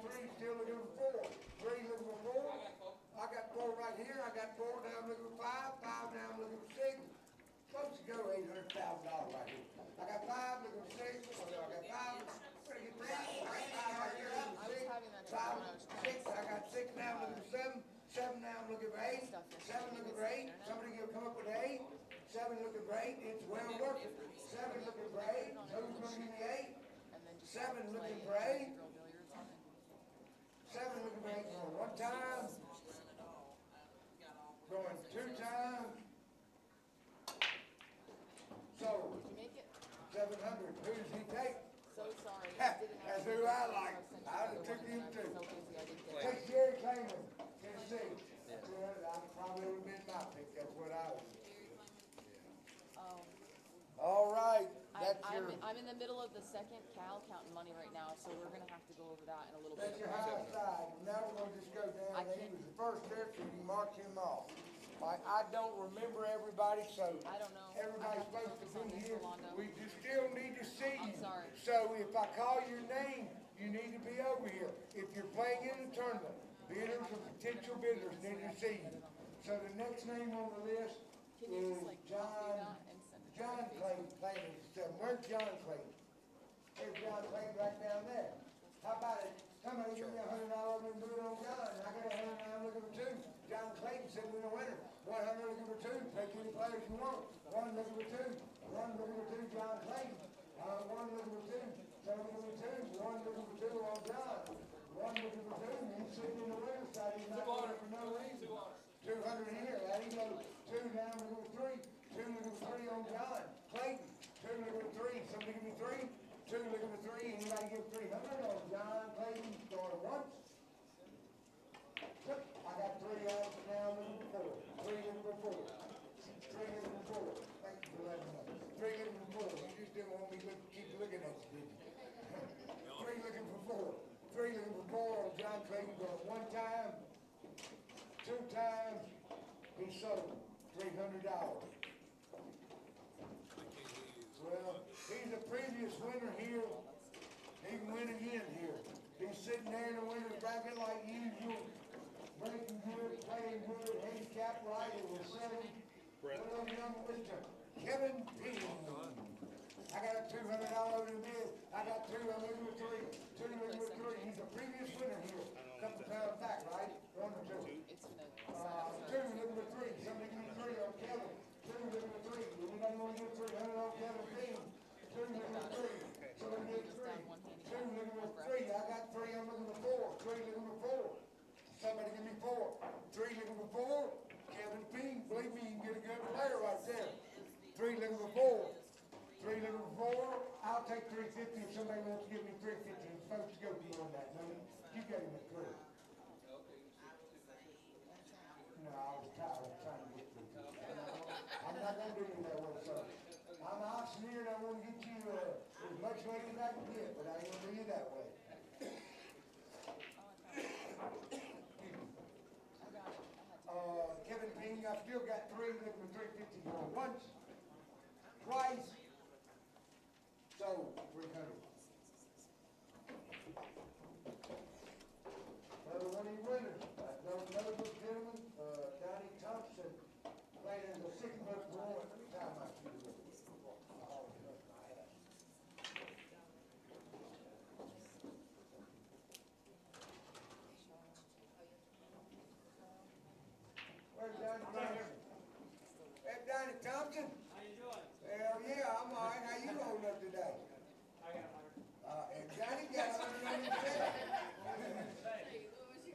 three, still looking for four. Three, looking for four. I got four right here. I got four, now I'm looking for five. Five, now I'm looking for six. Supposed to go $800,000 right here. I got five, looking for six. Oh, no, I got five. Where to get three? I got five right here. I'm six. Five, six. I got six now. I'm looking for seven. Seven now. I'm looking for eight. Seven looking for eight. Somebody can come up with eight. Seven looking for eight. It's well working. Seven looking for eight. Who's going to give me eight? Seven looking for eight. Seven looking for eight. Going one time. Going two times. So, 700. Who does he take? So sorry. That's who I like. I would have took him too. Take Jerry Clayman, Tennessee. I probably would have been my pick. That's what I would. All right. I'm in the middle of the second Cal counting money right now, so we're going to have to go over that in a little bit. That's your high side. Now we're going to just go down. He was the first there, so you mark him off. I don't remember everybody, so I don't know. Everybody's supposed to be here. We just still need to see you. I'm sorry. So if I call your name, you need to be over here. If you're playing in a tournament, bidders or potential bidders need to see you. So the next name on the list is John Clayton. Where's John Clayton? There's John Clayton right down there. How about it? Somebody give me $100 and do it on John. I got $100 looking for two. John Clayton said we're the winner. 100 looking for two. Take any players you want. One looking for two. One looking for two. John Clayton. One looking for two. Seven looking for two. One looking for two on John. One looking for two. He's sitting in the winner's side. He's not winning for no reason. 200 here. There he goes. Two down looking for three. Two looking for three on John Clayton. Two looking for three. Somebody give me three. Two looking for three. Anybody give 300 on John Clayton? Going once. I got three out now looking for four. Three looking for four. Three looking for four. Thank you for letting me know. Three looking for four. You just didn't want me to keep looking at you, did you? Three looking for four. Three looking for four on John Clayton. Going one time. Two times. He sold $300. Well, he's a previous winner here. He can win again here. He's sitting there in the winner's bracket like usual. Breaking good, playing good, handicap right, it was selling. Little young Mr. Kevin Ping. I got a $200 in bid. I got two, I'm looking with three. Two looking with three. He's a previous winner here. Couple pounds back, right? One or two. Two looking with three. Somebody give me three on Kevin. Two looking with three. Anybody want to get 300 on Kevin Ping? Two looking with three. Somebody get three. Two looking with three. I got three, I'm looking for four. Three looking for four. Somebody give me four. Three looking for four. Kevin Ping, believe me, you can get a good player right there. Three looking for four. Three looking for four. I'll take 350 if somebody wants to give me 350. I'm supposed to go beyond that money. You gave me a clue. No, I was tired of trying to get through. I'm not going to do it that way, sir. I'm an auctioneer and I want to get you as much money as I can get, but I ain't going to do you that way. Kevin Ping, I've still got three looking for 350 going once, twice, so 300. Another one of your winners, another good gentleman, Donnie Thompson, playing as a 6-foot boy at the time I shoot it. Where's Donnie Thompson? Hey, Donnie Thompson? How you doing? Hell yeah, I'm all right. How you holding up today? I got 100. And Johnny got 100.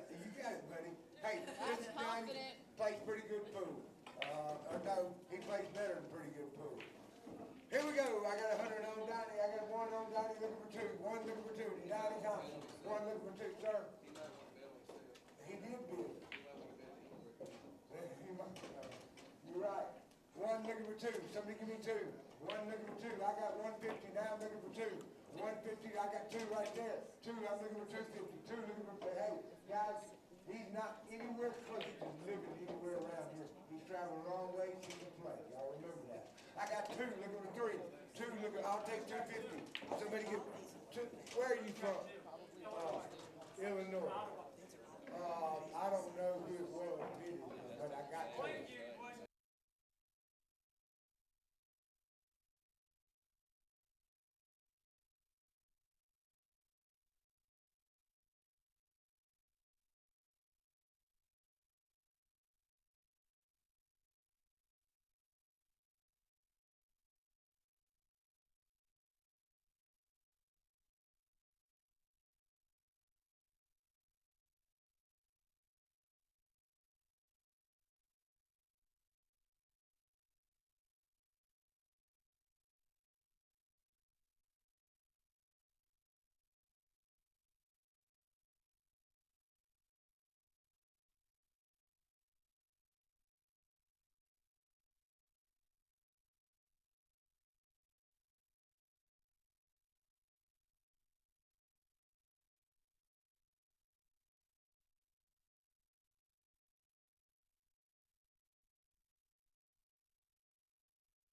You got it, buddy. Hey, this is Johnny. Plays pretty good pool. No, he plays better than pretty good pool. Here we go. I got 100 on Donnie. I got one on Donnie looking for two. One looking for two. Donnie Thompson. One looking for two, sir. He did bid. You're right. One looking for two. Somebody give me two. One looking for two. I got 150. Now I'm looking for two. 150. I got two right there. Two. I'm looking for 250. Two looking for. Hey, guys, he's not anywhere close to living anywhere around here. He's traveling a long way to play. Y'all remember that. I got two looking for three. Two looking. I'll take 250. Somebody get two. Where are you from? Illinois. I don't know who it was, but I got to.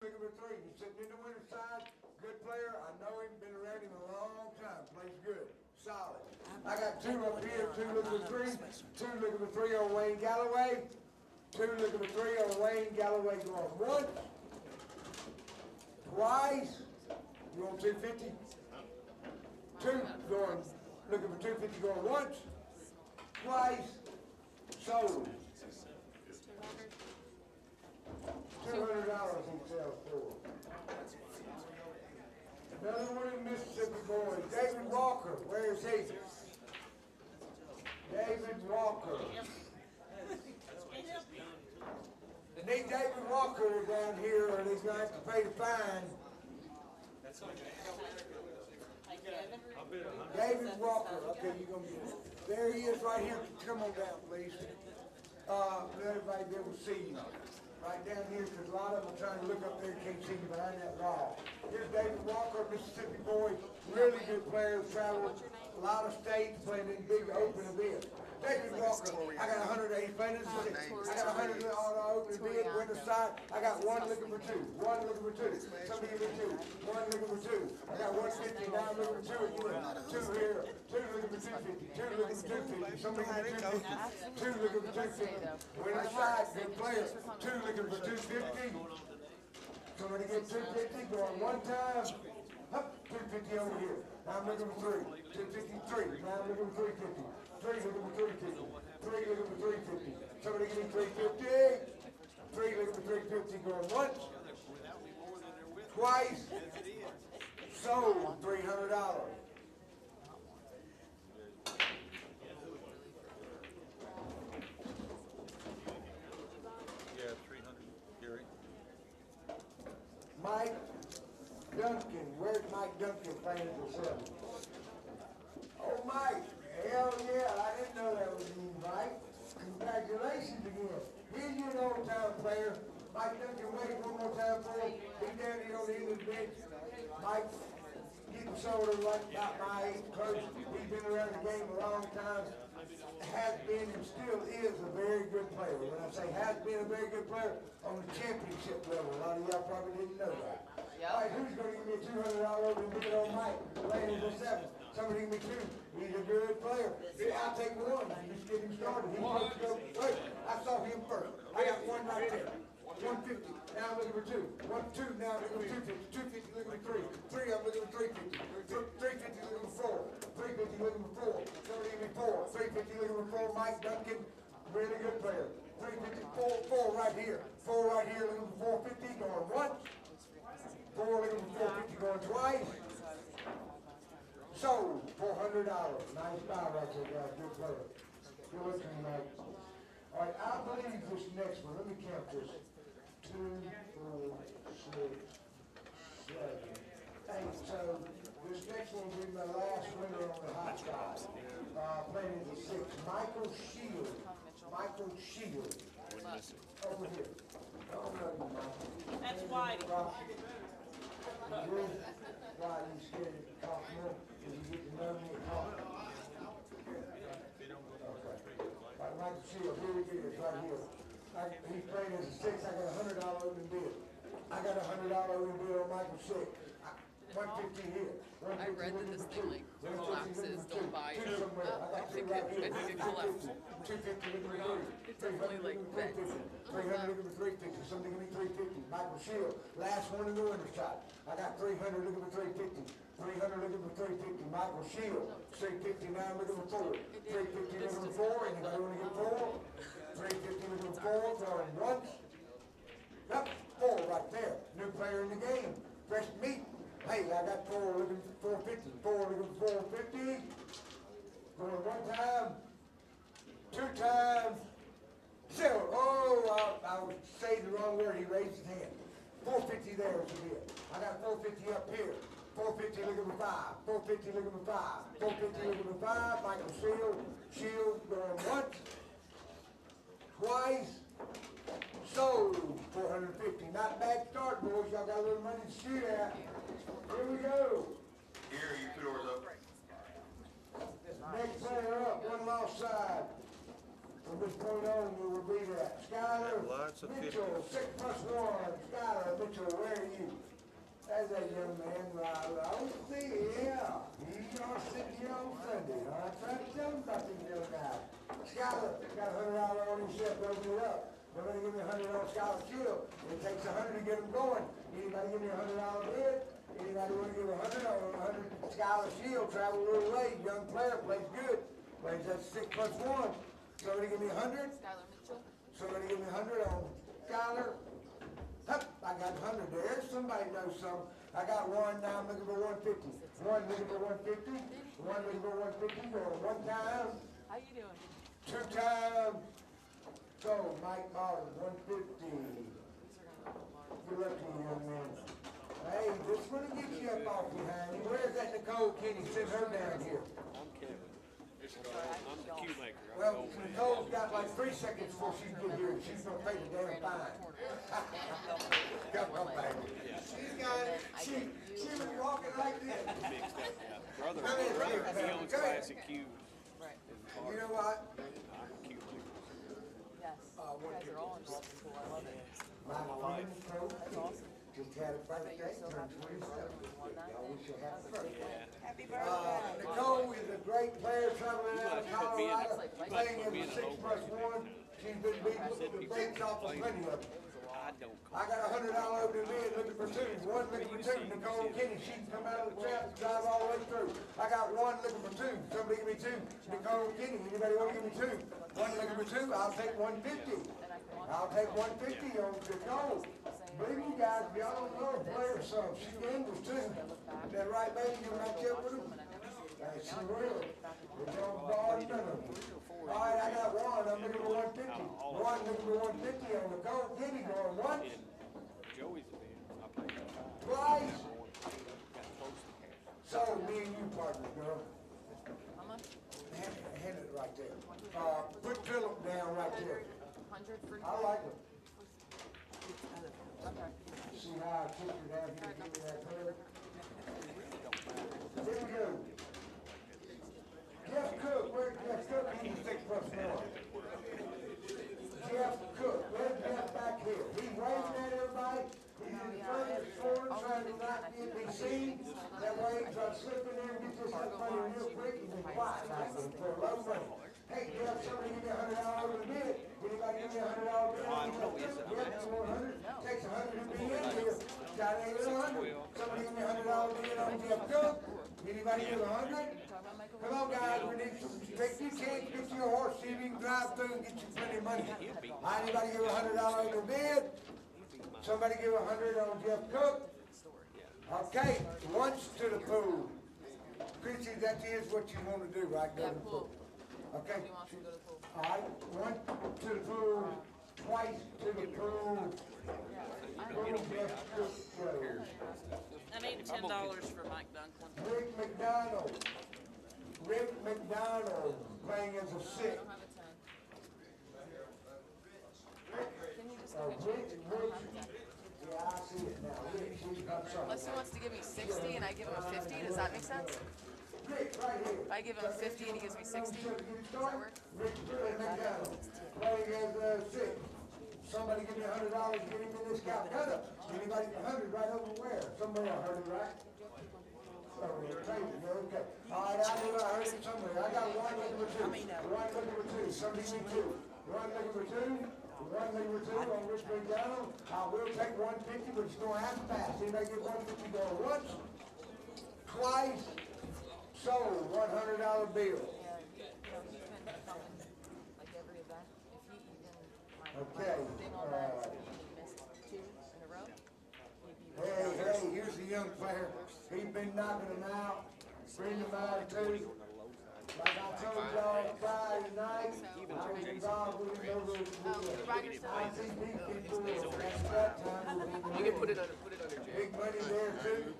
Number 3, he's sitting in the winner's side, good player, I know him, been around him a long time, plays good, solid. I got 2 up here, 2 looking for 3, 2 looking for 3 on Wayne Galloway, 2 looking for 3 on Wayne Galloway going once, twice, you want 250? 2 going, looking for 250 going once, twice, sold. $200 he sells for. Another one in Mississippi boys, David Walker. Where is he? David Walker. They need David Walker down here, or he's going to have to pay the fine. David Walker. Okay, you're going to get it. There he is right here. Come on down, please. Let everybody be able to see you. Right down here, because a lot of them are trying to look up there and can't see you behind that wall. Here's David Walker, Mississippi boy, really good player, traveled a lot of states, playing in big open events. David Walker, I got 180 players, I got 100 on the open event, winter side, I got 1 looking for 2, 1 looking for 2, somebody give me 2, 1 looking for 2, I got 150, now I'm looking for 2 again, 2 here, 2 looking for 250, 2 looking for 250, somebody give me 250, 2 looking for 250, winter side, good player, 2 looking for 250, somebody get 250, going 1 time, up, 250 over here, now I'm looking for 3, 253, now I'm looking for 350, 3 looking for 350, 3 looking for 350, somebody give me 350, 3 looking for 350, going once, twice, sold $300. Yeah, 300, Gary. Mike Duncan, where's Mike Duncan playing for 7? Oh, Mike, hell yeah, I didn't know that was you, Mike. Congratulations again. Here's your old-time player. Mike Duncan, wait one more time for him. He's down here on the end of the bench. Mike, getting sort of like about my age, close. He's been around the game a long time. Has been and still is a very good player. When I say has been a very good player, on the championship level. A lot of y'all probably didn't know that. Yep. All right, who's going to give me a $200 and bid it on Mike? Playing for 7. Somebody give me 2. He's a good player. I'll take 1. Just get him started. He's supposed to go. Wait, I saw him first. I got 1 right there. 150. Now I'm looking for 2. 1, 2. Now I'm looking for 250. 250 looking for 3. 3. I'm looking for 350. 350 looking for 4. 350 looking for 4. Somebody give me 4. 350 looking for 4. Mike Duncan, really good player. 350. 4 right here. 4 right here looking for 450. Going once. 4 looking for 450. Going twice. Sold $400. Nice buy right there, guys. Good player. Good looking, Mike. All right, I believe this next one. Let me count this. 2, 4, 6, 7, 8. So this next one will be my last winner on the hot spot. Playing in the 6. Michael Shield. Michael Shield. Over here. Oh, no, you, Michael. That's Whitey. Why you scared to talk more? Did you get to know me and talk? Right, Michael Shield, here it is, right here. He's playing as a 6. I got $100 open bid. I got $100 open bid on Michael 6. 150 here. I read that this thing like collapses, don't buy it. I think it collapsed. 250 looking for three. It definitely like bent. 300 looking for 350. Somebody give me 350. Michael Shield, last one in the winter shot. I got 300 looking for 350. 300 looking for 350. Michael Shield, 350 now looking for 4. 350 looking for 4. Anybody want to get 4? 350 looking for 4. Throwing once. Yep, 4 right there. New player in the game. Fresh meat. Hey, I got 4 looking for 450. 4 looking for 450. Going 1 time. 2 times. 0. Oh, I was saying the wrong word. He raised his hand. 450 there is a bit. I got 450 up here. 450 looking for 5. 450 looking for 5. 450 looking for 5. Michael Shield going once. Twice. Sold 450. Not bad start, boys. Y'all got a little money to shoot at. Here we go. Gary, you 2 doors up. Next player up, one lost side. From this point on, we will be that. Skyler Lots of Mitchell, 6 plus 1. Skyler Mitchell, where are you? There's that young man. I see, yeah. You are sitting here on Sunday. I tried to tell him about these young guys. Skyler got $100 on himself, open it up. Nobody give me $100 on Skyler Shield. It takes 100 to get them going. Anybody give me $100 bid? Anybody want to give 100 on 100? Skyler Shield, travel a little way. Young player, plays good. Plays that 6 plus 1. Somebody give me 100? Skylar Mitchell. Somebody give me 100 on Skyler. Hup, I got 100 there. Somebody knows some. I got 1 now. I'm looking for 150. 1 looking for 150. 1 looking for 150. Going 1 time. How you doing? 2 times. So Mike Martin, 150. Good luck to you, young man. Hey, this is gonna get you up off behind you. Where's that Nicole Kenny? Send her down here. I'm Kevin. I'm the cue maker. Well, Nicole's got like 3 seconds before she can get here, and she's gonna pay the damn fine. Come on back. She's got it. She was walking like this. Big stuff. Brother, Come here, he come here. owns classic cue. Right. You know what? I'm a cue maker. Yes. You guys are all involved in school. I love it. My friend Nicole That's Kenny awesome. just had a I bet you're birthday, so turned happy your brother 27. won that. Y'all wish her happy birthday. Happy Nicole is a great player traveling out of Colorado, playing in the 6 plus 1. She's been beating the brakes off of plenty of them. I don't. I got $100 over the bid looking for 2. 1 looking for 2. Nicole Kenny, she can come out of the trap and drive all the way through. I got 1 looking for 2. Somebody give me 2. Nicole Kenny, anybody want to give me 2? 1 looking for 2. I'll take 150. I'll take 150 on Nicole. Believe me, guys, if y'all don't know, play her some. She gambles too. That right, baby? You match up with them? She will. We don't guard none of them. All right, I got 1. I'm looking for 150. 1 looking for 150 on Nicole Kenny going once. Joey's a bit. I play Twice. got close to cash. So, me and you partners, girl. How much? Hand it right there. Put Phillip down right there. 100 for I like it. Okay. See how I took her down here to give me that clear? Here we go. Jeff Cook, where's Jeff Cook? He's 6 plus 1. Jeff Cook, where's Jeff back here? He's waving at everybody. He's in front of the scoring, trying to not be seen. That way he tries to slip in there and get this up money real quick and be quiet like this for a low money. Hey, Jeff, somebody give me $100 over the bid. Anybody give me $100 bid? Jeff, 100. Takes 100 to be in here. Got 800. Somebody give me $100 bid on Jeff Cook. Anybody give 100? Come on, guys. We need some. Take your chance, get your horse, see if you can drive through and get you plenty of money. Anybody give $100 over bid? Somebody give 100 on Jeff Cook. Okay, once to the pool. Chrissy, that is what you want to do, right? Go Yeah, to the pool. Okay. He wants to go to the pool. All right, 1 to the pool, twice to the pool. Pool Jeff Cook goes. I need $10 for Mike Dunklin. Rick McDonald. Rick McDonald playing as a 6. I don't have a 10. Can you just give me Rick, change? I don't have a 10. yeah, I see it now. Rick, I'm sorry. Unless he wants to give me 60 and I give him a 50, does that make sense? Rick, right here. If I give him 50 and he gives me 60, does that work? Rick McDonald playing as a 6. Somebody give me $100, get him in this Calcutta. Anybody, 100 right over where? Somewhere I heard it, right? Oh, you're crazy, okay. All right, I knew I heard it somewhere. I got one looking for two. One looking for two. Somebody give me two. One looking for two. One looking for two on Rich McDonald. I will take 150, but it's gonna have to pass. Anybody get 150 going once? Twice? Sold. $100 bill. Yeah, he's been coming, like every event. If he even, Okay, thing on that, he missed 2 in a row. He'd be Hey, here's the young player. He's been knocking them out, bringing them out too. Like I told y'all Friday night, I was involved with him over the ICP people. That's that time. You can put it under Jerry. Big money there too.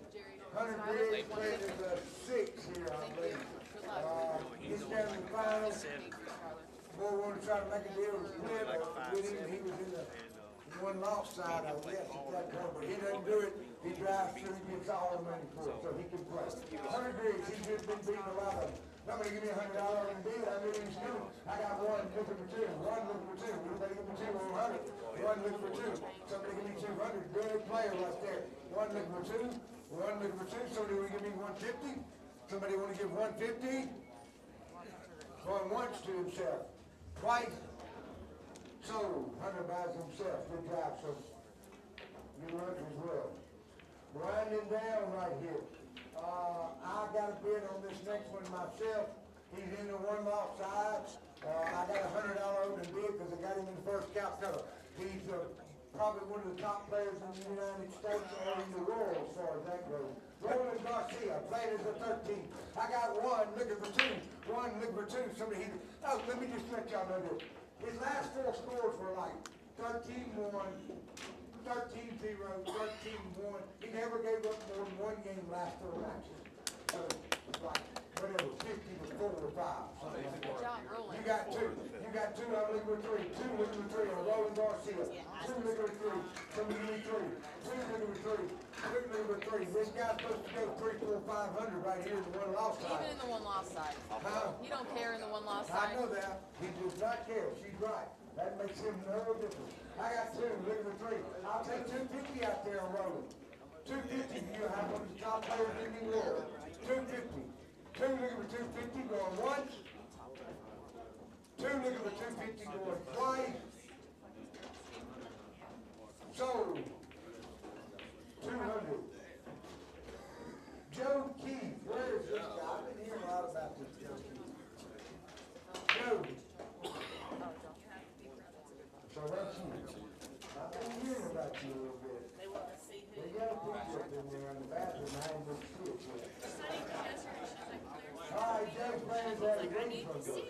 100 bids, playing is a 6 here, I believe. He's down in the finals. Boy, wanted to try to make a deal with him. He was in the one lost side, I guess, at that point, but he doesn't do it. He drives through, he gets all the money for it, so he can play. 100 bids, he's just been beating a lot of them. Somebody give me $100 in bid, I knew he was coming. I got one looking for two, one looking for two. Everybody give me two on 100. One looking for two. Somebody give me 200. Good player right there. One looking for two. One looking for two. Somebody want to give me 150. Somebody want to give 150. Going once to himself. Twice. Sold. 100 buys himself. Good job, so good luck as well. Grinding down right here. I got a bid on this next one myself. He's in the one loss side. I got a $100 open bid because I got him in the first Calcutta. He's probably one of the top players in the United States or in the world as far as that goes. Roland Garcia, playing as a 13. I got one looking for two. One looking for two. Somebody let me just let y'all know this. His last 4 scores were like 13-1, 13-0, 13-1. He never gave up more than one game last 4 matches. So, like, whatever, 50 to 4 or 5, something like that. Good job, rolling. You got 2. You got 2 on liquid 3. 2 liquid 3 on Roland Garcia. 2 liquid 3. Somebody give me 3. 2 liquid 3. 2 liquid 3. This guy's supposed to go 3, 4, 500 right here in the one loss side. Even in the one loss side. Huh? You don't care in the one loss I side. know that. He does not care. She's right. That makes him no difference. I got 2, looking for 3. I'll take 250 out there on Roland. 250, you have one of the top players in the world. 250. 2 looking for 250 going once. 2 looking for 250 going twice. Sold. 200. Joe Keith, where is this guy? I've been hearing a lot about this Joe Keith. Joe. So that's you. I've been hearing about you a little bit. They want to see who. They got a picture up in there in the bathroom. I ain't gonna see it yet. All right, Joe's playing that game from good.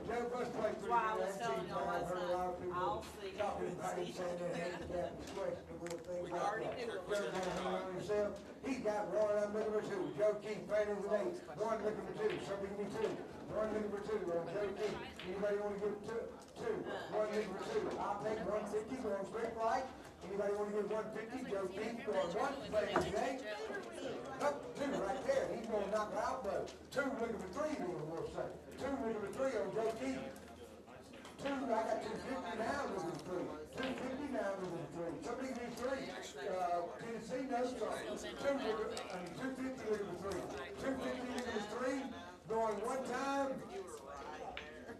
Joe must play pretty Why I good. was telling y'all I've heard a lot of people I'll see. talking about him saying that handicap is questionable and things like already that. knew it was Joe's gonna gonna run himself. He's got one, I'm looking for 2. Joe Keith playing as an 8. One looking for 2. Somebody give me 2. One looking for 2 on Joe Keith. Anybody want to give 2? One looking for 2. I'll take 150 going straight right. Anybody want to give 150? Joe Keith going once, playing as an 8. Up 2 right there. He's going to knock it out, bro. 2 looking for 3, we'll say. 2 looking for 3 on Joe Keith. 2, I got 250 now looking for 3. 250 now looking for 3. Somebody give me 3. Tennessee knows something. 250 looking for 3. 250 looking for 3. Going 1 time.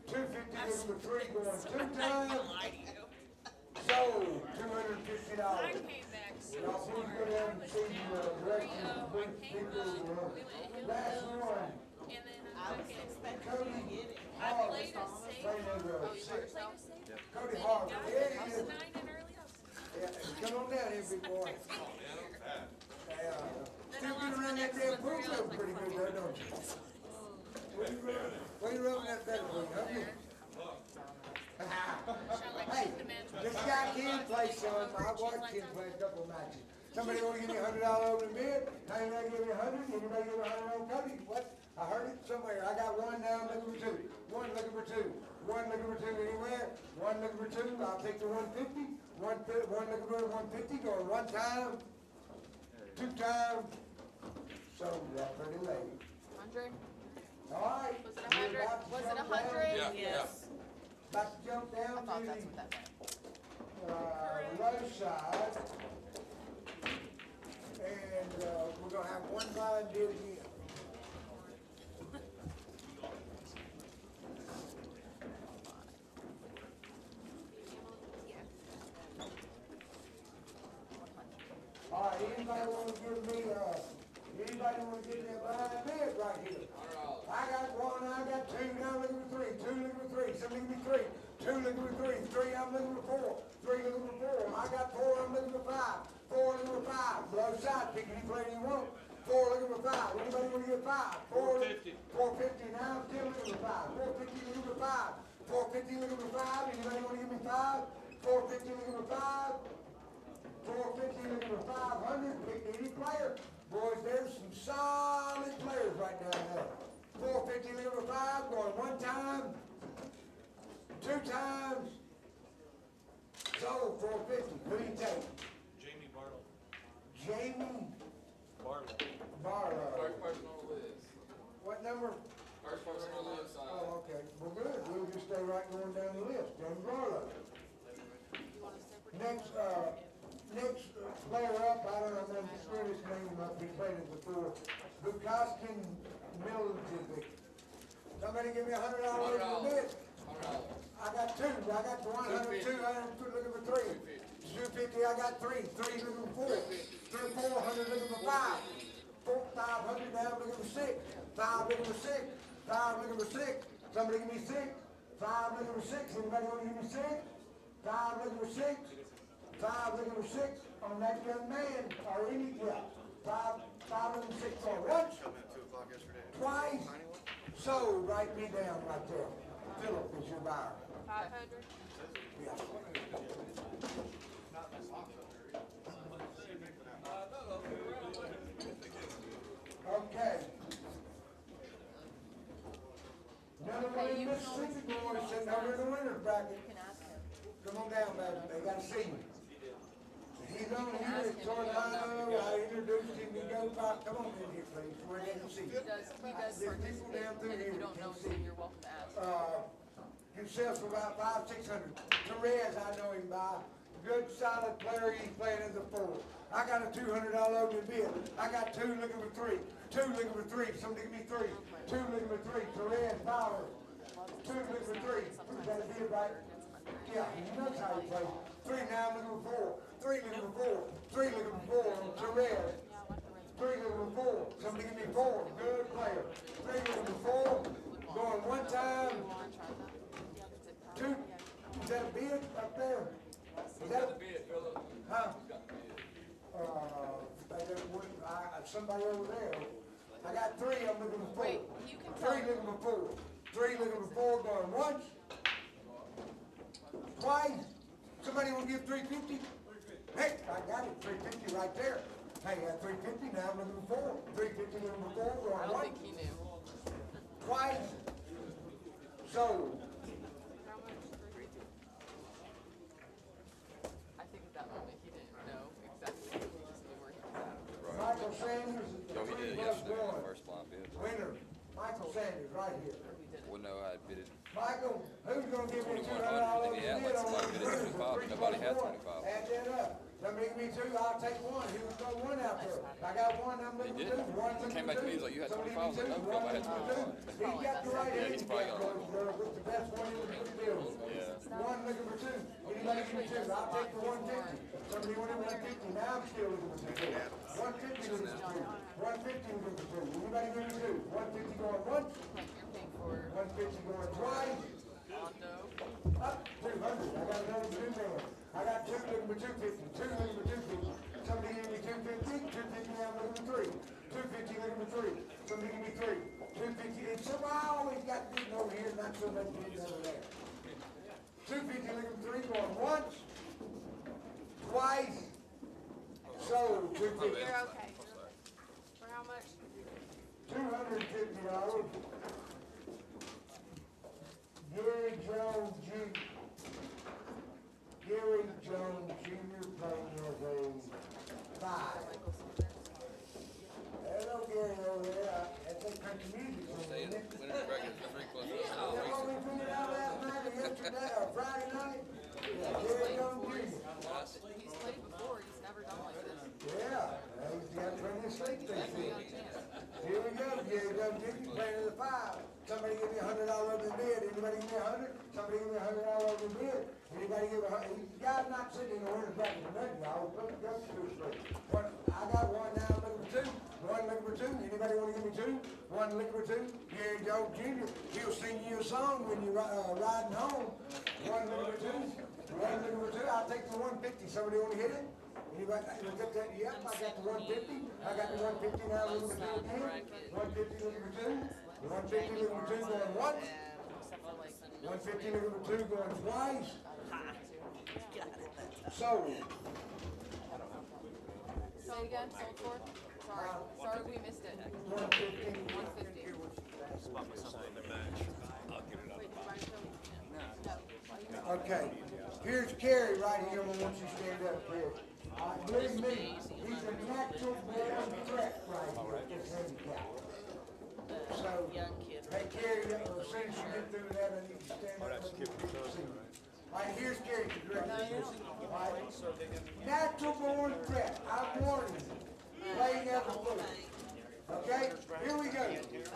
250 looking for 3. Going 2 times. Sold. $250. Y'all please go down and see the directions. Last one. Cody Hall. Playing as a 6. Cody Hall. There he is. Yeah, come on down here, big boy. Still get around that damn pool table pretty good though, don't you? What are you rubbing that feather for, huh? Hey, this guy can play some. I watched him play a couple of matches. Somebody want to give me $100 over the bid? Anybody give me 100? Anybody give me 100 on Cody? What? I heard it somewhere. I got 1 now looking for 2. 1 looking for 2. 1 looking for 2 anywhere. 1 looking for 2. I'll take the 150. 1 looking for 150. Going 1 time. 2 times. So that pretty late. 100? All right. Was it 100? Was it 100? Yes. About to jump thought that's to what that meant. the low side. And we're gonna have one blind bid again. All right, anybody wanna give me a blind bid right here? I got one, I got two, now I'm looking for three, two looking for three, somebody give me three, two looking for three, three, I'm looking for four, three looking for four, I got four, I'm looking for five, four looking for five, blow side, pick any player you want, four looking for five, anybody wanna get five? 450. 450, now I'm still looking for five, 450 looking for five, 450 looking for five, anybody wanna give me five? 450 looking for five, 450 looking for 500, pick any player. Boys, there's some solid players right down there. 450 looking for five, going one time, two times. Sold 450. Who do you take? Jamie Barlow. Jamie Barlow. Barlow. First person on the list. What number? First person on the list side. Oh, okay. Well, good. We'll just stay right going down the list. Jamie Barlow. Next player up, I don't know, I'm gonna screw his name up, he played it before. Bukowskin Miljevic. Somebody give me $100 for a bid. I got two, I got 100, 200, looking for three. 250, I got three, three looking for four. 400 looking for five. 500 now looking for six. Five looking for six. Five looking for six. Somebody give me six. Five looking for six. Anybody want to give me six? Five looking for six. Five looking for six on that young man, or any, yeah. Five looking for six on once, twice, sold, write me down right there. Philip is your buyer. 500? Yeah. Okay. Another one in Mississippi boys sitting over in the winner's bracket. You can ask him. Come on down, baby, they gotta see you. He's on can here, ask him sort if of, you don't know. I introduced him, he goes by, come on in here, please, we're ready to see He you. does There's people participate, down through and if here you that don't know can his name, see. you're welcome to ask. Himself for about 500-600. Perez, I know him by. Good, solid player, he's playing as a forward. I got a $200 open bid. I got two looking for three. Two looking for three. Somebody give me three. Two looking for three. Perez, Bauer. Two looking for three. Who's got a bid right? Yeah, he knows how he plays. Three now, looking for four. Three looking for four. Three looking for four. Perez. Three looking for four. Somebody give me four. Good player. Three looking for four. Going one time. Two. Is that a bid up there? Is that a Bid, Philip. huh? Got the bid. Somebody over there. I got three, I'm looking for four. Wait, you can tell Three him. looking for four. Three looking for four, going once. Twice. Somebody will give 350? Hey, I got it, 350 right there. Hey, I got 350, now I'm looking for four. 350 looking for four, I going don't once. think he knew. Twice. Sold. I think at that moment he didn't know exactly. He just knew where he was at. Michael Sanders is the So he did it 3 yesterday on the +1. first blind bid. Winner. Michael Sanders, right here. Well, no, I bid it. Michael, who's gonna give me $200 $2,100, and he had like bid on somebody bid it the 25, nobody had 25. Add that up. Somebody give me two, I'll take one. He was throwing one out there. I got one, I'm looking He for did. two. One He looking came for back to me, two. he's like, "You had Somebody 25." I was give like, me "No, two. I had One looking for 25." two. He's got the right Yeah, end. he's probably got it. With the best one in the building. Yeah. One looking for two. Anybody give me two? I'll take the 150. Somebody wanted 150. Now I'm still looking for two. 150 looking for two. 150 looking for two. Anybody give me two? 150 going once. Like you're paying for 150 going twice. Hondo. Up 200. I got another two man. I got two looking for 250. Two looking for 250. Somebody give me 250. 250 now I'm looking for three. 250 looking for three. Somebody give me three. 250. And so I always got bidding over here, not so much bidding over there. 250 looking for three, going once, twice, sold 250. You're okay. For how much? $250. Gary Jones Jr. Gary Jones Jr. playing as a five. Hello, Gary over there. That's a country music. Stay in the winner's bracket, the three plus. That's what we figured out last night. Friday night? Gary Young Jr. He's played before, he's never done like this. Yeah, he's got plenty of sleep this Definitely week. got a chance. Here we go, Gary Young Jr. playing at the 5. Somebody give me $100 over the bid. Anybody give me 100? Somebody give me $100 over the bid. Anybody give me 100? The guy's not sitting in the winner's bracket for nothing, y'all. Put the guts to his sleep. I got one now, looking for 2. One looking for 2. Anybody want to give me 2? One looking for 2. Gary Joe Jr. He'll sing you a song when you're riding home. One looking for 2. One looking for 2. I'll take the 150. Somebody want to hit it? Anybody look at that? Yep, I got the 150. I got the 150 now looking for 2 again. 150 looking for 2. The 150 looking for 2 going once. 150 looking for 2 going twice. Sold. Say it again, sold for? Sorry, we missed it. 150. 150. Wait, Brian, no. Okay. Here's Kerry right here. I want you to stand up here. Believe me, he's a natural born threat right here at this handicap. So, hey Kerry, as soon as you get through that, I need to stand up. All right, here's Kerry to direct this. All right. Natural born threat. I'm warning you. Play never fool. Okay, here we go.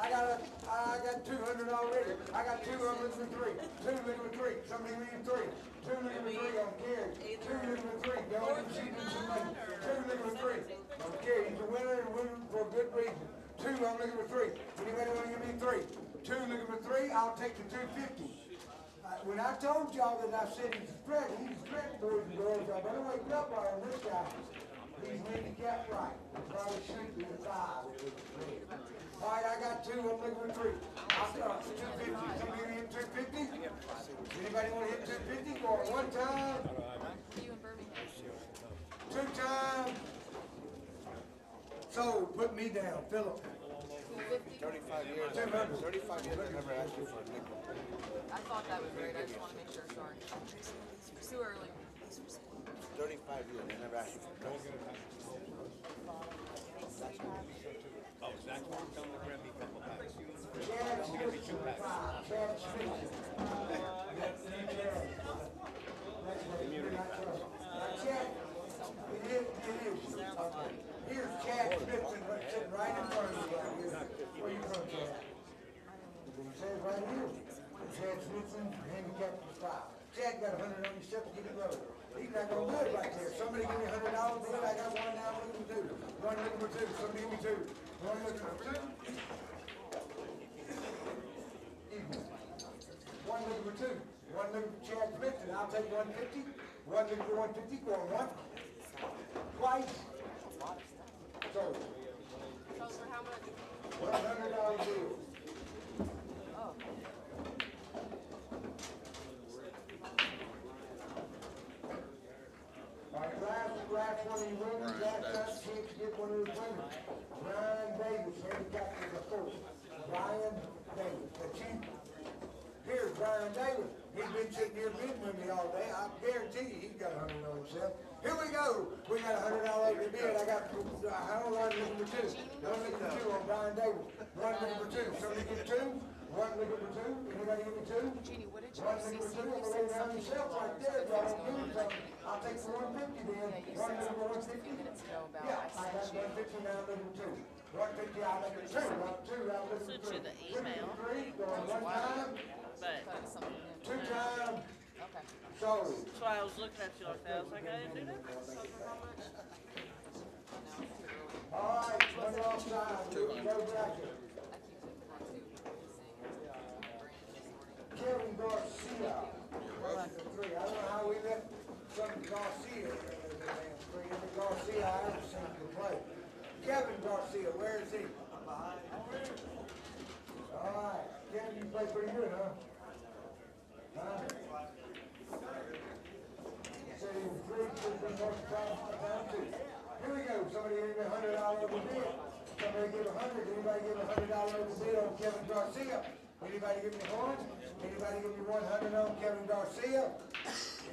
I got 200 already. I got 2 on looking for 3. 2 looking for 3. Somebody leave 3. 2 looking for 3 on Kerry. 2 looking for 3. Don't receive some money. 2 looking for 3 on Kerry. He's a winner and winning for a good reason. 2, I'm looking for 3. Anybody want to give me 3? 2 looking for 3. I'll take the 250. When I told y'all that I said he's a threat, boys and girls. Y'all better wake up on this guy. He's handicapped right. Probably should be a 5. All right, I got 2. I'm looking for 3. I'll start 250. Somebody hit 250? Anybody want to hit 250? Go on 1 time. You in Birmingham. 2 times. So put me down, Philip. 250? 35 years. 200. 35 years, I never asked you for a nickel. I thought that was right, I just want to make sure, sorry. It's too early. 35 years, I never asked you for a nickel. Oh, Zach's mom coming to grab me a couple packs. Chad Smith. Chad Smith. Chad, it is. Here's Chad Smith sitting right in front of you out here. Where you from, Chad? It says right here. Chad Smithson, handicapped for 5. Chad got 100 on himself to get it rolling. He's not gonna do it right there. Somebody give me $100 bill. I got 1 now looking for 2. 1 looking for 2. Somebody give me 2. 1 looking for 2. 1 looking for 2. 1 looking for Chad Smithson. I'll take 150. 1 looking for 150. Going once. Twice. So, Sold for how much? $100 bill. Oh. All right, last one of you winners, last chance to get one of those winners. Brian Davis, handicapped for the 4th. Brian Davis, the chief. Here's Brian Davis. He's been sitting here bidding with me all day. I guarantee you he's got 100 on himself. Here we go. We got $100 over the bid. I got, I don't want to looking for 2. 1 looking for 2 on Brian Davis. 1 looking for 2. Somebody get 2. 1 looking for 2. Anybody give me 2? Jeannie, what did you 1 say? looking for 2. You I'm said going down something himself right there. Y'all don't give me something. I'll take the 150 then. Yeah, you 1 said looking for something just a 150. few minutes ago about Yeah, I I got sent you. 150 now, I'm looking for 2. 150, I'll make it 2. 2, I'm looking for 3. Sent you the email. 3, going 1 time, But Thought it was something new. 2 times, Okay. sold. that's why I was looking at you like that. I was like, I didn't do that. Sold for how much? No, it's too early. All right, one offside, go bracket. I keep thinking that too. Saying, Kevin Garcia. Looking for 3. I don't know how we let some Garcia in there, man. 3. Every Garcia I ever seen can play. Kevin Garcia, where is he? All right, Kevin, you play pretty good, huh? Huh? Said he was 3, should have been more time 2. Here we go, somebody give me $100 over bid. Somebody give 100, anybody give $100 over bid on Kevin Garcia? Anybody give me 1? Anybody give me 100 on Kevin Garcia?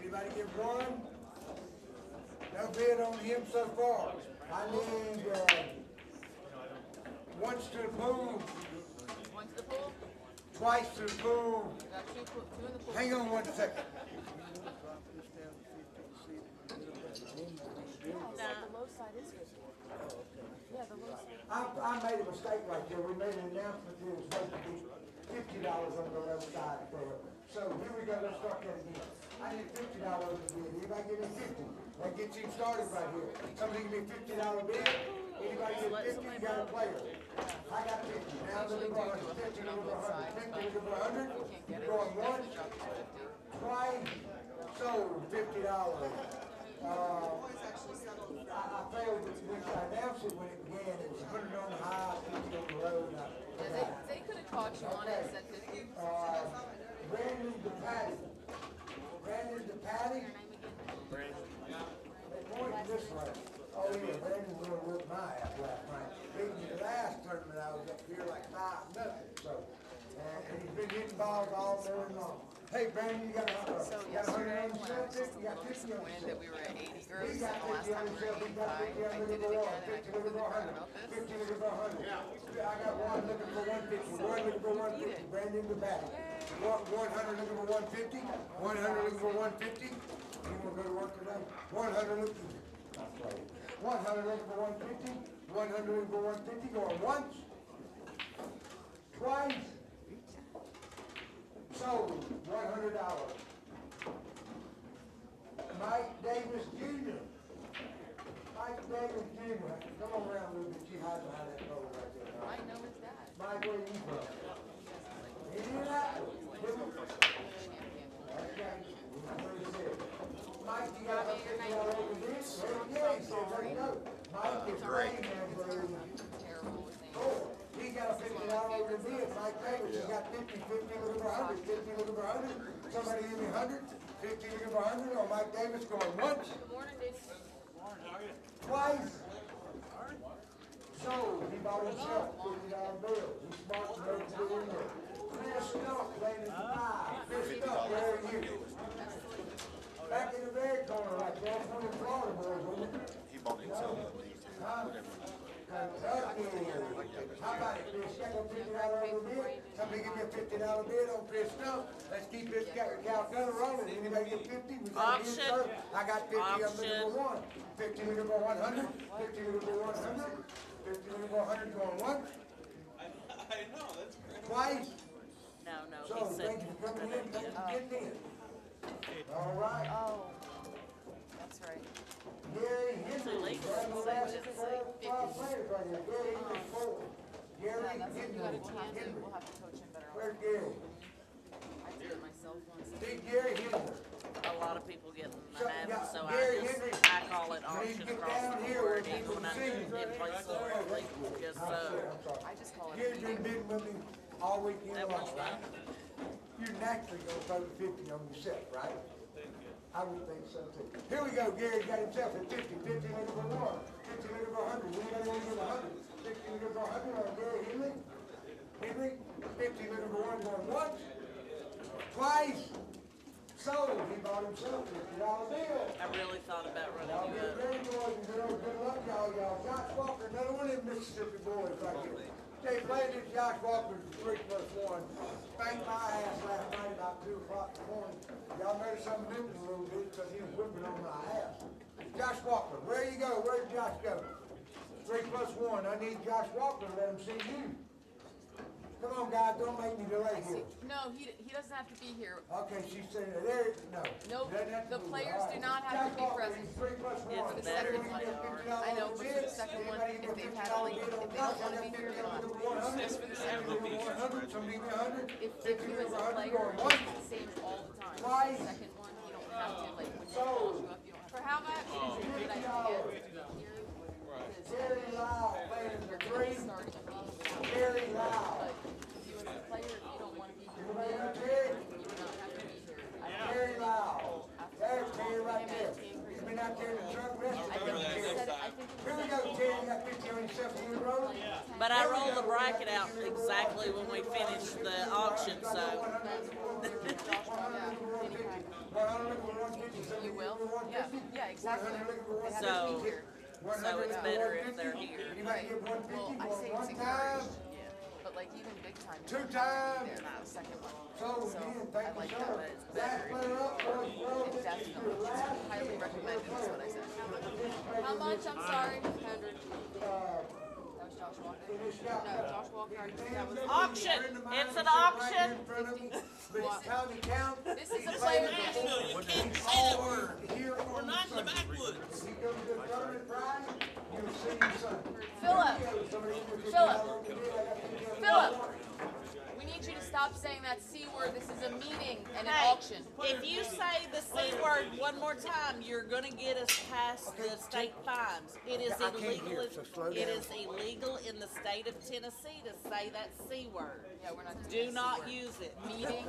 Anybody give 1? No bid on him so far. I need, once to the pool. One's the pool? Twice to the pool. We got two in the pool. Hang on 1 second. Yeah, it's like the low side is 50. Yeah, the low side. I made a mistake right there. We made an announcement that it was supposed to be $50 on the left side for it. So here we go, let's start that again. I need $50 a bid. Anybody give me 50? That gets him started right here. Somebody give me $50 bid. Anybody get 50, you got a player. I got 50. Now look at 100. 50, look at 100. 50, look at 100. You're going once, twice, sold $50. I failed when I announced it when it began. It was 100 on the high, 50 on the low. Yeah, they could have caught you on it and said 50. Brandon DePatty. Brandon DePatty. They pointed this way. Oh yeah, Brandon really whooped my ass last night. Beat me the last tournament I was up here like 5-0. So, and he's been hitting balls all morning long. Hey Brandon, you got So got 100 yesterday on the when I was shelf, you got 50 on the disappointed that shelf. we were at 80 He gross and got the last 50 on time the we were shelf, he at got 50 on 85, I the did it wall, again and I 50 completely looking for forgot 100, about this. 50 looking for 100. I got one looking for 150, one looking for 150, Brandon DePatty. 100 looking for 150, 100 looking for 150. You wanna go to work today? 100 looking, 100 looking for 150, 100 looking for 150, going once, twice, sold, $100. Mike Davis Jr. Mike Davis Jr. Come on around a little bit, you hide behind that pole right there. I know his dad. Mike, where you from? Indianapolis. Okay. Mike, you got a $50 over this? Yeah, he said, there you go. Mike is great, man, for Terrible with names. oh, he got a $50 over the bid. Mike Davis, he got 50, 50 looking for 100, 50 looking for 100. Somebody give me 100, 50 looking for 100, or Mike Davis going once, Good morning, Daisy. twice. So, he bought himself $50 bill. He's smart to make it in there. Chris Stuck playing at the 5. Chris Stuck, where are you? Back in the red corner right there. That's one of the Florida boys, wasn't it? He bought himself a league too. Huh? Kentucky. How about it, Chris? You got a $50 over bid? Somebody give me a $50 bid on Chris Stuck. Let's keep this calculator rolling. Anybody get 50? We got a bid, Auction. sir. I got 50. I'm looking Auction. for one. 50 looking for 100. 50 looking for 100. 50 looking for 100 going once. I know, that's great. Twice. No, So, he said. thank you for coming in. Thank you for getting in. All right. Oh, that's right. Gary Henry. illegal. That's the last five players right here. Gary Henry, 4. Yeah, Gary that's what you gotta Henry. change it. Henry. We'll have to coach him better. Where's Gary? I did it myself once. Big Gary Henry. A lot of people get So, mad, yeah, so Gary I Henry. call it You need to auction get across down the here board, where even when I people see you. in places where it's illegal, just I'm so. sorry, I'm sorry. I just call it. Gary's been bidding with me all weekend That long, much right? You're naturally gonna throw the 50 on yourself, right? I would think so too. Here we go, Gary got himself at 50, 50 looking for 1, 50 looking for 100, we got one for 100, 50 looking for 100 on Gary Henry. Henry, 50 looking for 1 going once, twice, sold, he bought himself a $50 bill. I really thought about Y'all running get you ready, boys and girls, good luck y'all. Josh Walker, another one of them Mississippi boys right here. They played this Josh Walker's 3+1. Spanked my ass last night about 2 o'clock in the morning. Y'all noticed something different a little bit because he was whipping on my ass. Josh Walker, where you go? Where'd Josh go? 3+1. I need Josh Walker to let him see you. Come on, guys, don't make me delay here. No, he doesn't have to be here. Okay, she said, there, no. Nope, Doesn't have to the be. players All do right. not have to be Josh Walker, present. he's 3+1. For the second one. I know, but for the second one, Anybody if they've get had like, $50 if they don't wanna be here, they don't have to be here. Just for the second one. 100, somebody give me 100. If 50 you looking as for a 100 player, going it's once. the same all the time. Twice. The second one, you don't have to, like, when they So, call you up, you don't have to. For how much? It's a good idea to be here. Very loud, playing the Because three. starting a meeting. Very loud. But you as a player, if you don't wanna be here, Everybody you heard Terry? do not have to be here. Very loud. There's Terry right there. He's been out there in the truck resting. I think he said, I think it Here we was go, Terry. You got 50 on yourself. You rolling? But I rolled the bracket out exactly when we finished the auction, so. You will? Yeah, exactly. They have to So- be here. So it's better if they're here. You might get 150 Well, I say for it's one time. encouraged, but like even big time. Two times. There, the second one. So, again, thank I you, like sir. that. It's Last better. player up was World. This is Definitely. your last. It's highly recommended. That's what I said. How much? I'm sorry. 100. That was Josh Walker. No, Josh Walker. That was Auction. It's an auction. County count. This is a player game. You can't say that word. Here We're on not in the Sunday. backwoods. He goes to the tournament Friday, you'll see him Sunday. Philip, we need you to stop saying that C word. This is a meeting and an Hey, auction. if you say the C word one more time, you're gonna get us past the state fines. It is I can't illegal. hear, so slow It down. is illegal in the state of Tennessee to say that C word. Yeah, we're not doing Do that C not word. use it. Meeting.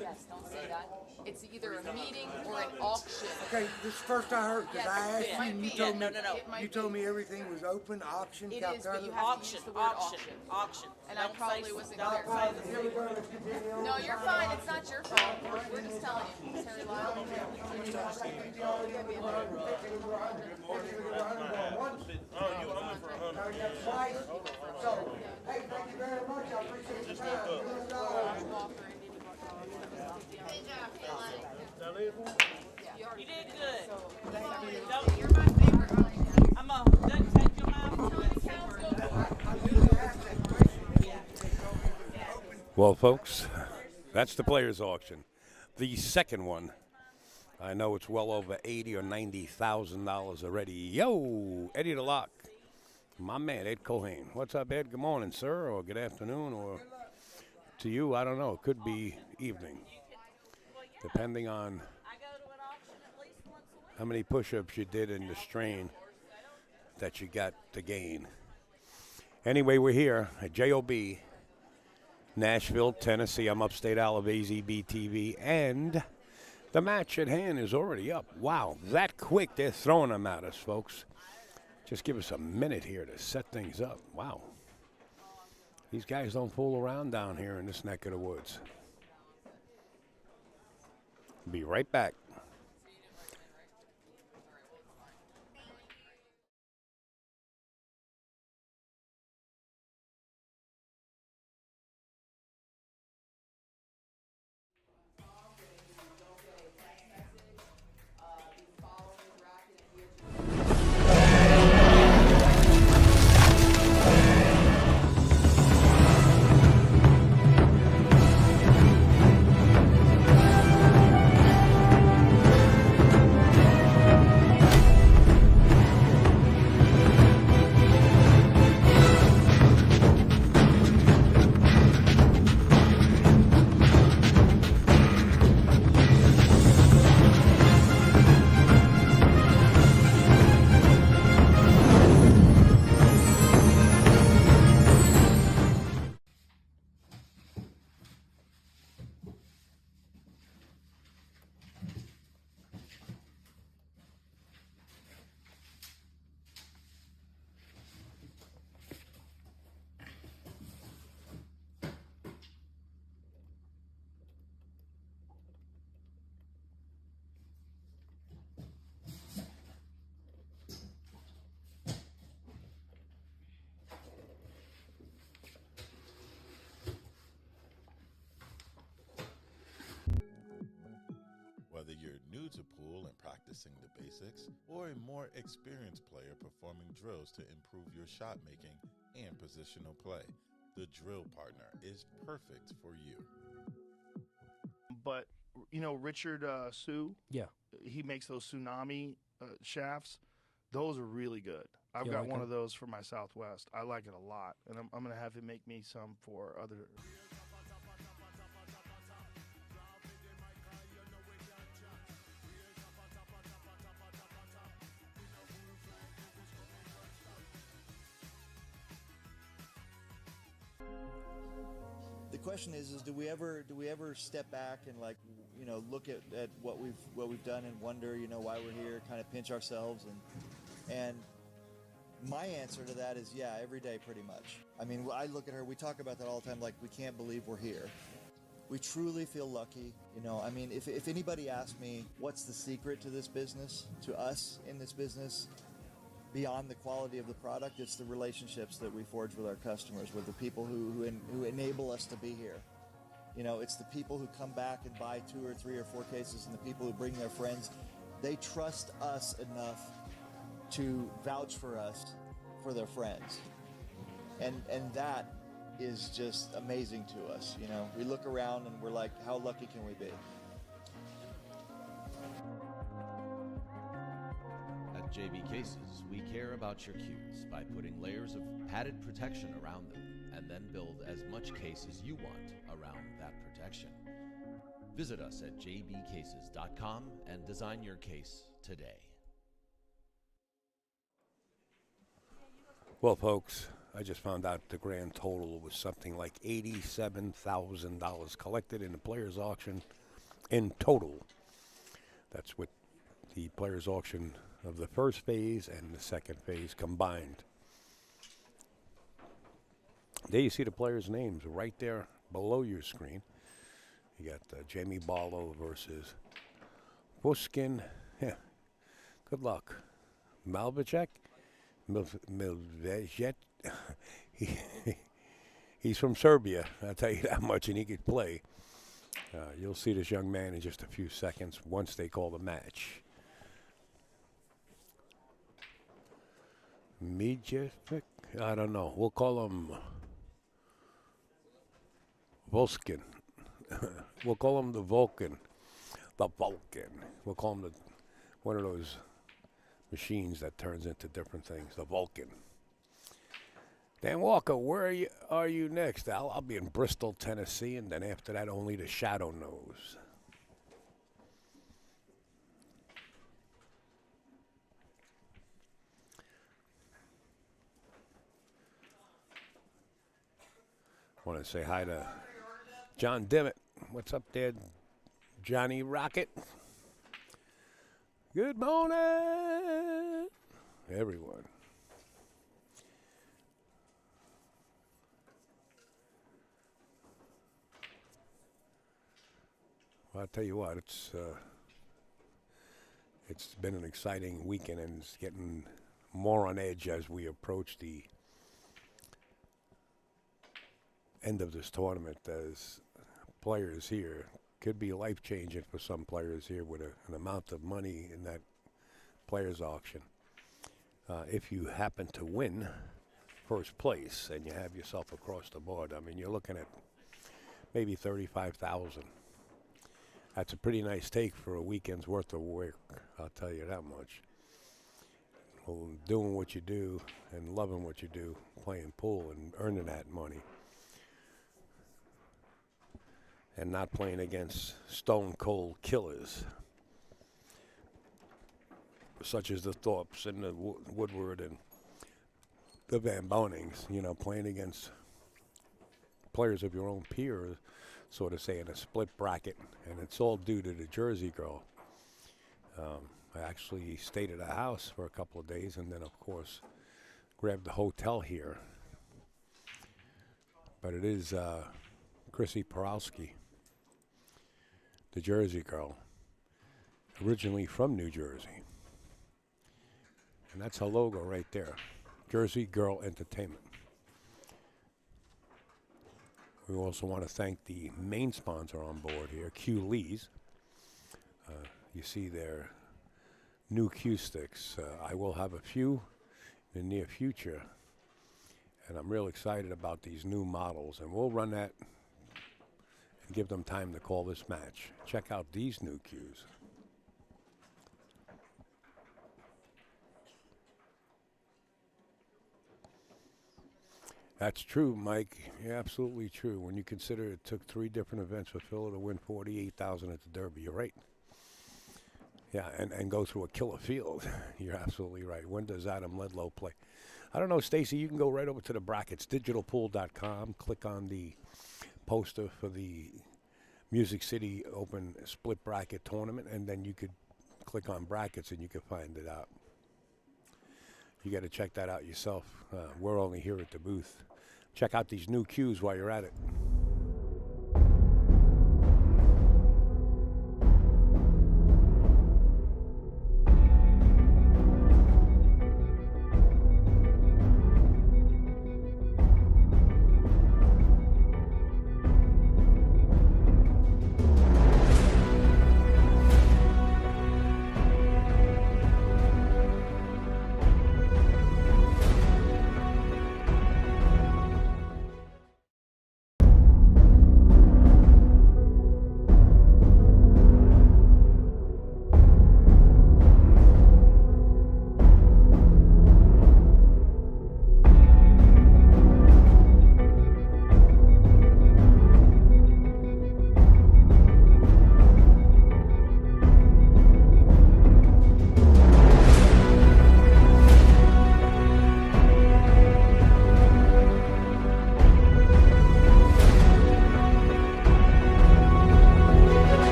Yes, don't say that. It's either a meeting or an auction. Okay, this is the first I heard, because Yes, I asked it you might and you be. told me, No, no, no. It might you told me everything was open, auction, It is, but you Calcutta. have to Auction, use the word auction, auction. auction. And I Don't probably say- wasn't don't clear. say the Here we go, let's continue on. No, you're fine. It's not your fault. We're just telling you. Terry Lyle. So, hey, thank you very much, I appreciate your time. Josh Walker and Diddy You did good. You're my favorite. I'm gonna duct tape your mouth. Well, folks, that's the players' auction. The second one. I know it's well over $80,000 or $90,000 already. Yo, Eddie the Lock, my man Ed Cohen. What's up, Ed? Good morning, sir, or good afternoon, or to you, I don't know. It could be evening, depending on I go to an auction at least once a week. how many push-ups you did in the strain that you got to gain. Anyway, we're here at JOB, Nashville, Tennessee. I'm upstate Alabama, BTV, and the match at hand is already up. Wow, that quick. They're throwing them at us, folks. Just give us a minute here to set things up. Wow. These guys don't fool around down here in this neck of the woods. Be right back. Whether you're new to pool and practicing the basics, or a more experienced player performing drills to improve your shot making and positional play, the drill partner is perfect for you. But you know, Richard Sue, Yeah. he makes those tsunami shafts. Those are really good. I've You got like one 'em? of those for my Southwest. I like it a lot, and I'm gonna have him make me some for other. The question is do we ever step back and look at what we've done and wonder why we're here, kind of pinch ourselves and my answer to that is yeah, every day pretty much. I mean, I look at her, we talk about that all the time, like we can't believe we're here. We truly feel lucky. I mean, if anybody asked me what's the secret to this business, to us in this business, beyond the quality of the product, it's the relationships that we forge with our customers, with the people who enable us to be here. You know, it's the people who come back and buy 2 or 3 or 4 cases, and the people who bring their friends. They trust us enough to vouch for us for their friends. And that is just amazing to us. You know, we look around and we're like, how lucky can we be? At JB Cases, we care about your cues by putting layers of padded protection around them and then build as much case as you want around that protection. Visit us at jbcases.com and design your case today. Well, folks, I just found out the grand total was something like $87,000 collected in the players' auction in total. That's with the players' auction of the first phase and the second phase combined. There you see the players' names right there below your screen. You got Jamie Barlow versus Buskin. Yeah, good luck. Malvicek. Milvejet. He's from Serbia, I'll tell you that much, and he could play. You'll see this young man in just a few seconds once they call the match. Mijevic? I don't know. We'll call him Volskin. We'll call him the Vulcan. The Vulcan. We'll call him one of those machines that turns into different things. The Vulcan. Dan Walker, where are you next, Al? I'll be in Bristol, Tennessee, and then after that, only the shadow knows. I want to say hi to John Dimmitt. What's up there, Johnny Rocket? Good morning, everyone. Well, I'll tell you what, it's been an exciting weekend, and it's getting more on edge as we approach the end of this tournament, as players here could be life-changing for some players here with an amount of money in that players auction. If you happen to win first place and you have yourself across the board, I mean, you're looking at maybe $35,000. That's a pretty nice take for a weekend's worth of work, I'll tell you that much. Well, doing what you do and loving what you do, playing pool and earning that money, and not playing against stone-cold killers, such as the Thorpes and the Woodward and the Van Bonings, you know, playing against players of your own peer, sort of say, in a split bracket, and it's all due to the Jersey girl. I actually stayed at a house for a couple of days, and then, of course, grabbed the hotel here. But it is Chrissy Porowski, the Jersey girl, originally from New Jersey. And that's her logo right there, Jersey Girl Entertainment. We also want to thank the main sponsor on board here, Q Lee's. You see their new Q sticks. I will have a few in the near future, and I'm real excited about these new models, and we'll run that and give them time to call this match. Check out these new Qs. That's true, Mike. Yeah, absolutely true. When you consider it took 3 different events for Phil to win $48,000 at the Derby, you're right. Yeah, and go through a killer field. You're absolutely right. When does Adam Ledlow play? I don't know, Stacy. You can go right over to the brackets, digitalpool.com. Click on the poster for the Music City Open Split Bracket Tournament, and then you could click on brackets and you can find it out. You got to check that out yourself. We're only here at the booth. Check out these new cues while you're at it.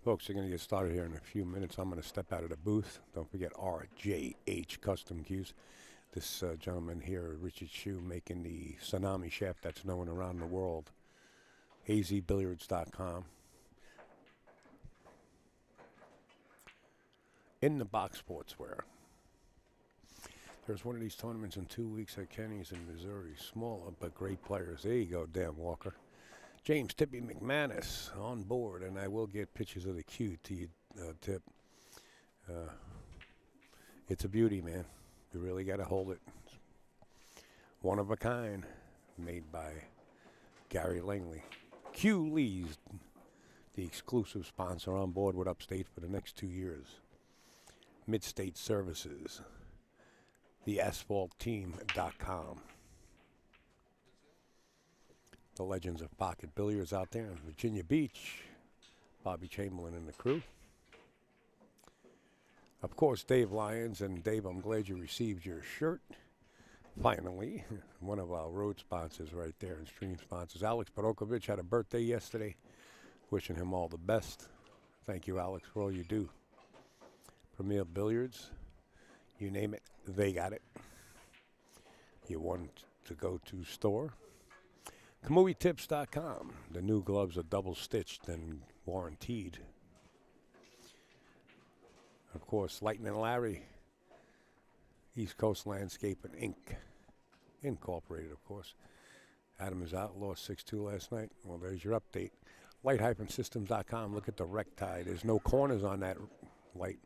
Folks, we're going to get started here in a few minutes. I'm going to step out of the booth. Don't forget RJH Custom Cues. This gentleman here, Richard Shue, making the tsunami shaft that's known around the world. azbilliards.com. In the Box Sportswear. There's one of these tournaments in 2 weeks at Kenny's in Missouri. Smaller but great players. There you go, Dan Walker. James Tippy McManus on board, and I will get pictures of the cue to you, Tip. It's a beauty, man. You really got to hold it. One of a kind, made by Gary Langley. Q Lee's the exclusive sponsor on board with Upstate for the next 2 years. Midstate Services, theasphaltteam.com. The legends of Pocket Billiards out there in Virginia Beach. Bobby Chamberlain and the crew. Of course, Dave Lyons. And Dave, I'm glad you received your shirt. Finally, one of our road sponsors right there and stream sponsors. Alex Perokovich had a birthday yesterday. Wishing him all the best. Thank you, Alex, for all you do. Premier Billiards, you name it, they got it. You want to go to store? KamuiTips.com. The new gloves are double stitched and warranted. Of course, Lightning Larry, East Coast Landscape and Inc. Incorporated, of course. Adam is out, lost 6-2 last night. Well, there's your update. Light-systems.com. Look at the recti. There's no corners on that light.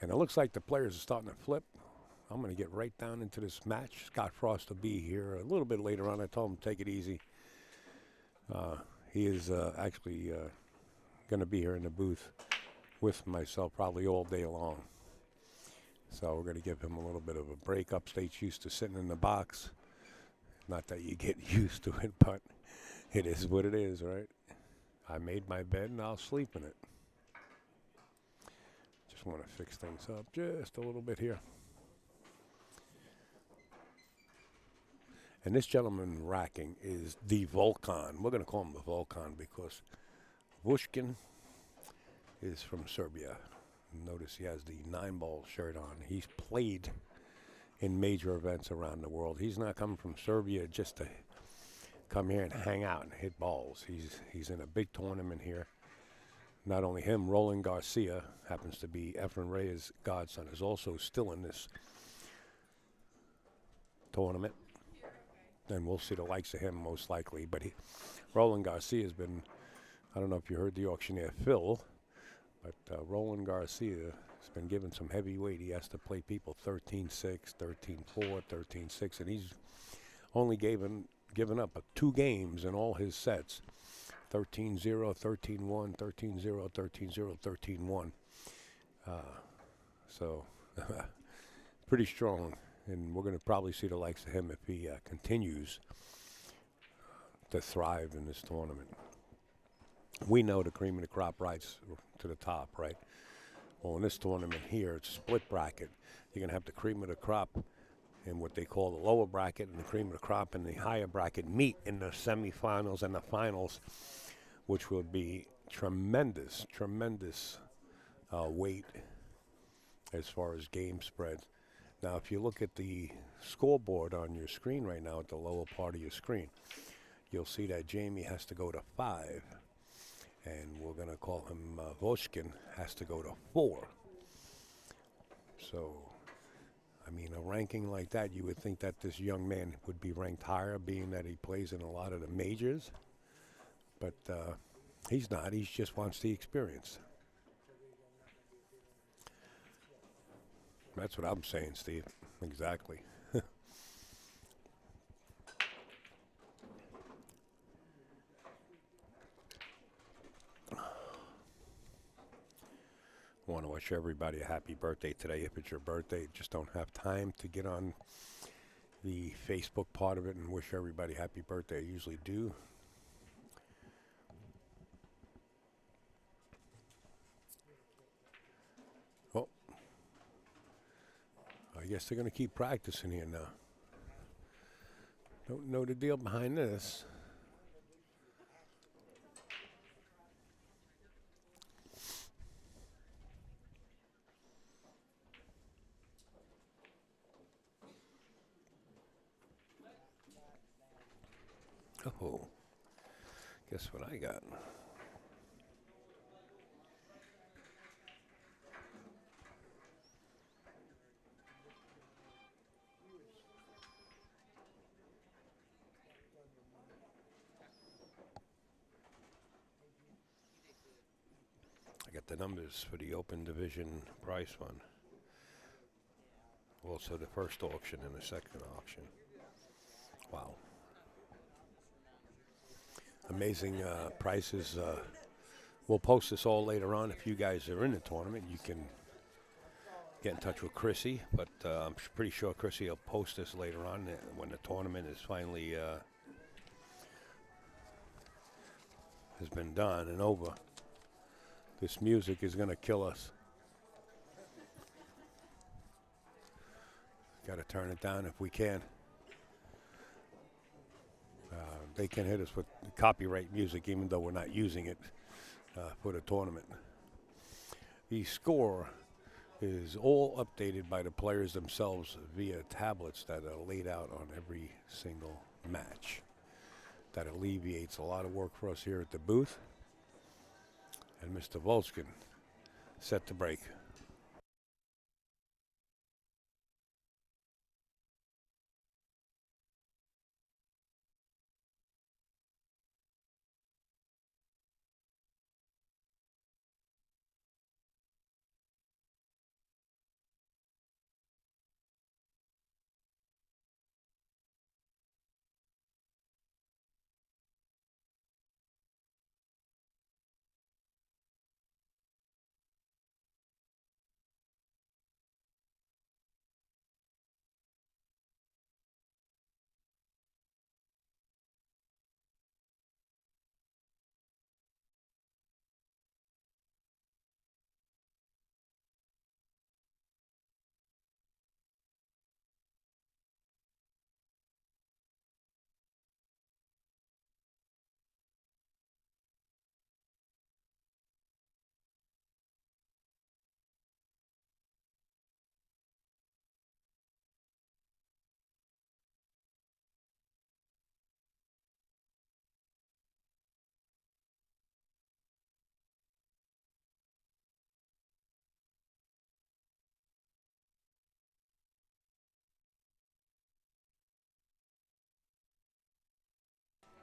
And it looks like the players are starting to flip. I'm going to get right down into this match. Scott Frost will be here a little bit later on. I told him to take it easy. He is actually going to be here in the booth with myself probably all day long. So we're going to give him a little bit of a break. Upstate's used to sitting in the box. Not that you get used to it, but it is what it is, right? I made my bed and I'll sleep in it. Just want to fix things up just a little bit here. And this gentleman racking is the Vulcan. We're going to call him the Vulcan because Vushkin is from Serbia. Notice he has the 9-ball shirt on. He's played in major events around the world. He's not coming from Serbia just to come here and hang out and hit balls. He's in a big tournament here. Not only him, Roland Garcia happens to be Efren Reyes' godson, is also still in this tournament. And we'll see the likes of him most likely. But Roland Garcia has been, I don't know if you heard the auctioneer Phil, but Roland Garcia has been given some heavy weight. He has to play people 13-6, 13-4, 13-6, and he's only given up 2 games in all his sets. 13-0, 13-1, 13-0, 13-0, 13-1. So pretty strong. And we're going to probably see the likes of him if he continues to thrive in this tournament. We know the cream of the crop rides to the top, right? Well, in this tournament here, it's a split bracket. You're going to have the cream of the crop in what they call the lower bracket, and the cream of the crop in the higher bracket meet in the semifinals and the finals, which will be tremendous weight as far as game spreads. Now, if you look at the scoreboard on your screen right now at the lower part of your screen, you'll see that Jamie has to go to 5. And we're going to call him Voshkin has to go to 4. So, I mean, a ranking like that, you would think that this young man would be ranked higher, being that he plays in a lot of the majors. But he's not. He just wants the experience. That's what I'm saying, Steve. Exactly. I want to wish everybody a happy birthday today. If it's your birthday, just don't have time to get on the Facebook part of it and wish everybody happy birthday. I usually do. Oh, I guess they're going to keep practicing here now. Don't know the deal behind this. Oh, guess what I got? I got the numbers for the Open Division prize fund. Also the first auction and the second auction. Wow. Amazing prices. We'll post this all later on. If you guys are in the tournament, you can get in touch with Chrissy. But I'm pretty sure Chrissy will post this later on when the tournament is finally has been done and over. This music is going to kill us. Got to turn it down if we can. They can hit us with copyright music even though we're not using it for the tournament. The score is all updated by the players themselves via tablets that are laid out on every single match. That alleviates a lot of work for us here at the booth. And Mr. Volskin set to break.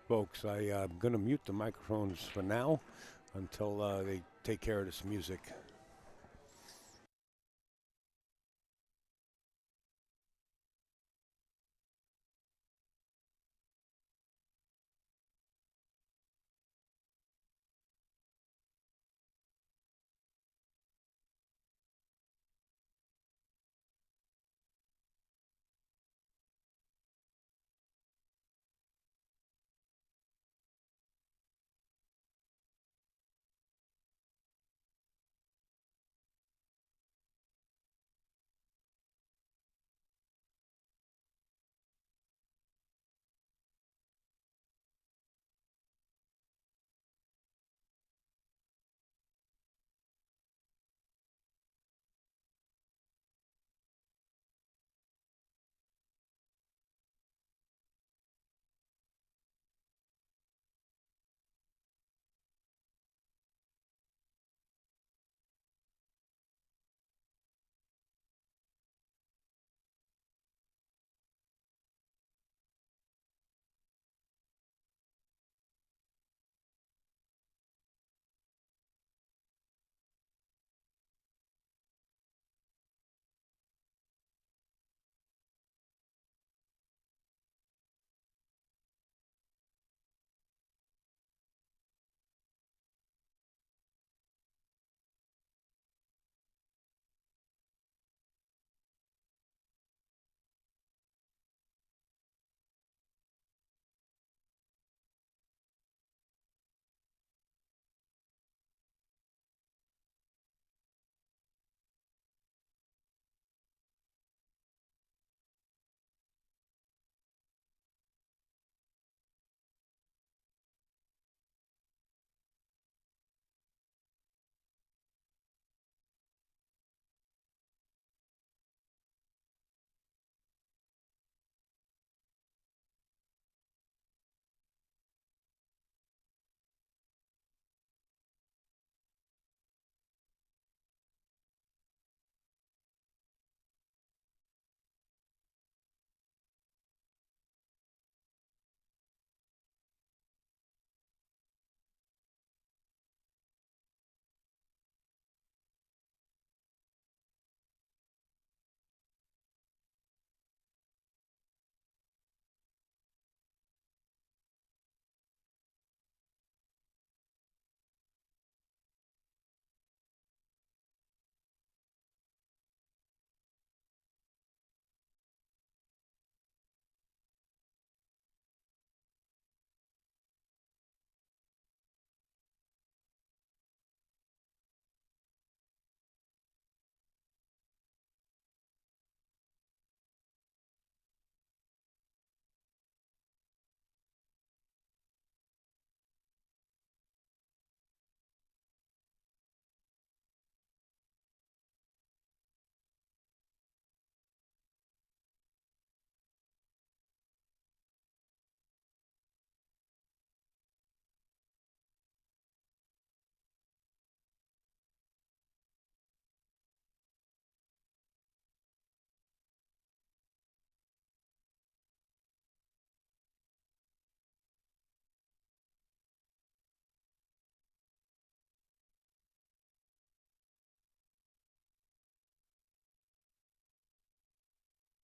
Folks, I'm going to mute the microphones for now until they take care of this music.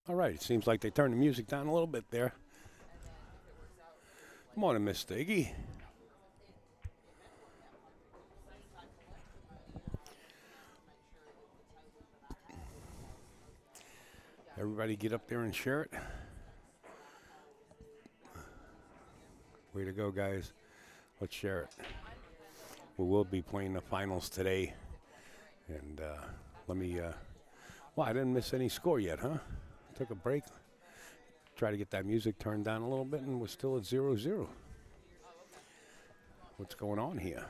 All right, it seems like they turned the music down a little bit there. Good morning, Mr. Iggy. Everybody get up there and share it. Way to go, guys. Let's share it. We will be playing the finals today. And let me, well, I didn't miss any score yet, huh? Took a break. Try to get that music turned down a little bit, and we're still at 0-0. What's going on here?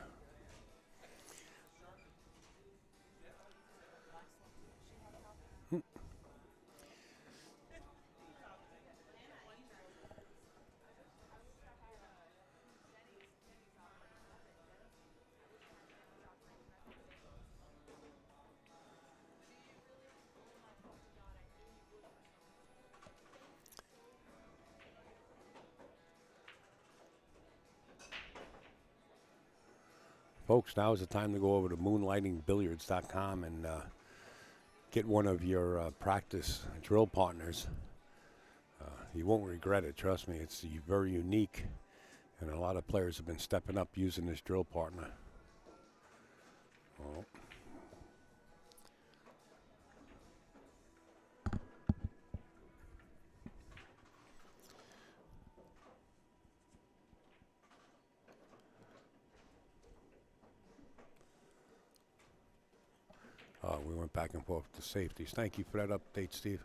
Folks, now is the time to go over to moonlightingbilliards.com and get one of your practice drill partners. You won't regret it, trust me. It's very unique, and a lot of players have been stepping up using this drill partner. Oh. We went back and forth to safeties. Thank you for that update, Steve.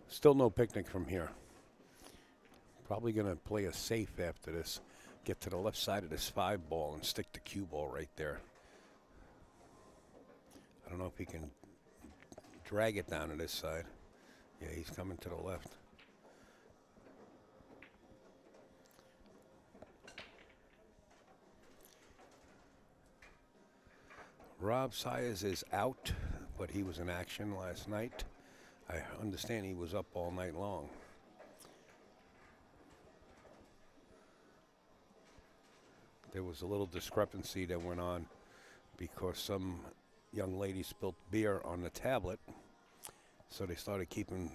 Still no picnic from here. Probably going to play a safe after this. Get to the left side of this 5-ball and stick the cue ball right there. I don't know if he can drag it down to this side. Yeah, he's coming to the left. Rob Sayers is out, but he was in action last night. I understand he was up all night long. There was a little discrepancy that went on because some young lady spilled beer on the tablet. So they started keeping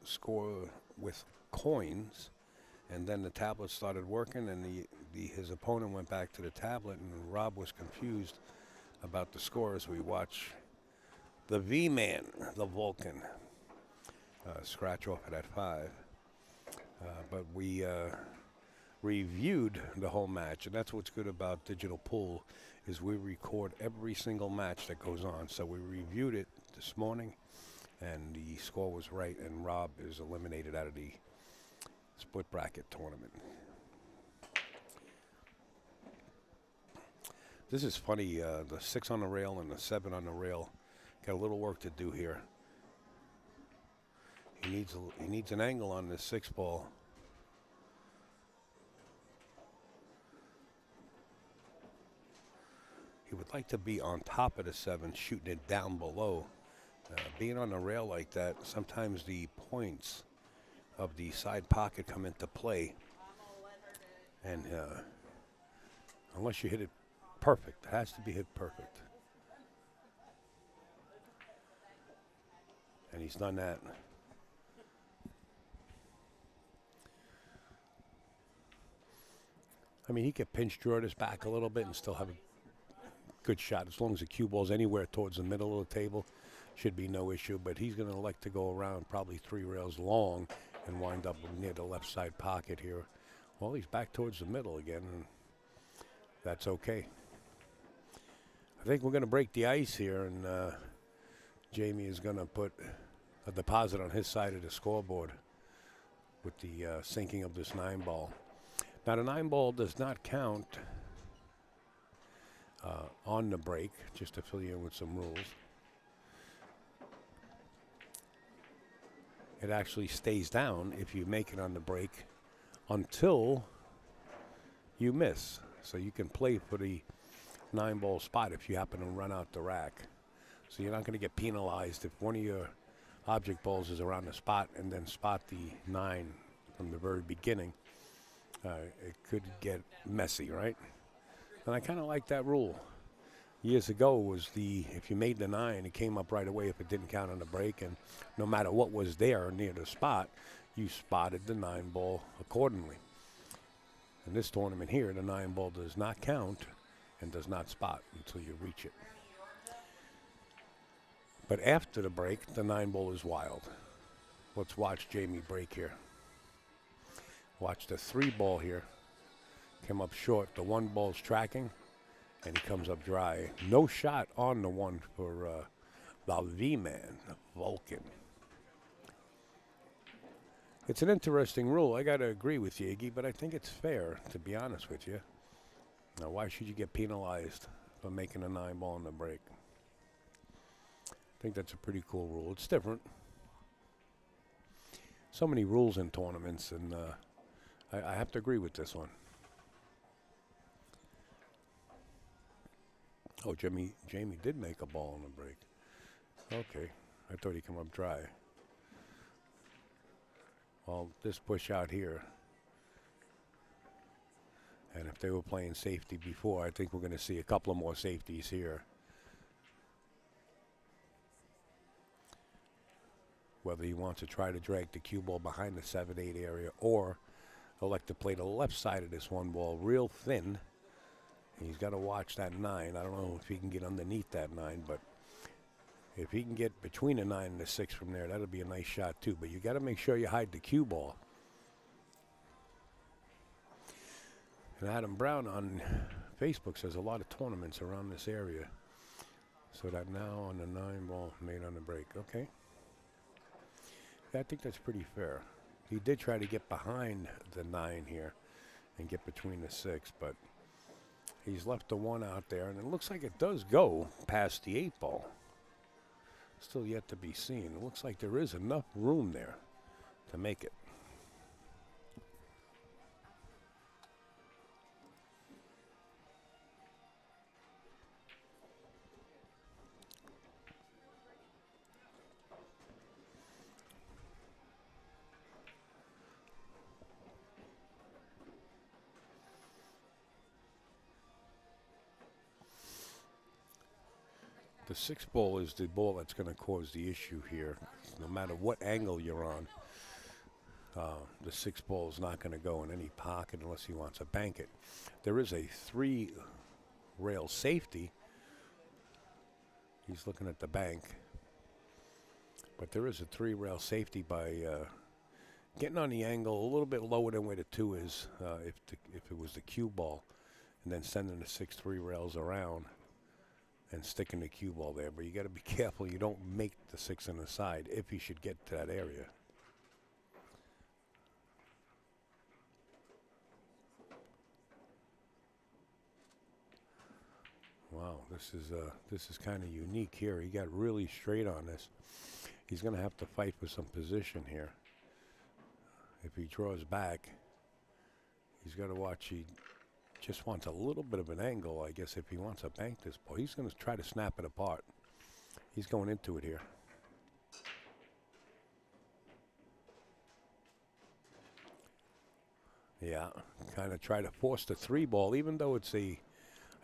score with coins, and then the tablet started working, and his opponent went back to the tablet, and Rob was confused about the score as we watch the V-Man, the Vulcan, scratch off of that 5. But we reviewed the whole match, and that's what's good about digital pool is we record every single match that goes on. So we reviewed it this morning, and the score was right, and Rob is eliminated out of the split bracket tournament. This is funny, the 6 on the rail and the 7 on the rail got a little work to do here. He needs an angle on this 6-ball. He would like to be on top of the 7, shooting it down below. Being on the rail like that, sometimes the points of the side pocket come into play. And unless you hit it perfect, it has to be hit perfect. And he's done that. I mean, he could pinch draw this back a little bit and still have a good shot. As long as the cue ball's anywhere towards the middle of the table, should be no issue. But he's going to elect to go around probably 3 rails long and wind up near the left side pocket here. Well, he's back towards the middle again, and that's okay. I think we're going to break the ice here, and Jamie is going to put a deposit on his side of the scoreboard with the sinking of this 9-ball. Now, the 9-ball does not count on the break, just to fill you in with some rules. It actually stays down if you make it on the break until you miss. So you can play for the 9-ball spot if you happen to run out the rack. So you're not going to get penalized if one of your object balls is around the spot and then spot the 9 from the very beginning. It could get messy, right? And I kind of like that rule. years ago was if you made the 9, it came up right away if it didn't count on the break, and no matter what was there near the spot, you spotted the 9 ball accordingly. In this tournament here, the 9 ball does not count and does not spot until you reach it. But after the break, the 9 ball is wild. Let's watch Jamie break here. Watch the 3 ball here. Came up short. The 1 ball's tracking, and he comes up dry. No shot on the 1 for the V-Man, Vulcan. It's an interesting rule. I got to agree with you, Iggy, but I think it's fair, to be honest with you. Now, why should you get penalized for making a 9 ball in the break? I think that's a pretty cool rule. It's different. So many rules in tournaments, and I have to agree with this one. Oh, Jamie did make a ball in the break. Okay, I thought he'd come up dry. Well, this push out here, and if they were playing safety before, I think we're going to see a couple of more safeties here. Whether he wants to try to drag the cue ball behind the 7-8 area or elect to play the left side of this 1 ball real thin. He's got to watch that 9. I don't know if he can get underneath that 9, but if he can get between the 9 and the 6 from there, that'll be a nice shot too. But you got to make sure you hide the cue ball. And Adam Brown on Facebook says a lot of tournaments around this area. So that now on the 9 ball made on the break. Okay. Yeah, I think that's pretty fair. He did try to get behind the 9 here and get between the 6, but he's left the 1 out there, and it looks like it does go past the 8 ball. Still yet to be seen. It looks like there is enough room there to make it. The 6 ball is the ball that's going to cause the issue here. No matter what angle you're on, the 6 ball is not going to go in any pocket unless he wants to bank it. There is a 3 rail safety. He's looking at the bank. But there is a 3 rail safety by getting on the angle a little bit lower than where the 2 is if it was the cue ball, and then sending the 6-3 rails around and sticking the cue ball there. But you got to be careful you don't make the 6 on the side if he should get to that area. Wow, this is kind of unique here. He got really straight on this. He's going to have to fight for some position here. If he draws back, he's got to watch. He just wants a little bit of an angle, I guess, if he wants to bank this ball. He's going to try to snap it apart. He's going into it here. Yeah, kind of try to force the 3 ball, even though it's I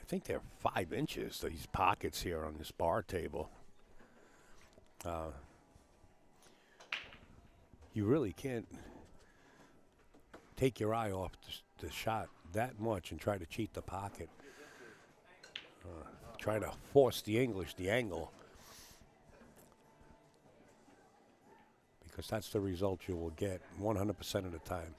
think they're 5 inches, these pockets here on this bar table. You really can't take your eye off the shot that much and try to cheat the pocket. Try to force the angle, because that's the result you will get 100% of the time.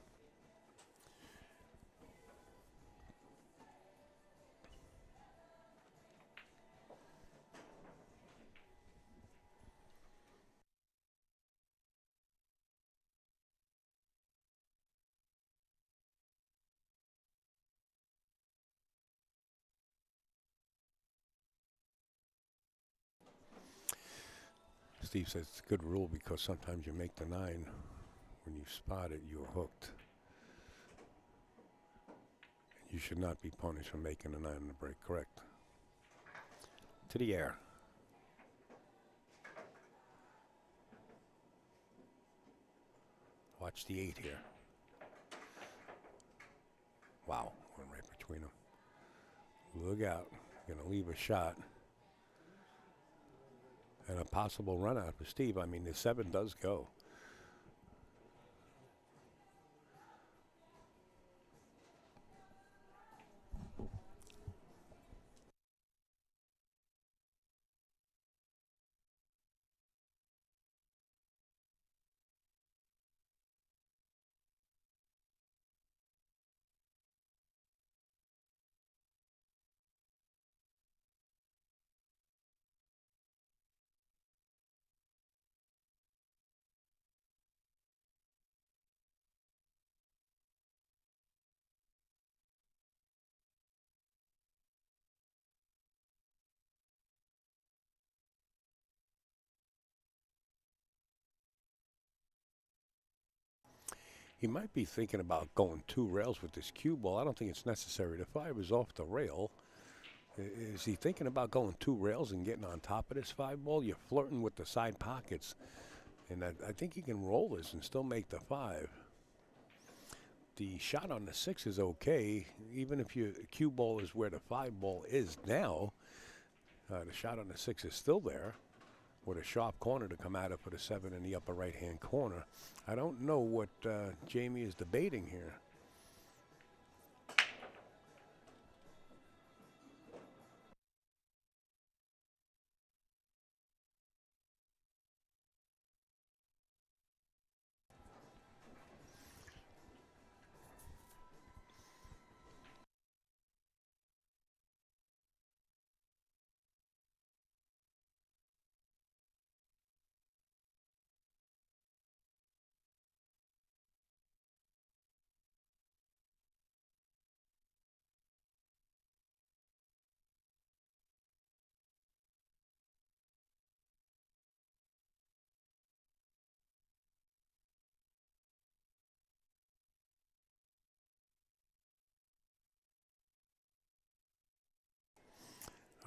Steve says it's a good rule because sometimes you make the 9. When you spot it, you're hooked. You should not be punished for making a 9 in the break. Correct. To the air. Watch the 8 here. Wow, went right between them. Look out. Gonna leave a shot. And a possible run out for Steve. I mean, the 7 does go. He might be thinking about going 2 rails with this cue ball. I don't think it's necessary. The 5 is off the rail. Is he thinking about going 2 rails and getting on top of this 5 ball? You're flirting with the side pockets. And I think he can roll this and still make the 5. The shot on the 6 is okay. Even if your cue ball is where the 5 ball is now, the shot on the 6 is still there, with a sharp corner to come at it for the 7 in the upper right-hand corner. I don't know what Jamie is debating here.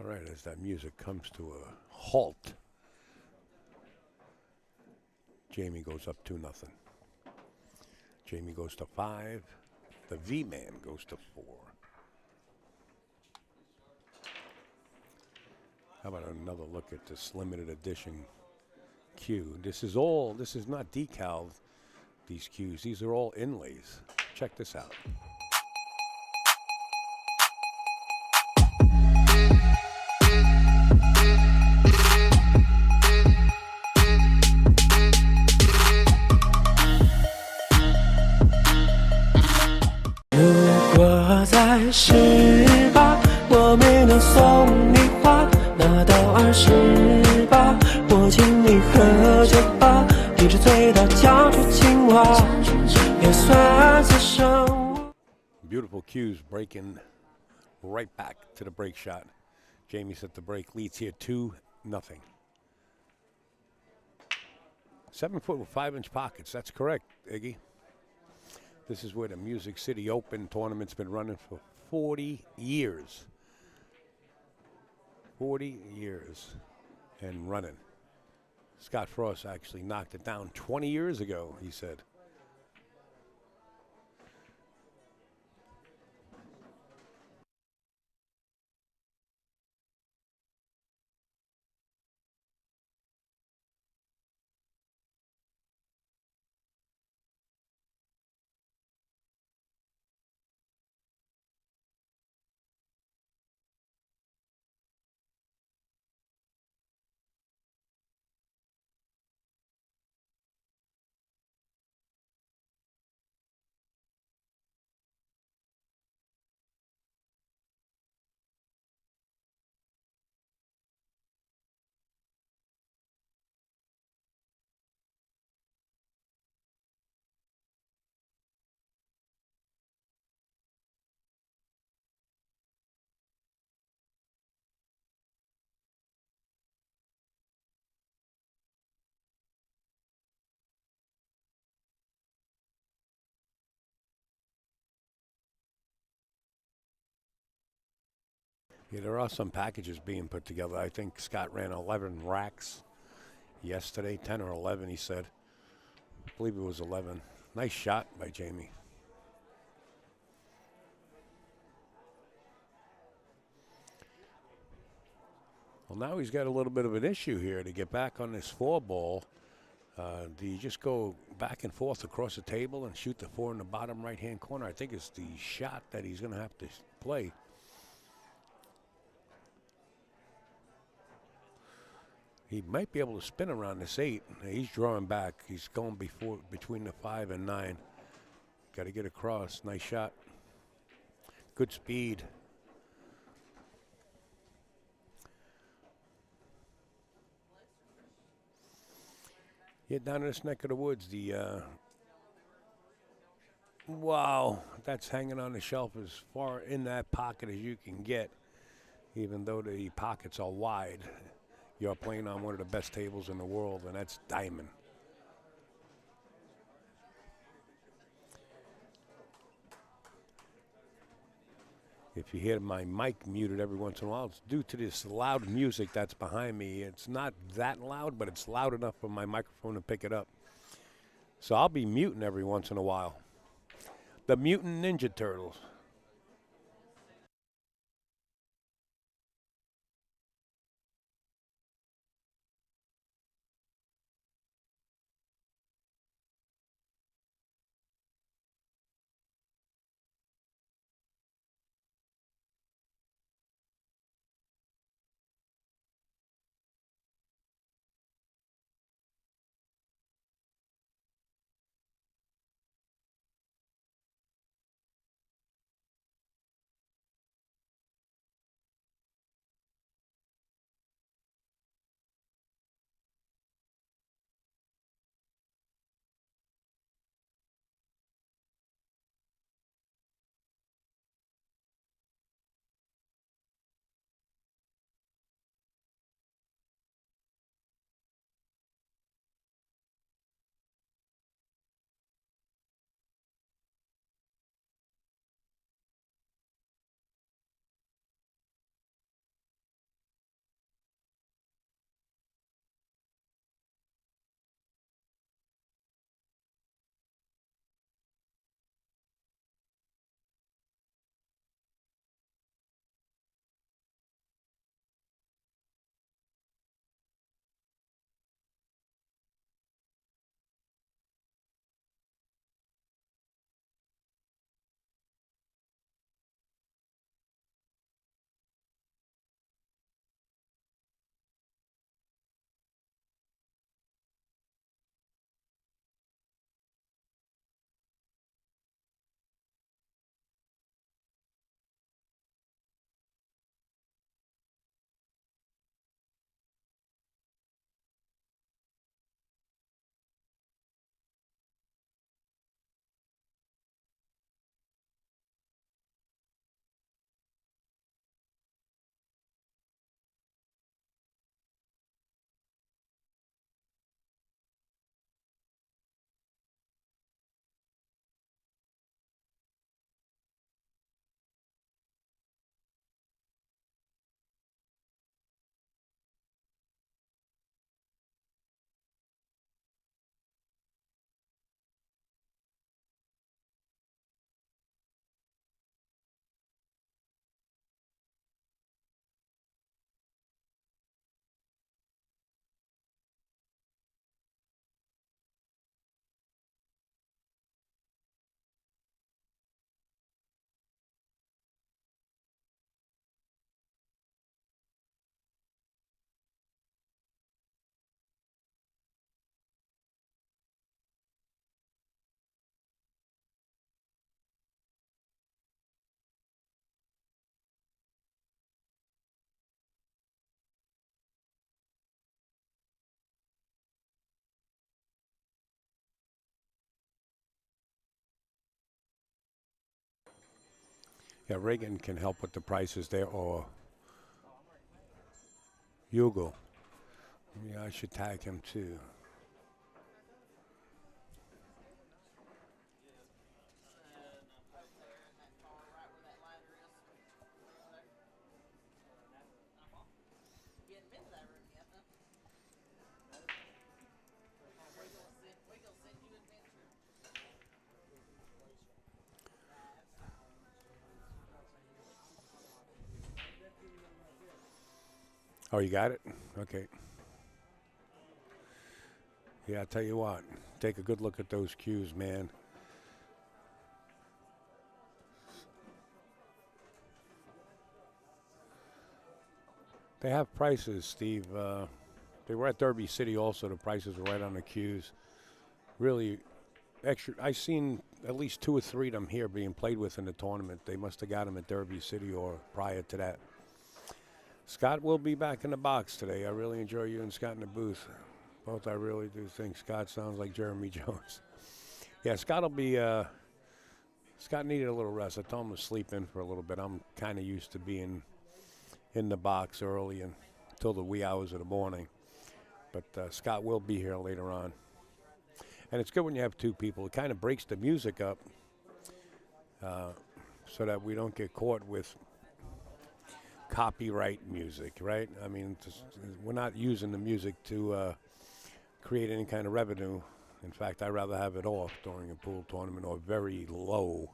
All right, as that music comes to a halt, Jamie goes up 2-0. Jamie goes to 5. The V-Man goes to 4. How about another look at this limited edition cue? This is not decaled, these cues. These are all inlays. Check this out. Beautiful cues, breaking right back to the break shot. Jamie set the break, leads here 2-0. 7 foot with 5-inch pockets. That's correct, Iggy. This is where the Music City Open tournament's been running for 40 years. 40 years and running. Scott Frost actually knocked it down 20 years ago, he said. Yeah, there are some packages being put together. I think Scott ran 11 racks yesterday, 10 or 11, he said. I believe it was 11. Nice shot by Jamie. Well, now he's got a little bit of an issue here to get back on this 4 ball. Do you just go back and forth across the table and shoot the 4 in the bottom right-hand corner? I think it's the shot that he's going to have to play. He might be able to spin around this 8. He's drawing back. He's going between the 5 and 9. Got to get across. Nice shot. Good speed. Yeah, down in this neck of the woods, wow, that's hanging on the shelf as far in that pocket as you can get, even though the pockets are wide. You're playing on one of the best tables in the world, and that's diamond. If you hear my mic muted every once in a while, it's due to this loud music that's behind me. It's not that loud, but it's loud enough for my microphone to pick it up. So I'll be muting every once in a while. The Mutant Ninja Turtles. Yeah, Reagan can help with the prices there, or Hugo. Yeah, I should tag him too. Oh, you got it? Okay. Yeah, I tell you what, take a good look at those cues, man. They have prices, Steve. They were at Derby City also. The prices were right on the cues. Really extra. I seen at least 2 or 3 of them here being played with in the tournament. They must have got them at Derby City or prior to that. Scott will be back in the box today. I really enjoy you and Scott in the booth. Both I really do think Scott sounds like Jeremy Jones. Yeah, Scott will be, Scott needed a little rest. I told him to sleep in for a little bit. I'm kind of used to being in the box early and until the wee hours of the morning. But Scott will be here later on. And it's good when you have 2 people. It kind of breaks the music up so that we don't get caught with copyright music, right? I mean, we're not using the music to create any kind of revenue. In fact, I'd rather have it off during a pool tournament or very low.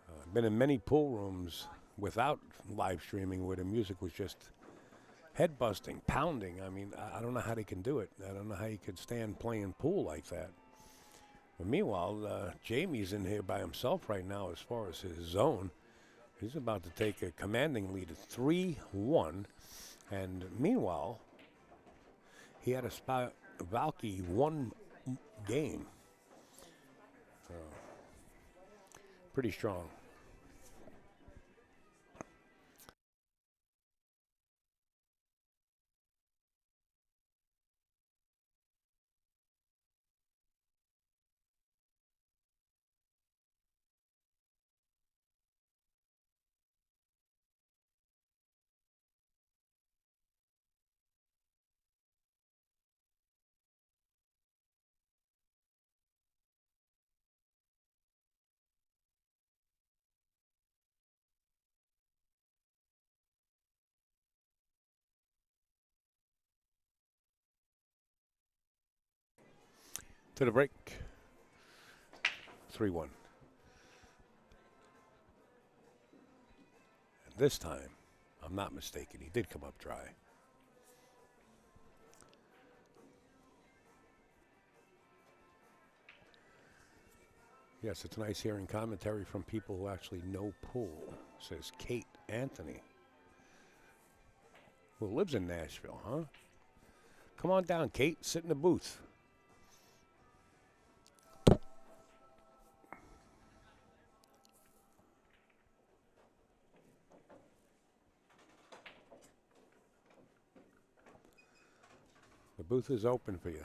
I've been in many pool rooms without live streaming where the music was just head busting, pounding. I mean, I don't know how they can do it. I don't know how you could stand playing pool like that. But meanwhile, Jamie's in here by himself right now as far as his zone. He's about to take a commanding lead at 3-1. And meanwhile, he had a Valky 1 game. Pretty strong. To the break. 3-1. And this time, I'm not mistaken, he did come up dry. Yes, it's nice hearing commentary from people who actually know pool, says Kate Anthony, who lives in Nashville, huh? Come on down, Kate. Sit in the booth. The booth is open for you.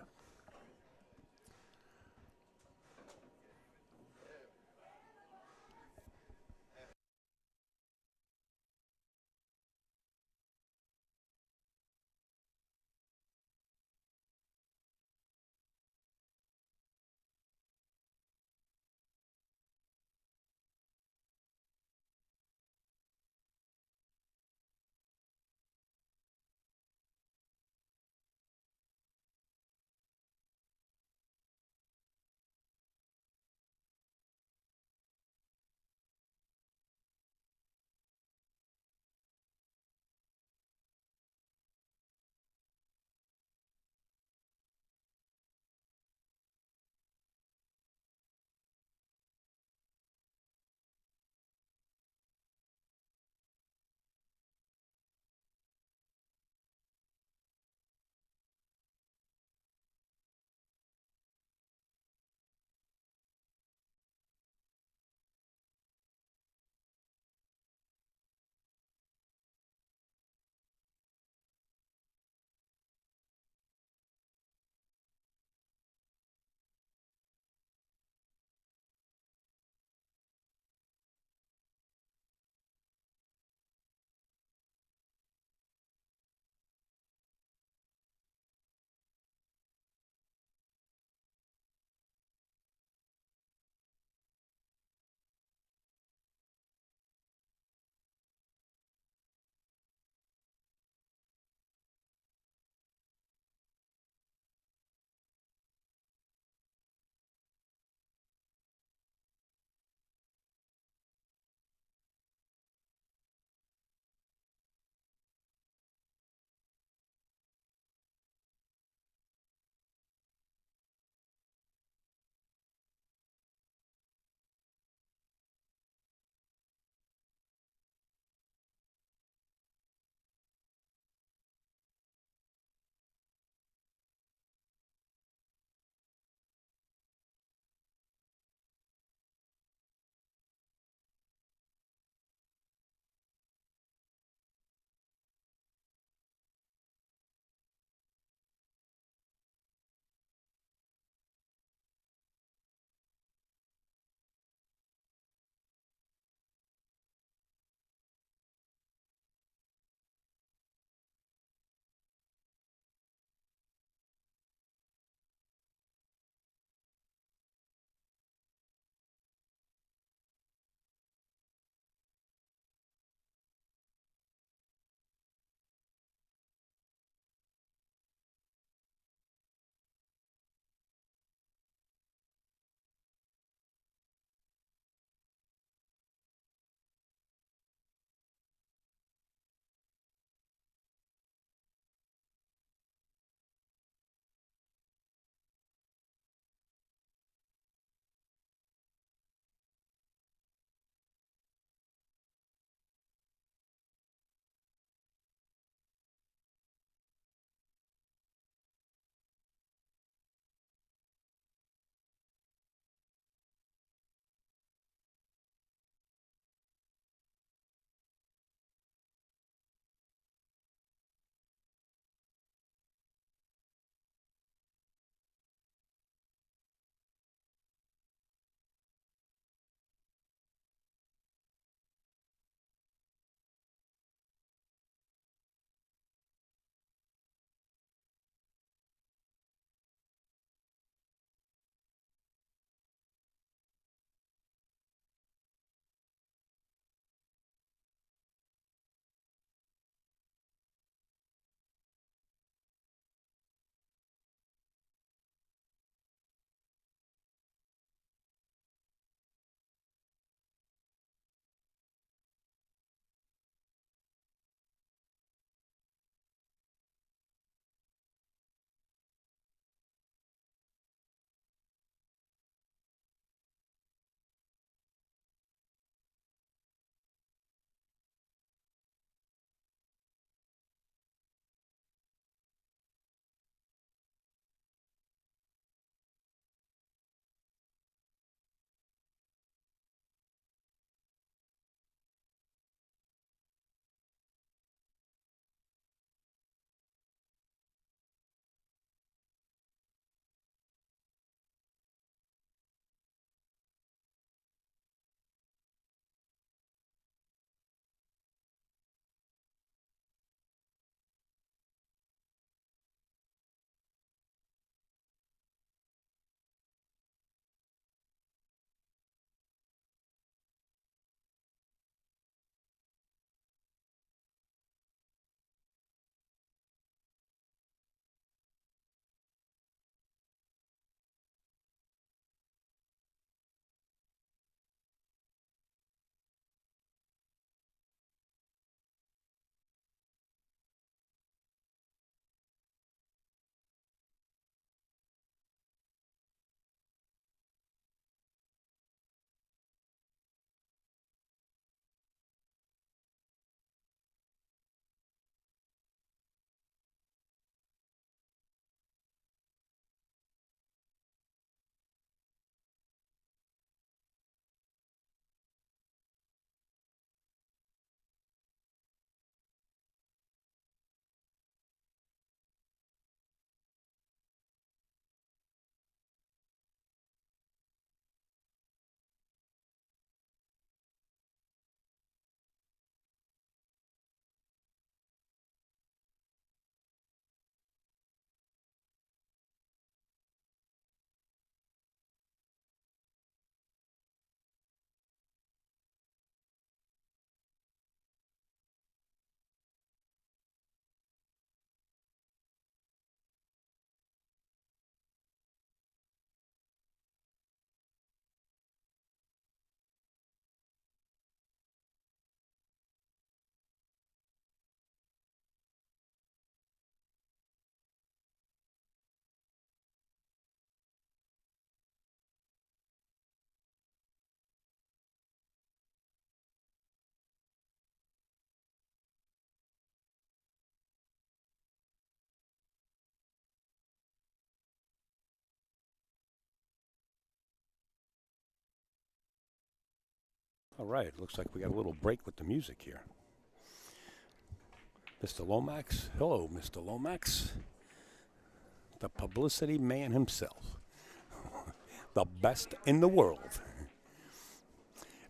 All right, looks like we got a little break with the music here. Mr. Lomax. Hello, Mr. Lomax. The publicity man himself. The best in the world.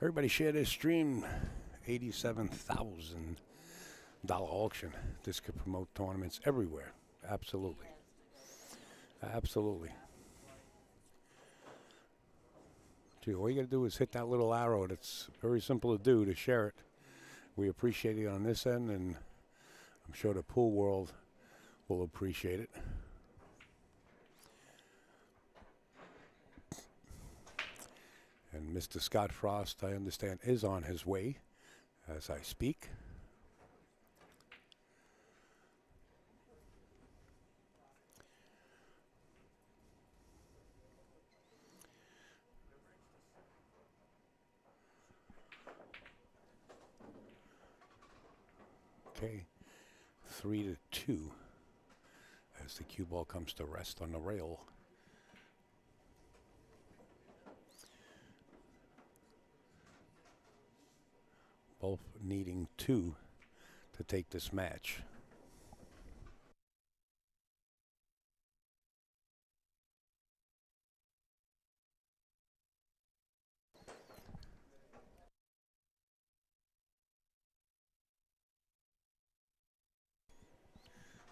Everybody share this stream. $87,000 auction. This could promote tournaments everywhere. Absolutely. Absolutely. Gee, all you got to do is hit that little arrow. That's very simple to do to share it. We appreciate it on this end, and I'm sure the pool world will appreciate it. And Mr. Scott Frost, I understand, is on his way as I speak. Okay, 3-2 as the cue ball comes to rest on the rail. Both needing 2 to take this match.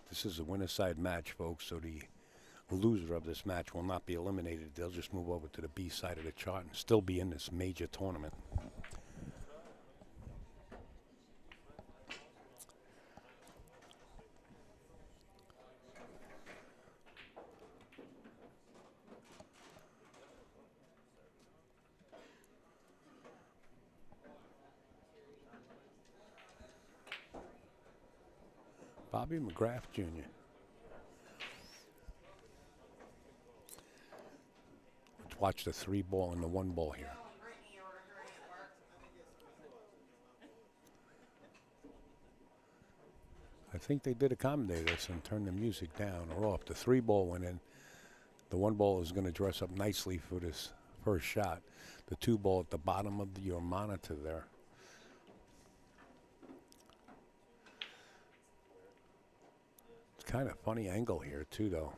This is a winner side match, folks, so the loser of this match will not be eliminated. They'll just move over to the B side of the chart and still be in this major tournament. Bobby McGrath Jr. Let's watch the 3 ball and the 1 ball here. I think they did accommodate us and turn the music down or off. The 3 ball went in. The 1 ball is going to dress up nicely for this first shot. The 2 ball at the bottom of your monitor there. Kind of funny angle here too, though.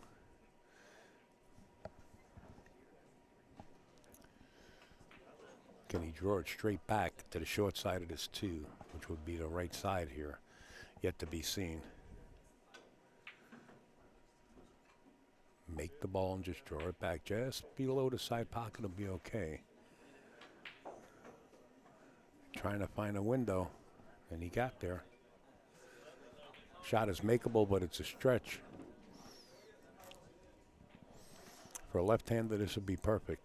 Can he draw it straight back to the short side of this 2, which would be the right side here? Yet to be seen. Make the ball and just draw it back just below the side pocket will be okay. Trying to find a window, and he got there. Shot is makeable, but it's a stretch. For a left-hander, this would be perfect.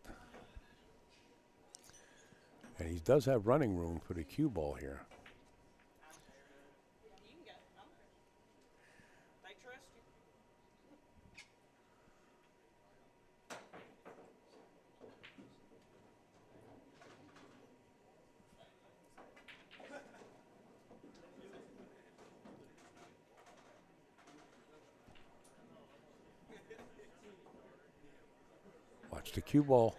And he does have running room for the cue ball here. Watch the cue ball.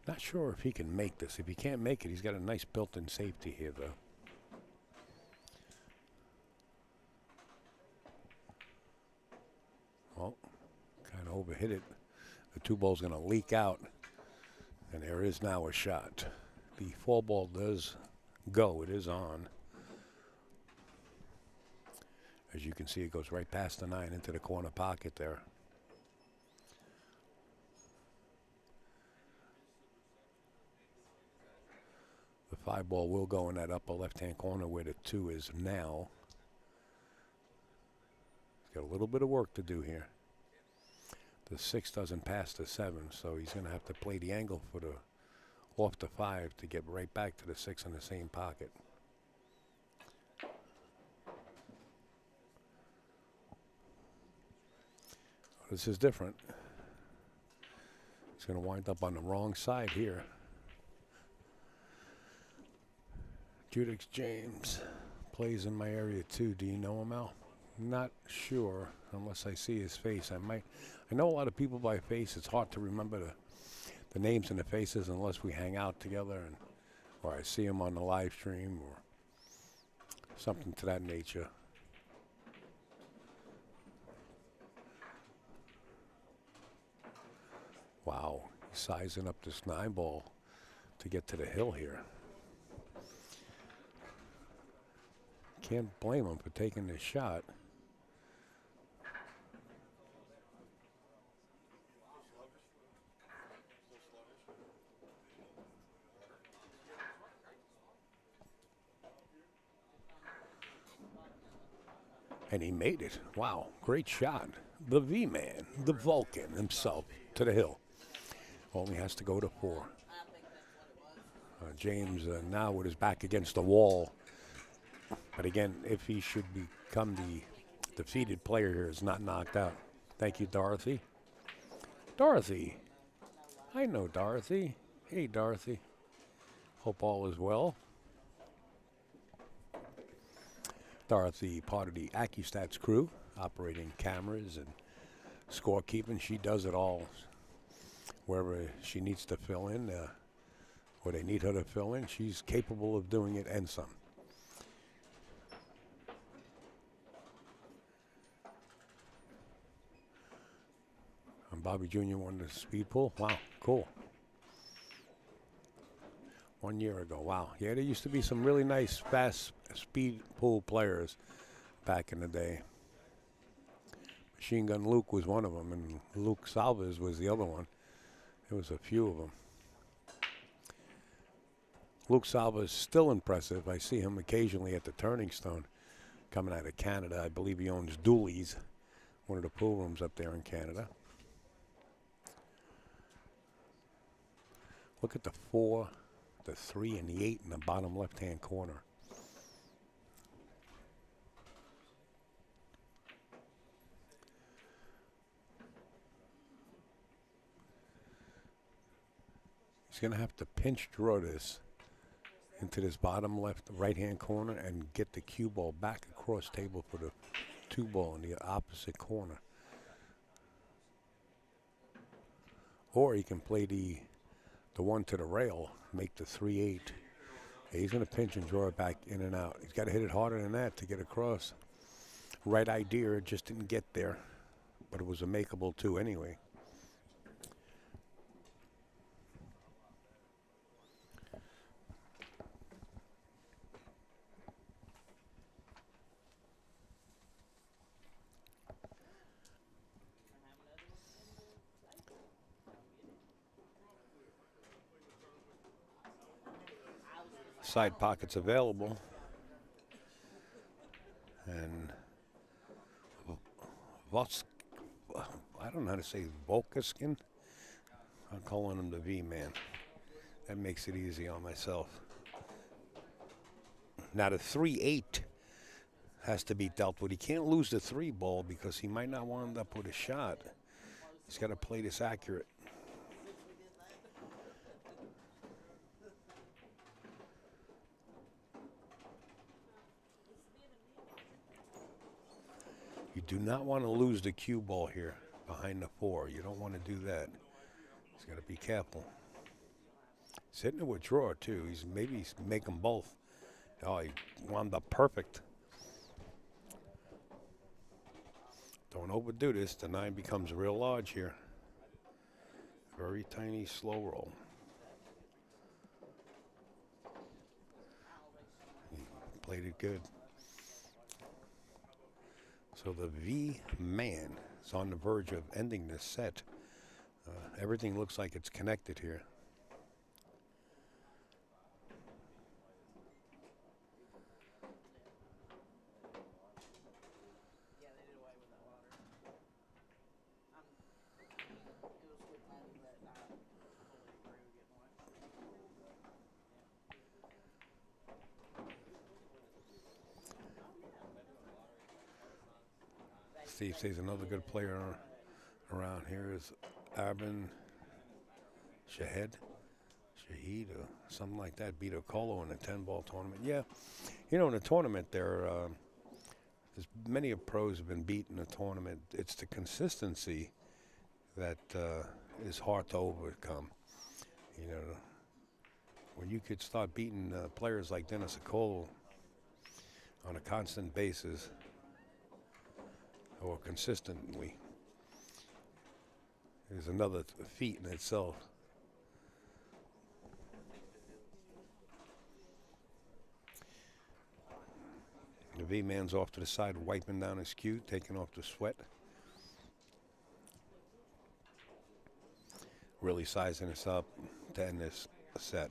Not sure if he can make this. If he can't make it, he's got a nice built-in safety here, though. Well, kind of overhit it. The 2 ball's going to leak out, and there is now a shot. The 4 ball does go. It is on. As you can see, it goes right past the 9 into the corner pocket there. The 5 ball will go in that upper left-hand corner where the 2 is now. He's got a little bit of work to do here. The 6 doesn't pass the 7, so he's going to have to play the angle for the off the 5 to get right back to the 6 in the same pocket. This is different. It's going to wind up on the wrong side here. Judix James plays in my area too. Do you know him, Al? Not sure unless I see his face. I know a lot of people by face. It's hard to remember the names and the faces unless we hang out together or I see him on the live stream or something to that nature. Wow, he's sizing up this 9-ball to get to the hill here. Can't blame him for taking this shot. And he made it. Wow, great shot. The V-Man, the Vulcan himself, to the hill. Only has to go to 4. James now with his back against the wall. But again, if he should become the defeated player here, is not knocked out. Thank you, Dorothy. Dorothy. I know Dorothy. Hey, Dorothy. Hope all is well. Dorothy, part of the AccuStats crew, operating cameras and scorekeeping. She does it all. Wherever she needs to fill in, or they need her to fill in, she's capable of doing it and some. And Bobby Jr. won the speed pool. Wow, cool. 1 year ago. Wow. Yeah, there used to be some really nice, fast speed pool players back in the day. Machine Gun Luke was one of them, and Luke Salvez was the other one. There was a few of them. Luke Salvez is still impressive. I see him occasionally at the Turning Stone coming out of Canada. I believe he owns Dooley's, one of the pool rooms up there in Canada. Look at the 4, the 3, and the 8 in the bottom left-hand corner. He's going to have to pinch draw this into this bottom left, right-hand corner and get the cue ball back across table for the 2 ball in the opposite corner. Or he can play the 1 to the rail, make the 3-8. He's going to pinch and draw it back in and out. He's got to hit it harder than that to get across. Right idea, it just didn't get there, but it was a makeable 2 anyway. Side pockets available. And I don't know how to say Volkaskin. I'm calling him the V-Man. That makes it easy on myself. Now the 3-8 has to be dealt with. He can't lose the 3 ball because he might not wind up with a shot. He's got to play this accurate. You do not want to lose the cue ball here behind the 4. You don't want to do that. He's got to be careful. He's hitting a withdraw too. Maybe make them both. Oh, he wound up perfect. Don't overdo this. The 9 becomes real large here. Very tiny slow roll. He played it good. So the V-Man is on the verge of ending this set. Everything looks like it's connected here. Steve says another good player around here is Arvin Shahed or something like that. Beat Ocolo in a 10-ball tournament. Yeah, you know, in a tournament there's as many of pros have been beat in the tournament, it's the consistency that is hard to overcome. You know, when you could start beating players like Dennis Acolo on a constant basis or consistently is another feat in itself. The V-man's off to the side, wiping down his cue, taking off the sweat. Really sizing us up to end this set.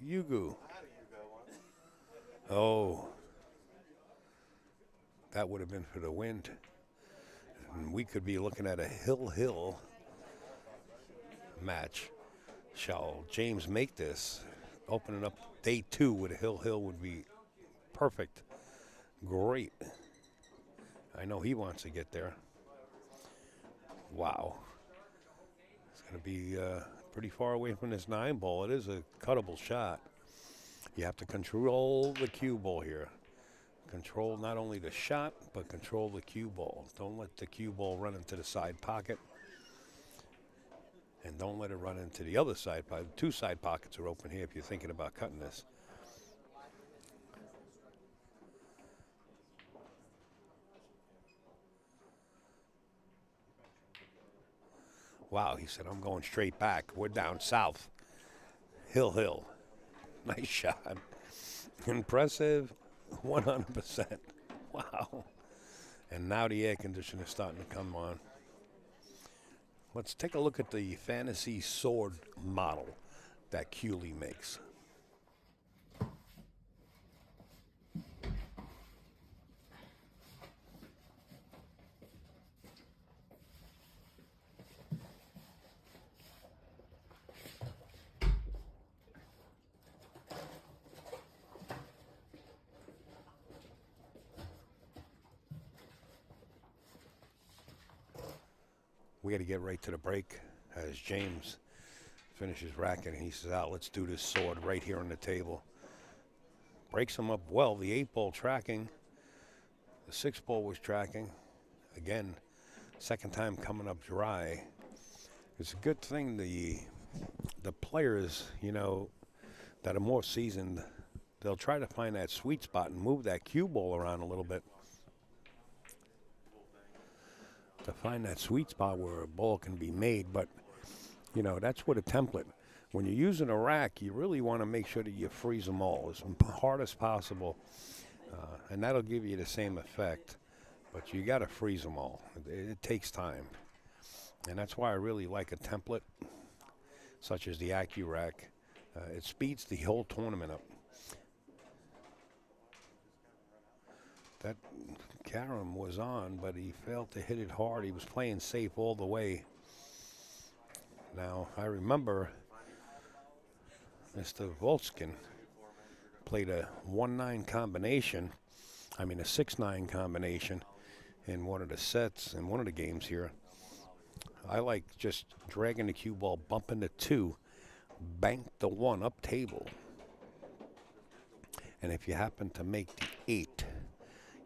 Yugu. Oh. That would have been for the wind. And we could be looking at a hill match. Shall James make this? Opening up day 2 with a hill would be perfect. Great. I know he wants to get there. Wow. It's going to be pretty far away from this 9 ball. It is a cuttable shot. You have to control the cue ball here. Control not only the shot, but control the cue ball. Don't let the cue ball run into the side pocket. And don't let it run into the other side pocket. 2 side pockets are open here if you're thinking about cutting this. Wow, he said, I'm going straight back. We're down south. Hill. Nice shot. Impressive, 100%. Wow. And now the air conditioner is starting to come on. Let's take a look at the fantasy sword model that Cooley makes. We got to get right to the break as James finishes racking. He says, let's do this sword right here on the table. Breaks him up well. The 8 ball tracking. The 6 ball was tracking. Again, second time coming up dry. It's a good thing the players, you know, that are more seasoned, they'll try to find that sweet spot and move that cue ball around a little bit. To find that sweet spot where a ball can be made, but you know, that's what a template. When you're using a rack, you really want to make sure that you freeze them all as hard as possible, and that'll give you the same effect, but you got to freeze them all. It takes time, and that's why I really like a template such as the AccuRack. It speeds the whole tournament up. That Karam was on, but he failed to hit it hard. He was playing safe all the way. Now, I remember Mr. Volskin played a 1-9 combination, a 6-9 combination in one of the sets, in one of the games here. I like just dragging the cue ball, bumping the 2, bank the 1 up table. And if you happen to make the 8,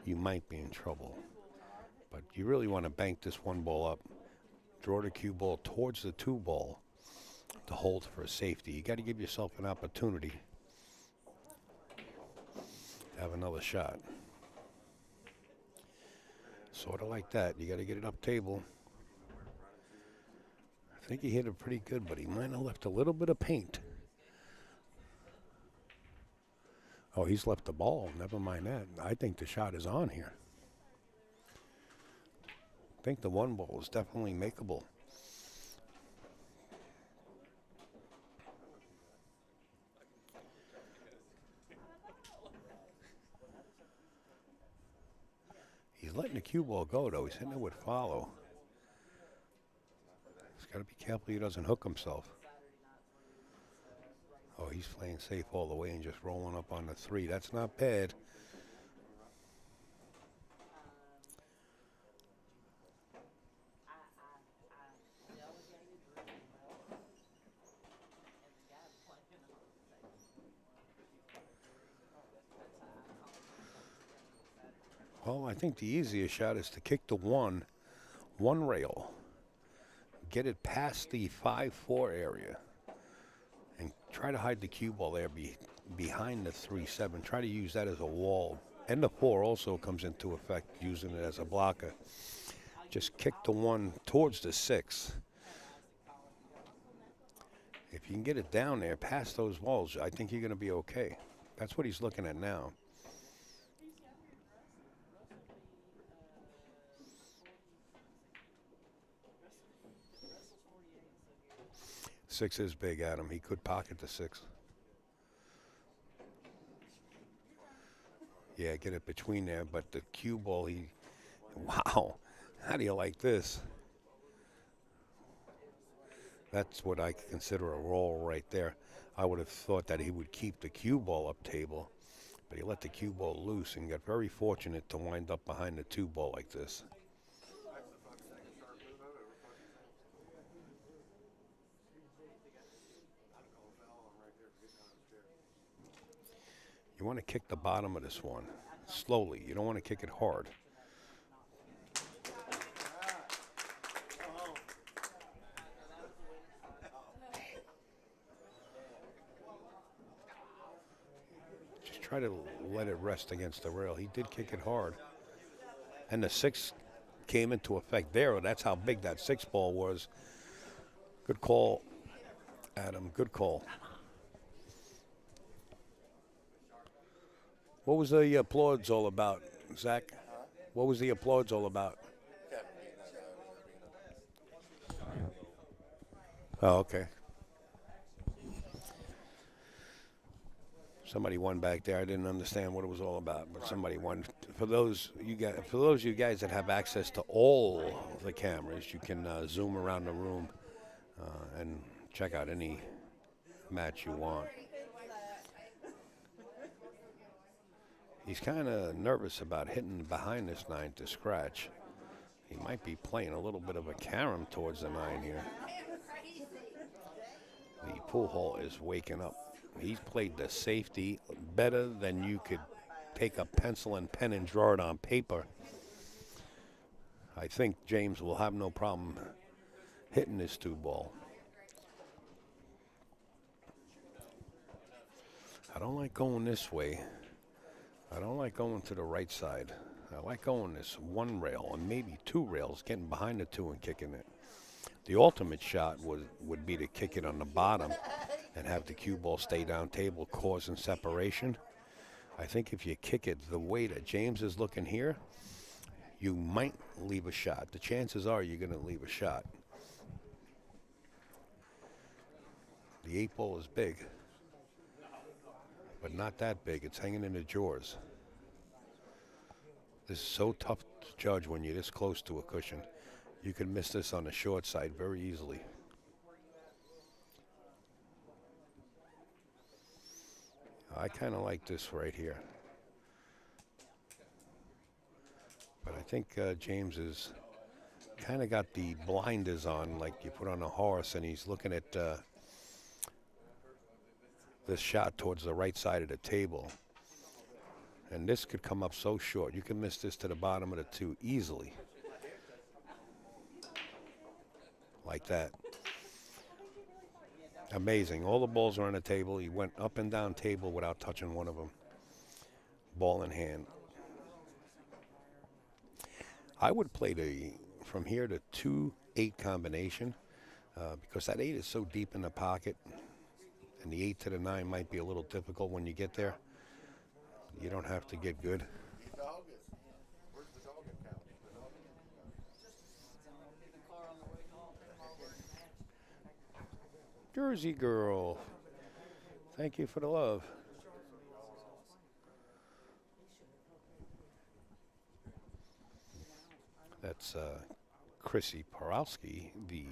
you might be in trouble. But you really want to bank this 1 ball up, draw the cue ball towards the 2 ball to hold for safety. You got to give yourself an opportunity to have another shot. Sort of like that. You got to get it up table. I think he hit it pretty good, but he might have left a little bit of paint. Oh, he's left the ball. Never mind that. I think the shot is on here. I think the 1 ball is definitely makeable. He's letting the cue ball go, though. He's hitting it with follow. He's got to be careful he doesn't hook himself. Oh, he's playing safe all the way and just rolling up on the 3. That's not bad. Well, I think the easiest shot is to kick the one rail, get it past the 5-4 area, and try to hide the cue ball there behind the 3-7. Try to use that as a wall. And the 4 also comes into effect using it as a blocker. Just kick the one towards the 6. If you can get it down there past those walls, I think you're going to be okay. That's what he's looking at now. Six is big, Adam. He could pocket the 6. Yeah, get it between there, but the cue ball, wow. How do you like this? That's what I consider a roll right there. I would have thought that he would keep the cue ball up table, but he let the cue ball loose and got very fortunate to wind up behind the 2 ball like this. You want to kick the bottom of this one slowly. You don't want to kick it hard. Just try to let it rest against the rail. He did kick it hard. And the 6 came into effect there. That's how big that 6 ball was. Good call, Adam. Good call. What was the applause all about, Zach? What was the applause all about? Oh, okay. Somebody won back there. I didn't understand what it was all about, but somebody won. For those of you guys that have access to all the cameras, you can zoom around the room and check out any match you want. He's kind of nervous about hitting behind this 9 to scratch. He might be playing a little bit of a carom towards the 9 here. The pool hall is waking up. He's played the safety better than you could take a pencil and pen and draw it on paper. I think James will have no problem hitting this 2 ball. I don't like going this way. I don't like going to the right side. I like going this 1 rail and maybe 2 rails, getting behind the 2 and kicking it. The ultimate shot would be to kick it on the bottom and have the cue ball stay down table, causing separation. I think if you kick it the way that James is looking here, you might leave a shot. The chances are you're going to leave a shot. The 8 ball is big, but not that big. It's hanging in the drawers. This is so tough to judge when you're this close to a cushion. You can miss this on the short side very easily. I kind of like this right here. But I think James has kind of got the blinders on like you put on a horse, and he's looking at this shot towards the right side of the table. And this could come up so short. You can miss this to the bottom of the 2 easily. Like that. Amazing. All the balls are on the table. He went up and down table without touching one of them. Ball in hand. I would play from here to 2-8 combination because that 8 is so deep in the pocket, and the 8 to the 9 might be a little difficult when you get there. You don't have to get good. Jersey girl. Thank you for the love. That's Chrissy Porowski, the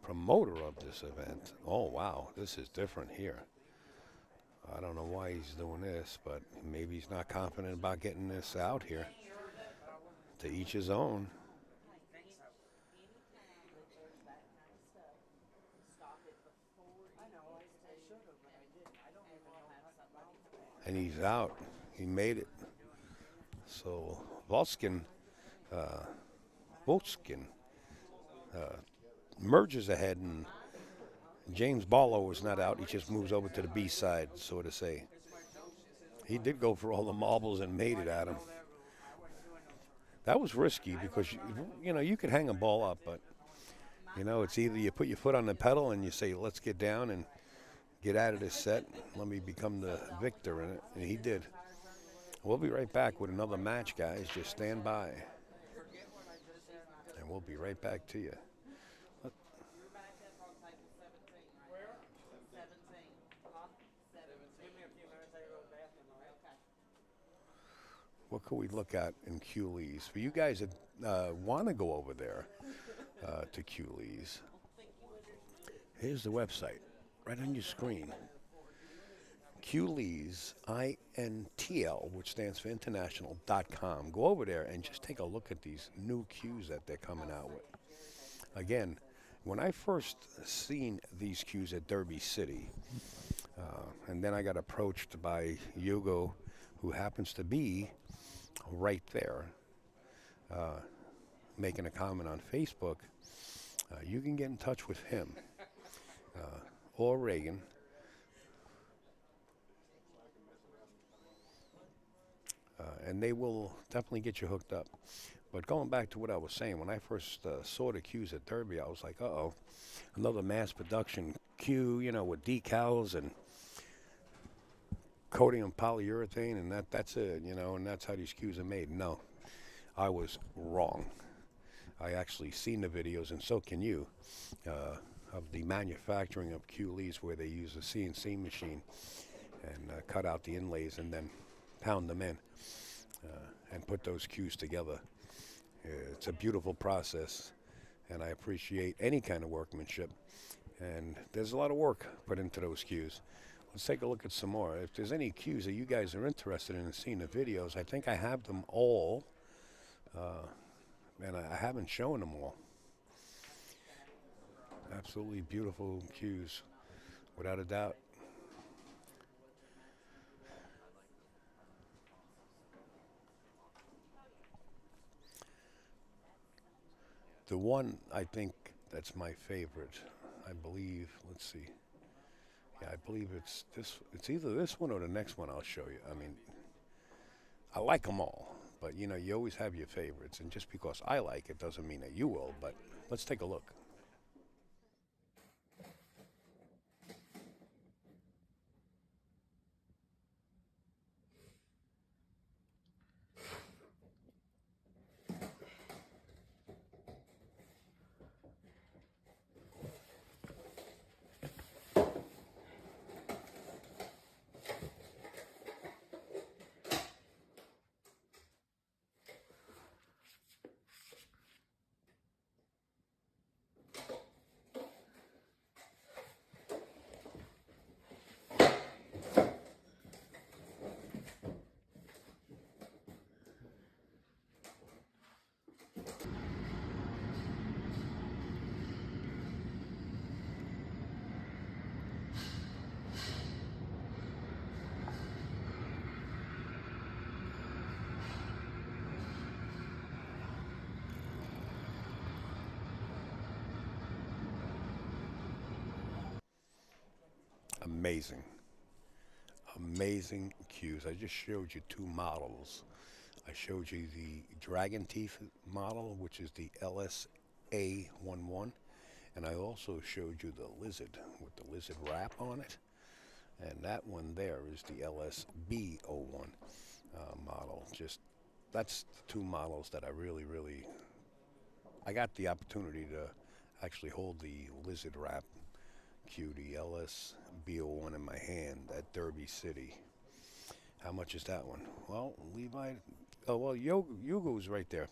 promoter of this event. Oh, wow. This is different here. I don't know why he's doing this, but maybe he's not confident about getting this out here. To each his own. And he's out. He made it. So Volskin merges ahead, and James Barlow is not out. He just moves over to the B side, so to say. He did go for all the marbles and made it at him. That was risky because, you could hang a ball up, but, it's either you put your foot on the pedal and you say, let's get down and get out of this set. Let me become the victor in it. And he did. We'll be right back with another match, guys. Just stand by. And we'll be right back to you. What could we look at in Cooley's? For you guys that want to go over there to Cooley's, here's the website right on your screen. Cooley's, INTL, which stands for international.com. Go over there and just take a look at these new cues that they're coming out with. Again, when I first seen these cues at Derby City, and then I got approached by Hugo, who happens to be right there, making a comment on Facebook, you can get in touch with him or Reagan. And they will definitely get you hooked up. But going back to what I was saying, when I first saw the cues at Derby, I was like, uh-oh, another mass production cue, with decals and coating on polyurethane, and that's it, and that's how these cues are made. No, I was wrong. I actually seen the videos, and so can you, of the manufacturing of cue leads where they use a CNC machine and cut out the inlays and then pound them in and put those cues together. It's a beautiful process, and I appreciate any kind of workmanship. And there's a lot of work put into those cues. Let's take a look at some more. If there's any cues that you guys are interested in seeing the videos, I think I have them all, and I haven't shown them all. Absolutely beautiful cues, without a doubt. The one I think that's my favorite, I believe, let's see. Yeah, I believe it's this. It's either this one or the next one I'll show you. I mean, I like them all, but you always have your favorites, and just because I like it doesn't mean that you will, but let's take a look. Amazing. Amazing cues. I just showed you two models. I showed you the Dragon Teeth model, which is the LSA11, and I also showed you the Lizard with the Lizard wrap on it, and that one there is the LSB01 model. Just that's the two models that I really I got the opportunity to actually hold the Lizard wrap cue, the LSB01 in my hand at Derby City. How much is that one? Well, Levi, Yugo's right there.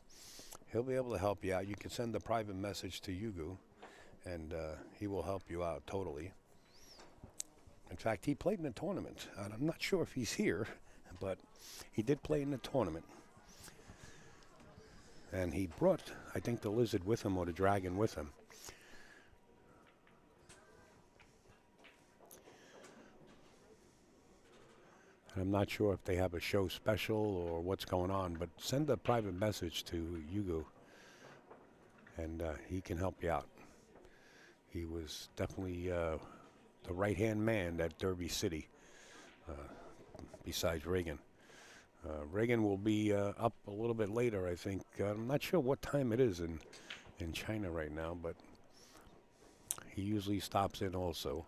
He'll be able to help you out. You can send a private message to Yugo, and he will help you out totally. In fact, he played in the tournament. I'm not sure if he's here, but he did play in the tournament. And he brought, I think, the Lizard with him or the Dragon with him. I'm not sure if they have a show special or what's going on, but send a private message to Hugo, and he can help you out. He was definitely the right-hand man at Derby City, besides Reagan. Reagan will be up a little bit later, I think. I'm not sure what time it is in China right now, but he usually stops in also.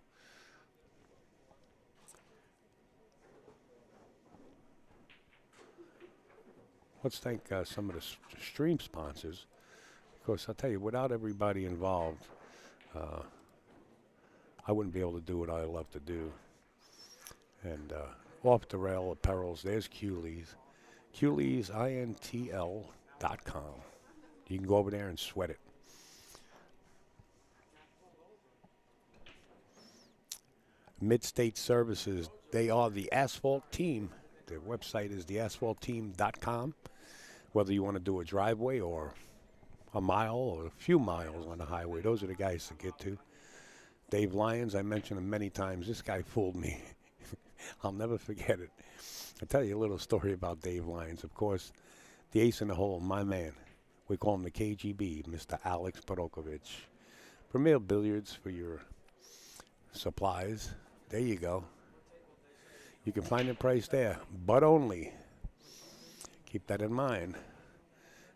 Let's thank some of the stream sponsors. Of course, I'll tell you, without everybody involved, I wouldn't be able to do what I love to do. And off the rail apparels, there's Cooley's. Cooley's, INTL.com. You can go over there and sweat it. Midstate Services, they are the asphalt team. Their website is theasphaltteam.com. Whether you want to do a driveway or a mile or a few miles on the highway, those are the guys to get to. Dave Lyons, I mentioned him many times. This guy fooled me. I'll never forget it. I'll tell you a little story about Dave Lyons. Of course, the ace in the hole, my man. We call him the KGB, Mr. Alex Perokovich. Premier Billiards for your supplies. There you go. You can find the price there, but only. Keep that in mind.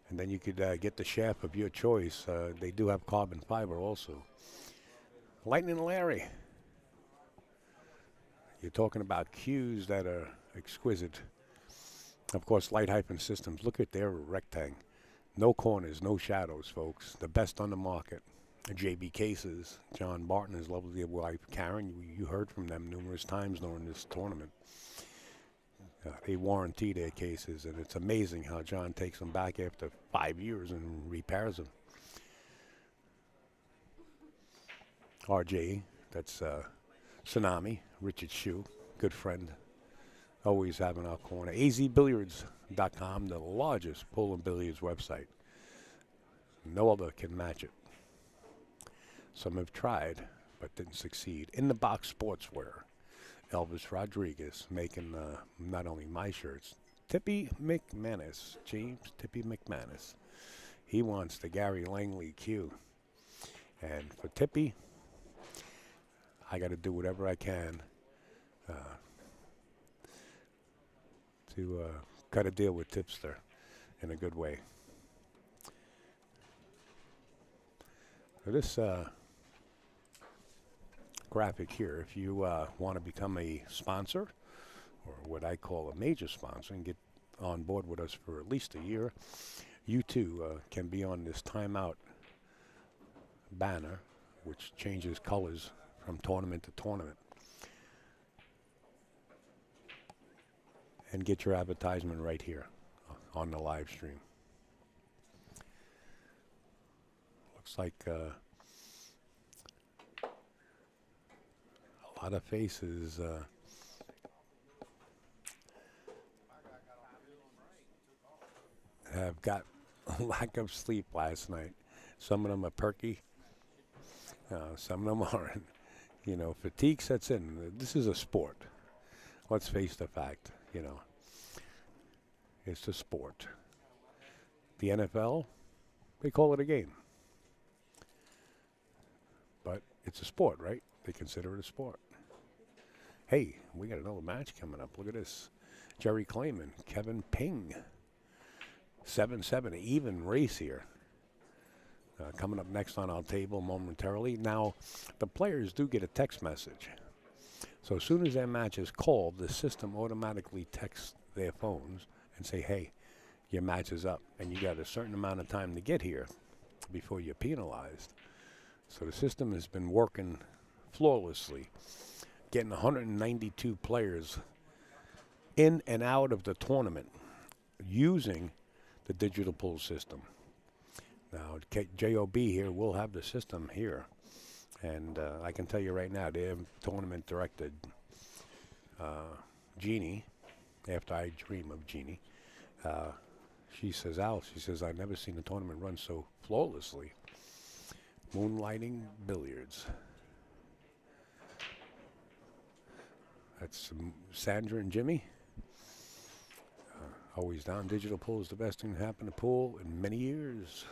And then you could get the shaft of your choice. They do have carbon fiber also. Lightning Larry. You're talking about cues that are exquisite. Of course, Light-Hyphen Systems. Look at their rectangle. No corners, no shadows, folks. The best on the market. JB Cases. John Barton, his lovely wife, Karen. You heard from them numerous times during this tournament. They warranty their cases, and it's amazing how John takes them back after 5 years and repairs them. RJ, that's Tsunami, Richard Shue, good friend, always having our corner. azbilliards.com, the largest pool and billiards website. No other can match it. Some have tried, but didn't succeed. In the Box Sportswear, Elvis Rodriguez making not only my shirts, Tippy McManus, James Tippy McManus. He wants the Gary Langley cue. And for Tippy, I got to do whatever I can to cut a deal with Tipster in a good way. So this graphic here, if you want to become a sponsor, or what I call a major sponsor, and get on board with us for at least a year, you too can be on this timeout banner, which changes colors from tournament to tournament, and get your advertisement right here on the live stream. Looks like a lot of faces have got a lack of sleep last night. Some of them are perky. Some of them aren't. You know, fatigue sets in. This is a sport. Let's face the fact, you know. It's a sport. The NFL, they call it a game. But it's a sport, right? They consider it a sport. Hey, we got another match coming up. Look at this. Jerry Clayman, Kevin Ping. 7-7, even race here. Coming up next on our table momentarily. Now, the players do get a text message. So as soon as their match is called, the system automatically texts their phones and say, hey, your match is up. And you got a certain amount of time to get here before you're penalized. So the system has been working flawlessly, getting 192 players in and out of the tournament using the digital pool system. Now, JOB here will have the system here. And I can tell you right now, their tournament director, Jeannie, after I dream of Jeannie, she says, Al, she says, I've never seen a tournament run so flawlessly. Moonlighting Billiards. That's Sandra and Jimmy. Always down. Digital pool is the best thing to happen to pool in many years.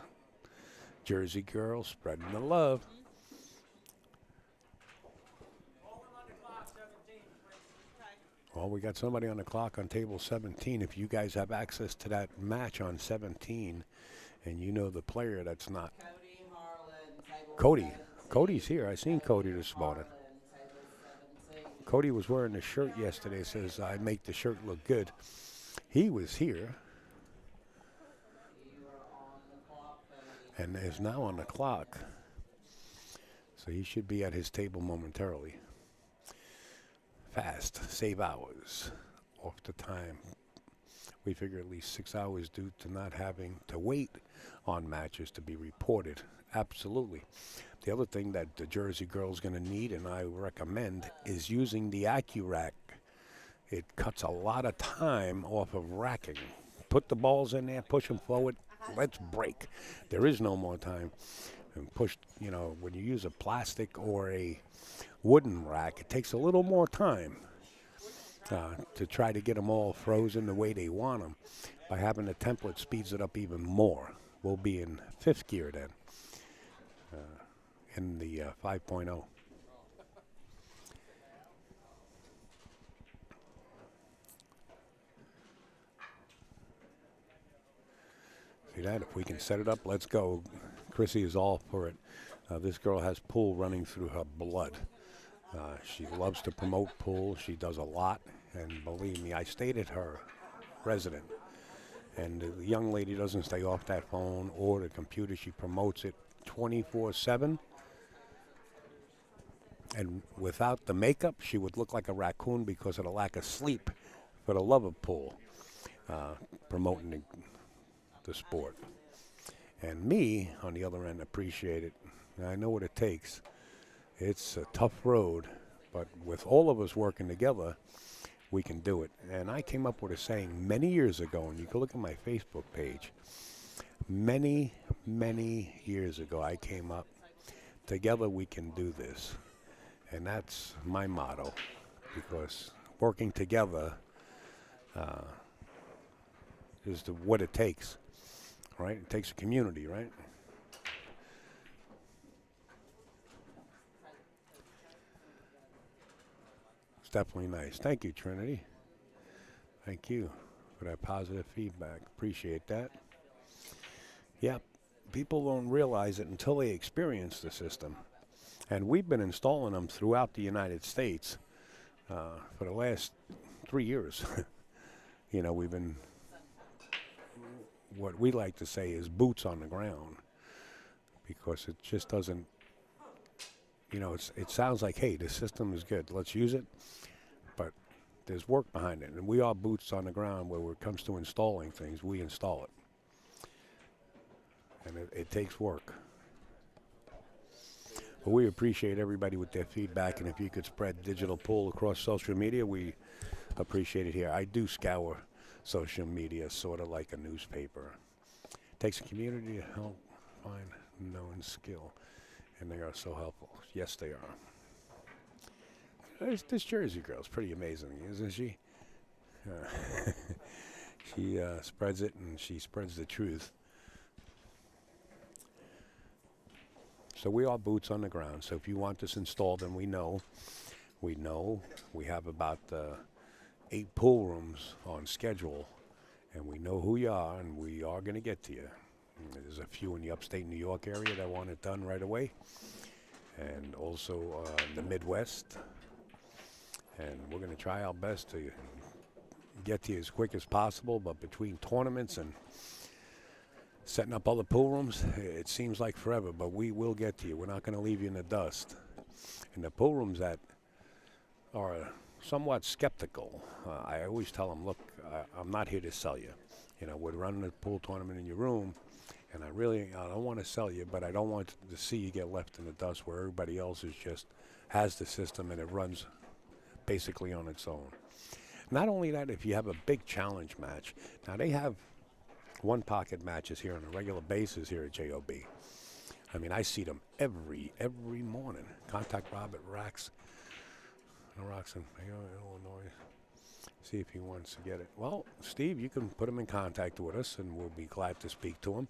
Jersey girl spreading the love. Well, we got somebody on the clock on table 17. If you guys have access to that match on 17 and you know the player that's not. Cody's here. I seen Cody this morning. Cody was wearing the shirt yesterday. Says, I make the shirt look good. He was here and is now on the clock. So he should be at his table momentarily. Fast, save hours, off the time. We figure at least 6 hours due to not having to wait on matches to be reported. Absolutely. The other thing that the Jersey girl's going to need, and I recommend, is using the AccuRack. It cuts a lot of time off of racking. Put the balls in there, push them forward, let's break. There is no more time. And push, you know, when you use a plastic or a wooden rack, it takes a little more time to try to get them all frozen the way they want them. By having the template, speeds it up even more. We'll be in 5th gear then, in the 5.0. See that? If we can set it up, let's go. Chrissy is all for it. This girl has pool running through her blood. She loves to promote pool. She does a lot. And believe me, I stayed at her resident. And the young lady doesn't stay off that phone or the computer. She promotes it 24/7. And without the makeup, she would look like a raccoon because of the lack of sleep for the love of pool, promoting the sport. And me, on the other end, appreciate it. I know what it takes. It's a tough road, but with all of us working together, we can do it. And I came up with a saying many years ago, and you can look at my Facebook page. Many, many years ago, I came up, together we can do this. And that's my motto, because working together is what it takes. Right? It takes a community, right? It's definitely nice. Thank you, Trinity. Thank you for that positive feedback. Appreciate that. Yeah, people don't realize it until they experience the system. And we've been installing them throughout the United States for the last 3 years. You know, we've been, what we like to say is boots on the ground, because it just doesn't, you know, it sounds like, hey, the system is good, let's use it, but there's work behind it, and we are boots on the ground where it comes to installing things, we install it. And it takes work. But we appreciate everybody with their feedback, and if you could spread digital pool across social media, we appreciate it here. I do scour social media sort of like a newspaper. Takes a community to help find known skill, and they are so helpful. Yes, they are. This Jersey girl's pretty amazing, isn't she? She spreads it, and she spreads the truth. So we are boots on the ground. So if you want this installed, then we know. We have about 8 pool rooms on schedule, and we know who you are, and we are going to get to you. And there's a few in the upstate New York area that want it done right away, and also the Midwest. And we're going to try our best to get to you as quick as possible, but between tournaments and setting up other pool rooms, it seems like forever, but we will get to you. We're not going to leave you in the dust. And the pool rooms that are somewhat skeptical, I always tell them, look, I'm not here to sell you. You know, we're running a pool tournament in your room, and I don't want to sell you, but I don't want to see you get left in the dust where everybody else is just has the system and it runs basically on its own. Not only that, if you have a big challenge match, now they have one pocket matches here on a regular basis here at JOB. I mean, I see them every morning. Contact Rob at Rocks in Illinois. See if he wants to get it. Well, Steve, you can put him in contact with us, and we'll be glad to speak to him.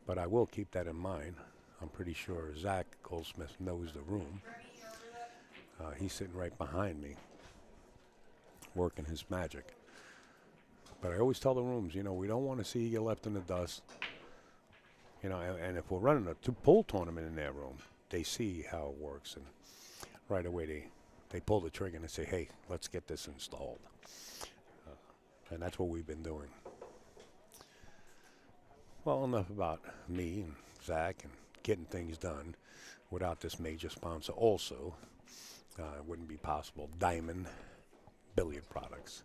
But I will keep that in mind. I'm pretty sure Zach Goldsmith knows the room. He's sitting right behind me, working his magic. But I always tell the rooms, you know, we don't want to see you get left in the dust. You know, and if we're running a pool tournament in their room, they see how it works, and right away they pull the trigger and they say, hey, let's get this installed. And that's what we've been doing. Well, enough about me and Zach and getting things done. Without this major sponsor also, it wouldn't be possible. Diamond Billiard Products.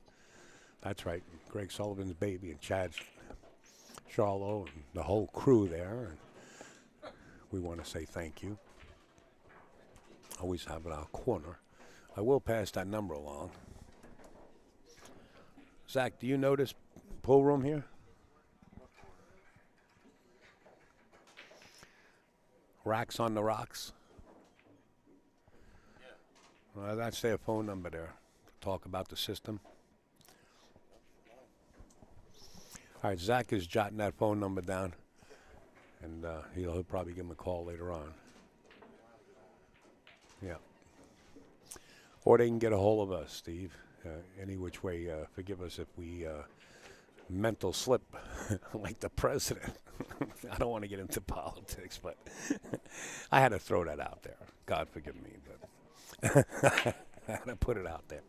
That's right, Greg Sullivan's baby and Chad Charlo and the whole crew there. And we want to say thank you. Always have it our corner. I will pass that number along. Zach, do you know this pool room here? Racks on the Rocks? Yeah. Well, that's their phone number there. Talk about the system. All right, Zach is jotting that phone number down, and he'll probably give him a call later on. Yeah. Or they can get a hold of us, Steve. Any which way, forgive us if we mental slip like the president. I don't want to get into politics, but I had to throw that out there. God forgive me, but I had to put it out there.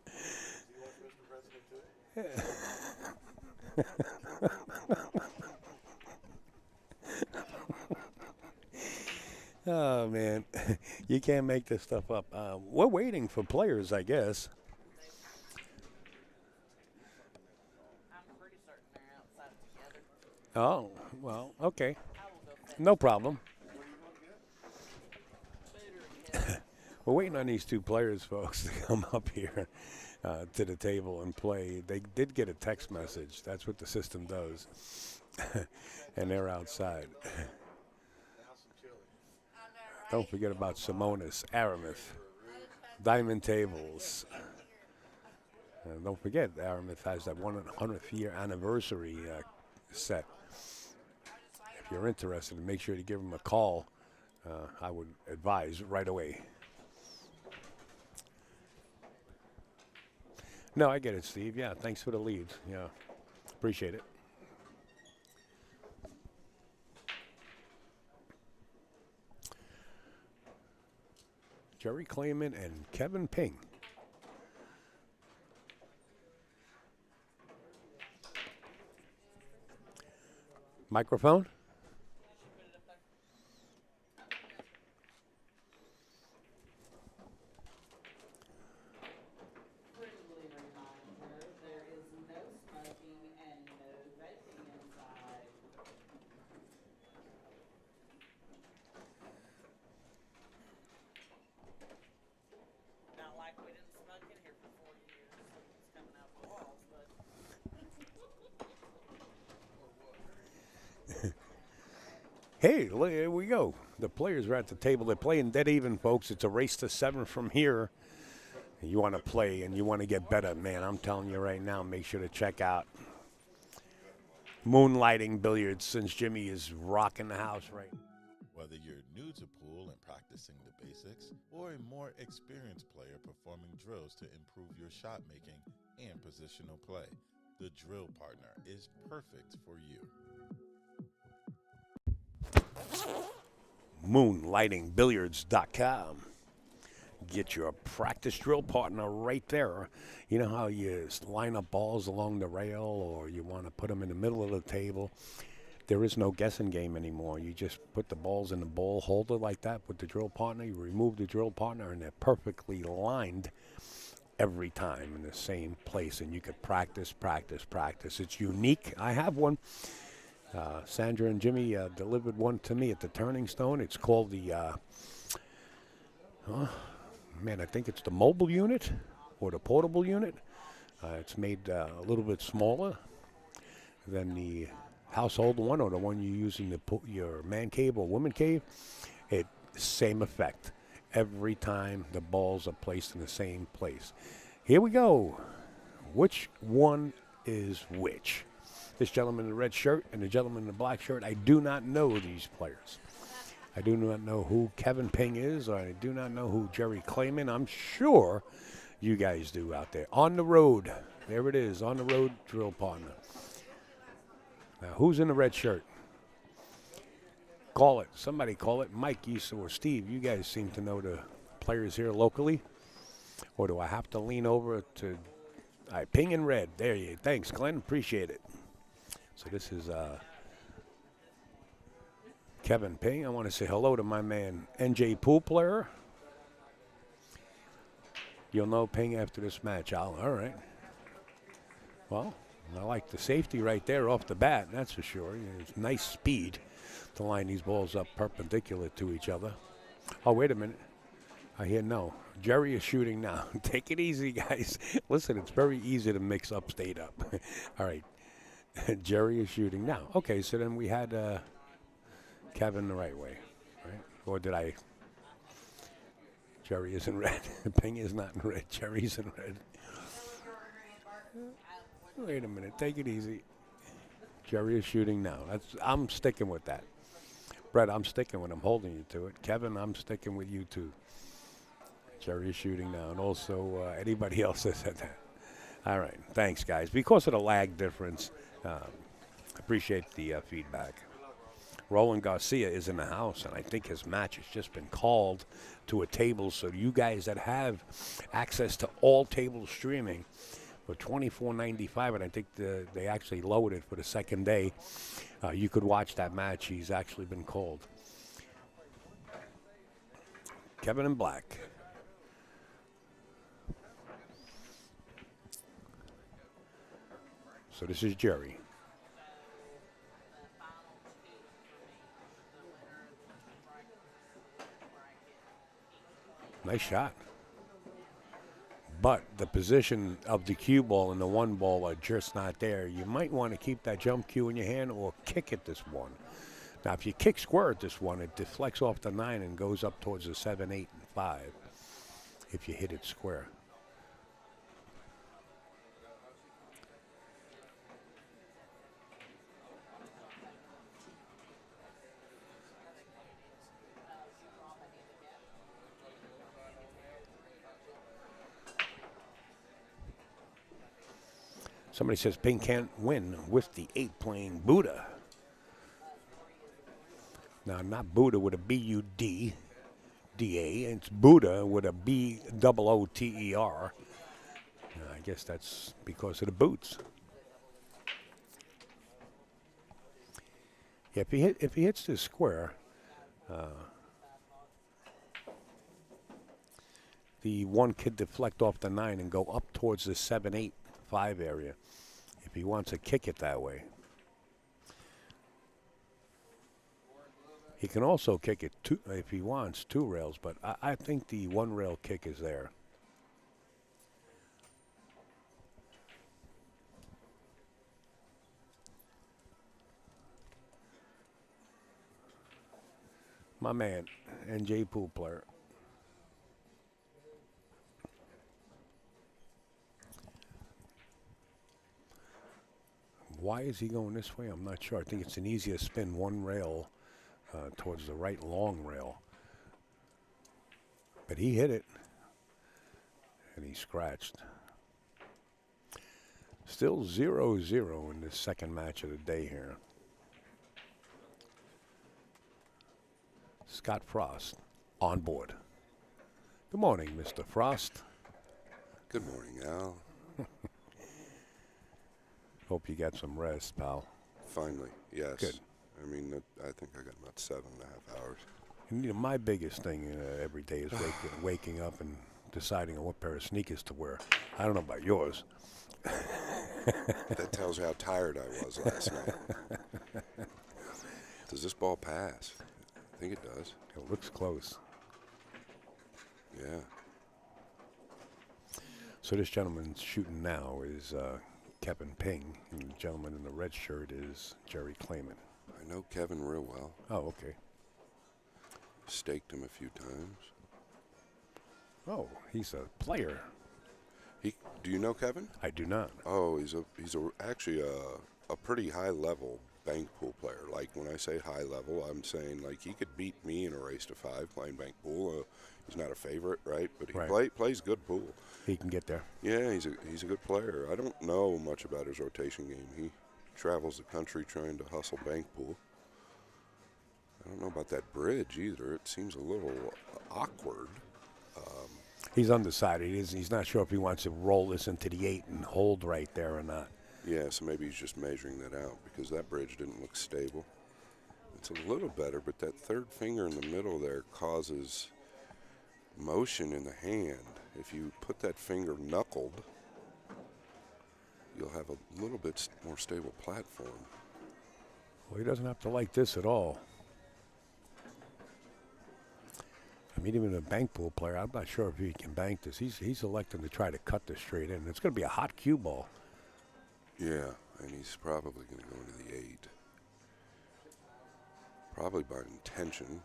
Oh, man. You can't make this stuff up. We're waiting for players, I guess. Oh, well, okay. No problem. We're waiting on these two players, folks, to come up here to the table and play. They did get a text message. That's what the system does. And they're outside. Don't forget about Simonis, Aramis, Diamond Tables. And don't forget, Aramis has that 100th year anniversary set. If you're interested, make sure to give them a call. I would advise right away. No, I get it, Steve. Yeah, thanks for the lead. Yeah, appreciate it. Jerry Clayman and Kevin Ping. Microphone? Hey, look, here we go. The players are at the table. They're playing dead even, folks. It's a race to 7 from here. You want to play and you want to get better, man. I'm telling you right now, make sure to check out Moonlighting Billiards, since Jimmy is rocking the house right now. Whether you're new to pool and practicing the basics, or a more experienced player performing drills to improve your shot making and positional play, the drill partner is perfect for you. Moonlightingbilliards.com. Get your practice drill partner right there. You know how you line up balls along the rail, or you want to put them in the middle of the table? There is no guessing game anymore. You just put the balls in the ball holder like that with the drill partner. You remove the drill partner, and they're perfectly lined every time in the same place. And you could practice, practice, practice. It's unique. I have one. Sandra and Jimmy delivered one to me at the Turning Stone. It's called the, I think it's the mobile unit or the portable unit. It's made a little bit smaller than the household one or the one you use in your man cave or woman cave. Same effect. Every time the balls are placed in the same place. Here we go. which one is which? This gentleman in the red shirt and the gentleman in the black shirt, I do not know these players. I do not know who Kevin Ping is, or I do not know who Jerry Clayman. I'm sure you guys do out there. On the road. There it is, on the road drill partner. Now, who's in the red shirt? Call it. Somebody call it. Mike, or Steve, you guys seem to know the players here locally. Or do I have to lean over to... All right, Ping in red. There you go. Thanks, Glenn. Appreciate it. So this is Kevin Ping. I want to say hello to my man, NJ Pool Player. You'll know Ping after this match, Al. All right. Well, I like the safety right there off the bat, that's for sure. It's nice speed to line these balls up perpendicular to each other. Oh, wait a minute. I hear no. Jerry is shooting now. Take it easy, guys. Listen, it's very easy to mix upstate up. All right. Jerry is shooting now. Okay, so then we had Kevin the right way, right? Or did I? Jerry is in red. Ping is not in red. Jerry's in red. Wait a minute. Take it easy. Jerry is shooting now. I'm sticking with that. Brett, I'm sticking with him. Holding you to it. Kevin, I'm sticking with you too. Jerry is shooting now. And also anybody else that said that. All right. Thanks, guys. Because of the lag difference, appreciate the feedback. Roland Garcia is in the house, and I think his match has just been called to a table. So you guys that have access to all table streaming for $24.95, and I think they actually lowered it for the second day, you could watch that match. He's actually been called. Kevin in black. So this is Jerry. Nice shot. But the position of the cue ball and the one ball are just not there. You might want to keep that jump cue in your hand or kick at this one. Now, if you kick square at this one, it deflects off the 9 and goes up towards the 7, 8, and 5 if you hit it square. Somebody says Ping can't win with the 8 playing Buddha. Now, not Buddha with a B-U-D-D-A. It's Buddha with a B-O-O-T-E-R. I guess that's because of the boots. Yeah, if he hits this square, the one could deflect off the 9 and go up towards the 7, 8, 5 area if he wants to kick it that way. He can also kick it if he wants 2 rails, but I think the 1 rail kick is there. My man, NJ Pool Player. Why is he going this way? I'm not sure. I think it's an easier spin, 1 rail towards the right long rail. But he hit it, and he scratched. Still 0-0 in this second match of the day here. Scott Frost on board. Good morning, Mr. Frost. Good morning, Al. Hope you got some rest, pal. Finally, yes. Good. I mean, I think I got about 7.5 hours. And, you know, my biggest thing every day is waking up and deciding on what pair of sneakers to wear. I don't know about yours. That tells you how tired I was last night. Does this ball pass? I think it does. It looks close. Yeah. So this gentleman's shooting now is Kevin Ping, and the gentleman in the red shirt is Jerry Clayman. I know Kevin real well. Oh, okay. Staked him a few times. Oh, he's a player. Do you know Kevin? I do not. Oh, he's actually a pretty high level bank pool player. Like when I say high level, I'm saying like he could beat me in a race to 5 playing bank pool. He's not a favorite, right? But he plays good pool. He can get there. Yeah, he's a good player. I don't know much about his rotation game. He travels the country trying to hustle bank pool. I don't know about that bridge either. It seems a little awkward. He's undecided. He's not sure if he wants to roll this into the 8 and hold right there or not. Yeah, so maybe he's just measuring that out because that bridge didn't look stable. It's a little better, but that third finger in the middle there causes motion in the hand. If you put that finger knuckled, you'll have a little bit more stable platform. Well, he doesn't have to like this at all. I mean, even a bank pool player, I'm not sure if he can bank this. He's electing to try to cut this straight in. It's going to be a hot cue ball. Yeah, and he's probably going to go into the 8. Probably by intention.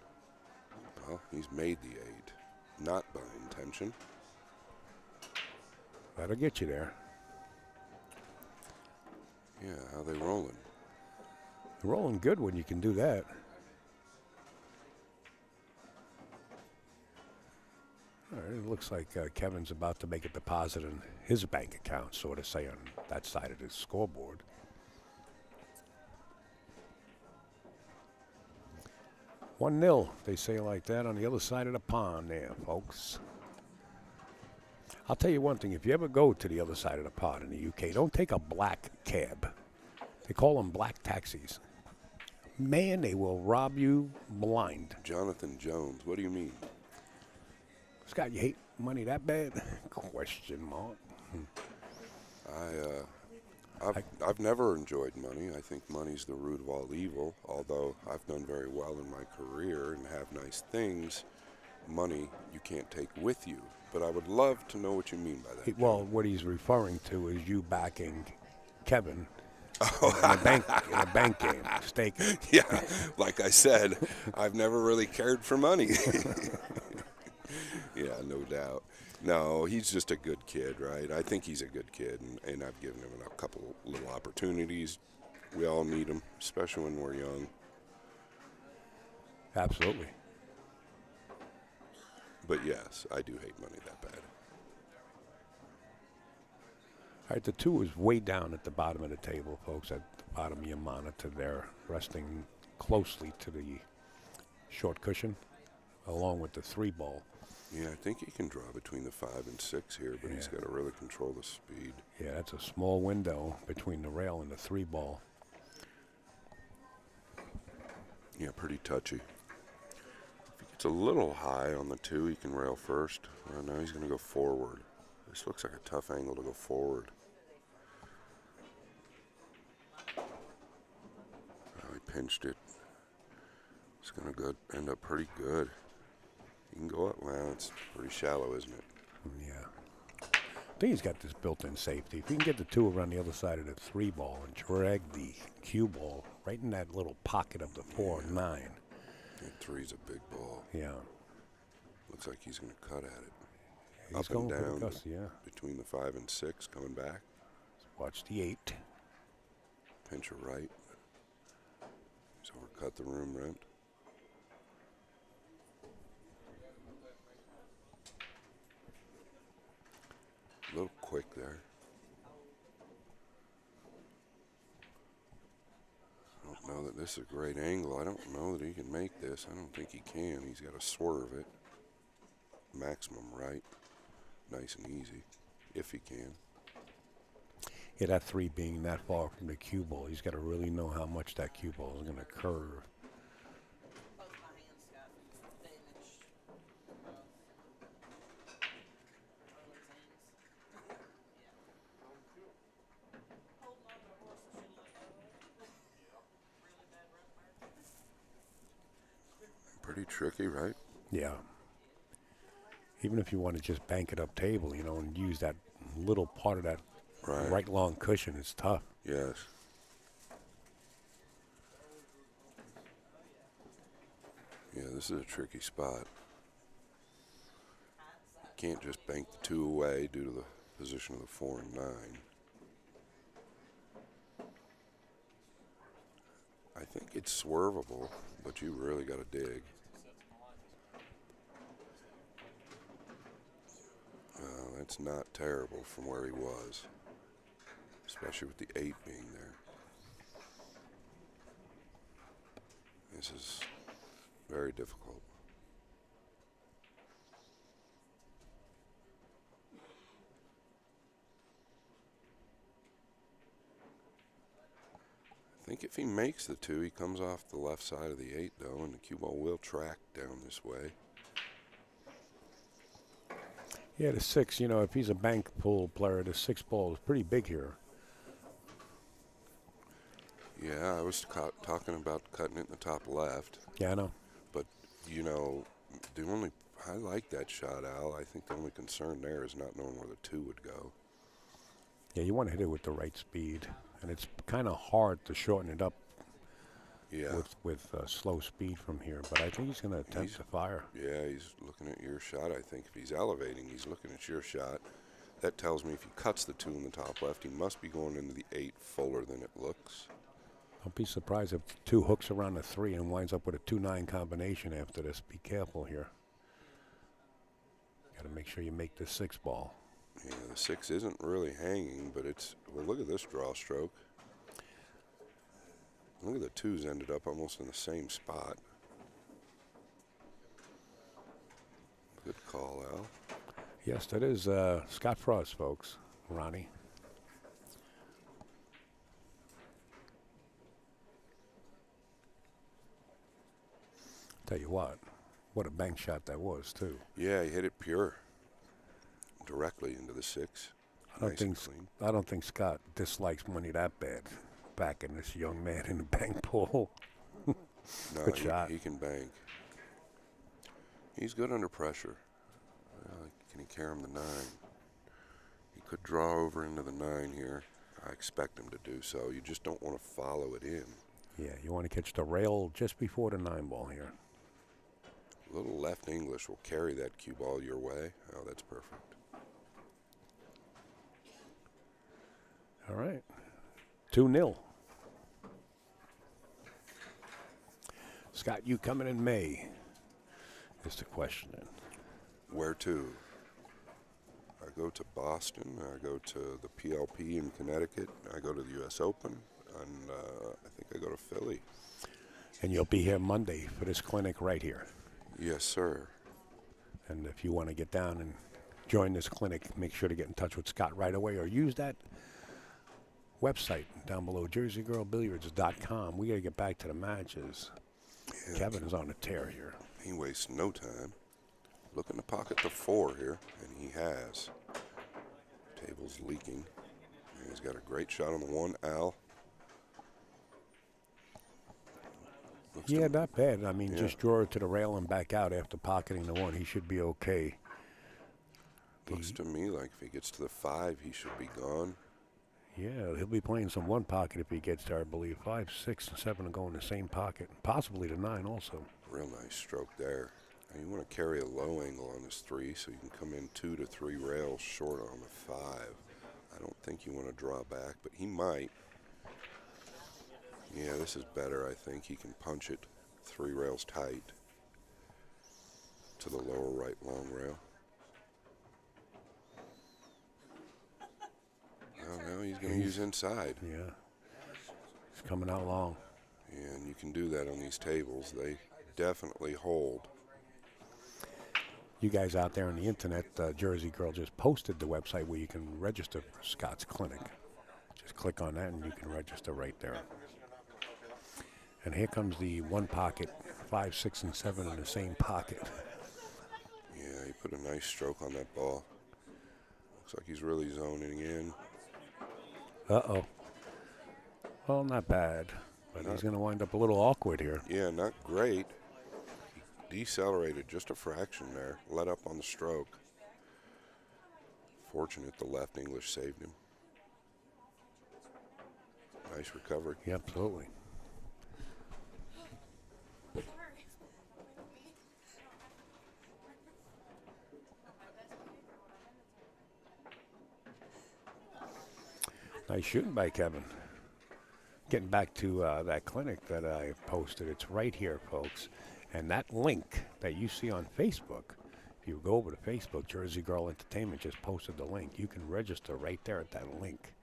Well, he's made the 8. Not by intention. That'll get you there. Yeah, how they rolling? They're rolling good when you can do that. All right, it looks like Kevin's about to make a deposit in his bank account, so to say, on that side of his scoreboard. One 0, they say like that on the other side of the pond there, folks. I'll tell you one thing. If you ever go to the other side of the pond in the UK, don't take a black cab. They call them black taxis. Man, they will rob you blind. Jonathan Jones, what do you mean? Scott, you hate money that bad? Question mark. I've never enjoyed money. I think money's the root of all evil. Although I've done very well in my career and have nice things, money you can't take with you. But I would love to know what you mean by that. Well, what he's referring to is you backing Kevin in a bank game, staking. Yeah, like I said, I've never really cared for money. Yeah, no doubt. No, he's just a good kid, right? I think he's a good kid, and I've given him a couple little opportunities. We all need them, especially when we're young. Absolutely. But yes, I do hate money that bad. All right, the 2 is way down at the bottom of the table, folks, at the bottom of your monitor there, resting closely to the short cushion, along with the 3 ball. Yeah, I think he can draw between the 5 and 6 here, but he's got to really control the speed. Yeah, that's a small window between the rail and the 3 ball. Yeah, pretty touchy. If he gets a little high on the 2, he can rail first. Now he's going to go forward. This looks like a tough angle to go forward. Oh, he pinched it. It's going to end up pretty good. You can go up. Well, it's pretty shallow, isn't it? Yeah. I think he's got this built-in safety. If you can get the 2 around the other side of the 3 ball and drag the cue ball right in that little pocket of the 4 and 9. That 3's a big ball. Yeah. Looks like he's going to cut at it. He's up going and down for the gust, yeah. between the 5 and 6, coming back. Watch the 8. Pinch a right. He's overcut the room rent. A little quick there. I don't know that this is a great angle. I don't know that he can make this. I don't think he can. He's got to swerve it. Maximum right. Nice and easy, if he can. Yeah, that 3 being that far from the cue ball, he's got to really know how much that cue ball is going to curve. Pretty tricky, right? Yeah. Even if you want to just bank it up table, you know, and use that little part of that right long cushion, it's tough. Yes. Yeah, this is a tricky spot. You can't just bank the 2 away due to the position of the 4 and 9. I think it's swervable, but you really got to dig. That's not terrible from where he was, especially with the 8 being there. This is very difficult. I think if he makes the 2, he comes off the left side of the 8, though, and the cue ball will track down this way. Yeah, the 6, you know, if he's a bank pool player, the 6 ball is pretty big here. Yeah, I was talking about cutting it in the top left. Yeah, I know. But, you know, I like that shot, Al. I think the only concern there is not knowing where the 2 would go. Yeah, you want to hit it with the right speed. And it's kind of hard to shorten it up with slow speed from here. But I think he's going to attempt to fire. Yeah, he's looking at your shot. I think if he's elevating, he's looking at your shot. That tells me if he cuts the 2 in the top left, he must be going into the 8 fuller than it looks. Don't be surprised if the 2 hooks around the 3 and winds up with a 2-9 combination after this. Be careful here. Got to make sure you make the 6 ball. Yeah, the 6 isn't really hanging, but it's, well, look at this draw stroke. Look at the 2's ended up almost in the same spot. Good call, Al. Yes, that is Scott Frost, folks. Ronnie. Tell you what a bank shot that was, too. Yeah, he hit it pure. Directly into the 6. I don't think Scott dislikes money that bad. Backing this young man in the bank pool. No, Good shot. He can bank. He's good under pressure. Can he carry him the 9? He could draw over into the 9 here. I expect him to do so. You just don't want to follow it in. Yeah, you want to catch the rail just before the 9 ball here. A little left English will carry that cue ball your way. Oh, that's perfect. All right. 2-0. Scott, you coming in May is the question. Where to? I go to Boston. I go to the PLP in Connecticut. I go to the U.S. Open. And I think I go to Philly. And you'll be here Monday for this clinic right here. Yes, sir. And if you want to get down and join this clinic, make sure to get in touch with Scott right away or use that website down below, JerseyGirlBilliards.com. We got to get back to the matches. Yeah. Kevin is on a tear here. He wastes no time. Looking to pocket the 4 here, and he has. Table's leaking. And he's got a great shot on the 1, Al. Yeah, not bad. I mean, just draw it to the rail and back out after pocketing the 1. He should be okay. Looks to me like if he gets to the 5, he should be gone. Yeah, he'll be playing some 1 pocket if he gets there, I believe. 5, 6, and 7 will go in the same pocket. Possibly the 9 also. Real nice stroke there. Now you want to carry a low angle on this 3 so you can come in 2 to 3 rails short on the 5. I don't think you want to draw back, but he might. Yeah, this is better, I think. He can punch it 3 rails tight to the lower right long rail. Oh, now he's going to use inside. Yeah. He's coming out long. Yeah, and you can do that on these tables. They definitely hold. You guys out there on the internet, Jersey Girl just posted the website where you can register for Scott's clinic. Just click on that and you can register right there. And here comes the 1 pocket, 5, 6, and 7 in the same pocket. Yeah, he put a nice stroke on that ball. Looks like he's really zoning in. Uh-oh. Well, not bad, but he's going to wind up a little awkward here. Yeah, not great. He decelerated just a fraction there, let up on the stroke. Fortunate the left English saved him. Nice recovery. Yeah, absolutely. Nice shooting by Kevin. Getting back to that clinic that I posted, it's right here, folks. And that link that you see on Facebook, if you go over to Facebook, Jersey Girl Entertainment just posted the link. You can register right there at that link.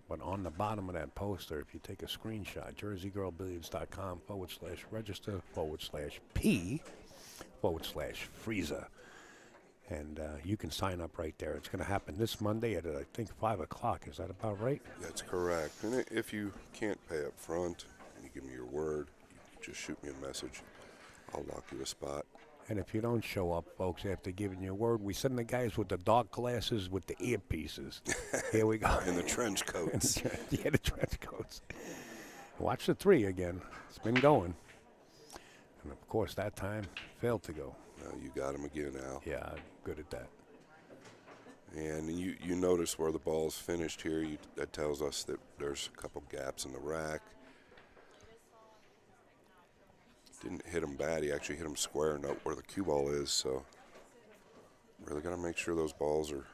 But on the bottom of that poster, if you take a screenshot, jerseyGirlBilliards.com/register/P/Freezer. And you can sign up right there. It's going to happen this Monday at, I think, 5 o'clock. Is that about right? That's correct. And if you can't pay up front and you give me your word, you just shoot me a message. I'll lock you a spot. And if you don't show up, folks, after giving your word, we send the guys with the dark glasses with the earpieces. Here we go. And the trench coats. Yeah, the trench coats. Watch the 3 again. It's been going. And, of course, that time failed to go. You got him again, Al. Yeah, I'm good at that. And you notice where the ball's finished here. That tells us that there's a couple gaps in the rack. Didn't hit him bad. He actually hit him square and up where the cue ball is. So really got to make sure those balls are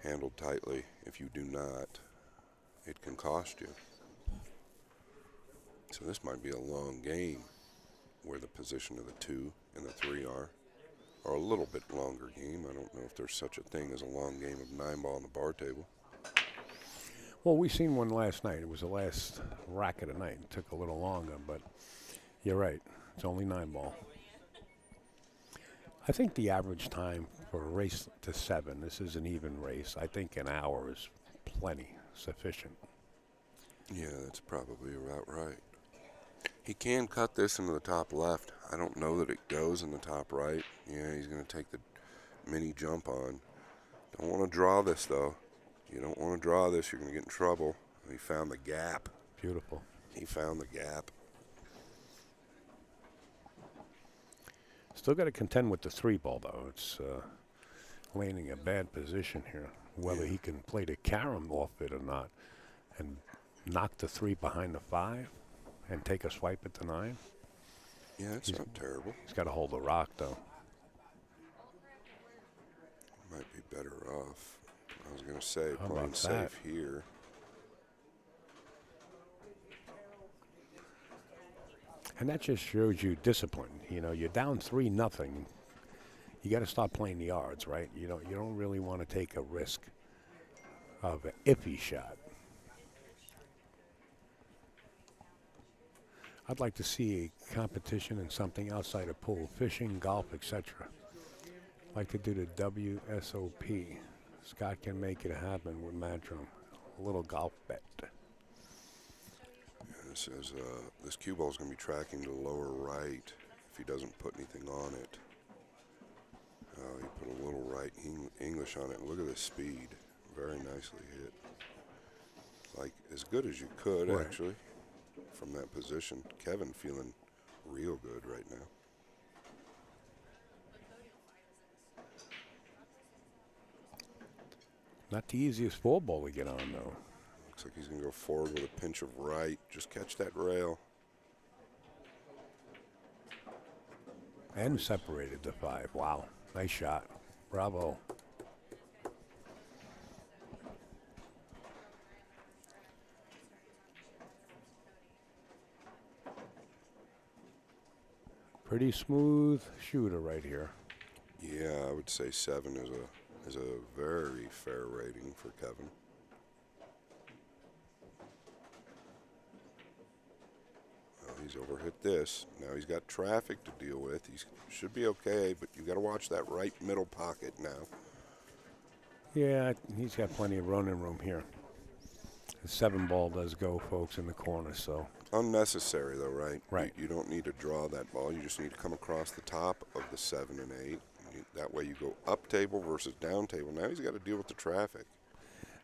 handled tightly. If you do not, it can cost you. So this might be a long game where the position of the 2 and the 3 are, or a little bit longer game. I don't know if there's such a thing as a long game of 9-ball on the bar table. Well, we seen one last night. It was the last rack of the night. It took a little longer, but you're right. It's only 9-ball. I think the average time for a race to 7, this is an even race, I think an hour is plenty, sufficient. Yeah, that's probably about right. He can cut this into the top left. I don't know that it goes in the top right. Yeah, he's going to take the mini jump on. Don't want to draw this, though. You don't want to draw this. You're going to get in trouble. He found the gap. Beautiful. He found the gap. Still got to contend with the 3-ball, though. It's landing a bad position here. Whether he can play the carom off it or not and knock the 3 behind the 5 and take a swipe at the 9. Yeah, it's not terrible. He's got to hold the rock, though. Might be better off. I was going to say, How playing about safe that? here. And that just shows you discipline. You know, you're down 3-0. You got to stop playing the odds, right? You don't really want to take a risk of an iffy shot. I'd like to see a competition in something outside of pool, fishing, golf, etc. I'd like to do the WSOP. Scott can make it happen with Madron. A little golf bet. This is this cue ball is going to be tracking to the lower right if he doesn't put anything on it. He put a little right English on it. Look at the speed. Very nicely hit. Like as good as you could, Right. actually, from that position. Kevin feeling real good right now. Not the easiest 4-ball we get on, though. Looks like he's going to go forward with a pinch of right. Just catch that rail. And separated the 5. Wow. Nice shot. Bravo. Pretty smooth shooter right here. Yeah, I would say 7 is a very fair rating for Kevin. Well, he's overhit this. Now he's got traffic to deal with. He should be okay, but you got to watch that right middle pocket now. Yeah, he's got plenty of running room here. The 7-ball does go, folks, in the corner, so. Unnecessary, though, right? Right. You don't need to draw that ball. You just need to come across the top of the 7 and 8. That way you go up table versus down table. Now he's got to deal with the traffic.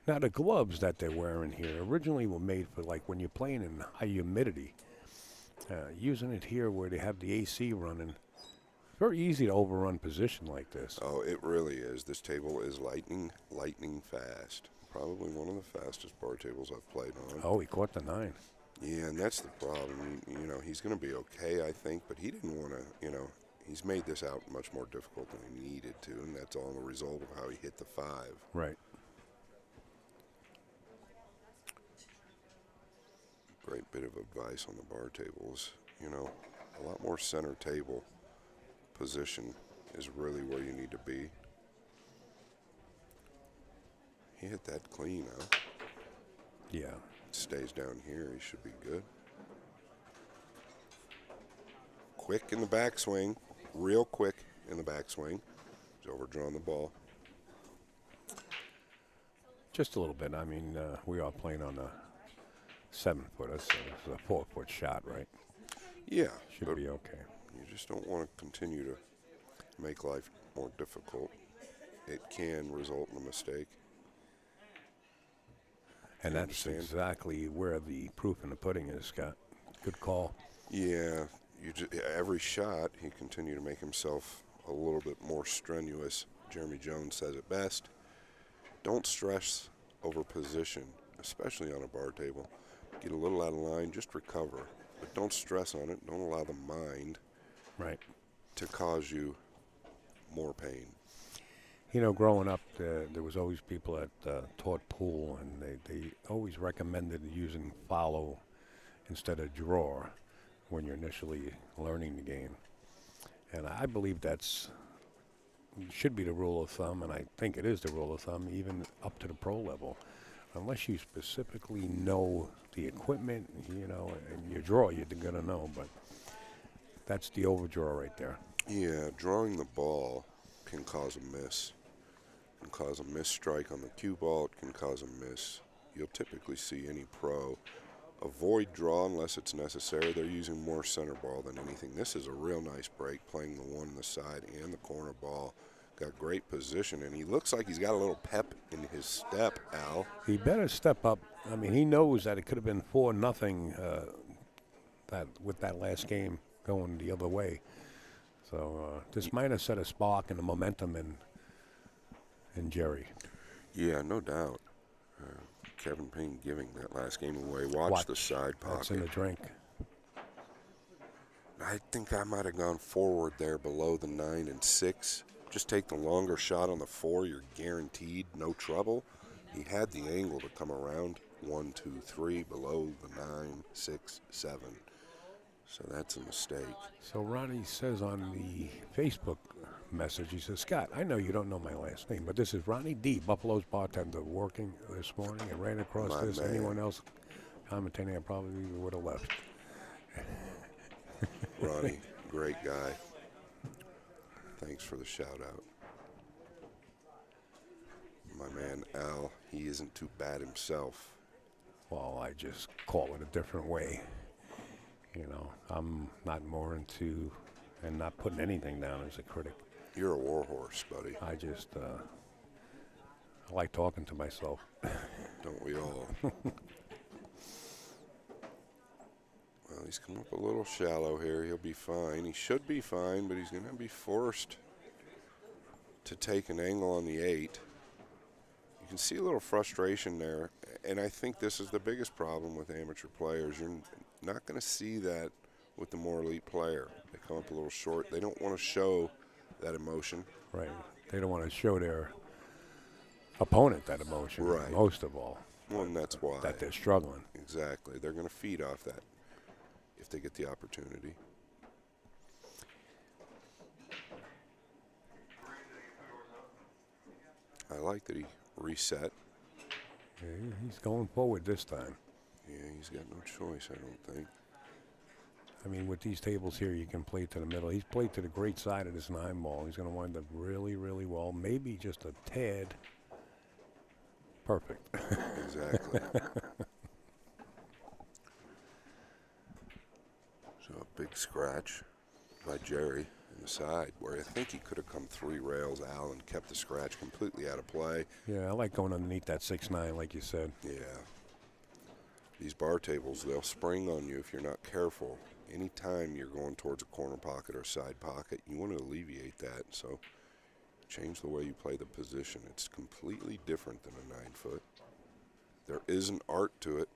Now, the gloves that they're wearing here originally were made for, like, when you're playing in high humidity. Using it here where they have the AC running, very easy to overrun position like this. Oh, it really is. This table is lightning fast. Probably one of the fastest bar tables I've played on. Oh, he caught the 9. Yeah, and that's the problem. You know, he's going to be okay, I think, but he didn't want to, you know, he's made this out much more difficult than he needed to, and that's all the result of how he hit the 5. Right. great bit of advice on the bar tables. You know, a lot more center table position is really where you need to be. He hit that clean, huh? Yeah. Stays down here, he should be good. Quick in the backswing, real quick in the backswing. He's overdrawn the ball. Just a little bit. I mean, we are playing on a 7-footer, so it's a 4-foot shot, right? Yeah. Should be okay. You just don't want to continue to make life more difficult. It can result in a mistake. And that's exactly where the proof in the pudding is, Scott. Good call. Yeah. Every shot, he continued to make himself a little bit more strenuous. Jeremy Jones says it best. Don't stress over position, especially on a bar table. Get a little out of line, just recover. But don't stress on it. Don't allow the mind to cause you more pain. You know, growing up, there was always people that taught pool, and they always recommended using follow instead of draw when you're initially learning the game. And I believe that's should be the rule of thumb, and I think it is the rule of thumb even up to the pro level. Unless you specifically know the equipment, you know, and your draw, you're going to know, but that's the overdraw right there. Yeah, drawing the ball can cause a miss. It can cause a miss strike on the cue ball. It can cause a miss. You'll typically see any pro avoid draw unless it's necessary. They're using more center ball than anything. This is a real nice break, playing the one, the side, and the corner ball. Got great position, and he looks like he's got a little pep in his step, Al. He better step up. I mean, he knows that it could have been 4-0 that with that last game going the other way. So this might have set a spark and a momentum in Jerry. Yeah, no doubt. Kevin Payne giving that last game away. Watch the side pocket. That's in the drink. I think I might have gone forward there below the 9 and 6. Just take the longer shot on the 4. You're guaranteed no trouble. He had the angle to come around 1, 2, 3 below the 9, 6, 7. So that's a mistake. So Ronnie says on the Facebook message, he says, Scott, I know you don't know my last name, but this is Ronnie D, Buffalo's bartender, working this morning and ran across this. Man. Anyone else commentating, I probably would have left. Ronnie, great guy. Thanks for the shout out. My man Al, he isn't too bad himself. Well, I just call it a different way. You know, I'm not more into and not putting anything down as a critic. You're a warhorse, buddy. I just, I like talking to myself. Don't we all? Well, he's come up a little shallow here. He'll be fine. He should be fine, but he's going to be forced to take an angle on the 8. You can see a little frustration there, and I think this is the biggest problem with amateur players. You're not going to see that with the more elite player. They come up a little short. They don't want to show that emotion. Right. They don't want to show their opponent that emotion, right, most of all. Well, and that's why. That they're struggling. Exactly. They're going to feed off that if they get the opportunity. I like that he reset. Yeah, he's going forward this time. Yeah, he's got no choice, I don't think. I mean, with these tables here, you can play to the middle. He's played to the great side of this 9 ball. He's going to wind up really, really well. Maybe just a tad perfect. Exactly. So a big scratch by Jerry in the side, where I think he could have come 3 rails, Al, and kept the scratch completely out of play. Yeah, I like going underneath that 6-9, like you said. Yeah. These bar tables, they'll spring on you if you're not careful. Anytime you're going towards a corner pocket or side pocket, you want to alleviate that. So change the way you play the position. It's completely different than a 9-foot. There is an art to it.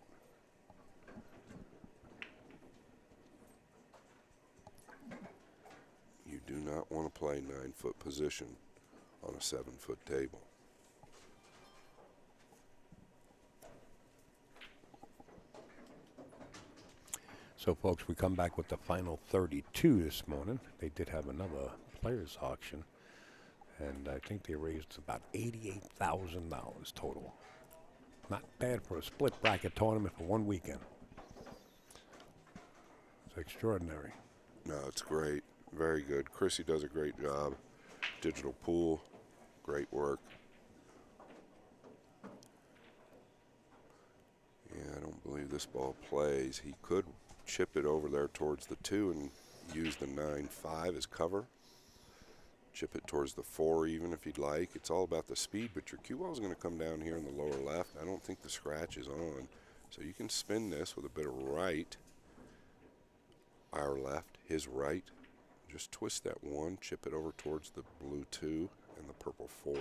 You do not want to play 9-foot position on a 7-foot table. So, folks, we come back with the final 32 this morning. They did have another players auction, and I think they raised about $88,000 total. Not bad for a split bracket tournament for one weekend. It's extraordinary. No, it's great. Very good. Chrissy does a great job. Digital pool, great work. Yeah, I don't believe this ball plays. He could chip it over there towards the 2 and use the 9-5 as cover. Chip it towards the 4 even if he'd like. It's all about the speed, but your cue ball is going to come down here in the lower left. I don't think the scratch is on. So you can spin this with a bit of right. Our left, his right. Just twist that 1, chip it over towards the blue 2 and the purple 4.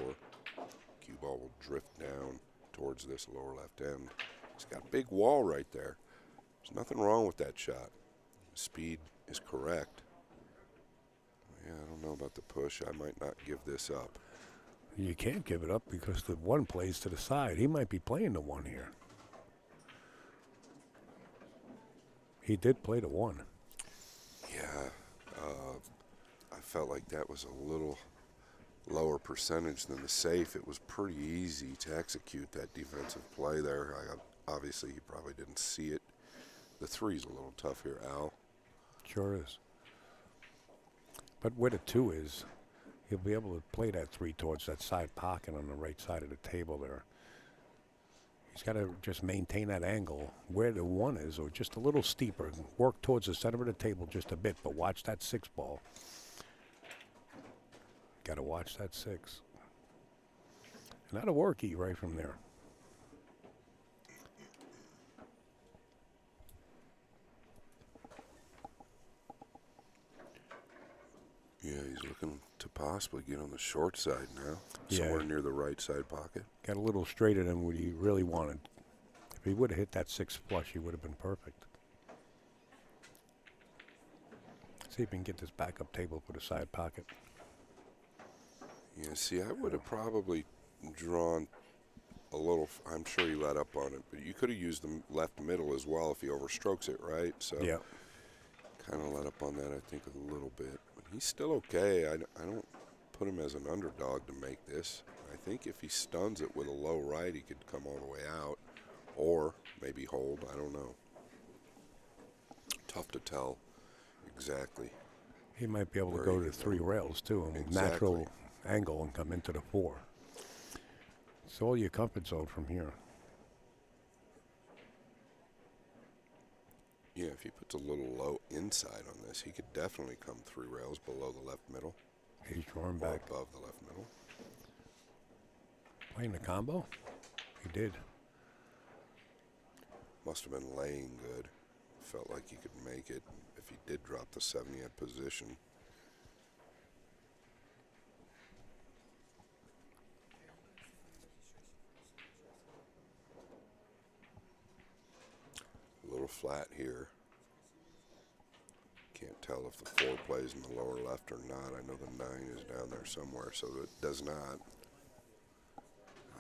Cue ball will drift down towards this lower left end. He's got a big wall right there. There's nothing wrong with that shot. Speed is correct. Yeah, I don't know about the push. I might not give this up. You can't give it up because the 1 plays to the side. He might be playing the 1 here. He did play the 1. Yeah, I felt like that was a little lower percentage than the safe. It was pretty easy to execute that defensive play there. Obviously, he probably didn't see it. The 3's a little tough here, Al. Sure is. But where the 2 is, he'll be able to play that 3 towards that side pocket on the right side of the table there. He's got to just maintain that angle where the 1 is, or just a little steeper. Work towards the center of the table just a bit, but watch that 6 ball. Got to watch that 6. And that'll work, right from there. Yeah, he's looking to possibly get on the short side now, Yeah. somewhere near the right side pocket. Got a little straighter than what he really wanted. If he would have hit that 6 flush, he would have been perfect. See if we can get this backup table for the side pocket. Yeah, see, I would have probably drawn a little. I'm sure he let up on it, but you could have used the left middle as well if he overstrokes it, right? So yeah, kind of let up on that, I think, a little bit. But he's still okay. I don't put him as an underdog to make this. I think if he stuns it with a low right, he could come all the way out, or maybe hold. I don't know. Tough to tell exactly. he might be able to go to 3 rails too, and with Exactly. natural angle and come into the 4. It's all your comfort zone from here. Yeah, if he puts a little low inside on this, he could definitely come 3 rails below the left middle. He's drawing or back. above the left middle. Playing the combo? He did. Must have been laying good. Felt like he could make it if he did drop the 70 at position. A little flat here. Can't tell if the 4 plays in the lower left or not. I know the 9 is down there somewhere, so it does not.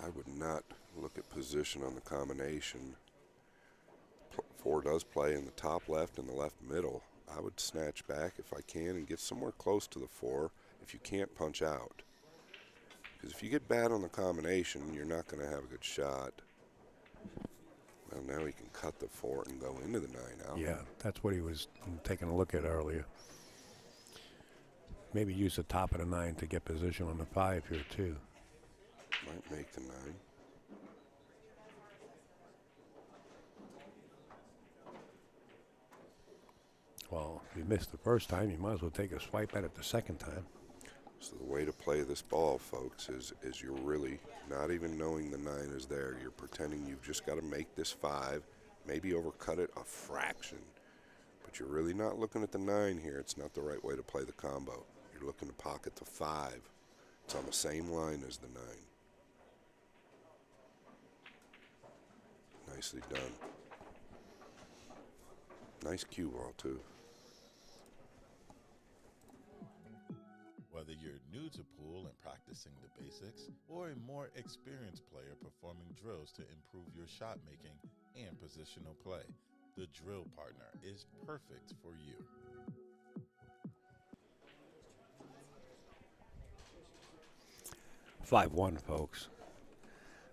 I would not look at position on the combination. 4 does play in the top left and the left middle. I would snatch back if I can and get somewhere close to the 4 if you can't punch out. Because if you get bad on the combination, you're not going to have a good shot. Well, now he can cut the 4 and go into the 9 out. Yeah, that's what he was taking a look at earlier. Maybe use the top of the 9 to get position on the 5 here too. Might make the 9. Well, if you missed the first time, you might as well take a swipe at it the second time. So the way to play this ball, folks, is you're really not even knowing the 9 is there. You're pretending you've just got to make this 5, maybe overcut it a fraction. But you're really not looking at the 9 here. It's not the right way to play the combo. You're looking to pocket the 5. It's on the same line as the 9. Nicely done. Nice cue ball, too. Whether you're new to pool and practicing the basics, or a more experienced player performing drills to improve your shot making and positional play, the drill partner is perfect for you. 5-1, folks.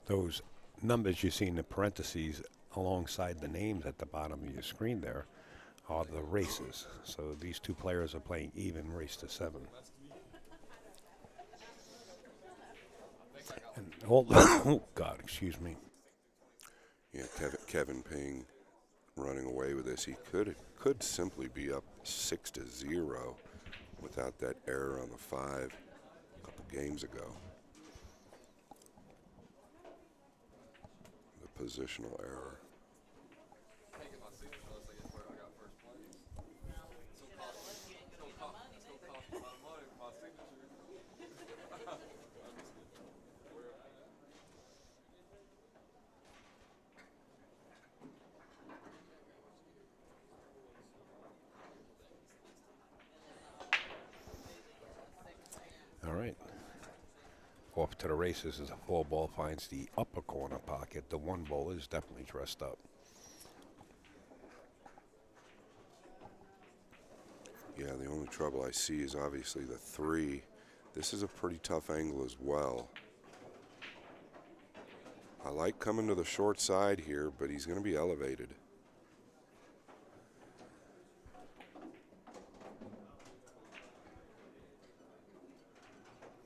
Those numbers you see in the parentheses alongside the names at the bottom of your screen there are the races. So these two players are playing even race to 7. And oh God, excuse me. Yeah, Kevin Ping running away with this. He could simply be up 6-0 without that error on the 5 a couple games ago. The positional error. All right. Off to the races as a 4-ball finds the upper corner pocket. The 1-ball is definitely dressed up. Yeah, the only trouble I see is obviously the 3. This is a pretty tough angle as well. I like coming to the short side here, but he's going to be elevated.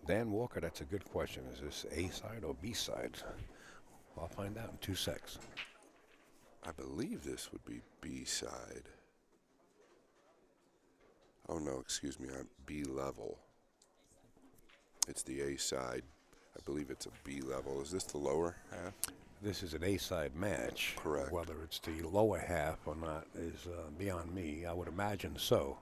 Dan Walker, that's a good question. Is this A side or B side? I'll find out in 2 secs. I believe this would be B side. Oh no, excuse me, I'm B level. It's the A side. I believe it's a B level. Is this the lower half? This is an A side match. Correct. Whether it's the lower half or not is beyond me. I would imagine so.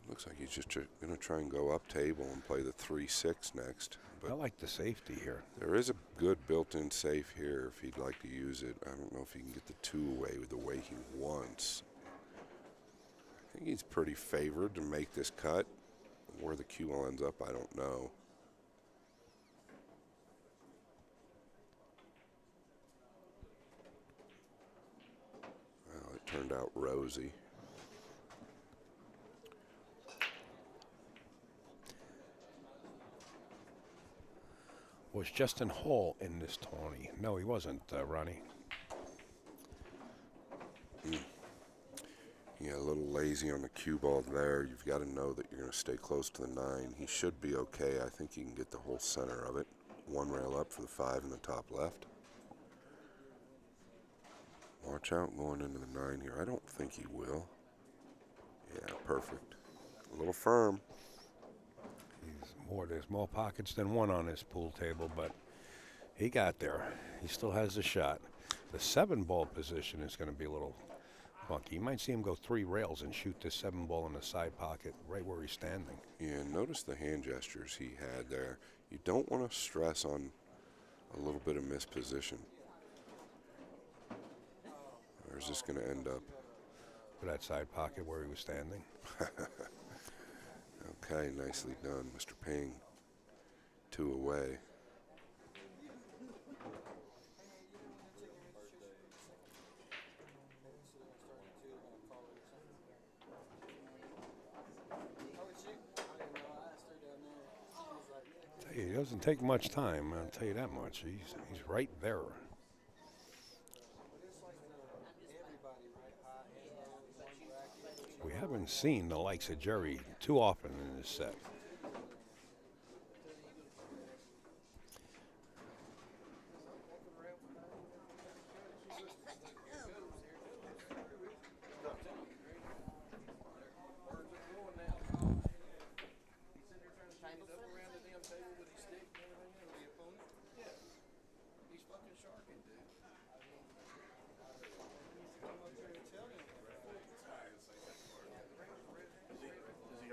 Looks like he's just going to try and go up table and play the 3-6 next. But I like the safety here. there is a good built-in safe here if he'd like to use it. I don't know if he can get the 2 away with the way he wants. I think he's pretty favored to make this cut. Where the cue ends up, I don't know. Well, it turned out rosy. Was Justin Hall in this tourney? No, he wasn't, Ronnie. Yeah, a little lazy on the cue ball there. You've got to know that you're going to stay close to the 9. He should be okay. I think he can get the whole center of it. 1 rail up for the 5 in the top left. Watch out going into the 9 here. I don't think he will. Yeah, perfect. A little firm. There's more pockets than 1 on this pool table, but he got there. He still has a shot. The 7-ball position is going to be a little funky. You might see him go 3 rails and shoot this 7-ball in the side pocket right where he's standing. Yeah, notice the hand gestures he had there. You don't want to stress on a little bit of misposition. Where's this going to end up? For that side pocket where he was standing. Okay, nicely done, Mr. Ping. 2 away. It doesn't take much time, I'll tell you that much. He's right there. We haven't seen the likes of Jerry too often in this set.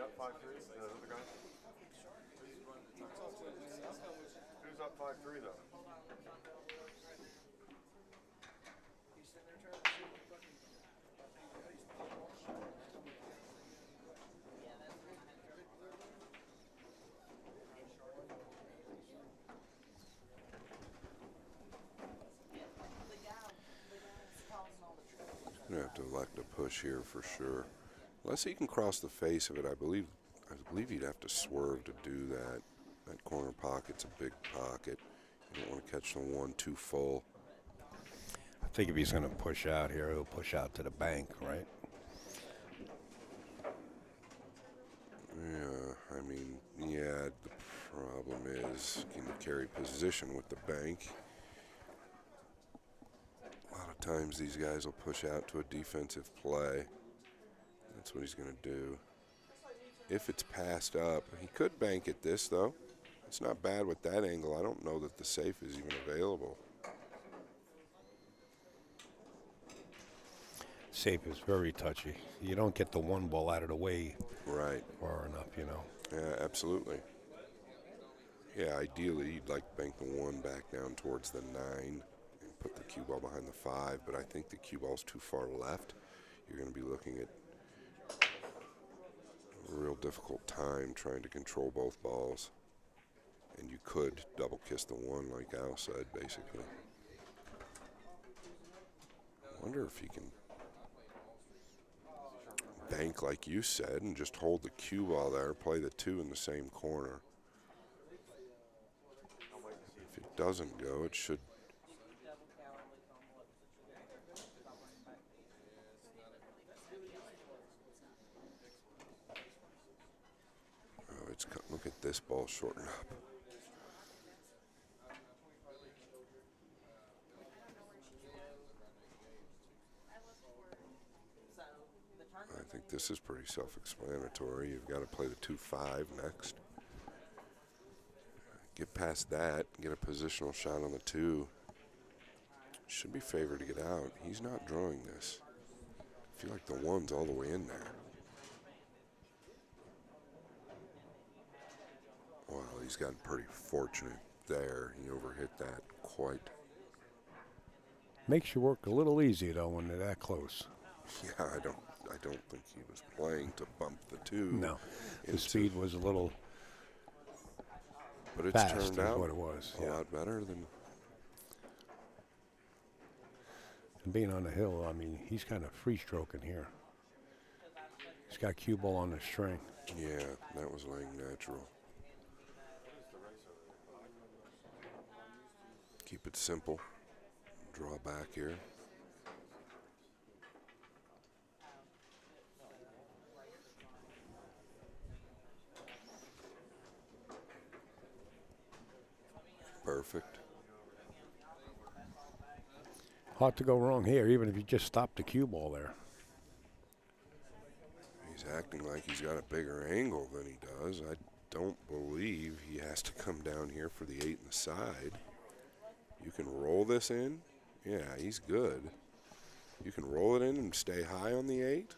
Up 5-3, the other guy? Who's up 5-3 though? to elect a push here for sure. Unless he can cross the face of it, I believe he'd have to swerve to do that. That corner pocket's a big pocket. You don't want to catch the one too full. I think if he's going to push out here, he'll push out to the bank, right? Yeah, I mean, yeah, the problem is, can you carry position with the bank? A lot of times these guys will push out to a defensive play. That's what he's going to do. If it's passed up, he could bank at this, though. It's not bad with that angle. I don't know that the safe is even available. Safe is very touchy. You don't get the one ball out of the way right far enough, you know. Yeah, absolutely. Yeah, ideally, you'd like to bank the one back down towards the 9 and put the cue ball behind the 5, but I think the cue ball's too far left. You're going to be looking at a real difficult time trying to control both balls. And you could double kiss the 1 like Al said, basically. I wonder if you can bank like you said and just hold the cue ball there, play the 2 in the same corner. If it doesn't go, it should. Oh, look at this ball shorten up. I think this is pretty self-explanatory. You've got to play the 2-5 next. Get past that, get a positional shot on the 2. Should be favored to get out. He's not drawing this. I feel like the 1's all the way in there. Well, he's gotten pretty fortunate there. He overhit that quite. Makes you work a little easy, though, when they're that close. Yeah, I don't think he was playing to bump the 2. No, the speed was a little but it's fast turned is out what it was. a lot better than. And being on the hill, I mean, he's kind of free stroking here. He's got cue ball on the string. Yeah, that was laying natural. Keep it simple. Draw back here. Perfect. Hard to go wrong here, even if you just stop the cue ball there. He's acting like he's got a bigger angle than he does. I don't believe he has to come down here for the 8 in the side. You can roll this in. Yeah, he's good. You can roll it in and stay high on the 8.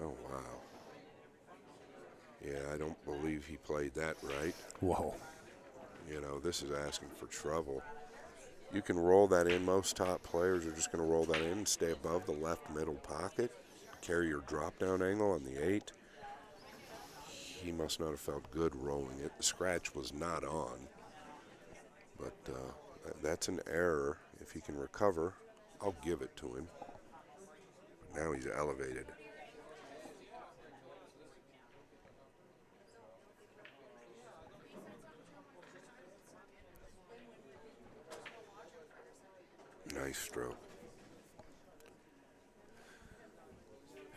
Oh, wow. Yeah, I don't believe he played that right. Whoa. You know, this is asking for trouble. You can roll that in. Most top players are just going to roll that in and stay above the left middle pocket. Carry your drop-down angle on the 8. He must not have felt good rolling it. The scratch was not on. But that's an error. If he can recover, I'll give it to him. But now he's elevated. Nice stroke.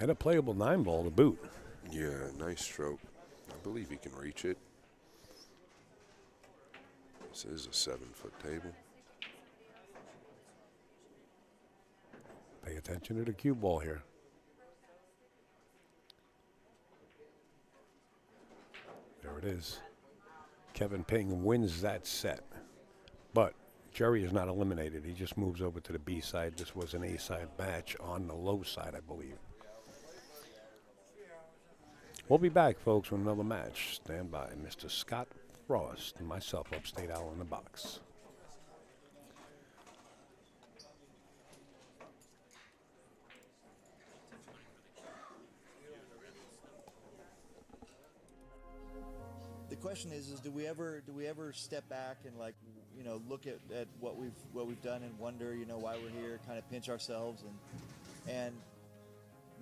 And a playable 9 ball to boot. Yeah, nice stroke. I believe he can reach it. This is a 7-foot table. Pay attention to the cue ball here. There it is. Kevin Ping wins that set. But Jerry is not eliminated. He just moves over to the B side. This was an A side match on the low side, I believe. We'll be back, folks, with another match. Stand by. Mr. Scott Frost and myself, Upstate Owl in the box. The question is do we ever step back and, like, you know, look at what we've done and wonder, why we're here, kind of pinch ourselves. And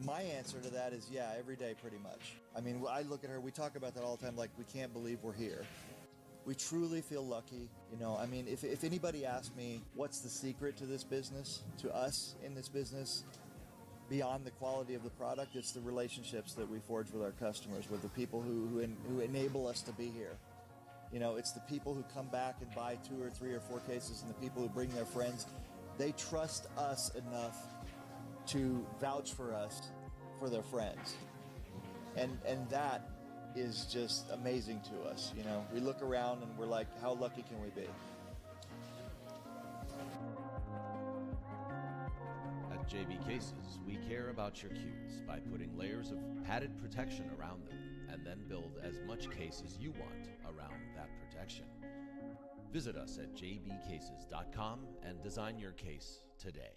my answer to that is, yeah, every day pretty much. I mean, I look at her, we talk about that all the time, like we can't believe we're here. We truly feel lucky. I mean, if anybody asked me what's the secret to this business, to us in this business, beyond the quality of the product, it's the relationships that we forge with our customers, with the people who enable us to be here. It's the people who come back and buy 2 or 3 or 4 cases, and the people who bring their friends. They trust us enough to vouch for us for their friends. And that is just amazing to us. We look around and we're like, how lucky can we be? At JB Cases, we care about your cues by putting layers of padded protection around them and then build as much case as you want around that protection. Visit us at jbcases.com and design your case today.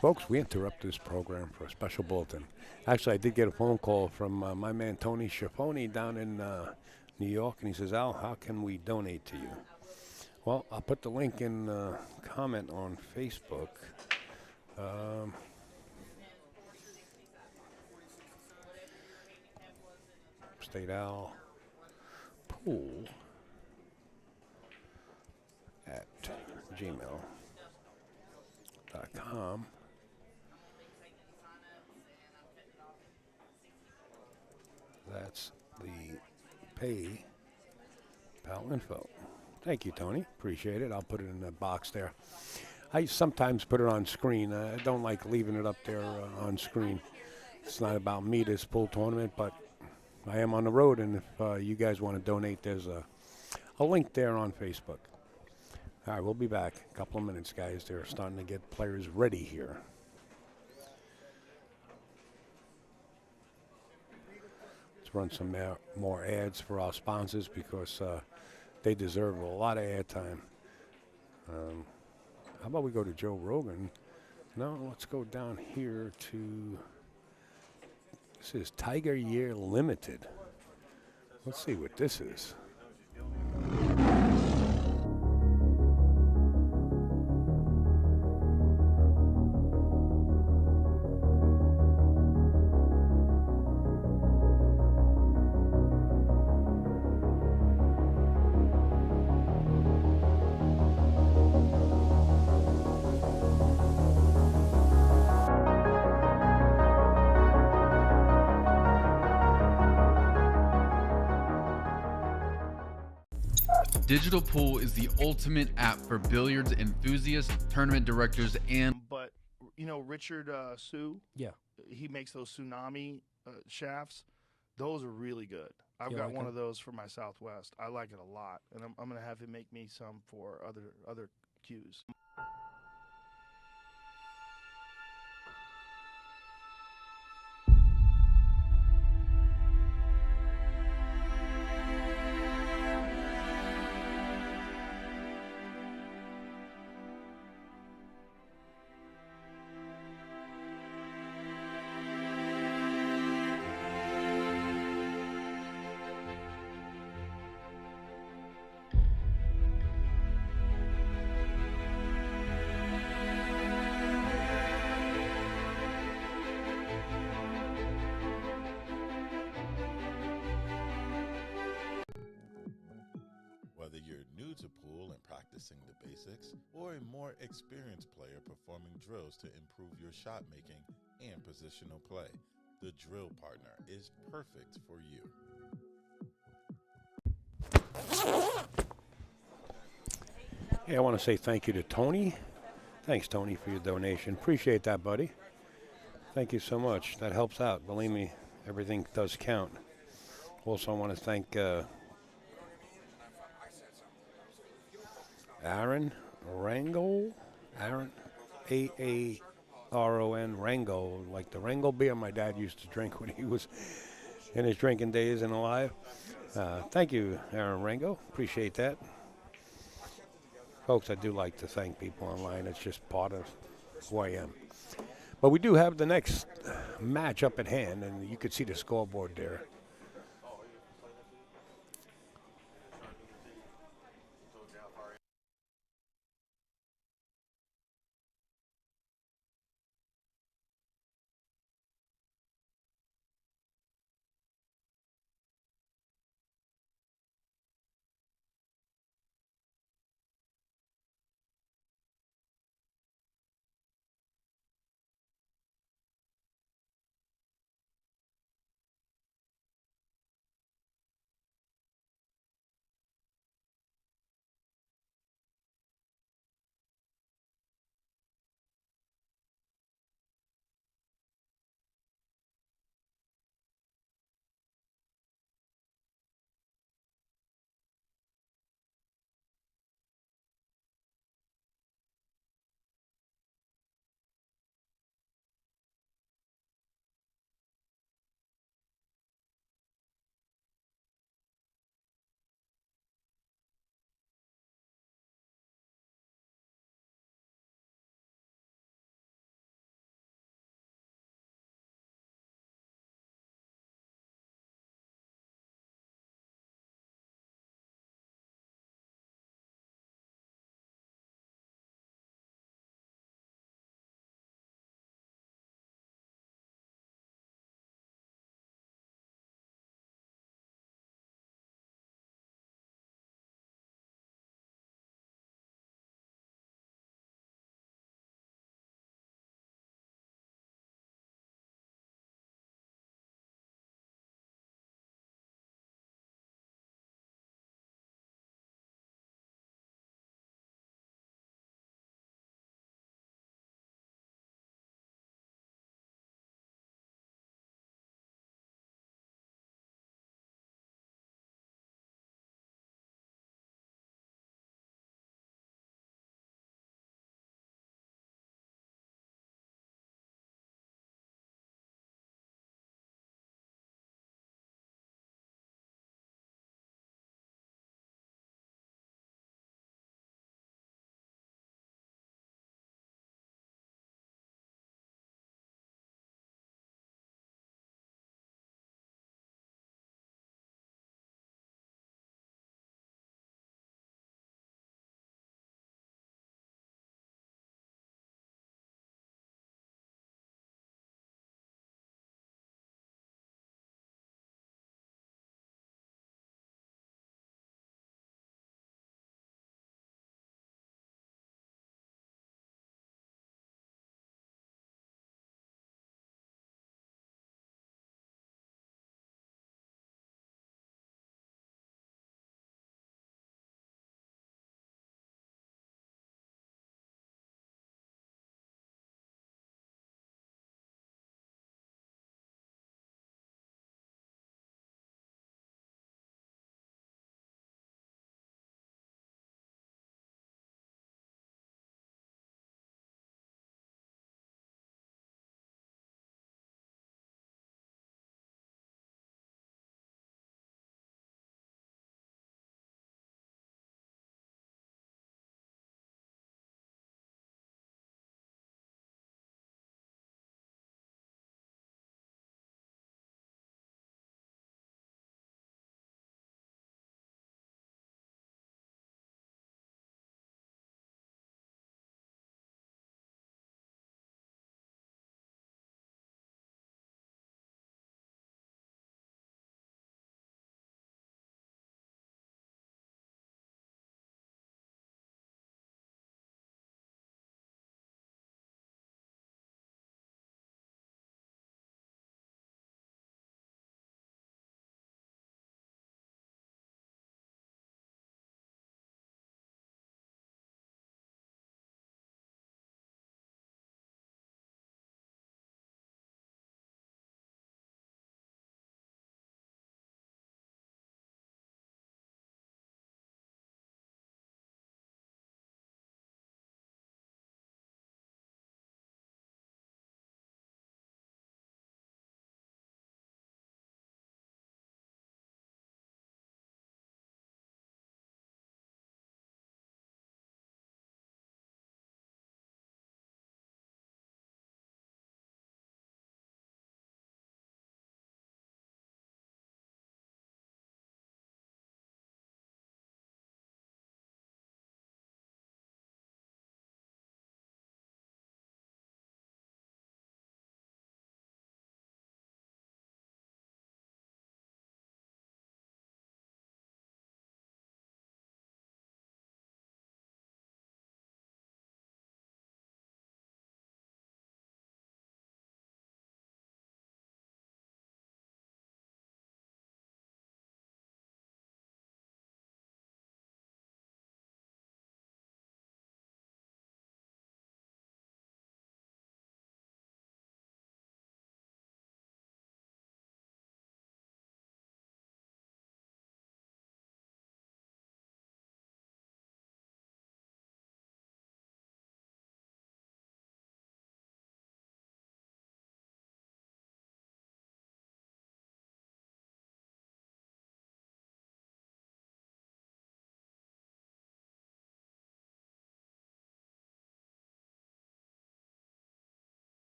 Folks, we interrupt this program for a special bulletin. Actually, I did get a phone call from my man Tony Schiaffoni down in New York, and he says, Al, how can we donate to you? Well, I'll put the link in comment on Facebook. State Al Pool at gmail.com. That's the PayPal info. Thank you, Tony. Appreciate it. I'll put it in the box there. I sometimes put it on screen. I don't like leaving it up there on screen. It's not about me, this pool tournament, but I am on the road, and if you guys want to donate, there's a link there on Facebook. All right, we'll be back. A couple of minutes, guys. They're starting to get players ready here. Let's run some more ads for our sponsors because they deserve a lot of airtime. How about we go to Joe Rogan? No, let's go down here to, this is Tiger Year Limited. Let's see what this is. Digital Pool is the ultimate app for billiards enthusiasts, tournament directors, and... But, Richard Sue? Yeah. He makes those tsunami shafts. Those are really good. I've You got like one them? of those for my Southwest. I like it a lot. And I'm going to have him make me some for other cues. Whether you're new to pool and practicing the basics, or a more experienced player performing drills to improve your shot making and positional play, the Drill Partner is perfect for you. Hey, I want to say thank you to Tony. Thanks, Tony, for your donation. Appreciate that, buddy. Thank you so much. That helps out. Believe me, everything does count. Also, I want to thank Aaron Rango. Aaron, A-A-R-O-N, Rango, like the Rango beer my dad used to drink when he was in his drinking days and alive. Thank you, Aaron Rango. Appreciate that. Folks, I do like to thank people online. It's just part of who I am. But we do have the next match up at hand, and you could see the scoreboard there.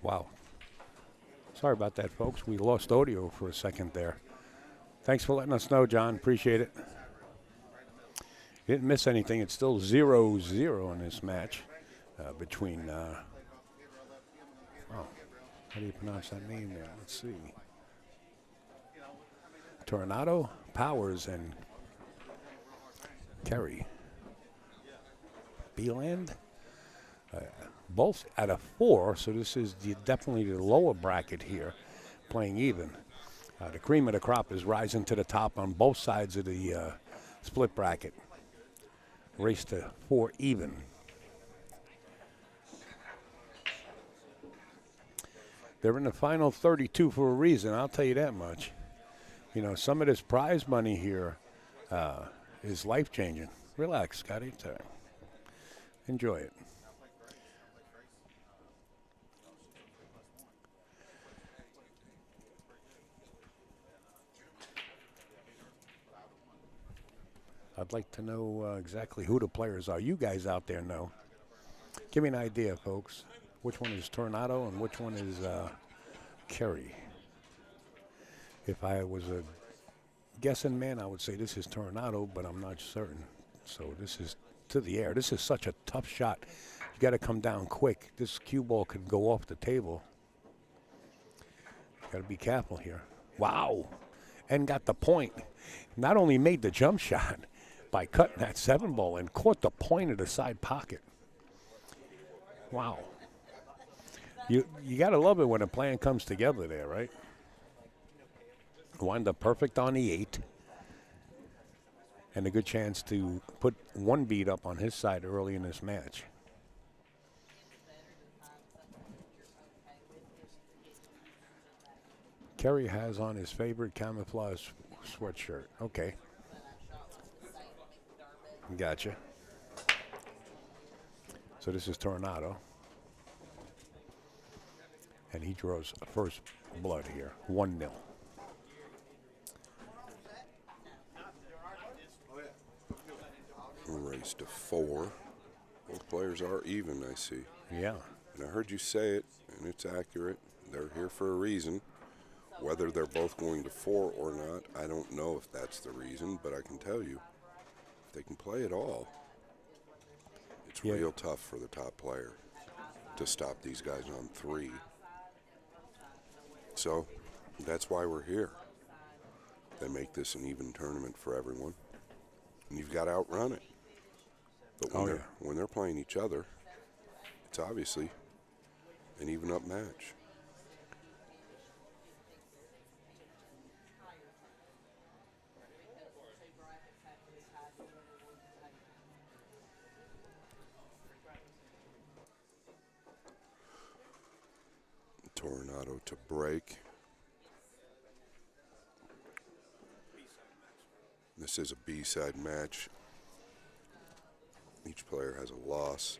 Wow. Sorry about that, folks. We lost audio for a second there. Thanks for letting us know, John. Appreciate it. You didn't miss anything. It's still 0-0 in this match between, oh, how do you pronounce that name there? Let's see. Tornado, Powers, and Kerry. Beeland. Both at a 4, so this is definitely the lower bracket here, playing even. The cream of the crop is rising to the top on both sides of the split bracket. Race to 4 even. They're in the final 32 for a reason, I'll tell you that much. You know, some of this prize money here is life-changing. Relax, Scotty. Enjoy it. I'd like to know exactly who the players are. You guys out there know. Give me an idea, folks. Which one is Tornado and which one is Kerry? If I was a guessing man, I would say this is Tornado, but I'm not certain. So this is to the air. This is such a tough shot. You got to come down quick. This cue ball could go off the table. Got to be careful here. Wow. And got the point. Not only made the jump shot by cutting that 7 ball and caught the point of the side pocket. Wow. You got to love it when a plan comes together there, right? Wind up perfect on the 8. And a good chance to put 1 beat up on his side early in this match. Kerry has on his favorite camouflage sweatshirt. Okay. Gotcha. So this is Tornado. And he draws first blood here. 1-0. Race to 4. Both players are even, I see. Yeah. And I heard you say it, and it's accurate. They're here for a reason. Whether they're both going to 4 or not, I don't know if that's the reason, but I can tell you, if they can play at all, it's real tough for the top player to stop these guys on 3. So that's why we're here. They make this an even tournament for everyone, and you've got to outrun it. But when they're playing each other, it's obviously an even-up match. Tornado to break. This is a B-side match. Each player has a loss.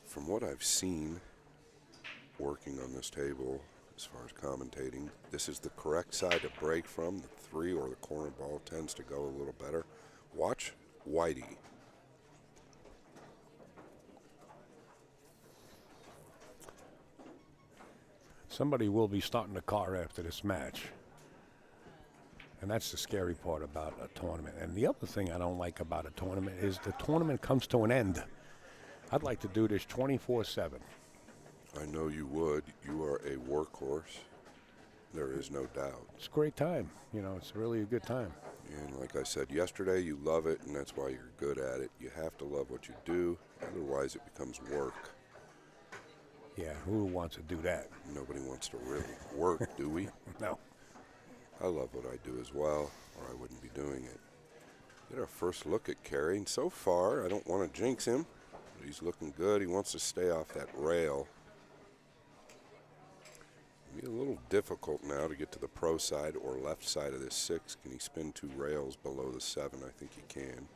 From what I've seen working on this table, as far as commentating, this is the correct side to break from. The 3 or the corner ball tends to go a little better. Watch Whitey. Somebody will be starting the car after this match. And that's the scary part about a tournament. And the other thing I don't like about a tournament is the tournament comes to an end. I'd like to do this 24/7. I know you would. You are a workhorse. There is no doubt. It's a great time. You know, it's really a good time. And like I said yesterday, you love it, and that's why you're good at it. You have to love what you do. Otherwise, it becomes work. Yeah, who wants to do that? Nobody wants to really work, do we? No. I love what I do as well, or I wouldn't be doing it. Get our first look at Kerry, and so far, I don't want to jinx him, but he's looking good. He wants to stay off that rail. It'll be a little difficult now to get to the pro side or left side of this 6. Can he spin 2 rails below the 7? I think he can.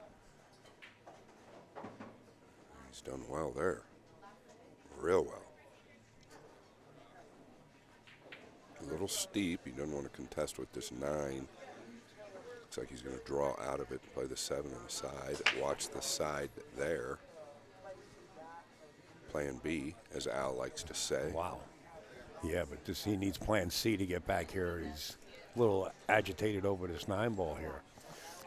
He's done well there. Real well. A little steep. He doesn't want to contest with this 9. Looks like he's going to draw out of it and play the 7 on the side. Watch the side there. Plan B, as Al likes to say. Wow. Yeah, but he needs plan C to get back here. He's a little agitated over this 9-ball here.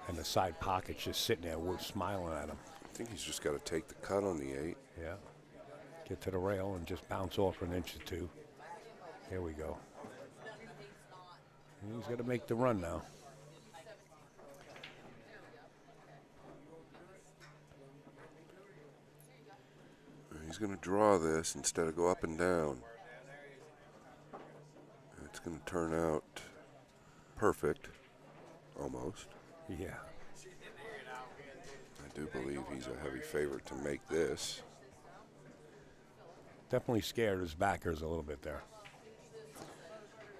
And the side pocket's just sitting there smiling at him. I think he's just got to take the cut on the 8. Yeah. Get to the rail and just bounce off for an inch or two. Here we go. He's got to make the run now. He's going to draw this instead of go up and down. It's going to turn out perfect, almost. Yeah. I do believe he's a heavy favorite to make this. Definitely scared his backers a little bit there.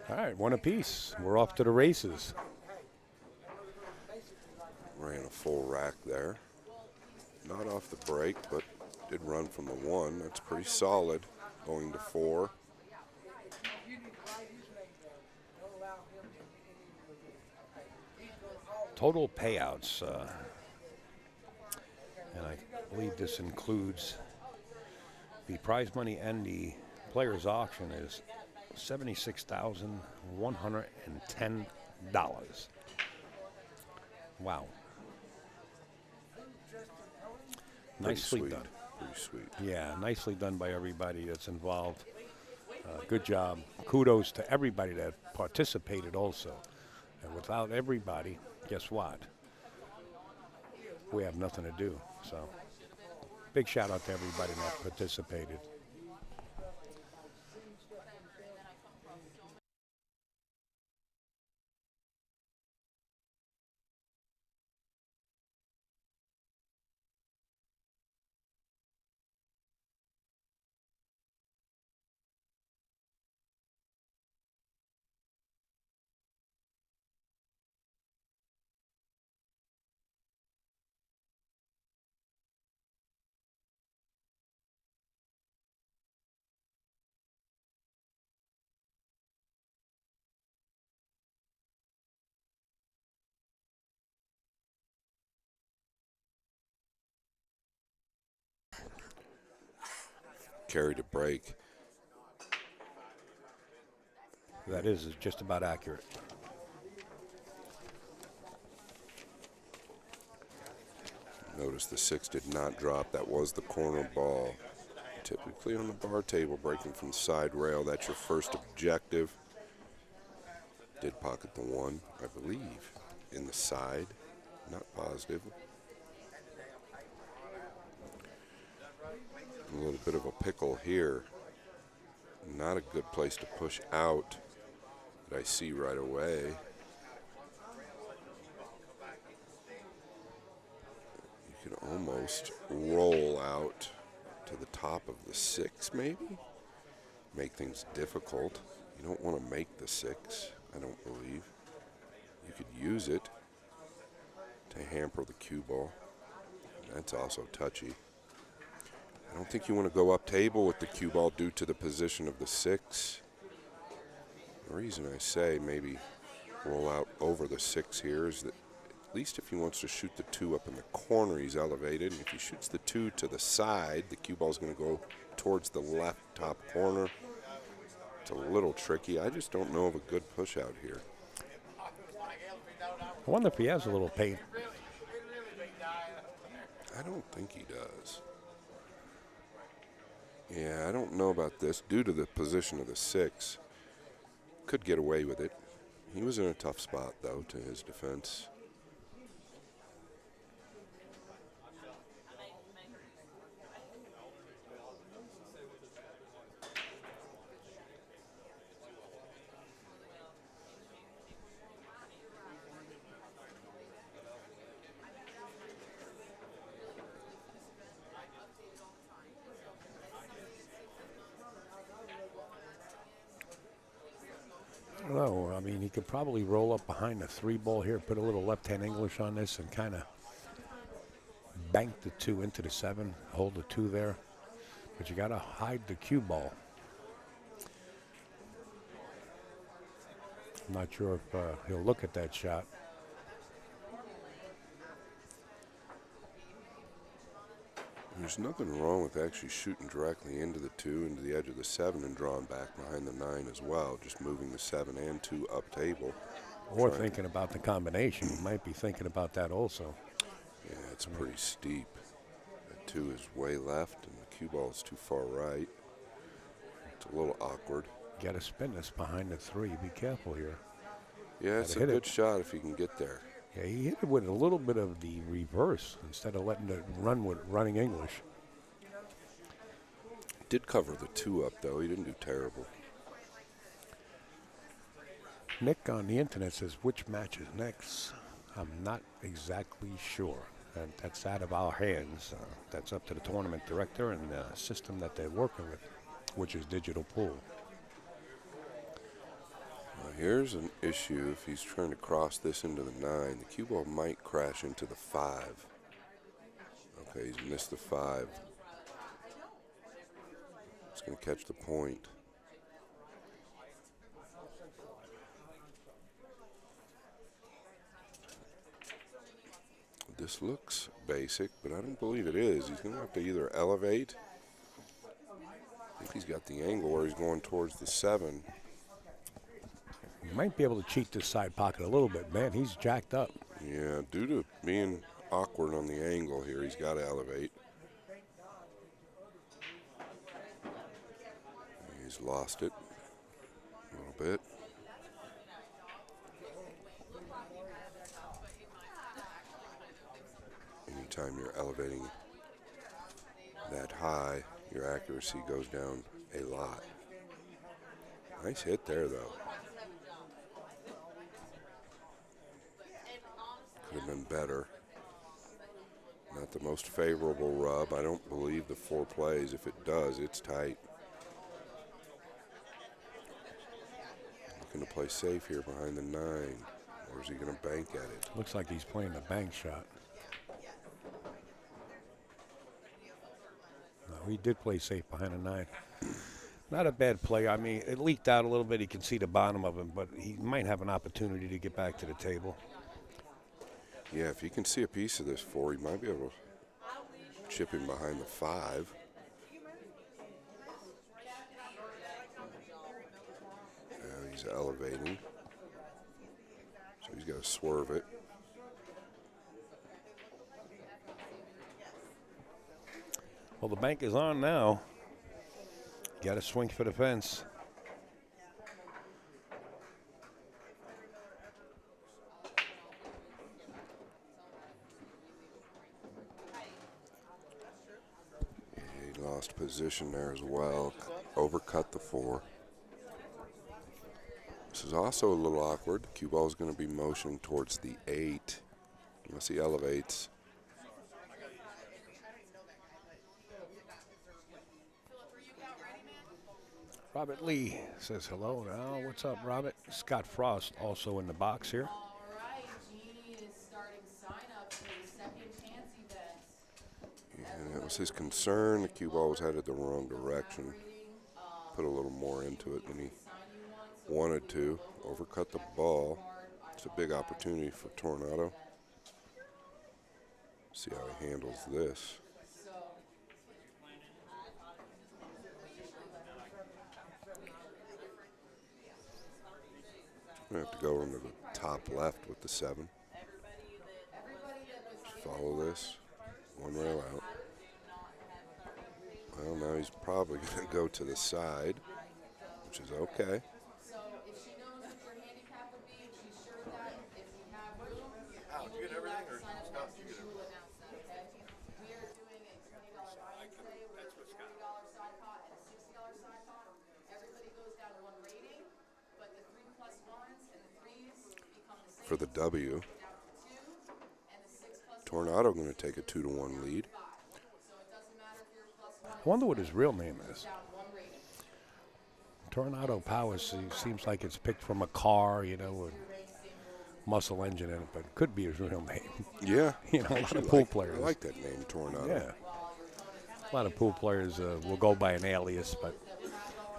All right, one apiece. We're off to the races. Ran a full rack there. Not off the break, but did run from the 1. That's pretty solid. Going to 4. Total payouts, and I believe this includes the prize money and the players' auction, is $76,110. Wow. Nicely sweet. done. Pretty sweet. Yeah, nicely done by everybody that's involved. Good job. Kudos to everybody that participated also. And without everybody, guess what? We have nothing to do. So, big shout out to everybody that participated. Carry to break. That is just about accurate. Notice the 6 did not drop. That was the corner ball. Typically on the bar table, breaking from the side rail, that's your first objective. Did pocket the 1, I believe, in the side. Not positive. A little bit of a pickle here. Not a good place to push out that I see right away. You can almost roll out to the top of the 6 maybe. Make things difficult. You don't want to make the 6, I don't believe. You could use it to hamper the cue ball. That's also touchy. I don't think you want to go up table with the cue ball due to the position of the 6. The reason I say maybe roll out over the 6 here is that at least if he wants to shoot the 2 up in the corner, he's elevated. And if he shoots the 2 to the side, the cue ball is going to go towards the left top corner. It's a little tricky. I just don't know of a good push out here. I wonder if he has a little paint. I don't think he does. Yeah, I don't know about this. Due to the position of the 6, could get away with it. He was in a tough spot, though, to his defense. I don't know. I mean, he could probably roll up behind the 3 ball here, put a little left-hand English on this, and kind of bank the 2 into the 7, hold the 2 there. But you got to hide the cue ball. I'm not sure if he'll look at that shot. There's nothing wrong with actually shooting directly into the 2, into the edge of the 7, and drawing back behind the 9 as well, just moving the 7 and 2 up table. Or thinking about the combination. You might be thinking about that also. Yeah, it's pretty steep. The 2 is way left, and the cue ball is too far right. It's a little awkward. Got to spin this behind the 3. Be careful here. Yeah, it's a good shot if you can get there. Yeah, he hit it with a little bit of the reverse instead of letting it run with running English. Did cover the 2 up, though. He didn't do terrible. Nick on the internet says, which match is next? I'm not exactly sure. And that's out of our hands. That's up to the tournament director and the system that they're working with, which is digital pool. Here's an issue. If he's trying to cross this into the 9, the cue ball might crash into the 5. Okay, he's missed the 5. It's going to catch the point. This looks basic, but I don't believe it is. He's going to have to either elevate. I think he's got the angle where he's going towards the 7. You might be able to cheat this side pocket a little bit, man. He's jacked up. Yeah, due to being awkward on the angle here, he's got to elevate. He's lost it a little bit. Anytime you're elevating that high, your accuracy goes down a lot. Nice hit there, though. Could have been better. Not the most favorable rub. I don't believe the 4 plays. If it does, it's tight. Looking to play safe here behind the 9. Or is he going to bank at it? Looks like he's playing the bank shot. No, he did play safe behind the 9. Not a bad play. I mean, it leaked out a little bit. You can see the bottom of him, but he might have an opportunity to get back to the table. Yeah, if you can see a piece of this 4, he might be able to chip him behind the 5. Now he's elevating. So he's got to swerve it. Well, the bank is on now. Got to swing for the fence. He lost position there as well. Overcut the 4. This is also a little awkward. The cue ball is going to be motioned towards the 8 unless he elevates. Robert Lee says hello now. What's up, Robert? Scott Frost also in the box here. And that was his concern. The cue ball was headed the wrong direction. Put a little more into it than he wanted to. Overcut the ball. It's a big opportunity for Tornado. See how he handles this. We have to go into the top left with the 7. Just follow this. 1 rail out. Well, now he's probably going to go to the side, which is okay. For the W. Tornado going to take a 2-1 lead. I wonder what his real name is. Tornado Powers seems like it's picked from a car, you know, with muscle engine in it, but it could be his real name. Yeah. You know, a lot of pool players. I like that name, Tornado. Yeah. A lot of pool players will go by an alias, but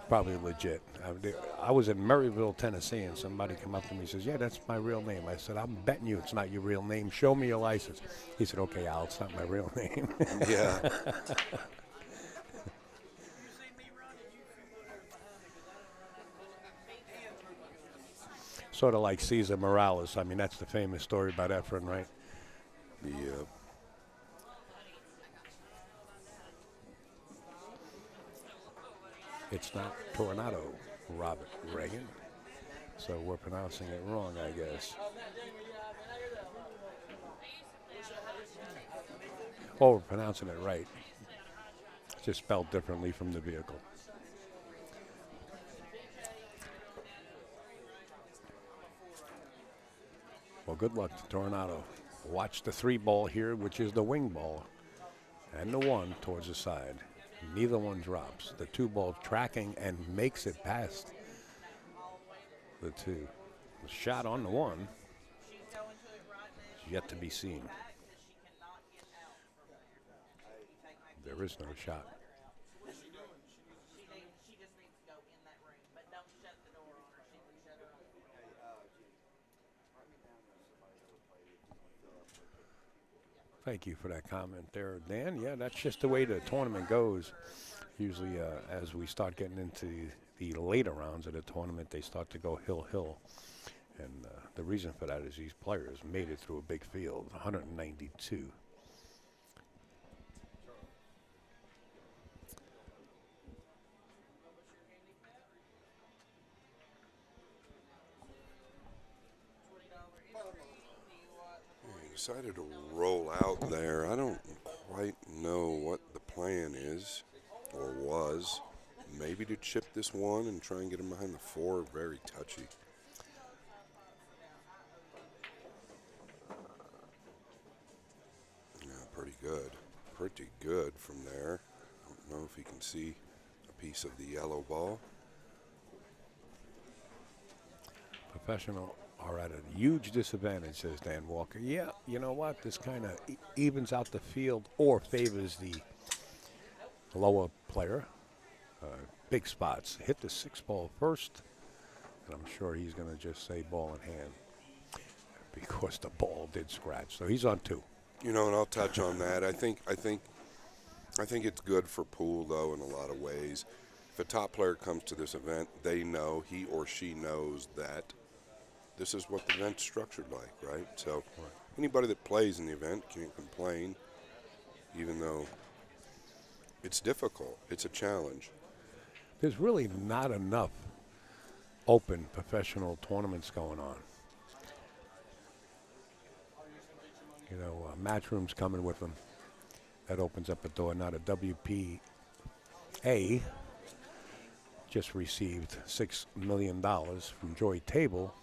probably legit. I was in Maryville, Tennessee, and somebody came up to me and says, yeah, that's my real name. I said, I'm betting you it's not your real name. Show me your license. He said, okay, Al, it's not my real name. Yeah. Sort of like Cesar Morales. I mean, that's the famous story about Efren, right? Yeah. It's not Tornado, Robert Reagan. So we're pronouncing it wrong, I guess. Oh, we're pronouncing it right. It's just spelled differently from the vehicle. Well, good luck to Tornado. Watch the 3 ball here, which is the wing ball, and the 1 towards the side. Neither one drops. The 2 ball tracking and makes it past the 2. The shot on the 1 is yet to be seen. There is no shot. Thank you for that comment there, Dan. Yeah, that's just the way the tournament goes. Usually as we start getting into the later rounds of the tournament, they start to go hill. And the reason for that is these players made it through a big field, 192. Decided to roll out there. I don't quite know what the plan is or was. Maybe to chip this 1 and try and get him behind the 4. Very touchy. Yeah, pretty good. Pretty good from there. I don't know if you can see a piece of the yellow ball. Professional are at a huge disadvantage, says Dan Walker. Yeah, you know what? This kind of evens out the field or favors the lower player. Big spots. Hit the 6 ball first, and I'm sure he's going to just say ball in hand because the ball did scratch. So he's on 2. You know, and I'll touch on that. I think it's good for pool, though, in a lot of ways. If a top player comes to this event, they know, he or she knows that this is what the event's structured like, right? So anybody that plays in the event can't complain, even though it's difficult. It's a challenge. There's really not enough open professional tournaments going on. You know, Matchroom's coming with them. That opens up a door. Now the WPA just received $6 million from Joy Table,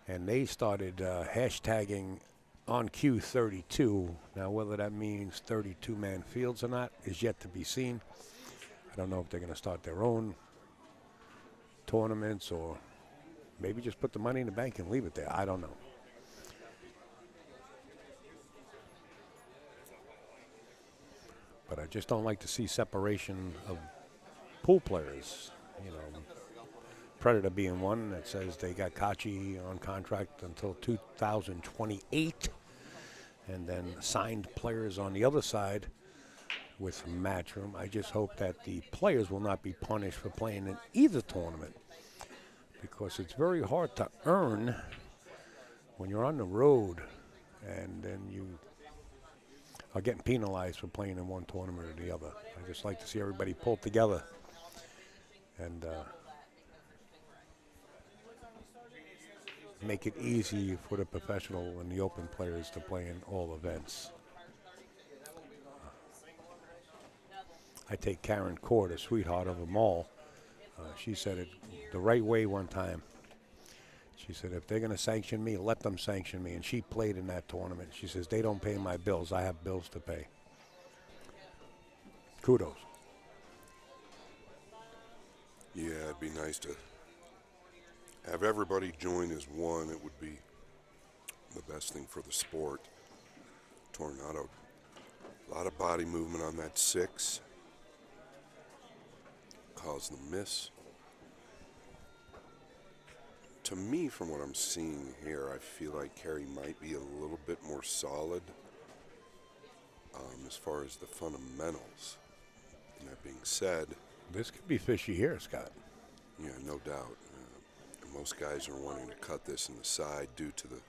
and they started hashtagging on Q32. Now, whether that means 32-man fields or not is yet to be seen. I don't know if they're going to start their own tournaments or maybe just put the money in the bank and leave it there. I don't know. But I just don't like to see separation of pool players. You know, Predator being one that says they got Kachi on contract until 2028, and then signed players on the other side with Matchroom. I just hope that the players will not be punished for playing in either tournament, because it's very hard to earn when you're on the road and then you are getting penalized for playing in one tournament or the other. I just like to see everybody pull together and make it easy for the professional and the open players to play in all events. I take Karen Court, a sweetheart of them all. She said it the right way one time. She said, if they're going to sanction me, let them sanction me. And she played in that tournament. She says, they don't pay my bills. I have bills to pay. Kudos. Yeah, it'd be nice to have everybody join as one. It would be the best thing for the sport. Tornado. A lot of body movement on that 6. Caused the miss. To me, from what I'm seeing here, I feel like Carey might be a little bit more solid as far as the fundamentals. And that being said, this could be fishy here, Scott. Yeah, no doubt. Most guys are wanting to cut this in the side due to the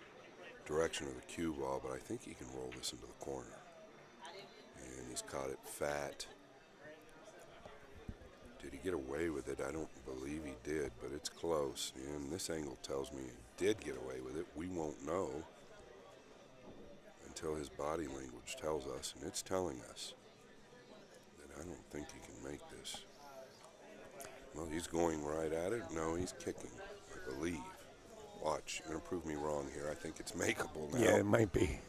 direction of the cue ball, but I think he can roll this into the corner. And he's caught it fat. Did he get away with it? I don't believe he did, but it's close. And this angle tells me he did get away with it. We won't know until his body language tells us, and it's telling us that I don't think he can make this. Well, he's going right at it. No, he's kicking, I believe. Watch, you're going to prove me wrong here. I think it's makeable now. Yeah, it might be.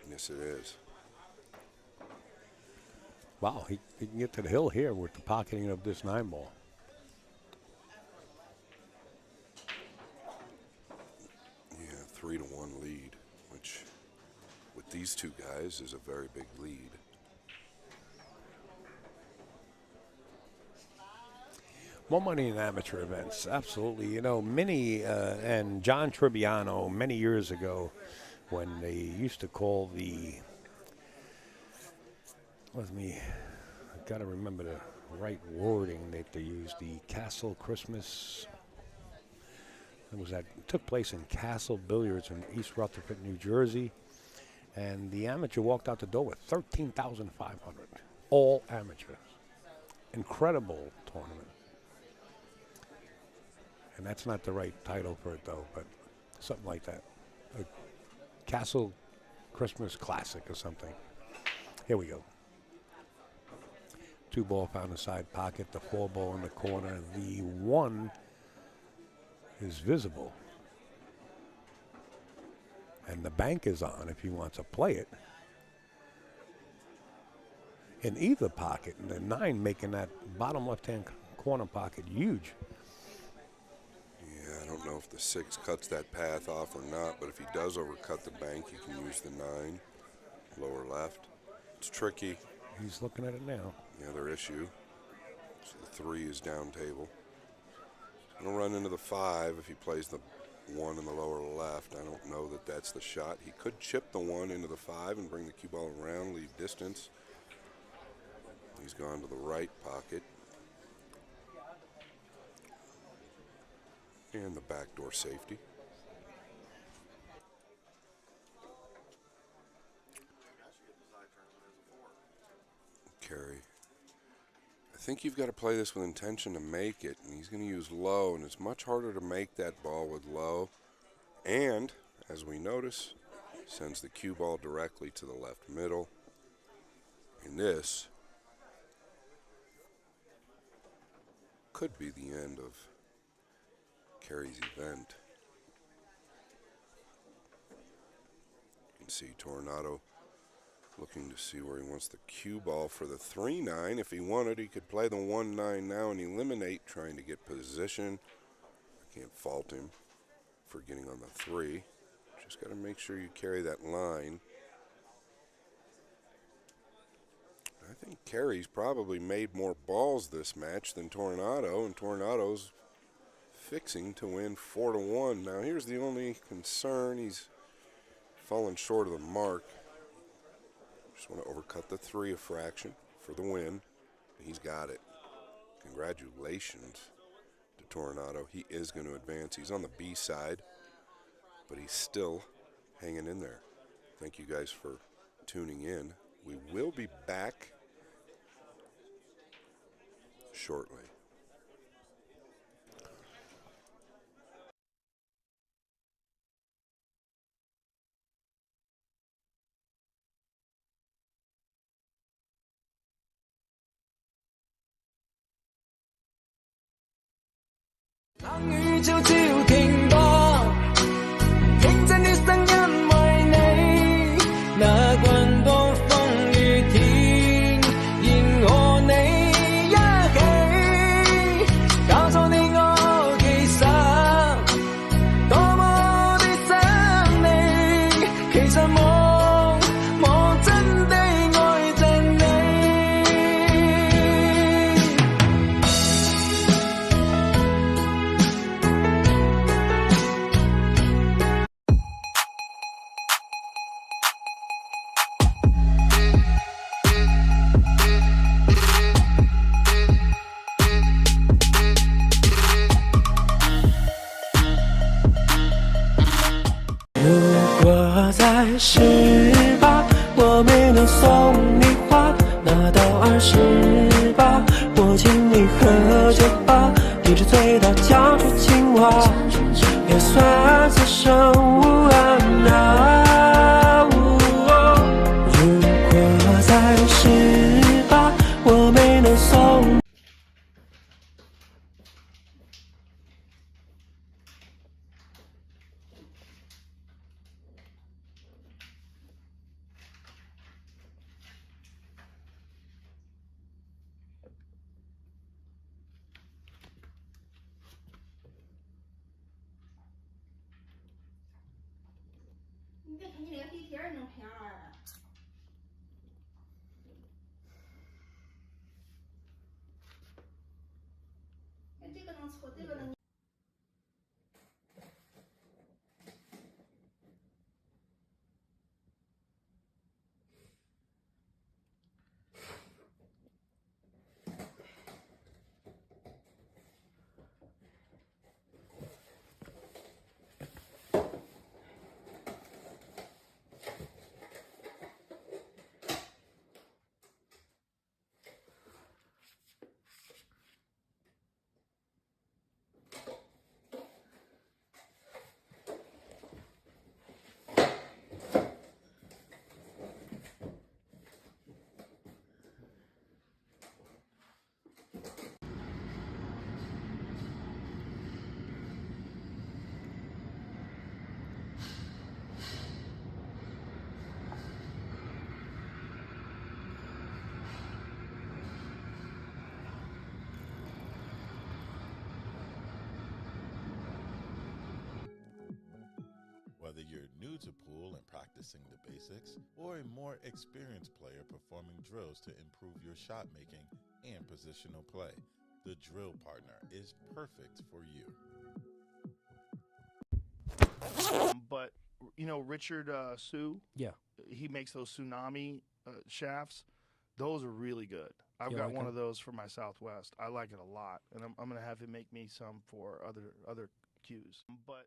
Yes, it is. Wow, he can get to the hill here with the pocketing of this 9-ball. Yeah, 3-1 lead, which with these two guys is a very big lead. More money in amateur events, absolutely. You know, Minnie and John Tribbiano many years ago, when they used to call the, I gotta remember the right wording that they used, the Castle Christmas. It took place in Castle Billiards in East Rutherford, New Jersey, and the amateur walked out the door with $13,500, all amateurs. Incredible tournament. And that's not the right title for it, though, but something like that. A Castle Christmas Classic or something. Here we go. 2-ball found in the side pocket, the 4-ball in the corner. The 1 is visible. And the bank is on if he wants to play it. In either pocket, and the 9 making that bottom left-hand corner pocket huge. I don't know if the 6 cuts that path off or not, but if he does overcut the bank, he can use the 9, lower left. It's tricky. He's looking at it now. The other issue. So the 3 is down table. He'll run into the 5 if he plays the 1 in the lower left. I don't know that that's the shot. He could chip the 1 into the 5 and bring the cue ball around, leave distance. He's gone to the right pocket. And the backdoor safety. Carey. I think you've got to play this with intention to make it, and he's going to use low, and it's much harder to make that ball with low. And, as we notice, sends the cue ball directly to the left middle. And this could be the end of Carey's event. You can see Tornado looking to see where he wants the cue ball for the 3-9. If he wanted, he could play the 1-9 now and eliminate trying to get position. I can't fault him for getting on the 3. Just got to make sure you carry that line. I think Carey's probably made more balls this match than Tornado, and Tornado's fixing to win 4-1. Now here's the only concern. He's fallen short of the mark. Just want to overcut the 3 a fraction for the win. He's got it. Congratulations to Tornado. He is going to advance. He's on the B side, but he's still hanging in there. Thank you guys for tuning in. We will be back shortly. 18我没能送你花，那到28我请你喝酒吧，一直醉到讲出情话，也算此生无憾啊。如果在18我没能送你别看你那个飞贴能偏二。这个能搓，这个能。Whether you're new to pool and practicing the basics, or a more experienced player performing drills to improve your shot making and positional play, the drill partner is perfect for you. But Richard Sue. Yeah. He makes those tsunami shafts. Those are really good. I've You got like one them? of those for my Southwest. I like it a lot, and I'm gonna have him make me some for other cues. But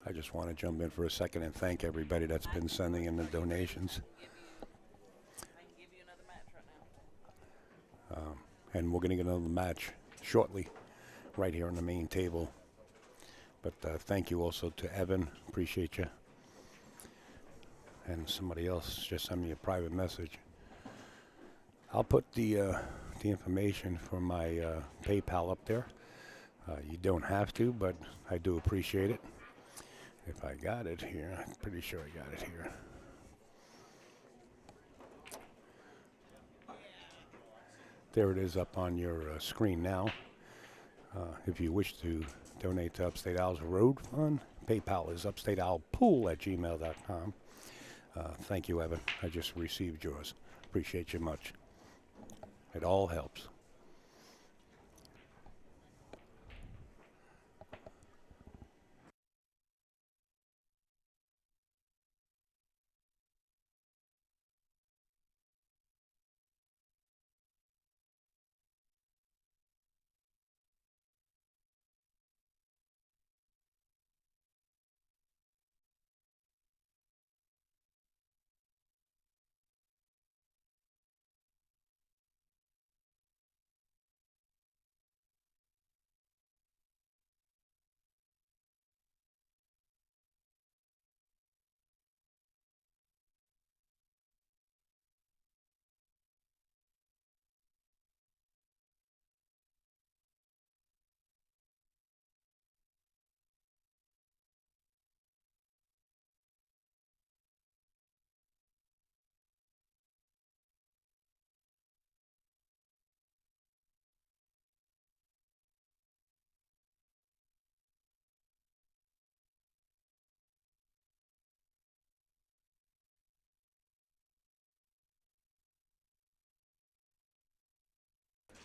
I just want to jump in for a second and thank everybody that's been sending in the donations. And we're going to get another match shortly right here on the main table. But thank you also to Evan. Appreciate you. And somebody else just sent me a private message. I'll put the information for my PayPal up there. You don't have to, but I do appreciate it. If I got it here, I'm pretty sure I got it here. There it is up on your screen now. If you wish to donate to Upstate Owl's Road Fund, PayPal is upstateowlpool@gmail.com. Thank you, Evan. I just received yours. Appreciate you much. It all helps.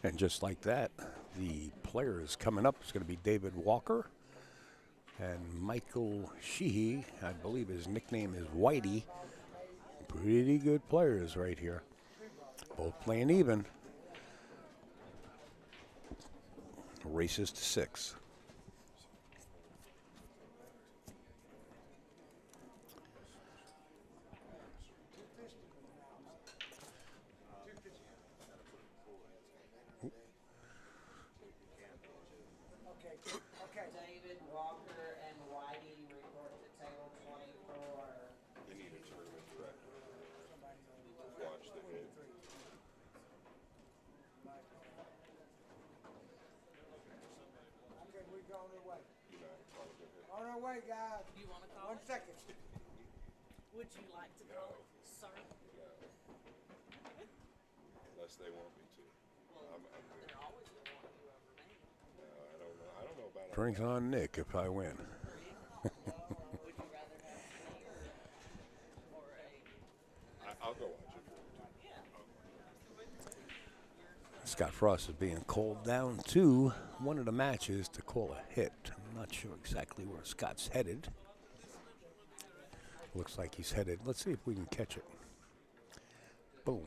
And just like that, the players coming up is going to be David Walker and Michael Sheehy. I believe his nickname is Whitey. Pretty good players right here. Both playing even. Races to 6. David Walker and Whitey report to table 24. They need a tournament director. Watch the hit. Okay, we're going our way. On our way, guys. You want to call 1 second. Would you like to call it, sir? Unless they want me to. I'm good. They're always going to want you over me. No, I don't know. I don't know about Drinks on Nick if I win. Would you rather have me or a... I'll go watch it. Scott Frost is being called down to one of the matches to call a hit. I'm not sure exactly where Scott's headed. Looks like he's headed. Let's see if we can catch it. Boom.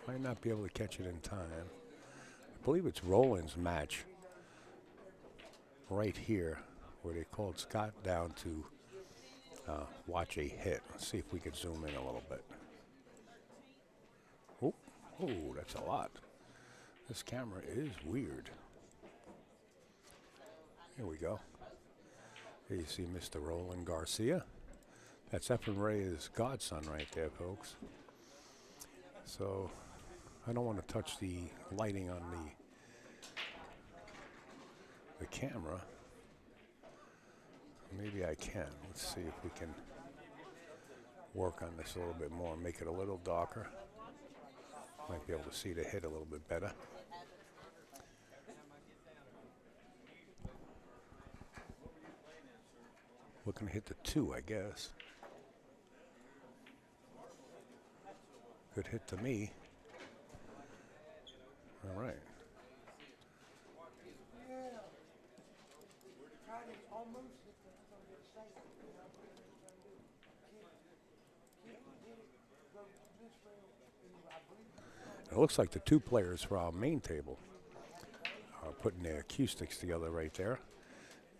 Might not be able to catch it in time. I believe it's Roland's match right here where they called Scott down to watch a hit. Let's see if we can zoom in a little bit. Oh, that's a lot. This camera is weird. Here we go. Here you see Mr. Roland Garcia. That's Efren Reyes' godson right there, folks. So I don't want to touch the lighting on the camera. Maybe I can. Let's see if we can work on this a little bit more, make it a little darker. Might be able to see the hit a little bit better. Looking to hit the 2, I guess. Good hit to me. All right. It looks like the 2 players for our main table are putting their cue sticks together right there.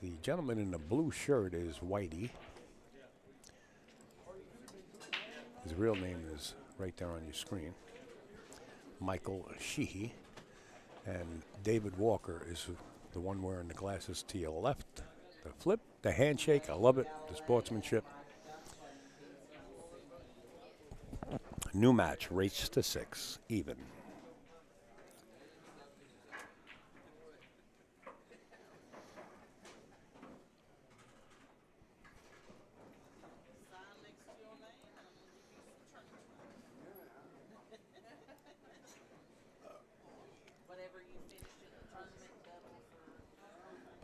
The gentleman in the blue shirt is Whitey. His real name is right there on your screen. Michael Sheehy. And David Walker is the one wearing the glasses to your left. The flip, the handshake, I love it. The sportsmanship. New match, race to 6, even.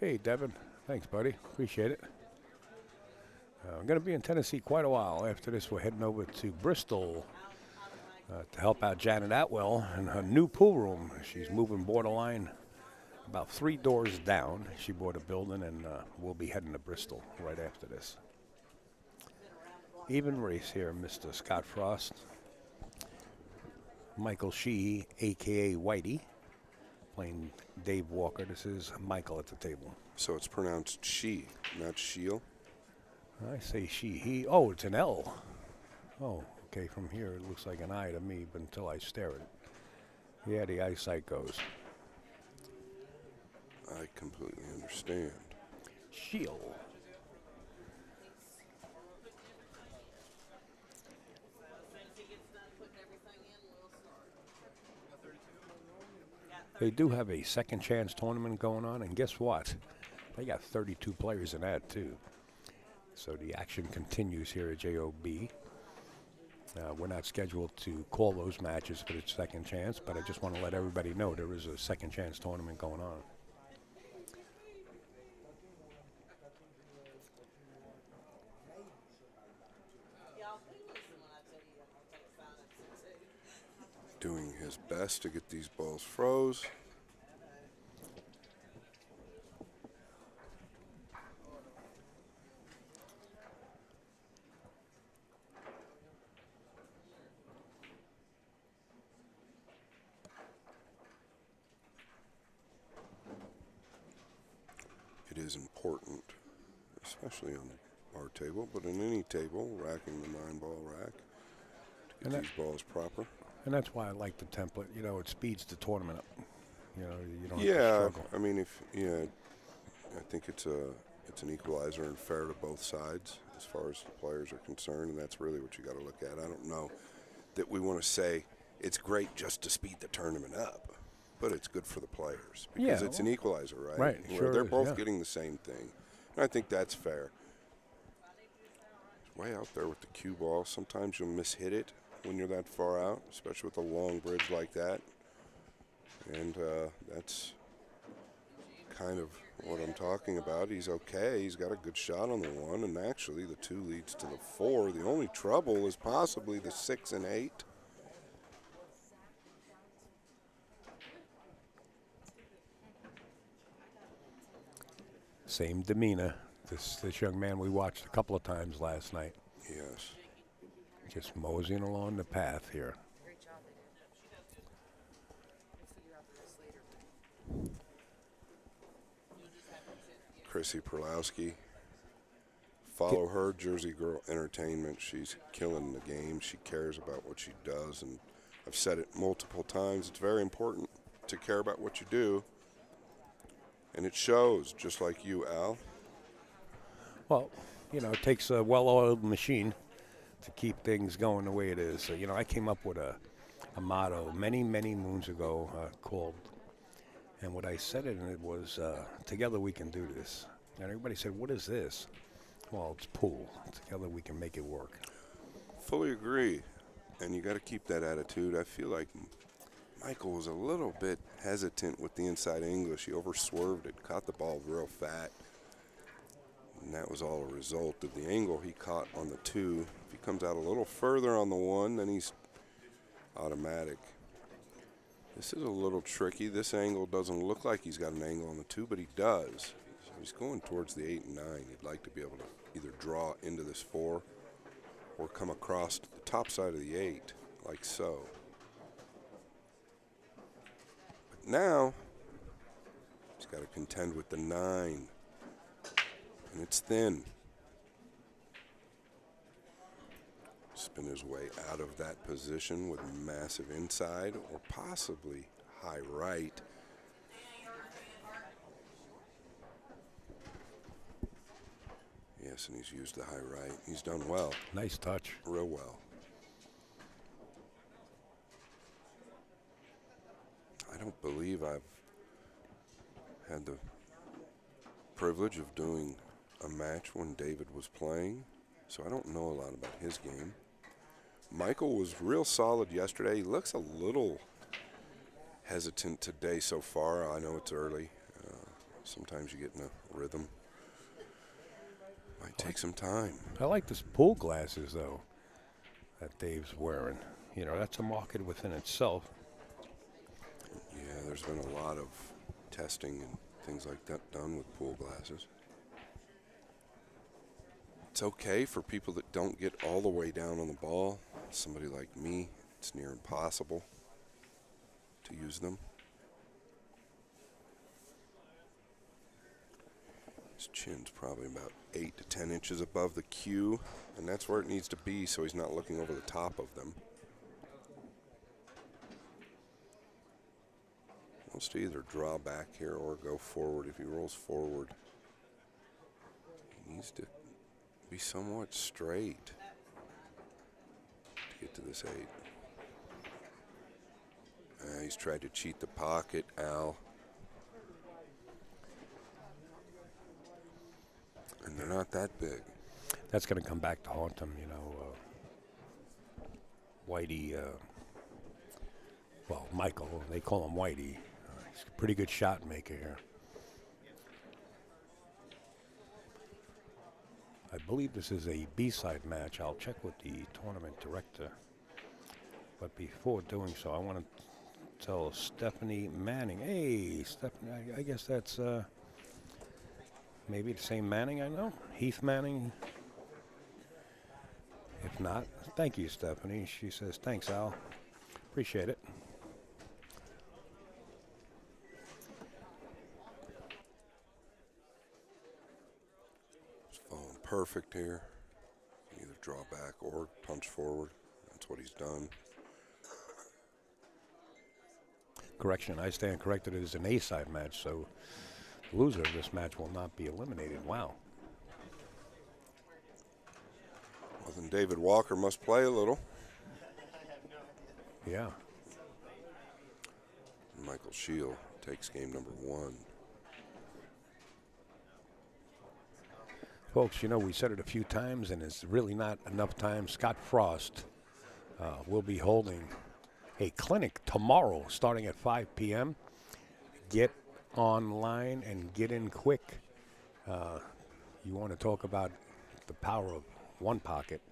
Hey, Devin. Thanks, buddy. Appreciate it. I'm going to be in Tennessee quite a while. After this, we're heading over to Bristol to help out Janet Atwell in her new pool room. She's moving borderline about 3 doors down. She bought a building, and we'll be heading to Bristol right after this. Even race here, Mr. Scott Frost. Michael Sheehy, a.k.a. Whitey, playing Dave Walker. This is Michael at the table. So it's pronounced she, not Shield? I say she, he. Oh, it's an L. Oh, okay. From here, it looks like an I to me, but until I stare at it. Yeah, the eyesight goes. I completely understand. Shield. They do have a second chance tournament going on, and guess what? They got 32 players in that, too. So the action continues here at JOB. We're not scheduled to call those matches for the second chance, but I just want to let everybody know there is a second chance tournament going on. Doing his best to get these balls froze. It is important, especially on our table, but in any table, racking the 9-ball rack to get these balls proper. And that's why I like the template. You know, it speeds the tournament up. You know, you don't have to Yeah, struggle. I mean, I think it's an equalizer and fair to both sides as far as the players are concerned, and that's really what you got to look at. I don't know that we want to say it's great just to speed the tournament up, but it's good for the players because it's an equalizer, right? Right, Where sure they're is, both getting the same thing, and I think that's fair. It's way out there with the cue ball. Sometimes you'll mishit it when you're that far out, especially with a long bridge like that. And that's kind of what I'm talking about. He's okay. He's got a good shot on the 1, and actually the 2 leads to the 4. The only trouble is possibly the 6 and 8. Same demeanor. This young man we watched a couple of times last night. Yes. Just moseying along the path here. Chrissy Perlowski. Follow her, Jersey Girl Entertainment. She's killing the game. She cares about what she does, and I've said it multiple times. It's very important to care about what you do, and it shows, just like you, Al. Well, you know, it takes a well-oiled machine to keep things going the way it is. So, you know, I came up with a motto many, many moons ago called, and what I said in it was, together we can do this. And everybody said, what is this? Well, it's pool. Together we can make it work. Fully agree. And you got to keep that attitude. I feel like Michael was a little bit hesitant with the inside English. He over-swerved it, caught the ball real fat. And that was all a result of the angle he caught on the 2. If he comes out a little further on the 1, then he's automatic. This is a little tricky. This angle doesn't look like he's got an angle on the 2, but he does. So he's going towards the 8 and 9. He'd like to be able to either draw into this 4 or come across the top side of the 8, like so. But now, he's got to contend with the 9. and it's thin. Spin his way out of that position with massive inside or possibly high right. Yes, and he's used the high right. He's done well. Nice touch. Real well. I don't believe I've had the privilege of doing a match when David was playing, so I don't know a lot about his game. Michael was real solid yesterday. He looks a little hesitant today so far. I know it's early. Sometimes you get in a rhythm. Might take some time. I like this pool glasses, though, that Dave's wearing. You know, that's a market within itself. Yeah, there's been a lot of testing and things like that done with pool glasses. It's okay for people that don't get all the way down on the ball. Somebody like me, it's near impossible to use them. His chin's probably about 8 to 10 inches above the cue, and that's where it needs to be so he's not looking over the top of them. He wants to either draw back here or go forward. If he rolls forward, he needs to be somewhat straight to get to this 8. He's tried to cheat the pocket, Al. And they're not that big. That's going to come back to haunt him, you know. Whitey, well, Michael, they call him Whitey. He's a pretty good shot maker here. I believe this is a B-side match. I'll check with the tournament director. But before doing so, I want to tell Stephanie Manning. Hey, Stephanie, I guess that's maybe the same Manning I know. Heath Manning. If not, thank you, Stephanie. She says, thanks, Al. Appreciate it. Perfect here. Either draw back or punch forward. That's what he's done. Correction, I stand corrected. It is an A-side match, so the loser of this match will not be eliminated. Wow. Well, then David Walker must play a little. Yeah. Michael Shield takes game number 1. Folks, you know, we said it a few times, and it's really not enough time. Scott Frost will be holding a clinic tomorrow starting at 5 p.m. Get online and get in quick. You want to talk about the power of one pocket.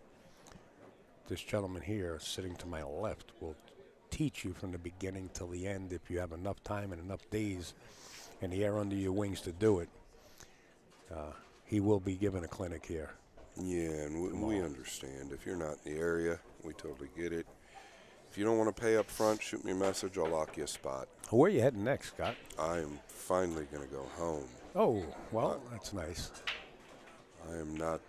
This gentleman here sitting to my left will teach you from the beginning till the end if you have enough time and enough days and the air under your wings to do it. He will be given a clinic here. Yeah, and we understand. If you're not in the area, we totally get it. If you don't want to pay up front, shoot me a message. I'll lock you a spot. Where are you heading next, Scott? I am finally going to go home. Oh, well, that's nice. I am not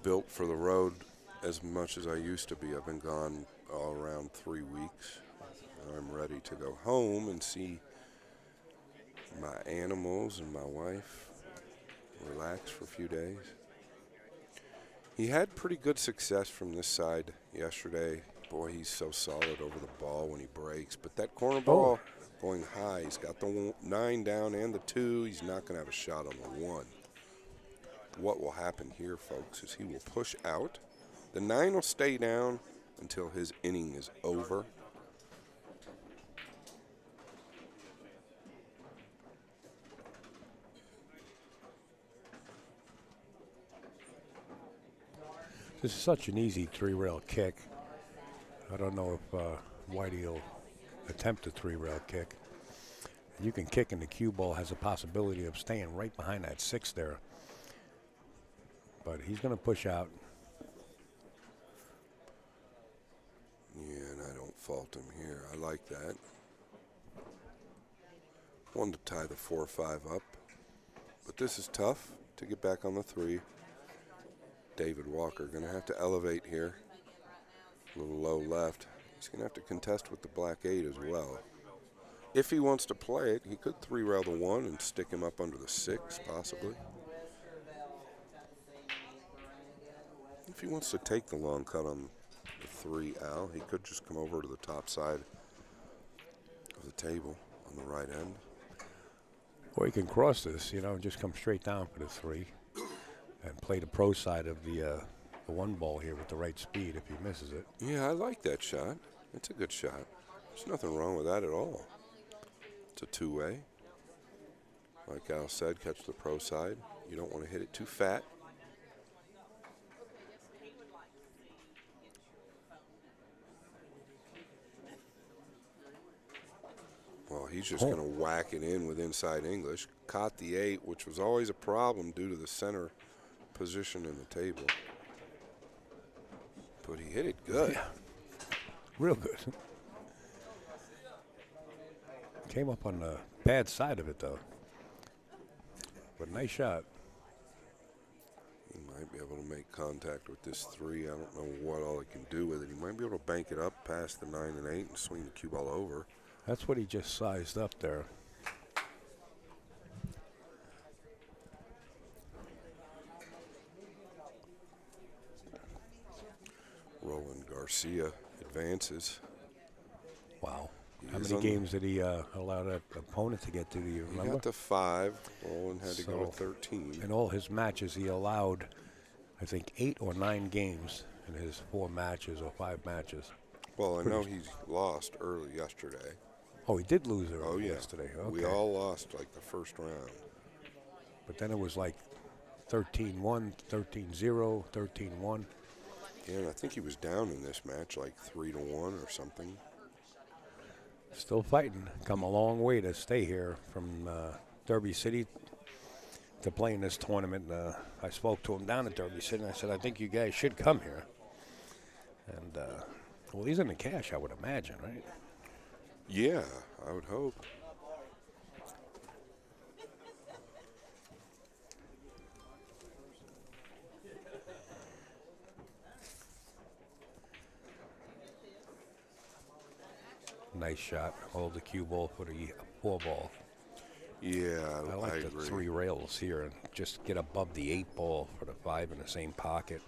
built for the road as much as I used to be. I've been gone all around 3 weeks. I'm ready to go home and see my animals and my wife. Relax for a few days. He had pretty good success from this side yesterday. Boy, he's so solid over the ball when he breaks. But that corner ball going high, he's got the 9 down and the 2. He's not going to have a shot on the 1. What will happen here, folks, is he will push out. The 9 will stay down until his inning is over. This is such an easy 3-rail kick. I don't know if Whitey will attempt a 3-rail kick. You can kick, and the cue ball has a possibility of staying right behind that 6 there. But he's going to push out. Yeah, and I don't fault him here. I like that. Wanted to tie the 4-5 up, but this is tough to get back on the 3. David Walker going to have to elevate here. A little low left. He's going to have to contest with the black 8 as well. If he wants to play it, he could 3-rail the 1 and stick him up under the 6, possibly. If he wants to take the long cut on the 3, Al, he could just come over to the top side of the table on the right end. Or he can cross this, you know, and just come straight down for the 3 and play the pro side of the 1 ball here with the right speed if he misses it. Yeah, I like that shot. It's a good shot. There's nothing wrong with that at all. It's a 2-way. Like Al said, catch the pro side. You don't want to hit it too fat. Well, he's just going to whack it in with inside English. Caught the 8, which was always a problem due to the center position in the table. But he hit it good. Yeah. Real good. Came up on the bad side of it, though. But nice shot. He might be able to make contact with this 3. I don't know what all he can do with it. He might be able to bank it up past the 9 and 8 and swing the cue ball over. That's what he just sized up there. Roland Garcia advances. Wow. How many games did he allow that opponent to get to? Do you remember? He got to 5. Roland had to go to 13. In all his matches, he allowed, I think, 8 or 9 games in his 4 matches or 5 matches. Well, I know he lost early yesterday. Oh, he did lose early yesterday. Okay. We all lost like the first round. But then it was like 13-1, 13-0, 13-1. Yeah, and I think he was down in this match like 3-1 or something. Still fighting. Come a long way to stay here from Derby City to play in this tournament. I spoke to him down at Derby City, and I said, I think you guys should come here. And, well, he's in the cash, I would imagine, right? Yeah, I would hope. Nice shot. Hold the cue ball for the 4 ball. Yeah, I like the agree. 3 rails here and just get above the 8 ball for the 5 in the same pocket.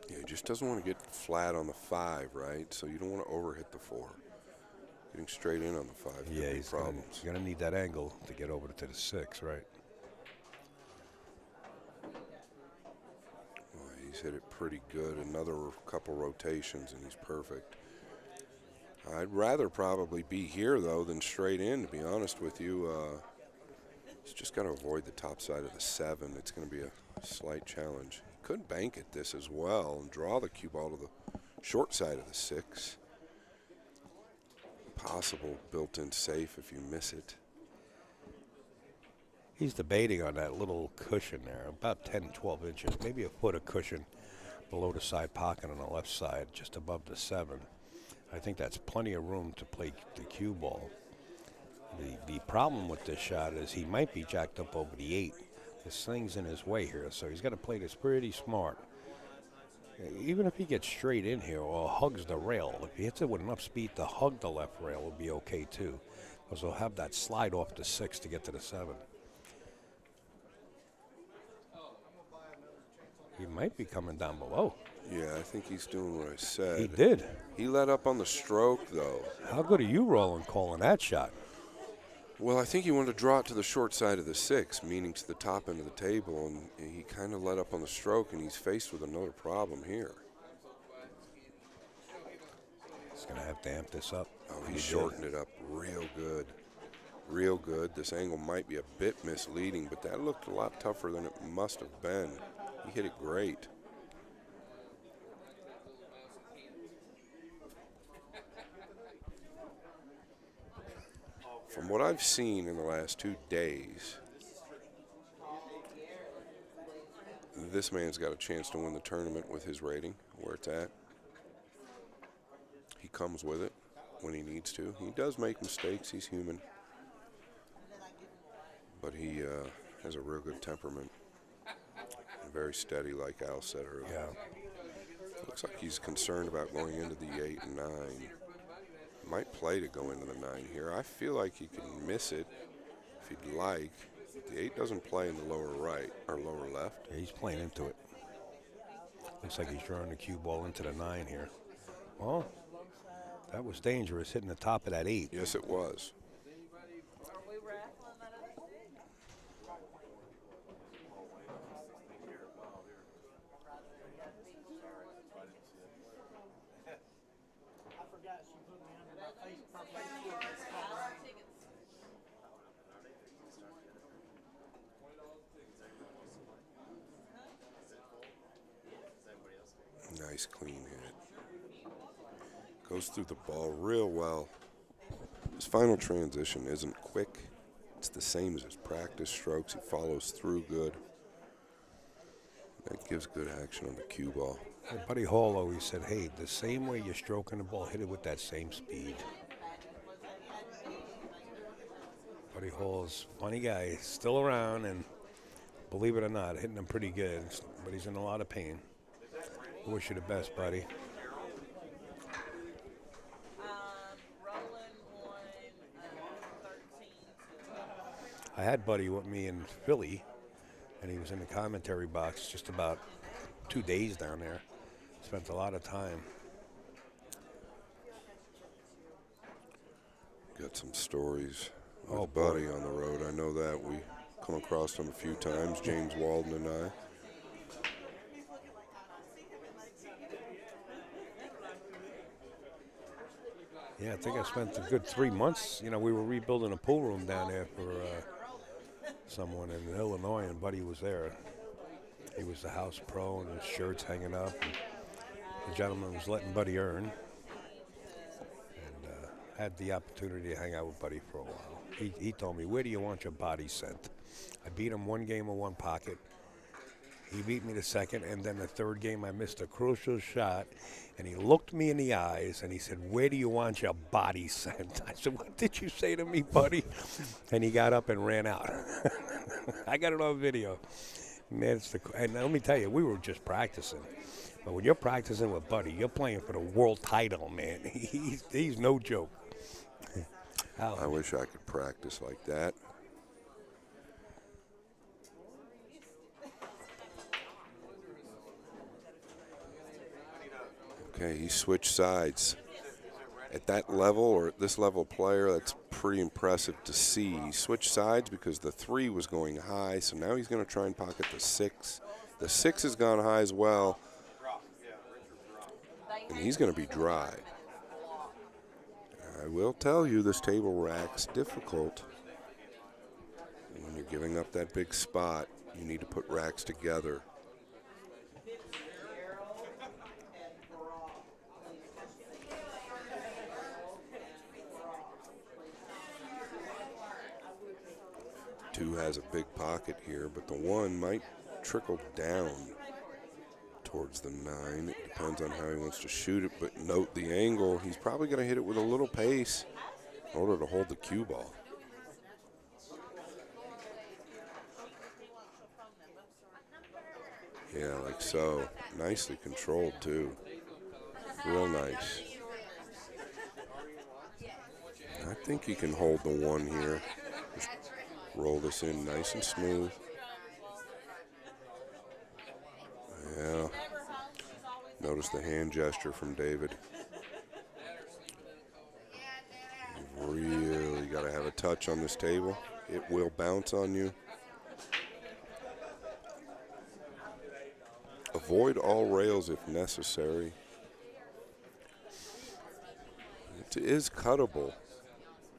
Yeah, he just doesn't want to get flat on the 5, right? So you don't want to overhit the 4. Getting straight in on the 5. Yeah, he's going to need that angle to get over to the 6, right? Well, he's hit it pretty good. Another couple rotations, and he's perfect. I'd rather probably be here, though, than straight in, to be honest with you. He's just got to avoid the top side of the 7. It's going to be a slight challenge. He could bank at this as well and draw the cue ball to the short side of the 6. Possible built-in safe if you miss it. He's debating on that little cushion there, about 10, 12 inches, maybe a foot of cushion below the side pocket on the left side, just above the 7. I think that's plenty of room to play the cue ball. The problem with this shot is he might be jacked up over the 8. This thing's in his way here, so he's got to play this pretty smart. Even if he gets straight in here or hugs the rail, if he hits it with enough speed to hug the left rail, will be okay too. Because he'll have that slide off the 6 to get to the 7. He might be coming down below. Yeah, I think he's doing what I said. He did. He let up on the stroke, though. How good are you, Roland, calling that shot? Well, I think he wanted to draw it to the short side of the 6, meaning to the top end of the table, and he kind of let up on the stroke, and he's faced with another problem here. He's going to have to amp this up. Oh, he shortened it up real good. Real good. This angle might be a bit misleading, but that looked a lot tougher than it must have been. He hit it great. From what I've seen in the last 2 days, this man's got a chance to win the tournament with his rating, where it's at. He comes with it when he needs to. He does make mistakes. He's human. But he has a real good temperament. Very steady, like Al said earlier. Yeah. Looks like he's concerned about going into the 8 and 9. Might play to go into the 9 here. I feel like he can miss it if he'd like. The 8 doesn't play in the lower right or lower left. Yeah, he's playing into it. Looks like he's drawing the cue ball into the 9 here. Well, that was dangerous, hitting the top of that 8. Yes, it was. Nice clean hit. Goes through the ball real well. His final transition isn't quick. It's the same as his practice strokes. He follows through good. That gives good action on the cue ball. And Buddy Hall always said, hey, the same way you're stroking the ball, hit it with that same speed. Buddy Hall's a funny guy, still around, and believe it or not, hitting him pretty good, but he's in a lot of pain. I wish you the best, buddy. I had Buddy with me in Philly, and he was in the commentary box just about 2 days down there. Spent a lot of time. Got some stories with Buddy on the road. I know that. We come across him a few times, James Walden and I. Yeah, I think I spent a good 3 months. You know, we were rebuilding a pool room down there for someone in Illinois, and Buddy was there. He was the house pro, and his shirt's hanging up. And the gentleman was letting Buddy earn, and had the opportunity to hang out with Buddy for a while. He told me, where do you want your body sent? I beat him one game of one pocket. He beat me the second, and then the third game I missed a crucial shot, and he looked me in the eyes, and he said, where do you want your body sent? I said, what did you say to me, buddy? And he got up and ran out. I got it on video. Man, and let me tell you, we were just practicing. But when you're practicing with Buddy, you're playing for the world title, man. He's no joke. I wish I could practice like that. Okay, he switched sides. At that level, or at this level player, that's pretty impressive to see. He switched sides because the 3 was going high, so now he's going to try and pocket the 6. The 6 has gone high as well, and he's going to be dry. I will tell you, this table rack's difficult. And when you're giving up that big spot, you need to put racks together. Two has a big pocket here, but the 1 might trickle down towards the 9. It depends on how he wants to shoot it, but note the angle. He's probably going to hit it with a little pace in order to hold the cue ball. Yeah, like so. Nicely controlled, too. Real nice. I think he can hold the 1 here. Just roll this in nice and smooth. Yeah. Notice the hand gesture from David. You've really got to have a touch on this table. It will bounce on you. Avoid all rails if necessary. It is cuttable,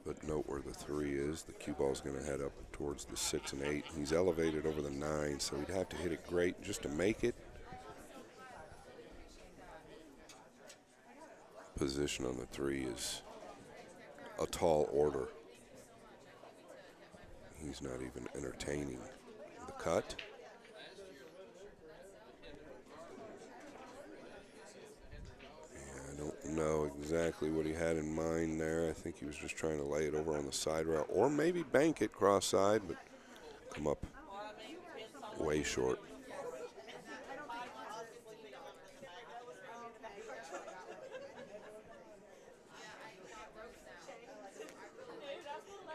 but note where the 3 is. The cue ball is going to head up towards the 6 and 8. He's elevated over the 9, so he'd have to hit it great just to make it. Position on the 3 is a tall order. He's not even entertaining the cut. I don't know exactly what he had in mind there. I think he was just trying to lay it over on the side route, or maybe bank it cross side, but come up way short.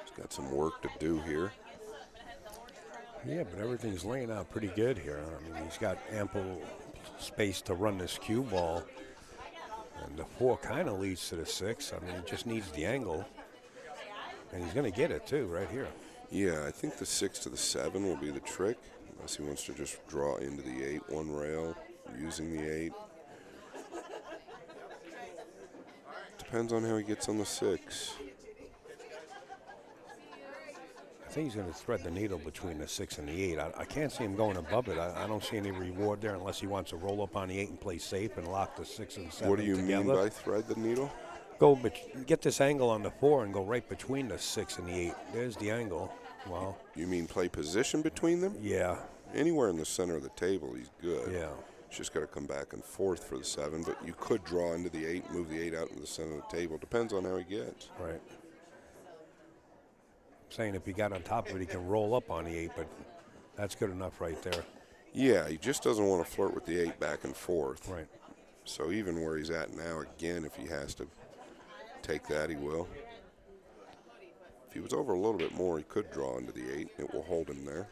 He's got some work to do here. Yeah, but everything's laying out pretty good here. I mean, he's got ample space to run this cue ball. And the 4 kind of leads to the 6. I mean, he just needs the angle. And he's going to get it, too, right here. Yeah, I think the 6 to the 7 will be the trick, unless he wants to just draw into the 8 one rail using the 8. Depends on how he gets on the 6. I think he's going to thread the needle between the 6 and the 8. I can't see him going above it. I don't see any reward there unless he wants to roll up on the 8 and play safe and lock the 6 and 7 What do you together. mean by thread the needle? Get this angle on the 4 and go right between the 6 and the 8. There's the angle. Well, you mean play position between them? Yeah. Anywhere in the center of the table, he's good. Yeah. He's just got to come back and forth for the 7, but you could draw into the 8, move the 8 out into the center of the table. Depends on how he gets. Right. Saying if he got on top of it, he can roll up on the 8, but that's good enough right there. Yeah, he just doesn't want to flirt with the 8 back and forth. Right. So even where he's at now, again, if he has to take that, he will. If he was over a little bit more, he could draw into the 8. It will hold him there.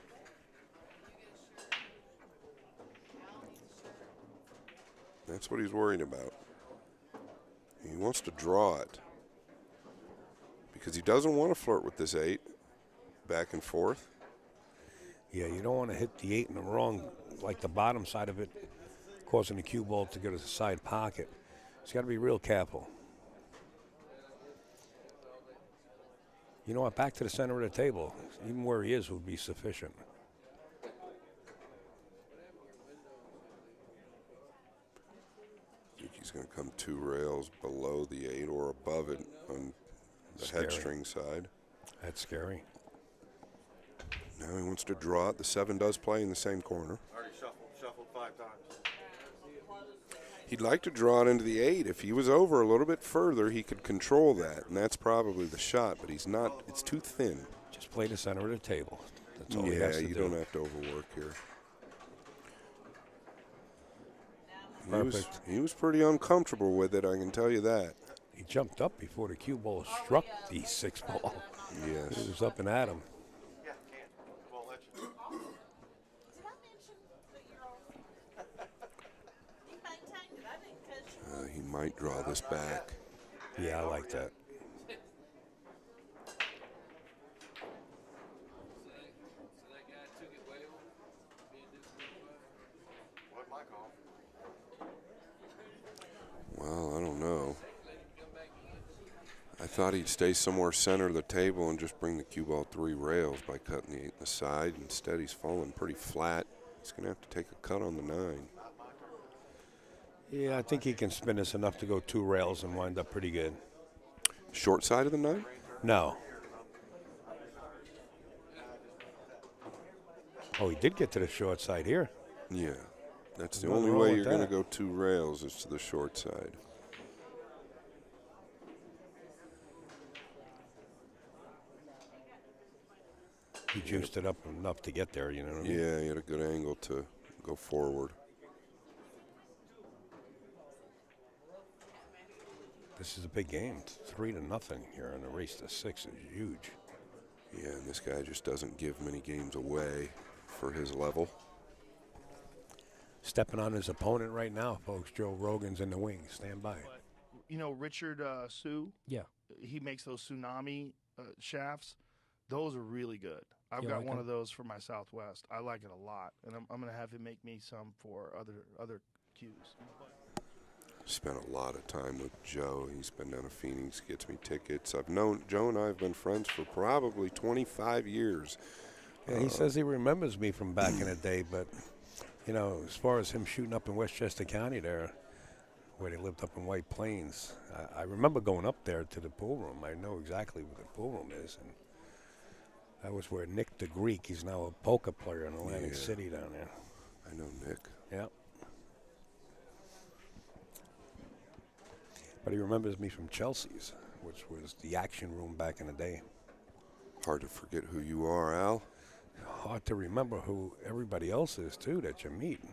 That's what he's worried about. He wants to draw it because he doesn't want to flirt with this 8 back and forth. Yeah, you don't want to hit the 8 in the wrong, like the bottom side of it, causing the cue ball to go to the side pocket. He's got to be real careful. You know what? Back to the center of the table. Even where he is would be sufficient. I think he's going to come 2 rails below the 8 or above it on the head string side. That's scary. Now he wants to draw it. The 7 does play in the same corner. Already shuffled 5 times. He'd like to draw it into the 8. If he was over a little bit further, he could control that, and that's probably the shot, but he's not. It's too thin. Just play the center of the table. That's all he has to do. Yeah, you don't have to overwork here. Perfect. He was pretty uncomfortable with it, I can tell you that. He jumped up before the cue ball struck the 6 ball. Yes. He was up and at him. He might draw this back. Yeah, I like that. Well, I don't know. I thought he'd stay somewhere center of the table and just bring the cue ball 3 rails by cutting the 8 in the side. Instead, he's falling pretty flat. He's going to have to take a cut on the 9. Yeah, I think he can spin this enough to go 2 rails and wind up pretty good. Short side of the 9? No. Oh, he did get to the short side here. Yeah. That's the Nothing only wrong way with you're going to that. go 2 rails is to the short side. He juiced it up enough to get there, you know what I mean? Yeah, he had a good angle to go forward. This is a big game. 3-0 here, and the race to 6 is huge. Yeah, and this guy just doesn't give many games away for his level. Stepping on his opponent right now, folks. Joe Rogan's in the wings. Stand by. You know, Richard Sue? Yeah. He makes those tsunami shafts. Those are really good. I've You got like one them? of those for my Southwest. I like it a lot, and I'm going to have him make me some for other cues. Spent a lot of time with Joe. He's been down to Phoenix, gets me tickets. I've known Joe and I have been friends for probably 25 years. Yeah, he says he remembers me from back in the day, but, you know, as far as him shooting up in Westchester County there, where they lived up in White Plains, I remember going up there to the pool room. I know exactly where the pool room is, and that was where Nick the Greek, he's now a poker player in Atlantic City down there. I know Nick. Yeah. But he remembers me from Chelsea's, which was the action room back in the day. Hard to forget who you are, Al. Hard to remember who everybody else is, too, that you're meeting.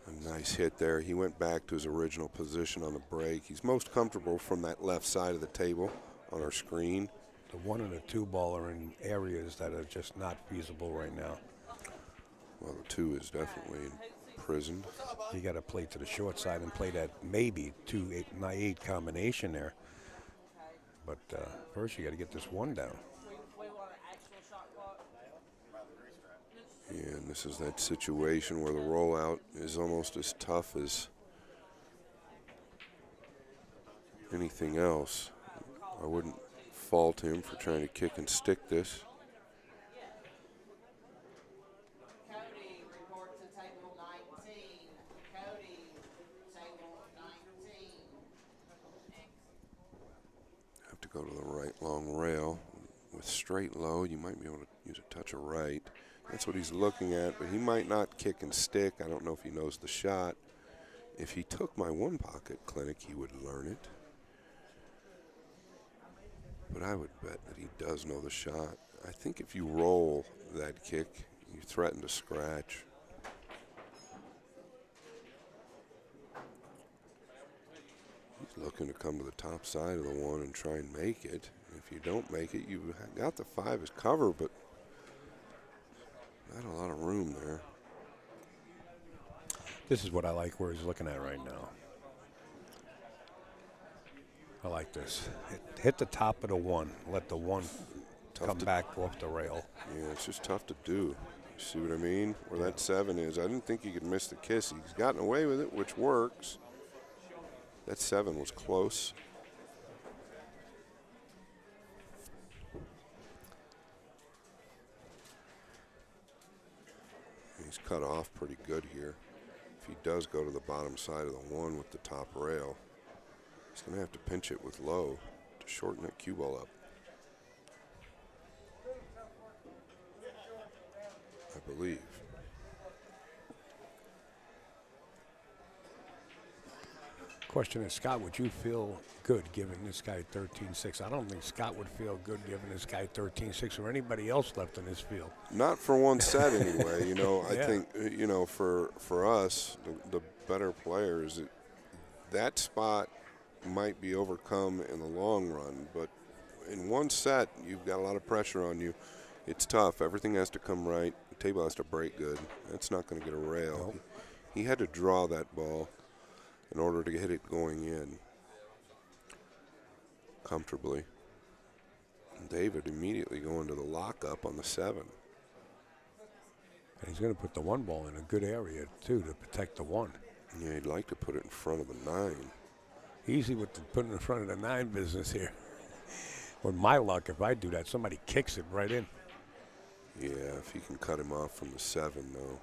A nice hit there. He went back to his original position on the break. He's most comfortable from that left side of the table on our screen. The 1 and the 2 ball are in areas that are just not feasible right now. Well, the 2 is definitely imprisoned. You got to play to the short side and play that maybe 2-8 combination there. But first you got to get this 1 down. Yeah, and this is that situation where the rollout is almost as tough as anything else. I wouldn't fault him for trying to kick and stick this. Cody reports to table 19. Cody, table 19. Have to go to the right long rail. With straight low, you might be able to use a touch of right. That's what he's looking at, but he might not kick and stick. I don't know if he knows the shot. If he took my 1 pocket clinic, he would learn it. But I would bet that he does know the shot. I think if you roll that kick, you threaten to scratch. He's looking to come to the top side of the 1 and try and make it. If you don't make it, you've got the 5 as cover, but not a lot of room there. This is what I like where he's looking at right now. I like this. Hit the top of the 1. Let the 1 come back off the rail. Yeah, it's just tough to do. You see what I mean? Where that 7 is. I didn't think he could miss the kiss. He's gotten away with it, which works. That 7 was close. He's cut off pretty good here. If he does go to the bottom side of the 1 with the top rail, he's going to have to pinch it with low to shorten that cue ball up. I believe. Question is, Scott, would you feel good giving this guy 13-6? I don't think Scott would feel good giving this guy 13-6 or anybody else left in this field. Not for 1 set anyway. I think, for us, the better players, that spot might be overcome in the long run. But in 1 set, you've got a lot of pressure on you. It's tough. Everything has to come right. The table has to break good. That's not going to get a rail. Nope. He had to draw that ball in order to hit it going in comfortably. And David immediately going to the lockup on the 7. And he's going to put the 1 ball in a good area, too, to protect the 1. Yeah, he'd like to put it in front of the 9. Easy with the putting in front of the 9 business here. With my luck, if I do that, somebody kicks it right in. Yeah, if he can cut him off from the 7, though.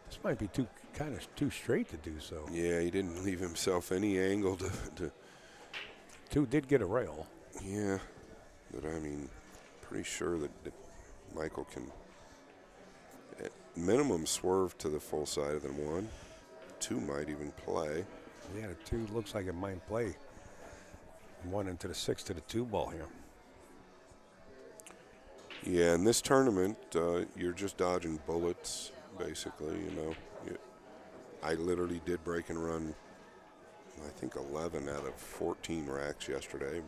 This might be kind of too straight to do so. Yeah, he didn't leave himself any angle to 2 did get a rail. Yeah, but I mean, pretty sure that Michael can, at minimum, swerve to the full side of the 1. 2 might even play. Yeah, the 2 looks like it might play. 1 into the 6 to the 2 ball here. Yeah, in this tournament, you're just dodging bullets, basically, I literally did break and run, I think 11 out of 14 racks yesterday.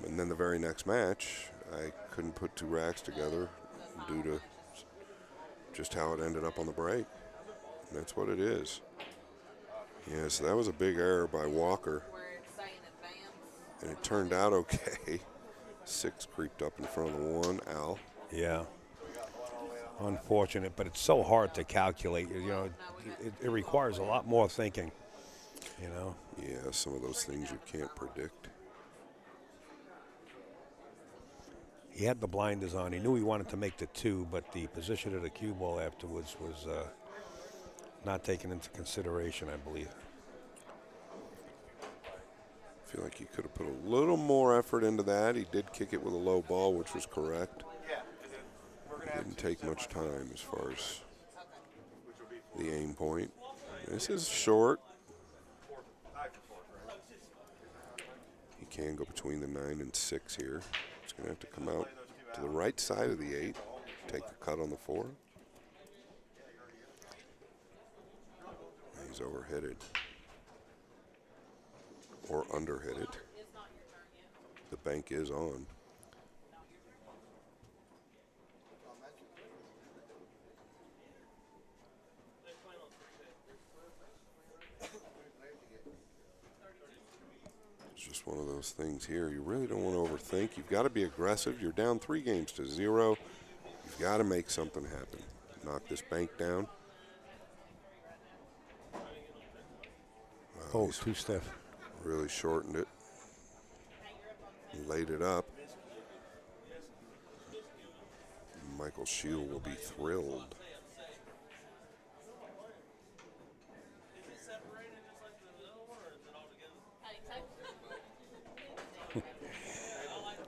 And then the very next match, I couldn't put 2 racks together due to just how it ended up on the break. And that's what it is. Yeah, so that was a big error by Walker. And it turned out okay. 6 creeped up in front of the 1, Al. Yeah. Unfortunate, but it's so hard to calculate. It requires a lot more thinking, Yeah, some of those things you can't predict. He had the blinders on. He knew he wanted to make the 2, but the position of the cue ball afterwards was not taken into consideration, I believe. I feel like he could have put a little more effort into that. He did kick it with a low ball, which was correct. Didn't take much time as far as the aim point. This is short. He can go between the 9 and 6 here. It's going to have to come out to the right side of the 8, take the cut on the 4. He's overhitted or underhitted. The bank is on. It's just one of those things here. You really don't want to overthink. You've got to be aggressive. You're down 3 games to 0. You've got to make something happen. Knock this bank down. Oh, too stiff. Really shortened it. Laid it up. Michael Shield will be thrilled.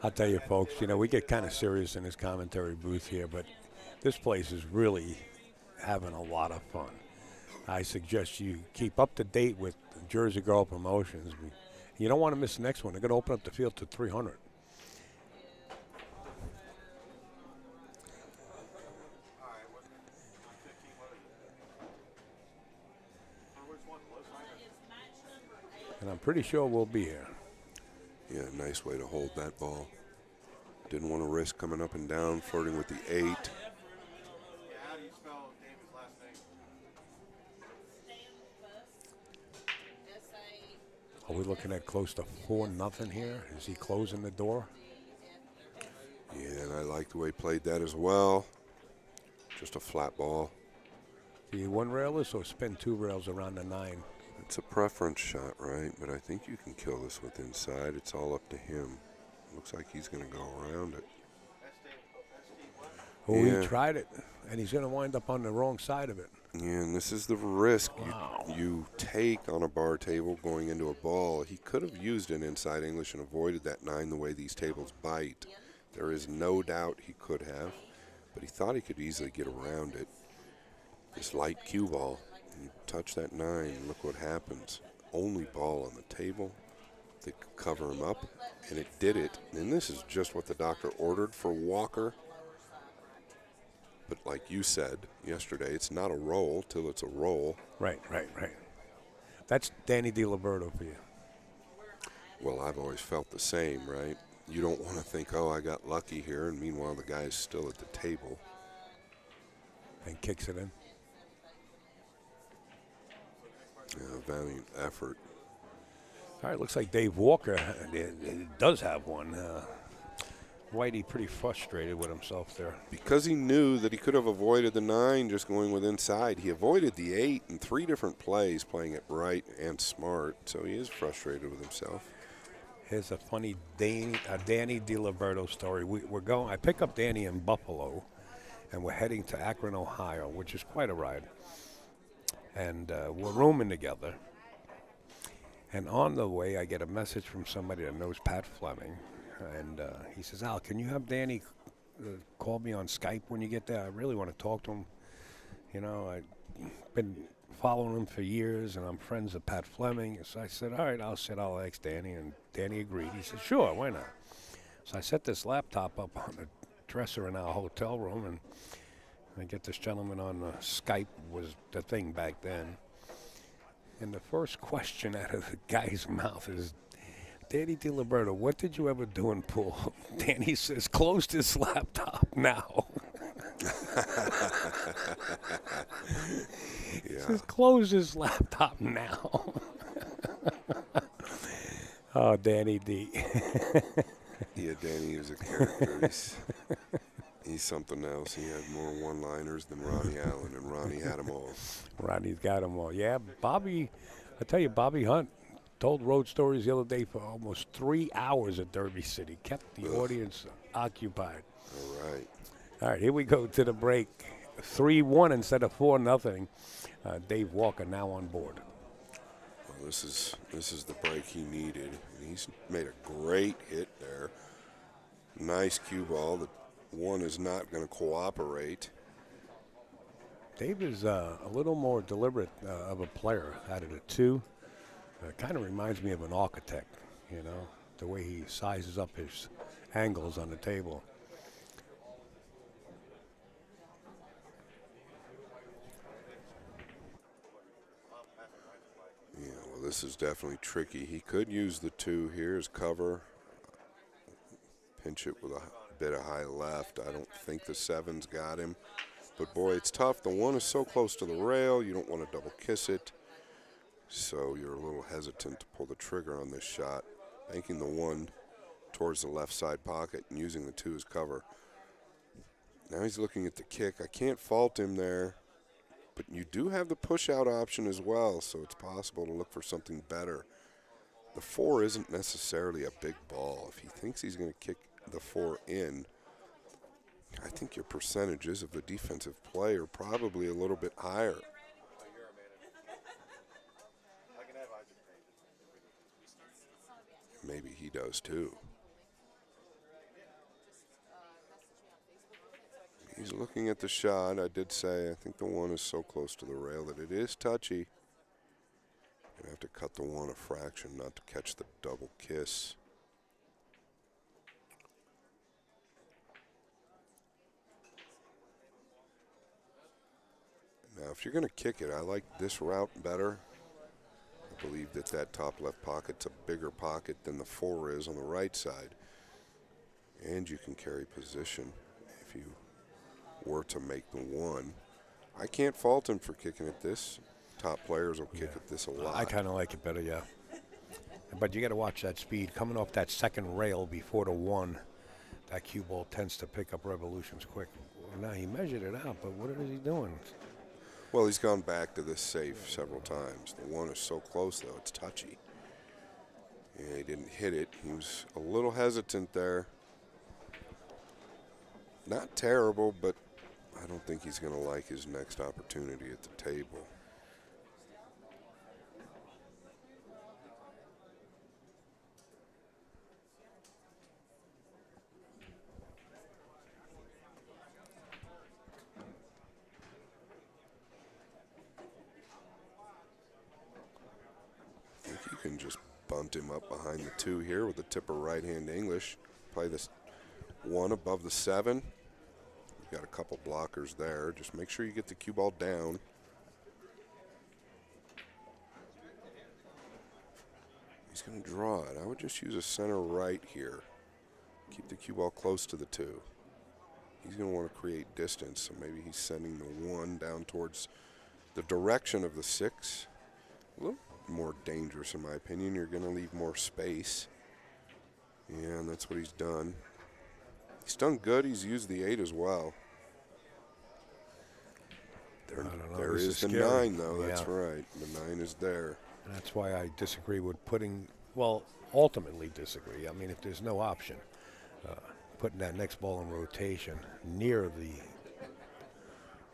I'll tell you, folks, you know, we get kind of serious in this commentary booth here, but this place is really having a lot of fun. I suggest you keep up to date with Jersey Girl Promotions. You don't want to miss the next one. They're going to open up the field to 300. And I'm pretty sure we'll be here. Yeah, nice way to hold that ball. Didn't want to risk coming up and down, flirting with the 8. Are we looking at close to 4-0 here? Is he closing the door? Yeah, and I like the way he played that as well. Just a flat ball. Do you one rail this or spin 2 rails around the 9? It's a preference shot, right? But I think you can kill this with inside. It's all up to him. Looks like he's going to go around it. Oh, yeah. He tried it, and he's going to wind up on the wrong side of it. Yeah, and this is the risk wow. you take on a bar table going into a ball. He could have used an inside English and avoided that 9 the way these tables bite. There is no doubt he could have, but he thought he could easily get around it. This light cue ball, you touch that 9, look what happens. Only ball on the table. They could cover him up, and it did it. And this is just what the doctor ordered for Walker. But like you said yesterday, it's not a roll till it's a roll. Right. That's Danny DiLiberto for you. Well, I've always felt the same, right? You don't want to think, oh, I got lucky here, and meanwhile the guy's still at the table. And kicks it in. Yeah, valiant effort. All right, looks like Dave Walker does have one. Whitey pretty frustrated with himself there. Because he knew that he could have avoided the 9 just going with inside. He avoided the 8 in 3 different plays, playing it right and smart. So he is frustrated with himself. Here's a funny Danny DiLiberto story. We're going. I pick up Danny in Buffalo, and we're heading to Akron, Ohio, which is quite a ride. And we're rooming together. And on the way, I get a message from somebody that knows Pat Fleming. And he says, Al, can you have Danny call me on Skype when you get there? I really want to talk to him. You know, I've been following him for years, and I'm friends with Pat Fleming. So I said, all right, I'll ask Danny. And Danny agreed. He said, sure, why not? So I set this laptop up on the dresser in our hotel room, and I get this gentleman on Skype, was the thing back then. And the first question out of the guy's mouth is, Danny DiLiberto, what did you ever do in pool? Danny says, close this laptop now. He says, close this laptop now. Oh, Danny D. Yeah, Danny is a character. He's something else. He had more one-liners than Ronnie Allen, and Ronnie had them all. Ronnie's got them all. Yeah, Bobby, I tell you, Bobby Hunt told road stories the other day for almost 3 hours at Derby City. Kept the audience occupied. All right, here we go to the break. 3-1 instead of 4-0. Dave Walker now on board. Well, this is the break he needed. He's made a great hit there. Nice cue ball. The 1 is not going to cooperate. Dave is a little more deliberate of a player out of the 2. Kind of reminds me of an architect, you know. the way he sizes up his angles on the table. Yeah, well, this is definitely tricky. He could use the 2 here as cover, pinch it with a bit of high left. I don't think the 7's got him. But boy, it's tough. The 1 is so close to the rail, you don't want to double kiss it. So you're a little hesitant to pull the trigger on this shot. Banking the 1 towards the left side pocket and using the 2 as cover. Now he's looking at the kick. I can't fault him there. But you do have the push-out option as well, so it's possible to look for something better. The 4 isn't necessarily a big ball. If he thinks he's going to kick the 4 in, I think your percentages of the defensive play are probably a little bit higher. Maybe he does too. He's looking at the shot. I did say I think the 1 is so close to the rail that it is touchy. You have to cut the 1 a fraction not to catch the double kiss. Now, if you're going to kick it, I like this route better. I believe that that top left pocket's a bigger pocket than the 4 is on the right side. And you can carry position if you were to make the 1. I can't fault him for kicking at this. Top players will kick at this a lot. I kind of like it better, yeah. But you got to watch that speed. Coming off that second rail before the 1, that cue ball tends to pick up revolutions quick. Now, he measured it out, but what is he doing? Well, he's gone back to this safe several times. The 1 is so close, though, it's touchy. Yeah, he didn't hit it. He was a little hesitant there. Not terrible, but I don't think he's going to like his next opportunity at the table. I think you can just bunt him up behind the 2 here with the tipper right-hand English. Play this 1 above the 7. You've got a couple blockers there. Just make sure you get the cue ball down. He's going to draw it. I would just use a center right here. Keep the cue ball close to the 2. He's going to want to create distance, so maybe he's sending the 1 down towards the direction of the 6. A little more dangerous, in my opinion. You're going to leave more space. Yeah, and that's what he's done. He's done good. He's used the 8 as well. There is the 9, though. Yeah. That's right. The 9 is there. And that's why I disagree with putting, well, ultimately disagree. I mean, if there's no option, putting that next ball in rotation near the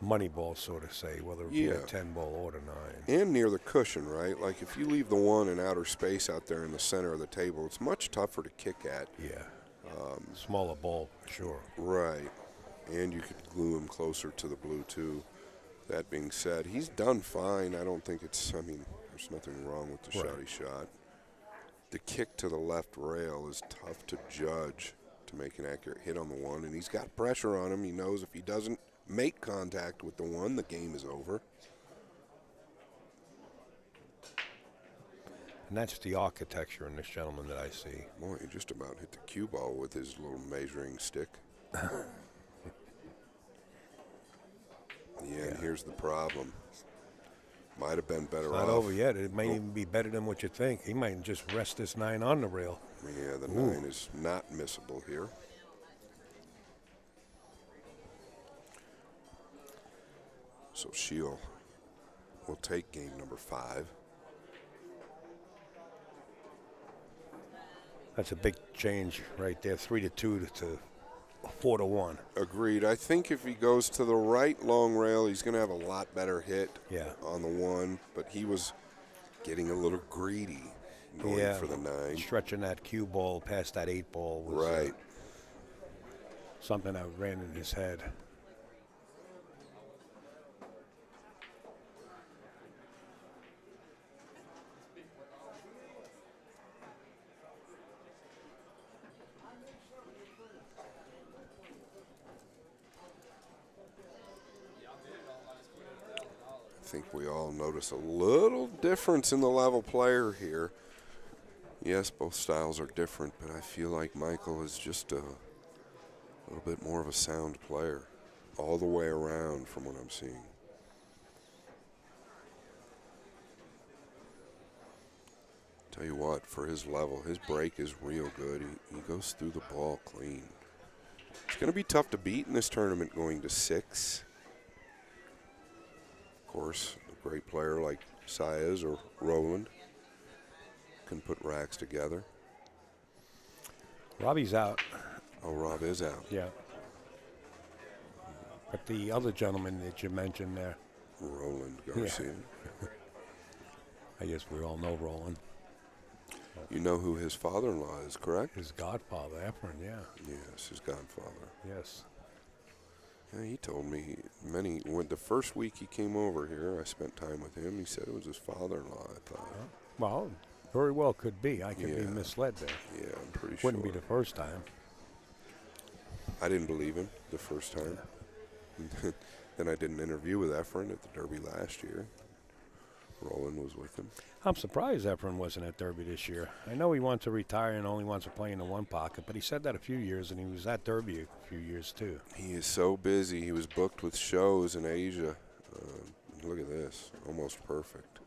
money ball, so to say, whether it be a 10 ball or the 9. And near the cushion, right? Like if you leave the 1 in outer space out there in the center of the table, it's much tougher to kick at. Yeah. Smaller ball, for sure. Right. And you could glue him closer to the blue, too. That being said, he's done fine. I don't think it's, I mean, there's nothing wrong with the shot he shot. The kick to the left rail is tough to judge to make an accurate hit on the 1, and he's got pressure on him. He knows if he doesn't make contact with the 1, the game is over. And that's the architecture in this gentleman that I see. Boy, he just about hit the cue ball with his little measuring stick. And here's the problem. Might have been better off. Not over yet. It may even be better than what you think. He might just rest this 9 on the rail. Yeah, the 9 is not missable here. So Shield will take game number 5. That's a big change right there, 3-2 to 4-1. Agreed. I think if he goes to the right long rail, he's going to have a lot better hit on the 1, but he was getting a little greedy going for the 9. Stretching that cue ball past that 8 ball was something that ran in his head. think we all notice a little difference in the level player here. Yes, both styles are different, but I feel like Michael is just a little bit more of a sound player all the way around from what I'm seeing. Tell you what, for his level, his break is real good. He goes through the ball clean. It's going to be tough to beat in this tournament going to 6. Of course, a great player like Saez or Roland can put racks together. Robbie's out. Oh, Rob is out. Yeah. But the other gentleman that you mentioned there. Roland Garcia. Yeah. I guess we all know Roland. You know who his father-in-law is, correct? His godfather, Efren, yeah. Yes, his godfather. Yes. Yeah, he told me when the first week he came over here, I spent time with him. He said it was his father-in-law, I thought. Well, very well could be. I could be misled there. Yeah, I'm pretty sure. Wouldn't be the first time. I didn't believe him the first time. Then I did an interview with Efren at the Derby last year. Roland was with him. I'm surprised Efren wasn't at Derby this year. I know he wants to retire and only wants to play in the one pocket, but he said that a few years, and he was at Derby a few years too. He is so busy. He was booked with shows in Asia. Look at this, almost perfect.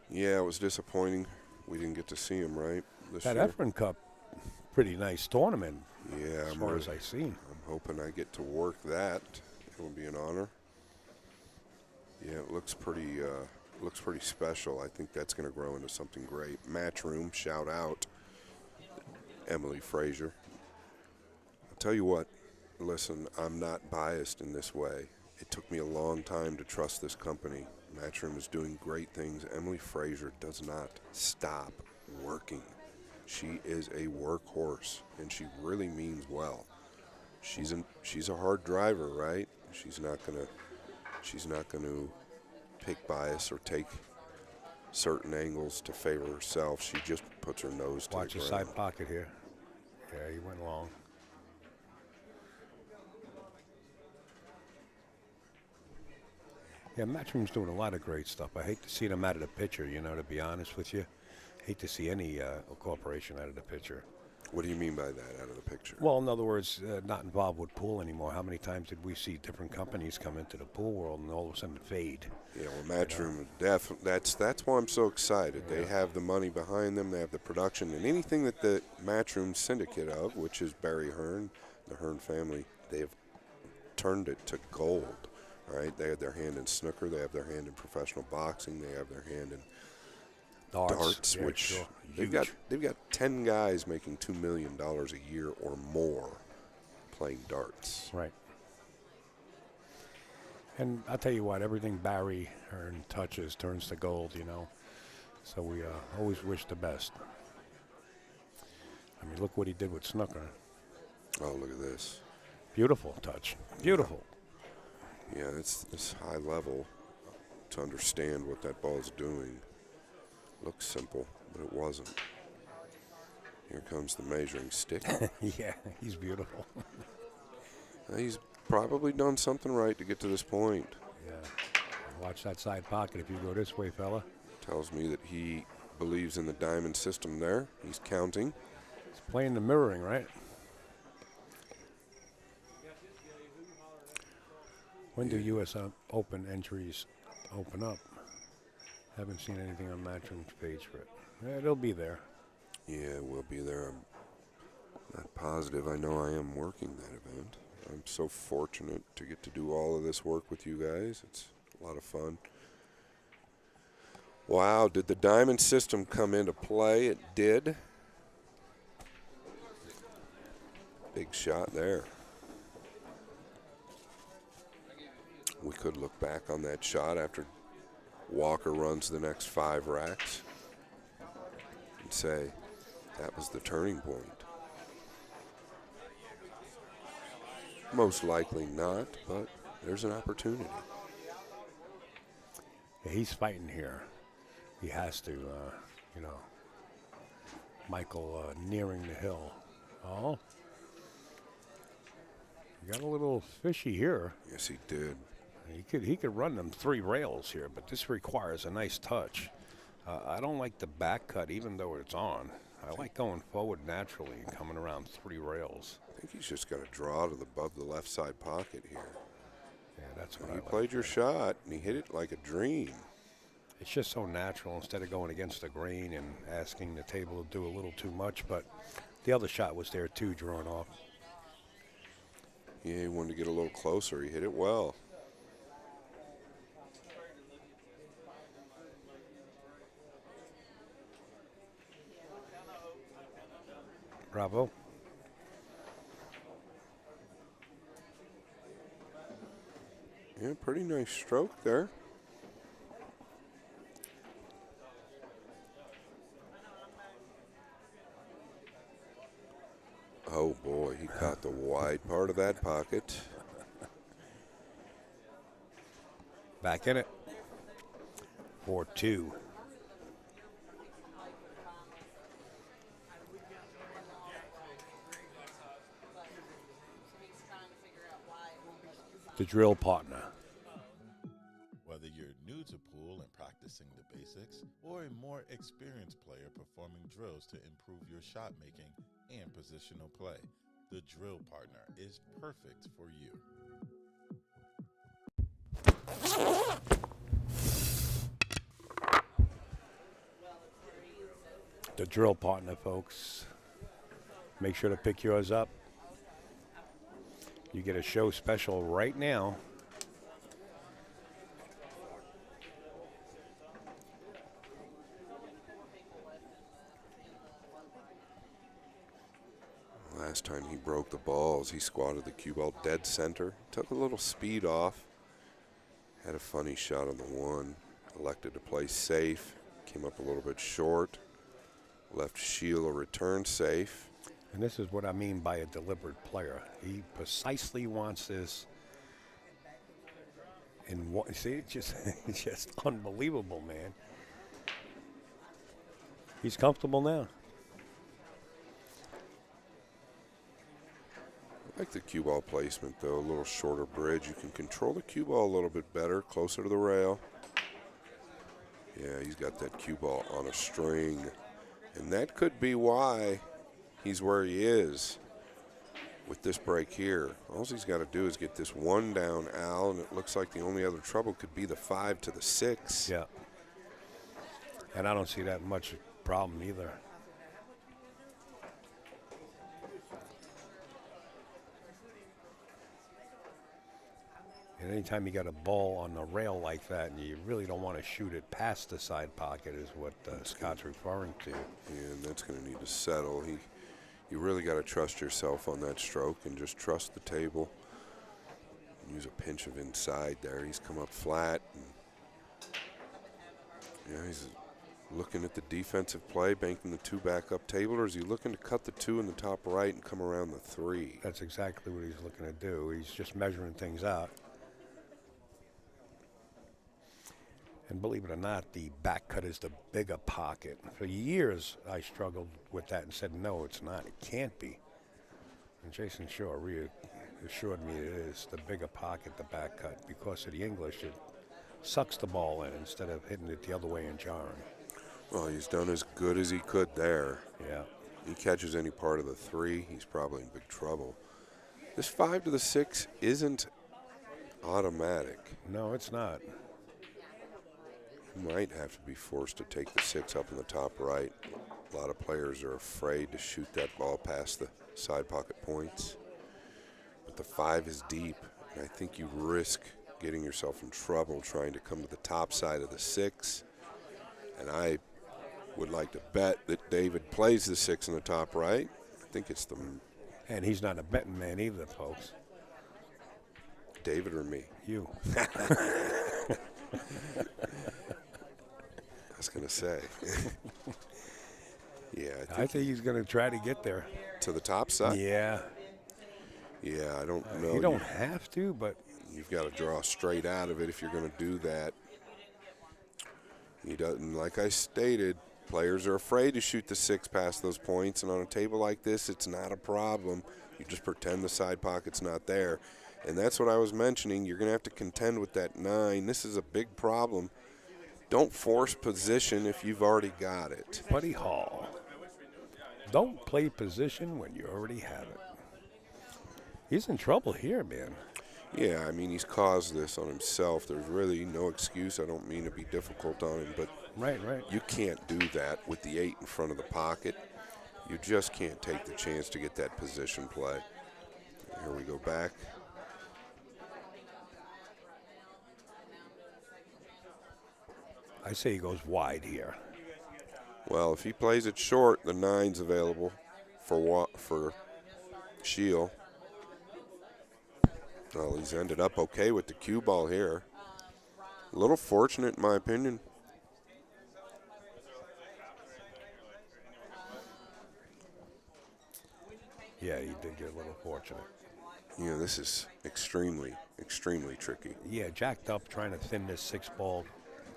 Yeah, it was disappointing. We didn't get to see him, right? That Efren Cup, pretty nice tournament. Yeah, as far as I've seen. I'm hoping I get to work that. It will be an honor. Yeah, it looks pretty special. I think that's going to grow into something great. Matchroom, shout out Emily Frazier. I'll tell you what, listen, I'm not biased in this way. It took me a long time to trust this company. Matchroom is doing great things. Emily Frazier does not stop working. She is a workhorse, and she really means well. She's a hard driver, right? She's not gonna pick bias or take certain angles to favor herself. She just puts her nose to Watch the his ground. side pocket here. Yeah, he went long. Yeah, Matchroom's doing a lot of great stuff. I hate to see them out of the picture, to be honest with you. Hate to see any corporation out of the picture. What do you mean by that, out of the picture? Well, in other words, not involved with pool anymore. How many times did we see different companies come into the pool world and all of a sudden fade? Yeah, well, Matchroom, that's why I'm so excited. Yeah. They have the money behind them. They have the production. And anything that the Matchroom syndicate of, which is Barry Hearn, the Hearn family, they have turned it to gold. Right? They have their hand in snooker. They have their hand in professional boxing. They have their hand in darts, yeah, which sure. they've got 10 guys making $2 million a year or more playing darts. Right. And I'll tell you what, everything Barry Hearn touches turns to gold, So we always wish the best. I mean, look what he did with snooker. Oh, look at this. Beautiful touch. Beautiful. Yeah, it's high level to understand what that ball's doing. Looks simple, but it wasn't. Here comes the measuring stick. Yeah, he's beautiful. He's probably done something right to get to this point. Yeah. Watch that side pocket if you go this way, fella. Tells me that he believes in the diamond system there. He's counting. He's playing the mirroring, right? When do U.S. Open entries open up? Haven't seen anything on Matchroom's page for it. Yeah, it'll be there. Yeah, we'll be there. I'm not positive. I know I am working that event. I'm so fortunate to get to do all of this work with you guys. It's a lot of fun. Wow, did the diamond system come into play? It did. Big shot there. We could look back on that shot after Walker runs the next 5 racks and say that was the turning point. Most likely not, but there's an opportunity. Yeah, he's fighting here. He has to, Michael nearing the hill. Oh. He got a little fishy here. Yes, he did. He could run them 3 rails here, but this requires a nice touch. I don't like the back cut, even though it's on. I like going forward naturally and coming around 3 rails. I think he's just got to draw to above the left side pocket here. Yeah, that's what you played your shot, and he hit it like a dream. It's just so natural instead of going against the grain and asking the table to do a little too much. But the other shot was there too, drawn off. Yeah, he wanted to get a little closer. He hit it well. Bravo. Yeah, pretty nice stroke there. Oh boy, he caught the wide part of that pocket. Back in it. 4-2. The drill partner. Whether you're new to pool and practicing the basics, or a more experienced player performing drills to improve your shot making and positional play, the drill partner is perfect for you. The drill partner, folks. Make sure to pick yours up. You get a show special right now. Last time he broke the balls, he squatted the cue ball dead center, took a little speed off, had a funny shot on the 1, elected to play safe, came up a little bit short, left Sheila return safe. And this is what I mean by a deliberate player. He precisely wants this. And see, it's just unbelievable, man. He's comfortable now. I like the cue ball placement, though. A little shorter bridge. You can control the cue ball a little bit better, closer to the rail. Yeah, he's got that cue ball on a string. And that could be why he's where he is with this break here. All he's got to do is get this 1 down, Al, and it looks like the only other trouble could be the 5 to the 6. Yeah. And I don't see that much problem either. And anytime you got a ball on the rail like that and you really don't want to shoot it past the side pocket is what Scott's referring to. Yeah, and that's going to need to settle. You really got to trust yourself on that stroke and just trust the table. Use a pinch of inside there. He's come up flat. And yeah, he's looking at the defensive play, banking the 2 back up table, or is he looking to cut the 2 in the top right and come around the 3? That's exactly what he's looking to do. He's just measuring things out. And believe it or not, the back cut is the bigger pocket. For years, I struggled with that and said, no, it's not. It can't be. And Jason Shaw reassured me it is the bigger pocket, the back cut. Because of the English, it sucks the ball in instead of hitting it the other way and jarring. Well, he's done as good as he could there. Yeah. He catches any part of the 3, he's probably in big trouble. This 5 to the 6 isn't automatic. No, it's not. Might have to be forced to take the 6 up in the top right. A lot of players are afraid to shoot that ball past the side pocket points. But the 5 is deep, and I think you risk getting yourself in trouble trying to come to the top side of the 6. And I would like to bet that David plays the 6 in the top right. I think it's the... And he's not a betting man either, folks. David or me? You. I was going to say. Yeah, I think he's going to try to get there. To the top side? Yeah. Yeah, I don't know. You don't have to, but... You've got to draw straight out of it if you're going to do that. He doesn't, like I stated, players are afraid to shoot the 6 past those points, and on a table like this, it's not a problem. You just pretend the side pocket's not there. And that's what I was mentioning. You're going to have to contend with that 9. This is a big problem. Don't force position if you've already got it. Buddy Hall. Don't play position when you already have it. He's in trouble here, man. Yeah, I mean, he's caused this on himself. There's really no excuse. I don't mean to be difficult on him, but right. You can't do that with the 8 in front of the pocket. You just can't take the chance to get that position play. Here we go back. I say he goes wide here. Well, if he plays it short, the 9's available for Shield. Well, he's ended up okay with the cue ball here. A little fortunate, in my opinion. Yeah, he did get a little fortunate. Yeah, this is extremely, extremely tricky. Yeah, jacked up, trying to thin this 6 ball,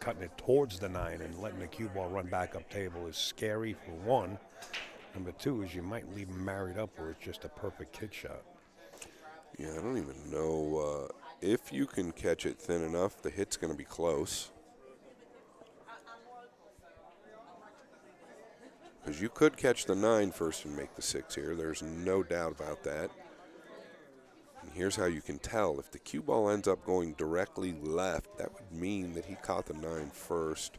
cutting it towards the 9 and letting the cue ball run back up table is scary for one. Number 2 is you might leave him married up where it's just a perfect kid shot. Yeah, I don't even know if you can catch it thin enough, the hit's going to be close. Because you could catch the 9 first and make the 6 here. There's no doubt about that. And here's how you can tell. If the cue ball ends up going directly left, that would mean that he caught the 9 first.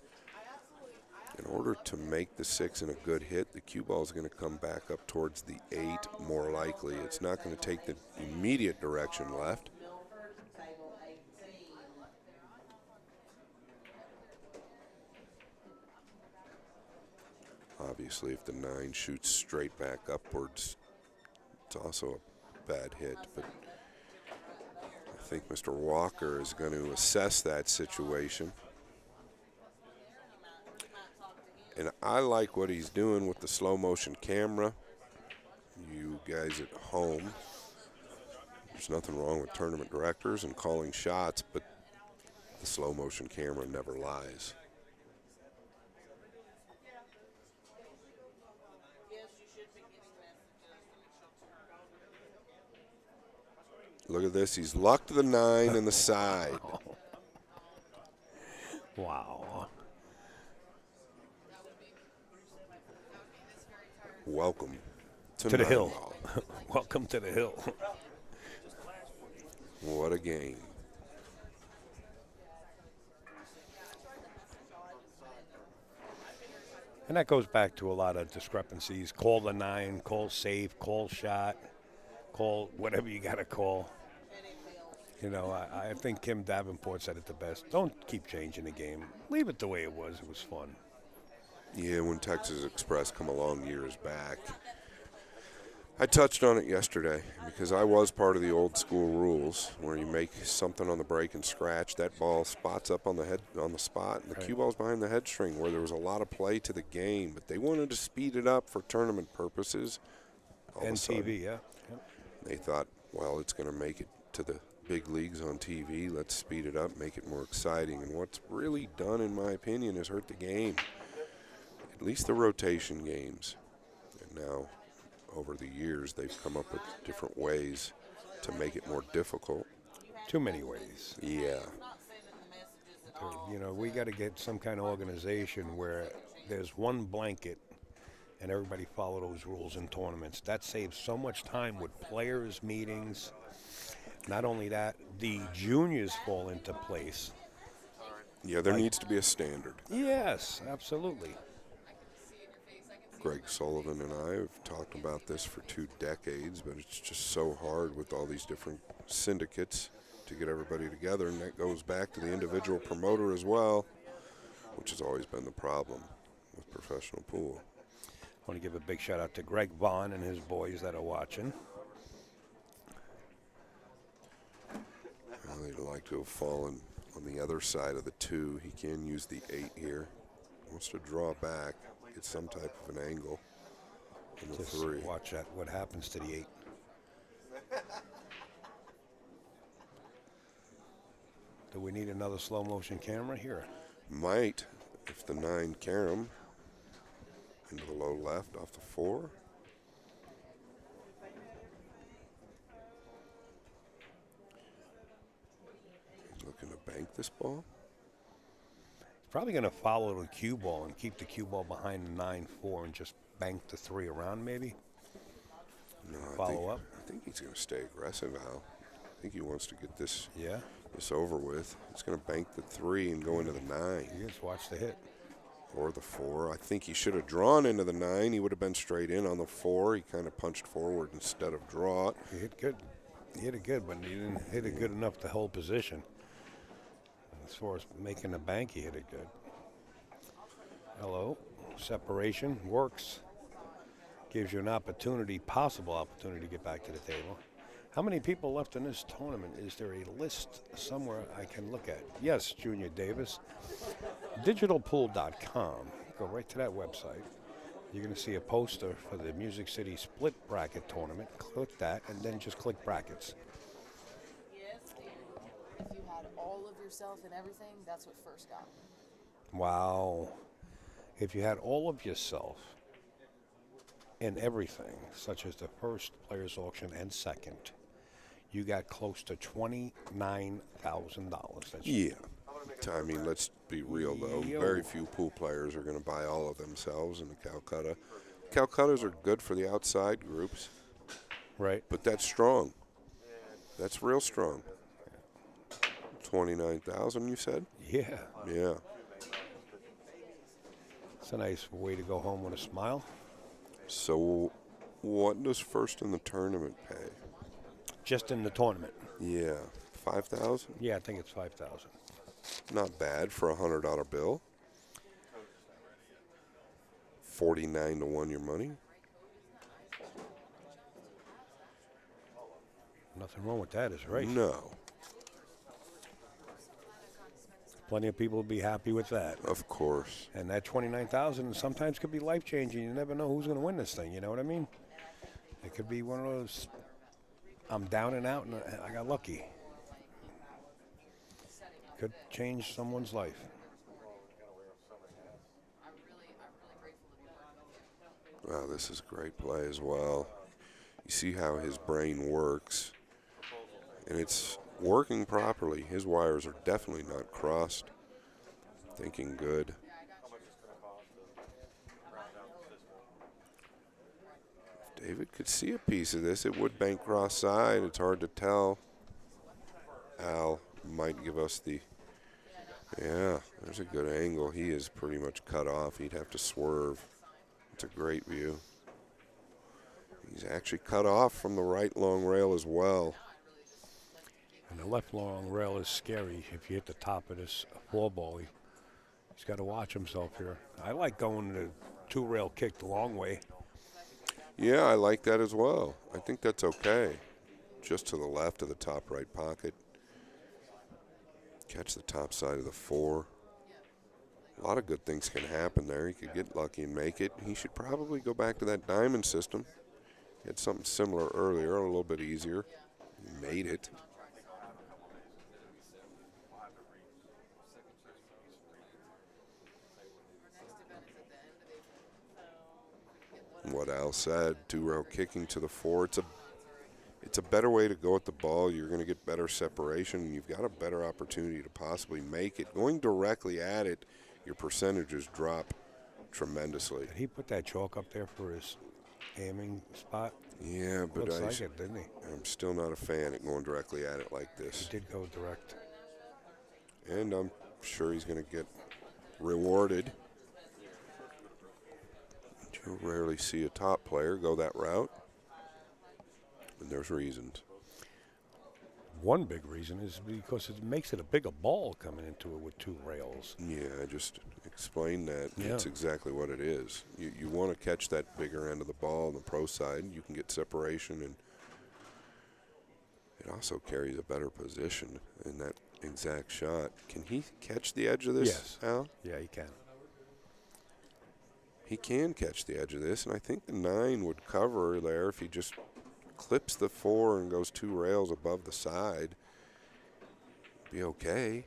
In order to make the 6 and a good hit, the cue ball is going to come back up towards the 8 more likely. It's not going to take the immediate direction left. Obviously, if the 9 shoots straight back upwards, it's also a bad hit. But I think Mr. Walker is going to assess that situation. And I like what he's doing with the slow motion camera. You guys at home, there's nothing wrong with tournament directors and calling shots, but the slow motion camera never lies. Look at this. He's lucked the 9 and the side. Wow. Welcome to the hill. Ball. Welcome to the hill. What a game. And that goes back to a lot of discrepancies. Call the 9, call safe, call shot, call whatever you got to call. You know, I think Kim Davenport said it the best. Don't keep changing the game. Leave it the way it was. It was fun. Yeah, when Texas Express come along years back. I touched on it yesterday because I was part of the old school rules where you make something on the break and scratch, that ball spots up on the spot, and the cue ball's behind the head string, where there was a lot of play to the game, but they wanted to speed it up for tournament purposes. And TV, yeah. They thought, well, it's going to make it to the big leagues on TV. Let's speed it up, make it more exciting. And what's really done, in my opinion, is hurt the game. At least the rotation games. And now, over the years, they've come up with different ways to make it more difficult. Too many ways. Yeah. You know, we got to get some kind of organization where there's one blanket and everybody follow those rules in tournaments. That saves so much time with players' meetings. Not only that, the juniors fall into place. Yeah, there needs to be a standard. Yes, absolutely. Greg Sullivan and I have talked about this for 2 decades, but it's just so hard with all these different syndicates to get everybody together, and that goes back to the individual promoter as well, which has always been the problem with professional pool. I want to give a big shout out to Greg Vaughn and his boys that are watching. Well, they'd like to have fallen on the other side of the 2. He can use the 8 here. Wants to draw back, get some type of an angle. And the 3. Watch that. What happens to the 8? Do we need another slow motion camera here? Might, if the 9 carom into the low left off the 4. going to bank this ball? He's probably going to follow the cue ball and keep the cue ball behind the 9-4 and just bank the 3 around, maybe. No, Follow up. I think he's going to stay aggressive, Al. I think he wants to get this this over with. He's going to bank the 3 and go into the 9. You just watch the hit. Or the 4. I think he should have drawn into the 9. He would have been straight in on the 4. He kind of punched forward instead of draw it. He hit good. He hit it good, but he didn't hit it good enough to hold position. As far as making the bank, he hit it good. Hello. Separation works. Gives you an opportunity, possible opportunity to get back to the table. How many people left in this tournament? Is there a list somewhere I can look at? Yes, Junior Davis. Digitalpool.com. Go right to that website. You're going to see a poster for the Music City Split Bracket Tournament. Click that, and then just click brackets. If you had all of yourself and everything, that's what first got. Wow. If you had all of yourself and everything, such as the first player's auction and second, you got close to $29,000. Yeah. I mean, let's be real, though. Very few pool players are going to buy all of themselves in the Calcutta. Calcuttas are good for the outside groups. Right. But that's strong. That's real strong. 29,000, you said? Yeah. Yeah. It's a nice way to go home with a smile. So what does first in the tournament pay? Just in the tournament. Yeah. 5,000? Yeah, I think it's 5,000. Not bad for a $100 bill. 49 to 1 your money. Nothing wrong with that, is right. No. Plenty of people will be happy with that. Of course. And that 29,000 sometimes could be life-changing. You never know who's going to win this thing, you know what I mean? It could be one of those, I'm down and out and I got lucky. Could change someone's life. Wow, this is great play as well. You see how his brain works. And it's working properly. His wires are definitely not crossed. Thinking good. If David could see a piece of this, it would bank cross side. It's hard to tell. Al might give us the... Yeah, there's a good angle. He is pretty much cut off. He'd have to swerve. It's a great view. He's actually cut off from the right long rail as well. And the left long rail is scary. If you hit the top of this 4-ball, he's got to watch himself here. I like going the 2-rail kick the long way. Yeah, I like that as well. I think that's okay. Just to the left of the top right pocket. Catch the top side of the 4. A lot of good things can happen there. He could get lucky and make it. He should probably go back to that diamond system. He had something similar earlier, a little bit easier. He made it. What Al said, 2-rail kicking to the 4. It's a better way to go at the ball. You're going to get better separation. You've got a better opportunity to possibly make it. Going directly at it, your percentages drop tremendously. Did he put that chalk up there for his aiming spot? Yeah, but Looks like it, didn't he? I'm still not a fan of going directly at it like this. He did go direct. And I'm sure he's going to get rewarded. You'll rarely see a top player go that route. And there's reasons. One big reason is because it makes it a bigger ball coming into it with 2 rails. Yeah, I just explained that. Yeah. That's exactly what it is. You want to catch that bigger end of the ball on the pro side. You can get separation, and it also carries a better position in that exact shot. Can he catch the edge of this, Yes. Al? Yeah, he can. He can catch the edge of this, and I think the 9 would cover there if he just clips the 4 and goes 2 rails above the side. Be okay.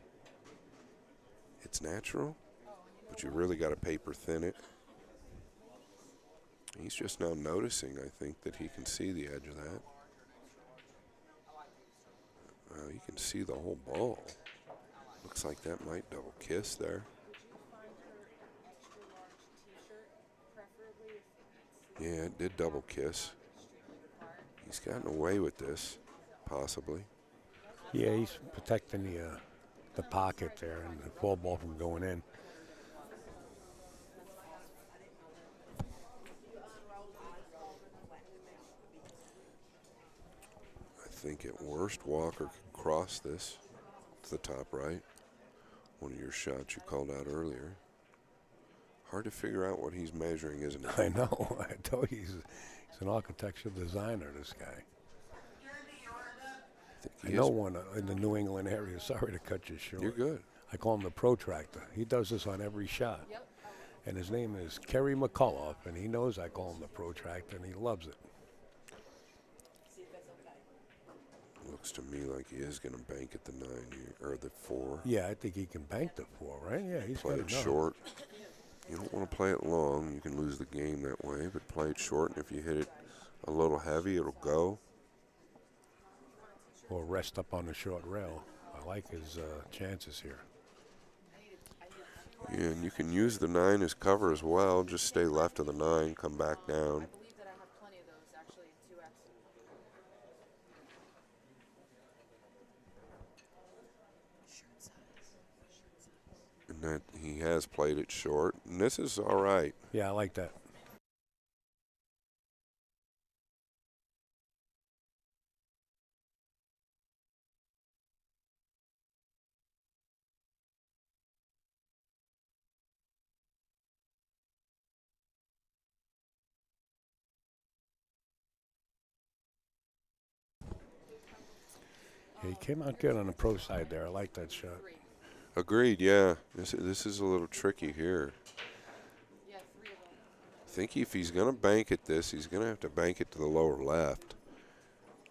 It's natural, but you really got to paper thin it. He's just now noticing, I think, that he can see the edge of that. Well, you can see the whole ball. Looks like that might double kiss there. Yeah, it did double kiss. He's gotten away with this, possibly. Yeah, he's protecting the pocket there and the ball from going in. I think at worst Walker could cross this to the top right. One of your shots you called out earlier. Hard to figure out what he's measuring, isn't it? I know. I told you he's an architectural designer, this guy. I know one in the New England area. Sorry to cut you short. You're good. I call him the protractor. He does this on every shot. Yep. And his name is Kerry McCullough, and he knows I call him the protractor, and he loves it. Looks to me like he is going to bank at the 9 here, or the 4. Yeah, I think he can bank the 4, right? Yeah, he's play got it enough. short. You don't want to play it long. You can lose the game that way, but play it short, and if you hit it a little heavy, it'll go. Or rest up on the short rail. I like his chances here. Yeah, and you can use the 9 as cover as well. Just stay left of the 9, come back down. And that he has played it short, and this is all right. Yeah, I like that. He came out good on the pro side there. I like that shot. Agreed, yeah. This is a little tricky here. I think if he's going to bank at this, he's going to have to bank it to the lower left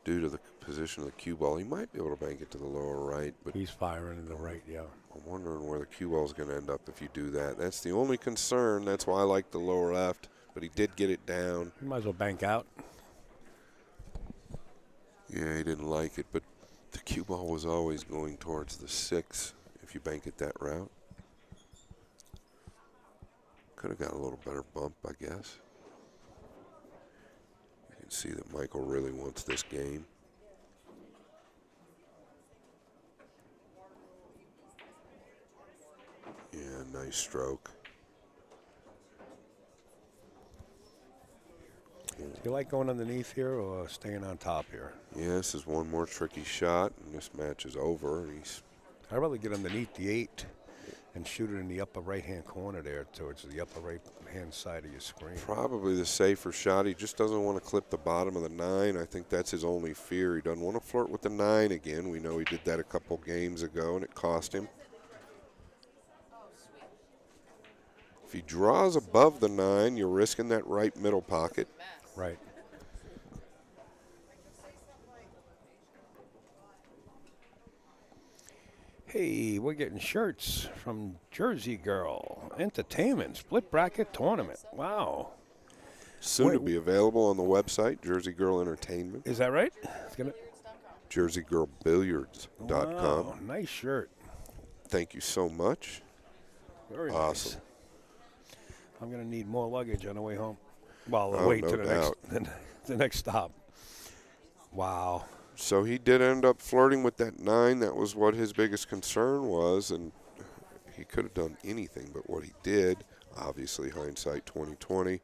due to the position of the cue ball. He might be able to bank it to the lower right, but he's firing to the right, yeah. I'm wondering where the cue ball is going to end up if you do that. That's the only concern. That's why I like the lower left, but he did get it down. You might as well bank out. Yeah, he didn't like it, but the cue ball was always going towards the 6 if you bank it that route. Could have got a little better bump, I guess. You can see that Michael really wants this game. Yeah, nice stroke. Do you like going underneath here or staying on top here? Yeah, this is one more tricky shot, and this match is over. I'd rather get underneath the 8 and shoot it in the upper right-hand corner there towards the upper right-hand side of your screen. Probably the safer shot. He just doesn't want to clip the bottom of the 9. I think that's his only fear. He doesn't want to flirt with the 9 again. We know he did that a couple games ago, and it cost him. If he draws above the 9, you're risking that right middle pocket. Right. Hey, we're getting shirts from Jersey Girl Entertainment Split Bracket Tournament. Wow. Soon to be available on the website, Jersey Girl Entertainment. Is that right? It's gonna JerseyGirlBilliards.com. Wow, nice shirt. Thank you so much. Very awesome. Nice. I'm going to need more luggage on the way home. Well, Oh, wait no to doubt. the next stop. Wow. So he did end up flirting with that 9. That was what his biggest concern was, and he could have done anything but what he did. Obviously, hindsight 2020.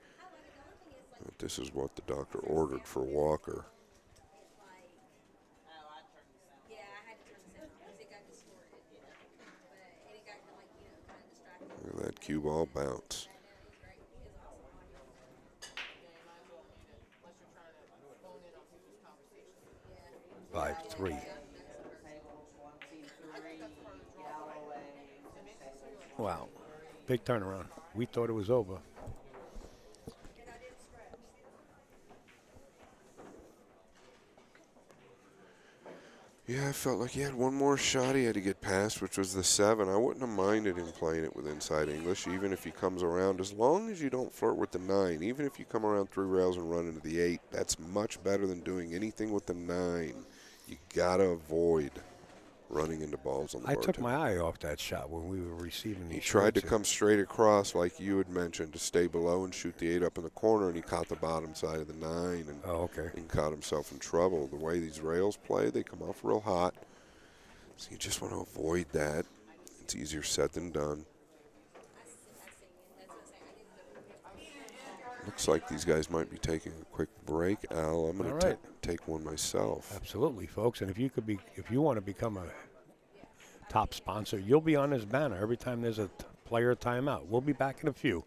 But this is what the doctor ordered for Walker. Look at that cue ball bounce. Five, 3. Wow. Big turnaround. We thought it was over. Yeah, I felt like he had one more shot he had to get past, which was the 7. I wouldn't have minded him playing it with inside English, even if he comes around, as long as you don't flirt with the 9. Even if you come around 3 rails and run into the 8, that's much better than doing anything with the 9. You gotta avoid running into balls on the I bartender. took my eye off that shot when we were receiving He these tried to shots. come straight across, like you had mentioned, to stay below and shoot the 8 up in the corner, and he caught the bottom side of the 9 and caught himself in trouble. The way these rails play, they come off real hot. So you just want to avoid that. It's easier said than done. Looks like these guys might be taking a quick break, Al. I'm going to take one myself. Absolutely, folks. And if you want to become a top sponsor, you'll be on this banner every time there's a player timeout. We'll be back in a few.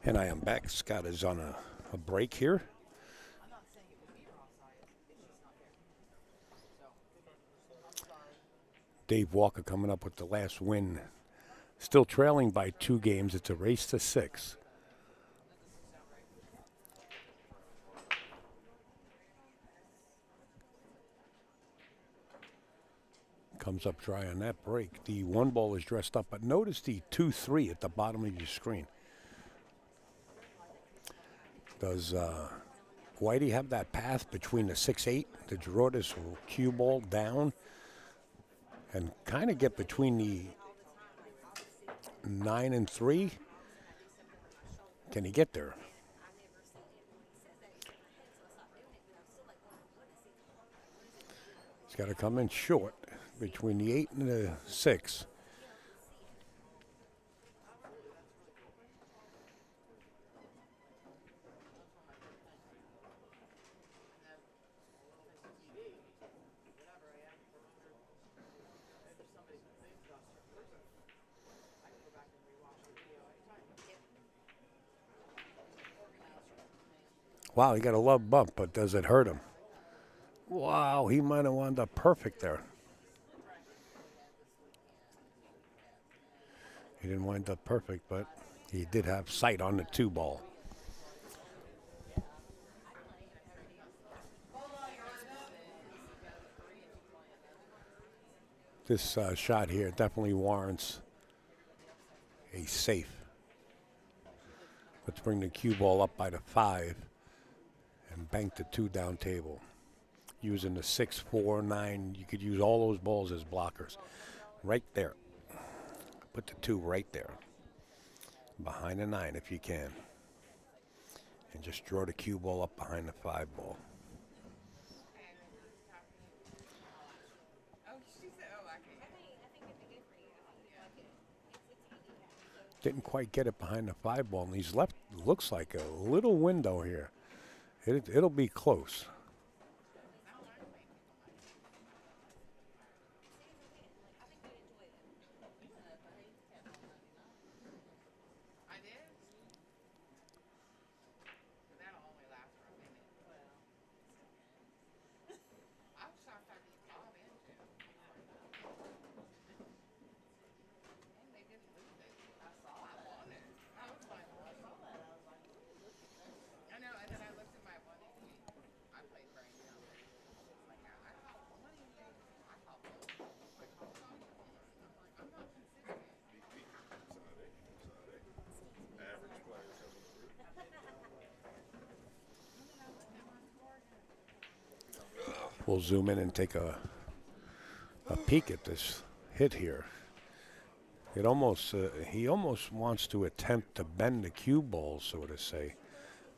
And I am back. Scott is on a break here. Dave Walker coming up with the last win. Still trailing by 2 games. It's a race to 6. Comes up dry on that break. The 1 ball is dressed up, but notice the 2-3 at the bottom of your screen. Does Whitey have that path between the 6-8 to draw this cue ball down and kind of get between the 9 and 3? Can he get there? He's got to come in short between the 8 and the 6. Wow, he got a love bump, but does it hurt him? Wow, he might have wound up perfect there. He didn't wind up perfect, but he did have sight on the 2 ball. This shot here definitely warrants a safe. Let's bring the cue ball up by the 5 and bank the 2 down table. Using the 6, 4, 9, you could use all those balls as blockers. Right there. Put the 2 right there. behind the 9 if you can. And just draw the cue ball up behind the 5 ball. Didn't quite get it behind the 5 ball, and he's left, looks like a little window here. It'll be close. We'll zoom in and take a peek at this hit here. It almost he almost wants to attempt to bend the cue ball, so to say,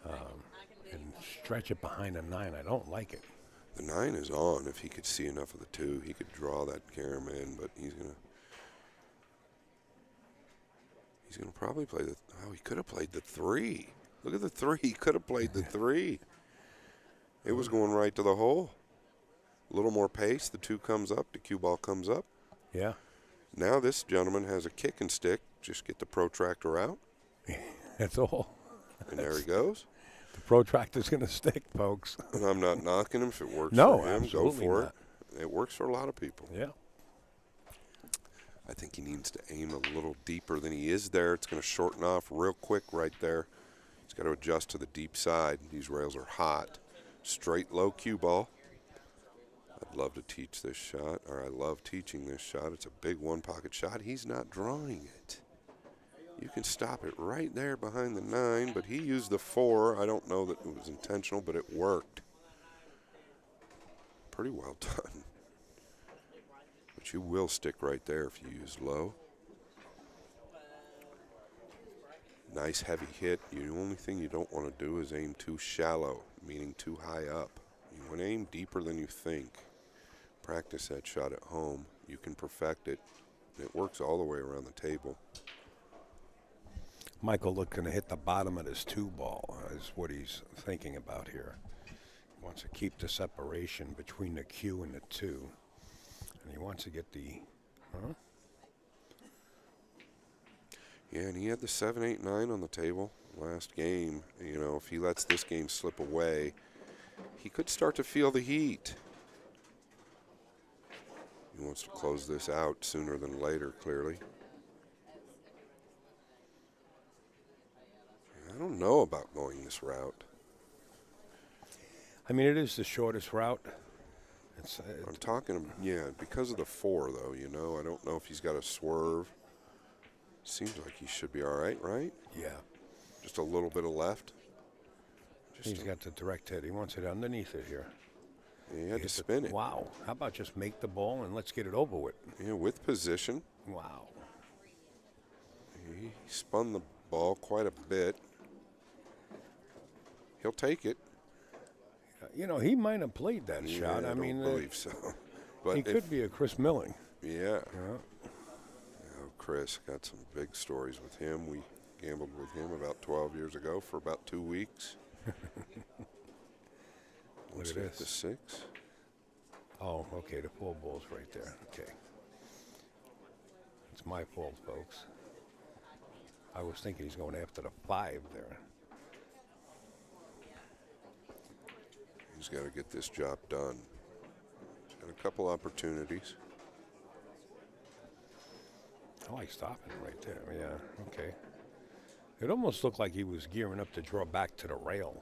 and stretch it behind a 9. I don't like it. The 9 is on. If he could see enough of the 2, he could draw that carom in, but he's gonna probably play the. Oh, he could have played the 3. Look at the 3. He could have played the 3. It was going right to the hole. A little more pace. The 2 comes up. The cue ball comes up. Yeah. Now this gentleman has a kick and stick. Just get the protractor out. That's all. And there he goes. The protractor's going to stick, folks. And I'm not knocking him. If it works No, for him, go absolutely for not. it. It works for a lot of people. Yeah. I think he needs to aim a little deeper than he is there. It's going to shorten off real quick right there. He's got to adjust to the deep side. These rails are hot. Straight low cue ball. I'd love to teach this shot, or I love teaching this shot. It's a big one-pocket shot. He's not drawing it. You can stop it right there behind the 9, but he used the 4. I don't know that it was intentional, but it worked. Pretty well done. But you will stick right there if you use low. Nice heavy hit. The only thing you don't want to do is aim too shallow, meaning too high up. You want to aim deeper than you think. Practice that shot at home. You can perfect it. It works all the way around the table. Michael looking to hit the bottom of his 2 ball is what he's thinking about here. He wants to keep the separation between the cue and the 2. And he wants to get the, Yeah, and he had the 7, 8, 9 on the table last game. You know, if he lets this game slip away, he could start to feel the heat. He wants to close this out sooner than later, clearly. I don't know about going this route. I mean, it is the shortest route. I'm talking, yeah, because of the 4, though, you know. I don't know if he's got a swerve. Seems like he should be all right, right? Yeah. Just a little bit of left. He's got the direct hit. He wants it underneath it here. Yeah, he had to spin it. Wow. How about just make the ball and let's get it over with? Yeah, with position. Wow. He spun the ball quite a bit. He'll take it. You know, he might have played that shot. I mean, believe so. But he could be a Chris Milling. Yeah. Chris got some big stories with him. We gambled with him about 12 years ago for about 2 weeks. Look at this. The 6. Oh, okay, the 4 ball's right there. Okay. It's my fault, folks. I was thinking he's going after the 5 there. He's got to get this job done. He's got a couple opportunities. I like stopping right there. Yeah, okay. It almost looked like he was gearing up to draw back to the rail.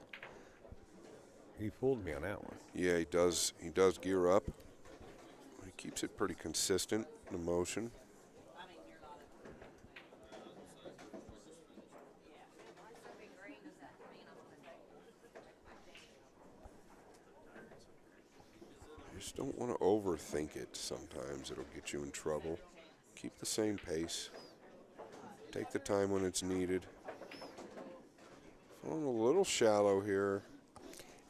He fooled me on that one. Yeah, he does. He does gear up. He keeps it pretty consistent in the motion. You just don't want to overthink it. Sometimes it'll get you in trouble. Keep the same pace. Take the time when it's needed. Falling a little shallow here.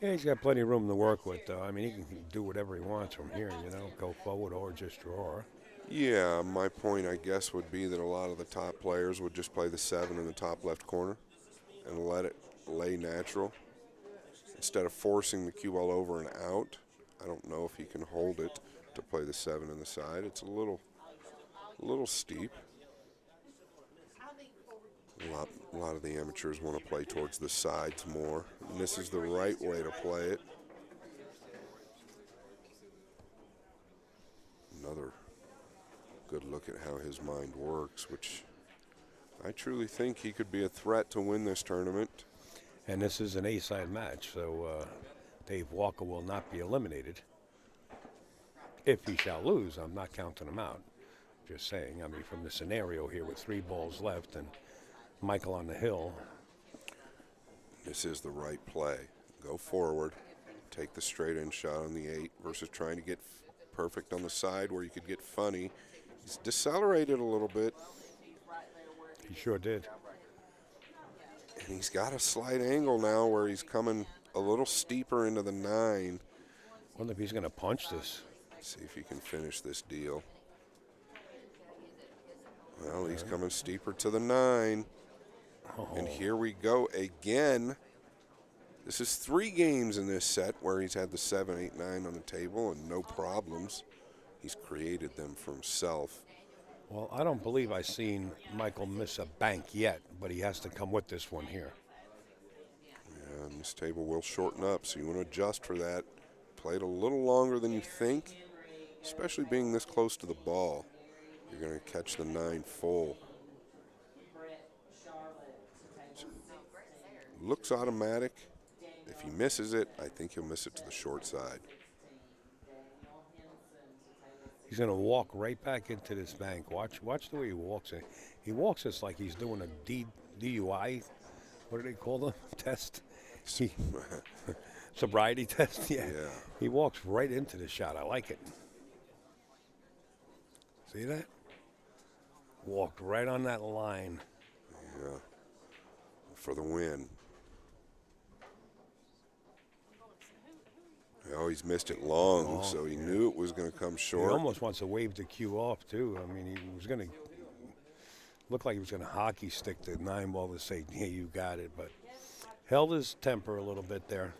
Yeah, he's got plenty of room to work with, though. I mean, he can do whatever he wants from here, you know, go forward or just draw. Yeah, my point, I guess, would be that a lot of the top players would just play the 7 in the top left corner and let it lay natural. Instead of forcing the cue ball over and out, I don't know if he can hold it to play the 7 in the side. It's a little steep. A lot of the amateurs want to play towards the sides more, and this is the right way to play it. Another good look at how his mind works, which I truly think he could be a threat to win this tournament. And this is an A-side match, so Dave Walker will not be eliminated. If he shall lose, I'm not counting him out. Just saying, I mean, from the scenario here with 3 balls left and Michael on the hill. This is the right play. Go forward, take the straight-in shot on the 8 versus trying to get perfect on the side where you could get funny. He's decelerated a little bit. He sure did. And he's got a slight angle now where he's coming a little steeper into the 9. Wonder if he's going to punch this. See if he can finish this deal. Well, he's coming steeper to the 9. Oh. And here we go again. This is 3 games in this set where he's had the 7, 8, 9 on the table and no problems. He's created them for himself. Well, I don't believe I've seen Michael miss a bank yet, but he has to come with this one here. Yeah, and this table will shorten up, so you want to adjust for that. Play it a little longer than you think, especially being this close to the ball. You're going to catch the 9 full. Looks automatic. If he misses it, I think he'll miss it to the short side. He's going to walk right back into this bank. Watch the way he walks in. He walks this like he's doing a DUI. What do they call them? Test? Sobriety test? Yeah. He walks right into the shot. I like it. See that? Walked right on that line. Yeah. For the win. Oh, he's missed it long, so he knew it was going to come short. He almost wants to wave the cue off, too. I mean, he was going to look like he was going to hockey stick the 9 ball to say, yeah, you got it, but held his temper a little bit there.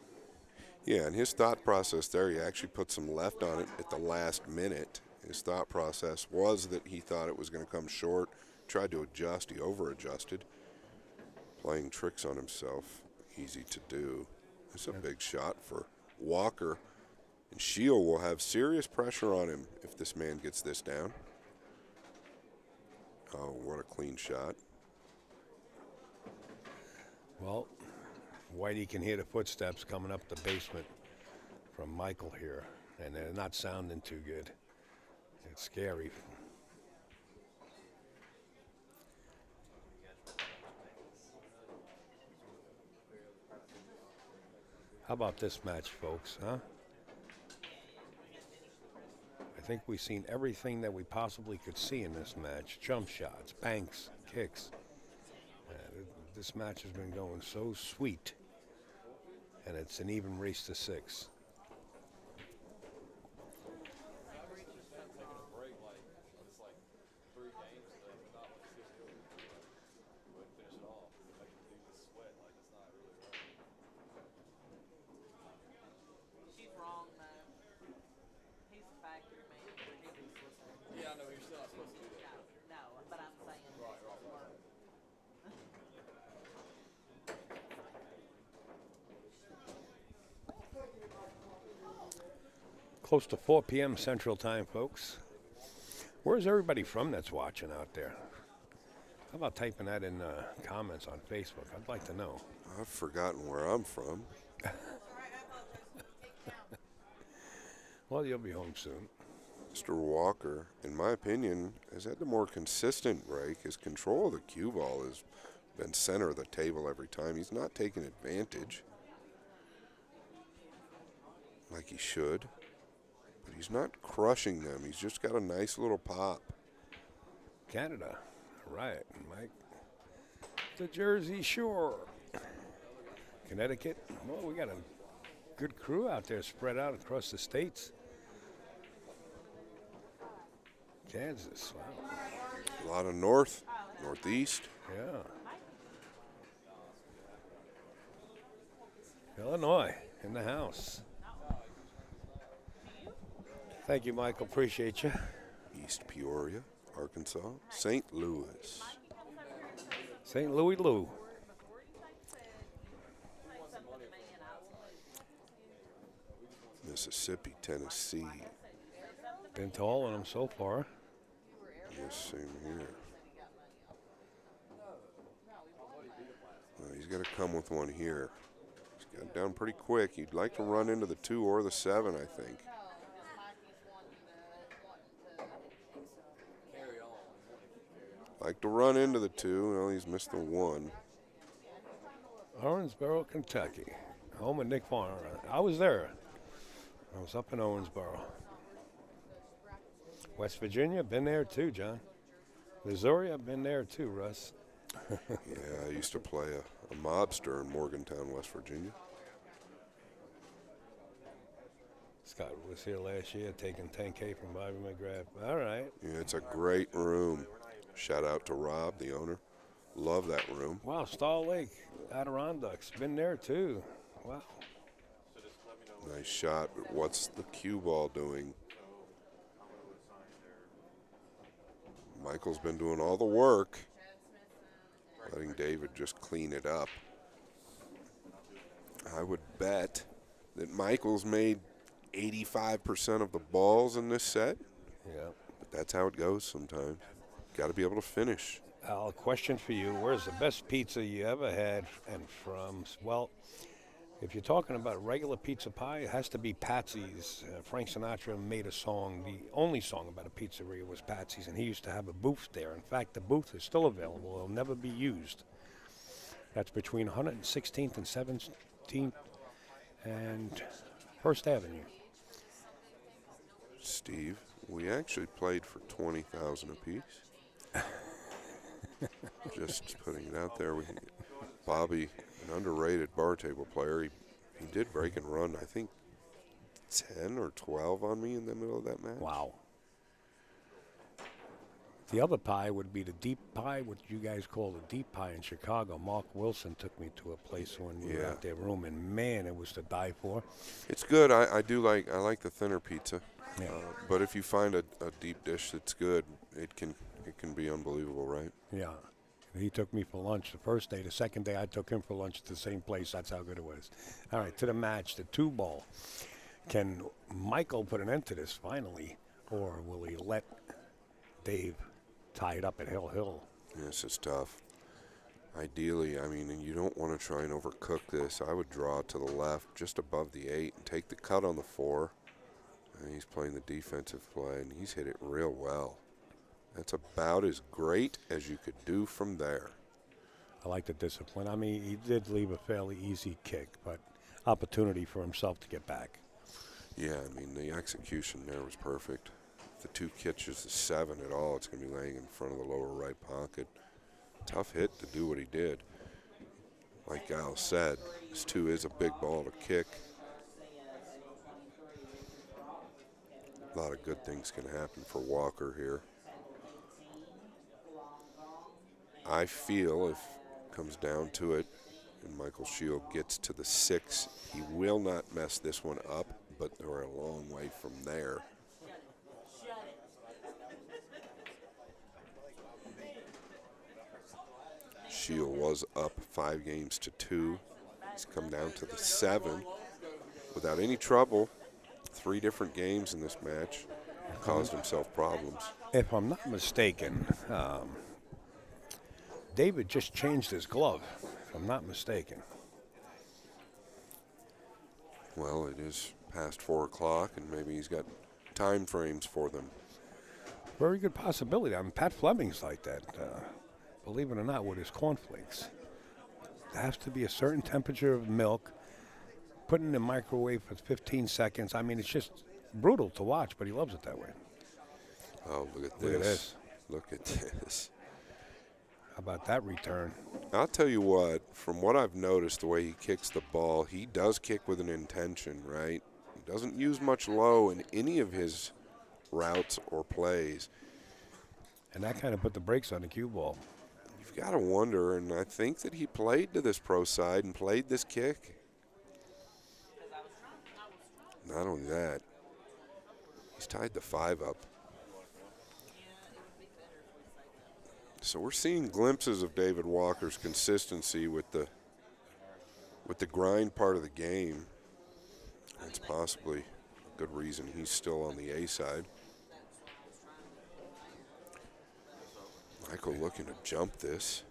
Yeah, and his thought process there, he actually put some left on it at the last minute. His thought process was that he thought it was going to come short, tried to adjust, he over-adjusted, playing tricks on himself. Easy to do. It's a big shot for Walker, and Shield will have serious pressure on him if this man gets this down. Oh, what a clean shot. Well, Whitey can hear the footsteps coming up the basement from Michael here, and they're not sounding too good. It's scary. How about this match, folks, huh? I think we've seen everything that we possibly could see in this match. Jump shots, banks, kicks. This match has been going so sweet. And it's an even race to 6. Yeah, I know you're still not supposed to do that. No, but I'm saying. Close to 4 p.m. Central Time, folks. Where's everybody from that's watching out there? How about typing that in comments on Facebook? I'd like to know. I've forgotten where I'm from. Well, you'll be home soon. Mr. Walker, in my opinion, has had the more consistent break. His control of the cue ball has been center of the table every time. He's not taking advantage like he should, but he's not crushing them. He's just got a nice little pop. Canada, right, Mike? the Jersey Shore. Connecticut. Well, we got a good crew out there spread out across the states. Kansas, wow. A lot of northeast. Yeah. Illinois in the house. Thank you, Michael. Appreciate you. East Peoria, Arkansas. St. Louis. St. Louis Lou. Mississippi, Tennessee. Been to all of them so far. Yes, same here. Well, he's got to come with one here. He's got it down pretty quick. You'd like to run into the 2 or the 7, I think. Like to run into the 2. Well, he's missed the 1. Owensboro, Kentucky. Home of Nick Farner. I was there. I was up in Owensboro. West Virginia, been there too, John. Missouri, I've been there too, Russ. Yeah, I used to play a mobster in Morgantown, West Virginia. Scott was here last year taking 10K from Bobby McGrath. All right. Yeah, it's a great room. Shout out to Rob, the owner. Love that room. Wow, Star Lake, Adirondacks, been there too. Wow. Nice shot, but what's the cue ball doing? Michael's been doing all the work, letting David just clean it up. I would bet that Michael's made 85% of the balls in this set. Yeah. But that's how it goes sometimes. Got to be able to finish. Al, question for you. Where's the best pizza you ever had and from? Well, if you're talking about regular pizza pie, it has to be Patsy's. Frank Sinatra made a song. The only song about a pizzeria was Patsy's, and he used to have a booth there. In fact, the booth is still available. It'll never be used. That's between 116th and 17th and 1st Avenue. Steve, we actually played for $20,000 apiece. Just putting it out there. Bobby, an underrated bar table player, he did break and run, I think, 10 or 12 on me in the middle of that match. Wow. The other pie would be the deep pie, what you guys call the deep pie in Chicago. Mark Wilson took me to a place when we were at their room, and man, it was to die for. It's good. I like the thinner pizza. Yeah. But if you find a deep dish that's good, it can be unbelievable, right? Yeah. He took me for lunch the first day. The second day, I took him for lunch at the same place. That's how good it was. All right, to the match, the 2-ball. Can Michael put an end to this finally, or will he let Dave tie it up at Hill Hill? Yes, it's tough. Ideally, I mean, you don't want to try and overcook this. I would draw to the left, just above the 8, and take the cut on the 4. And he's playing the defensive play, and he's hit it real well. That's about as great as you could do from there. I like the discipline. I mean, he did leave a fairly easy kick, but opportunity for himself to get back. Yeah, I mean, the execution there was perfect. If the 2 catches the 7 at all, it's going to be laying in front of the lower right pocket. Tough hit to do what he did. Like Al said, this 2 is a big ball to kick. A lot of good things can happen for Walker here. I feel if it comes down to it and Michael Shield gets to the 6, he will not mess this one up, but they're a long way from there. Shield was up 5 games to 2. He's come down to the 7 without any trouble. 3 different games in this match. Caused himself problems. If I'm not mistaken, David just changed his glove, if I'm not mistaken. Well, it is past 4 o'clock, and maybe he's got time frames for them. Very good possibility. I mean, Pat Fleming's like that, believe it or not, with his cornflakes. There has to be a certain temperature of milk, put it in the microwave for 15 seconds. I mean, it's just brutal to watch, but he loves it that way. Oh, look at this. Look at this. Look at this. How about that return? I'll tell you what, from what I've noticed, the way he kicks the ball, he does kick with an intention, right? He doesn't use much low in any of his routes or plays. And that kind of put the brakes on the cue ball. You've got to wonder, and I think that he played to this pro side and played this kick. Not only that, he's tied the 5 up. So we're seeing glimpses of David Walker's consistency with the grind part of the game. That's possibly a good reason he's still on the A side. Michael looking to jump this.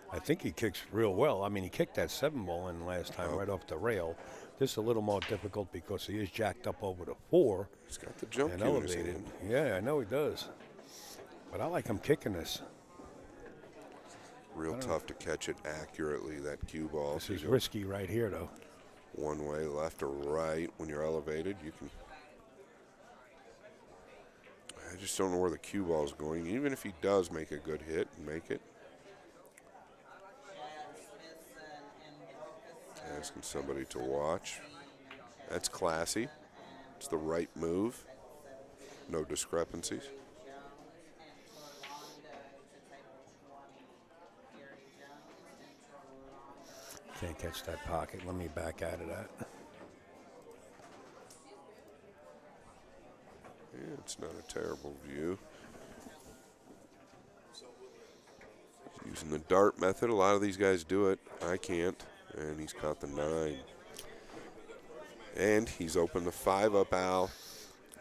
I think he kicks real well. I mean, he kicked that 7 ball in last time right off the rail. This is a little more difficult because he is jacked up over the 4. He's got the jump and cue in his elevated. hand. Yeah, I know he does. But I like him kicking this. Real tough to catch it accurately, that cue ball. This is risky right here, though. One way, left or right. When you're elevated, you can. I just don't know where the cue ball is going. Even if he does make a good hit and make it. Asking somebody to watch. That's classy. It's the right move. No discrepancies. Can't catch that pocket. Let me back out of that. Yeah, it's not a terrible view. He's using the dart method. A lot of these guys do it. I can't. And he's caught the 9. And he's opened the 5 up, Al.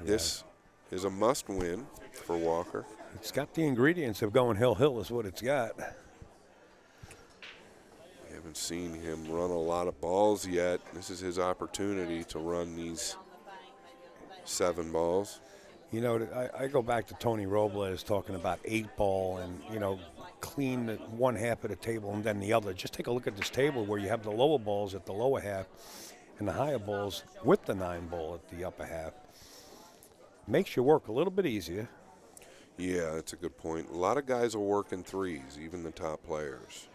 Yeah. This is a must win for Walker. It's got the ingredients of going hill-hill is what it's got. We haven't seen him run a lot of balls yet. This is his opportunity to run these 7 balls. You know, I go back to Tony Robles talking about 8 ball and, you know, clean the one half of the table and then the other. Just take a look at this table where you have the lower balls at the lower half and the higher balls with the 9 ball at the upper half. Makes your work a little bit easier. Yeah, that's a good point. A lot of guys will work in 3s, even the top players,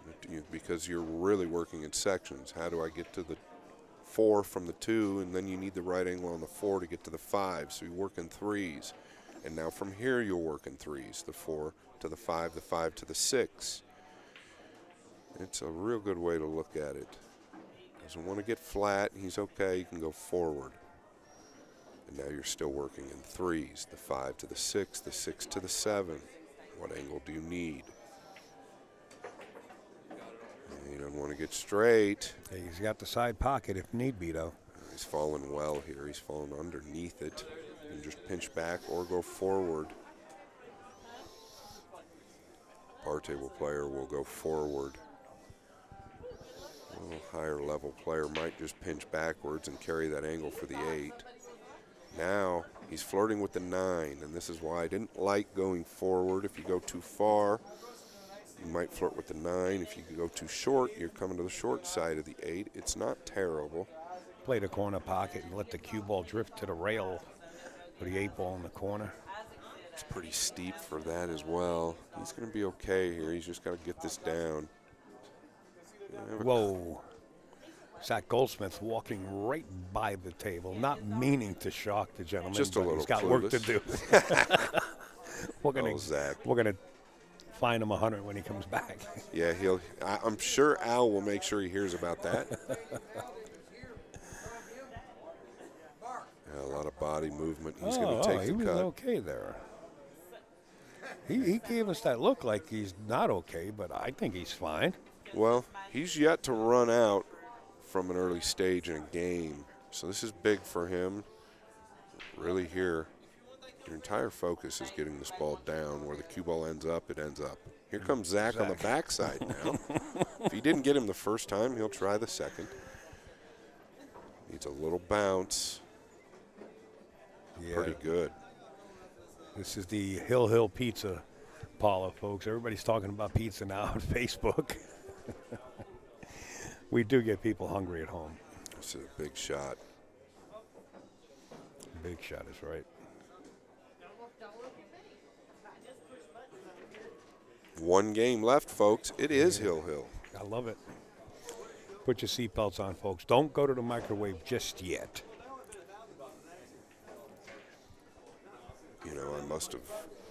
because you're really working in sections. How do I get to the 4 from the 2, and then you need the right angle on the 4 to get to the 5, so you work in 3s. And now from here you'll work in 3s, the 4 to the 5 to the 6. It's a real good way to look at it. Doesn't want to get flat, he's okay, you can go forward. And now you're still working in 3s, the 5 to the 6, the 6 to the 7. What angle do you need? He doesn't want to get straight. He's got the side pocket if need be, though. He's fallen well here. He's fallen underneath it. And just pinch back or go forward. Bar table player will go forward. A little higher level player might just pinch backwards and carry that angle for the 8. Now he's flirting with the 9, and this is why I didn't like going forward. If you go too far, you might flirt with the 9. If you go too short, you're coming to the short side of the 8. It's not terrible. Play the corner pocket and let the cue ball drift to the rail for the 8 ball in the corner. It's pretty steep for that as well. He's going to be okay here. He's just got to get this down. Whoa. Zach Goldsmith walking right by the table, not meaning to shock the gentleman. Just a little he's got clueless. work to do. We're gonna fine him 100 when he comes back. Yeah, I'm sure Al will make sure he hears about that. Yeah, a lot of body movement. He's going to take the cut. He was okay there. He gave us that look like he's not okay, but I think he's fine. Well, he's yet to run out from an early stage in a game. So this is big for him. Really here, your entire focus is getting this ball down. Where the cue ball ends up, it ends up. Here comes Zach on the backside now. If he didn't get him the first time, he'll try the second. Needs a little bounce. Yeah. Pretty good. This is the Hill Pizza parlor, folks. Everybody's talking about pizza now on Facebook. We do get people hungry at home. This is a big shot. Big shot is right. One game left, folks. It is Hill. I love it. Put your seatbelts on, folks. Don't go to the microwave just yet. You know, I must have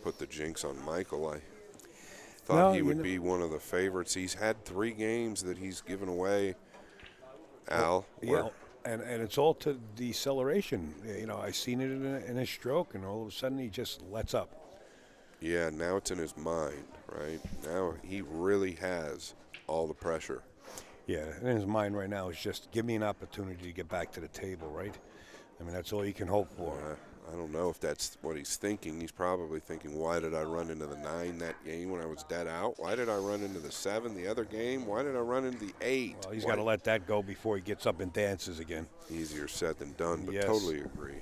put the jinx on Michael. I thought he would be one of the favorites. He's had 3 games that he's given away, Al. Yeah, and it's all to deceleration. You know, I seen it in a stroke, and all of a sudden he just lets up. Yeah, now it's in his mind, right? Now he really has all the pressure. Yeah, in his mind right now is just give me an opportunity to get back to the table, right? I mean, that's all you can hope for. I don't know if that's what he's thinking. He's probably thinking, why did I run into the 9 that game when I was dead out? Why did I run into the 7 the other game? Why did I run into the 8? Well, he's got to let that go before he gets up and dances again. Easier said than done, but yes. Totally agree.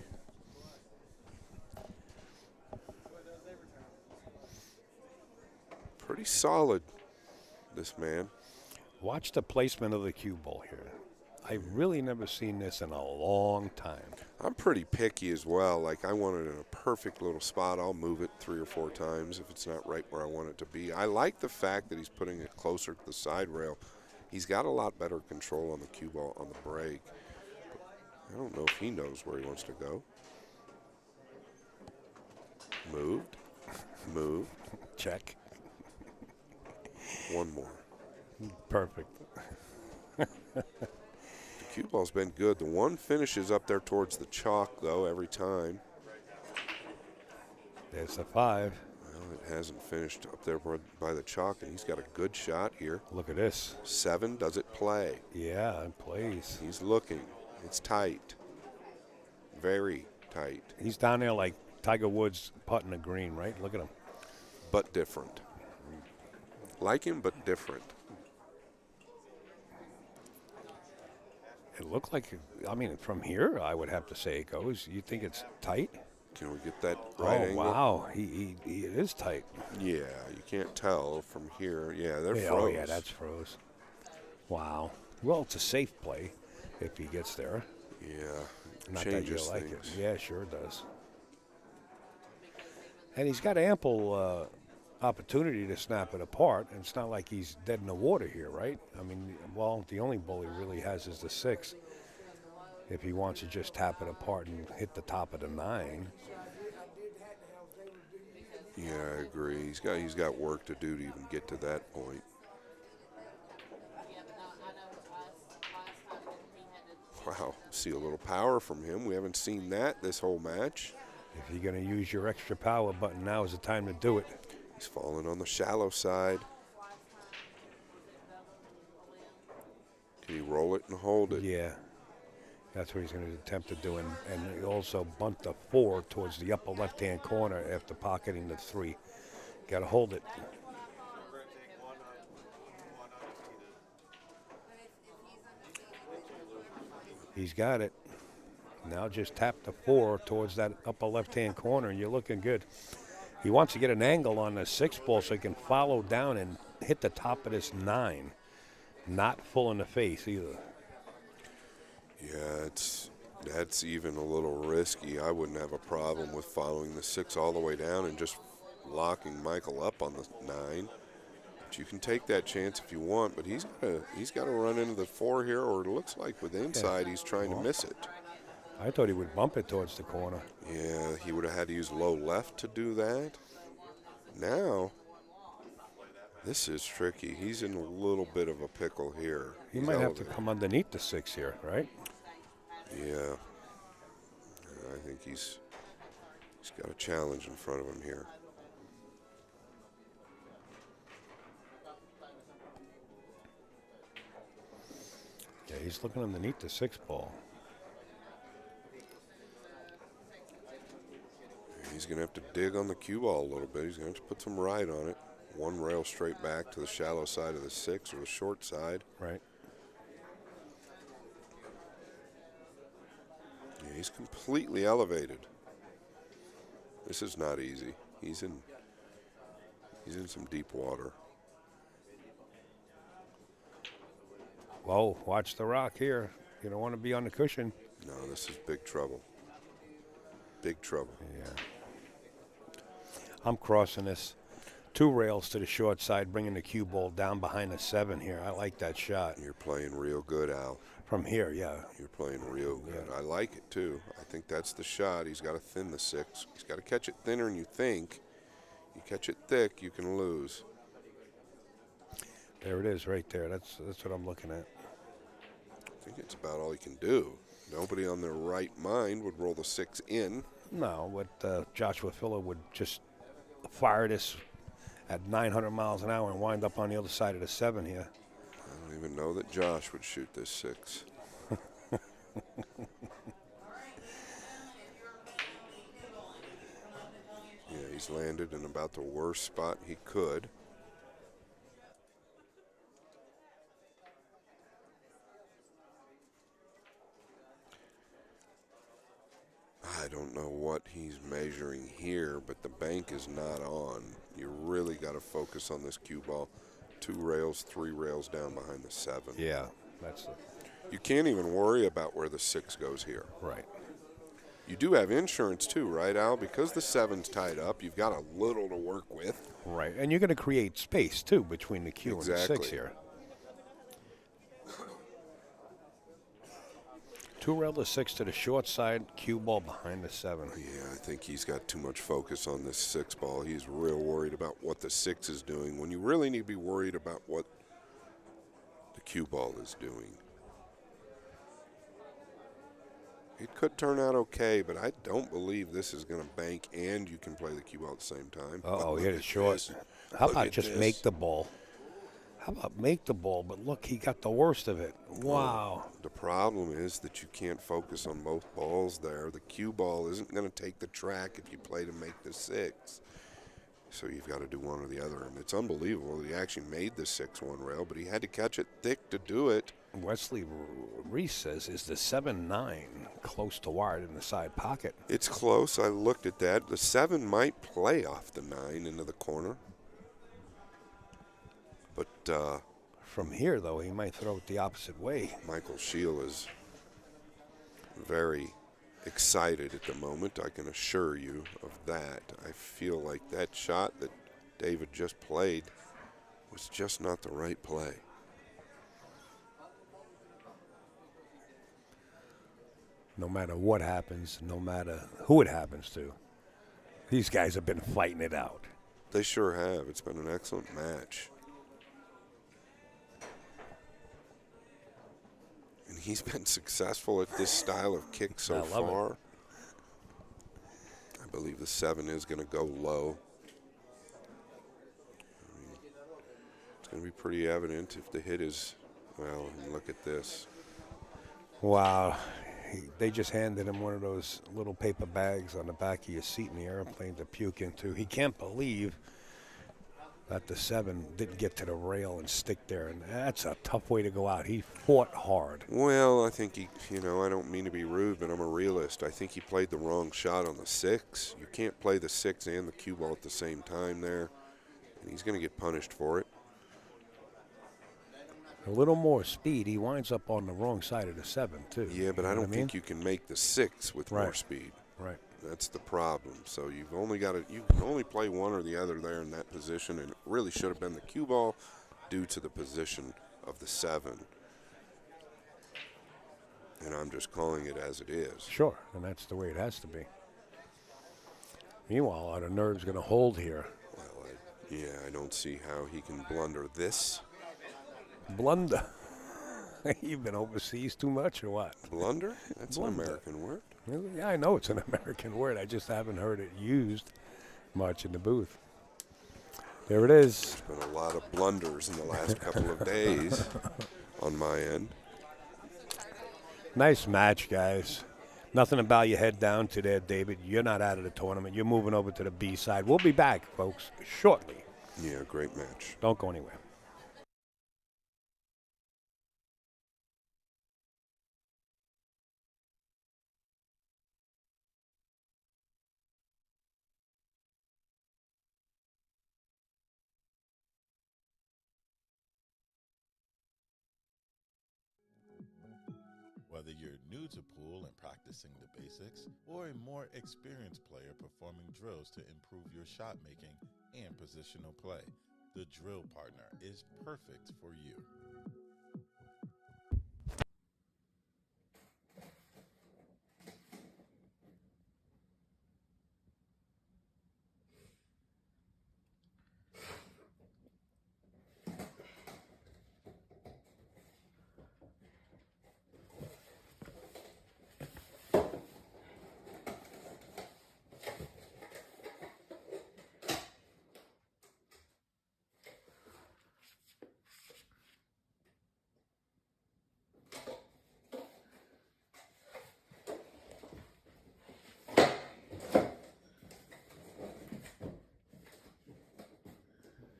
Pretty solid, this man. Watch the placement of the cue ball here. I've really never seen this in a long time. I'm pretty picky as well. Like, I want it in a perfect little spot. I'll move it 3 or 4 times if it's not right where I want it to be. I like the fact that he's putting it closer to the side rail. He's got a lot better control on the cue ball on the break. But I don't know if he knows where he wants to go. Moved. Moved. Check. One more. Perfect. The cue ball's been good. The one finishes up there towards the chalk, though, every time. There's the 5. Well, it hasn't finished up there by the chalk, and he's got a good shot here. Look at this. 7, does it play? Yeah, it plays. He's looking. It's tight. Very tight. He's down there like Tiger Woods putting the green, right? Look at him. But different. Like him, but different. It looked like, I mean, from here, I would have to say it goes. You think it's tight? Can we get that right angle? Oh, wow. It is tight. Yeah, you can't tell from here. Yeah, they're froze. Oh, yeah, that's froze. Wow. Well, it's a safe play if he gets there. Yeah. Not Changes that you like things. it. Yeah, sure does. And he's got ample opportunity to snap it apart, and it's not like he's dead in the water here, right? I mean, well, the only ball he really has is the 6. If he wants to just tap it apart and hit the top of the 9. Yeah, I agree. He's got work to do to even get to that point. Wow, see a little power from him. We haven't seen that this whole match. If you're going to use your extra power button, now is the time to do it. He's falling on the shallow side. Can he roll it and hold it? Yeah. That's what he's going to attempt to do. And also bunt the 4 towards the upper left-hand corner after pocketing the 3. Got to hold it. He's got it. Now just tap the 4 towards that upper left-hand corner, and you're looking good. He wants to get an angle on the 6 ball so he can follow down and hit the top of this 9. Not full in the face either. Yeah, that's even a little risky. I wouldn't have a problem with following the 6 all the way down and just locking Michael up on the 9. But you can take that chance if you want, but he's got to run into the 4 here, or it looks like with the inside he's trying to miss it. I thought he would bump it towards the corner. Yeah, he would have had to use low left to do that. Now, this is tricky. He's in a little bit of a pickle here. He might have to come underneath the 6 here, right? Yeah. I think he's got a challenge in front of him here. Yeah, he's looking underneath the 6 ball. He's going to have to dig on the cue ball a little bit. He's going to have to put some ride on it. One rail straight back to the shallow side of the 6 or the short side. Right. Yeah, he's completely elevated. This is not easy. He's in some deep water. Whoa, watch the rock here. You don't want to be on the cushion. No, this is big trouble. Big trouble. Yeah. I'm crossing this 2 rails to the short side, bringing the cue ball down behind the 7 here. I like that shot. You're playing real good, Al. From here, yeah. You're playing real good. I like it, too. I think that's the shot. He's got to thin the 6. He's got to catch it thinner than you think. You catch it thick, you can lose. There it is right there. That's what I'm looking at. I think it's about all he can do. Nobody on their right mind would roll the 6 in. No, but Joshua Filler would just fire this at 900 miles an hour and wind up on the other side of the 7 here. I don't even know that Josh would shoot this 6. Yeah, he's landed in about the worst spot he could. I don't know what he's measuring here, but the bank is not on. You really got to focus on this cue ball. 2 rails, 3 rails down behind the 7. Yeah, that's it. You can't even worry about where the 6 goes here. Right. You do have insurance too, right, Al? Because the 7's tied up, you've got a little to work with. Right, and you're going to create space, too, between the cue and the 6 here. 2 rail to 6 to the short side, cue ball behind the 7. Yeah, I think he's got too much focus on this 6 ball. He's real worried about what the 6 is doing when you really need to be worried about what the cue ball is doing. It could turn out okay, but I don't believe this is going to bank and you can play the cue ball at the same time. Uh-oh, hit it short. How about just make the ball? How about make the ball? But look, he got the worst of it. Wow. The problem is that you can't focus on both balls there. The cue ball isn't going to take the track if you play to make the 6. So you've got to do one or the other. And it's unbelievable that he actually made the 6 one rail, but he had to catch it thick to do it. Wesley Reese says, is the 7-9 close to wired in the side pocket? It's close. I looked at that. The 7 might play off the 9 into the corner. But from here, though, he might throw it the opposite way. Michael Scheel is very excited at the moment. I can assure you of that. I feel like that shot that David just played was just not the right play. No matter what happens, no matter who it happens to, these guys have been fighting it out. They sure have. It's been an excellent match. And he's been successful at this style of kick so far. I believe the 7 is going to go low. I mean, it's going to be pretty evident if the hit is, well, look at this. Wow. They just handed him one of those little paper bags on the back of your seat in the airplane to puke into. He can't believe that the 7 didn't get to the rail and stick there, and that's a tough way to go out. He fought hard. Well, I think he, I don't mean to be rude, but I'm a realist. I think he played the wrong shot on the 6. You can't play the 6 and the cue ball at the same time there, and he's going to get punished for it. A little more speed, he winds up on the wrong side of the 7, too. Yeah, but I don't think you can make the 6 with more speed. Right. That's the problem. So you've only got to, you can only play one or the other there in that position, and it really should have been the cue ball due to the position of the 7. And I'm just calling it as it is. Sure, and that's the way it has to be. Meanwhile, are the nerves going to hold here? Well, I don't see how he can blunder this. Blunder? You've been overseas too much or what? Blunder? That's an American word. Yeah, I know it's an American word. I just haven't heard it used much in the booth. There it is. There's been a lot of blunders in the last couple of days on my end. Nice match, guys. Nothing about you head down to there, David. You're not out of the tournament. You're moving over to the B side. We'll be back, folks, shortly. Yeah, great match. Don't go anywhere. Whether you're new to pool and practicing the basics, or a more experienced player performing drills to improve your shot making and positional play, the Drill Partner is perfect for you.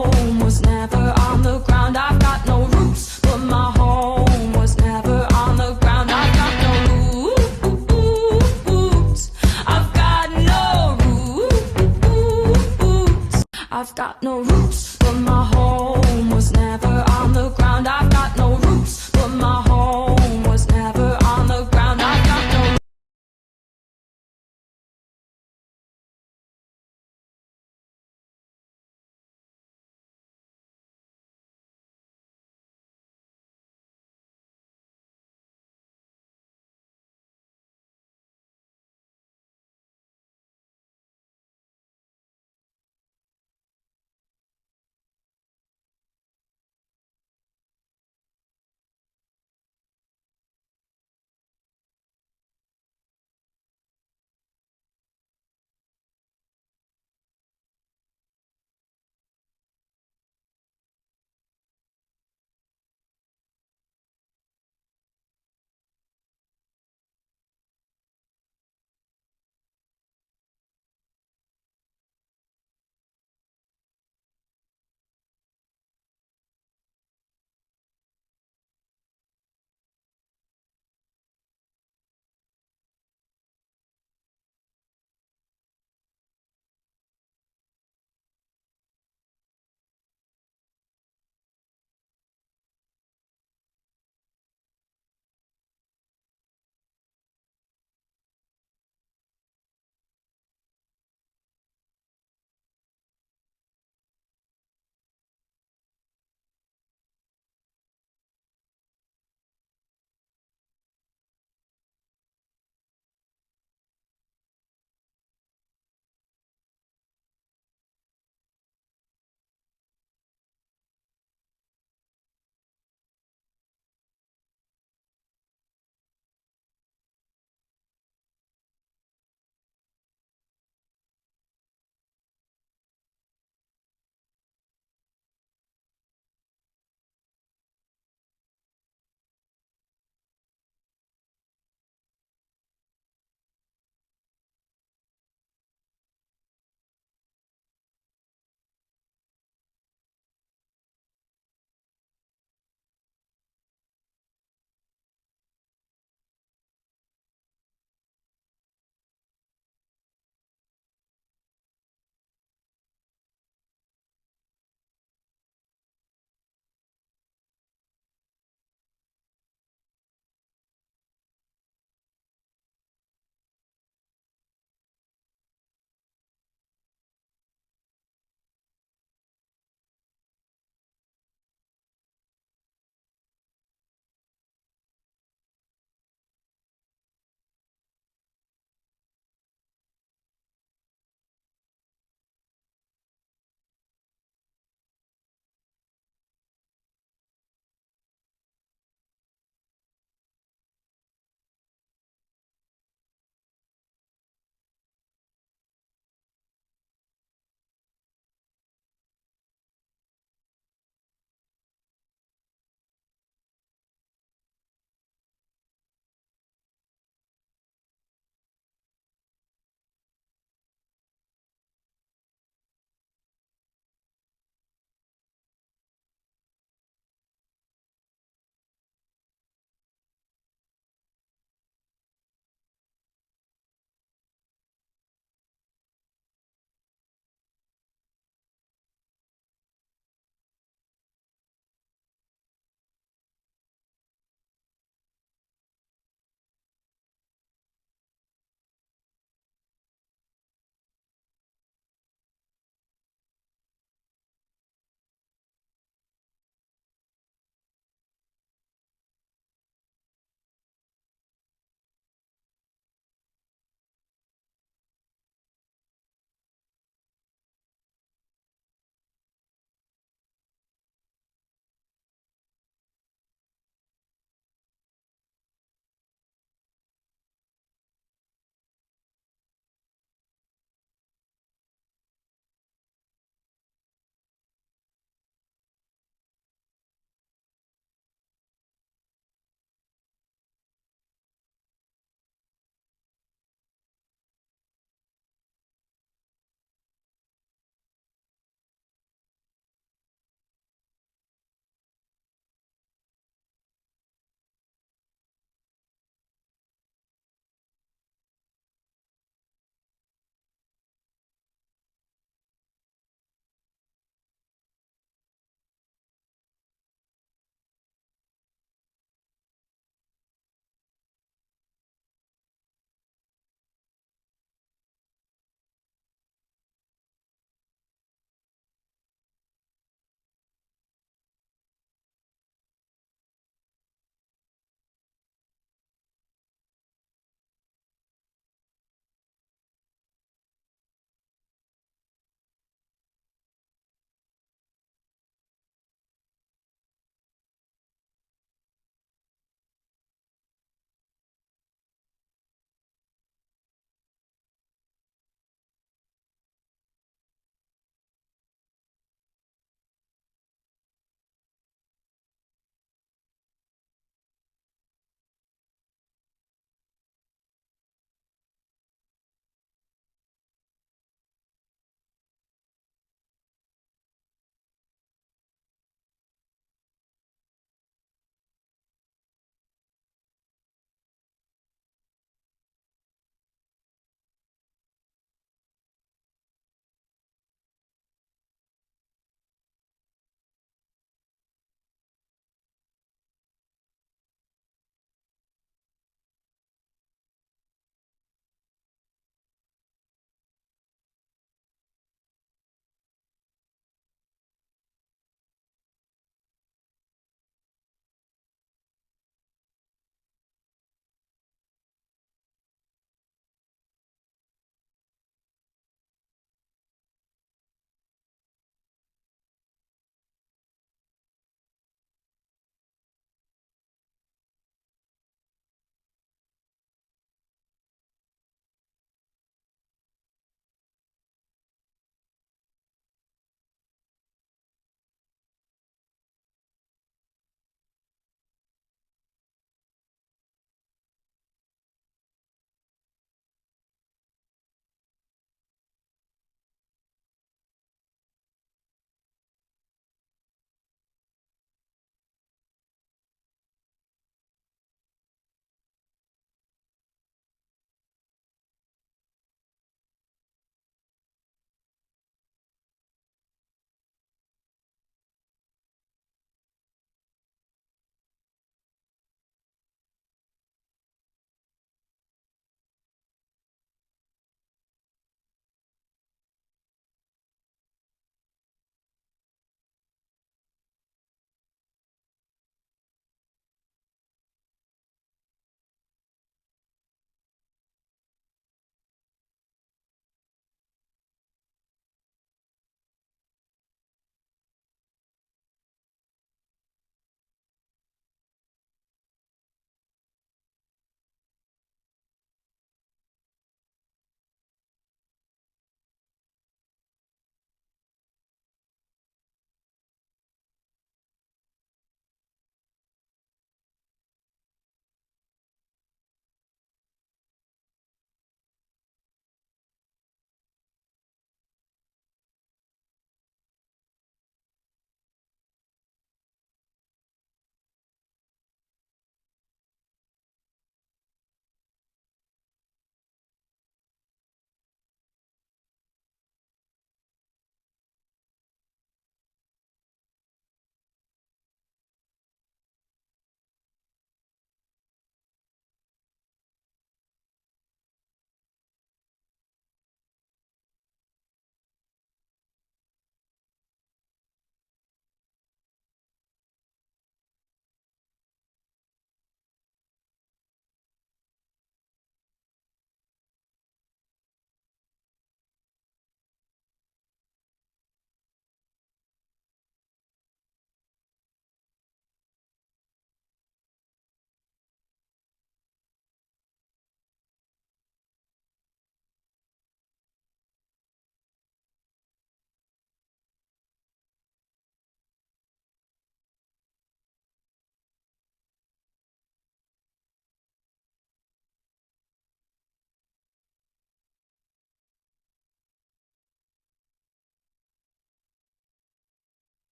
Home was never on the ground. I've got no roots, but my home was never on the ground. I've got no roots. I've got no roots. I've got no roots, but my home was never on the ground. I've got no roots, but my home was never on the ground. I've got no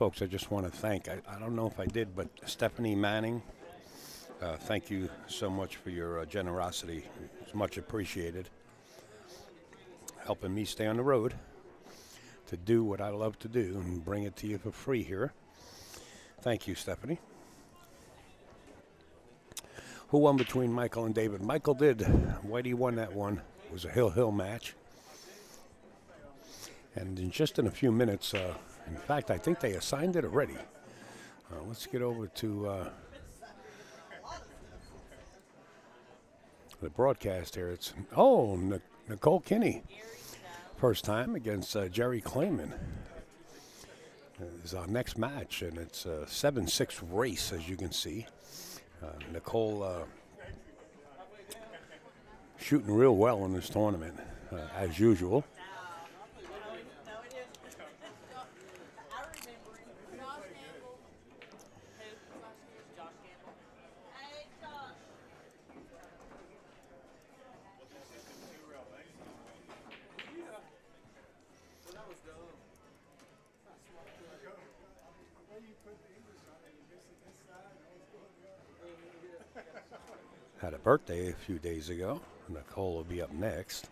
Folks, I just want to thank, I don't know if I did, but Stephanie Manning, thank you so much for your generosity. It's much appreciated. Helping me stay on the road to do what I love to do and bring it to you for free here. Thank you, Stephanie. Who won between Michael and David? Michael did. Whitey won that one. It was a hill match. And in just in a few minutes, in fact, I think they assigned it already. Let's get over to the broadcast here. It's, Nicole Kinney. First time against Jerry Clayman. Is our next match, and it's a 7-6 race, as you can see. Nicole shooting real well in this tournament, as usual. Had a birthday a few days ago. Nicole will be up next.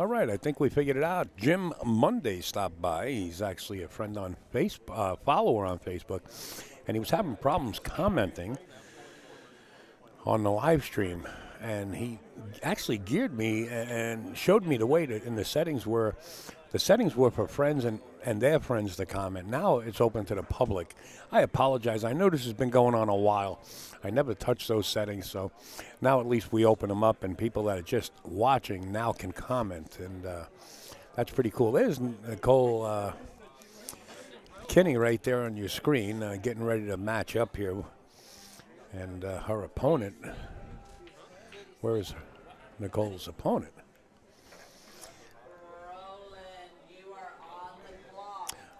All right, I think we figured it out. Jim Monday stopped by. He's actually a friend on Facebook, follower on Facebook, and he was having problems commenting on the live stream. And he actually geared me and showed me the way that in the settings were for friends and their friends to comment. Now it's open to the public. I apologize. I know this has been going on a while. I never touched those settings, so now at least we open them up, and people that are just watching now can comment, and that's pretty cool. There's Nicole Kinney right there on your screen, getting ready to match up here, and her opponent. Where is Nicole's opponent?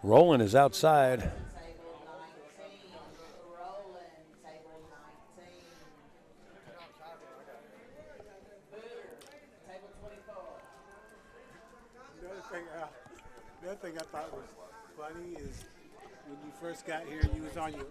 Roland is outside. The other thing I thought was funny is when you first got here, you was on your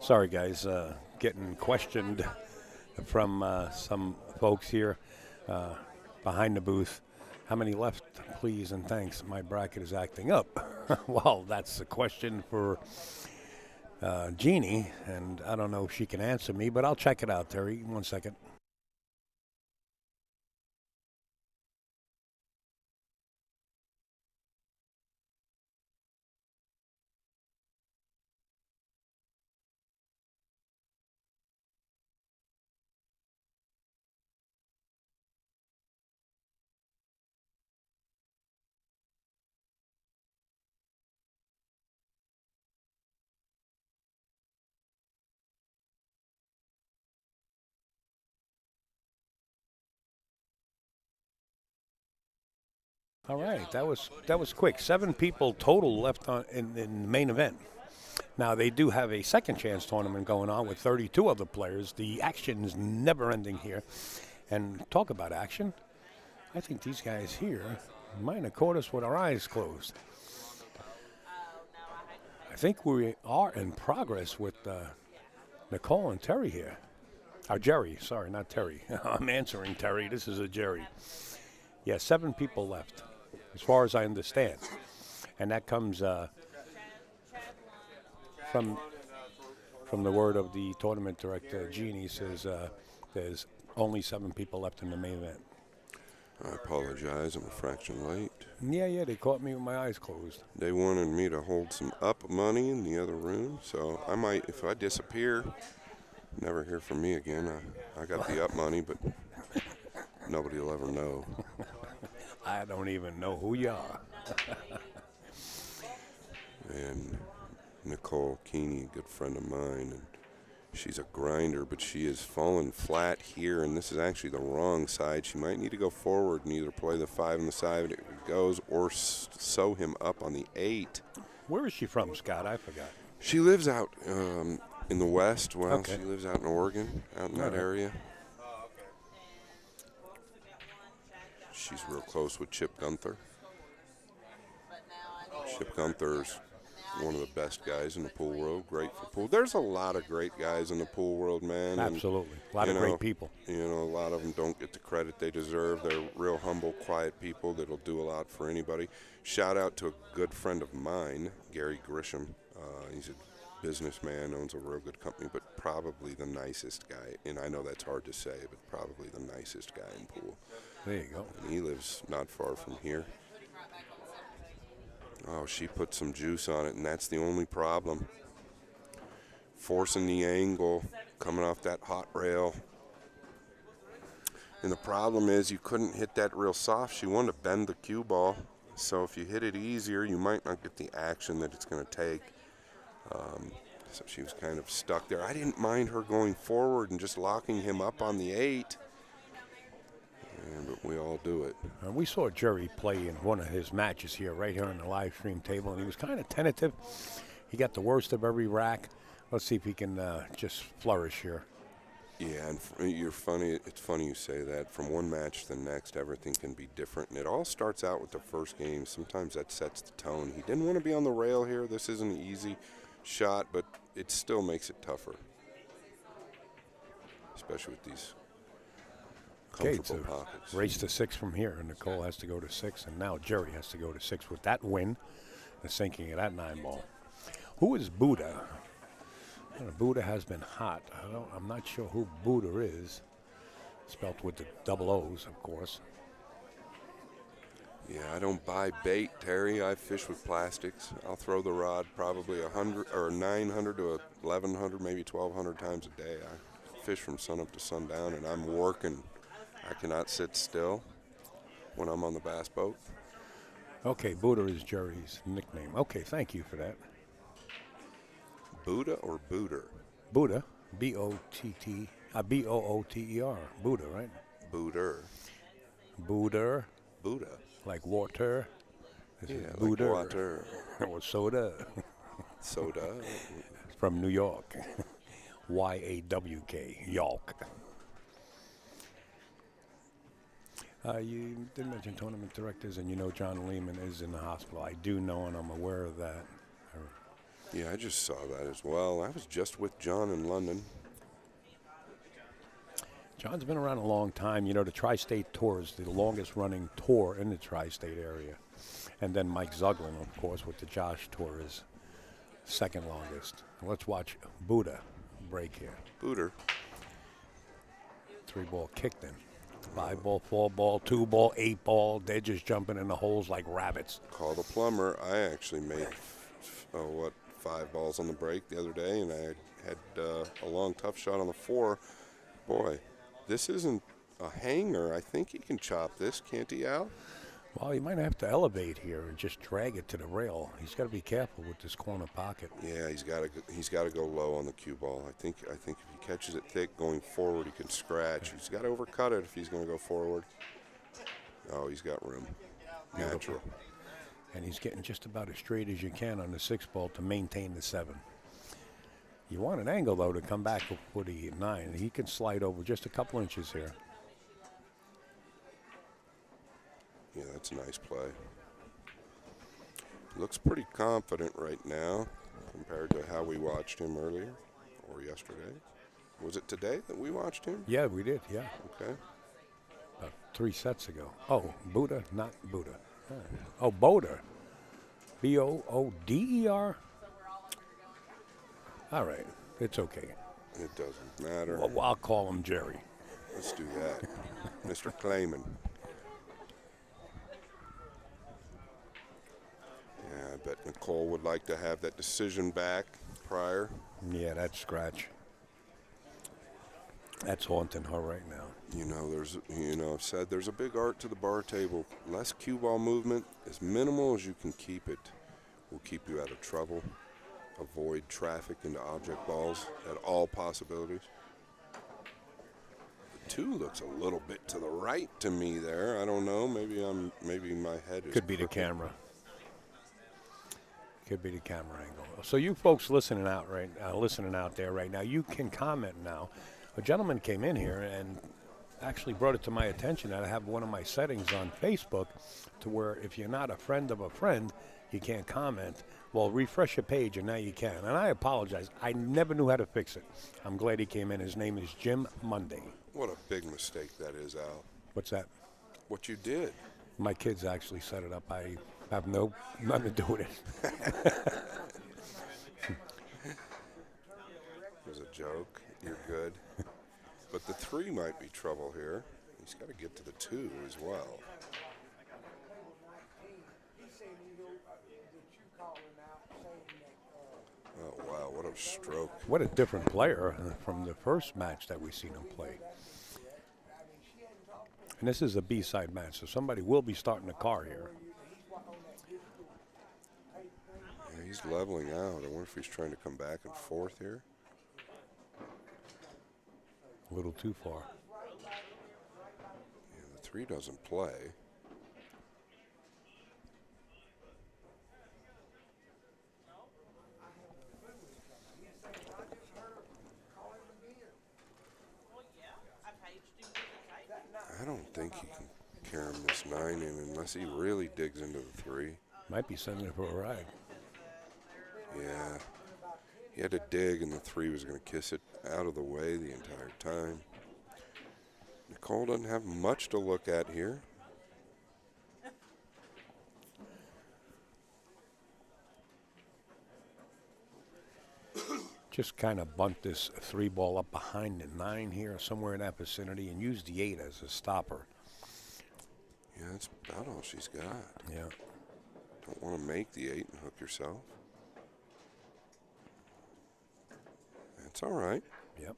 Sorry, guys, getting questioned from some folks here behind the booth. How many left, please, and thanks. My bracket is acting up. Well, that's a question for Jeannie, and I don't know if she can answer me, but I'll check it out, Terry. 1 second. All right, that was quick. 7 people total left in the main event. Now, they do have a second chance tournament going on with 32 other players. The action is never ending here. And talk about action. I think these guys here might have caught us with our eyes closed. I think we are in progress with Nicole and Terry here. Jerry, sorry, not Terry. I'm answering Terry. This is a Jerry. Yeah, 7 people left, as far as I understand. And that comes from the word of the tournament director, Jeannie, says there's only 7 people left in the main event. I apologize, I'm a fraction late. Yeah, they caught me with my eyes closed. They wanted me to hold some up money in the other room, so I might, if I disappear, never hear from me again. I got the up money, but nobody will ever know. I don't even know who you are. And Nicole Keeney, a good friend of mine, and she's a grinder, but she has fallen flat here, and this is actually the wrong side. She might need to go forward and either play the 5 on the side it goes or sew him up on the 8. Where is she from, Scott? I forgot. She lives out In the West, well, Okay. she lives out in Oregon, out in that area. She's real close with Chip Gunther. Chip Gunther's one of the best guys in the pool world, great for pool. There's a lot of great guys in the pool world, man. Absolutely. A lot you of know, great people. You know, a lot of them don't get the credit they deserve. They're real humble, quiet people that'll do a lot for anybody. Shout out to a good friend of mine, Gary Grisham. He's a businessman, owns a real good company, but probably the nicest guy. And I know that's hard to say, but probably the nicest guy in pool. There you go. And he lives not far from here. Oh, she put some juice on it, and that's the only problem. Forcing the angle, coming off that hot rail. And the problem is you couldn't hit that real soft. She wanted to bend the cue ball. So if you hit it easier, you might not get the action that it's going to take. So she was kind of stuck there. I didn't mind her going forward and just locking him up on the 8. But we all do it. We saw Jerry play in one of his matches here, right here on the live stream table, and he was kind of tentative. He got the worst of every rack. Let's see if he can just flourish here. Yeah, and you're funny. It's funny you say that. From one match to the next, everything can be different, and it all starts out with the first game. Sometimes that sets the tone. He didn't want to be on the rail here. This isn't an easy shot, but it still makes it tougher, especially with these comfortable pockets. Race to 6 from here, and Nicole has to go to 6, and now Jerry has to go to 6 with that win, the sinking of that 9-ball. Who is Buddha? Buddha has been hot. I'm not sure who Buddha is. Spelt with the double O's, of course. Yeah, I don't buy bait, Terry. I fish with plastics. I'll throw the rod probably 100 or 900 to 1,100, maybe 1,200 times a day. I fish from sunup to sundown, and I'm working. I cannot sit still when I'm on the bass boat. Okay, Buddha is Jerry's nickname. Okay, thank you for that. Buddha or Booter? Buddha, B-O-O-T-E-R, Buddha, right? Booter. Buddha. Buddha. Like water. This is like Buddha. water. Or soda. Soda. From New York. Y-A-W-K, York. You did mention tournament directors, and you know John Lehman is in the hospital. I do know, and I'm aware of that. Yeah, I just saw that as well. I was just with John in London. John's been around a long time. You know, the Tri-State Tour is the longest-running tour in the Tri-State area. And then Mike Zuglin, of course, with the Josh Tour is second longest. Let's watch Buddha break here. Buddha. 3-ball kicked in. 5-ball, 4-ball, 2-ball, 8-ball. They're just jumping in the holes like rabbits. Call the plumber. I actually made, 5 balls on the break the other day, and I had a long, tough shot on the 4. Boy, this isn't a hanger. I think he can chop this, can't he, Al? Well, he might have to elevate here and just drag it to the rail. He's got to be careful with this corner pocket. Yeah, he's got to go low on the cue ball. I think if he catches it thick going forward, he can scratch. He's got to overcut it if he's going to go forward. Oh, he's got room. Beautiful. Natural. And he's getting just about as straight as you can on the 6-ball to maintain the 7. You want an angle, though, to come back with the 9. He can slide over just a couple inches here. Yeah, that's a nice play. Looks pretty confident right now compared to how we watched him earlier or yesterday. Was it today that we watched him? Yeah, we did, yeah. Okay. About 3 sets ago. Oh, Buddha, not Buddha. Oh, Boder. B-O-O-D-E-R? All right, it's okay. It doesn't matter. Well, I'll call him Jerry. Let's do that. Mr. Clayman. Yeah, I bet Nicole would like to have that decision back prior. Yeah, that scratch. That's haunting her right now. You know, I've said there's a big art to the bar table. Less cue ball movement, as minimal as you can keep it, will keep you out of trouble. Avoid traffic into object balls at all possibilities. The 2 looks a little bit to the right to me there. I don't know. Maybe my head is Could be the crooked. camera. could be the camera angle. So you folks listening out there right now, you can comment now. A gentleman came in here and actually brought it to my attention that I have one of my settings on Facebook to where if you're not a friend of a friend, you can't comment. Well, refresh your page and now you can. And I apologize. I never knew how to fix it. I'm glad he came in. His name is Jim Monday. What a big mistake that is, Al. What's that? What you did. My kids actually set it up. I have nothing to do with it. It was a joke. You're good. But the 3 might be trouble here. He's got to get to the 2 as well. Oh, wow, what a stroke. What a different player from the first match that we seen him play. And this is a B-side match, so somebody will be starting the car here. Yeah, he's leveling out. I wonder if he's trying to come back and forth here. A little too far. Yeah, the 3 doesn't play. I don't think he can carry this 9 in unless he really digs into the 3. Might be sending it for a ride. Yeah. He had to dig, and the 3 was going to kiss it out of the way the entire time. Nicole doesn't have much to look at here. Just kind of bunt this 3 ball up behind the 9 here, somewhere in that vicinity, and use the 8 as a stopper. Yeah, that's about all she's got. Yeah. Don't want to make the 8 and hook yourself. That's all right. Yep.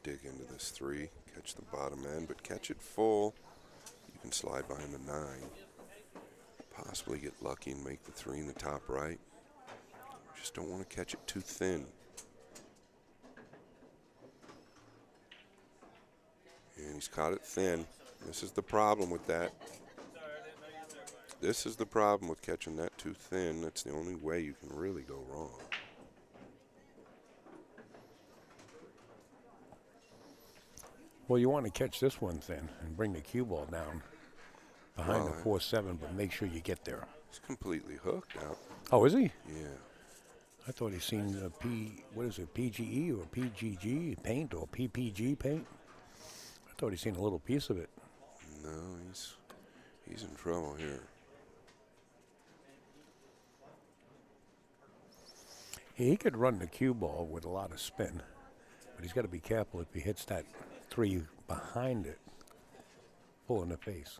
Dig into this 3, catch the bottom end, but catch it full. You can slide behind the 9. Possibly get lucky and make the 3 in the top right. Just don't want to catch it too thin. And he's caught it thin. This is the problem with that. This is the problem with catching that too thin. That's the only way you can really go wrong. Well, you want to catch this one thin and bring the cue ball down behind the 4-7, but make sure you get there. He's completely hooked out. Oh, is he? Yeah. I thought he's seen PGE or PGG paint or PPG paint. I thought he'd seen a little piece of it. No, he's in trouble here. He could run the cue ball with a lot of spin, but he's got to be careful if he hits that 3 behind it, full in the face.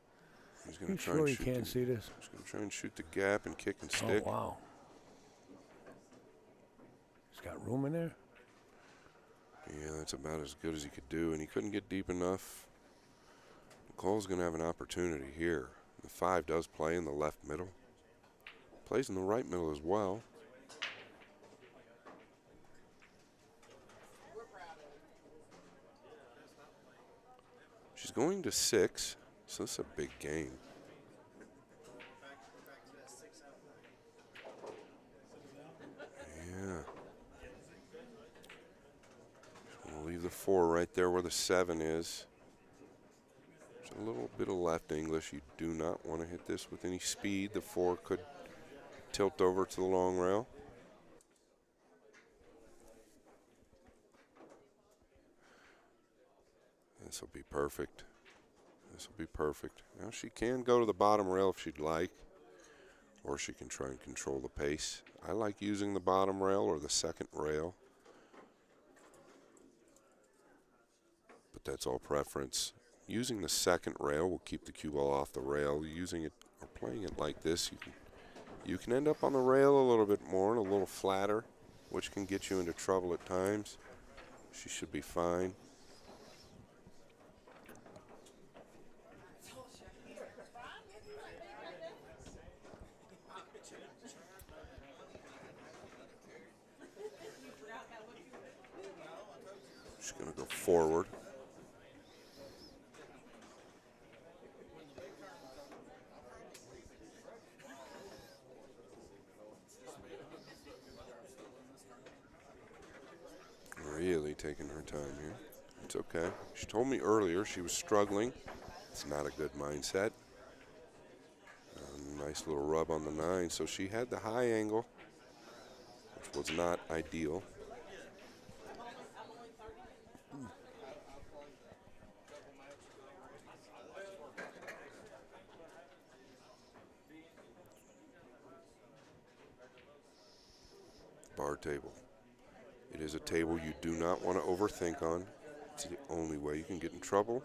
He's going to try sure and he shoot can't see this? He's going to try and shoot the gap and kick and stick. Oh, wow. He's got room in there? Yeah, that's about as good as he could do, and he couldn't get deep enough. Nicole's going to have an opportunity here. The 5 does play in the left middle. Plays in the right middle as well. She's going to 6, so this is a big game. Yeah. We'll leave the 4 right there where the 7 is. There's a little bit of left English. You do not want to hit this with any speed. The 4 could tilt over to the long rail. This will be perfect. This will be perfect. Now she can go to the bottom rail if she'd like, or she can try and control the pace. I like using the bottom rail or the second rail, but that's all preference. Using the second rail will keep the cue ball off the rail. Using it or playing it like this, you can end up on the rail a little bit more and a little flatter, which can get you into trouble at times. She should be fine. going to go forward. Really taking her time here. It's okay. She told me earlier she was struggling. It's not a good mindset. Nice little rub on the 9. So she had the high angle, which was not ideal. Bar table. It is a table you do not want to overthink on. It's the only way you can get in trouble.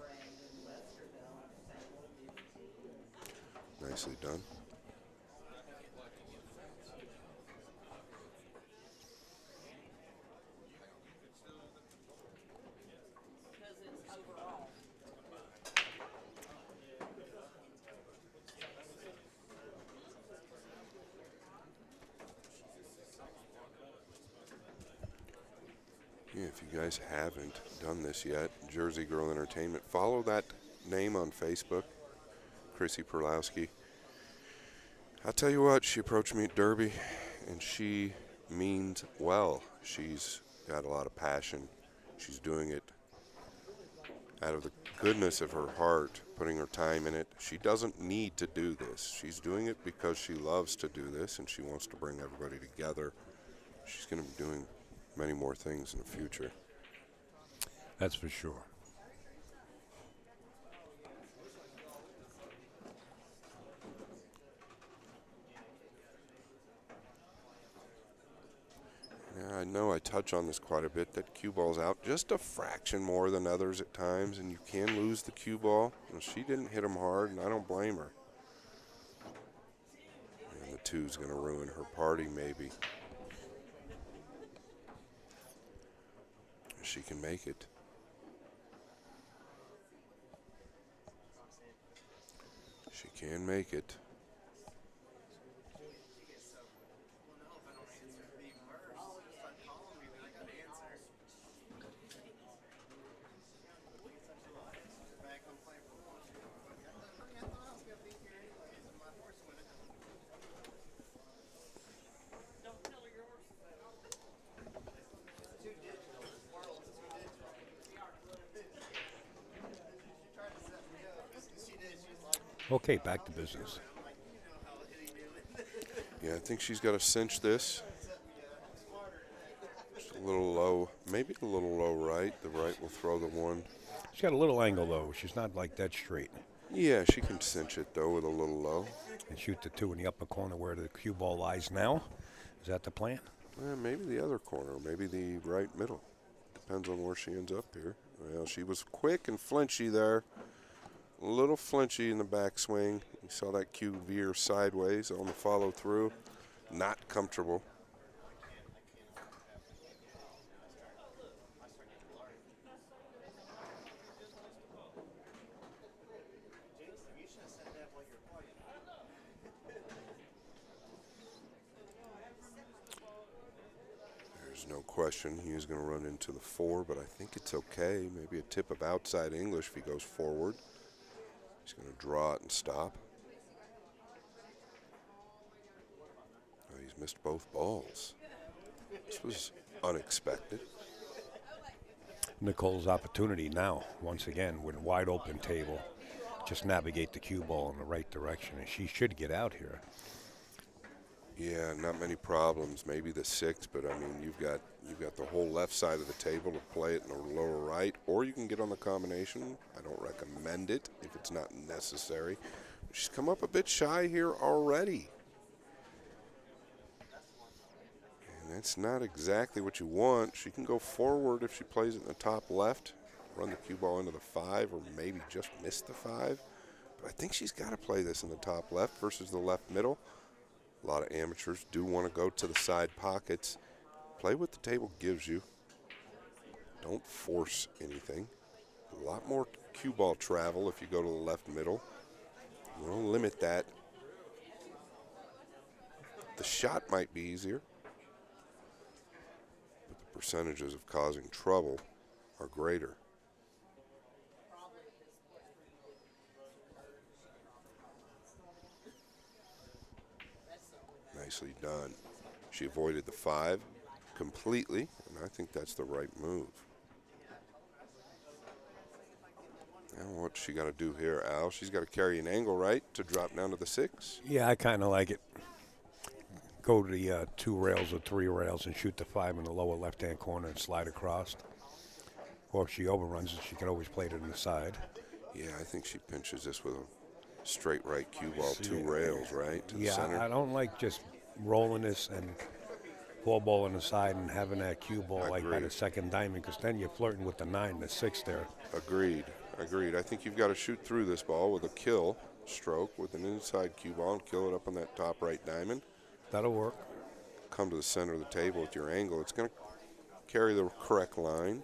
Nicely done. Yeah, if you guys haven't done this yet, Jersey Girl Entertainment, follow that name on Facebook, Chrissy Perlowski. I'll tell you what, she approached me at Derby, and she means well. She's got a lot of passion. She's doing it out of the goodness of her heart, putting her time in it. She doesn't need to do this. She's doing it because she loves to do this, and she wants to bring everybody together. She's going to be doing many more things in the future. That's for sure. Yeah, I know I touch on this quite a bit, that cue ball's out just a fraction more than others at times, and you can lose the cue ball. Well, she didn't hit them hard, and I don't blame her. And the 2's going to ruin her party, maybe. She can make it. She can make it. Okay, back to business. Yeah, I think she's got to cinch this. Just a little low, maybe a little low right. The right will throw the 1. She's got a little angle, though. She's not like that straight. Yeah, she can cinch it, though, with a little low. And shoot the 2 in the upper corner where the cue ball lies now. Is that the plan? Maybe the other corner, maybe the right middle. Depends on where she ends up here. Well, she was quick and flinchy there. A little flinchy in the backswing. You saw that cue veer sideways on the follow through. Not comfortable. There's no question he is going to run into the 4, but I think it's okay. Maybe a tip of outside English if he goes forward. He's going to draw it and stop. Oh, he's missed both balls. This was unexpected. Nicole's opportunity now, once again, with a wide open table. Just navigate the cue ball in the right direction, and she should get out here. Yeah, not many problems. Maybe the 6, but I mean, you've got the whole left side of the table to play it in the lower right, or you can get on the combination. I don't recommend it if it's not necessary. She's come up a bit shy here already. And that's not exactly what you want. She can go forward if she plays it in the top left, run the cue ball into the 5, or maybe just miss the 5. But I think she's got to play this in the top left versus the left middle. A lot of amateurs do want to go to the side pockets. Play what the table gives you. Don't force anything. A lot more cue ball travel if you go to the left middle. You want to limit that. The shot might be easier, but the percentages of causing trouble or greater. Nicely done. She avoided the 5 completely, and I think that's the right move. Now what's she got to do here, Al? She's got to carry an angle, right, to drop down to the 6? Yeah, I kind of like it. Go to the 2 rails or 3 rails and shoot the 5 in the lower left-hand corner and slide across. Or if she overruns it, she can always play it in the side. Yeah, I think she pinches this with a straight right cue ball, 2 rails, right, to the Yeah, center. I don't like just rolling this and 4 ball on the side and having that cue ball like by the second diamond, because then you're flirting with the 9 and the 6 there. Agreed. I think you've got to shoot through this ball with a kill stroke with an inside cue ball and kill it up on that top right diamond. That'll work. Come to the center of the table with your angle. It's going to carry the correct line.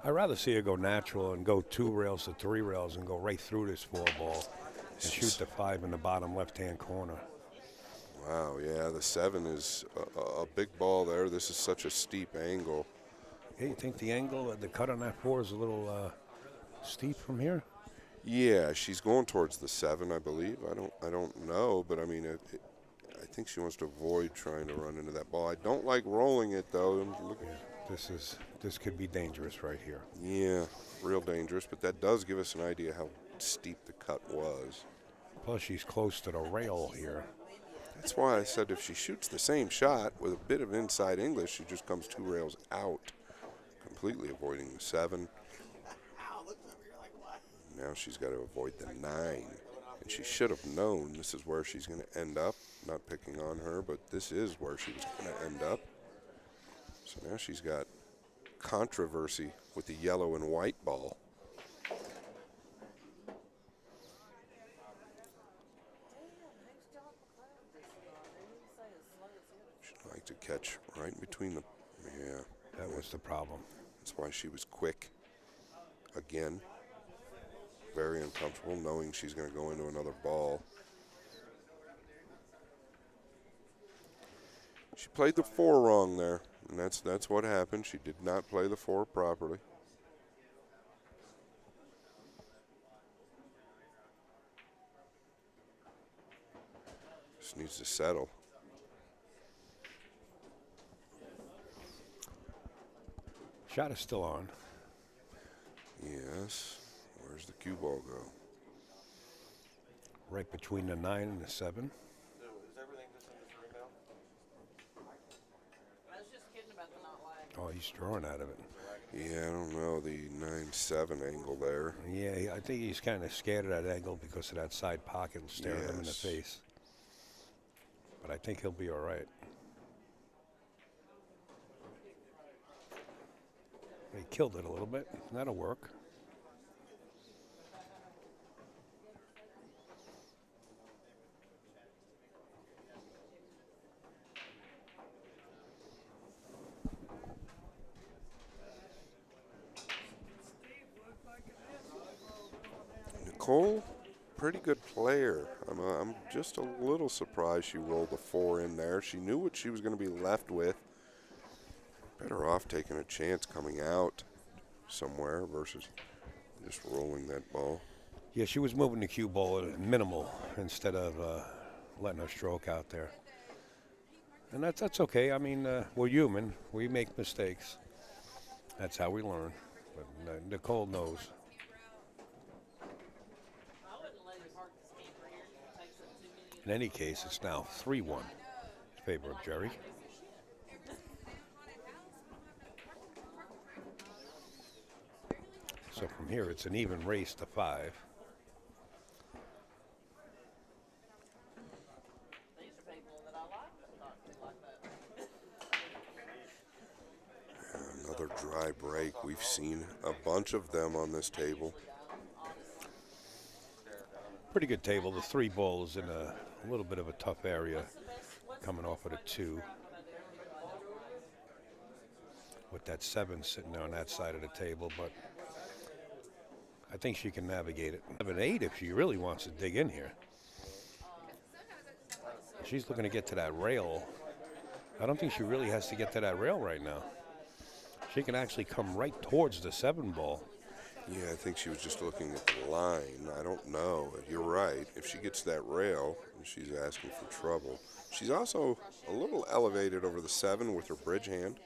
I'd rather see her go natural and go 2 rails to 3 rails and go right through this 4 ball and shoot the 5 in the bottom left-hand corner. Wow, yeah, the 7 is a big ball there. This is such a steep angle. Hey, you think the angle, the cut on that 4 is a little steep from here? Yeah, she's going towards the 7, I believe. I don't know, but I mean, I think she wants to avoid trying to run into that ball. I don't like rolling it though. Look. Yeah, this could be dangerous right here. Yeah, real dangerous. But that does give us an idea how steep the cut was. Plus, she's close to the rail here. That's why I said if she shoots the same shot with a bit of inside English, she just comes 2 rails out, completely avoiding the 7. Now she's got to avoid the 9. And she should have known this is where she's going to end up. Not picking on her, but this is where she was going to end up. So now she's got controversy with the yellow and white ball. She'd like to catch right between the, yeah. That was the problem. That's why she was quick. Again, very uncomfortable knowing she's going to go into another ball. She played the 4 wrong there, and that's what happened. She did not play the 4 properly. Just needs to settle. Shot is still on. Yes. Where's the cue ball go? Right between the 9 and the 7. Oh, he's drawing out of it. Yeah, I don't know, the 9-7 angle there. Yeah, I think he's kind of scared of that angle because of that side pocket staring him in the face. But I think he'll be all right. He killed it a little bit. That'll work. Nicole, pretty good player. I'm just a little surprised she rolled the 4 in there. She knew what she was going to be left with. Better off taking a chance coming out somewhere versus just rolling that ball. Yeah, she was moving the cue ball at minimal instead of letting her stroke out there. And that's okay. I mean, we're human. We make mistakes. That's how we learn. But Nicole knows. In any case, it's now 3-1 in favor of Jerry. So from here, it's an even race to 5. Another dry break. We've seen a bunch of them on this table. Pretty good table. The 3 ball is in a little bit of a tough area coming off of the 2. With that 7 sitting there on that side of the table, but I think she can navigate it. Have an 8 if she really wants to dig in here. She's looking to get to that rail. I don't think she really has to get to that rail right now. She can actually come right towards the 7 ball. Yeah, I think she was just looking at the line. I don't know. You're right. If she gets that rail, she's asking for trouble. She's also a little elevated over the 7 with her bridge hand.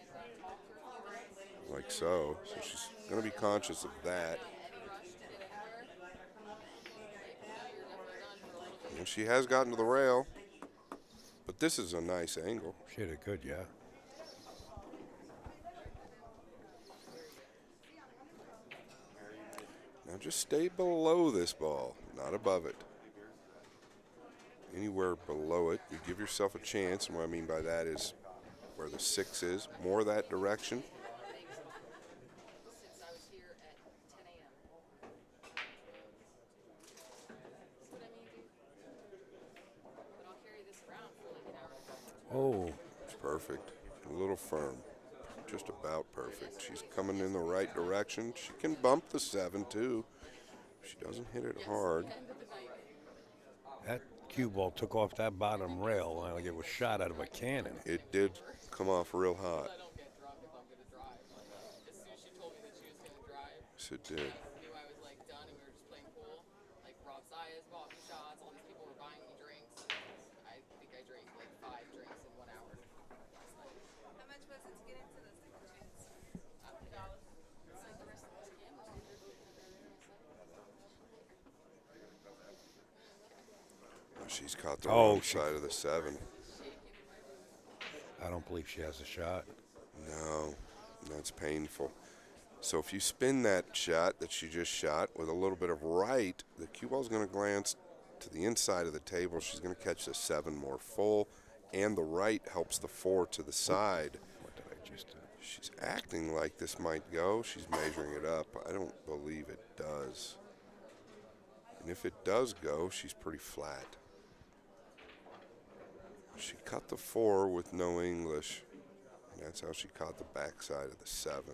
Like so. So she's going to be conscious of that. And she has gotten to the rail. But this is a nice angle. She hit it good, yeah. Now just stay below this ball, not above it. Anywhere below it, you give yourself a chance. And what I mean by that is where the 6 is, more that direction. Oh. It's perfect. A little firm. Just about perfect. She's coming in the right direction. She can bump the 7 too. She doesn't hit it hard. That cue ball took off that bottom rail like it was shot out of a cannon. It did come off real hot. Yes, it did. She's caught the wrong side of the 7. I don't believe she has a shot. No, that's painful. So if you spin that shot that she just shot with a little bit of right, the cue ball's going to glance to the inside of the table. She's going to catch the 7 more full, and the right helps the 4 to the side. What did I just do? She's acting like this might go. She's measuring it up. I don't believe it does. And if it does go, she's pretty flat. She cut the 4 with no English. And that's how she caught the backside of the 7.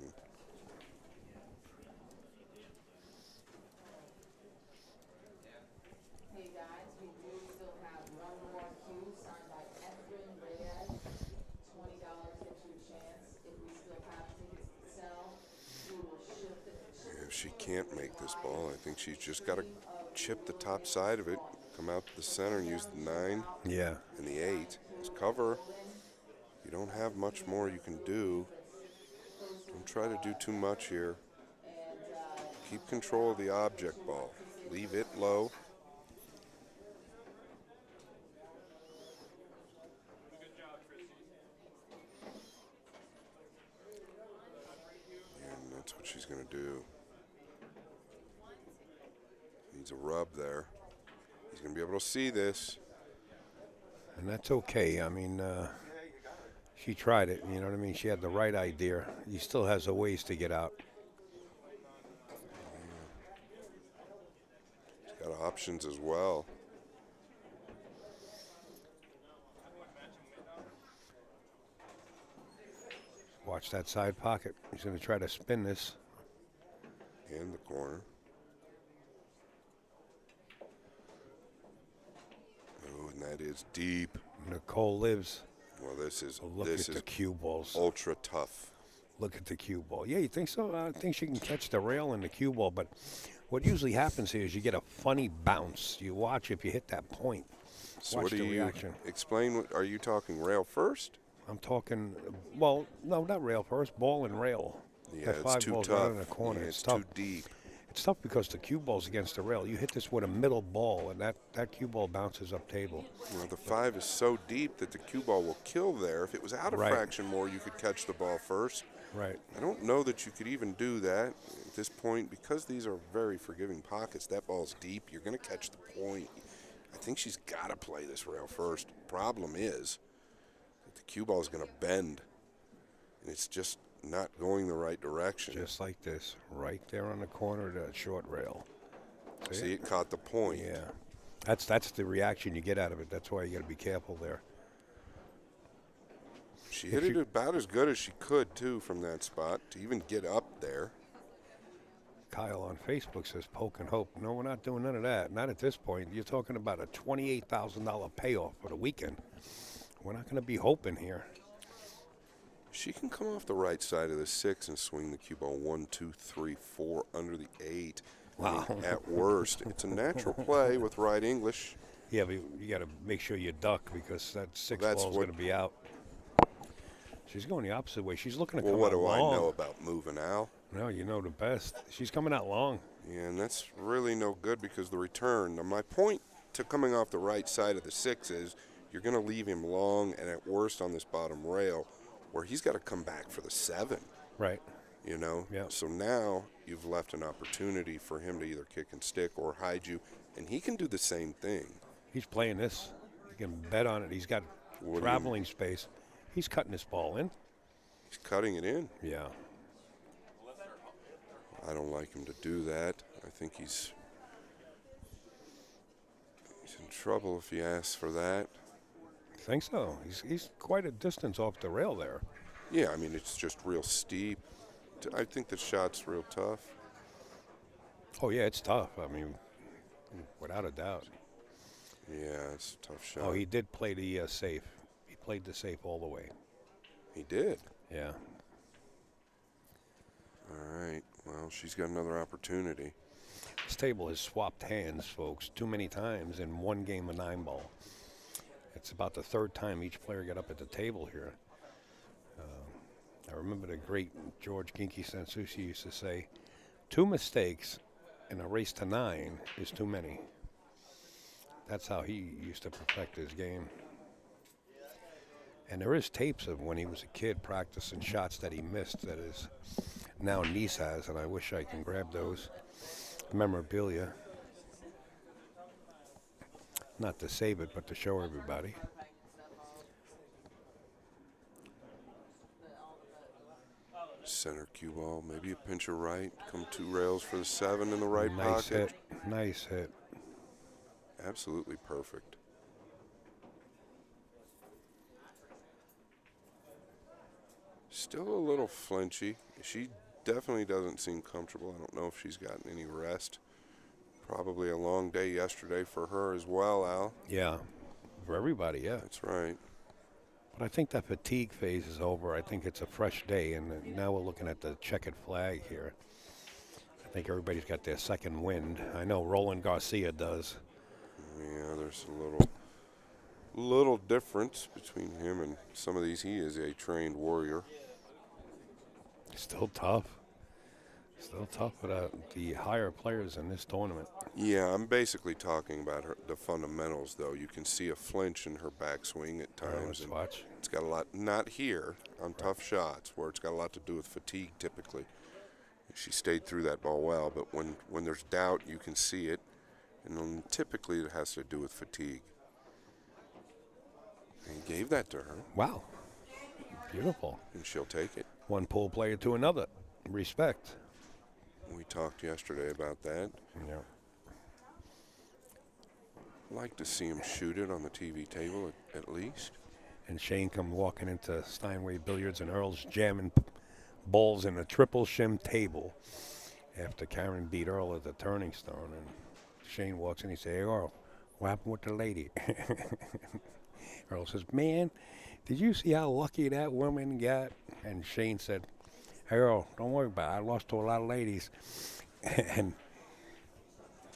Hey guys, we do still have one more cue signed by Efren Reyes. $20 gets you a chance. If we still have tickets to sell, we will shift it. If she can't make this ball, I think she's just got to chip the top side of it, come out to the center and use the 9 and the 8 as cover. You don't have much more you can do. Don't try to do too much here. Keep control of the object ball. Leave it low. And that's what she's going to do. Needs a rub there. He's going to be able to see this. And that's okay. I mean, she tried it. You know what I mean? She had the right idea. He still has a ways to get out. He's got options as well. Watch that side pocket. He's going to try to spin this. In the corner. Oh, and that is deep. Nicole lives. Well, this is look at the cue balls. Ultra tough. Look at the cue ball. Yeah, you think so? I think she can catch the rail and the cue ball, but what usually happens here is you get a funny bounce. You watch if you hit that point. So watch what do the you reaction. explain? Are you talking rail first? I'm talking, well, no, not rail first, ball and rail. Yeah, that it's 5 too balls tough. right in the corner. Yeah, it's it's tough. too deep. It's tough because the cue ball's against the rail. You hit this with a middle ball, and that cue ball bounces up table. Well, the 5 is so deep that the cue ball will kill there. If it was out a Right. fraction more, you could catch the ball first. Right. I don't know that you could even do that at this point because these are very forgiving pockets. That ball's deep. You're going to catch the point. I think she's got to play this rail first. Problem is that the cue ball is going to bend, and it's just not going the right direction. Just like this, right there on the corner of the short rail. See, it caught the point. Yeah. That's the reaction you get out of it. That's why you got to be careful there. She hit it about as good as she could, too, from that spot to even get up there. Kyle on Facebook says poke and hope. No, we're not doing none of that. Not at this point. You're talking about a $28,000 payoff for the weekend. We're not going to be hoping here. She can come off the right side of the 6 and swing the cue ball 1, 2, 3, 4 under the 8. Wow. I mean, at worst, it's a natural play with right English. Yeah, but you got to make sure you duck because that 6 That's ball is going to be out. She's going the opposite way. She's looking to come out long. What do I know about moving, Al? No, you know the best. She's coming out long. Yeah, and that's really no good because the return. Now, my point to coming off the right side of the 6 is you're going to leave him long and at worst on this bottom rail where he's got to come back for the 7. Right. You know? Yeah. So now you've left an opportunity for him to either kick and stick or hide you, and he can do the same thing. He's playing this. You can bet on it. He's got traveling space. He's cutting this ball in. He's cutting it in. Yeah. I don't like him to do that. I think he's in trouble if he asks for that. I think so. He's quite a distance off the rail there. Yeah, I mean, it's just real steep. I think the shot's real tough. Oh, yeah, it's tough. I mean, without a doubt. Yeah, it's a tough shot. Oh, he did play the safe. He played the safe all the way. He did? Yeah. All right. Well, she's got another opportunity. This table has swapped hands, folks, too many times in one game of 9-ball. It's about the 3rd time each player got up at the table here. I remember the great George Ginky Sansucci used to say, 2 mistakes in a race to 9 is too many. That's how he used to perfect his game. And there is tapes of when he was a kid practicing shots that he missed that his now niece has, and I wish I can grab those memorabilia. Not to save it, but to show everybody. Center cue ball, maybe a pincher right. Come 2 rails for the 7 in the right Nice pocket. hit. Nice hit. Absolutely perfect. Still a little flinchy. She definitely doesn't seem comfortable. I don't know if she's gotten any rest. Probably a long day yesterday for her as well, Al. Yeah, for everybody, yeah. That's right. But I think that fatigue phase is over. I think it's a fresh day, and now we're looking at the checkered flag here. I think everybody's got their second wind. I know Roland Garcia does. Yeah, there's a little difference between him and some of these. He is a trained warrior. Still tough. Still tough with the higher players in this tournament. Yeah, I'm basically talking about the fundamentals, though. You can see a flinch in her backswing at times. Let's watch. It's got a lot, not here on tough shots, where it's got a lot to do with fatigue typically. She stayed through that ball well, but when there's doubt, you can see it. And then typically it has to do with fatigue. And he gave that to her. Wow. Beautiful. And she'll take it. One pool player to another. Respect. We talked yesterday about that. Yeah. Like to see him shoot it on the TV table at least. And Shane come walking into Steinway Billiards, and Earl's jamming balls in a triple shim table after Karen beat Earl at the Turning Stone. And Shane walks in, he says, "Hey, Earl, what happened with the lady?" Earl says, "Man, did you see how lucky that woman got?" And Shane said, "Hey, Earl, don't worry about it. I lost to a lot of ladies." And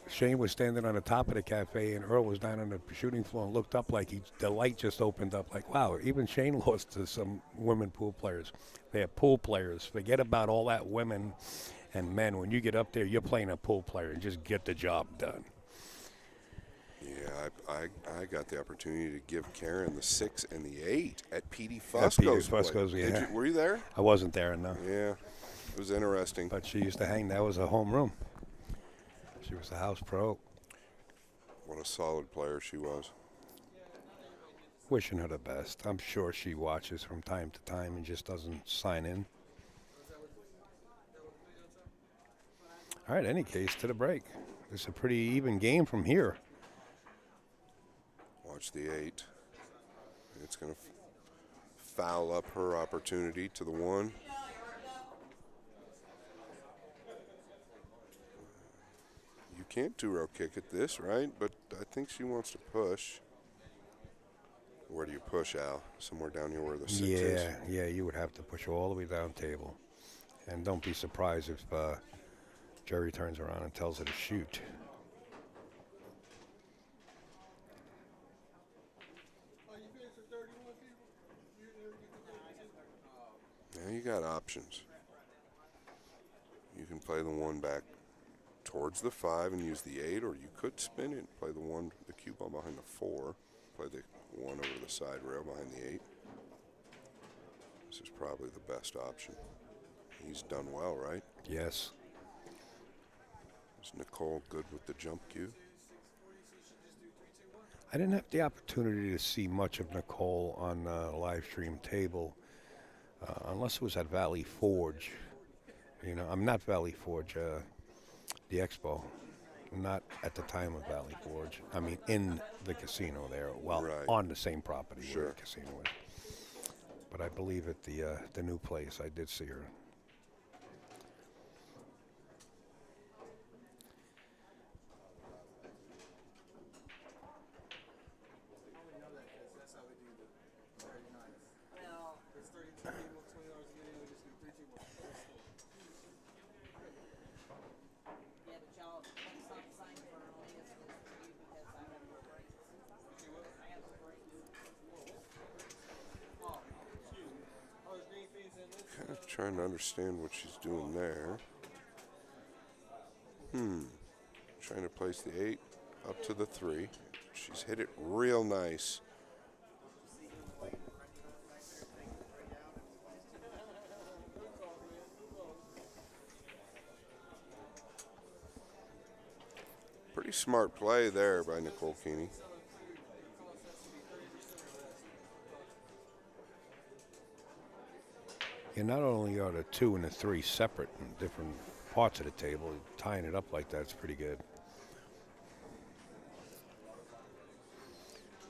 Shane was standing on the top of the cafe, and Earl was down on the shooting floor and looked up like the light just opened up. Like, wow, even Shane lost to some women pool players. They're pool players. Forget about all that women and men. When you get up there, you're playing a pool player and just get the job done. Yeah, I got the opportunity to give Karen the 6 and the 8 at Petey Fusco's. Fusco's, yeah. Were you there? I wasn't there, no. Yeah, it was interesting. But she used to hang. That was a home room. She was a house pro. What a solid player she was. Wishing her the best. I'm sure she watches from time to time and just doesn't sign in. All right, any case, to the break. It's a pretty even game from here. Watch the 8. It's going to foul up her opportunity to the 1. You can't 2-row kick at this, right? But I think she wants to push. Where do you push, Al? Somewhere down here where the 6 Yeah, is? yeah, you would have to push all the way down table. And don't be surprised if Jerry turns around and tells her to shoot. Now you got options. You can play the 1 back towards the 5 and use the 8, or you could spin it, play the cue ball behind the 4, play the 1 over the side rail behind the 8. This is probably the best option. He's done well, right? Yes. Is Nicole good with the jump cue? I didn't have the opportunity to see much of Nicole on the live stream table, unless it was at Valley Forge. You know, I'm not Valley Forge, the expo. Not at the time of Valley Forge. I mean, in the casino there, well, Right. on the same property Sure. where the casino is. But I believe at the new place, I did see her. Kind of trying to understand what she's doing there. Trying to place the 8 up to the 3. She's hit it real nice. Pretty smart play there by Nicole Keeney. And not only are the 2 and the 3 separate in different parts of the table, tying it up like that's pretty good.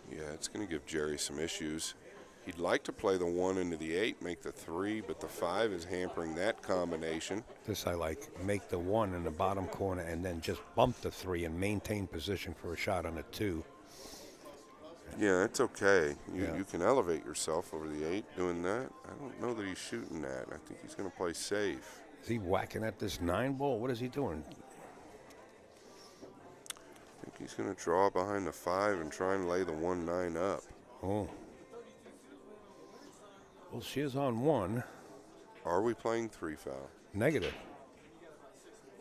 Yeah, it's going to give Jerry some issues. He'd like to play the 1 into the 8, make the 3, but the 5 is hampering that combination. This I like. Make the 1 in the bottom corner and then just bump the 3 and maintain position for a shot on the 2. Yeah, it's okay. You can elevate yourself over the 8 doing that. I don't know that he's shooting that. I think he's going to play safe. Is he whacking at this 9 ball? What is he doing? I think he's going to draw behind the 5 and try and lay the 1-9 up. Oh. Well, she is on 1. Are we playing 3 foul? Negative.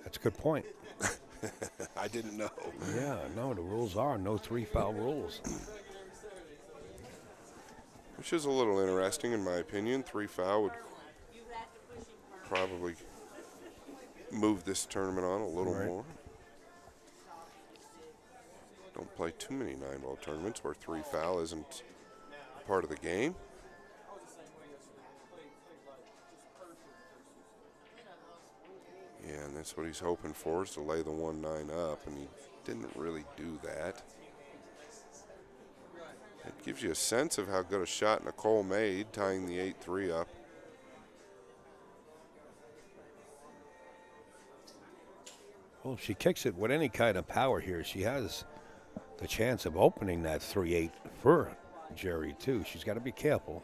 That's a good point. I didn't know. Yeah, no, the rules are no 3 foul rules. Which is a little interesting in my opinion. 3 foul would probably move this tournament on a little more. Don't play too many 9-ball tournaments where 3 foul isn't part of the game. Yeah, and that's what he's hoping for, is to lay the 1-9 up, and he didn't really do that. It gives you a sense of how good a shot Nicole made, tying the 8-3 up. Well, if she kicks it with any kind of power here, she has the chance of opening that 3-8 for Jerry, too. She's got to be careful.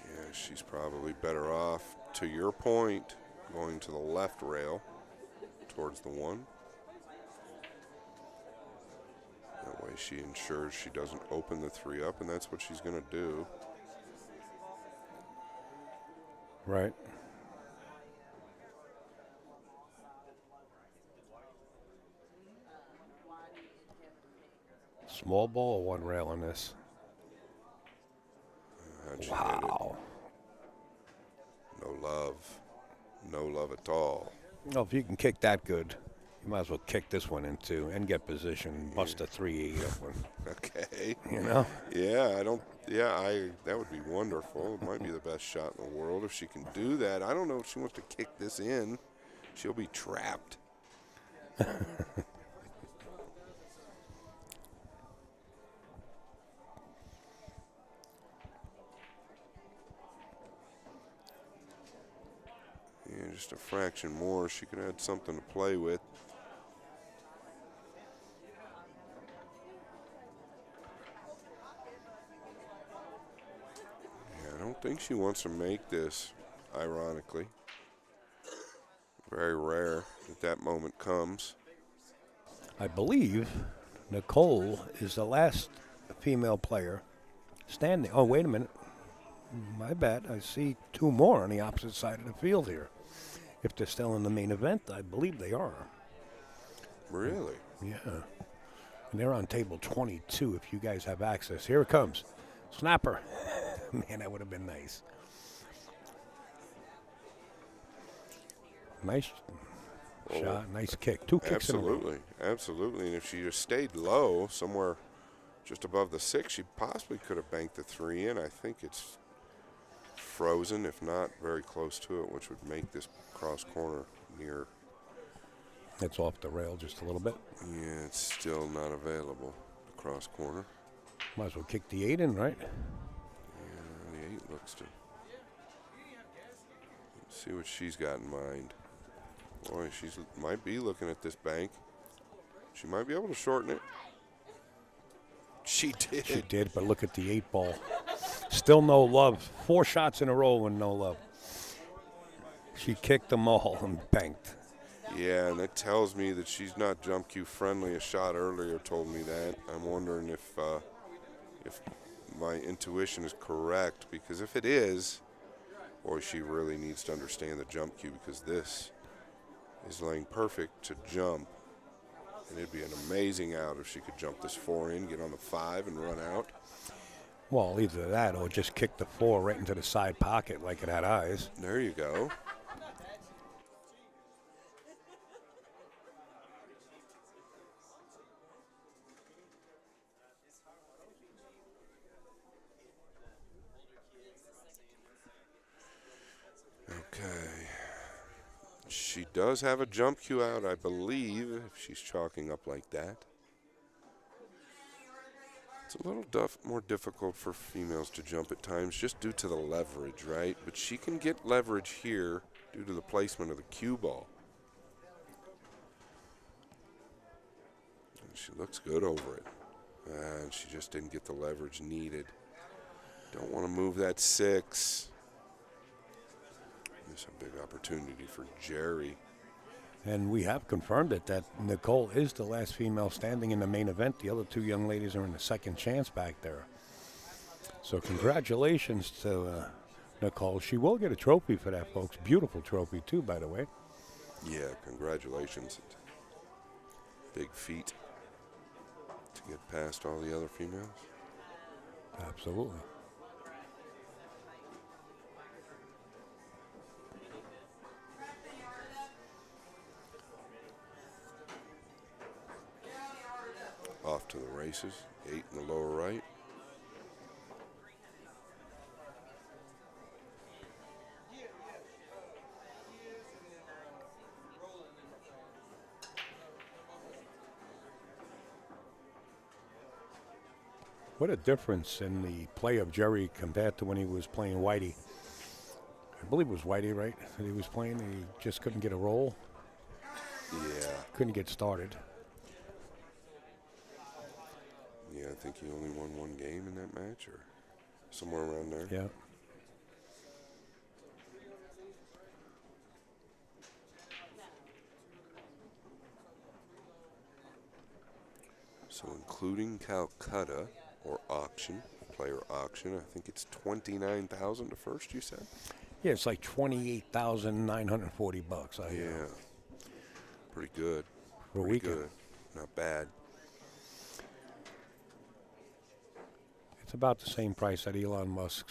Yeah, she's probably better off, to your point, going to the left rail towards the 1. That way she ensures she doesn't open the 3 up, and that's what she's going to do. Right. Small ball or 1 rail on this? Wow. No love. No love at all. Well, if you can kick that good, you might as well kick this one in too and get position and bust a 3-8 up one. Okay. You know? Yeah, that would be wonderful. It might be the best shot in the world if she can do that. I don't know if she wants to kick this in. She'll be trapped. Yeah, just a fraction more. She could add something to play with. think she wants to make this, ironically. Very rare that moment comes. I believe Nicole is the last female player standing. Oh, wait a minute. My bad. I see two more on the opposite side of the field here. If they're still in the main event, I believe they are. Really? Yeah. And they're on table 22 if you guys have access. Here it comes. Snapper. Man, that would have been nice. Nice shot, nice kick. Two kicks in a row. Absolutely, absolutely. And if she just stayed low, somewhere just above the 6, she possibly could have banked the 3 in. I think it's frozen, if not very close to it, which would make this cross corner near. It's off the rail just a little bit. Yeah, it's still not available, the cross corner. Might as well kick the 8 in, right? Yeah, the 8 looks to. Let's see what she's got in mind. Boy, she might be looking at this bank. She might be able to shorten it. She did. She did, but look at the 8 ball. Still no love. 4 shots in a row and no love. She kicked them all and banked. Yeah, and that tells me that she's not jump cue friendly. A shot earlier told me that. I'm wondering if my intuition is correct, because if it is, boy, she really needs to understand the jump cue, because this is laying perfect to jump. And it'd be an amazing out if she could jump this 4 in, get on the 5, and run out. Well, either that or just kick the 4 right into the side pocket like it had eyes. There you go. Okay. She does have a jump cue out, I believe, if she's chalking up like that. It's a little more difficult for females to jump at times just due to the leverage, right? But she can get leverage here due to the placement of the cue ball. And she looks good over it. And she just didn't get the leverage needed. Don't want to move that 6. There's a big opportunity for Jerry. And we have confirmed it that Nicole is the last female standing in the main event. The other 2 young ladies are in the second chance back there. So congratulations to Nicole. She will get a trophy for that, folks. Beautiful trophy, too, by the way. Yeah, congratulations. Big feat to get past all the other females. Absolutely. Off to the races. 8 in the lower right. What a difference in the play of Jerry compared to when he was playing Whitey. I believe it was Whitey, right, that he was playing. He just couldn't get a roll. Yeah. Couldn't get started. Yeah, I think he only won 1 game in that match, or somewhere around there. Yeah. So including Calcutta or auction, player auction, I think it's $29,000 to first, you said? Yeah, it's like $28,940. Yeah. Pretty good. For a Pretty weekend. good. Not bad. It's about the same price that Elon Musk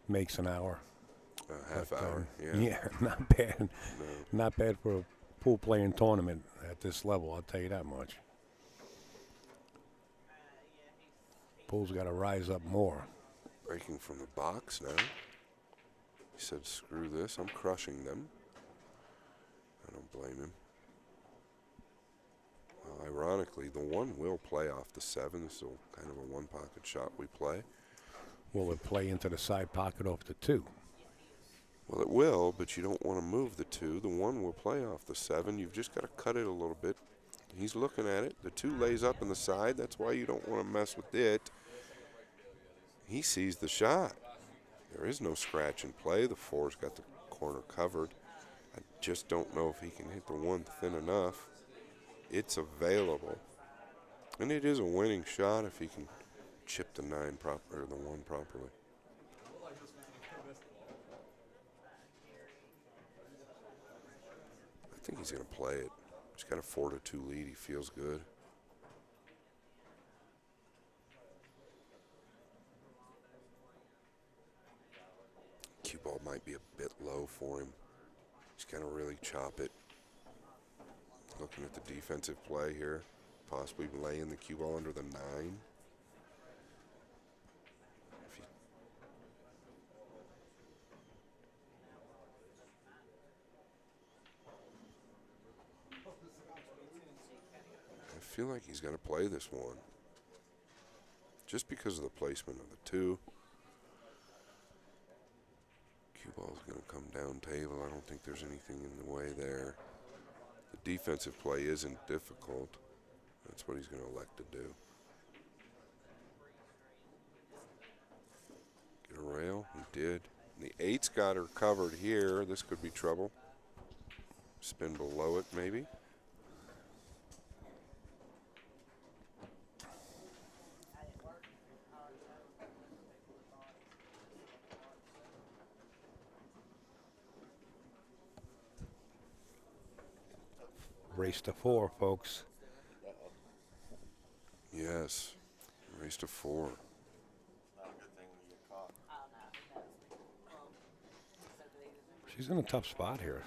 makes an hour. Half hour, yeah. Yeah, not bad. No. Not bad for a pool playing tournament at this level, I'll tell you that much. Pool's got to rise up more. Breaking from the box now. He said, screw this, I'm crushing them. I don't blame him. Well, ironically, the 1 will play off the 7. This is kind of a 1-pocket shot we play. Will it play into the side pocket off the 2? Well, it will, but you don't want to move the 2. The 1 will play off the 7. You've just got to cut it a little bit. He's looking at it. The 2 lays up in the side. That's why you don't want to mess with it. He sees the shot. There is no scratch in play. The 4's got the corner covered. I just don't know if he can hit the 1 thin enough. It's available. And it is a winning shot if he can chip the 9 or the 1 properly. I think he's going to play it. He's got a 4-2 lead. He feels good. Cue ball might be a bit low for him. He's going to really chop it. Looking at the defensive play here. Possibly laying the cue ball under the 9. I feel like he's going to play this one. Just because of the placement of the 2. Cue ball's going to come down table. I don't think there's anything in the way there. The defensive play isn't difficult. That's what he's going to elect to do. Get a rail. He did. And the 8's got her covered here. This could be trouble. Spin below it, maybe. Race to 4, folks. Yes. Race to 4. She's in a tough spot here.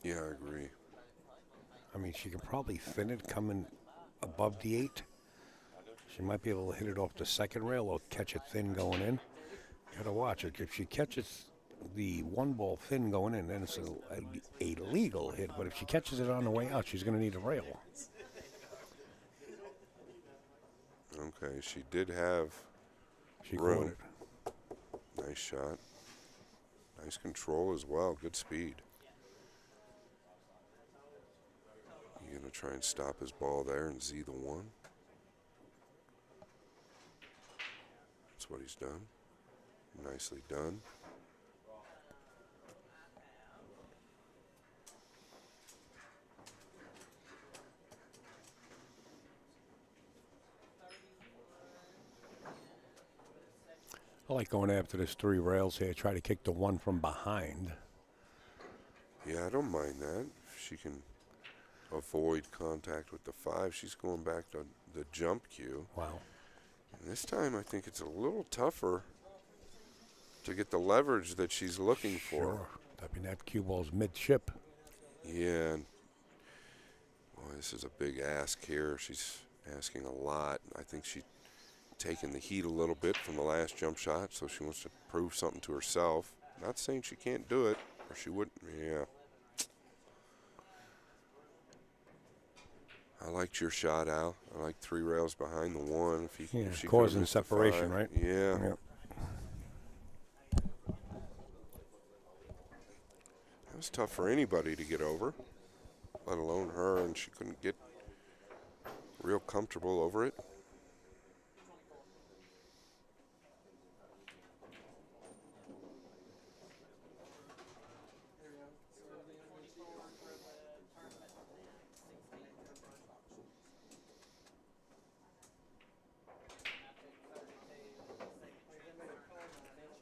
Yeah, I agree. I mean, she can probably thin it coming above the 8. She might be able to hit it off the second rail or catch it thin going in. Got to watch it. If she catches the 1 ball thin going in, then it's a legal hit. But if she catches it on the way out, she's going to need a rail. Okay, she did have room. Nice shot. Nice control as well. Good speed. You're going to try and stop his ball there and Z the 1. That's what he's done. Nicely done. I like going after this 3 rails here. Try to kick the 1 from behind. Yeah, I don't mind that. If she can avoid contact with the 5, she's going back to the jump cue. Wow. And this time I think it's a little tougher to get the leverage that she's looking for. Sure. I mean, that cue ball's mid-chip. Yeah. And, boy, this is a big ask here. She's asking a lot. I think she's taking the heat a little bit from the last jump shot, so she wants to prove something to herself. Not saying she can't do it, or she wouldn't. Yeah. I liked your shot, Al. I like 3 rails behind the 1. If she causing separation, right? Yeah. Yep. That was tough for anybody to get over, let alone her, and she couldn't get real comfortable over it.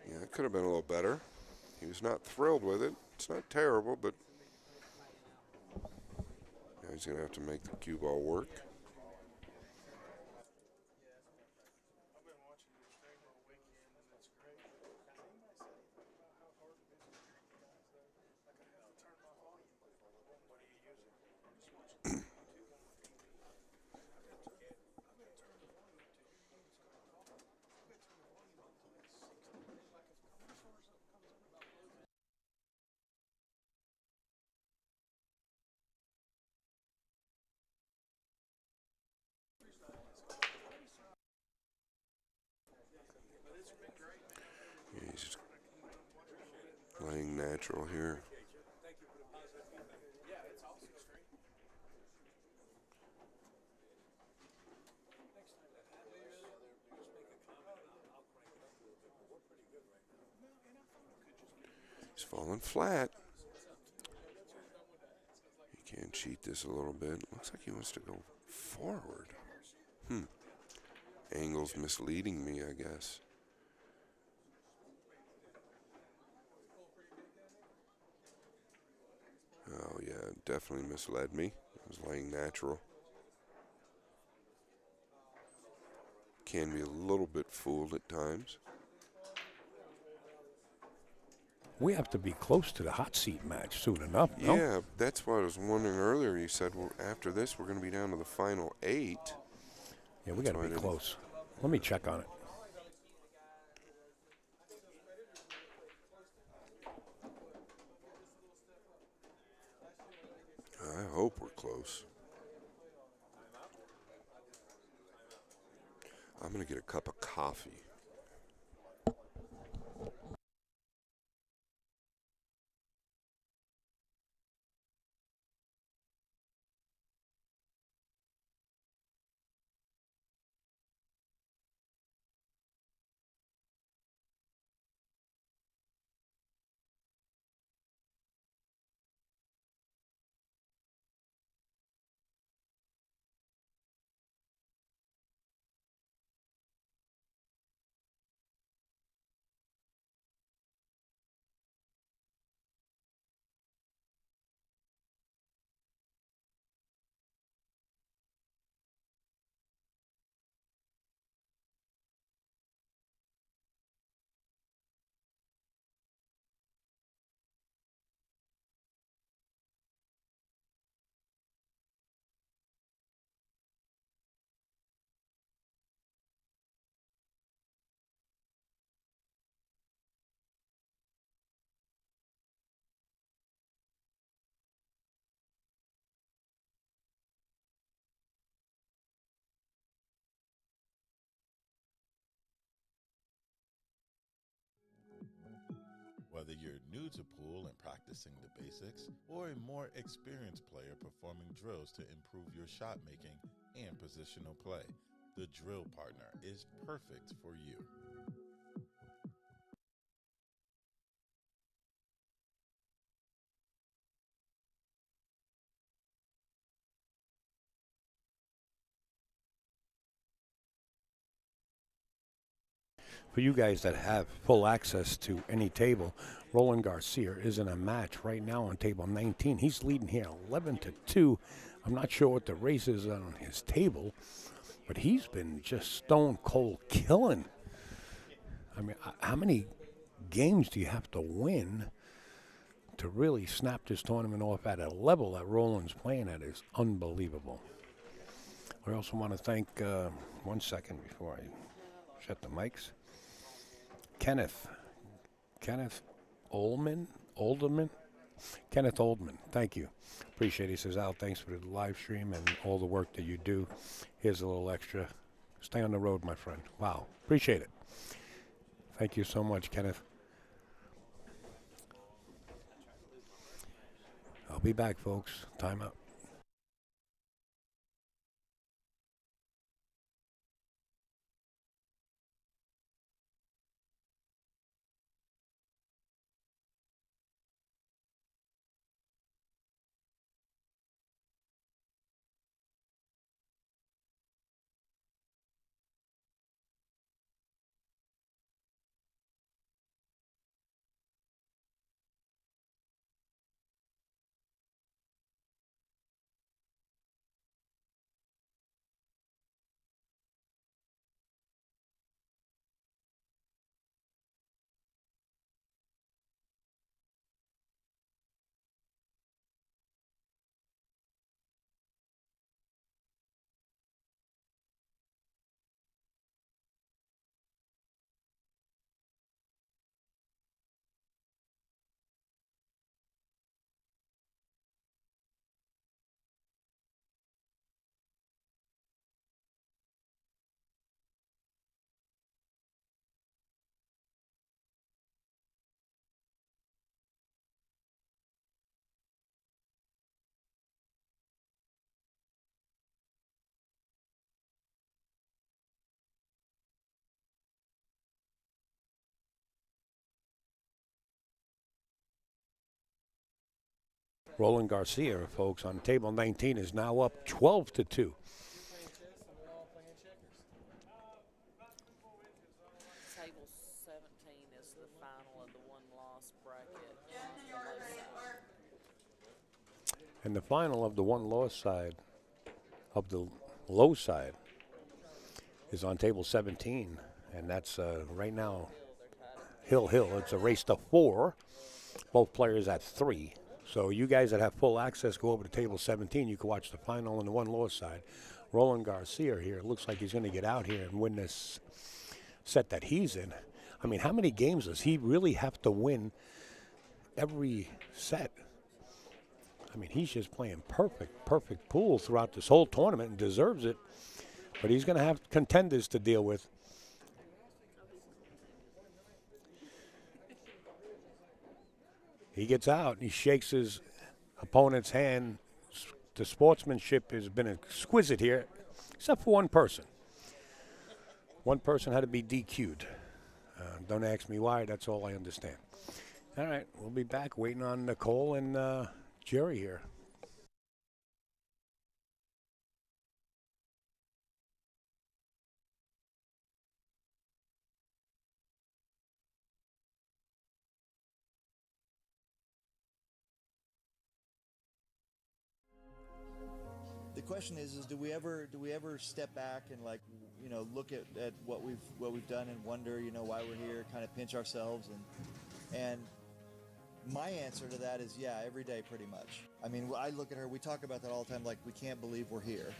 Yeah, it could have been a little better. He was not thrilled with it. It's not terrible, but yeah, he's going to have to make the cue ball work. Yeah, he's just playing natural here. He's falling flat. He can cheat this a little bit. Looks like he wants to go forward. Angle's misleading me, I guess. Oh, yeah, definitely misled me. I was laying natural. Can be a little bit fooled at times. We have to be close to the hot seat match soon enough, no? Yeah, that's what I was wondering earlier. You said, well, after this, we're going to be down to the final 8. Yeah, we got to be close. Let me check on it. I hope we're close. I'm going to get a cup of coffee. Whether you're new to pool and practicing the basics, or a more experienced player performing drills to improve your shot making and positional play, the Drill Partner is perfect for you. For you guys that have full access to any table, Roland Garcia is in a match right now on table 19. He's leading here 11-2. I'm not sure what the race is on his table, but he's been just stone cold killing. I mean, how many games do you have to win to really snap this tournament off at a level that Roland's playing at? Is unbelievable. I also want to thank, 1 second before I shut the mics, Kenneth Oldman, thank you. Appreciate it. He says, Al, thanks for the live stream and all the work that you do. Here's a little extra. Stay on the road, my friend. Wow. Appreciate it. Thank you so much, Kenneth. I'll be back, folks. Time out. Roland Garcia, folks, on table 19 is now up 12-2. Table 17 is the final of the one-loss bracket. And the final of the one-loss side, of the low side, is on table 17. And that's right now Hill. It's a race to 4. Both players at 3. So you guys that have full access, go over to table 17. You can watch the final on the one-loss side. Roland Garcia here, looks like he's going to get out here and win this set that he's in. I mean, how many games does he really have to win every set? I mean, he's just playing perfect pool throughout this whole tournament and deserves it. But he's going to have contenders to deal with. He gets out and he shakes his opponent's hand. The sportsmanship has been exquisite here, except for one person. One person had to be DQ'd. Don't ask me why, that's all I understand. All right, we'll be back waiting on Nicole and Jerry here. The question is do we ever step back and look at what we've done and wonder why we're here, kind of pinch ourselves and my answer to that is yeah, every day pretty much. I mean, I look at her, we talk about that all the time, like we can't believe we're here.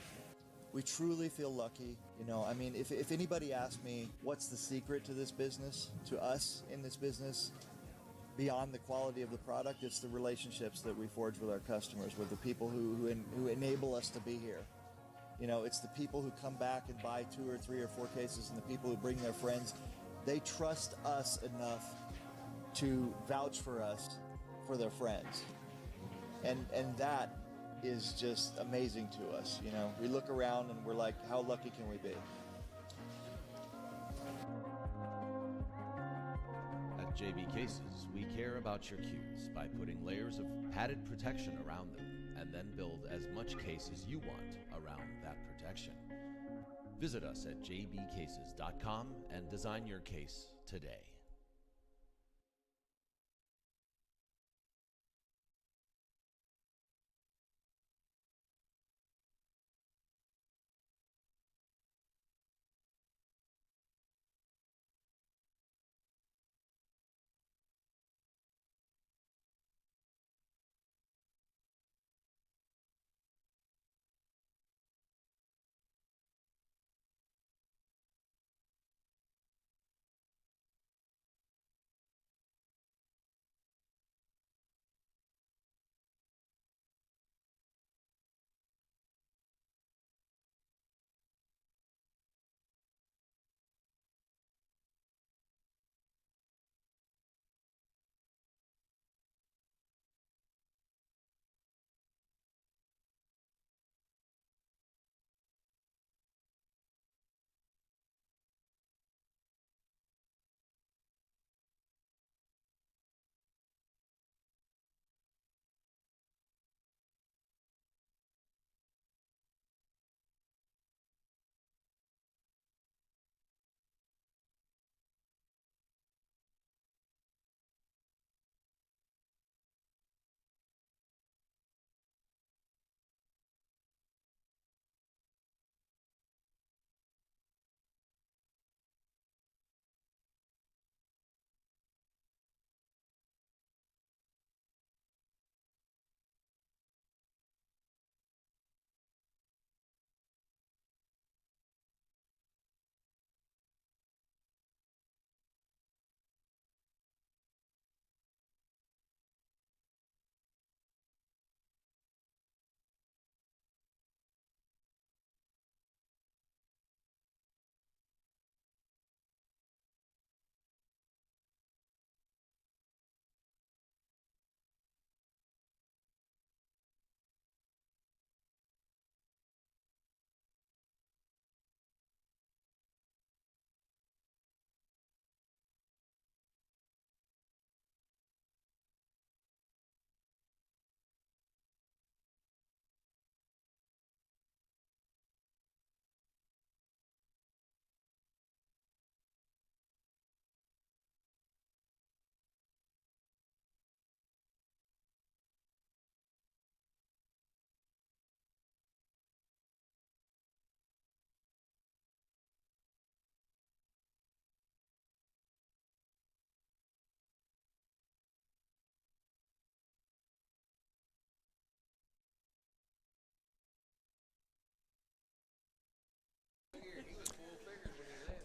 We truly feel lucky, I mean, if anybody asked me what's the secret to this business, to us in this business, beyond the quality of the product, it's the relationships that we forge with our customers, with the people who enable us to be here. It's the people who come back and buy 2 or 3 or 4 cases, and the people who bring their friends. They trust us enough to vouch for us for their friends. And that is just amazing to us. We look around and we're like, how lucky can we be? At JB Cases, we care about your cues by putting layers of padded protection around them and then build as much case as you want around that protection. Visit us at jbcases.com and design your case today.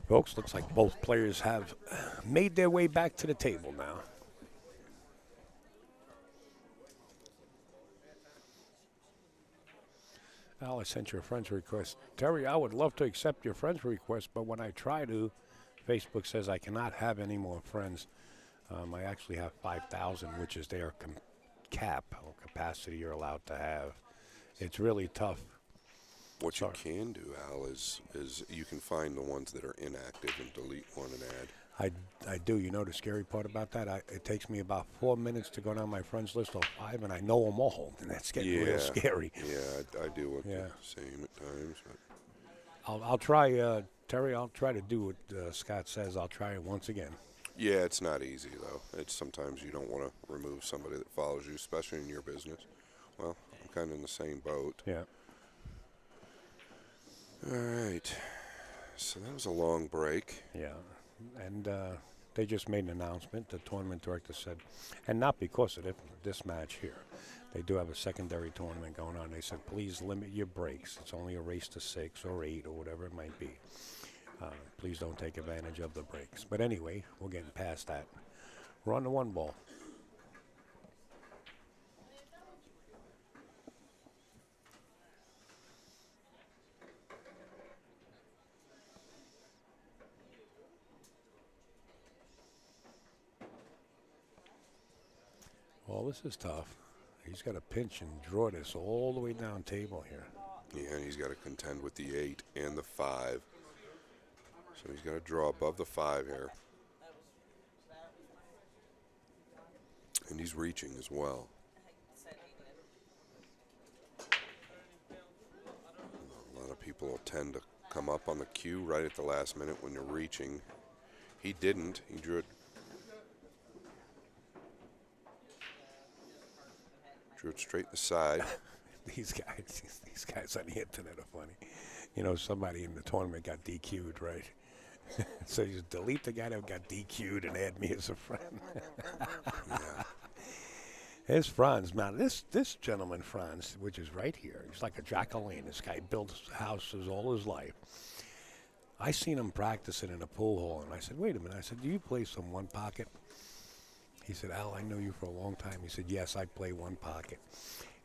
Folks, looks like both players have made their way back to the table now. Al, I sent you a friend's request. Terry, I would love to accept your friend's request, but when I try to, Facebook says I cannot have any more friends. I actually have 5,000, which is their cap or capacity you're allowed to have. It's really tough. What you can do, Al, is you can find the ones that are inactive and delete one and add. I do. You know the scary part about that? It takes me about 4 minutes to go down my friends list of 5, and I know them all, and that's getting real scary. Yeah, I deal with the same at times. But I'll try, Terry, I'll try to do what Scott says. I'll try it once again. Yeah, it's not easy, though. It's sometimes you don't want to remove somebody that follows you, especially in your business. Well, I'm kind of in the same boat. Yeah. All right. So that was a long break. Yeah. And they just made an announcement. The tournament director said, and not because of this match here. They do have a secondary tournament going on. They said, please limit your breaks. It's only a race to 6 or 8 or whatever it might be. Please don't take advantage of the breaks. But anyway, we're getting past that. We're on the 1 ball. Well, this is tough. He's got to pinch and draw this all the way down table here. Yeah, and he's got to contend with the 8 and the 5. So he's got to draw above the 5 here. And he's reaching as well. A lot of people will tend to come up on the cue right at the last minute when you're reaching. He didn't. He drew it. Drew it straight in the side. These guys on the internet are funny. You know, somebody in the tournament got DQ'd, right? So you just delete the guy that got DQ'd and add me as a friend. Yeah. Here's Franz. Now, this gentleman, Franz, which is right here, he's like a jack-o'-lantern. This guy built houses all his life. I seen him practicing in a pool hall, and I said, wait a minute. I said, do you play some 1 pocket? He said, Al, I know you for a long time. He said, yes, I play 1 pocket.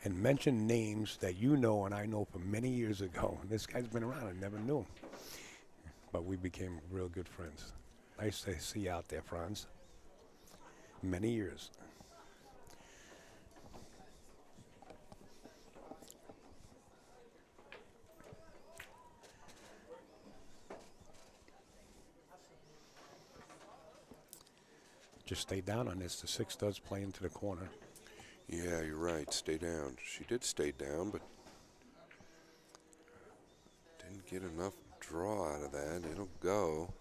And mentioned names that you know and I know from many years ago. And this guy's been around. I never knew him. But we became real good friends. Nice to see you out there, Franz. Many years. Just stay down on this. The 6 does play into the corner. Yeah, you're right. Stay down. She did stay down, but didn't get enough draw out of that. It'll go.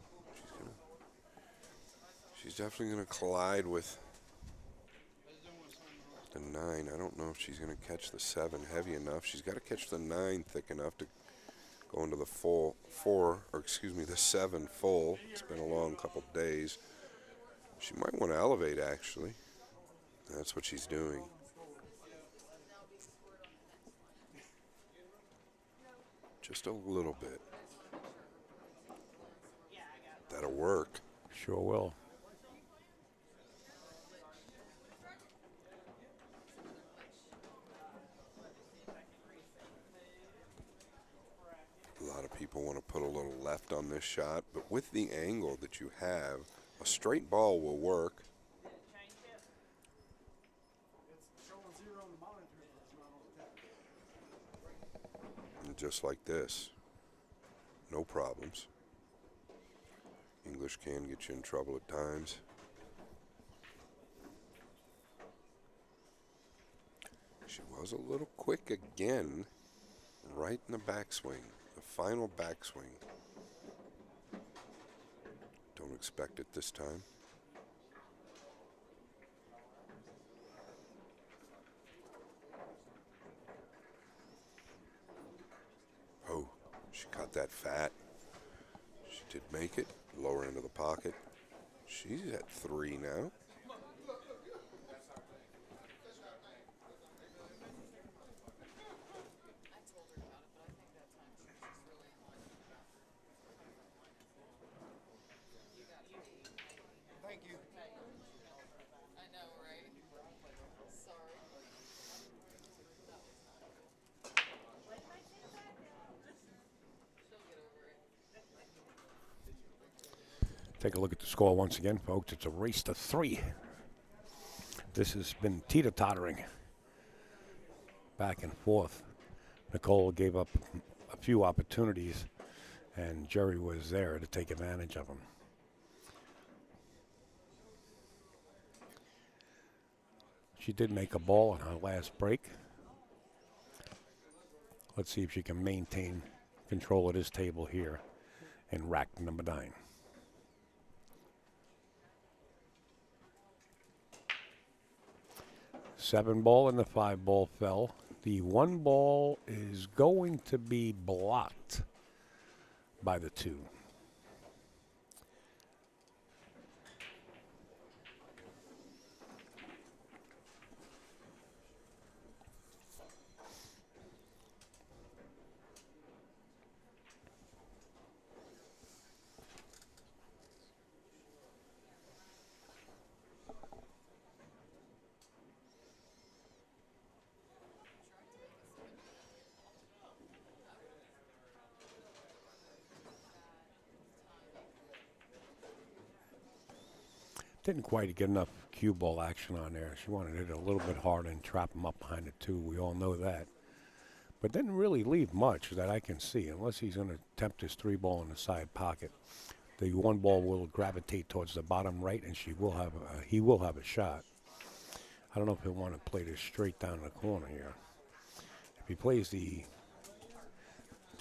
She's definitely going to collide with the 9. I don't know if she's going to catch the 7 heavy enough. She's got to catch the 9 thick enough to go into the the 7 full. It's been a long couple days. She might want to elevate, actually. That's what she's doing. Just a little bit. That'll work. Sure will. A lot of people want to put a little left on this shot, but with the angle that you have, a straight ball will work. And just like this, no problems. English can get you in trouble at times. She was a little quick again, right in the backswing, the final backswing. Don't expect it this time. Oh, she caught that fat. She did make it. Lower end of the pocket. She's at 3 now. Take a look at the score once again, folks. It's a race to 3. This has been teeter-tottering back and forth. Nicole gave up a few opportunities, and Jerry was there to take advantage of them. She did make a ball on her last break. Let's see if she can maintain control of this table here in rack number 9. Seven ball and the 5 ball fell. The 1 ball is going to be blocked by the 2. Didn't quite get enough cue ball action on there. She wanted to hit it a little bit harder and trap him up behind the 2. We all know that. But didn't really leave much that I can see, unless he's going to attempt his 3 ball in the side pocket. The 1 ball will gravitate towards the bottom right, and he will have a shot. I don't know if he'll want to play this straight down the corner here. If he plays the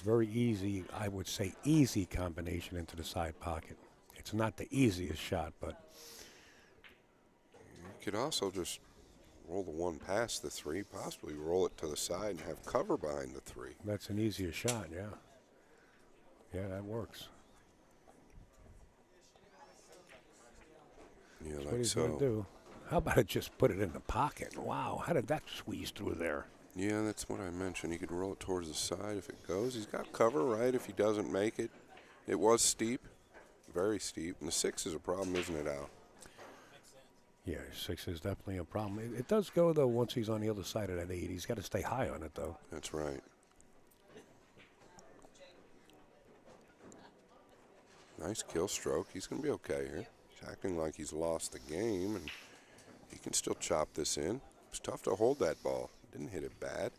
very easy, I would say easy combination into the side pocket. It's not the easiest shot, but you could also just roll the 1 past the 3, possibly roll it to the side and have cover behind the 3. That's an easier shot, yeah. Yeah, that works. Yeah, That's like what he's so. going to do. How about it just put it in the pocket? Wow, how did that squeeze through there? Yeah, that's what I mentioned. You could roll it towards the side if it goes. He's got cover, right, if he doesn't make it. It was steep, very steep. And the 6 is a problem, isn't it, Al? Yeah, 6 is definitely a problem. It does go, though, once he's on the other side of that 8. He's got to stay high on it, though. That's right. Nice kill stroke. He's going to be okay here. He's acting like he's lost the game, and he can still chop this in. It's tough to hold that ball. Didn't hit it bad.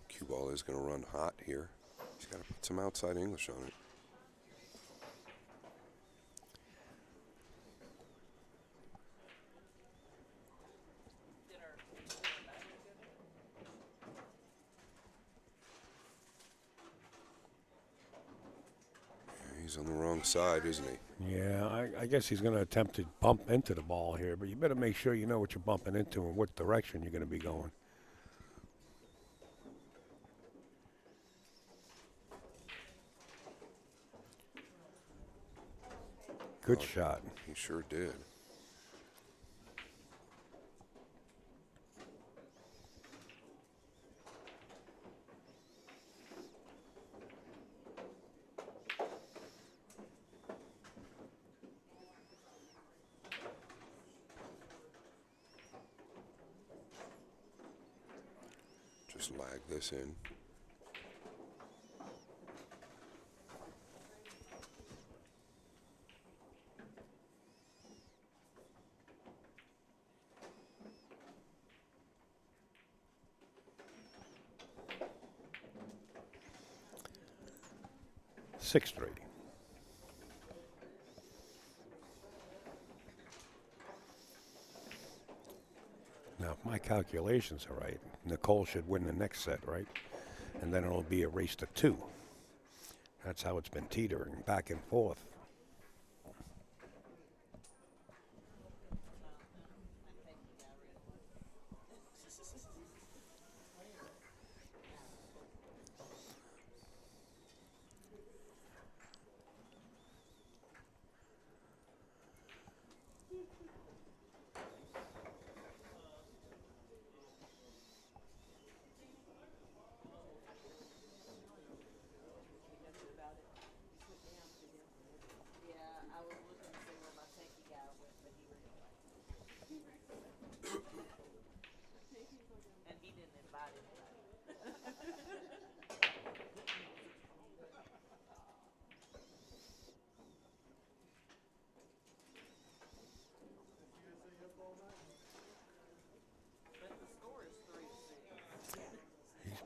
Cue ball is going to run hot here. He's got to put some outside English on it. He's on the wrong side, isn't he? Yeah, I guess he's going to attempt to bump into the ball here, but you better make sure you know what you're bumping into and what direction you're going to be going. Good shot. He sure did. Just lag this in. Six straight. Now, if my calculations are right, Nicole should win the next set, right? And then it'll be a race to 2. That's how it's been teetering back and forth.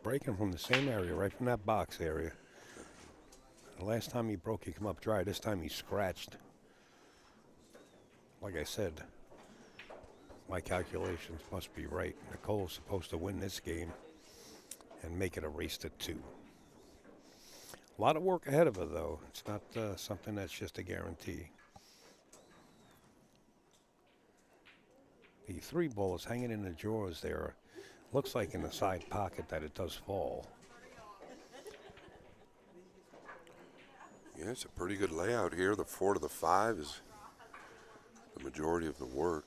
breaking from the same area, right from that box area. The last time he broke, he come up dry. This time he scratched. Like I said, my calculations must be right. Nicole's supposed to win this game and make it a race to 2. A lot of work ahead of her, though. It's not something that's just a guarantee. The 3-ball is hanging in the drawers there. Looks like in the side pocket that it does fall. Yeah, it's a pretty good layout here. The 4 to the 5 is the majority of the work.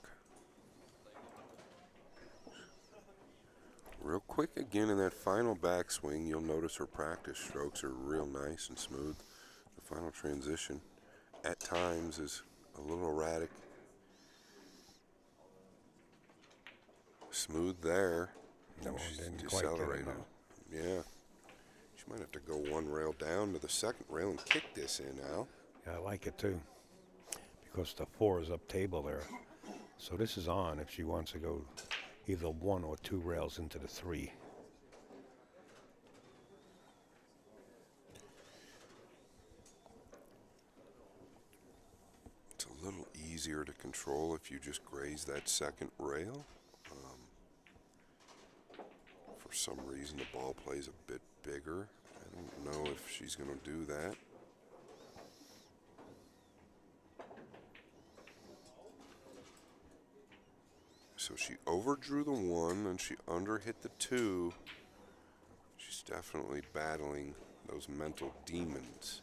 Real quick again in that final backswing, you'll notice her practice strokes are real nice and smooth. The final transition at times is a little erratic. Smooth there. No, She's didn't quite get it, decelerated. no. Yeah. She might have to go one rail down to the second rail and kick this in now. Yeah, I like it too, because the 4 is up table there. So this is on if she wants to go either 1 or 2 rails into the 3. It's a little easier to control if you just graze that second rail. For some reason, the ball plays a bit bigger. I don't know if she's going to do that. So she overdrew the 1 and she underhit the 2. She's definitely battling those mental demons.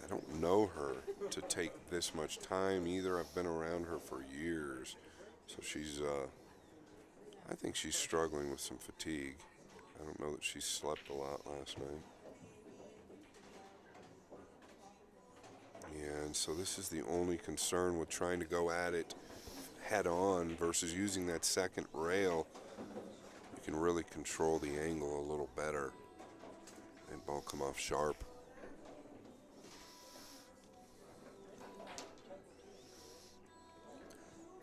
I don't know her to take this much time either. I've been around her for years. So she's, I think she's struggling with some fatigue. I don't know that she slept a lot last night. Yeah, and so this is the only concern with trying to go at it head on versus using that second rail. You can really control the angle a little better and ball come off sharp.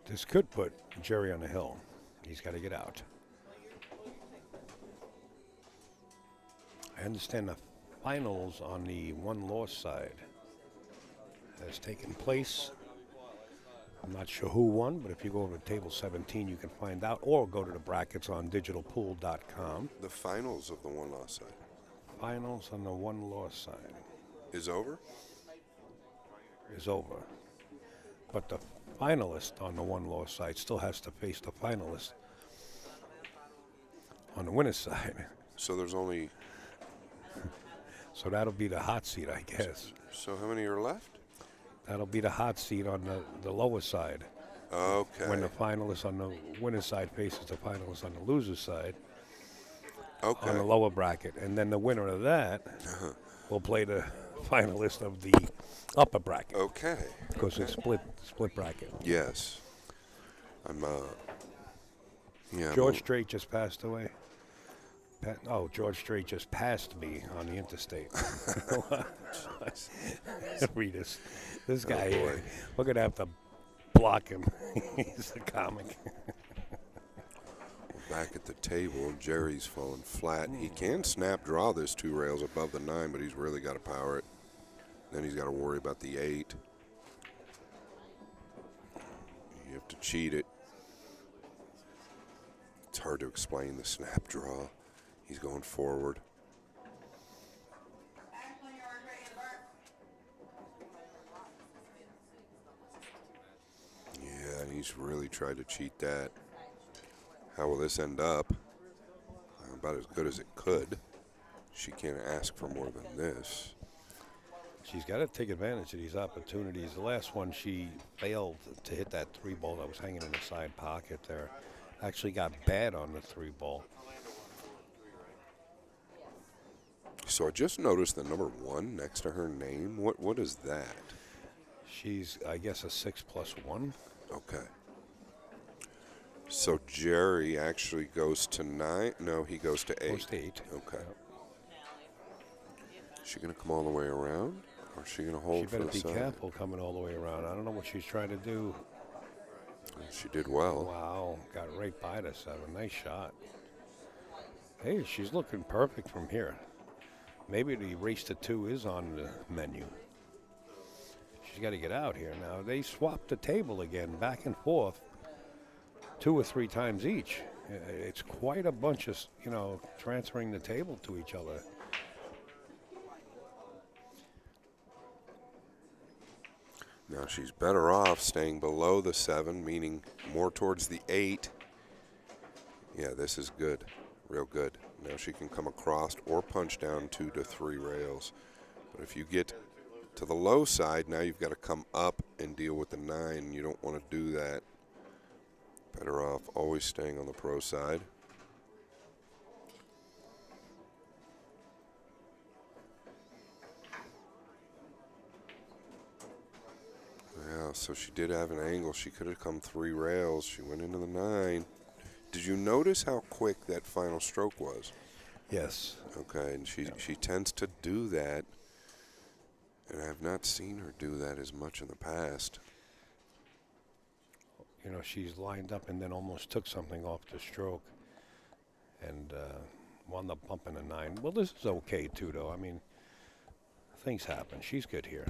This could put Jerry on the hill. He's got to get out. I understand the finals on the one-loss side has taken place. I'm not sure who won, but if you go over to table 17, you can find out, or go to the brackets on digitalpool.com. The finals of the one-loss side. Finals on the one-loss side. Is over? Is over. But the finalist on the one-loss side still has to face the finalist on the winner's side. So there's only... So that'll be the hot seat, I guess. So how many are left? That'll be the hot seat on the lower side. Okay. When the finalist on the winner's side faces the finalist on the loser's side. Okay. On the lower bracket. And then the winner of that will play the finalist of the upper bracket. Okay. Because it's split bracket. Yes. I'm, yeah. George Strait just passed away. George Strait just passed me on the interstate. Read this. This guy here, we're going to have to block him. He's a comic. Back at the table, Jerry's falling flat. He can snap draw this 2 rails above the 9, but he's really got to power it. Then he's got to worry about the 8. You have to cheat it. It's hard to explain the snap draw. He's going forward. Yeah, and he's really tried to cheat that. How will this end up? About as good as it could. She can't ask for more than this. She's got to take advantage of these opportunities. The last one, she failed to hit that 3-ball that was hanging in the side pocket there. Actually got bad on the 3-ball. So I just noticed the number 1 next to her name. What is that? She's, I guess, a 6+1. Okay. So Jerry actually goes to 9. No, he goes to 8. Goes to 8. Okay. Yep. Is she going to come all the way around? Or is she going to hold for the side? She better be careful coming all the way around. I don't know what she's trying to do. She did well. Wow, got right by the 7. Nice shot. Hey, she's looking perfect from here. Maybe the race to 2 is on the menu. She's got to get out here now. They swapped the table again, back and forth, 2 or 3 times each. It's quite a bunch of, transferring the table to each other. Now she's better off staying below the 7, meaning more towards the 8. Yeah, this is good, real good. Now she can come across or punch down 2 to 3 rails. But if you get to the low side, now you've got to come up and deal with the 9. You don't want to do that. Better off always staying on the pro side. Yeah, so she did have an angle. She could have come 3 rails. She went into the 9. Did you notice how quick that final stroke was? Yes. Okay, and she tends to do that, and I have not seen her do that as much in the past. She's lined up and then almost took something off the stroke and wound up bumping a 9. Well, this is okay, too, though. I mean, things happen. She's good here.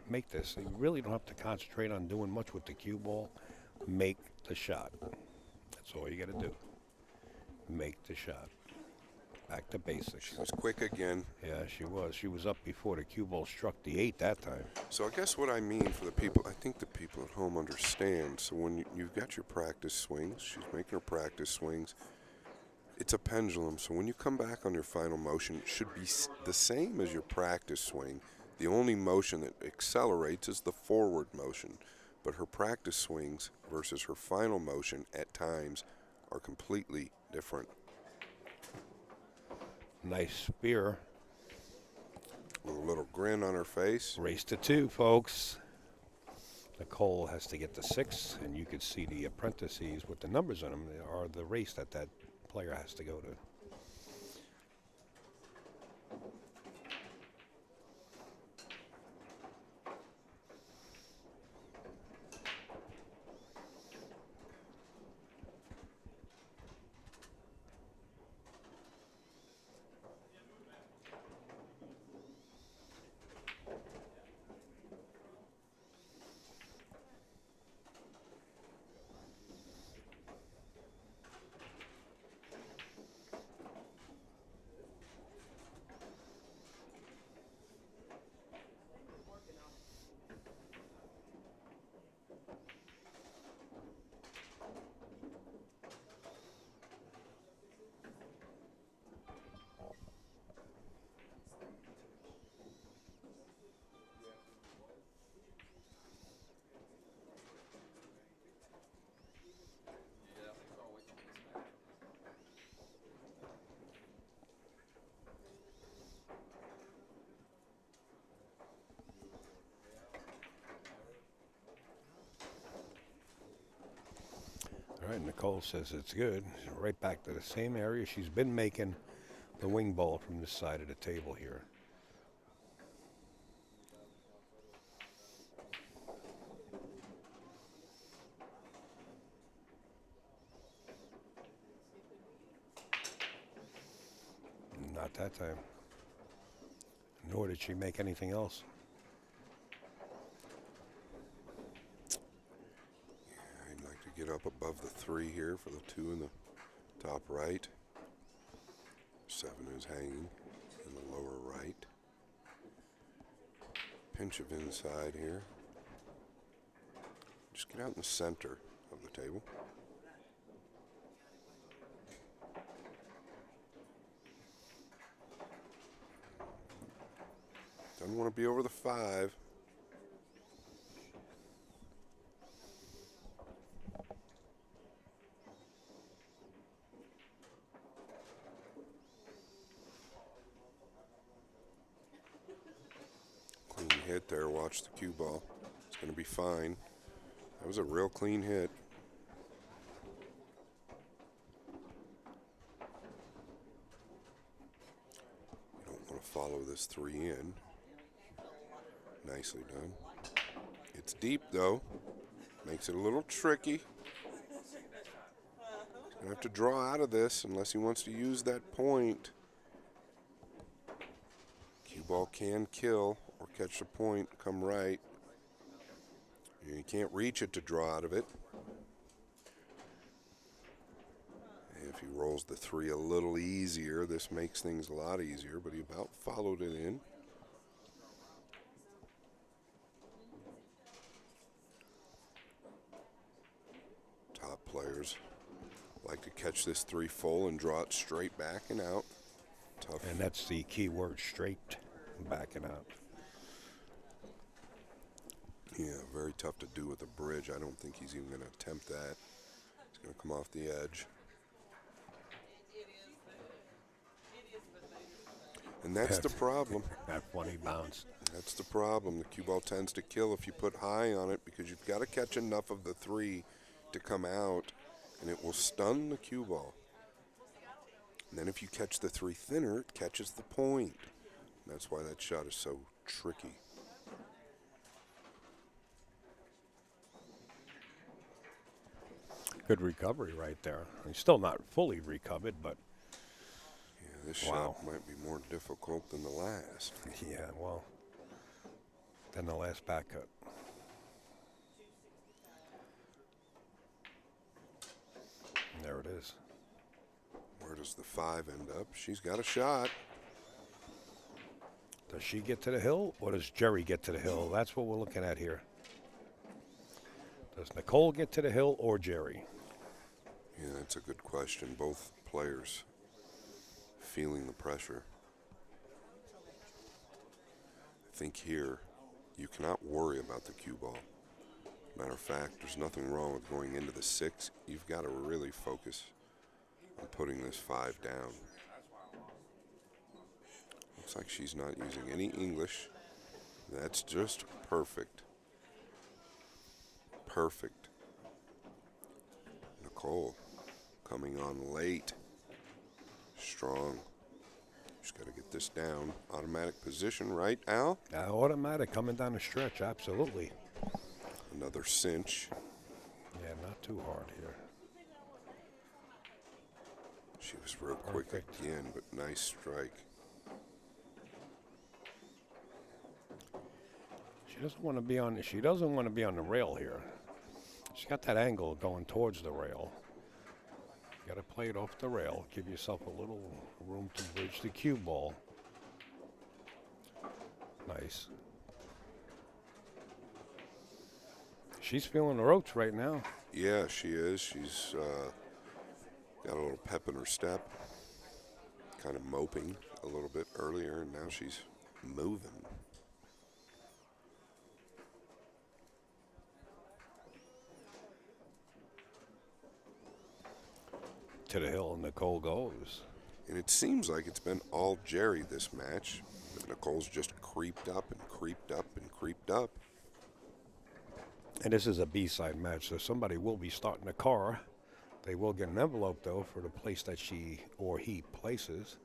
Make this. You really don't have to concentrate on doing much with the cue ball. Make the shot. That's all you got to do. Make the shot. Back to basics. She was quick again. Yeah, she was. She was up before the cue ball struck the 8 that time. So I guess what I mean for the people, I think the people at home understand. So when you've got your practice swings, she's making her practice swings, it's a pendulum. So when you come back on your final motion, it should be the same as your practice swing. The only motion that accelerates is the forward motion. But her practice swings versus her final motion at times are completely different. Nice spear. With a little grin on her face. Race to 2, folks. Nicole has to get the 6, and you could see the apprentices with the numbers on them are the race that player has to go to. All right, Nicole says it's good. Right back to the same area she's been making the wing ball from this side of the table here. Not that time. Nor did she make anything else. Get up above the 3 here for the 2 in the top right. 7 is hanging in the lower right. Pinch of inside here. Just get out in the center of the table. Doesn't want to be over the 5. Hit there, watch the cue ball. It's going to be fine. That was a real clean hit. You don't want to follow this 3 in. Nicely done. It's deep though. Makes it a little tricky. He's going to have to draw out of this unless he wants to use that point. Cue ball can kill or catch the point, come right. You can't reach it to draw out of it. And if he rolls the 3 a little easier, this makes things a lot easier, but he about followed it in. Top players like to catch this 3 full and draw it straight back and out. Tough. And that's the key word, straight back and out. Yeah, very tough to do with a bridge. I don't think he's even going to attempt that. He's going to come off the edge. And that's the problem. That funny bounce. That's the problem. The cue ball tends to kill if you put high on it because you've got to catch enough of the 3 to come out, and it will stun the cue ball. And then if you catch the 3 thinner, it catches the point. And that's why that shot is so tricky. Good recovery right there. He's still not fully recovered, but yeah, this shot might be more difficult than the last. Yeah, well, than the last back cut. And there it is. Where does the 5 end up? She's got a shot. Does she get to the hill, or does Jerry get to the hill? That's what we're looking at here. Does Nicole get to the hill or Jerry? Yeah, that's a good question. Both players feeling the pressure. I think here you cannot worry about the cue ball. Matter of fact, there's nothing wrong with going into the 6. You've got to really focus on putting this 5 down. Looks like she's not using any English. That's just perfect. Perfect. Nicole coming on late. Strong. Just got to get this down. Automatic position, right, Al? Automatic coming down the stretch, absolutely. Another cinch. Yeah, not too hard here. She was real quick again, but nice strike. She doesn't want to be on. She doesn't want to be on the rail here. She's got that angle going towards the rail. You got to play it off the rail. Give yourself a little room to bridge the cue ball. Nice. She's feeling the ropes right now. Yeah, she is. She's got a little pep in her step. Kind of moping a little bit earlier, and now she's moving. To the hill, and Nicole goes. And it seems like it's been all Jerry this match. But Nicole's just creeped up and creeped up and creeped up. And this is a B-side match, so somebody will be starting a car. They will get an envelope, though, for the place that she or he places.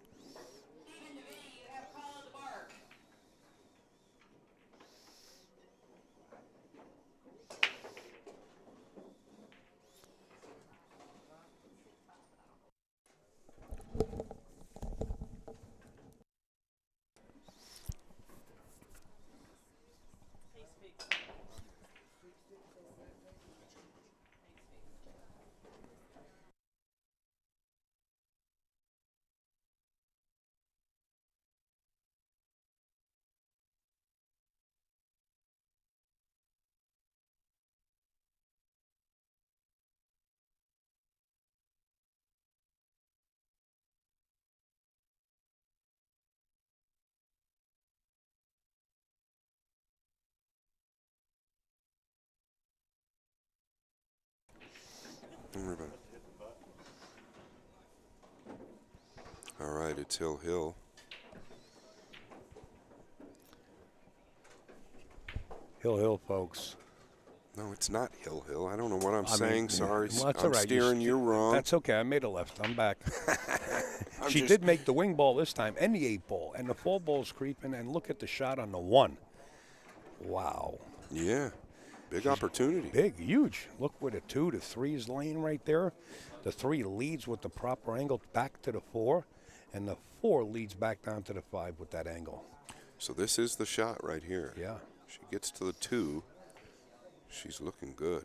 Don't worry about it. All right, it's Hill. Hill, folks. No, it's not Hill. I don't know what I'm saying. Sorry, well, that's I'm all right. steering you wrong. That's okay. I made a left. I'm back. She just- did make the wing ball this time and the 8 ball. And the 4 ball's creeping. And look at the shot on the 1. Wow. Yeah. Big opportunity. Big, huge. Look where the 2 to 3 is laying right there. The 3 leads with the proper angle back to the 4, and the 4 leads back down to the 5 with that angle. So this is the shot right here. Yeah. She gets to the 2. She's looking good.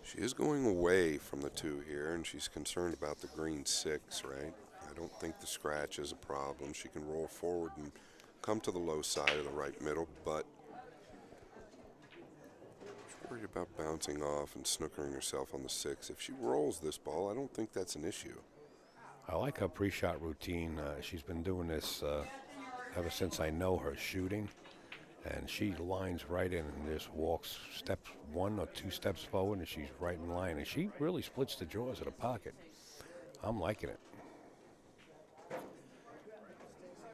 She is going away from the 2 here, and she's concerned about the green 6, right? I don't think the scratch is a problem. She can roll forward and come to the low side of the right middle, but she's worried about bouncing off and snookering herself on the 6. If she rolls this ball, I don't think that's an issue. I like her pre-shot routine. She's been doing this ever since I know her shooting. And she lines right in and just walks steps 1 or 2 steps forward, and she's right in line. And she really splits the jaws of the pocket. I'm liking it.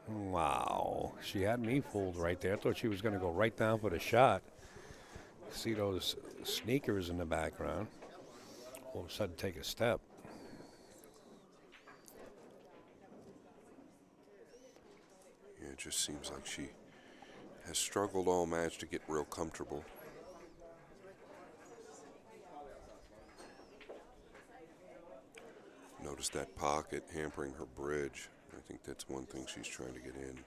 Wow. She had me fooled right there. I thought she was going to go right down for the shot. See those sneakers in the background. All of a sudden take a step. Yeah, it just seems like she has struggled all match to get real comfortable. Notice that pocket hampering her bridge. I think that's one thing she's trying to get in.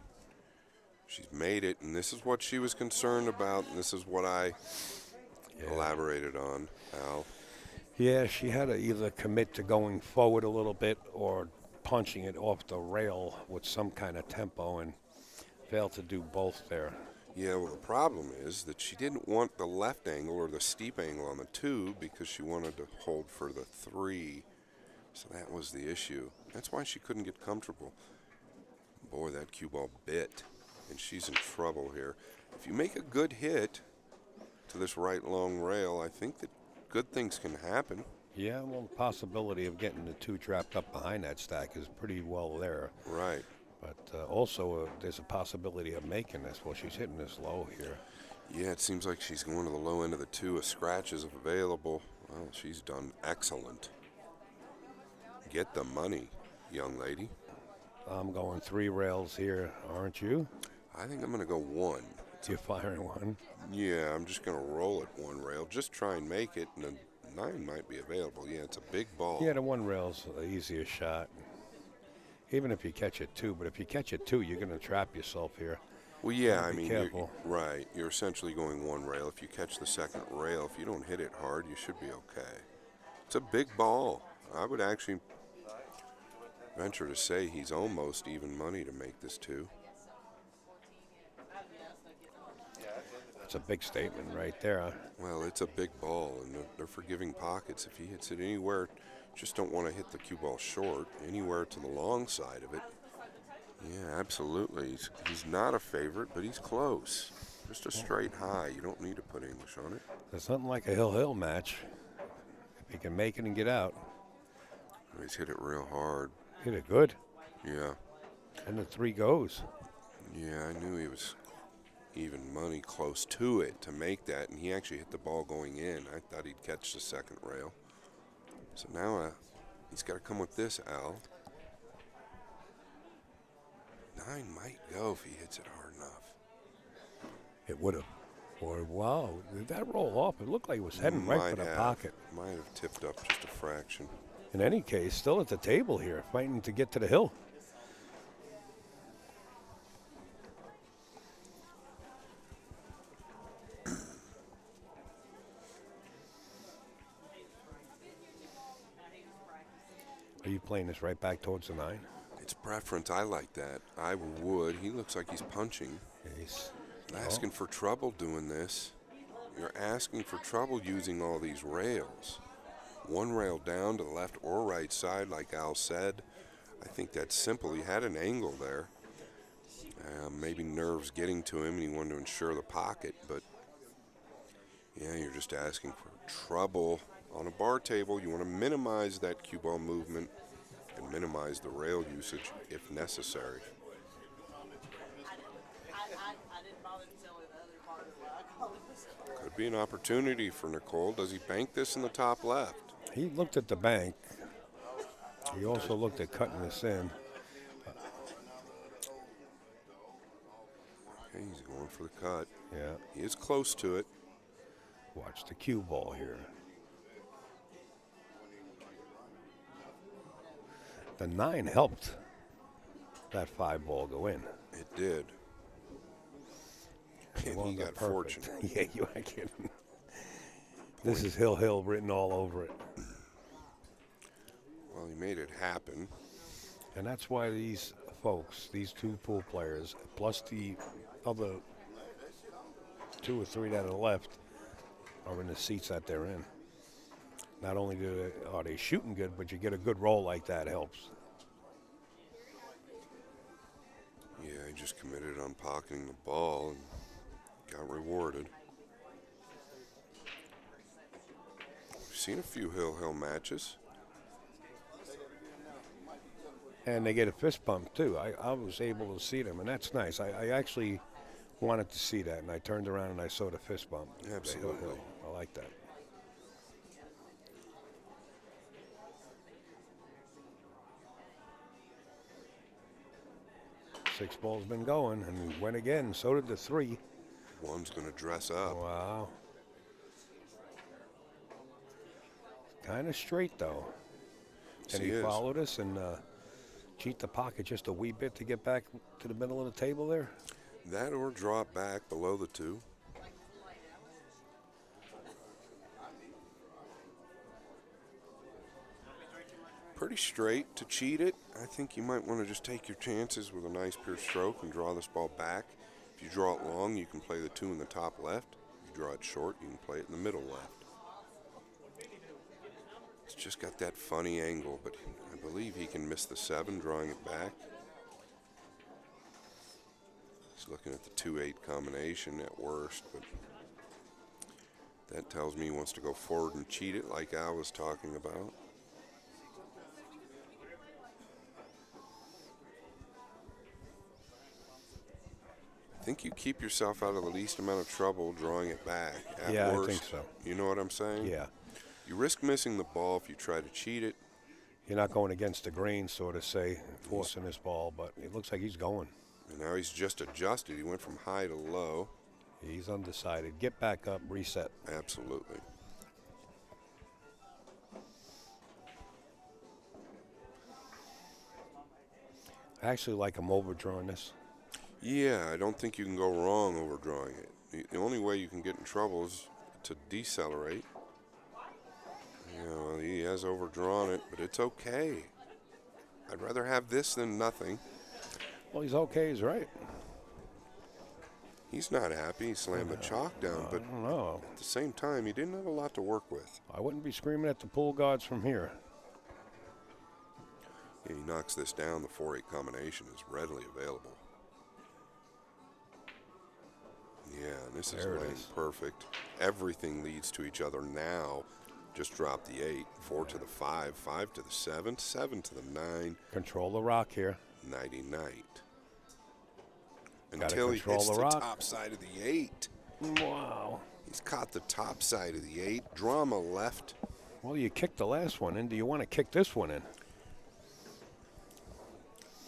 She's made it, and this is what she was concerned about, and this is what I elaborated on, Al. Yeah, she had to either commit to going forward a little bit or punching it off the rail with some kind of tempo, and failed to do both there. Yeah, well, the problem is that she didn't want the left angle or the steep angle on the 2 because she wanted to hold for the 3. So that was the issue. That's why she couldn't get comfortable. Boy, that cue ball bit, and she's in trouble here. If you make a good hit to this right long rail, I think that good things can happen. Yeah, well, the possibility of getting the 2 trapped up behind that stack is pretty well there. Right. But also, there's a possibility of making this. Well, she's hitting this low here. Yeah, it seems like she's going to the low end of the 2. A scratch is available. Well, she's done excellent. Get the money, young lady. I'm going 3 rails here, aren't you? I think I'm going to go 1. You're firing 1? Yeah, I'm just going to roll it 1 rail. Just try and make it, and a 9 might be available. Yeah, it's a big ball. Yeah, the 1 rail's the easiest shot. Even if you catch it 2, but if you catch it 2, you're going to trap yourself here. Well, yeah, I Be mean, careful. right. You're essentially going 1 rail. If you catch the second rail, if you don't hit it hard, you should be okay. It's a big ball. I would actually venture to say he's almost even money to make this 2. It's a big statement right there. Well, it's a big ball, and they're forgiving pockets. If he hits it anywhere, just don't want to hit the cue ball short, anywhere to the long side of it. Yeah, absolutely. He's not a favorite, but he's close. Just a straight high. You don't need to put English on it. There's nothing like a hill-hill match. If you can make it and get out. He's hit it real hard. Hit it good. Yeah. And the 3 goes. Yeah, I knew he was even money close to it to make that, and he actually hit the ball going in. I thought he'd catch the second rail. So now he's got to come with this, Al. 9 might go if he hits it hard enough. It would have. Or, wow, did that roll off? It looked like it was heading right for the pocket. Might have tipped up just a fraction. In any case, still at the table here, fighting to get to the hill. Are you playing this right back towards the 9? It's preference. I like that. I would. He looks like he's punching. He's asking for trouble doing this. You're asking for trouble using all these rails. 1 rail down to the left or right side, like Al said. I think that's simple. He had an angle there. Maybe nerves getting to him, and he wanted to ensure the pocket, but yeah, you're just asking for trouble. On a bar table, you want to minimize that cue ball movement and minimize the rail usage if necessary. be an opportunity for Nicole. Does he bank this in the top left? He looked at the bank. He also looked at cutting this in. Okay, he's going for the cut. Yeah. He is close to it. Watch the cue ball here. The 9 helped that 5 ball go in. It did. And he got fortunate. Yeah, you ain't kidding. This is Hill written all over it. Well, he made it happen. And that's why these folks, these 2 pool players, plus the other 2 or 3 that are left, are in the seats that they're in. Not only are they shooting good, but you get a good roll like that helps. Yeah, he just committed on pocketing the ball and got rewarded. We've seen a few Hill matches. And they get a fist bump, too. I was able to see them, and that's nice. I actually wanted to see that, and I turned around and I saw the fist bump. Absolutely. I like that. Six ball's been going, and went again. So did the 3. One's going to dress up. Wow. Kind of straight, though. Yes, And he followed us and cheat the pocket just a wee bit to get back to the middle of the table there. That or drop back below the 2. Pretty straight to cheat it. I think you might want to just take your chances with a nice pure stroke and draw this ball back. If you draw it long, you can play the 2 in the top left. If you draw it short, you can play it in the middle left. It's just got that funny angle, but I believe he can miss the 7, drawing it back. He's looking at the 2-8 combination at worst, but that tells me he wants to go forward and cheat it like Al was talking about. I think you keep yourself out of the least amount of trouble drawing it back. At worst, I think so. You know what I'm saying? Yeah. You risk missing the ball if you try to cheat it. You're not going against the grain, so to say, forcing this ball, but it looks like he's going. And now he's just adjusted. He went from high to low. He's undecided. Get back up, reset. Absolutely. I actually like him overdrawing this. Yeah, I don't think you can go wrong overdrawing it. The only way you can get in trouble is to decelerate. You know, he has overdrawn it, but it's okay. I'd rather have this than nothing. Well, he's okay. He's right. He's not happy. He slammed the chalk down, but I don't know. at the same time, he didn't have a lot to work with. I wouldn't be screaming at the pool gods from here. Yeah, he knocks this down. The 4-8 combination is readily available. Yeah, this is laying perfect. Everything leads to each other now. Just drop the 8, 4 to the 5, 5 to the 7, 7 to the 9. Control the rock here. Nighty-night. Gotta Until he control hits the the rock. top side of the 8. Wow. He's caught the top side of the 8. Drama left. Well, you kicked the last one in. Do you want to kick this one in?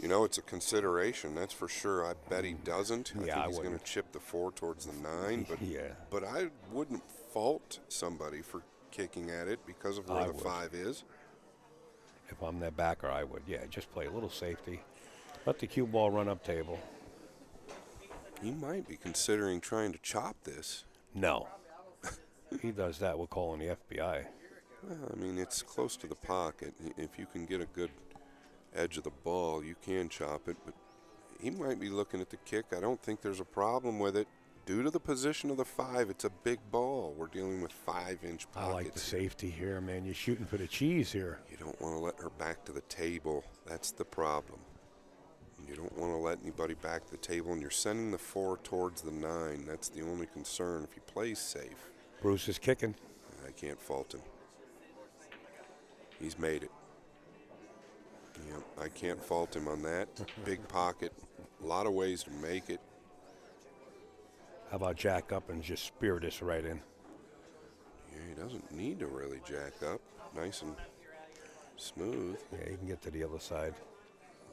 You know, it's a consideration, that's for sure. I bet he doesn't. I Yeah, think I he's going to wouldn't. chip the 4 towards the 9. But, Yeah. but I wouldn't fault somebody for kicking at it because of where I the would. 5 is. If I'm their backer, I would. Yeah, just play a little safety. Let the cue ball run up table. He might be considering trying to chop this. No. He does that, we're calling the FBI. Well, I mean, it's close to the pocket. If you can get a good edge of the ball, you can chop it. But he might be looking at the kick. I don't think there's a problem with it. Due to the position of the 5, it's a big ball. We're dealing with 5-inch pockets. I like the safety here, man. You're shooting for the cheese here. You don't want to let her back to the table. That's the problem. You don't want to let anybody back to the table, and you're sending the 4 towards the 9. That's the only concern if he plays safe. Bruce is kicking. I can't fault him. He's made it. Yep, I can't fault him on that. Big pocket, a lot of ways to make it. How about jack up and just spear this right in? Yeah, he doesn't need to really jack up. Nice and smooth. Yeah, he can get to the other side.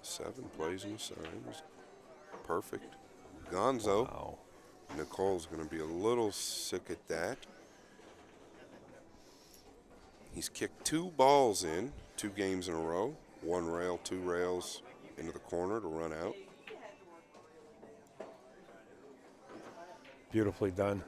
7 plays on the side. Perfect. Gonzo. Wow. Nicole's going to be a little sick at that. He's kicked 2 balls in, 2 games in a row. 1 rail, 2 rails into the corner to run out. Beautifully done.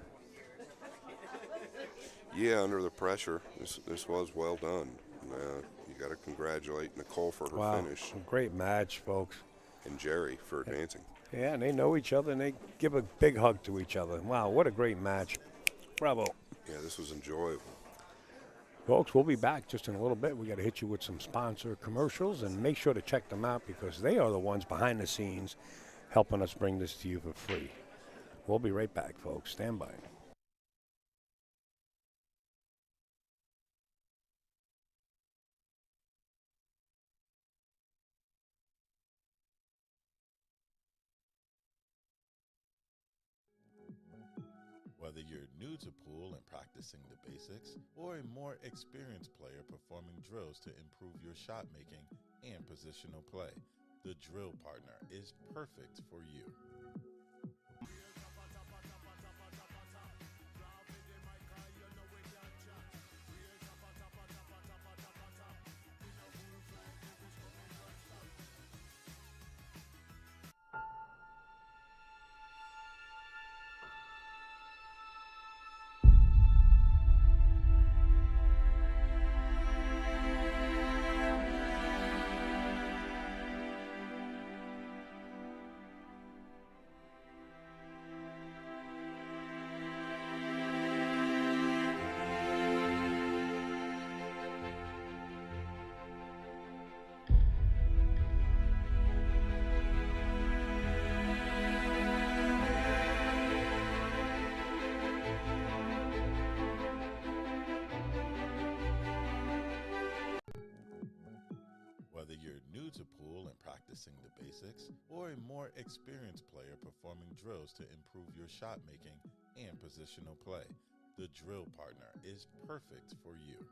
Yeah, under the pressure, this was well done. You got to congratulate Nicole for her finish. Great match, folks. And Jerry for advancing. Yeah, and they know each other, and they give a big hug to each other. Wow, what a great match. Bravo. Yeah, this was enjoyable. Folks, we'll be back just in a little bit. We got to hit you with some sponsor commercials, and make sure to check them out because they are the ones behind the scenes helping us bring this to you for free. We'll be right back, folks. Stand by. Whether you're new to pool and practicing the basics, or a more experienced player performing drills to improve your shot making and positional play, the drill partner is perfect for you. Whether you're new to pool and practicing the basics, or a more experienced player performing drills to improve your shot making and positional play, the drill partner is perfect for you.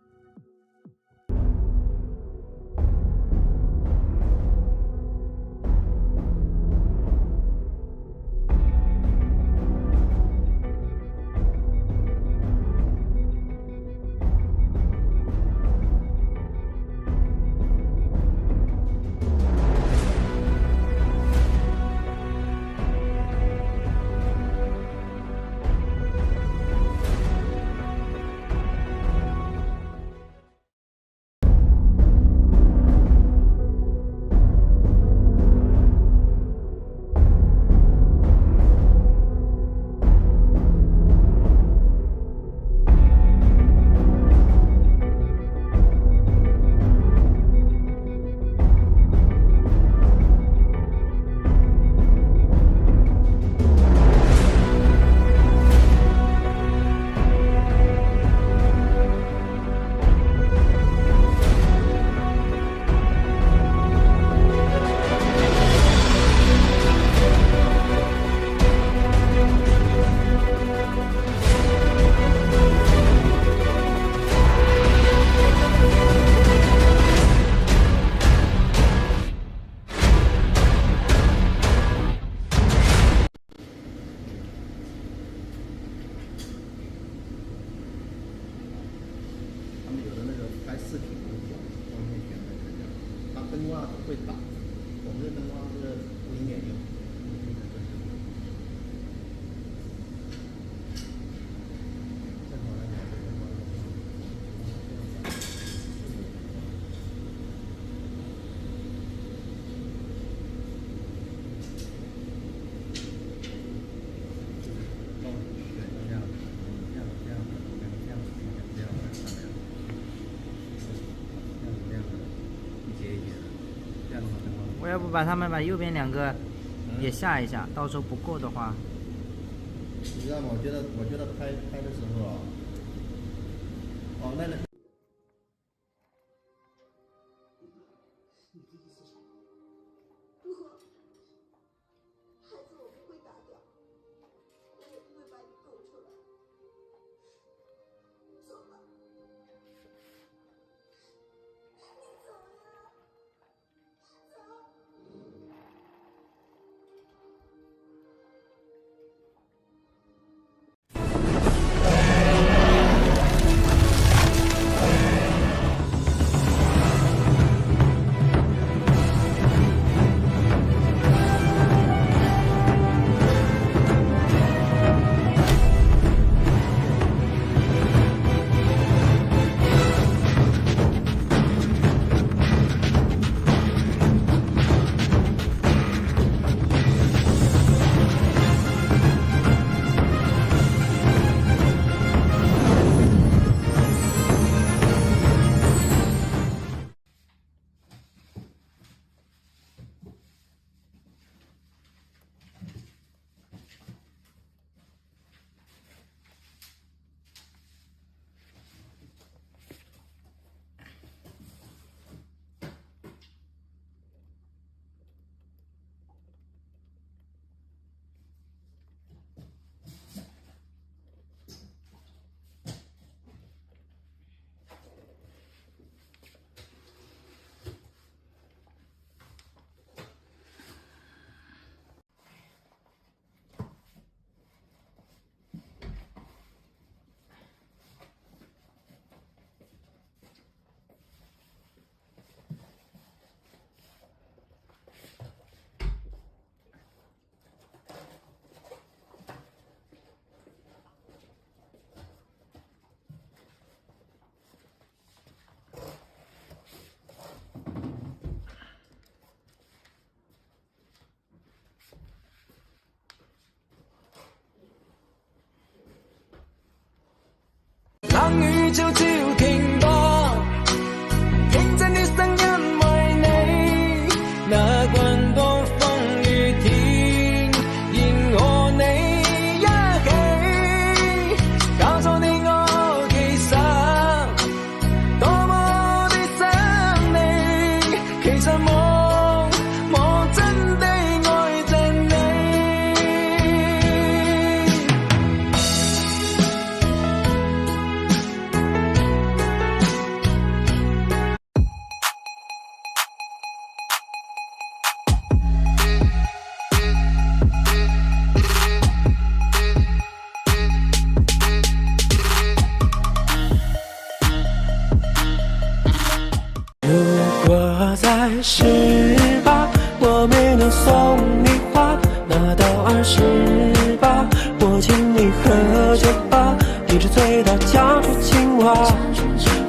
我要不把他们把右边2个也下一下，到时候不够的话。你知道吗？我觉得拍的时候啊，那个。孩子，我不会打掉，我也不会把你供出来。走吧。悄悄停泊，聽見你聲音為你，哪管多風雨天，仍和你一起，告訴你我其實多麼的想你，其實我真的愛着你。如果在18，我没能送你花，那到28，我请你喝酒吧，一直醉到讲出情话，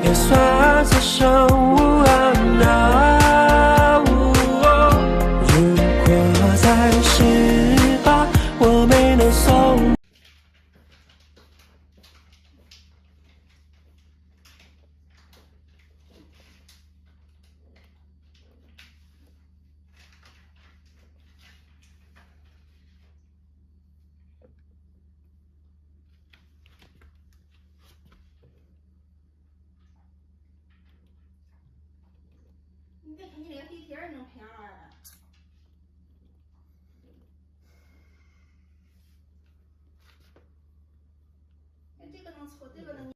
也算此生无憾啊。如果在18，我没能送。你得看你那个底贴儿能拍哪儿啊？哎，这个能搓，这个能。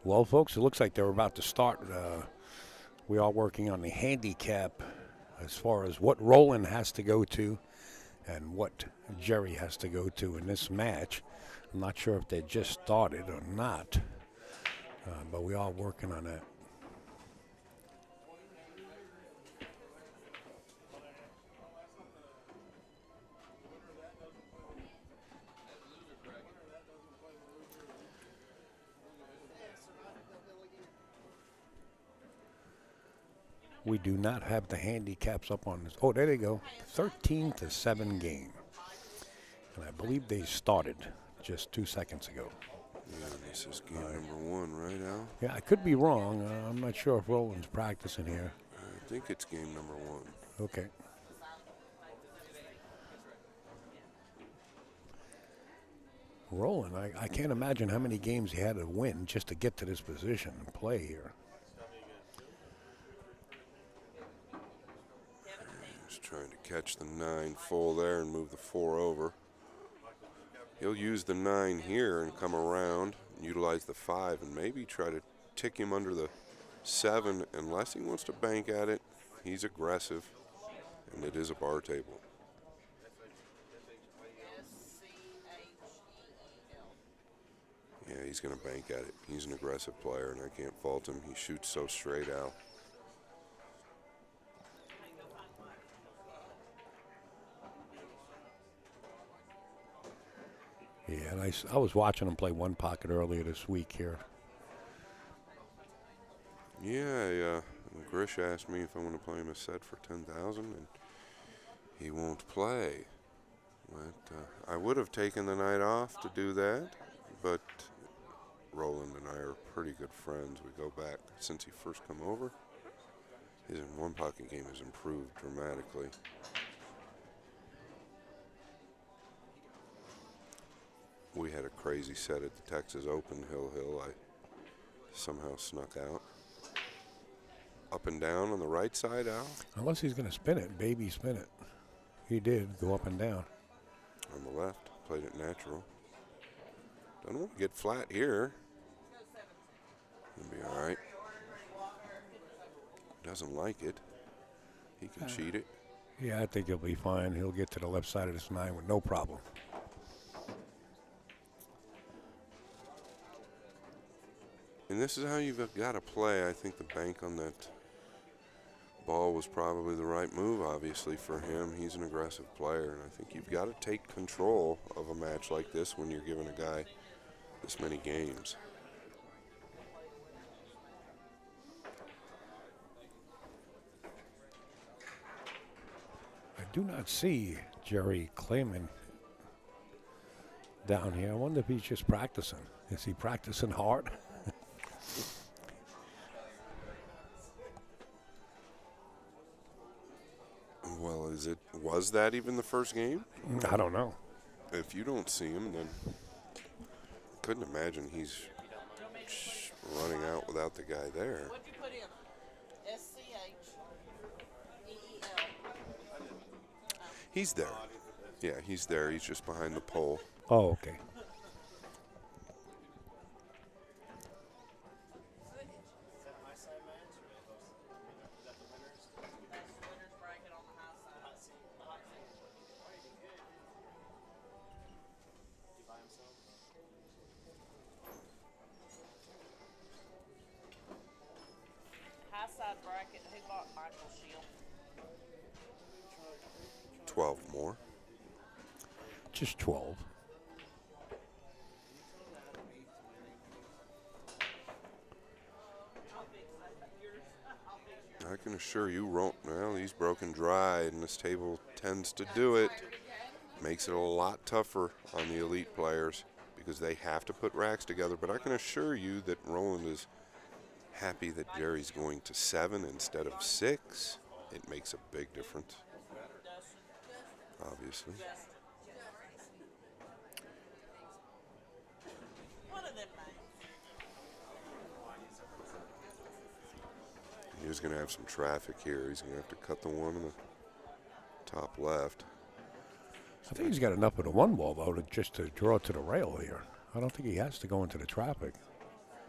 Well, folks, it looks like they're about to start. We are working on the handicap as far as what Roland has to go to and what Jerry has to go to in this match. I'm not sure if they just started or not, but we are working on that. We do not have the handicaps up on this. Oh, there they go. 13-7 game. And I believe they started just 2 seconds ago. Yeah, this is game number 1, right, Al? Yeah, I could be wrong. I'm not sure if Roland's practicing here. I think it's game number 1. Okay. Roland, I can't imagine how many games he had to win just to get to this position and play here. Just trying to catch the 9 full there and move the 4 over. He'll use the 9 here and come around, and utilize the 5, and maybe try to tick him under the 7 unless he wants to bank at it. He's aggressive, and it is a bar table. Yeah, he's going to bank at it. He's an aggressive player, and I can't fault him. He shoots so straight out. Yeah, and I was watching him play one pocket earlier this week here. Yeah, Grish asked me if I want to play him a set for $10,000, and he won't play. But I would have taken the night off to do that, but Roland and I are pretty good friends. We go back since he first come over. His one pocket game has improved dramatically. We had a crazy set at the Texas Open, Hill. I somehow snuck out. Up and down on the right side, Al? Unless he's going to spin it, baby spin it. He did go up and down. On the left, played it natural. Don't want to get flat here. He'll be all right. Doesn't like it. He can cheat it. Yeah, I think he'll be fine. He'll get to the left side of this 9 with no problem. And this is how you've got to play. I think the bank on that ball was probably the right move, obviously, for him. He's an aggressive player, and I think you've got to take control of a match like this when you're giving a guy this many games. I do not see Jerry Clayman down here. I wonder if he's just practicing. Is he practicing hard? Well, was that even the first game? I don't know. If you don't see him, then couldn't imagine he's running out without the guy there. What'd you put in? SCHEEL. He's there. Yeah, he's there. He's just behind the pole. Oh, okay. High side bracket. Who bought Michael Shield? 12 more. Just 12. I can assure you, well, he's broken dry, and this table tends to do it. Makes it a lot tougher on the elite players because they have to put racks together. But I can assure you that Roland is happy that Jerry's going to 7 instead of 6. It makes a big difference, obviously. He's going to have some traffic here. He's going to have to cut the one on the top left. I think he's got enough of the 1 ball, though, just to draw to the rail here. I don't think he has to go into the traffic.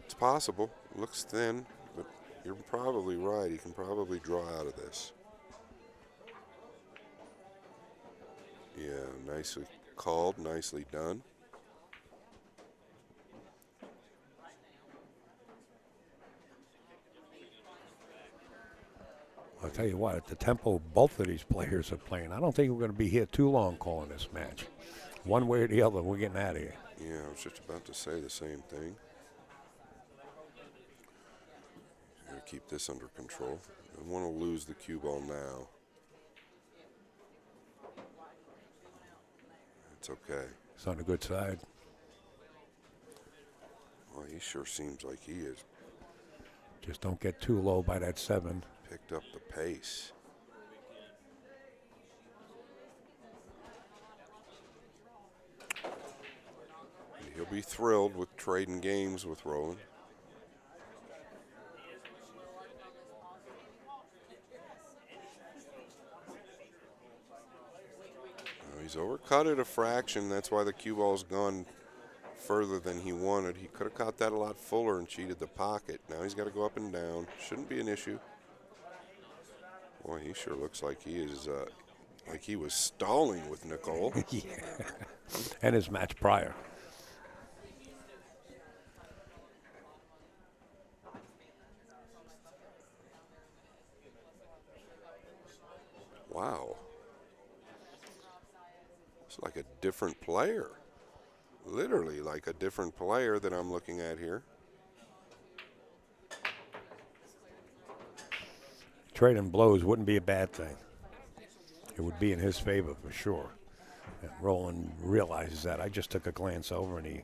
It's possible. Looks thin, but you're probably right. He can probably draw out of this. Yeah, nicely called, nicely done. I'll tell you what, at the tempo both of these players are playing, I don't think we're going to be here too long calling this match. One way or the other, we're getting out of here. Yeah, I was just about to say the same thing. Gotta keep this under control. I want to lose the cue ball now. It's okay. It's on the good side. Well, he sure seems like he is. Just don't get too low by that 7. Picked up the pace. And he'll be thrilled with trading games with Roland. He's overcut it a fraction. That's why the cue ball's gone further than he wanted. He could have caught that a lot fuller and cheated the pocket. Now he's got to go up and down. Shouldn't be an issue. Boy, he sure looks like he is like he was stalling with Nicole. Yeah. And his match prior. Wow. It's like a different player. Literally like a different player that I'm looking at here. Trading blows wouldn't be a bad thing. It would be in his favor for sure. And Roland realizes that. I just took a glance over and he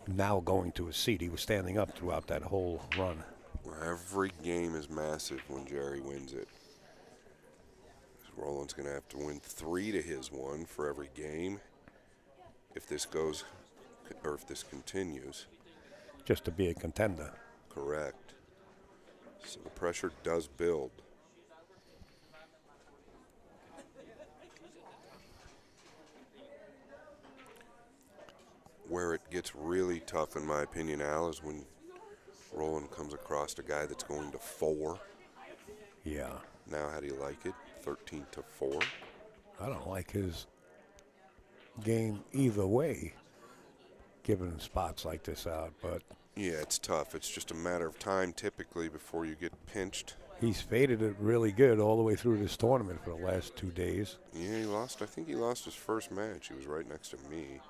now going to his seat. He was standing up throughout that whole run. Every game is massive when Jerry wins it. Roland's going to have to win 3 to his 1 for every game if this goes, or if this continues. Just to be a contender. Correct. So the pressure does build. Where it gets really tough, in my opinion, Al, is when Roland comes across a guy that's going to 4. Yeah. Now, how do you like it? 13 to 4. I don't like his game either way, giving spots like this out, but yeah, it's tough. It's just a matter of time typically before you get pinched. He's faded it really good all the way through this tournament for the last 2 days. Yeah, he lost. I think he lost his first match. He was right next to me.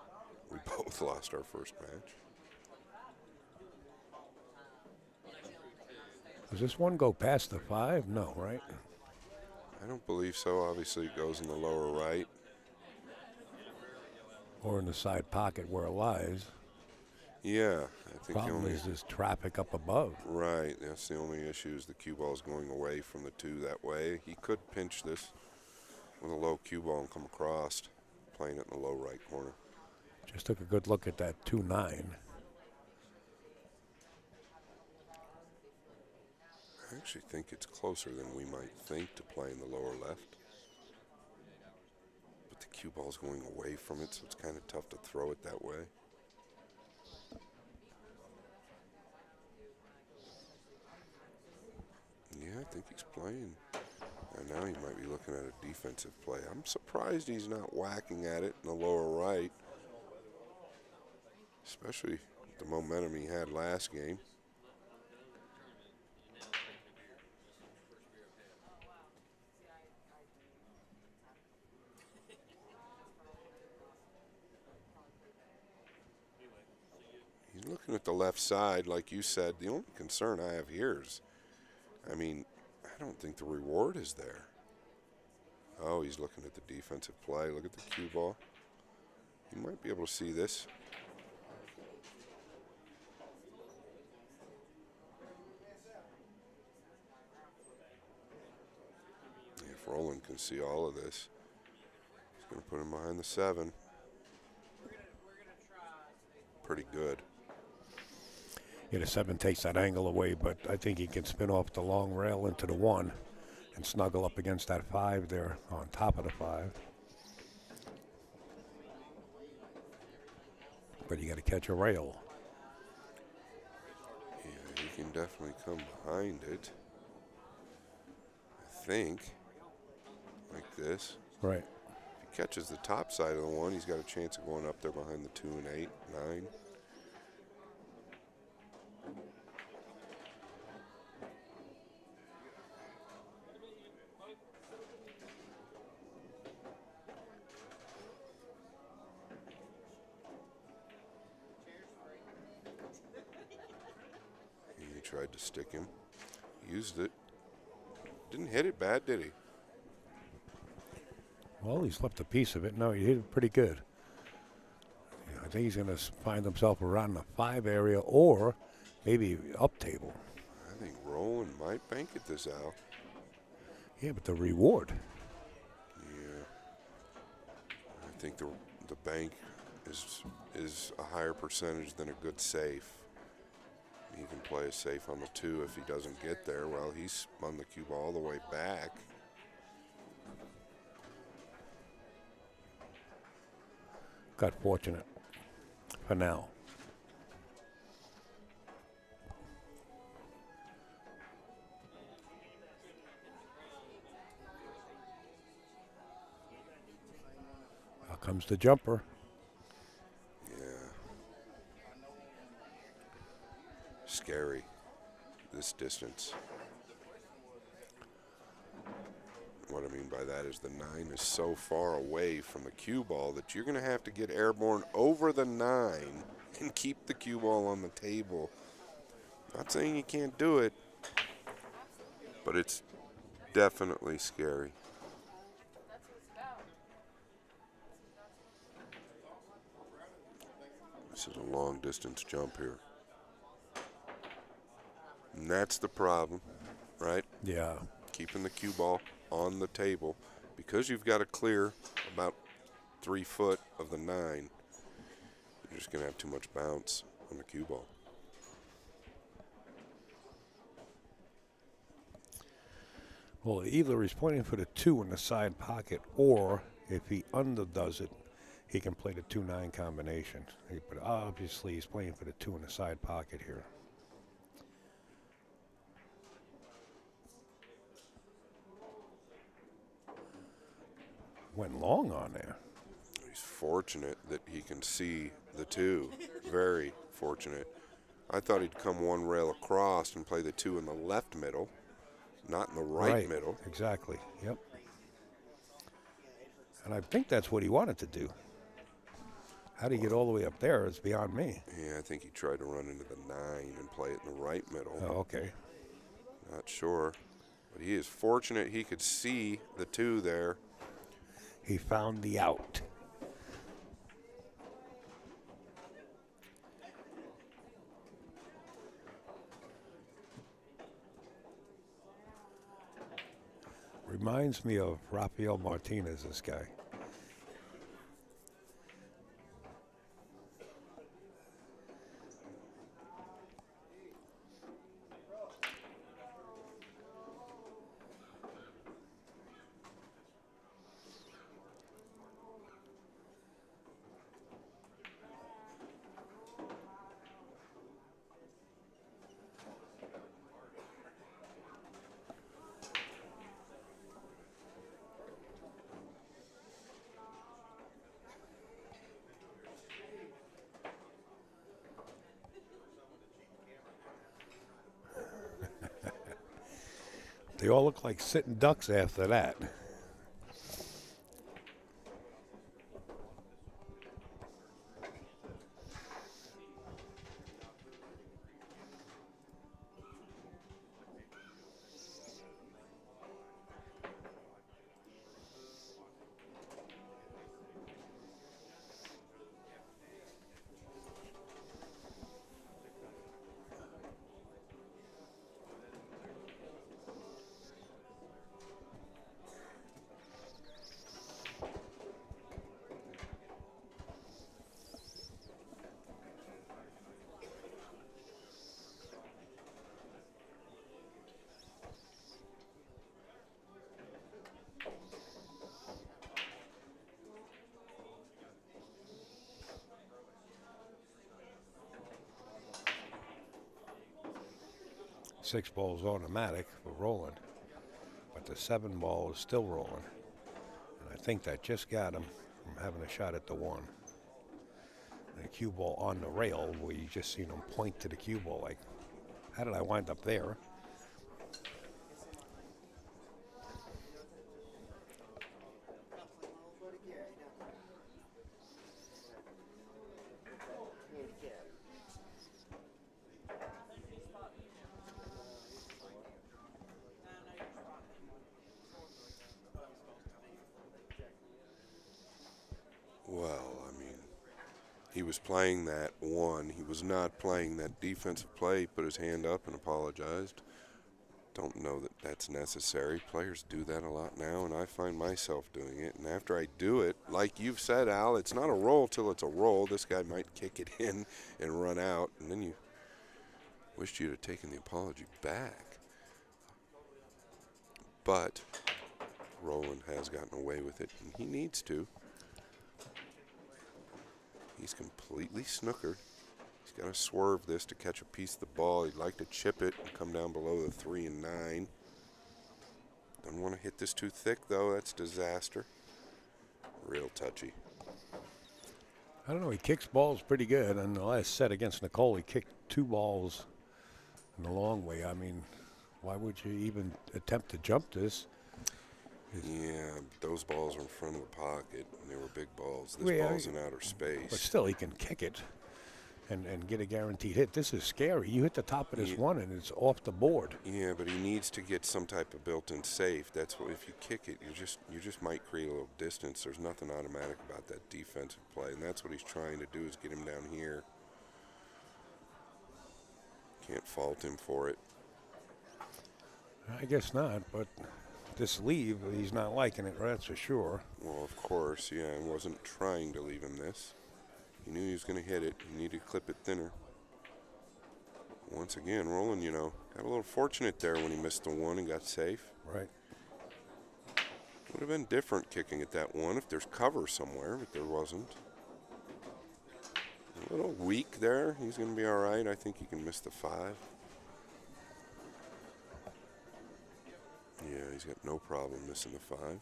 We both lost our first match. Does this one go past the 5? No, right? I don't believe so. Obviously, it goes in the lower right. Or in the side pocket where it lies. Yeah, I think Problem is this traffic up above. Right, that's the only issue is the cue ball is going away from the 2 that way. He could pinch this with a low cue ball and come across, playing it in the low right corner. Just took a good look at that 2-9. I actually think it's closer than we might think to play in the lower left. But the cue ball's going away from it, so it's kind of tough to throw it that way. Yeah, I think he's playing. And now he might be looking at a defensive play. I'm surprised he's not whacking at it in the lower right. Especially the momentum he had last game. He's looking at the left side, like you said. The only concern I have here is, I mean, I don't think the reward is there. Oh, he's looking at the defensive play. Look at the cue ball. You might be able to see this. If Roland can see all of this, he's going to put him behind the 7. Pretty good. Yeah, the 7 takes that angle away, but I think he can spin off the long rail into the 1 and snuggle up against that 5 there on top of the 5. But you got to catch a rail. can definitely come behind it. I think. Like this. Right. If he catches the top side of the one, he's got a chance of going up there behind the 2 and 8, 9. He tried to stick him. Used it. Didn't hit it bad, did he? Well, he's left a piece of it. No, he hit it pretty good. Yeah, I think he's going to find himself around the 5 area or maybe up table. I think Roland might bank it this out. Yeah, but the reward. Yeah. I think the bank is a higher percentage than a good safe. He can play a safe on the 2 if he doesn't get there. Well, he spun the cue ball all the way back. Got fortunate for now. Here comes the jumper. Yeah. Scary, this distance. What I mean by that is the 9 is so far away from the cue ball that you're going to have to get airborne over the 9 and keep the cue ball on the table. Not saying you can't do it, but it's definitely scary. This is a long distance jump here. And that's the problem, right? Yeah. Keeping the cue ball on the table. Because you've got to clear about 3 foot of the 9, you're just going to have too much bounce on the cue ball. Well, either he's pointing for the 2 in the side pocket, or if he underdoes it, he can play the 2-9 combination. But obviously, he's playing for the 2 in the side pocket here. Went long on there. He's fortunate that he can see the 2. Very fortunate. I thought he'd come one rail across and play the 2 in the left middle, not in the right middle. Exactly. Yep. And I think that's what he wanted to do. How do you get all the way up there is beyond me. Yeah, I think he tried to run into the 9 and play it in the right middle. Oh, okay. Not sure. But he is fortunate he could see the 2 there. He found the out. Reminds me of Rafael Martinez, this guy. They all look like sitting ducks after that. 6 ball is automatic for rolling, but the 7 ball is still rolling. And I think that just got him from having a shot at the 1. And the cue ball on the rail, where you just seen him point to the cue ball like, how did I wind up there? Well, I mean, he was playing that 1. He was not playing that defensive play. He put his hand up and apologized. Don't know that that's necessary. Players do that a lot now, and I find myself doing it. And after I do it, like you've said, Al, it's not a roll till it's a roll. This guy might kick it in and run out, and then you wished you'd have taken the apology back. But Roland has gotten away with it, and he needs to. He's completely snookered. He's got to swerve this to catch a piece of the ball. He'd like to chip it and come down below the 3 and 9. Don't want to hit this too thick, though. That's disaster. Real touchy. I don't know. He kicks balls pretty good. And the last set against Nicole, he kicked 2 balls in the long way. I mean, why would you even attempt to jump this? Yeah, those balls are in front of the pocket, and they were big balls. This Well, ball's in outer space. But still, he can kick it and get a guaranteed hit. This is scary. You hit the top of this 1, and it's off the board. Yeah, but he needs to get some type of built-in safe. That's what, if you kick it, you just might create a little distance. There's nothing automatic about that defensive play, and that's what he's trying to do, is get him down here. Can't fault him for it. I guess not, but this leave, he's not liking it, that's for sure. Well, of course, yeah, I wasn't trying to leave him this. He knew he was going to hit it. He needed to clip it thinner. Once again, Roland, you know, got a little fortunate there when he missed the 1 and got safe. Right. Would have been different kicking at that 1 if there's cover somewhere, but there wasn't. A little weak there. He's going to be all right. I think he can miss the 5. Yeah, he's got no problem missing the 5.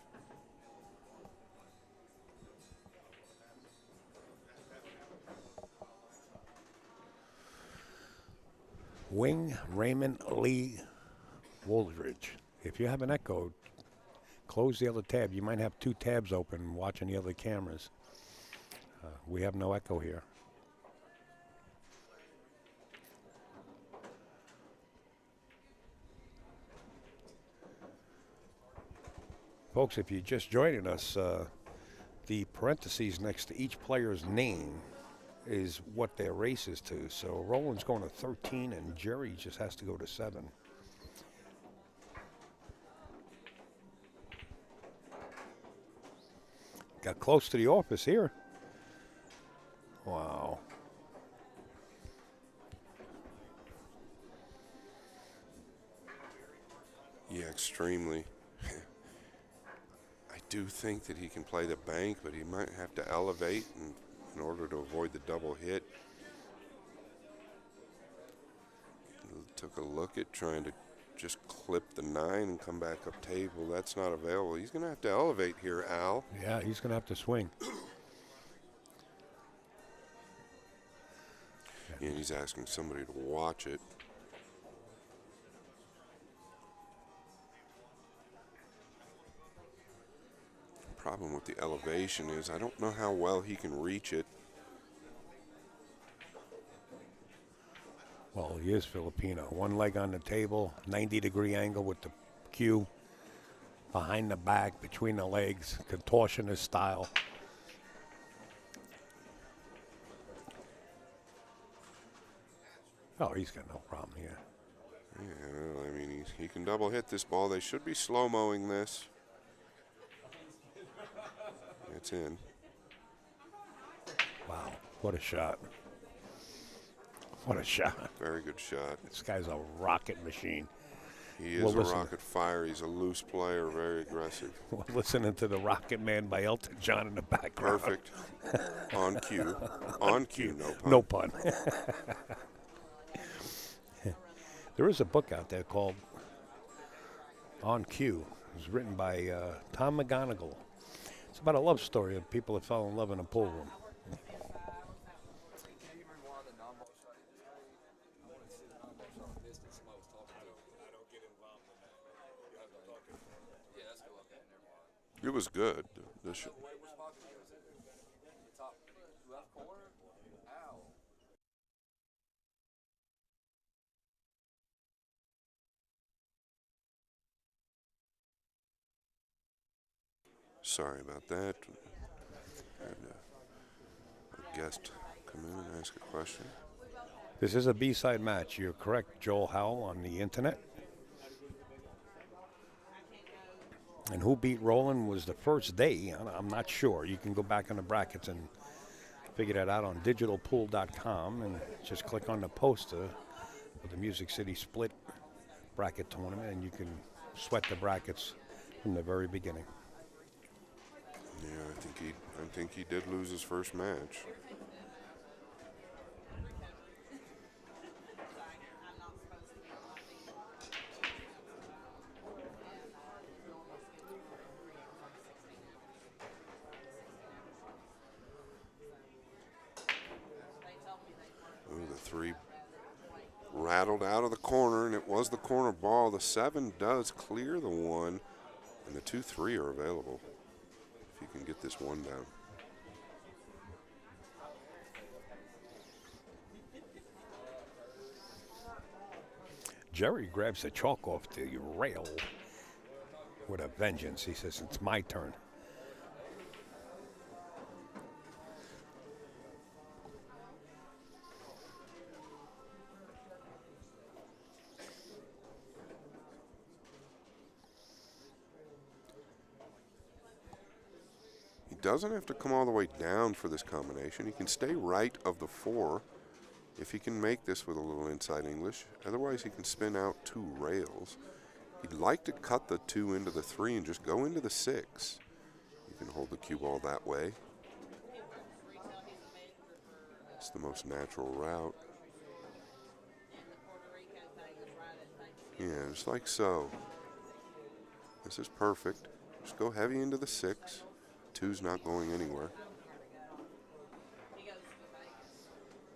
Wing Raymond Lee Woldridge. If you have an echo, close the other tab. You might have 2 tabs open watching the other cameras. We have no echo here. Folks, if you're just joining us, the parentheses next to each player's name is what their race is to. So Roland's going to 13 and Jerry just has to go to 7. Got close to the office here. Wow. Yeah, extremely. I do think that he can play the bank, but he might have to elevate in order to avoid the double hit. Took a look at trying to just clip the 9 and come back up table. That's not available. He's going to have to elevate here, Al. Yeah, he's going to have to swing. And he's asking somebody to watch it. Problem with the elevation is I don't know how well he can reach it. Well, he is Filipino. One leg on the table, 90-degree angle with the cue behind the back, between the legs, contortionist style. Oh, he's got no problem here. Yeah, I mean, he can double hit this ball. They should be slow-mowing this. It's in. Wow, what a shot. What a shot. Very good shot. This guy's a rocket machine. He is a rocket fire. He's a loose player, very aggressive. We're listening to the Rocket Man by Elton John in the background. Perfect. On cue. On cue, no pun. No pun. There is a book out there called On Cue. It was written by Tom McGonigal. It's about a love story of people that fell in love in a pool room. It was good. Sorry about that. Had a guest come in and ask a question. This is a B-side match. You're correct, Joel Howell, on the internet. And who beat Roland was the first day. I'm not sure. You can go back on the brackets and figure that out on digitalpool.com and just click on the poster of the Music City Split bracket tournament, and you can sweat the brackets from the very beginning. Yeah, I think he did lose his first match. The 3 rattled out of the corner, and it was the corner ball. The 7 does clear the 1, and the 2-3 are available if you can get this 1 down. Jerry grabs the chalk off the rail with a vengeance. He says, it's my turn. Doesn't have to come all the way down for this combination. He can stay right of the 4 if he can make this with a little inside English. Otherwise, he can spin out 2 rails. He'd like to cut the 2 into the 3 and just go into the 6. You can hold the cue ball that way. It's the most natural route. Yeah, just like so. This is perfect. Just go heavy into the 6. 2's not going anywhere.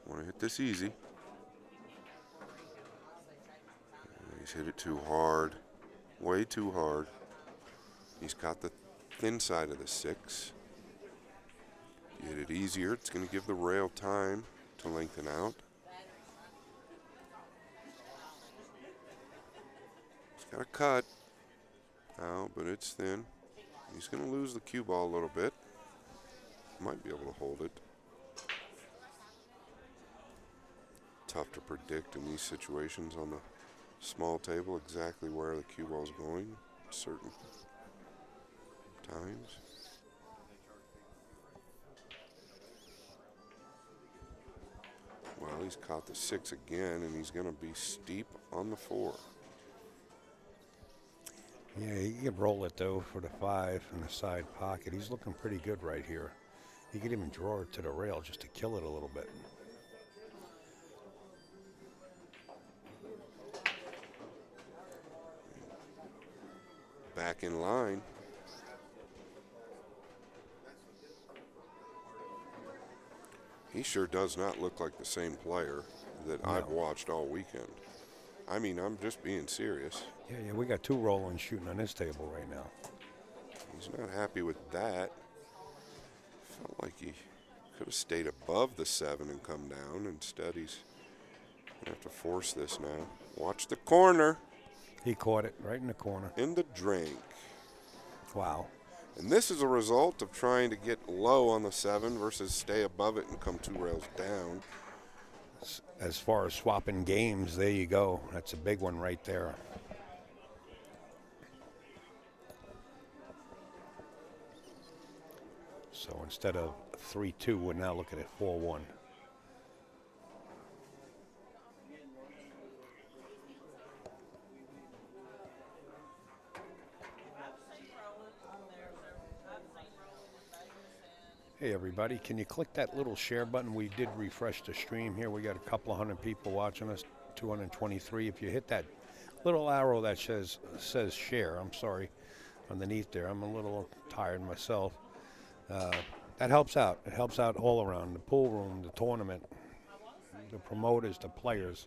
Want to hit this easy. He's hit it too hard. Way too hard. He's got the thin side of the 6. You hit it easier. It's going to give the rail time to lengthen out. He's got a cut out, but it's thin. He's going to lose the cue ball a little bit. Might be able to hold it. Tough to predict in these situations on the small table exactly where the cue ball is going at certain times. Well, he's caught the 6 again, and he's going to be steep on the 4. Yeah, he can roll it, though, for the 5 in the side pocket. He's looking pretty good right here. He could even draw it to the rail just to kill it a little bit. Back in line. He sure does not look like the same player that I've watched all weekend. I mean, I'm just being serious. Yeah, we got 2 Rollins shooting on this table right now. He's not happy with that. Felt like he could have stayed above the 7 and come down. Instead, he's going to have to force this now. Watch the corner. He caught it right in the corner. In the drink. Wow. And this is a result of trying to get low on the 7 versus stay above it and come 2 rails down. As far as swapping games, there you go. That's a big one right there. So instead of 3-2, we're now looking at 4-1. Hey everybody, can you click that little share button? We did refresh the stream here. We got a couple of hundred people watching us, 223. If you hit that little arrow that says share, I'm sorry, underneath there. I'm a little tired myself. That helps out. It helps out all around. The pool room, the tournament, the promoters, the players,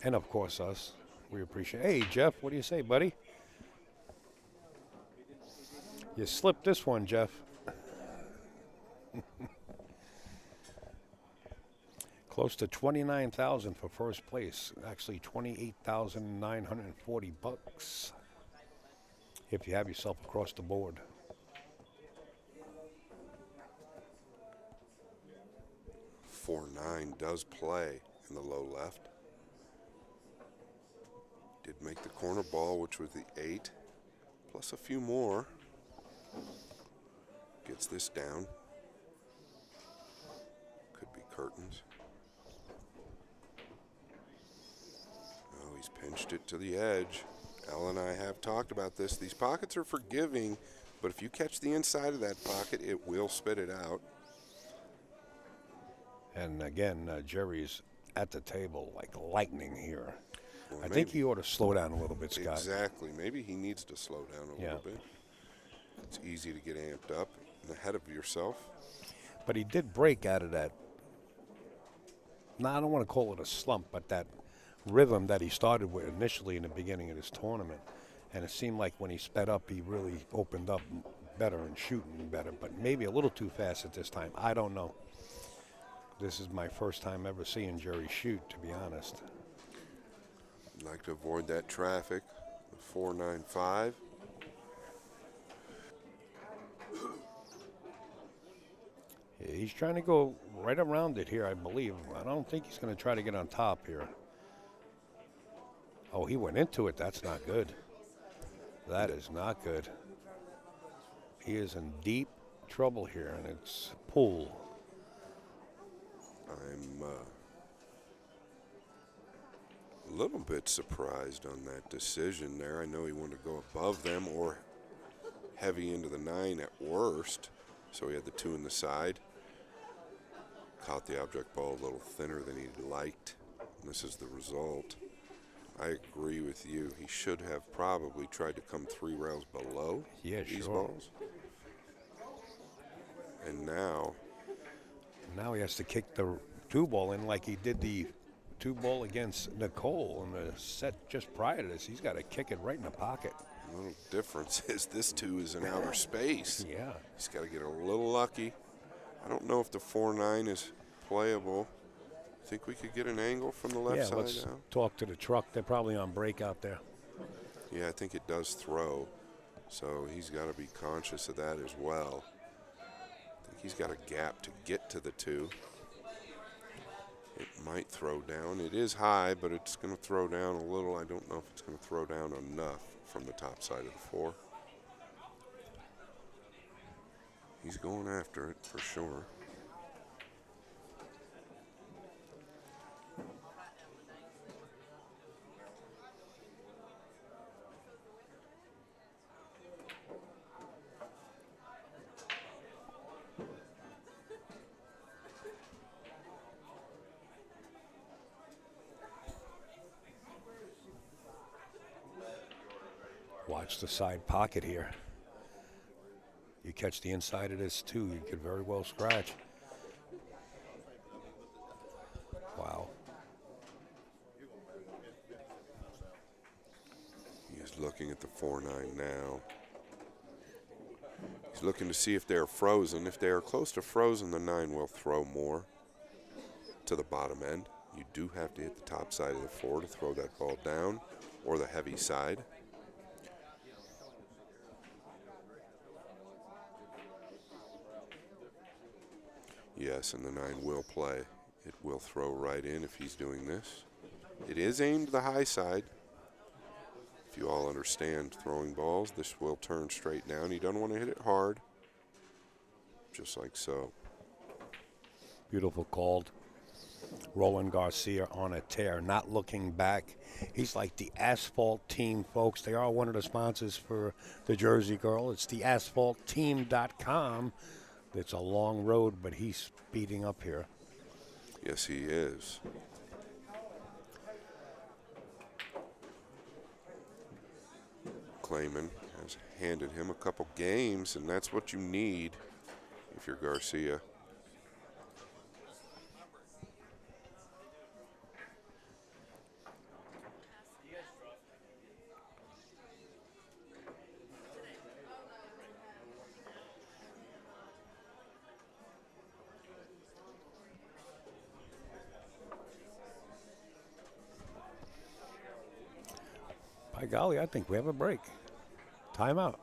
and of course us. We appreciate. Hey, Jeff, what do you say, buddy? You slipped this one, Jeff. Close to 29,000 for first place. Actually, 28,940 bucks. If you have yourself across the board. Four nine does play in the low left. Did make the corner ball, which was the 8, plus a few more. Gets this down. Could be curtains. Oh, he's pinched it to the edge. Al and I have talked about this. These pockets are forgiving, but if you catch the inside of that pocket, it will spit it out. And again, Jerry's at the table like lightning here. Well, I think he ought to slow down a little bit, Scott. Exactly. Maybe he needs to slow down a little bit. It's easy to get amped up and ahead of yourself. But he did break out of that. Now, I don't want to call it a slump, but that rhythm that he started with initially in the beginning of this tournament. And it seemed like when he sped up, he really opened up better and shooting better, but maybe a little too fast at this time. I don't know. This is my first time ever seeing Jerry shoot, to be honest. Like to avoid that traffic. The 495. Yeah, he's trying to go right around it here, I believe. I don't think he's going to try to get on top here. Oh, he went into it. That's not good. That is not good. He is in deep trouble here, and it's pool. I'm a little bit surprised on that decision there. I know he wanted to go above them or heavy into the 9 at worst, so he had the 2 in the side. Caught the object ball a little thinner than he liked, and this is the result. I agree with you. He should have probably tried to come 3 rails below these balls. And now he has to kick the 2-ball in like he did the 2-ball against Nicole in the set just prior to this. He's got to kick it right in the pocket. The little difference is this 2 is in outer space. Yeah. He's got to get a little lucky. I don't know if the 4-9 is playable. Think we could get an angle from the left side let's now? talk to the truck. They're probably on break out there. Yeah, I think it does throw. So he's got to be conscious of that as well. I think he's got a gap to get to the 2. It might throw down. It is high, but it's going to throw down a little. I don't know if it's going to throw down enough from the top side of the 4. He's going after it for sure. Watch the side pocket here. You catch the inside of this too, you could very well scratch. Wow. He's looking at the 4-9 now. He's looking to see if they're frozen. If they are close to frozen, the 9 will throw more to the bottom end. You do have to hit the top side of the 4 to throw that ball down, or the heavy side. Yes, and the 9 will play. It will throw right in if he's doing this. It is aimed the high side. If you all understand throwing balls, this will turn straight down. You don't want to hit it hard, just like so. Beautiful called. Roland Garcia on a tear, not looking back. He's like the Asphalt Team, folks. They are one of the sponsors for the Jersey Girl. It's the asphaltteam.com. It's a long road, but he's speeding up here. Yes, he is. Clayman has handed him a couple games, and that's what you need if you're Garcia. By golly, I think we have a break. Timeout.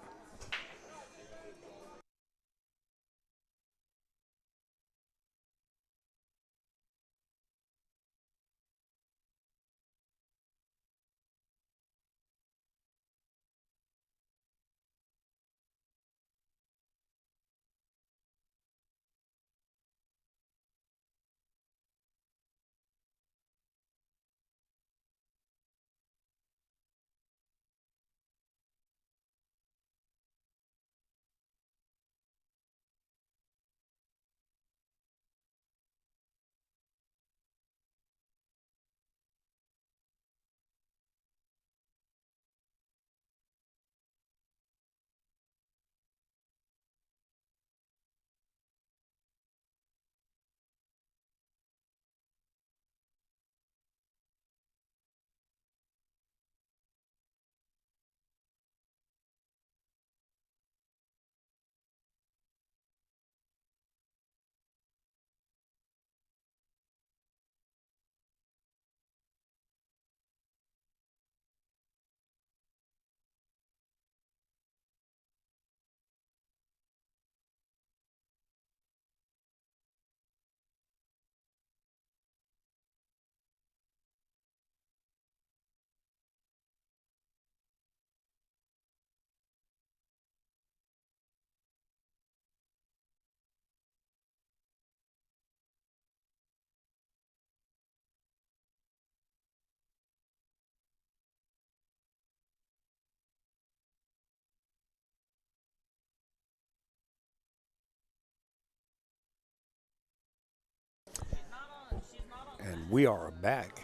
And we are back.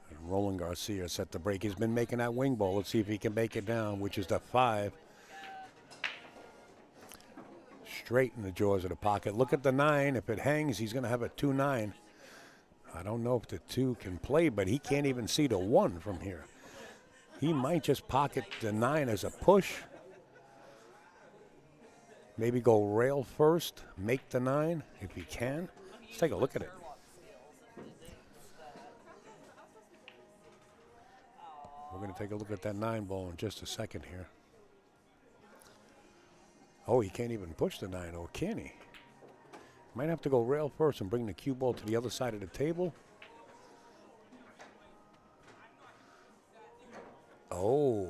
And Roland Garcia set the break. He's been making that wing ball. Let's see if he can make it down, which is the 5. Straight in the jaws of the pocket. Look at the 9. If it hangs, he's going to have a 2-9. I don't know if the 2 can play, but he can't even see the 1 from here. He might just pocket the 9 as a push. Maybe go rail first, make the 9 if he can. Let's take a look at it. We're going to take a look at that 9 ball in just a second here. Oh, he can't even push the 9, or can he? Might have to go rail first and bring the cue ball to the other side of the table. Oh,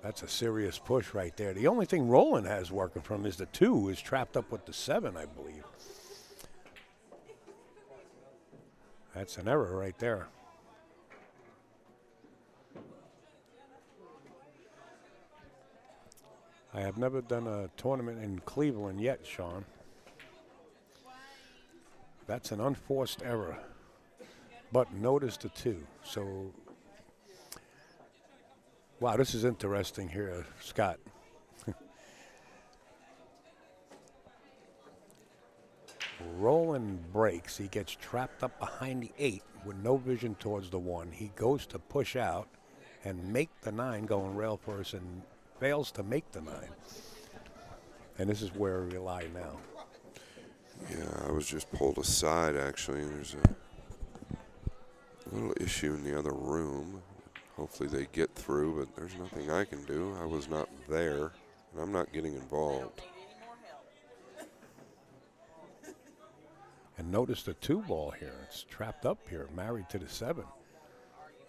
that's a serious push right there. The only thing Roland has working from him is the 2 who is trapped up with the 7, I believe. That's an error right there. I have never done a tournament in Cleveland yet, Sean. That's an unforced error. But notice the 2. So, wow, this is interesting here, Scott. Roland breaks. He gets trapped up behind the 8 with no vision towards the 1. He goes to push out and make the 9 going rail first and fails to make the 9. And this is where we lie now. Yeah, I was just pulled aside, actually. There's a little issue in the other room. Hopefully they get through, but there's nothing I can do. I was not there, and I'm not getting involved. And notice the 2 ball here. It's trapped up here, married to the 7.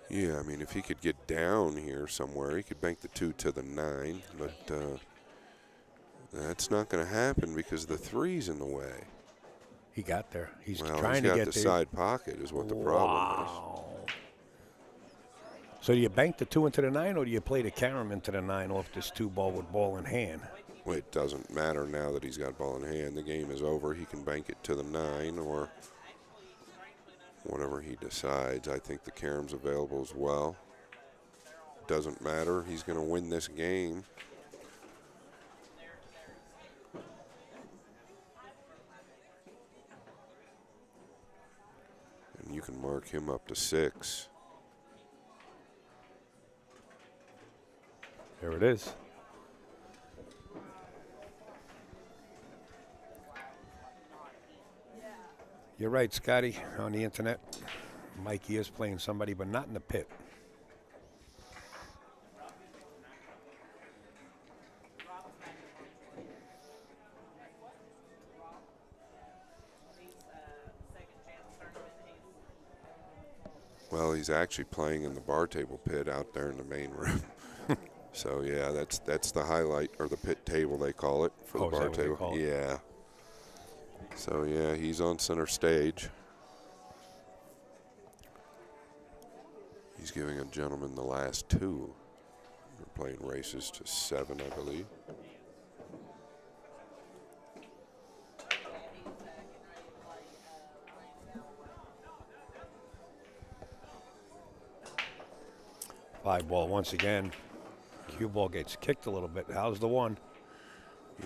Yeah, I mean, if he could get down here somewhere, he could bank the 2 to the 9, but that's not going to happen because the 3's in the way. He got there. He's well, trying to got get the there. Side pocket is what the problem is. So do you bank the 2 into the 9, or do you play the carom into the 9 off this 2 ball with ball in hand? Well, it doesn't matter now that he's got ball in hand. The game is over. He can bank it to the 9 or whatever he decides. I think the carom's available as well. doesn't matter. He's going to win this game. And you can mark him up to 6. There it is. You're right, Scotty, on the internet. Mikey is playing somebody, but not in the pit. Well, he's actually playing in the bar table pit out there in the main room. So yeah, that's the highlight, or the pit table they call it for the bar table. Yeah. So yeah, he's on center stage. He's giving a gentleman the last 2. They're playing races to 7, I believe. Five ball once again. Cue ball gets kicked a little bit. How's the 1?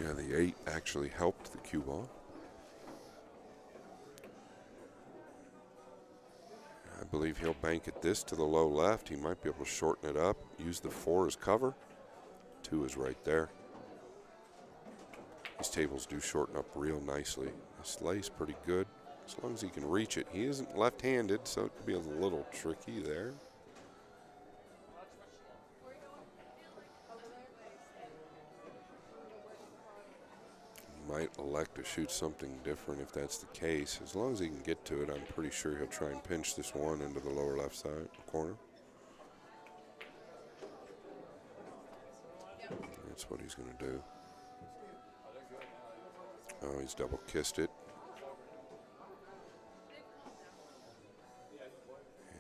Yeah, the 8 actually helped the cue ball. I believe he'll bank at this to the low left. He might be able to shorten it up, use the 4 as cover. 2 is right there. These tables do shorten up real nicely. This lay's pretty good, as long as he can reach it. He isn't left-handed, so it could be a little tricky there. Might elect to shoot something different if that's the case. As long as he can get to it, I'm pretty sure he'll try and pinch this 1 into the lower left side corner. That's what he's going to do. Oh, he's double kissed it.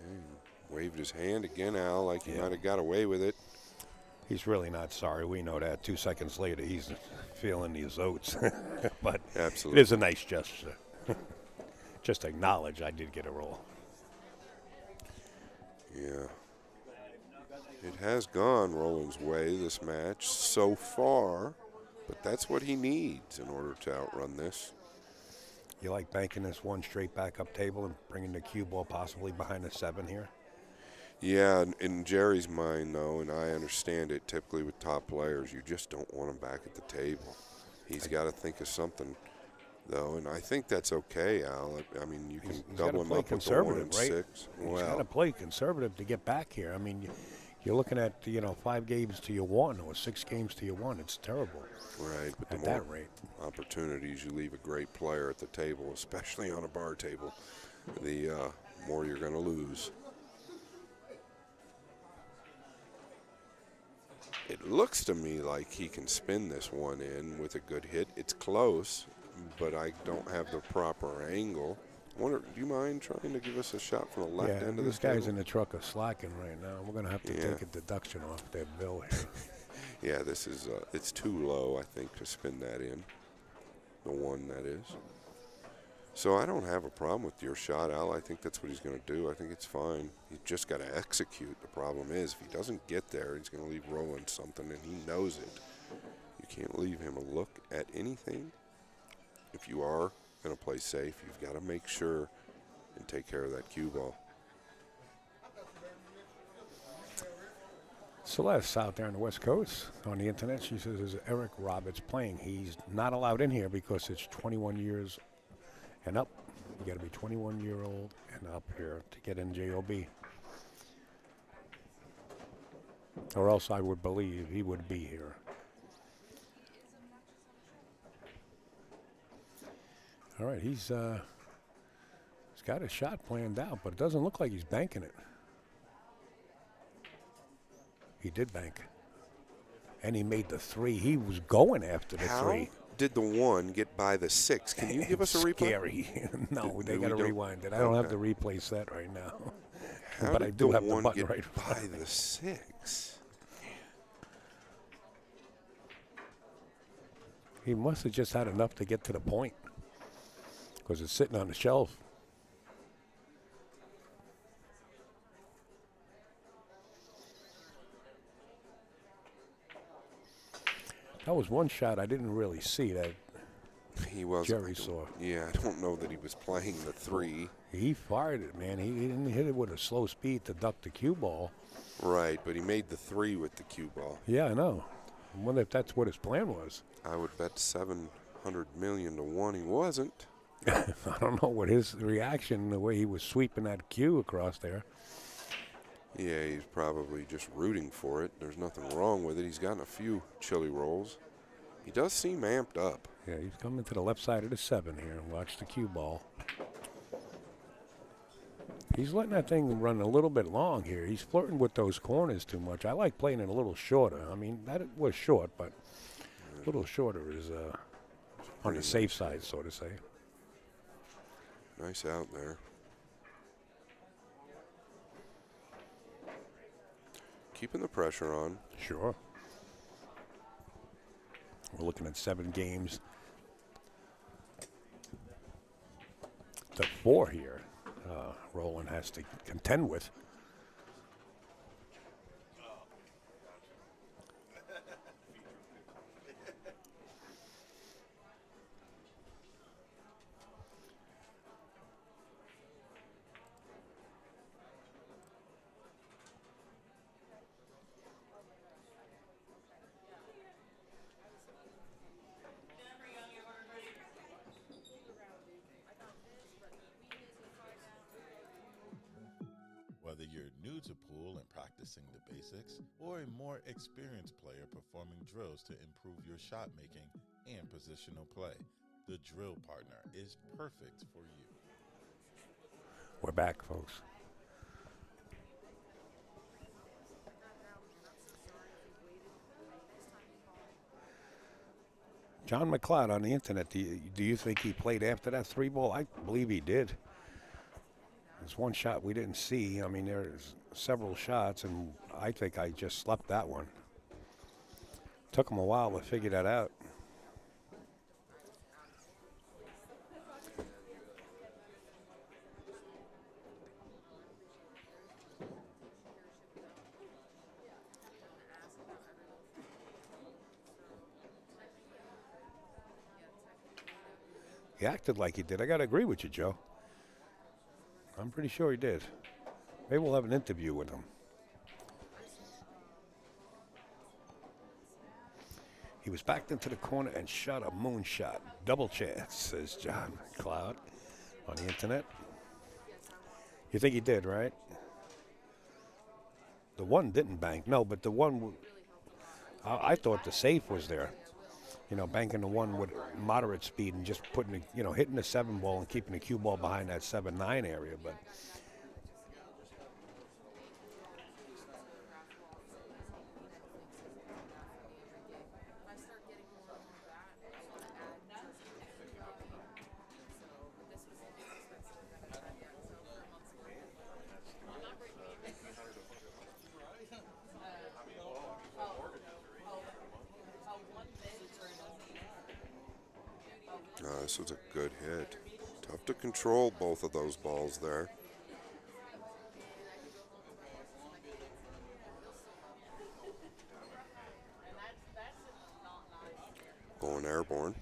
And waved his hand again, Al, like he might have got away with it. He's really not sorry. We know that. 2 seconds later, he's feeling these oats. But absolutely, it is a nice gesture. Just acknowledge I did get a roll. Yeah. It has gone Roland's way, this match, so far. But that's what he needs in order to outrun this. You like banking this 1 straight back up table and bringing the cue ball possibly behind the 7 here? Yeah, in Jerry's mind, though, and I understand it, typically with top players, you just don't want him back at the table. He's got to think of something, though, and I think that's okay, Al. I mean, you can double him up with the 1 and 6. He's got to play conservative to get back here. I mean, you're looking at, 5 games to your 1 or 6 games to your 1. It's terrible. Right, but at the that more rate. Opportunities you leave a great player at the table, especially on a bar table, the more you're going to lose. It looks to me like he can spin this 1 in with a good hit. It's close, but I don't have the proper angle. I wonder, do you mind trying to give us a shot from the left end of this guy's table? in the truck are slacking right now. We're going to have to take a deduction off that bill here. Yeah, this is, it's too low, I think, to spin that in. The 1, that is. So I don't have a problem with your shot, Al. I think that's what he's going to do. I think it's fine. He's just got to execute. The problem is, if he doesn't get there, he's going to leave Roland something, and he knows it. You can't leave him a look at anything. If you are going to play safe, you've got to make sure and take care of that cue ball. Celeste out there on the West Coast on the internet, she says, is Eric Roberts playing? He's not allowed in here because it's 21 years and up. You got to be 21-year-old and up here to get in JOB. Or else I would believe he would be here. All right, he's got a shot planned out, but it doesn't look like he's banking it. He did bank. And he made the 3. He was going after the 3. How did the 1 get by the 6? Can you give us a replay? Scary. No, they got to rewind it. I don't have the replay set right now. How but did I do have the 1 button get right by the 6? He must have just had enough to get to the point because it's sitting on the shelf. That was one shot I didn't really see that He was. Jerry saw. Yeah, I don't know that he was playing the 3. He fired it, man. He didn't hit it with a slow speed to duck the cue ball. Right, but he made the 3 with the cue ball. Yeah, I know. I wonder if that's what his plan was. I would bet 700 million to 1 he wasn't. I don't know what his reaction, the way he was sweeping that cue across there. Yeah, he's probably just rooting for it. There's nothing wrong with it. He's gotten a few chili rolls. He does seem amped up. Yeah, he's coming to the left side of the 7 here. Watch the cue ball. He's letting that thing run a little bit long here. He's flirting with those corners too much. I like playing it a little shorter. I mean, that was short, but a little shorter is on the safe side, so to say. Nice out there. Keeping the pressure on. Sure. We're looking at 7 games to 4 here. Roland has to contend with. Whether you're new to pool and practicing the basics, or a more experienced player performing drills to improve your shot making and positional play, the drill partner is perfect for you. We're back, folks. John McLeod on the internet, do you think he played after that 3-ball? I believe he did. There's one shot we didn't see. I mean, there's several shots, and I think I just slept that one. Took him a while to figure that out. He acted like he did. I got to agree with you, Joe. I'm pretty sure he did. Maybe we'll have an interview with him. He was backed into the corner and shot a moonshot. Double chance, says John Cloud on the internet. You think he did, right? The one didn't bank. No, but the one, I thought the safe was there. You know, banking the one with moderate speed and just putting the, you know, hitting the 7-ball and keeping the cue ball behind that 7-9 area. But This was a good hit. Tough to control both of those balls there. Going airborne.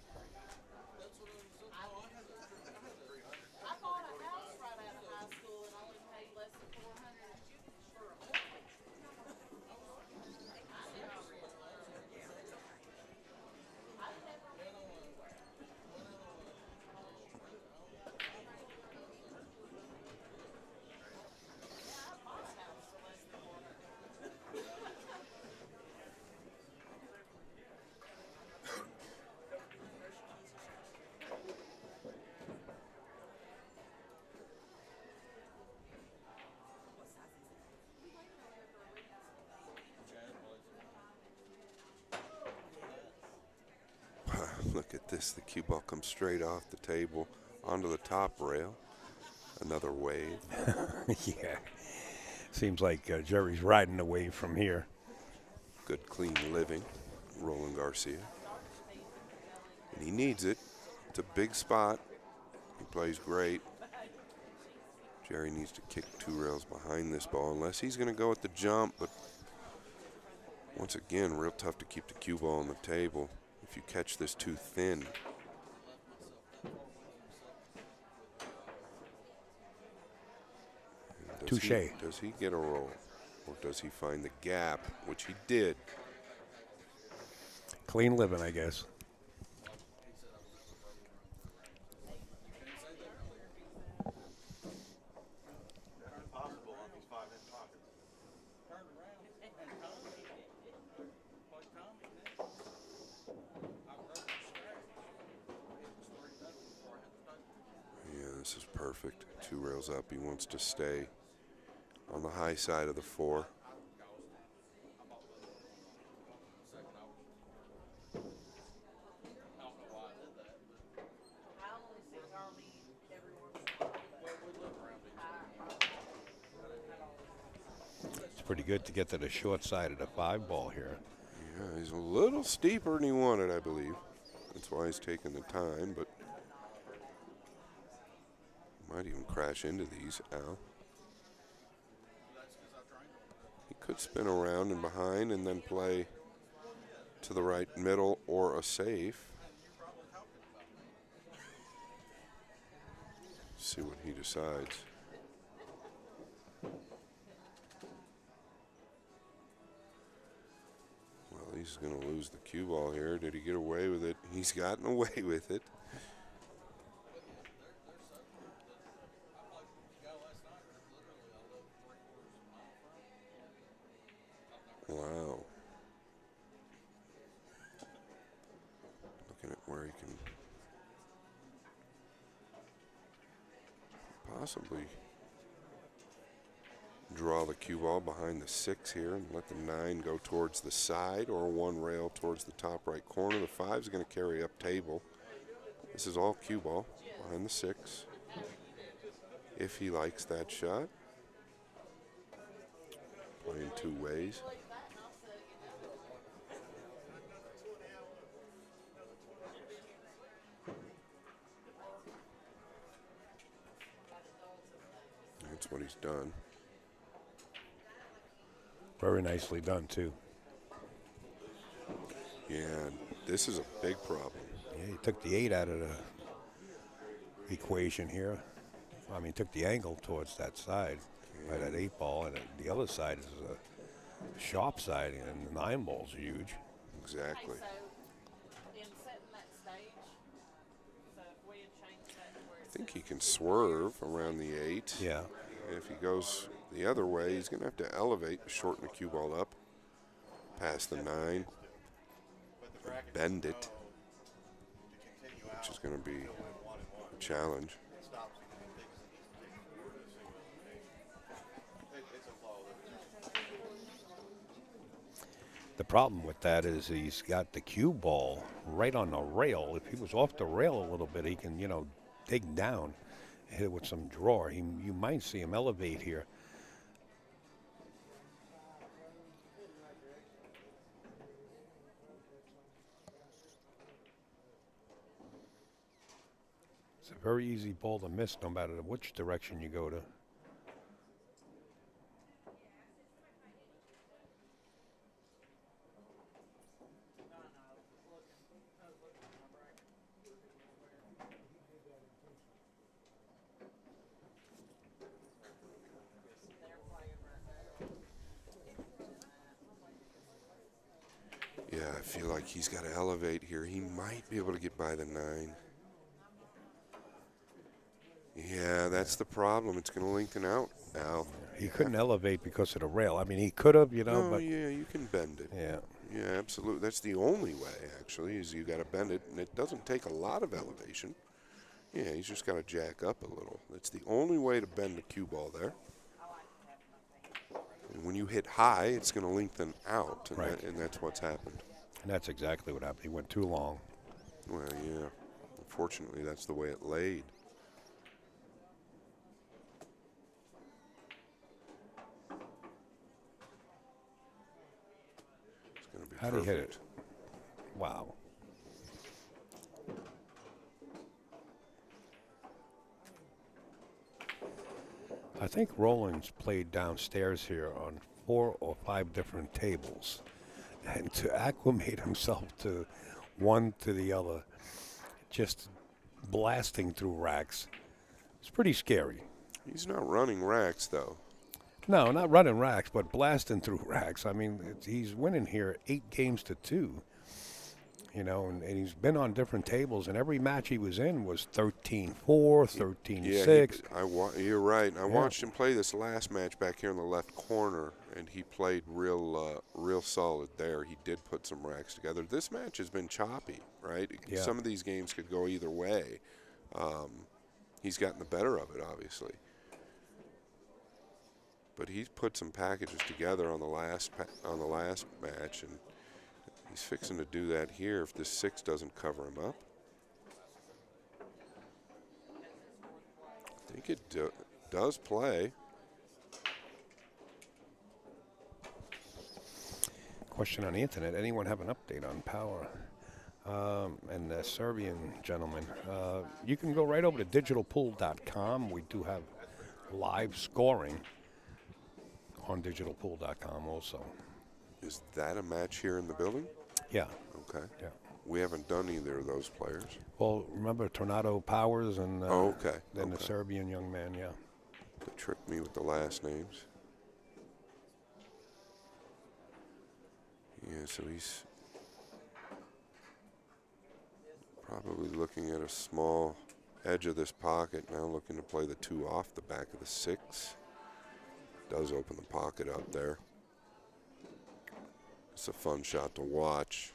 Look at this. The cue ball comes straight off the table onto the top rail. Another wave. yeah. Seems like Jerry's riding the wave from here. Good, clean living. Roland Garcia. And he needs it. It's a big spot. He plays great. Jerry needs to kick 2 rails behind this ball unless he's going to go at the jump, but Once again, real tough to keep the cue ball on the table if you catch this too thin. Touche. Does he get a roll? Or does he find the gap, which he did? Clean living, I guess. Yeah, this is perfect. 2 rails up. He wants to stay on the high side of the 4. It's pretty good to get to the short side of the 5 ball here. Yeah, he's a little steeper than he wanted, I believe. That's why he's taking the time, but might even crash into these, Al. He could spin around and behind and then play to the right middle or a safe. See what he decides. Well, he's going to lose the cue ball here. Did he get away with it? He's gotten away with it. Wow. Looking at where he can possibly draw the cue ball behind the 6 here and let the 9 go towards the side or 1 rail towards the top right corner. The 5 is going to carry up table. This is all cue ball behind the 6. If he likes that shot. Playing 2 ways. That's what he's done. Very nicely done, too. Yeah, this is a big problem. Yeah, he took the 8 out of the equation here. I mean, took the angle towards that side, by that 8 ball, and the other side is a sharp side, and the 9 ball's huge. Exactly. I think he can swerve around the 8. Yeah. If he goes the other way, he's going to have to elevate, shorten the cue ball up, past the 9, bend it, which is going to be a challenge. The problem with that is he's got the cue ball right on the rail. If he was off the rail a little bit, he can, dig down, hit it with some draw. You might see him elevate here. It's a very easy ball to miss no matter which direction you go to. Yeah, I feel like he's got to elevate here. He might be able to get by the 9. Yeah, that's the problem. It's going to lengthen out, Al. He couldn't elevate because of the rail. I mean, he could have, No, but yeah, you can bend it. Yeah. Yeah, absolutely. That's the only way, actually, is you got to bend it, and it doesn't take a lot of elevation. Yeah, he's just got to jack up a little. That's the only way to bend the cue ball there. And when you hit high, it's going to lengthen out, and, Right. and that's what's happened. And that's exactly what happened. He went too long. Well, yeah. Unfortunately, that's the way it laid. It's going to be How'd he hit perfect. it? Wow. I think Roland's played downstairs here on 4 or 5 different tables. and to acclimate himself to one to the other, just blasting through racks, it's pretty scary. He's not running racks, though. No, not running racks, but blasting through racks. I mean, he's winning here 8-2. You know, and he's been on different tables, and every match he was in was 13-4, 13-6. You're right. I watched him play this last match back here in the left corner, and he played real solid there. He did put some racks together. This match has been choppy, right? Yeah. Some of these games could go either way. He's gotten the better of it, obviously. But he's put some packages together on the last match, and he's fixing to do that here if this 6 doesn't cover him up. I think it does play. Question on the internet, anyone have an update on power? And the Serbian gentleman, you can go right over to digitalpool.com. We do have live scoring on digitalpool.com also. Is that a match here in the building? Yeah. Okay. Yeah. We haven't done either of those players. Well, remember Tornado Powers and okay. Then the Serbian young man, yeah. They tricked me with the last names. Yeah, so he's probably looking at a small edge of this pocket now, looking to play the 2 off the back of the 6. Does open the pocket up there. It's a fun shot to watch.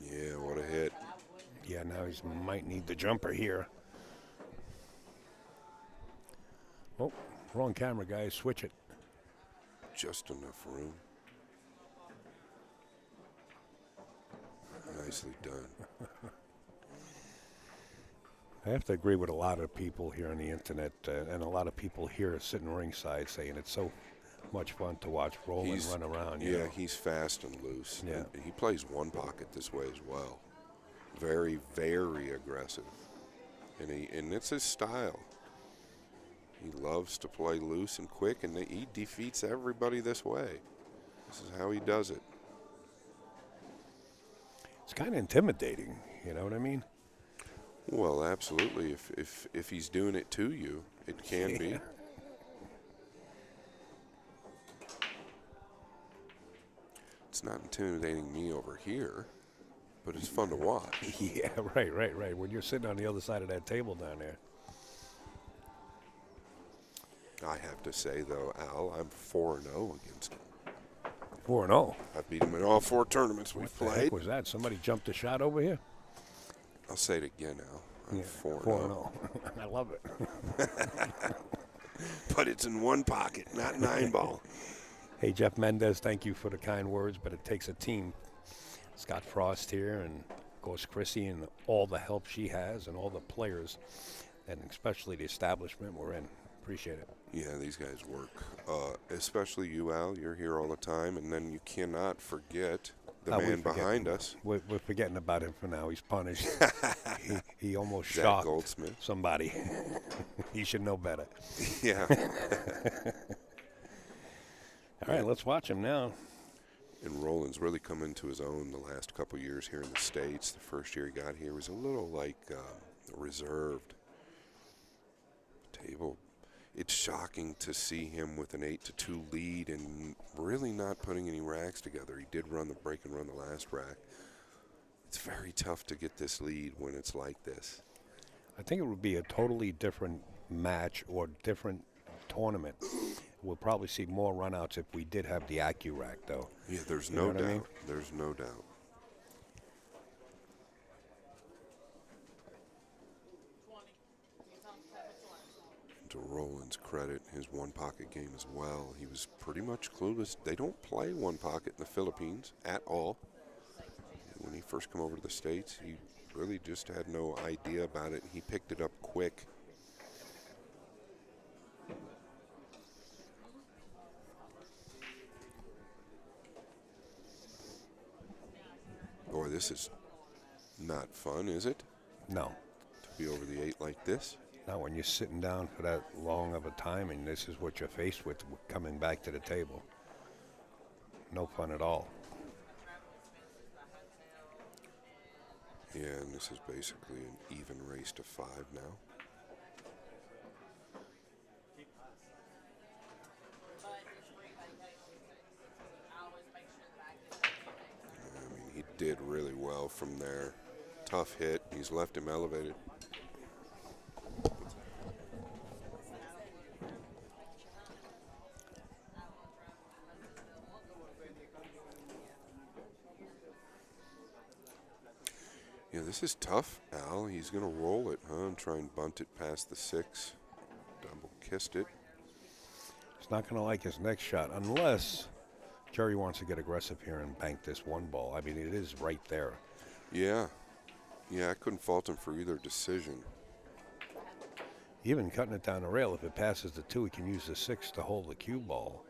Yeah, what a hit. Yeah, now he might need the jumper here. Oh, wrong camera, guys. Switch it. Just enough room. Nicely done. I have to agree with a lot of people here on the internet, and a lot of people here sitting ringside saying it's so much fun to watch Roland run around. Yeah, he's fast and loose. Yeah. And he plays one pocket this way as well. Very, very aggressive. And it's his style. He loves to play loose and quick, and he defeats everybody this way. This is how he does it. It's kind of intimidating, you know what I mean? Well, absolutely. If he's doing it to you, it can be. It's not intimidating me over here, but it's fun to watch. Yeah, right. When you're sitting on the other side of that table down there. I have to say, though, Al, I'm 4-0 against him. 4-0? I've beat him in all 4 tournaments we've played. What the heck was that? Somebody jumped a shot over here? I'll say it again, Al. I'm 4-0. 4-0. I love it. But it's in one pocket, not 9 ball. Hey, Jeff Mendez, thank you for the kind words, but it takes a team. Scott Frost here, and of course Chrissy, and all the help she has, and all the players, and especially the establishment we're in. Appreciate it. Yeah, these guys work. Especially you, Al. You're here all the time, and then you cannot forget the man behind us. We're forgetting about him for now. He's punished. he almost Zach shocked Goldsmith. Somebody. He should know better. Yeah. All right, let's watch him now. And Roland's really come into his own the last couple years here in the States. The first year he got here was a little like reserved. Table. It's shocking to see him with an 8-2 lead and really not putting any racks together. He did run the break and run the last rack. It's very tough to get this lead when it's like this. I think it would be a totally different match or different tournament. We'll probably see more runouts if we did have the AccuRack, though. Yeah, there's You no know what doubt. I mean? There's no doubt. To Roland's credit, his one-pocket game as well. He was pretty much clueless. They don't play one-pocket in the Philippines at all. When he first came over to the States, he really just had no idea about it. He picked it up quick. Boy, this is not fun, is it? No. To be over the 8 like this? Now, when you're sitting down for that long of a time and this is what you're faced with coming back to the table, no fun at all. Yeah, and this is basically an even race to 5 now. I mean, he did really well from there. Tough hit. He's left him elevated. Yeah, this is tough, Al. He's going to roll it, huh, and try and bunt it past the 6. Double kissed it. He's not going to like his next shot unless Jerry wants to get aggressive here and bank this 1 ball. I mean, it is right there. Yeah. Yeah, I couldn't fault him for either decision. Even cutting it down the rail, if it passes the 2, he can use the 6 to hold the cue ball.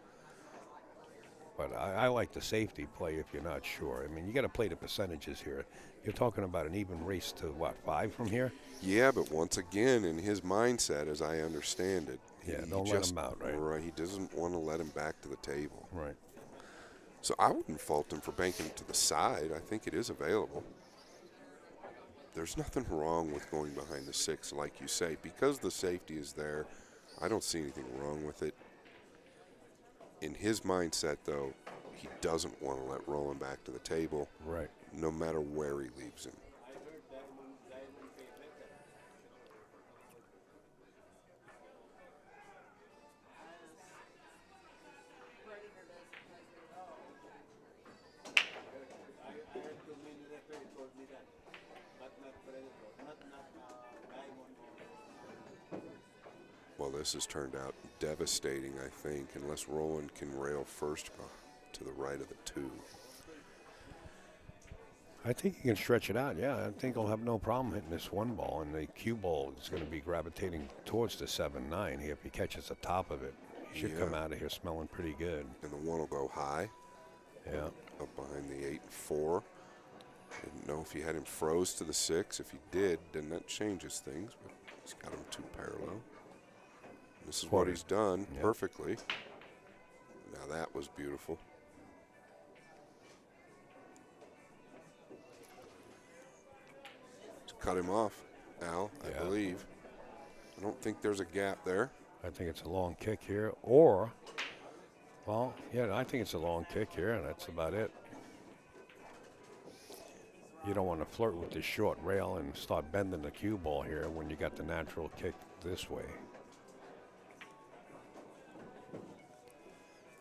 But I like the safety play if you're not sure. I mean, you got to play the percentages here. You're talking about an even race to, what, 5 from here? Yeah, but once again, in his mindset, as I understand it, don't let him out, right? Right, he doesn't want to let him back to the table. Right. So I wouldn't fault him for banking it to the side. I think it is available. There's nothing wrong with going behind the 6, like you say. Because the safety is there, I don't see anything wrong with it. In his mindset, though, he doesn't want to let Roland back to the table. Right. No matter where he leaves him. Well, this has turned out devastating, I think, unless Roland can rail first to the right of the 2. I think he can stretch it out, yeah. I think he'll have no problem hitting this 1 ball, and the cue ball is going to be gravitating towards the 7-9 here if he catches the top of it. He should come out of here smelling pretty good. And the 1 will go high. Yeah. Up behind the 8 and 4. Didn't know if he had him froze to the 6. If he did, then that changes things, but he's got him 2 parallel. This is what he's done perfectly. Now that was beautiful. To cut him off, Al, I believe. I don't think there's a gap there. I think it's a long kick here, or, well, yeah, I think it's a long kick here, and that's about it. You don't want to flirt with the short rail and start bending the cue ball here when you got the natural kick this way.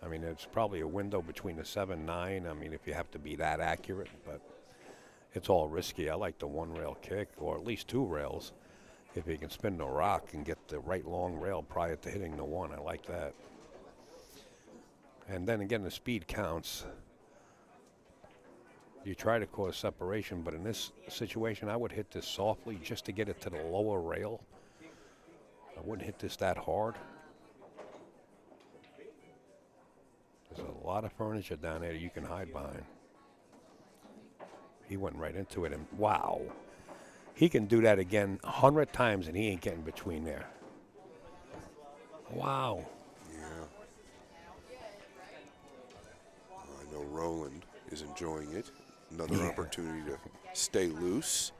I mean, it's probably a window between the 7-9. I mean, if you have to be that accurate, but it's all risky. I like the 1 rail kick, or at least 2 rails. If you can spin the rock and get the right long rail prior to hitting the 1, I like that. And then again, the speed counts. You try to cause separation, but in this situation, I would hit this softly just to get it to the lower rail. I wouldn't hit this that hard. There's a lot of furniture down there that you can hide behind. He went right into it, and wow. He can do that again 100 times, and he ain't getting between there. Wow. Yeah. I know Roland is enjoying it. Another opportunity to stay loose.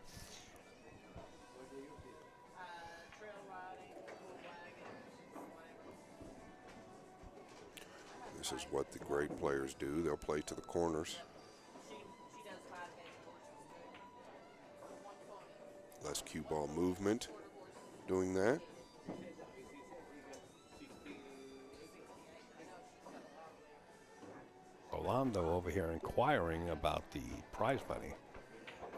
This is what the great players do. They'll play to the corners. Less cue ball movement doing that. Orlando over here inquiring about the prize money.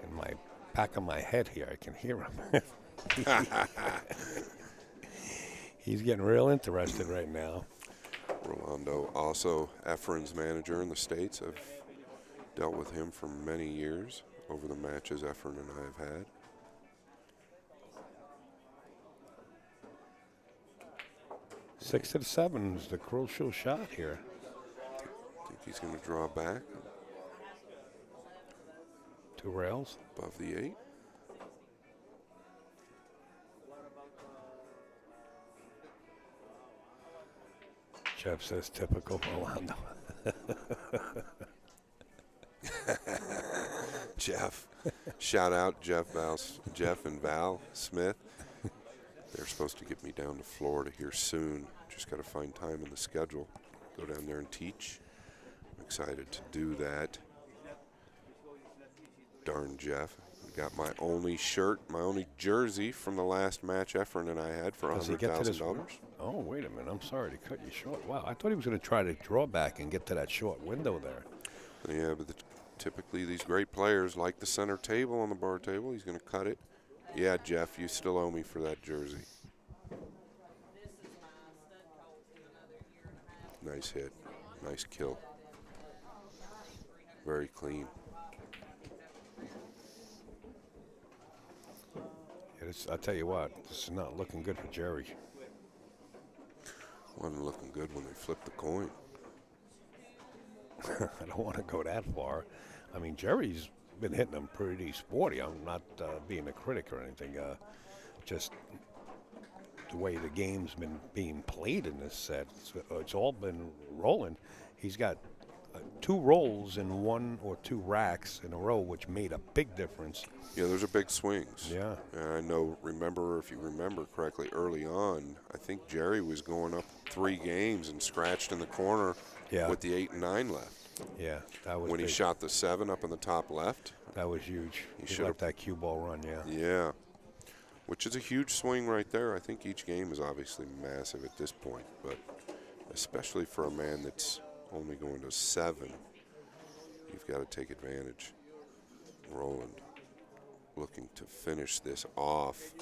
In my back of my head here, I can hear him. He's getting real interested right now. Rolando, also Efren's manager in the States. I've dealt with him for many years over the matches Efren and I have had. Six to 7 is the crucial shot here. Think he's going to draw back. 2 rails. Above the 8. Jeff says typical Orlando. Jeff. Shout out Jeff and Val Smith. They're supposed to get me down to Florida here soon. Just got to find time in the schedule. Go down there and teach. I'm excited to do that. Darn Jeff. Got my only shirt, my only jersey from the last match Efren and I had for $100,000. Oh, wait a minute. I'm sorry to cut you short. Wow, I thought he was going to try to draw back and get to that short window there. Yeah, but typically these great players like the center table on the bar table. He's going to cut it. Yeah, Jeff, you still owe me for that jersey. Nice hit. Nice kill. Very clean. I'll tell you what, this is not looking good for Jerry. Wasn't looking good when they flipped the coin. I don't want to go that far. I mean, Jerry's been hitting them pretty sporty. I'm not being a critic or anything. Just the way the game's been being played in this set, it's all been rolling. He's got 2 rolls in 1 or 2 racks in a row, which made a big difference. Yeah, those are big swings. Yeah. And I know, if you remember correctly, early on, I think Jerry was going up 3 games and scratched in the corner with the 8 and 9 left. Yeah, that was when big. He shot the 7 up in the top left. That was huge. He should let that cue ball run, Yeah, which is a huge swing right there. I think each game is obviously massive at this point, but especially for a man that's only going to 7, you've got to take advantage. Roland looking to finish this off.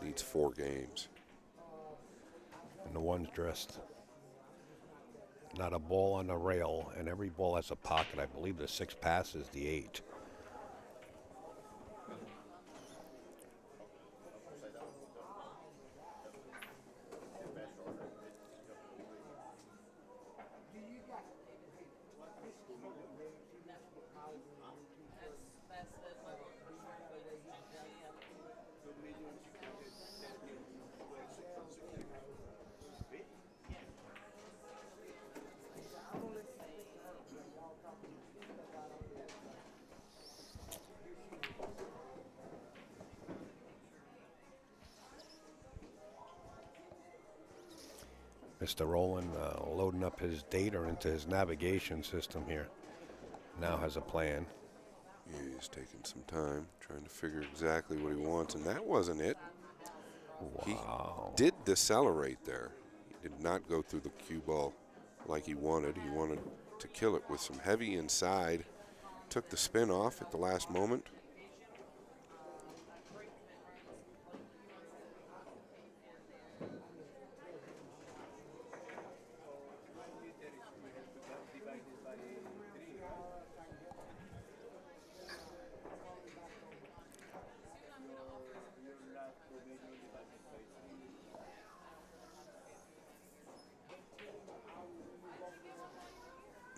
Needs 4 games. And the one's dressed. Not a ball on the rail, and every ball has a pocket. I believe the 6 passes the 8. Mr. Rowland loading up his data into his navigation system here. Now has a plan. Yeah, he's taking some time, trying to figure exactly what he wants, and that wasn't it. Wow. He did decelerate there. He did not go through the cue ball like he wanted. He wanted to kill it with some heavy inside. Took the spin off at the last moment.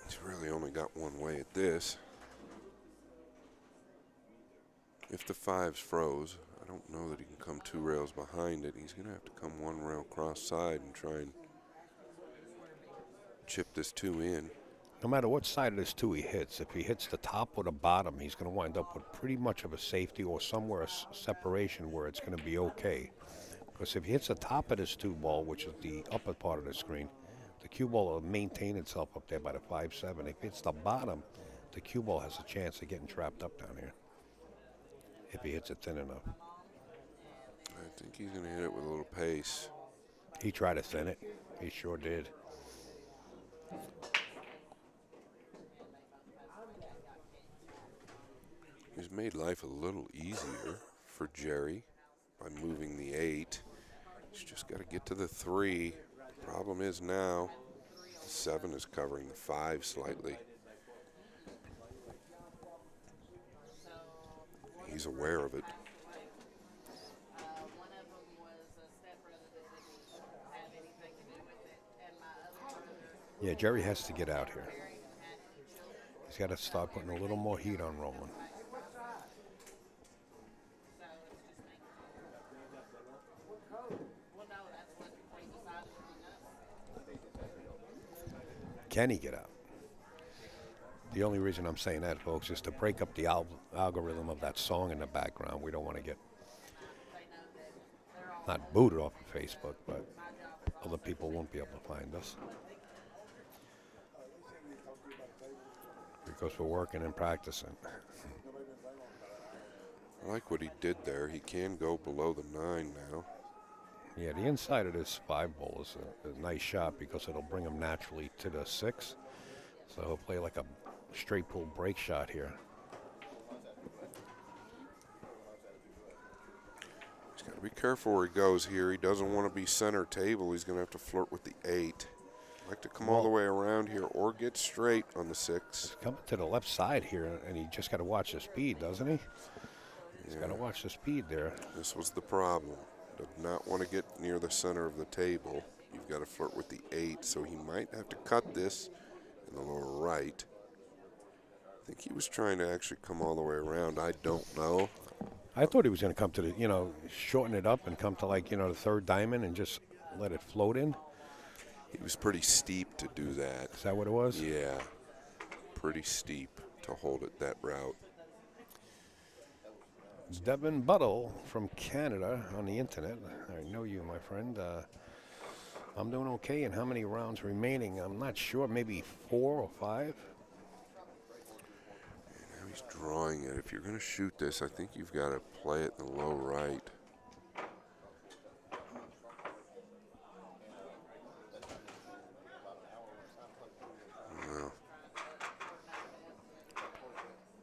He's really only got one way at this. If the 5's froze, I don't know that he can come 2 rails behind it. He's going to have to come 1 rail cross side and try and chip this 2 in. No matter what side of this 2 he hits, if he hits the top or the bottom, he's going to wind up with pretty much of a safety or somewhere a separation where it's going to be okay. Because if he hits the top of this 2 ball, which is the upper part of the screen, the cue ball will maintain itself up there by the 5-7. If it's the bottom, the cue ball has a chance of getting trapped up down here if he hits it thin enough. I think he's going to hit it with a little pace. He tried to thin it. He sure did. He's made life a little easier for Jerry by moving the 8. He's just got to get to the 3. Problem is now, the 7 is covering the 5 slightly. He's aware of it. Yeah, Jerry has to get out here. He's got to start putting a little more heat on Rowland. can he get out? The only reason I'm saying that, folks, is to break up the algorithm of that song in the background. We don't want to get not booted off of Facebook, but other people won't be able to find us because we're working and practicing. I like what he did there. He can go below the 9 now. Yeah, the inside of this 5-ball is a nice shot because it'll bring him naturally to the 6. So he'll play like a straight pull break shot here. He's got to be careful where he goes here. He doesn't want to be center table. He's going to have to flirt with the 8. Like to come all the way around here or get straight on the 6. He's coming to the left side here, and he just got to watch the speed, doesn't he? He's got to watch the speed there. This was the problem. Does not want to get near the center of the table. You've got to flirt with the 8, so he might have to cut this in the lower right. I think he was trying to actually come all the way around. I don't know. I thought he was going to come to the, shorten it up and come to like, the 3rd diamond and just let it float in. He was pretty steep to do that. Is that what it was? Yeah, pretty steep to hold it that route. It's Devin Buttle from Canada on the internet. I know you, my friend. I'm doing okay. And how many rounds remaining? I'm not sure. Maybe 4 or 5. Now he's drawing it. If you're going to shoot this, I think you've got to play it in the low right.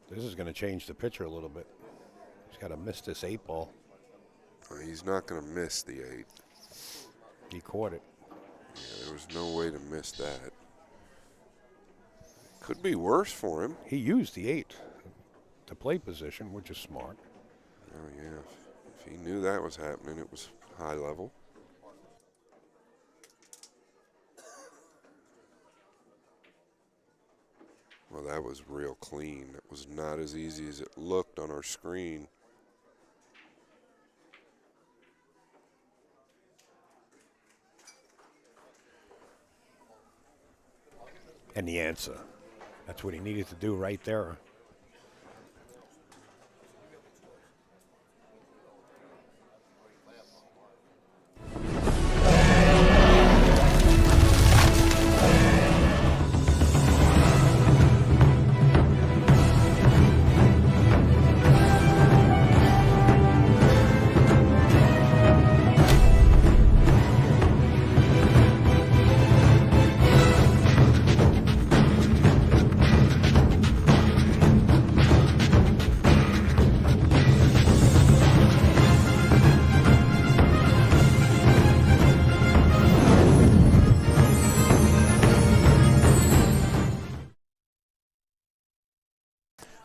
This is going to change the picture a little bit. He's got to miss this 8-ball. He's not going to miss the 8. He caught it. Yeah, there was no way to miss that. Could be worse for him. He used the 8 to play position, which is smart. Oh, yeah. If he knew that was happening, it was high level. Well, that was real clean. It was not as easy as it looked on our screen. And the answer. That's what he needed to do right there.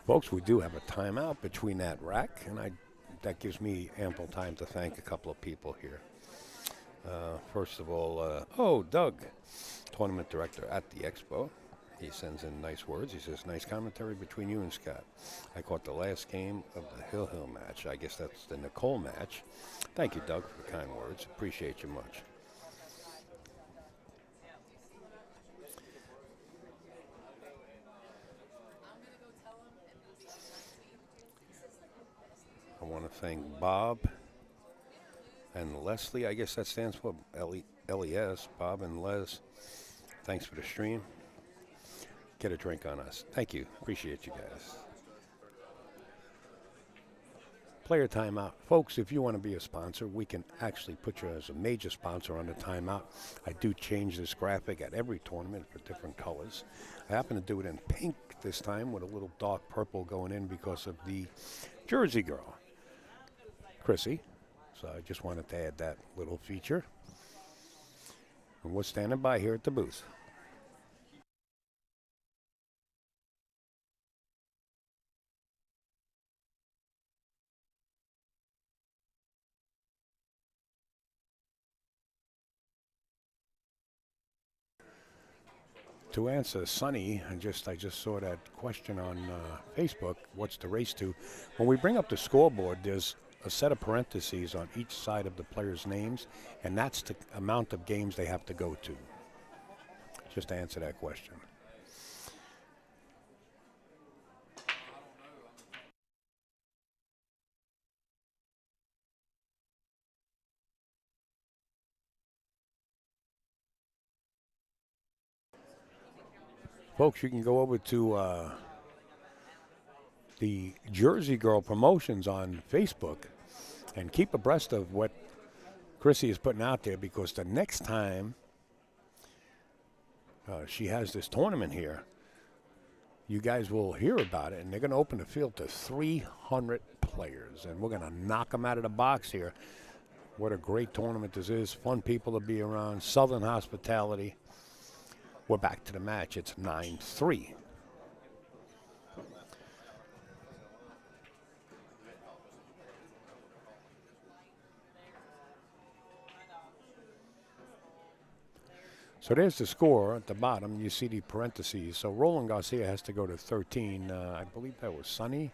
Folks, we do have a timeout between that rack, and that gives me ample time to thank a couple of people here. First of all, Doug, tournament director at the Expo. He sends in nice words. He says, nice commentary between you and Scott. I caught the last game of the Hill match. I guess that's the Nicole match. Thank you, Doug, for the kind words. Appreciate you much. I want to thank Bob and Leslie. I guess that stands for LES. Bob and Les. Thanks for the stream. Get a drink on us. Thank you. Appreciate you guys. Player timeout. Folks, if you want to be a sponsor, we can actually put you as a major sponsor on the timeout. I do change this graphic at every tournament for different colors. I happen to do it in pink this time with a little dark purple going in because of the Jersey girl, Chrissy. So I just wanted to add that little feature. And we're standing by here at the booth. To answer Sonny, I just saw that question on Facebook, what's the race to? When we bring up the scoreboard, there's a set of parentheses on each side of the players' names, and that's the amount of games they have to go to. Just to answer that question. Folks, you can go over to the Jersey Girl Promotions on Facebook and keep abreast of what Chrissy is putting out there, because the next time she has this tournament here, you guys will hear about it, and they're going to open the field to 300 players, and we're going to knock them out of the box here. What a great tournament this is. Fun people to be around. Southern hospitality. We're back to the match. It's 9-3. So there's the score at the bottom. You see the parentheses. So Roland Garcia has to go to 13. I believe that was Sonny,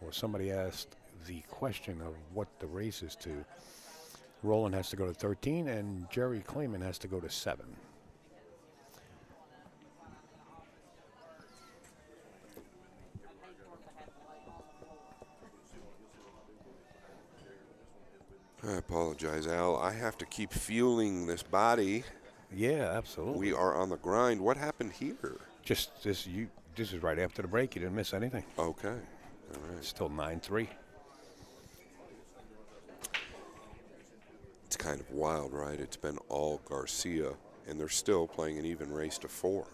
or somebody asked the question of what the race is to. Roland has to go to 13, and Jerry Clayman has to go to 7. I apologize, Al. I have to keep fueling this body. Yeah, absolutely. We are on the grind. What happened here? Just this. This is right after the break. You didn't miss anything. Okay. All right. Still 9-3. It's kind of wild, right? It's been all Garcia, and they're still playing an even race to 4.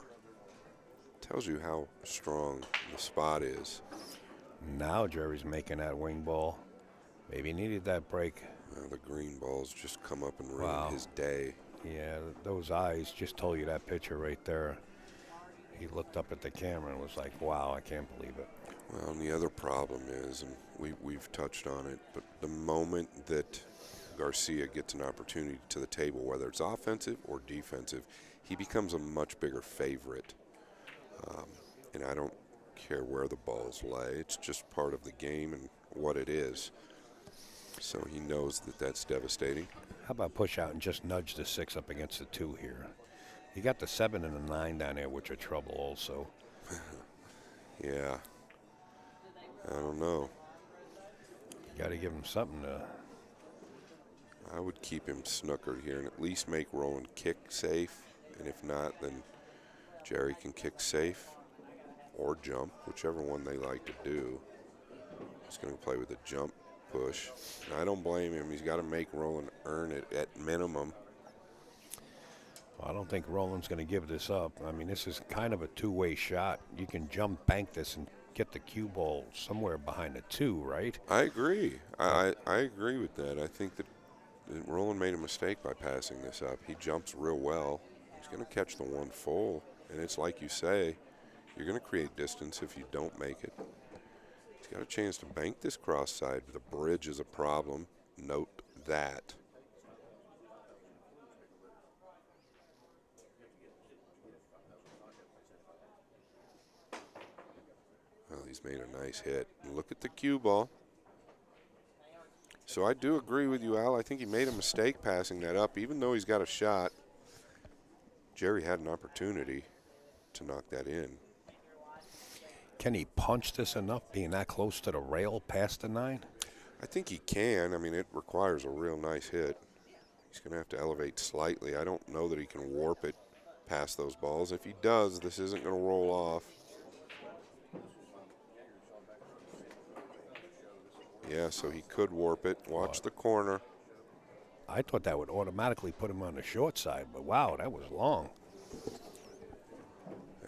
Tells you how strong the spot is. Now Jerry's making that wing ball. Maybe he needed that break. The green balls just come up and ruin his day. Yeah, those eyes just told you that picture right there. He looked up at the camera and was like, wow, I can't believe it. Well, and the other problem is, and we've touched on it, but the moment that Garcia gets an opportunity to the table, whether it's offensive or defensive, he becomes a much bigger favorite. And I don't care where the balls lay. It's just part of the game and what it is. So he knows that that's devastating. How about push out and just nudge the 6 up against the 2 here? You got the 7 and the 9 down there, which are trouble also. Yeah. I don't know. You got to give him something to... I would keep him snookered here and at least make Roland kick safe. And if not, then Jerry can kick safe or jump, whichever one they like to do. He's going to play with a jump push. And I don't blame him. He's got to make Roland earn it at minimum. Well, I don't think Roland's going to give this up. I mean, this is kind of a two-way shot. You can jump bank this and get the cue ball somewhere behind the 2, right? I agree. I agree with that. I think that Roland made a mistake by passing this up. He jumps real well. He's going to catch the 1 full. And it's like you say, you're going to create distance if you don't make it. He's got a chance to bank this cross side, but the bridge is a problem. Note that. Well, he's made a nice hit. And look at the cue ball. So I do agree with you, Al. I think he made a mistake passing that up. Even though he's got a shot, Jerry had an opportunity to knock that in. Can he punch this enough, being that close to the rail past the 9? I think he can. I mean, it requires a real nice hit. He's going to have to elevate slightly. I don't know that he can warp it past those balls. If he does, this isn't going to roll off. Yeah, so he could warp it. Watch the corner. I thought that would automatically put him on the short side, but wow, that was long.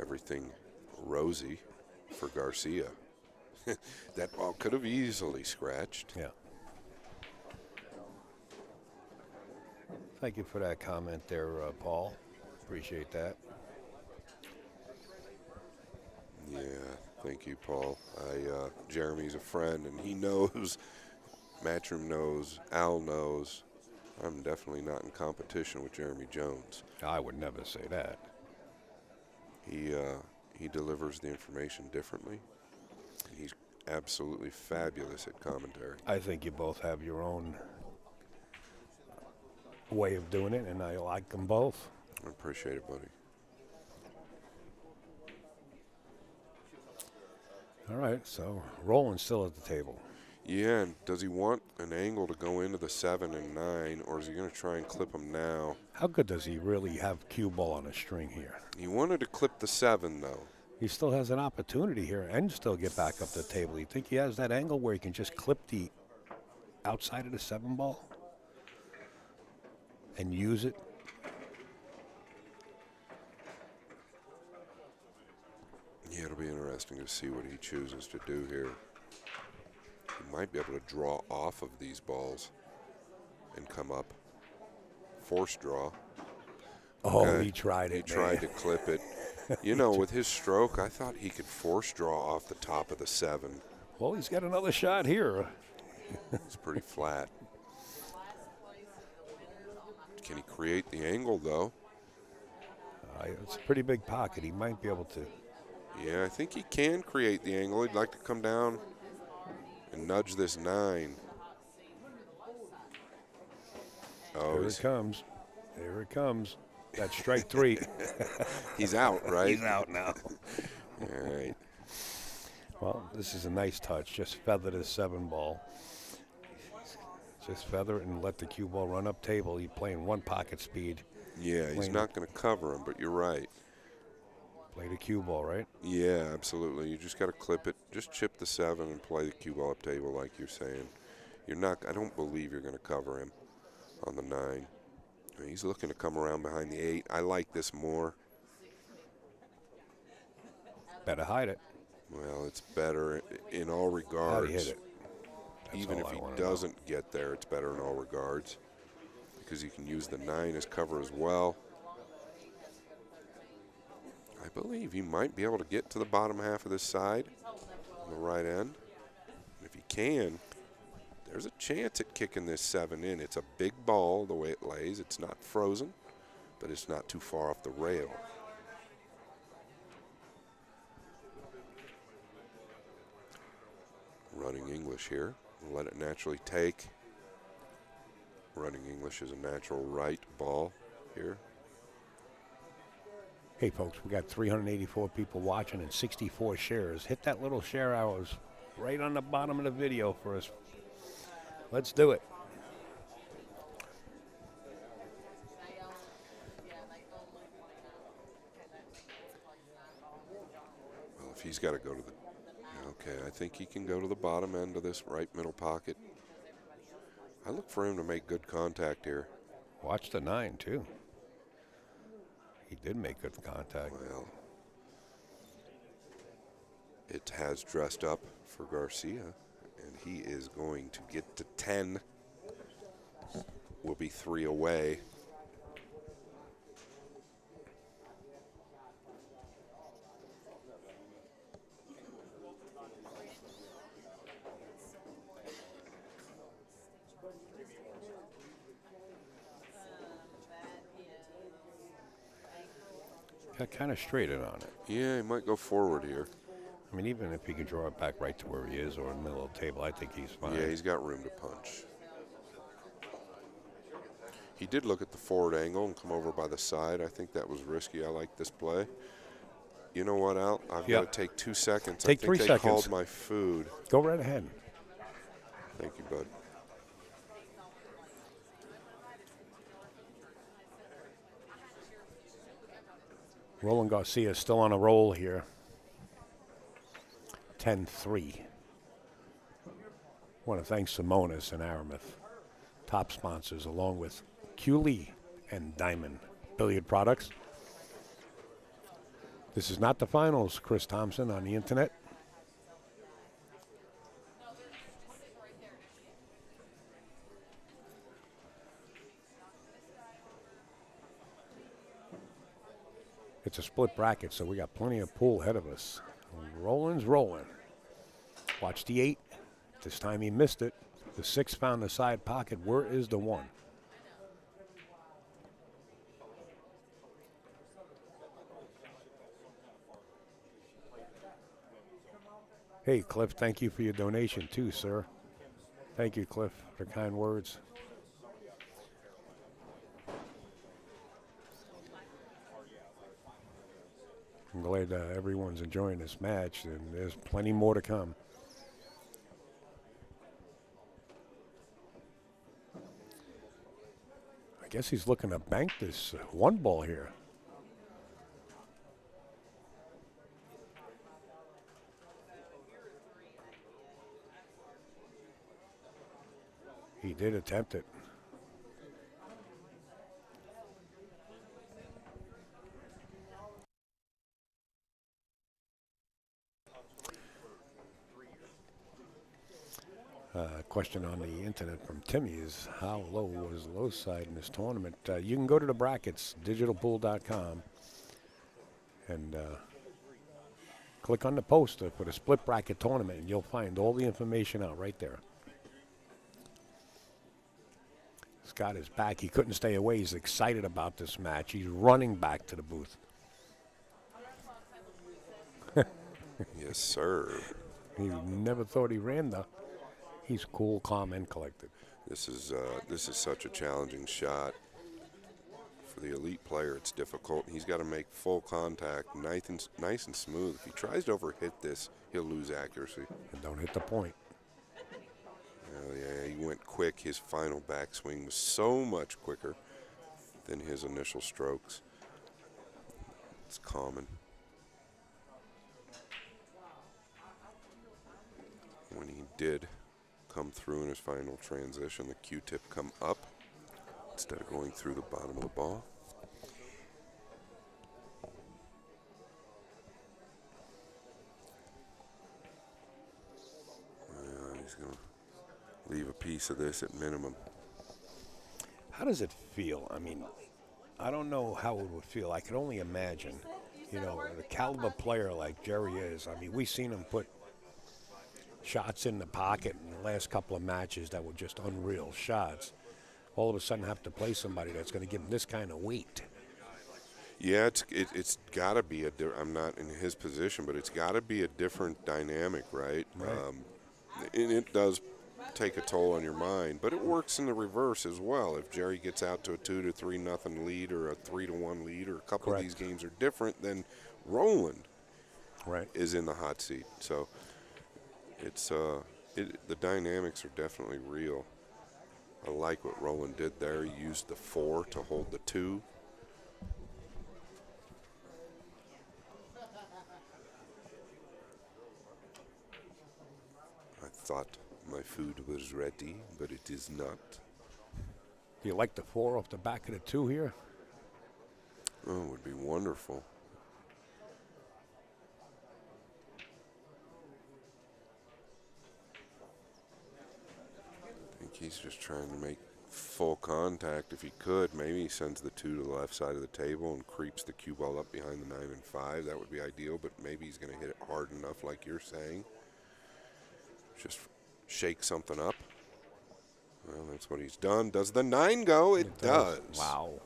Everything rosy for Garcia. That ball could have easily scratched. Yeah. Thank you for that comment there, Paul. Appreciate that. Yeah, thank you, Paul. Jeremy's a friend, and he knows. Matchroom knows. Al knows. I'm definitely not in competition with Jeremy Jones. I would never say that. He delivers the information differently. He's absolutely fabulous at commentary. I think you both have your own way of doing it, and I like them both. I appreciate it, buddy. right, so Roland's still at the table. Yeah, and does he want an angle to go into the 7 and 9, or is he going to try and clip them now? How good does he really have cue ball on a string here? He wanted to clip the 7, though. He still has an opportunity here and still get back up the table. You think he has that angle where he can just clip the outside of the 7 ball and use it? Yeah, it'll be interesting to see what he chooses to do here. He might be able to draw off of these balls and come up. Force draw. Oh, Okay. he tried it. He tried to clip it. You know, with his stroke, I thought he could force draw off the top of the 7. Well, he's got another shot here. It's pretty flat. Can he create the angle, though? It's a pretty big pocket. He might be able to. Yeah, I think he can create the angle. He'd like to come down and nudge this 9. Oh, Here it comes. Here it comes. That's strike 3. He's out, right? He's out now. All right. Well, this is a nice touch. Just feather this 7 ball. Just feather it and let the cue ball run up table. You're playing 1 pocket speed. Yeah, he's not going to cover him, but you're right. Play the cue ball, right? Yeah, absolutely. You just got to clip it. Just chip the 7 and play the cue ball up table like you're saying. You're not. I don't believe you're going to cover him on the 9. He's looking to come around behind the 8. I like this more. Better hide it. Well, it's better in all regards. How do you hit it? Even if he doesn't get there, it's better in all regards because he can use the 9 as cover as well. I believe he might be able to get to the bottom half of this side on the right end. If he can, there's a chance at kicking this 7 in. It's a big ball the way it lays. It's not frozen, but it's not too far off the rail. Running English here. We'll let it naturally take. Running English is a natural right ball here. Hey, folks, we got 384 people watching and 64 shares. Hit that little share arrows right on the bottom of the video for us. Let's do it. Well, if he's got to go to the... Okay, I think he can go to the bottom end of this right middle pocket. I look for him to make good contact here. Watch the 9, too. He did make good contact. Well, it has dressed up for Garcia, and he is going to get to 10. Will be 3 away. Got kind of straightened on it. Yeah, he might go forward here. I mean, even if he can draw it back right to where he is or in the middle of the table, I think he's fine. Yeah, he's got room to punch. He did look at the forward angle and come over by the side. I think that was risky. I like this play. You know what, Al? I've got to take 2 seconds. Take I think 3 they seconds. called my food. Go right ahead. Thank you, bud. Roland Garcia is still on a roll here. 10-3. Want to thank Simonis and Aramis, top sponsors, along with Q-Lee and Diamond Billiard Products. This is not the finals, Chris Thompson on the internet. It's a split bracket, so we got plenty of pool ahead of us. Roland's rolling. Watch the 8. This time he missed it. The 6 found the side pocket. Where is the 1? Hey, Cliff, thank you for your donation too, sir. Thank you, Cliff, for kind words. glad everyone's enjoying this match, and there's plenty more to come. I guess he's looking to bank this one ball here. He did attempt it. Question on the internet from Timmy is, how low was low side in this tournament? You can go to the brackets, digitalpool.com, and click on the poster for the split bracket tournament, and you'll find all the information out right there. Scott is back. He couldn't stay away. He's excited about this match. He's running back to the booth. Yes, sir. He never thought he ran, though. He's cool, calm, and collected. This is such a challenging shot. For the elite player, it's difficult. He's got to make full contact, nice and smooth. If he tries to overhit this, he'll lose accuracy. And don't hit the point. Yeah, he went quick. His final backswing was so much quicker than his initial strokes. It's common. When he did come through in his final transition, the Q-tip come up instead of going through the bottom of the ball. He's going to leave a piece of this at minimum. How does it feel? I mean, I don't know how it would feel. I can only imagine, you know, the caliber player like Jerry is. I mean, we've seen him put shots in the pocket in the last couple of matches that were just unreal shots. All of a sudden have to play somebody that's going to give him this kind of weight. Yeah, it's got to be I'm not in his position, but it's got to be a different dynamic, right? And it does take a toll on your mind, but it works in the reverse as well. If Jerry gets out to a 2-3-0 lead or a 3-1 lead, or a couple of these games are different, then Roland is in the hot seat. So it's the dynamics are definitely real. I like what Roland did there. He used the 4 to hold the 2. I thought my food was ready, but it is not. Do you like the 4 off the back of the 2 here? Oh, it would be wonderful. I think he's just trying to make full contact if he could. Maybe he sends the 2 to the left side of the table and creeps the cue ball up behind the 9 and 5. That would be ideal, but maybe he's going to hit it hard enough, like you're saying. Just shake something up. Well, that's what he's done. Does the 9 go? It does. Wow.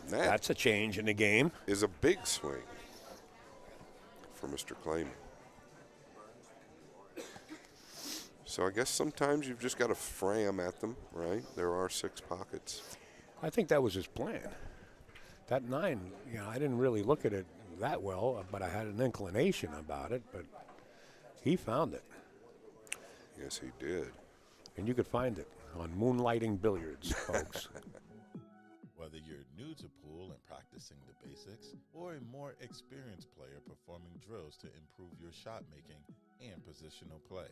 And that's a change in the game. Is a big swing for Mr. Clayman. So I guess sometimes you've just got to fram at them, right? There are 6 pockets. I think that was his plan. That 9, you know, I didn't really look at it that well, but I had an inclination about it, but he found it. Yes, he did. And you could find it on Moonlighting Billiards, folks. Whether you're new to pool and practicing the basics, or a more experienced player performing drills to improve your shot making and positional play,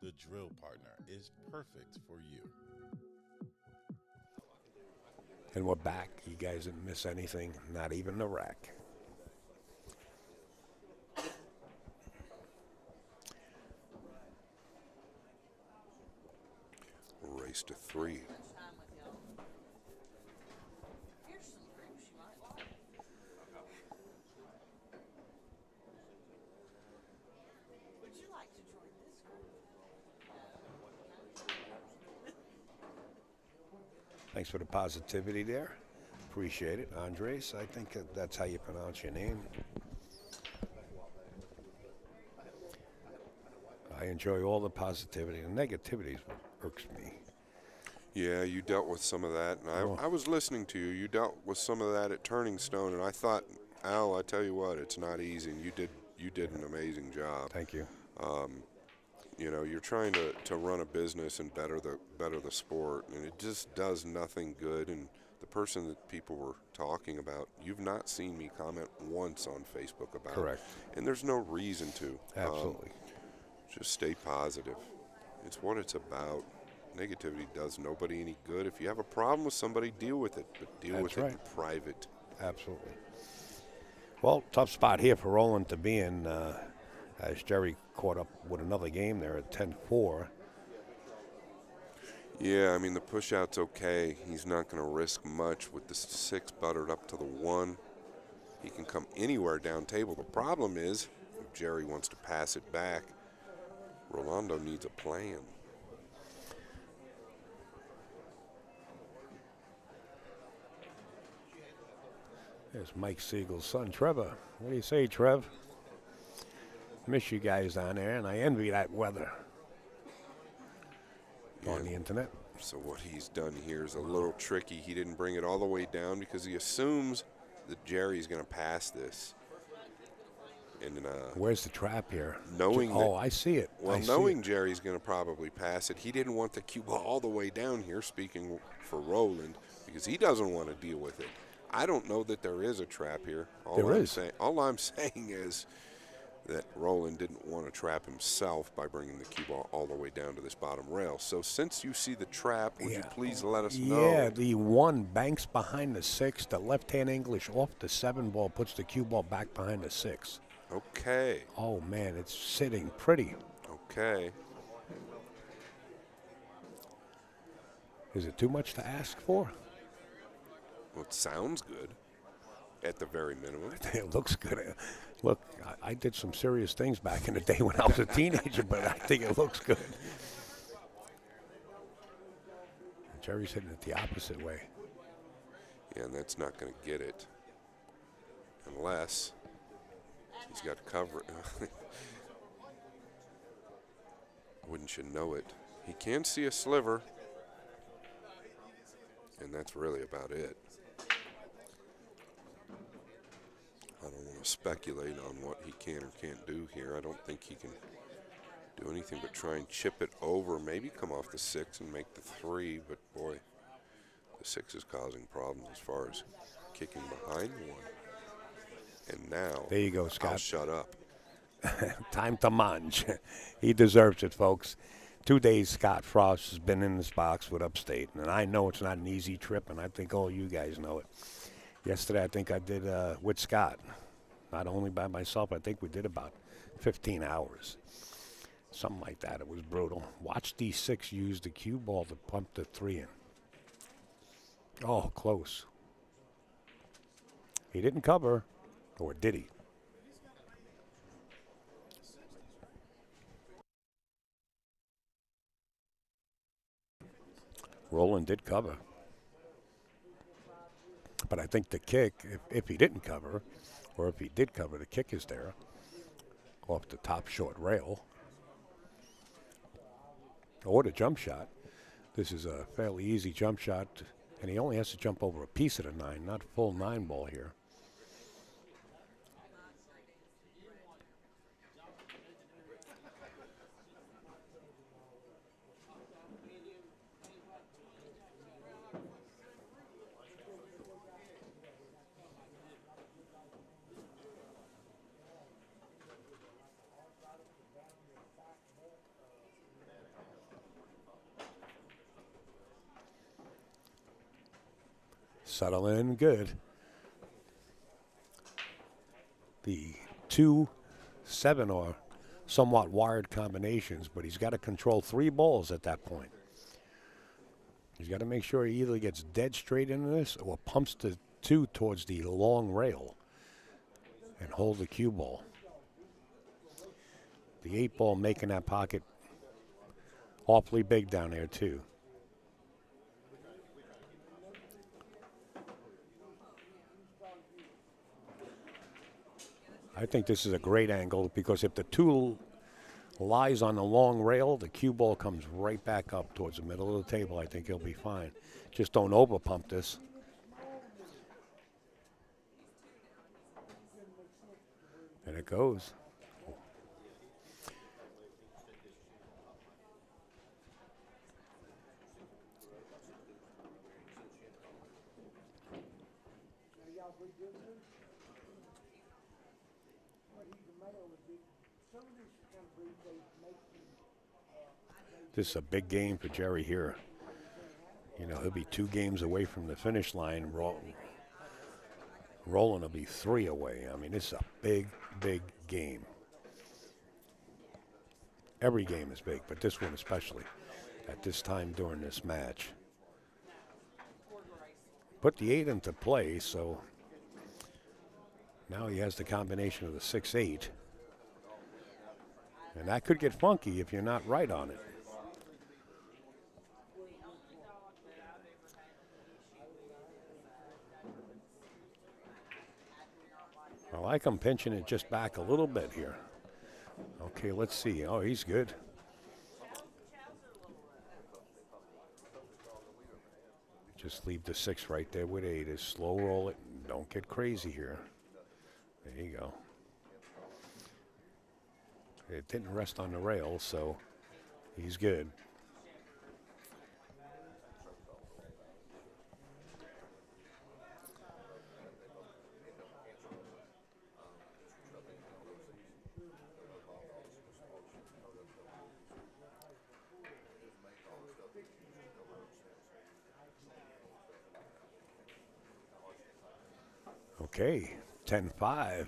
the drill partner is perfect for you. And we're back. You guys didn't miss anything, not even the rack. Race to 3. Thanks for the positivity there. Appreciate it. Andres, I think that's how you pronounce your name. I enjoy all the positivity. The negativity is what irks me. Yeah, you dealt with some of that. And I was listening to you. You dealt with some of that at Turning Stone, and I thought Al, I tell you what, it's not easy, and you did an amazing job. Thank you. You know, you're trying to run a business and better the sport, and it just does nothing good. And the person that people were talking about, you've not seen me comment once on Facebook about Correct. it. And there's no reason to. Absolutely. Just stay positive. It's what it's about. Negativity does nobody any good. If you have a problem with somebody, deal with it, but deal That's with right. it in private. Absolutely. Well, tough spot here for Roland to be in, as Jerry caught up with another game there at 10-4. Yeah, I mean, the push-out's okay. He's not going to risk much with the 6 buttered up to the 1. He can come anywhere down table. The problem is, if Jerry wants to pass it back, Rolando needs a plan. There's Mike Siegel's son, Trevor. What do you say, Trev? Miss you guys down there, and I envy that weather on the internet. So what he's done here is a little tricky. He didn't bring it all the way down because he assumes that Jerry's going to pass this. And where's the trap here? Knowing I see it. Well, knowing Jerry's going to probably pass it, he didn't want the cue ball all the way down here, speaking for Roland, because he doesn't want to deal with it. I don't know that there is a trap here. All I'm saying is that Roland didn't want to trap himself by bringing the cue ball all the way down to this bottom rail. So since you see the trap, would you please let us know? Yeah, the 1 banks behind the 6. The left-hand English off the 7 ball puts the cue ball back behind the 6. Okay. Oh, man, it's sitting pretty. Okay. Is it too much to ask for? Well, it sounds good, at the very minimum. It looks good. Look, I did some serious things back in the day when I was a teenager, but I think it looks good. Jerry's hitting it the opposite way. Yeah, and that's not going to get it unless he's got to cover it. Wouldn't you know it? He can see a sliver, and that's really about it. I don't want to speculate on what he can or can't do here. I don't think he can do anything but try and chip it over, maybe come off the 6 and make the 3, but boy, the 6 is causing problems as far as kicking behind 1. And now, there you go, Scott. I'll shut up. Time to mange. He deserves it, folks. 2 days Scott Frost has been in this box with Upstate, and I know it's not an easy trip, and I think all you guys know it. Yesterday, I think I did with Scott, not only by myself. I think we did about 15 hours, something like that. It was brutal. Watch D6 use the cue ball to pump the 3 in. Oh, close. He didn't cover, or did he? Roland did cover. But I think the kick, if he didn't cover, or if he did cover, the kick is there off the top short rail. Or the jump shot. This is a fairly easy jump shot, and he only has to jump over a piece of the 9, not full 9 ball here. Settle in good. The 2-7 are somewhat wired combinations, but he's got to control 3 balls at that point. He's got to make sure he either gets dead straight into this or pumps the 2 towards the long rail and hold the cue ball. The 8 ball making that pocket awfully big down there too. I think this is a great angle because if the 2 lies on the long rail, the cue ball comes right back up towards the middle of the table. I think he'll be fine. Just don't over pump this. And it goes. This is a big game for Jerry here. You know, he'll be 2 games away from the finish line. Roland will be 3 away. I mean, this is a big, big game. Every game is big, but this one especially at this time during this match. Put the 8 into play, so now he has the combination of the 6-8. And that could get funky if you're not right on it. I like him pinching it just back a little bit here. Okay, let's see. Oh, he's good. Just leave the 6 right there with 8. Is slow roll it. Don't get crazy here. There you go. It didn't rest on the rail, so he's good. Okay, 10-5.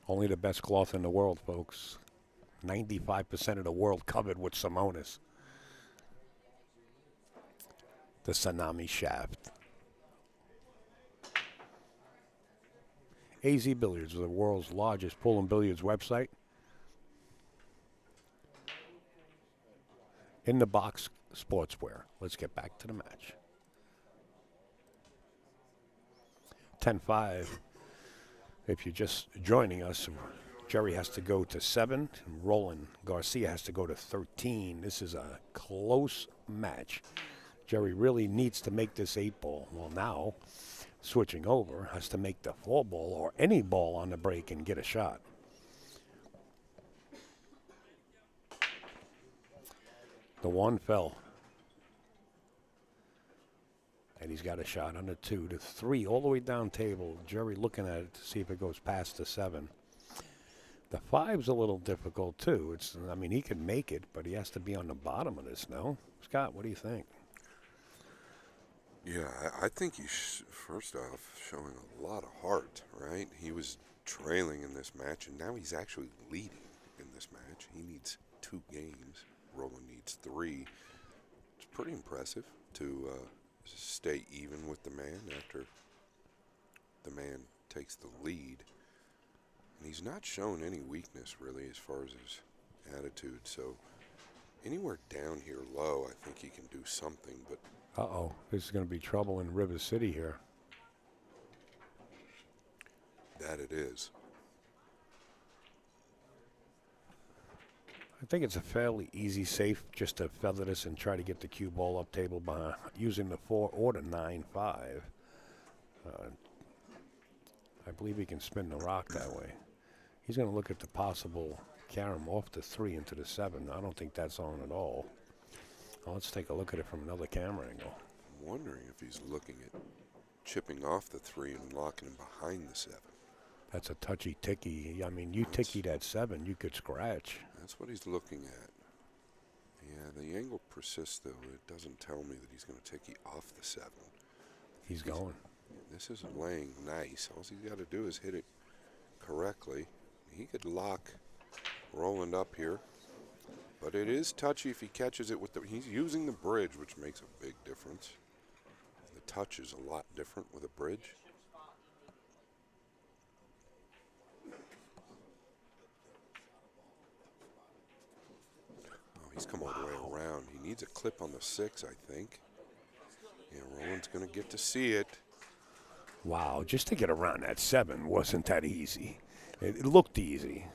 Only the best cloth in the world, folks. 95% of the world covered with Simonis. The Tsunami Shaft. AZ Billiards is the world's largest pool and billiards website. In the box sportswear. Let's get back to the match. 10-5. If you're just joining us, Jerry has to go to 7. And Roland Garcia has to go to 13. This is a close match. Jerry really needs to make this 8-ball. Well, now, switching over, has to make the 4-ball or any ball on the break and get a shot. The 1 fell. And he's got a shot on the 2 to 3, all the way down table. Jerry looking at it to see if it goes past the 7. The 5's a little difficult, too. I mean, he can make it, but he has to be on the bottom of this, no? Scott, what do you think? Yeah, I think he's, first off, showing a lot of heart, right? He was trailing in this match, and now he's actually leading in this match. He needs 2 games. Roland needs 3. It's pretty impressive to stay even with the man after the man takes the lead. And he's not shown any weakness, really, as far as his attitude. So anywhere down here low, I think he can do something, but Uh-oh, this is going to be trouble in River City here. that it is. I think it's a fairly easy safe just to feather this and try to get the cue ball up table behind using the 4 or the 9-5. I believe he can spin the rock that way. He's going to look at the possible carom off the 3 into the 7. I don't think that's on at all. Well, let's take a look at it from another camera angle. I'm wondering if he's looking at chipping off the 3 and locking him behind the 7. That's a touchy-ticky. I mean, you ticky that 7, you could scratch. That's what he's looking at. Yeah, the angle persists, though. It doesn't tell me that he's going to ticky off the 7. He's going. This is laying nice. All he's got to do is hit it correctly. He could lock Roland up here. But it is touchy if he catches it with the... He's using the bridge, which makes a big difference. The touch is a lot different with a bridge. Oh, he's come all the way around. He needs a clip on the 6, I think. Yeah, Roland's going to get to see it. Wow, just to get around that 7 wasn't that easy. It looked easy.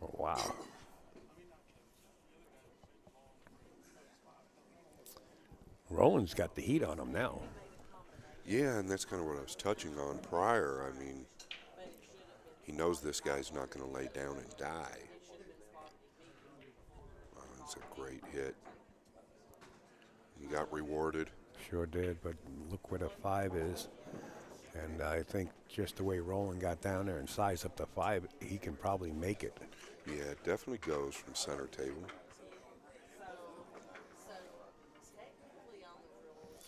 Oh, wow. Roland's got the heat on him now. Yeah, and that's kind of what I was touching on prior. I mean, he knows this guy's not going to lay down and die. That's a great hit. He got rewarded. Sure did, but look where the 5 is. And I think just the way Roland got down there and sized up the 5, he can probably make it. Yeah, it definitely goes from center table.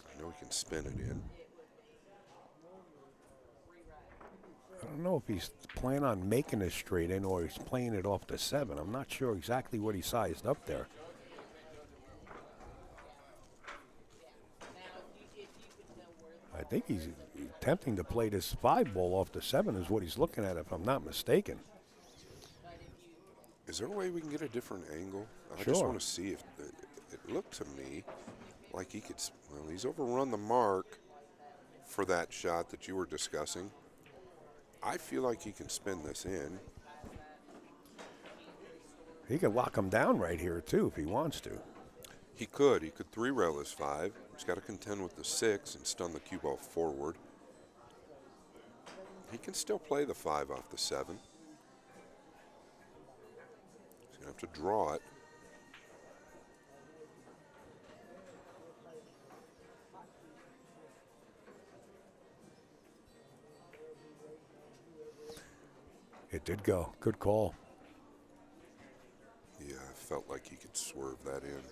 I know he can spin it in. I don't know if he's planning on making it straight in or he's playing it off the 7. I'm not sure exactly what he sized up there. I think he's attempting to play this 5 ball off the 7 is what he's looking at, if I'm not mistaken. Is there a way we can get a different angle? I Sure. just want to see if it looked to me like he could. Well, he's overrun the mark for that shot that you were discussing. I feel like he can spin this in. He could lock him down right here, too, if he wants to. He could. He could 3-rail his 5. He's got to contend with the 6 and stun the cue ball forward. He can still play the 5 off the 7. He's going to have to draw it. It did go. Good call. Yeah, I felt like he could swerve that in.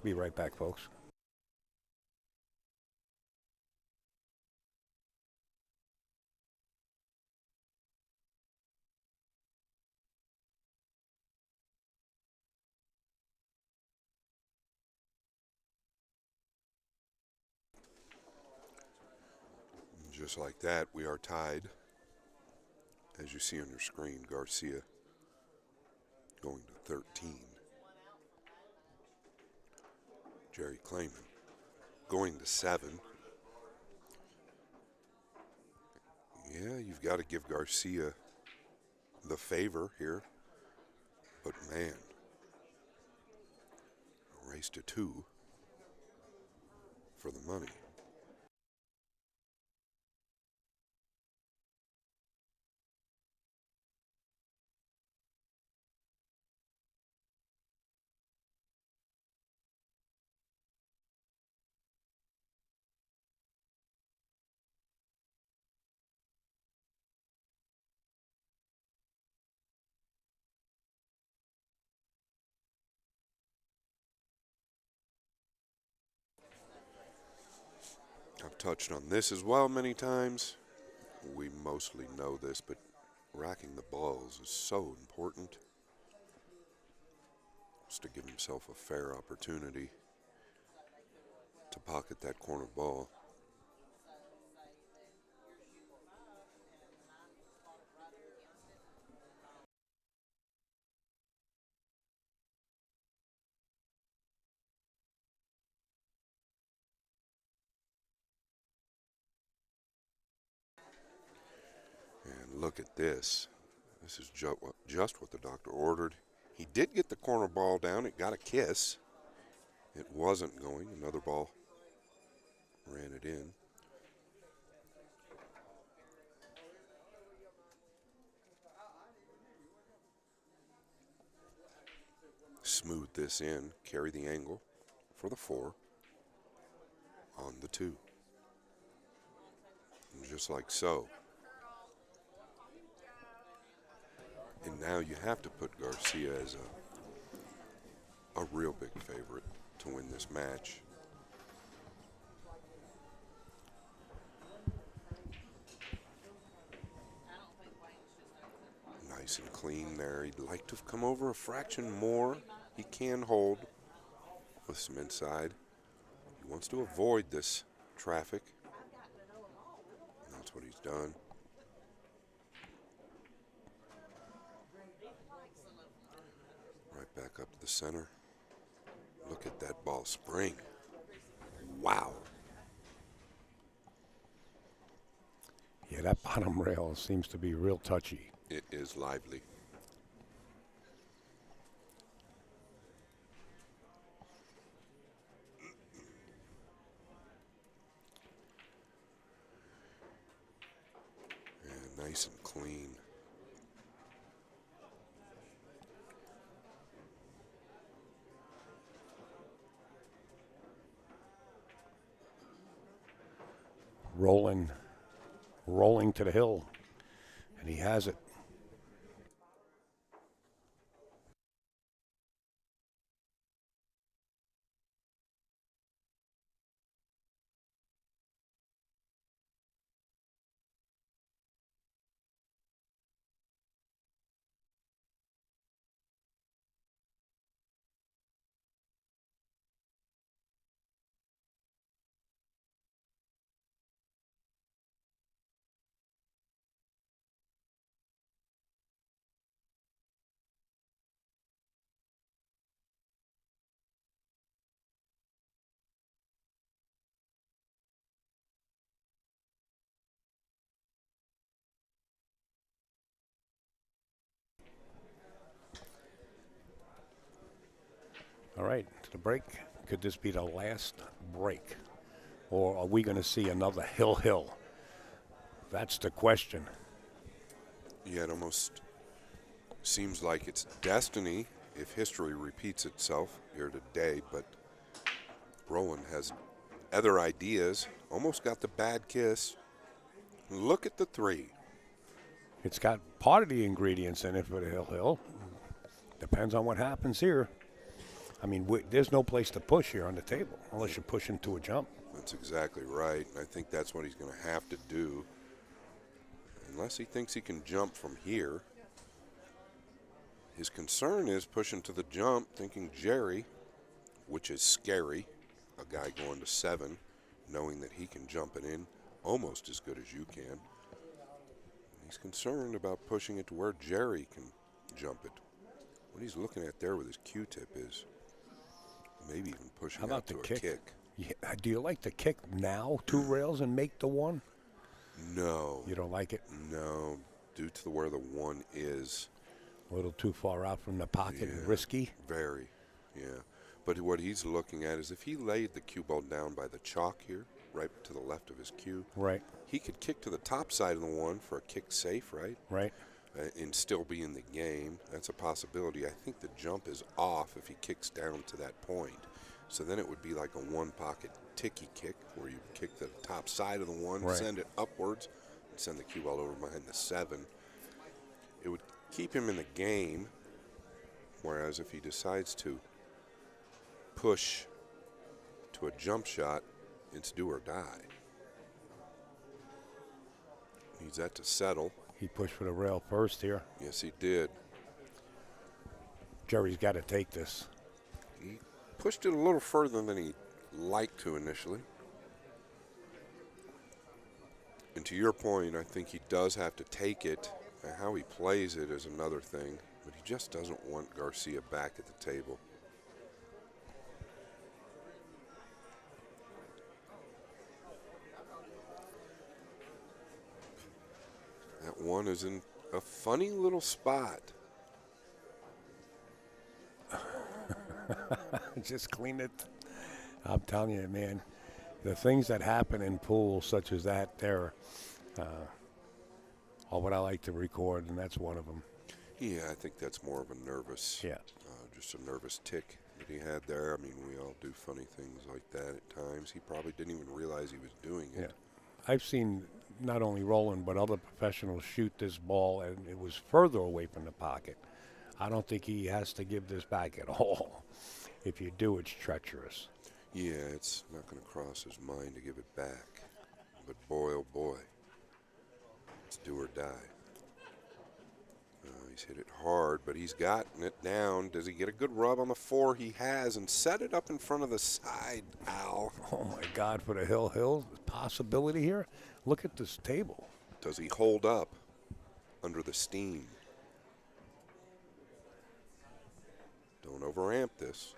Be right back, folks. Just like that, we are tied. As you see on your screen, Garcia going to 13. Jerry Clayman going to 7. Yeah, you've got to give Garcia the favor here. But man, a race to 2 for the money. I've touched on this as well many times. We mostly know this, but racking the balls is so important. Just to give himself a fair opportunity to pocket that corner ball. And look at this. This is just what the doctor ordered. He did get the corner ball down. It got a kiss. It wasn't going. Another ball ran it in. Smooth this in. Carry the angle for the 4 on the 2. And just like so. And now you have to put Garcia as a real big favorite to win this match. Nice and clean there. He'd like to have come over a fraction more. He can hold with some inside. He wants to avoid this traffic. That's what he's done. Right back up to the center. Look at that ball spring. Wow. Yeah, that bottom rail seems to be real touchy. It is lively. And nice and clean. Rolling to the hill, and he has it. All right, to the break. Could this be the last break? Or are we going to see another hill? That's the question. Yeah, it almost seems like it's destiny if history repeats itself here today, but Roland has other ideas. Almost got the bad kiss. Look at the 3. It's got part of the ingredients in it for the hill. Depends on what happens here. I mean, there's no place to push here on the table unless you're pushing to a jump. That's exactly right. And I think that's what he's going to have to do. Unless he thinks he can jump from here. His concern is pushing to the jump, thinking Jerry, which is scary, a guy going to 7, knowing that he can jump it in almost as good as you can. He's concerned about pushing it to where Jerry can jump it. What he's looking at there with his Q-tip is maybe even pushing out to a kick. Yeah. Do you like the kick now, 2 rails, and make the 1? No. You don't like it? No, due to where the 1 is. A little too far out from the pocket and risky? Very, yeah. But what he's looking at is if he laid the cue ball down by the chalk here, right to the left of his cue, right, he could kick to the top side of the 1 for a kick safe, right? Right. And still be in the game. That's a possibility. I think the jump is off if he kicks down to that point. So then it would be like a 1-pocket ticky kick where you kick the top side of the 1, right, send it upwards, and send the cue ball over behind the 7. It would keep him in the game, whereas if he decides to push to a jump shot, it's do or die. Needs that to settle. He pushed for the rail first here. Yes, he did. Jerry's got to take this. He pushed it a little further than he liked to initially. And to your point, I think he does have to take it. And how he plays it is another thing. But he just doesn't want Garcia back at the table. That 1 is in a funny little spot. Just clean it. I'm telling you, man, the things that happen in pools such as that, they're all what I like to record, and that's one of them. Yeah, I think that's more of a nervous, just a nervous tick that he had there. I mean, we all do funny things like that at times. He probably didn't even realize he was doing it. Yeah, I've seen not only Roland but other professionals shoot this ball, and it was further away from the pocket. I don't think he has to give this back at all. If you do, it's treacherous. Yeah, it's not going to cross his mind to give it back. But boy, oh boy, it's do or die. He's hit it hard, but he's gotten it down. Does he get a good rub on the 4? He has, and set it up in front of the side, Al. Oh, my God, for the hill. possibility here? Look at this table. Does he hold up under the steam? Don't overamp this.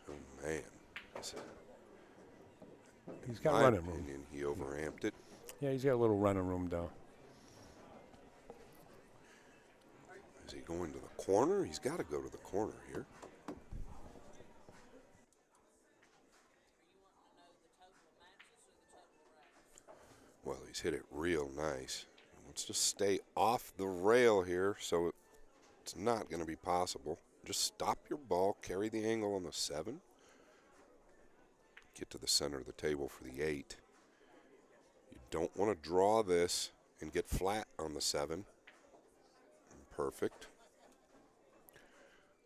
Oh, man. He's got my running room. opinion, he overamped it. Yeah, he's got a little running room, though. Is he going to the corner? He's got to go to the corner here. Well, he's hit it real nice. Let's just stay off the rail here so it's not going to be possible. Just stop your ball, carry the angle on the 7. Get to the center of the table for the 8. You don't want to draw this and get flat on the 7. Perfect.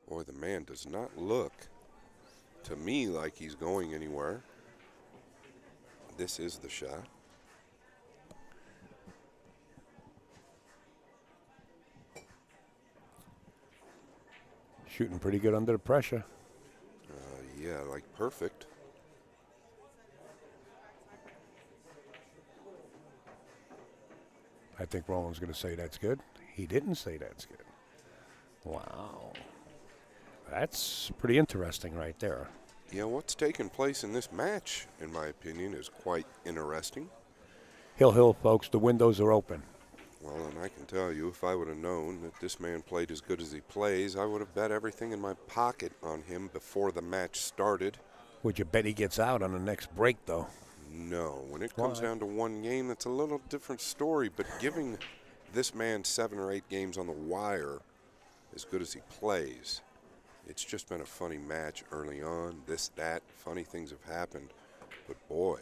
Boy, the man does not look to me like he's going anywhere. This is the shot. Shooting pretty good under the pressure. Yeah, like perfect. I think Roland's going to say that's good. He didn't say that's good. Wow. That's pretty interesting right there. Yeah, what's taking place in this match, in my opinion, is quite interesting. Hill, folks, the windows are open. Well, and I can tell you, if I would have known that this man played as good as he plays, I would have bet everything in my pocket on him before the match started. Would you bet he gets out on the next break, though? No. When it comes down to one game, that's a little different story. But giving this man 7 or 8 games on the wire, as good as he plays, it's just been a funny match early on. This, that, funny things have happened. But, boy,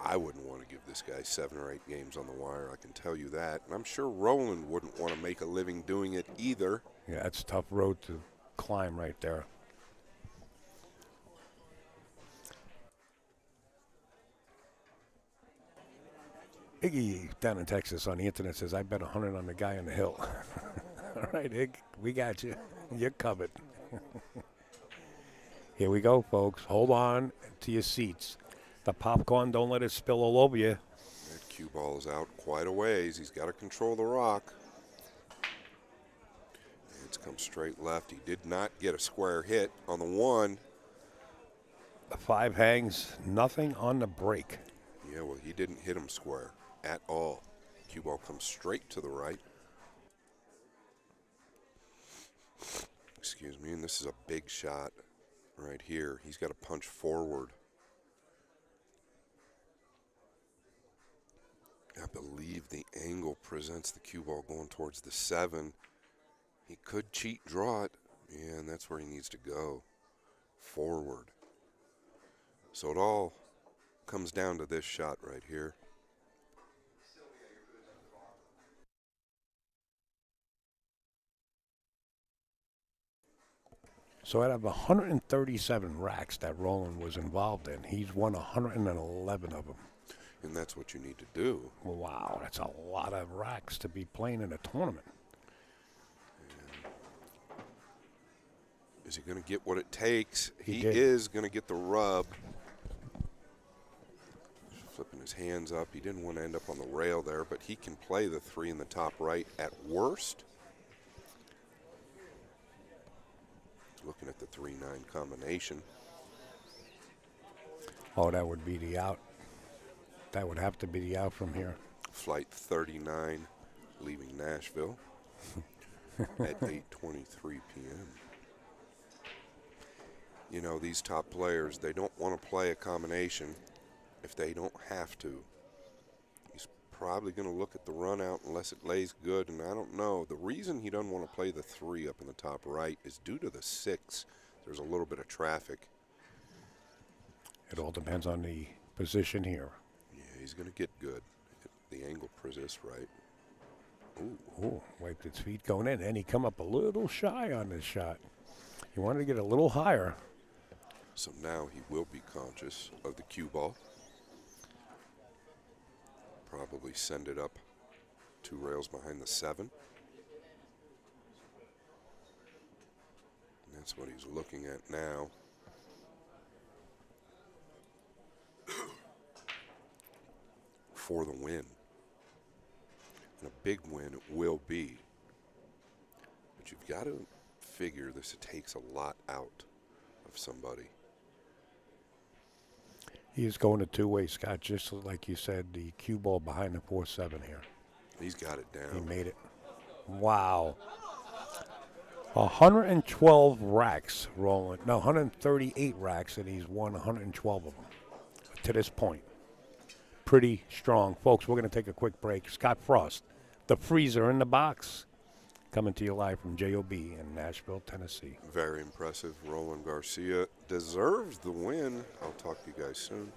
I wouldn't want to give this guy 7 or 8 games on the wire, I can tell you that. And I'm sure Roland wouldn't want to make a living doing it either. Yeah, that's a tough road to climb right there. Iggy down in Texas on the internet says, I bet 100 on the guy on the hill. All right, Iggy, we got you. You're covered. Here we go, folks. Hold on to your seats. The popcorn, don't let it spill all over you. That cue ball is out quite a ways. He's got to control the rock. It's come straight left. He did not get a square hit on the 1. The 5 hangs, nothing on the break. Yeah, well, he didn't hit him square at all. Cue ball comes straight to the right. Excuse me, and this is a big shot right here. He's got to punch forward. I believe the angle presents the cue ball going towards the 7. He could cheat draw it. Yeah, and that's where he needs to go. Forward. So it all comes down to this shot right here. So out of 137 racks that Roland was involved in, he's won 111 of them. And that's what you need to do. Wow, that's a lot of racks to be playing in a tournament. Is he going to get what it takes? He did. is going to get the rub. Flipping his hands up. He didn't want to end up on the rail there, but he can play the 3 in the top right at worst. Looking at the 3-9 combination. Oh, that would be the out. That would have to be the out from here. Flight 39 leaving Nashville at 8:23 p.m. You know, these top players, they don't want to play a combination if they don't have to. He's probably going to look at the run out unless it lays good, and I don't know. The reason he doesn't want to play the 3 up in the top right is due to the 6. There's a little bit of traffic. It all depends on the position here. Yeah, he's going to get good if the angle persists right. Ooh, wiped its feet going in, and he come up a little shy on this shot. He wanted to get a little higher. So now he will be conscious of the cue ball. Probably send it up 2 rails behind the 7. And that's what he's looking at now. for the win. And a big win it will be. But you've got to figure this takes a lot out of somebody. He is going a two-way, Scott, just like you said, the cue ball behind the 4-7 here. He's got it down. He made it. Wow. 112 racks, Roland. No, 138 racks, and he's won 112 of them to this point. Pretty strong. Folks, we're going to take a quick break. Scott Frost, the freezer in the box, coming to you live from JOB in Nashville, Tennessee. Very impressive. Roland Garcia deserves the win. I'll talk to you guys soon.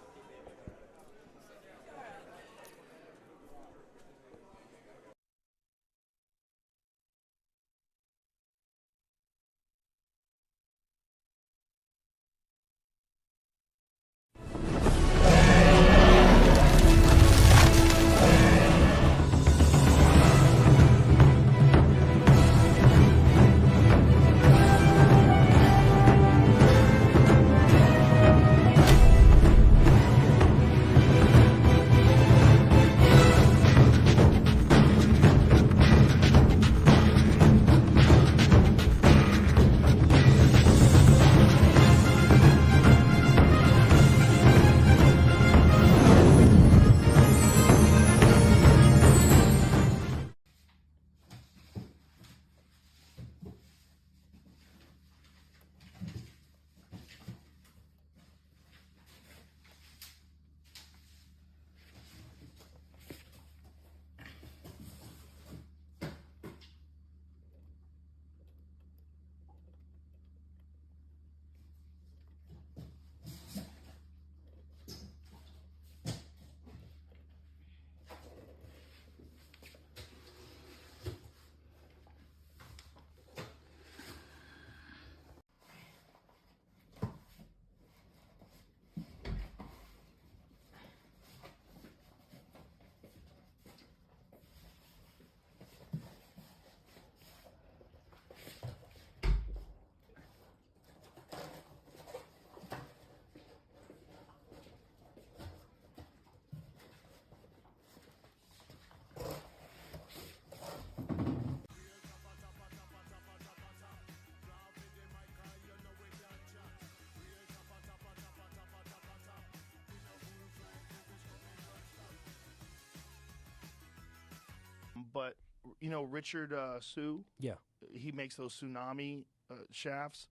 But, you know, Richard Sue, Yeah. he makes those tsunami shafts.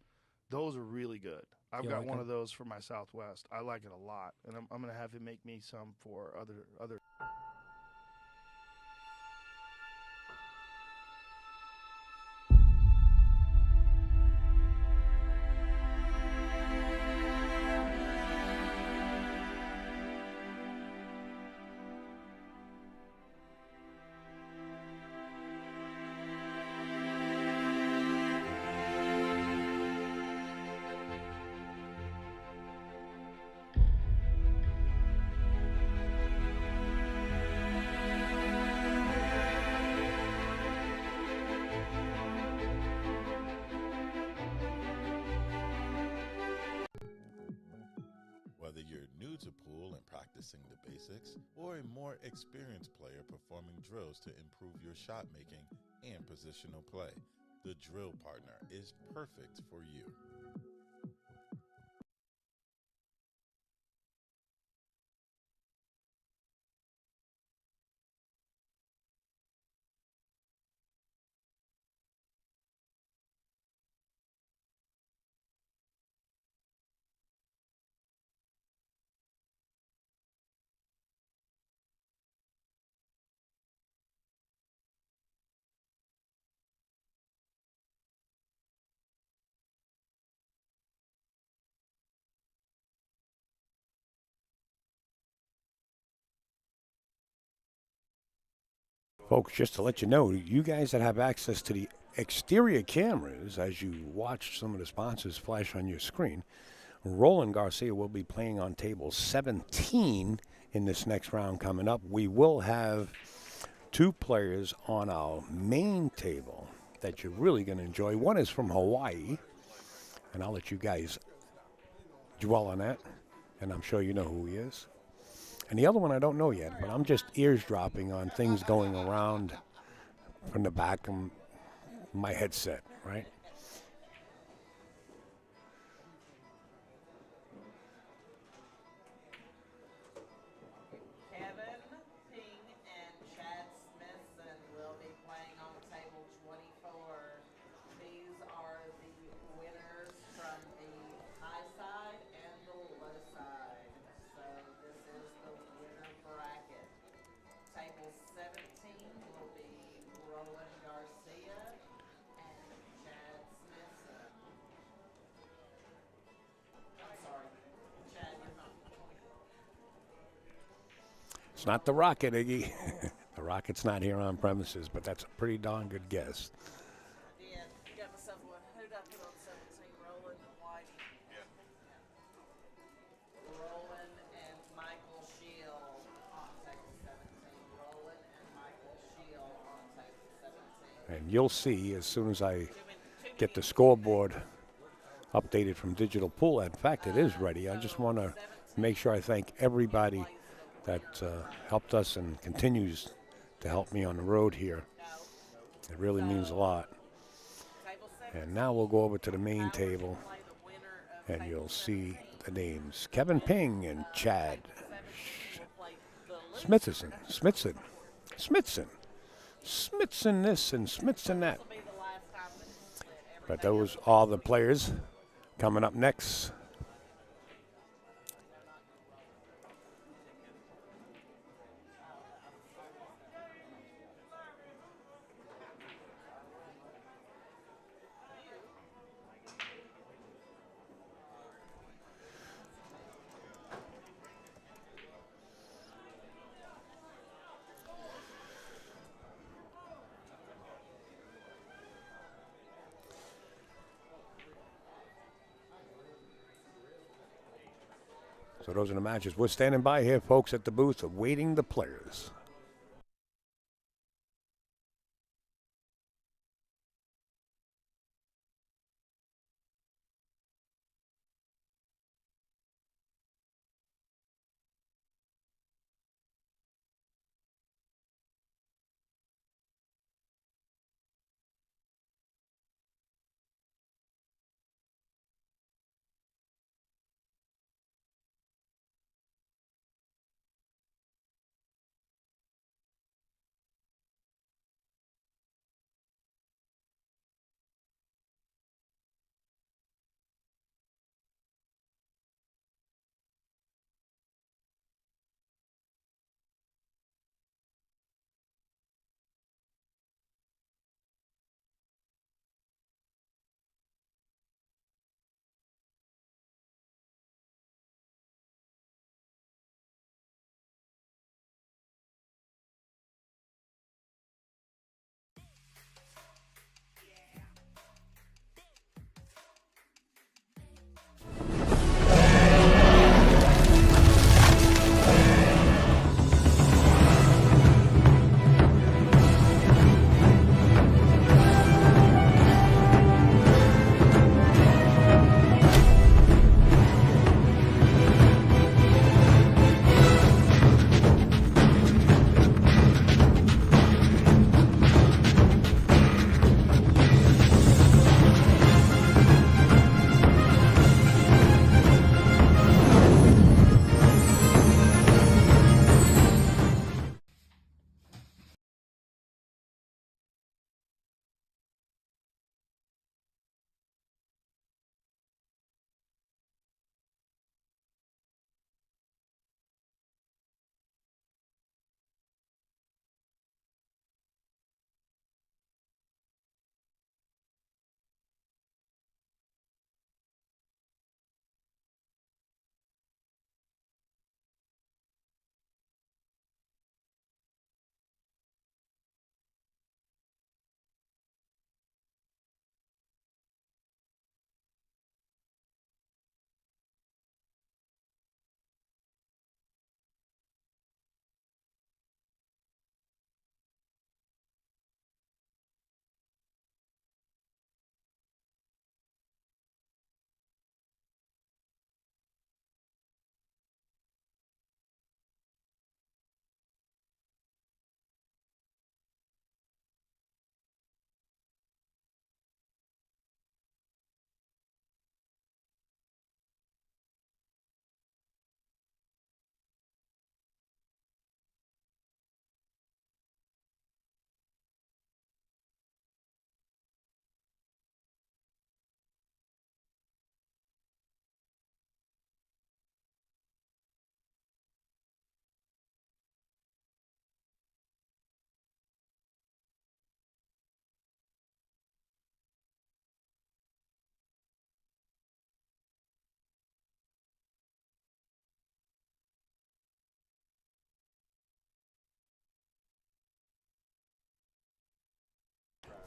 Those are really good. I've You got like one them? of those for my Southwest. I like it a lot, and I'm going to have him make me some for other. Whether you're new to pool and practicing the basics, or a more experienced player performing drills to improve your shot making and positional play, the Drill Partner is perfect for you. Folks, just to let you know, you guys that have access to the exterior cameras, as you watch some of the sponsors flash on your screen, Roland Garcia will be playing on table 17 in this next round coming up. We will have two players on our main table that you're really going to enjoy. One is from Hawaii, and I'll let you guys dwell on that, and I'm sure you know who he is. And the other one I don't know yet, but I'm just eavesdropping on things going around from the back of my headset, right? Kevin Ping and Chad Smithson will be playing on table 24. These are the winners from the high side and the low side. So this is the winner bracket. Table 17 will be Roland Garcia and Chad Smithson. I'm sorry, Chad, you're not. It's not the Rocket, Iggy. The Rocket's not here on premises, but that's a pretty darn good guess. Yeah, you got myself one. Who did I put on 17? Roland and Whitey. Roland and Michael Shield on table 17. Roland and Michael Shield on table 17. And you'll see as soon as I get the scoreboard updated from Digital Pool. In fact, it is ready. I just want to make sure I thank everybody that helped us and continues to help me on the road here. It really means a lot. And now we'll go over to the main table, and you'll see the names. Kevin Ping and Chad Smithson this and Smithson that. But those are the players coming up next. So those are the matches. We're standing by here, folks, at the booth, awaiting the players.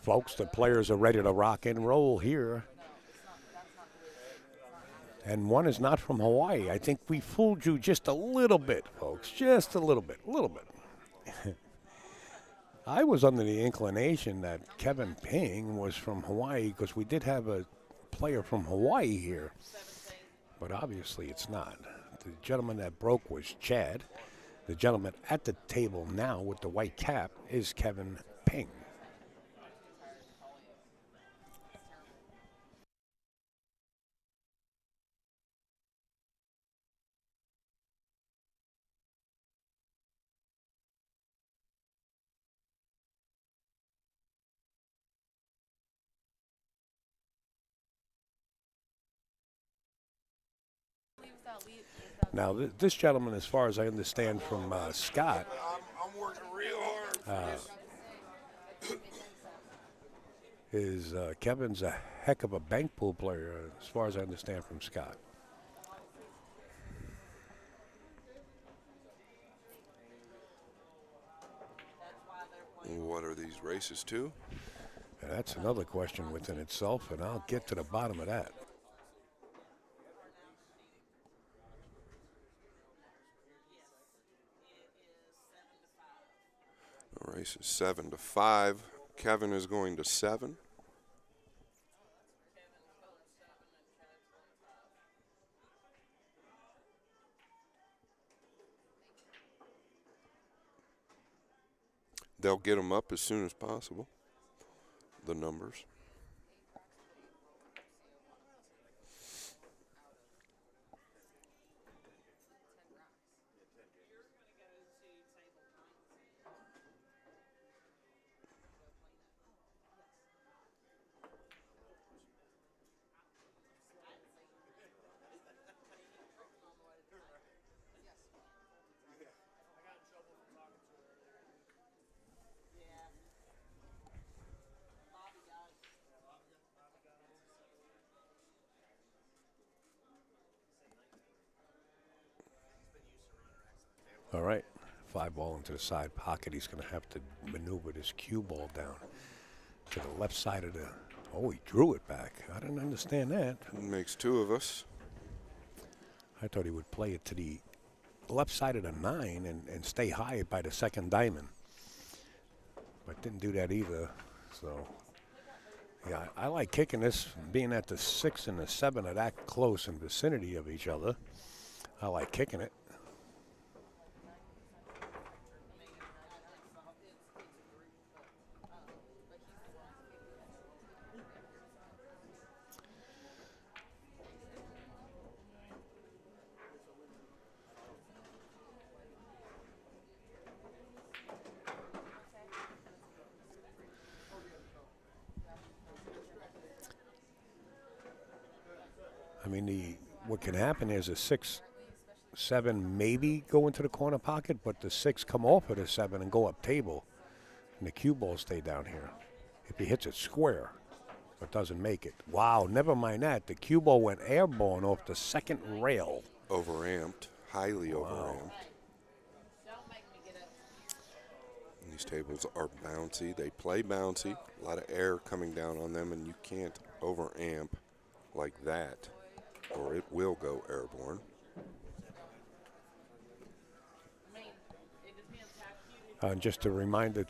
Folks, the players are ready to rock and roll here. And one is not from Hawaii. I think we fooled you just a little bit, folks. Just a little bit. I was under the inclination that Kevin Ping was from Hawaii because we did have a player from Hawaii here. But obviously it's not. The gentleman that broke was Chad. The gentleman at the table now with the white cap is Kevin Ping. Now, this gentleman, as far as I understand from Scott, I'm working real hard. is Kevin's a heck of a bank pool player, as far as I understand from Scott. What are these races to? That's another question within itself, and I'll get to the bottom of that. The race is 7-5. Kevin is going to 7. They'll get them up as soon as possible, the numbers. All right, 5-ball into the side pocket. He's going to have to maneuver this cue ball down to the left side of the. Oh, he drew it back. I didn't understand that. It makes 2 of us. I thought he would play it to the left side of the 9 and stay high by the second diamond. But didn't do that either. So, yeah, I like kicking this. Being that the 6 and the 7 are that close in vicinity of each other, I like kicking it. I mean, what can happen is a 6, 7 maybe go into the corner pocket, but the 6 come off of the 7 and go up table, and the cue ball stay down here. If he hits it square, but doesn't make it. Wow, never mind that. The cue ball went airborne off the second rail. Overamped, highly overamped. And these tables are bouncy. They play bouncy. A lot of air coming down on them, and you can't overamp like that, or it will go airborne. Just a reminder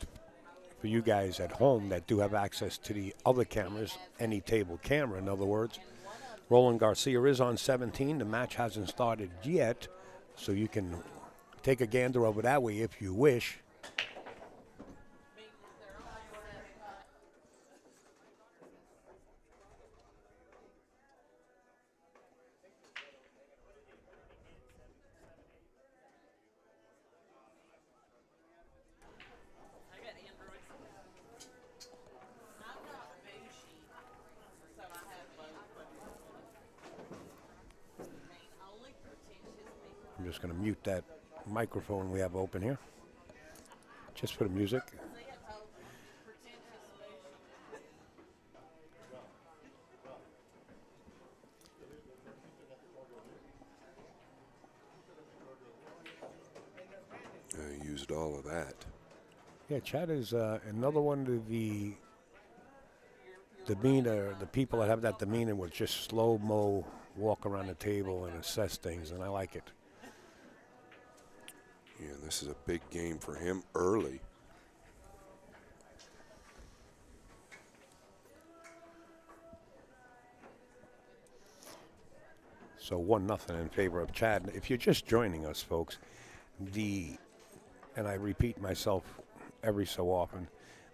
for you guys at home that do have access to the other cameras, any table camera, in other words. Roland Garcia is on 17. The match hasn't started yet, so you can take a gander over that way if you wish. I'm just going to mute that microphone we have open here, just for the music. Used all of that. Yeah, Chad is another one of the demeanor, the people that have that demeanor will just slow-mo walk around the table and assess things, and I like it. Yeah, this is a big game for him early. So 1-0 in favor of Chad. If you're just joining us, folks, and I repeat myself every so often,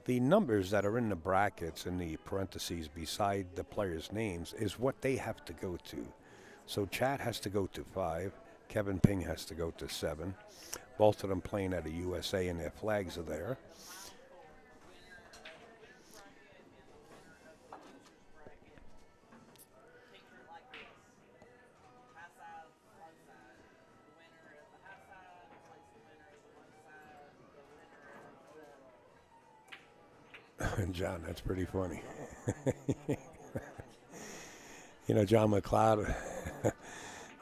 the numbers that are in the brackets in the parentheses beside the players' names is what they have to go to. So Chad has to go to 5. Kevin Ping has to go to 7. Both of them playing at a USA, and their flags are there. And John, that's pretty funny. You know, John McLeod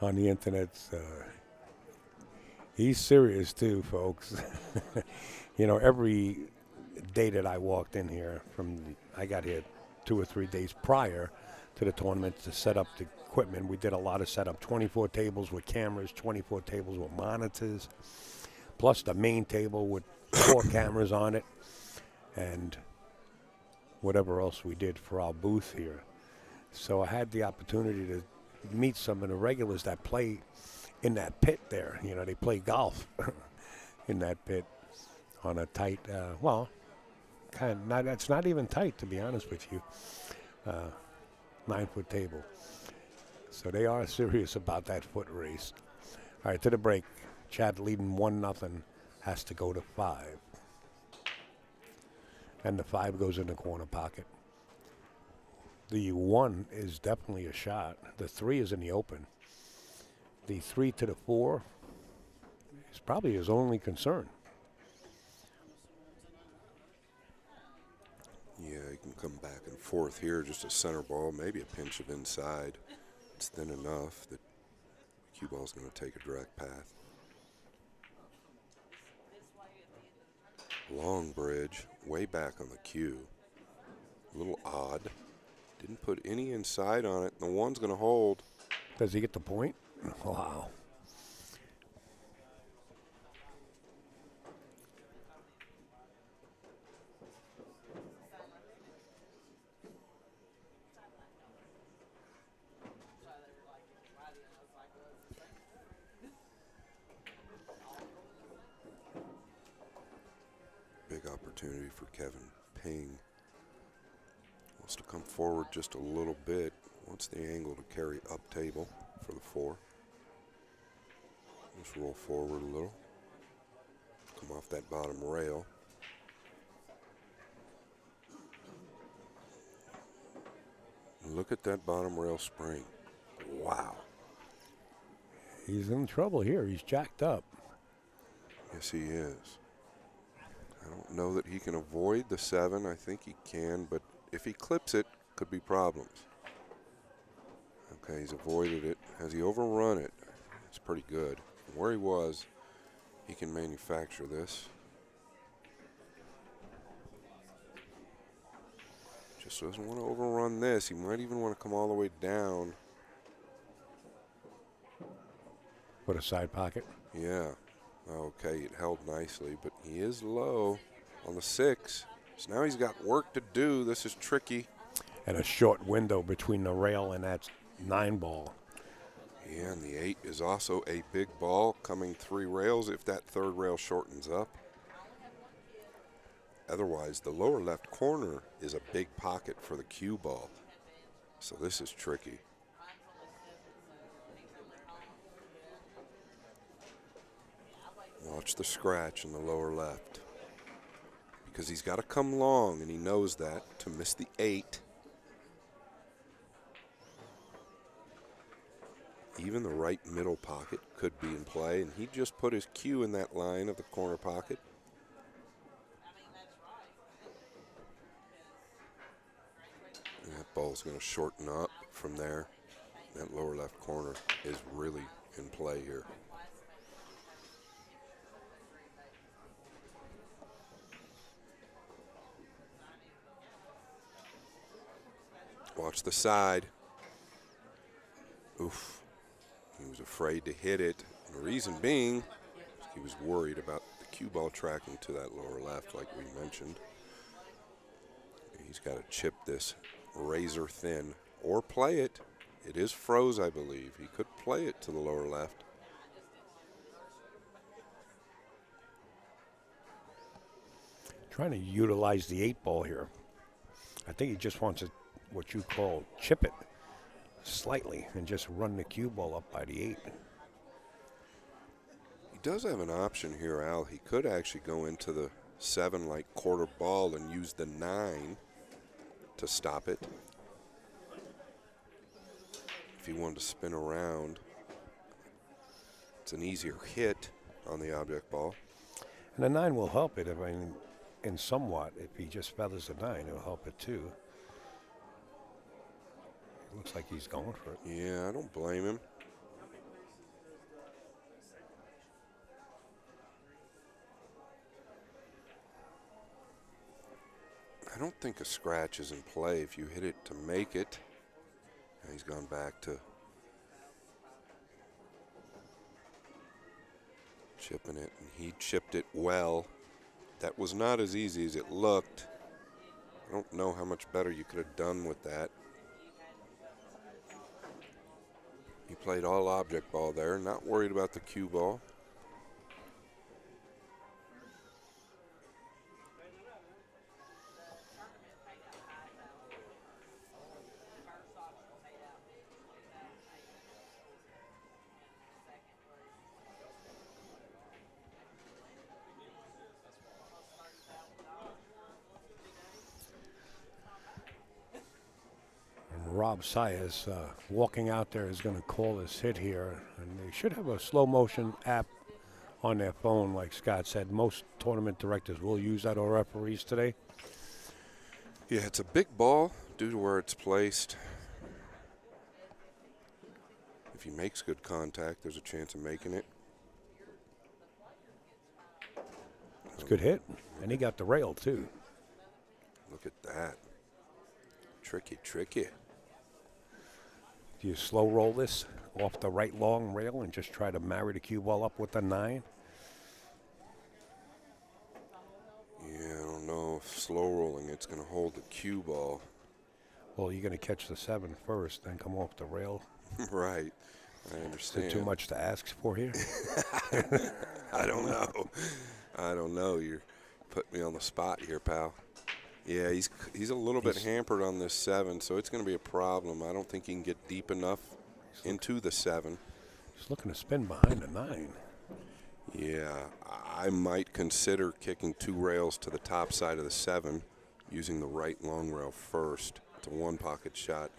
on the internet, he's serious too, folks. You know, every day that I walked in here, I got here 2 or 3 days prior to the tournament to set up the equipment. We did a lot of setup, 24 tables with cameras, 24 tables with monitors, plus the main table with 4 cameras on it, and whatever else we did for our booth here. So I had the opportunity to meet some of the regulars that play in that pit there. You know, they play golf in that pit on a tight, it's not even tight, to be honest with you, 9-foot table. So they are serious about that foot race. All right, to the break. Chad leading 1-0, has to go to 5. And the 5 goes in the corner pocket. The 1 is definitely a shot. The 3 is in the open. The 3 to the 4 is probably his only concern. Yeah, he can come back and forth here, just a center ball, maybe a pinch of inside. It's thin enough that the cue ball's going to take a direct path. Long bridge, way back on the cue. A little odd. Didn't put any inside on it. The 1's going to hold. Does he get the point? Wow. Big opportunity for Kevin Ping. Wants to come forward just a little bit. Wants the angle to carry up table for the 4. Just roll forward a little. Come off that bottom rail. Look at that bottom rail spring. Wow. He's in trouble here. He's jacked up. Yes, he is. I don't know that he can avoid the 7. I think he can, but if he clips it, could be problems. Okay, he's avoided it. Has he overrun it? It's pretty good. From where he was, he can manufacture this. Just doesn't want to overrun this. He might even want to come all the way down. Put a side pocket. Yeah. Okay, it held nicely, but he is low on the 6. So now he's got work to do. This is tricky. And a short window between the rail and that 9 ball. Yeah, and the 8 is also a big ball coming 3 rails if that 3rd rail shortens up. Otherwise, the lower left corner is a big pocket for the cue ball. So this is tricky. Watch the scratch in the lower left. Because he's got to come long, and he knows that, to miss the 8. Even the right middle pocket could be in play, and he just put his cue in that line of the corner pocket. And that ball's going to shorten up from there. That lower left corner is really in play here. Watch the side. Oof. He was afraid to hit it. The reason being, he was worried about the cue ball tracking to that lower left, like we mentioned. He's got to chip this razor thin or play it. It is froze, I believe. He could play it to the lower left. Trying to utilize the 8-ball here. I think he just wants to, what you call, chip it slightly and just run the cue ball up by the 8. He does have an option here, Al. He could actually go into the 7 like quarter ball and use the 9 to stop it. If he wanted to spin around, it's an easier hit on the object ball. And the 9 will help it, in somewhat. If he just feathers the 9, it'll help it too. It looks like he's going for it. Yeah, I don't blame him. I don't think a scratch is in play if you hit it to make it. And he's gone back to chipping it, and he chipped it well. That was not as easy as it looked. I don't know how much better you could have done with that. He played all object ball there, not worried about the cue ball. Rob Sayers walking out there is going to call this hit here, and they should have a slow motion app on their phone, like Scott said. Most tournament directors will use that, or referees today. Yeah, it's a big ball due to where it's placed. If he makes good contact, there's a chance of making it. It's a good hit, and he got the rail too. Look at that. Tricky, tricky. Do you slow roll this off the right long rail and just try to marry the cue ball up with the 9? Yeah, I don't know if slow rolling it's going to hold the cue ball. Well, you're going to catch the 7 first, then come off the rail. Right, I understand. Is it too much to ask for here? I don't know. I don't know. You're putting me on the spot here, pal. Yeah, he's a little bit hampered on this 7, so it's going to be a problem. I don't think he can get deep enough into the 7. He's looking to spin behind the 9. Yeah, I might consider kicking 2 rails to the top side of the 7, using the right long rail first. It's a 1-pocket shot.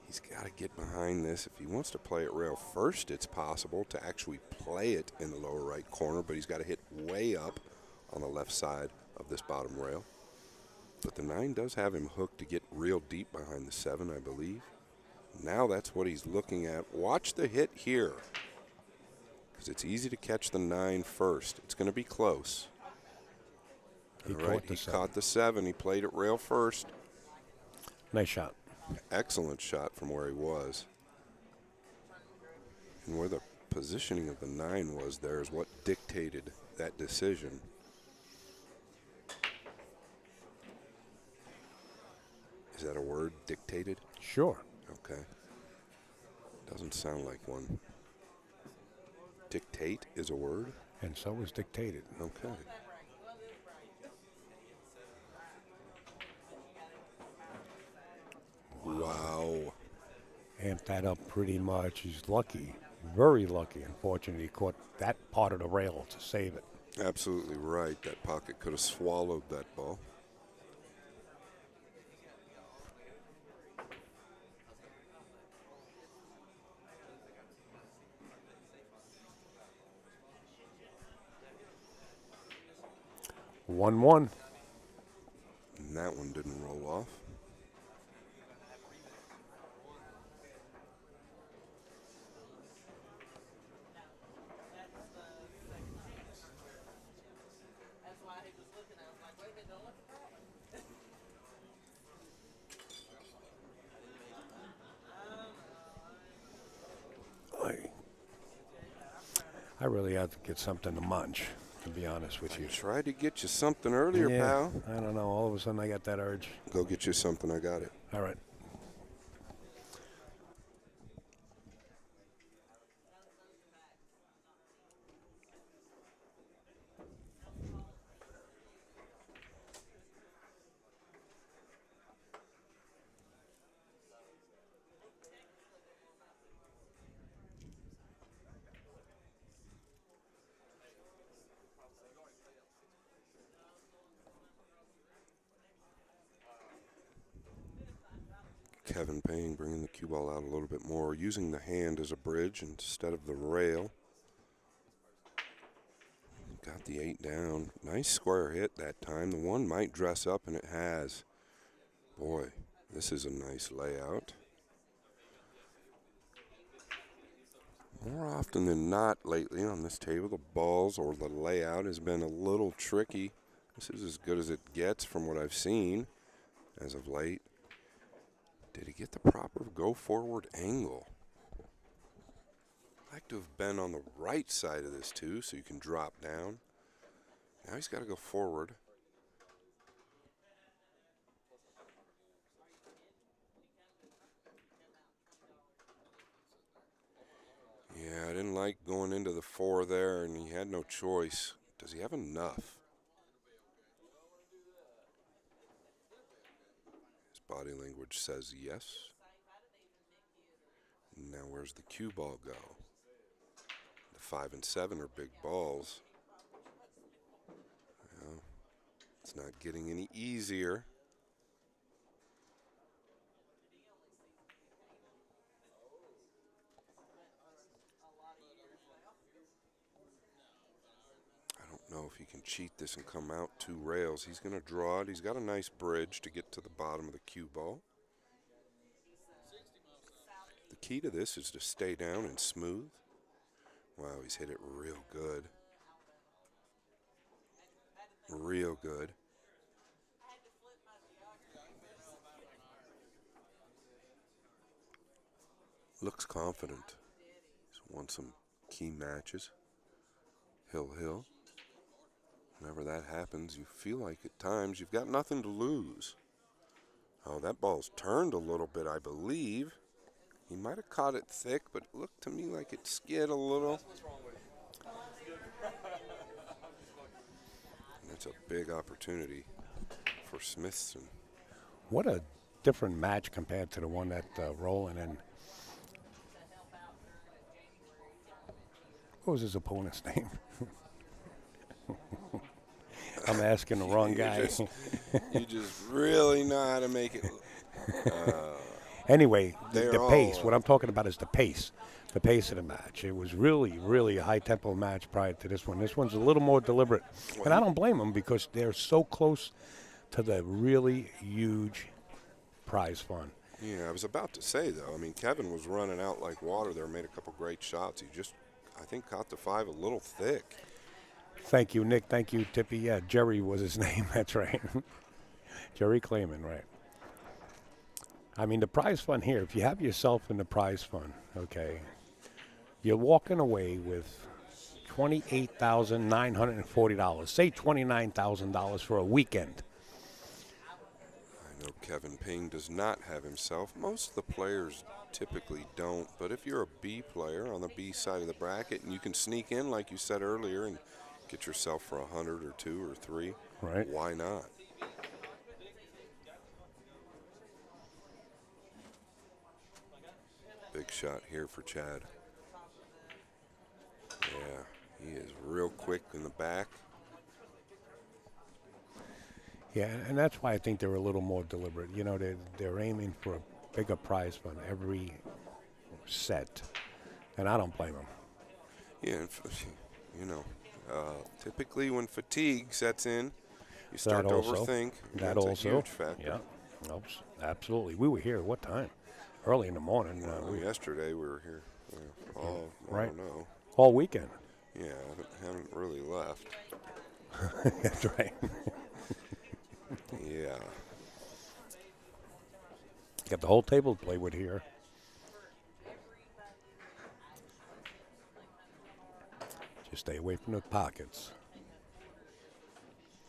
He's got to get behind this. If he wants to play it rail first, it's possible to actually play it in the lower right corner, but he's got to hit way up on the left side of this bottom rail. But the 9 does have him hooked to get real deep behind the 7, I believe. Now that's what he's looking at. Watch the hit here, because it's easy to catch the 9 first. It's going to be close. He caught the 7. He played it rail first. Nice shot. Excellent shot from where he was. And where the positioning of the 9 was there is what dictated that decision. Is that a word, dictated? Sure. Okay. Doesn't sound like one. Dictate is a word? And so is dictated. Okay. Wow. Amped that up pretty much. He's lucky, very lucky. Unfortunately, he caught that part of the rail to save it. Absolutely right. That pocket could have swallowed that ball. One. And that one didn't roll off. I really have to get something to munch, to be honest with you. I tried to get you something earlier, Yeah, pal. I don't know. All of a sudden, I got that urge. Go get you something. I got it. All right. Kevin Payne bringing the cue ball out a little bit more, using the hand as a bridge instead of the rail. Got the 8 down. Nice square hit that time. The 1 might dress up, and it has. Boy, this is a nice layout. More often than not lately on this table, the balls or the layout has been a little tricky. This is as good as it gets from what I've seen as of late. Did he get the proper go-forward angle? I'd like to have been on the right side of this, too, so you can drop down. Now he's got to go forward. Yeah, I didn't like going into the 4 there, and he had no choice. Does he have enough? His body language says yes. Now where's the cue ball go? The 5 and 7 are big balls. Well, it's not getting any easier. I don't know if he can cheat this and come out 2 rails. He's going to draw it. He's got a nice bridge to get to the bottom of the cue ball. The key to this is to stay down and smooth. Wow, he's hit it real good. Real good. Looks confident. He's won some key matches. Hill. Whenever that happens, you feel like at times you've got nothing to lose. Oh, that ball's turned a little bit, I believe. He might have caught it thick, but it looked to me like it skid a little. That's a big opportunity for Smithson. What a different match compared to the one that Roland and what was his opponent's name? I'm asking the wrong guy. You just really know how to make it. Anyway, the pace. What I'm talking about is the pace. The pace of the match. It was really, really a high-tempo match prior to this one. This one's a little more deliberate. And I don't blame them because they're so close to the really huge prize fund. Yeah, I was about to say, though, I mean, Kevin was running out like water there, made a couple great shots. He just, I think, caught the 5 a little thick. Thank you, Nick. Thank you, Tippy. Yeah, Jerry was his name. That's right. Jerry Clayman, right. I mean, the prize fund here, if you have yourself in the prize fund, okay, you're walking away with $28,940. Say $29,000 for a weekend. I know Kevin Ping does not have himself. Most of the players typically don't, but if you're a B player on the B side of the bracket and you can sneak in, like you said earlier, and get yourself for 100 or 2 or 3, right? Why not? Big shot here for Chad. Yeah, he is real quick in the back. Yeah, and that's why I think they're a little more deliberate. You know, they're aiming for a bigger prize fund every set, and I don't blame them. Yeah, you know, typically when fatigue sets in, you start to overthink. That that's also, a huge factor. Yeah, absolutely. We were here at what time? Early in the morning. Yesterday we were here. All, right. I don't know. All weekend. Yeah, I haven't really left. That's right. Yeah. Got the whole table to play with here. Just stay away from the pockets.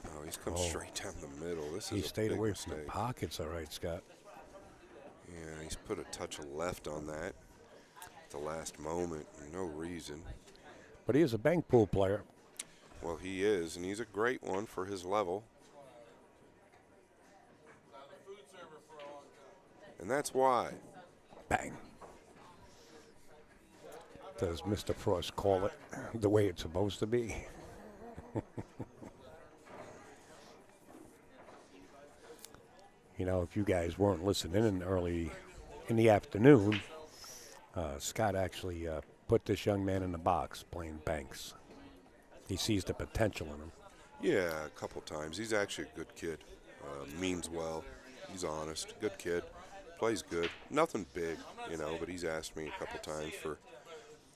Oh, he's come straight down the middle. This He is a stayed big away mistake. from the pockets, all right, Scott. Yeah, he's put a touch of left on that at the last moment. No reason. But he is a bank pool player. Well, he is, and he's a great one for his level. And that's why. Bang. Does Mr. Frost call it the way it's supposed to be? You know, if you guys weren't listening in early in the afternoon, Scott actually put this young man in the box playing banks. He sees the potential in him. Yeah, a couple times. He's actually a good kid. Means well. He's honest. Good kid. Plays good. Nothing big, you know, but he's asked me a couple times for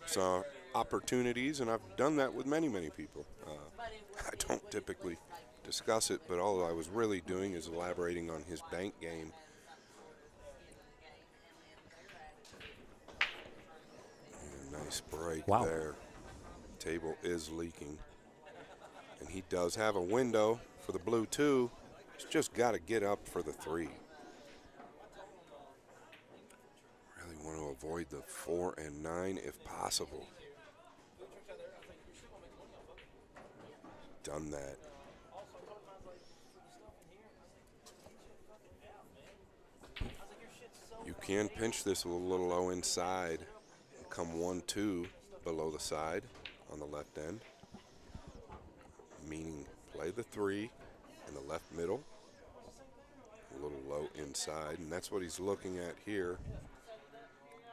some opportunities, and I've done that with many, many people. I don't typically discuss it, but all I was really doing is elaborating on his bank game. And nice break there. Table is leaking. And he does have a window for the blue 2. He's just got to get up for the 3. Really want to avoid the 4 and 9 if possible. Done that. You can pinch this a little low inside and come 1-2 below the side on the left end, meaning play the 3 in the left middle, a little low inside, and that's what he's looking at here.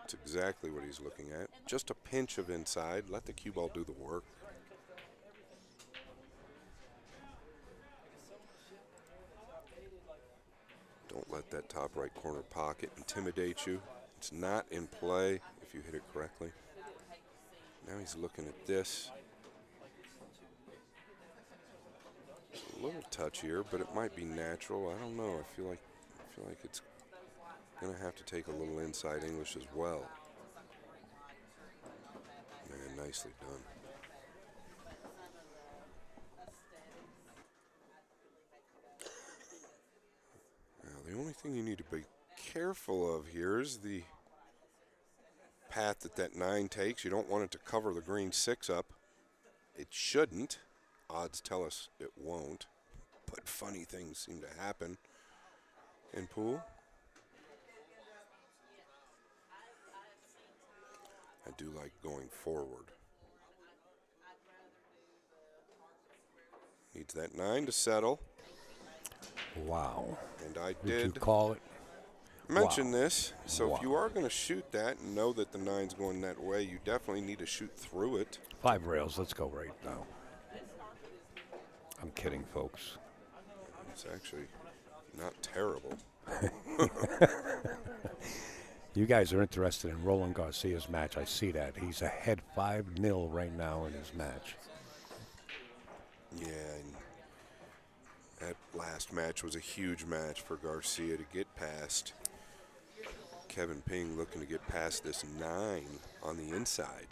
It's exactly what he's looking at. Just a pinch of inside. Let the cue ball do the work. Don't let that top right corner pocket intimidate you. It's not in play if you hit it correctly. Now he's looking at this. It's a little touchier, but it might be natural. I don't know. I feel like it's gonna have to take a little inside English as well. And nicely done. Now the only thing you need to be careful of here is the path that 9 takes. You don't want it to cover the green 6 up. It shouldn't. Odds tell us it won't. But funny things seem to happen in pool. I do like going forward. Needs that 9 to settle. Wow. And I Did you did call it? mention this. So if you are going to shoot that and know that the 9's going that way, you definitely need to shoot through it. 5 rails. Let's go right now. I'm kidding, folks. It's actually not terrible. You guys are interested in Roland Garcia's match. I see that. He's ahead 5-0 right now in his match. Yeah, and that last match was a huge match for Garcia to get past. Kevin Ping looking to get past this 9 on the inside.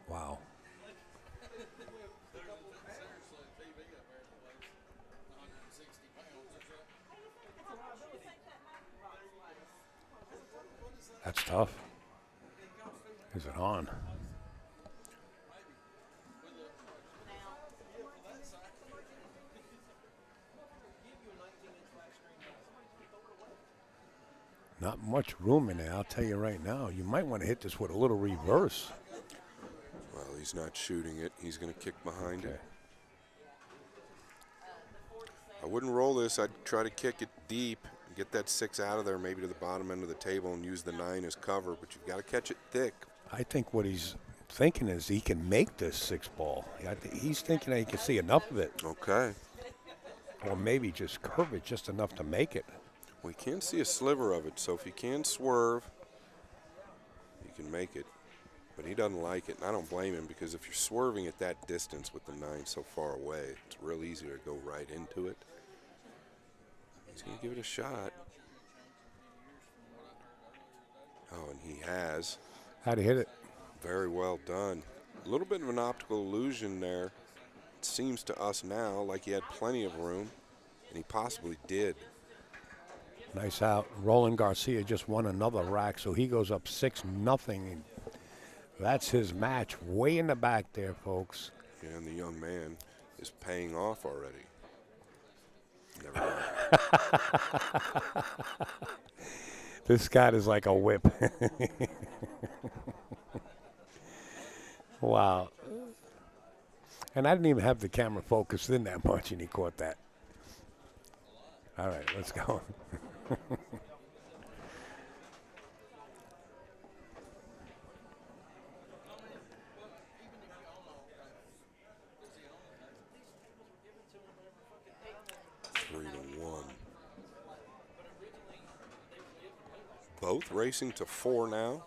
Wow. That's tough. Is it on? Not much room in there, I'll tell you right now. You might want to hit this with a little reverse. Well, he's not shooting it. He's going to kick behind it. I wouldn't roll this. I'd try to kick it deep, get that 6 out of there, maybe to the bottom end of the table, and use the 9 as cover, but you've got to catch it thick. I think what he's thinking is he can make this 6 ball. He's thinking that he can see enough of it. Okay. Or maybe just curve it just enough to make it. We can see a sliver of it, so if he can swerve, he can make it. But he doesn't like it, and I don't blame him, because if you're swerving at that distance with the 9 so far away, it's real easy to go right into it. He's going to give it a shot. Oh, and he has. How to hit it? Very well done. A little bit of an optical illusion there. It seems to us now like he had plenty of room, and he possibly did. Nice out. Roland Garcia just won another rack, so he goes up 6-0. That's his match. Way in the back there, folks. Yeah, and the young man is paying off already. Never mind. This guy is like a whip. Wow. And I didn't even have the camera focused in that much, and he caught that. All right, let's go. Both racing to 4 now.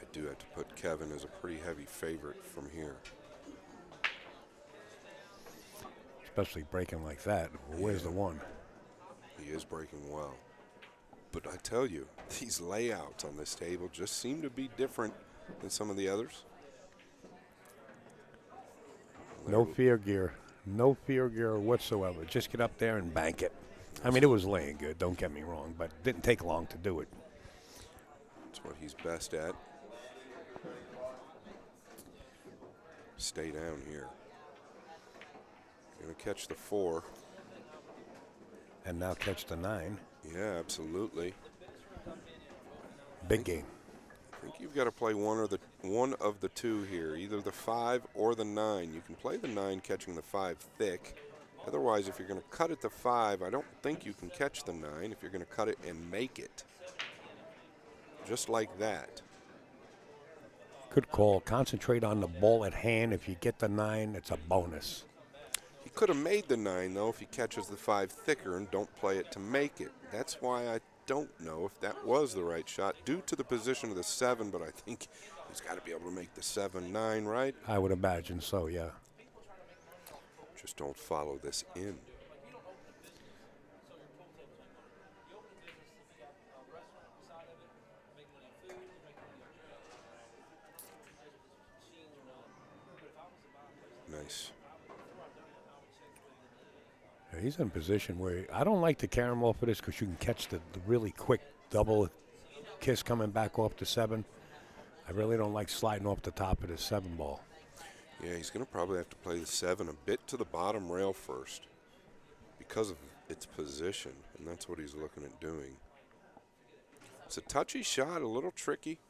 I do have to put Kevin as a pretty heavy favorite from here. Especially breaking like that. Where's the one? He is breaking well. But I tell you, these layouts on this table just seem to be different than some of the others. No fear gear. No fear gear whatsoever. Just get up there and bank it. I mean, it was laying good, don't get me wrong, but it didn't take long to do it. That's what he's best at. Stay down here. Gonna catch the 4. And now catch the 9. Yeah, absolutely. Big game. I think you've got to play one of the two here, either the 5 or the 9. You can play the 9 catching the 5 thick. Otherwise, if you're going to cut it to 5, I don't think you can catch the 9 if you're going to cut it and make it. Just like that. Good call. Concentrate on the ball at hand. If you get the 9, it's a bonus. He could have made the 9, though, if he catches the 5 thicker and don't play it to make it. That's why I don't know if that was the right shot due to the position of the 7, but I think he's got to be able to make the 7-9, right? I would imagine so, yeah. Just don't follow this in. Nice. Yeah, he's in a position where I don't like to carry him off of this because you can catch the really quick double kiss coming back off the 7. I really don't like sliding off the top of the 7 ball. Yeah, he's going to probably have to play the 7 a bit to the bottom rail first because of its position, and that's what he's looking at doing. It's a touchy shot, a little tricky.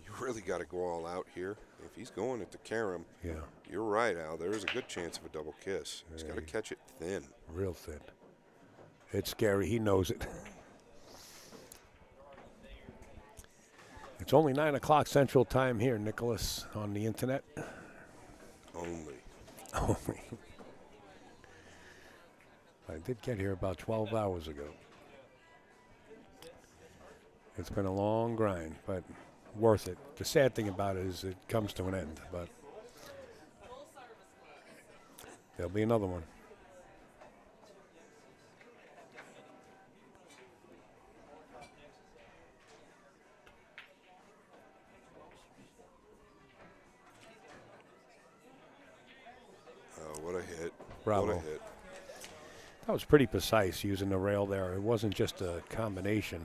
You really got to go all out here. If he's going it to carom, yeah, you're right, Al. There is a good chance of a double kiss. He's got to catch it thin. Real thin. It's scary. He knows it. It's only 9 o'clock Central Time here, Nicholas, on the internet. Only. I did get here about 12 hours ago. It's been a long grind, but worth it. The sad thing about it is it comes to an end, but there'll be another one. What a hit. Bravo. What a hit. That was pretty precise using the rail there. It wasn't just a combination.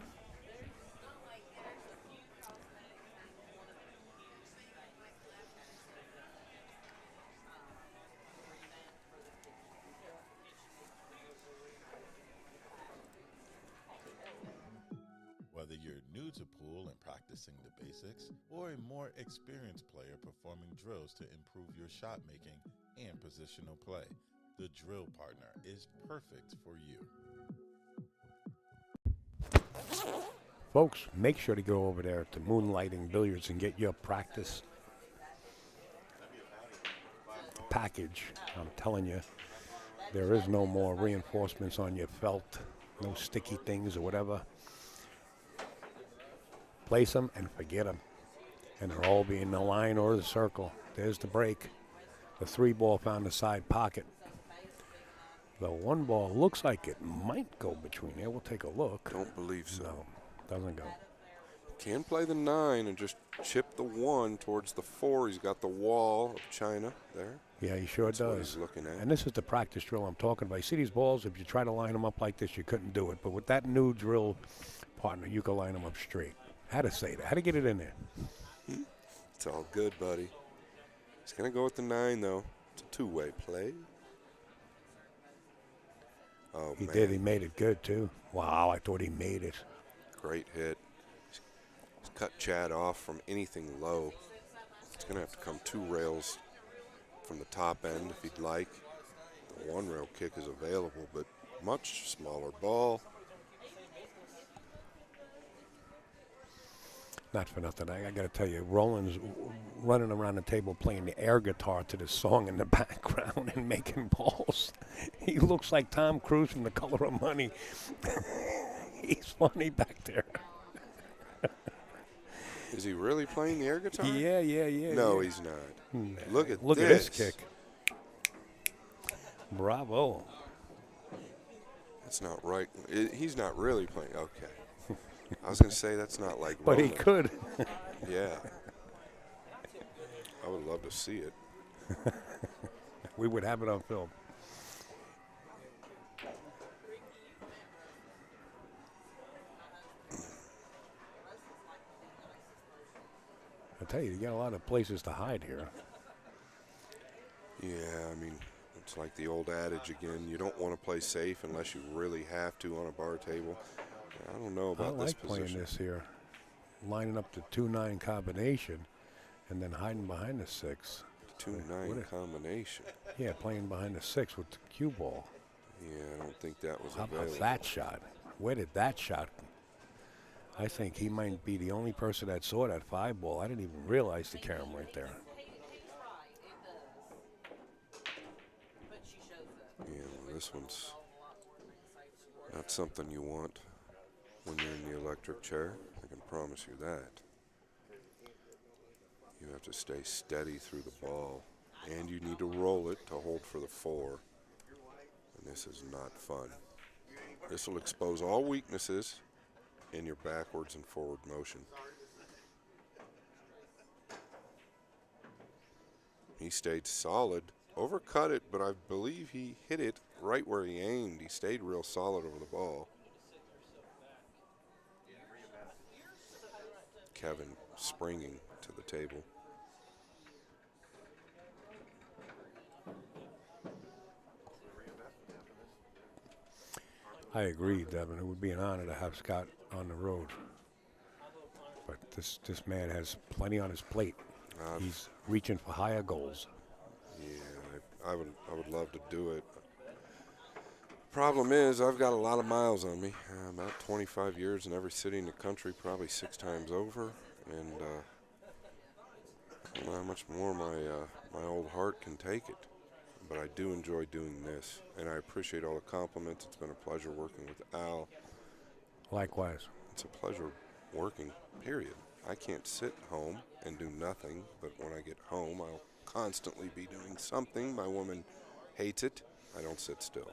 Whether you're new to pool and practicing the basics, or a more experienced player performing drills to improve your shot making and positional play, the Drill Partner is perfect for you. Folks, make sure to go over there to Moonlighting Billiards and get your practice package. I'm telling you, there is no more reinforcements on your felt, no sticky things or whatever. Place them and forget them. And they'll all be in the line or the circle. There's the break. The 3 ball found the side pocket. The 1 ball looks like it might go between there. We'll take a look. Don't believe so. No, doesn't go. Can play the 9 and just chip the 1 towards the 4. He's got the wall of China there. Yeah, he sure That's what does. he's looking at. And this is the practice drill I'm talking about. You see these balls, if you try to line them up like this, you couldn't do it. But with that new drill partner, you can line them up straight. How to say that? How to get it in there? It's all good, buddy. He's going to go with the 9, though. It's a two-way play. Oh, He man. did. He made it good, too. Wow, I thought he made it. Great hit. He's cut Chad off from anything low. It's going to have to come 2 rails from the top end if he'd like. The 1-rail kick is available, but much smaller ball. Not for nothing. I got to tell you, Roland's running around the table playing the air guitar to the song in the background and making balls. He looks like Tom Cruise from The Color of Money. He's funny back there. Is he really playing the air guitar? Yeah. No, yeah. he's not. No. Look at this kick. Bravo. That's not right. He's not really playing. Okay. I was going to say that's not like But he Roland. could. Yeah. I would love to see it. We would have it on film. I tell you, you got a lot of places to hide here. Yeah, I mean, it's like the old adage again. You don't want to play safe unless you really have to on a bar table. I don't know about I this like playing position. this here. Lining up the 2-9 combination and then hiding behind the 6. 2-9 combination. Yeah, playing behind the 6 with the cue ball. Yeah, I don't think that was How available. about that shot? Where did that shot? I think he might be the only person that saw that 5 ball. I didn't even realize the camera right there. Yeah, well, this one's not something you want when you're in the electric chair. I can promise you that. You have to stay steady through the ball, and you need to roll it to hold for the 4. And this is not fun. This will expose all weaknesses in your backwards and forward motion. He stayed solid, overcut it, but I believe he hit it right where he aimed. He stayed real solid over the ball. Kevin springing to the table. I agree, Devin. It would be an honor to have Scott on the road. But this man has plenty on his plate. He's reaching for higher goals. Yeah, I would love to do it. Problem is, I've got a lot of miles on me. About 25 years in every city in the country, probably 6 times over, and I don't know how much more my old heart can take it. But I do enjoy doing this, and I appreciate all the compliments. It's been a pleasure working with Al. Likewise. It's a pleasure working, period. I can't sit home and do nothing, but when I get home, I'll constantly be doing something. My woman hates it. I don't sit still.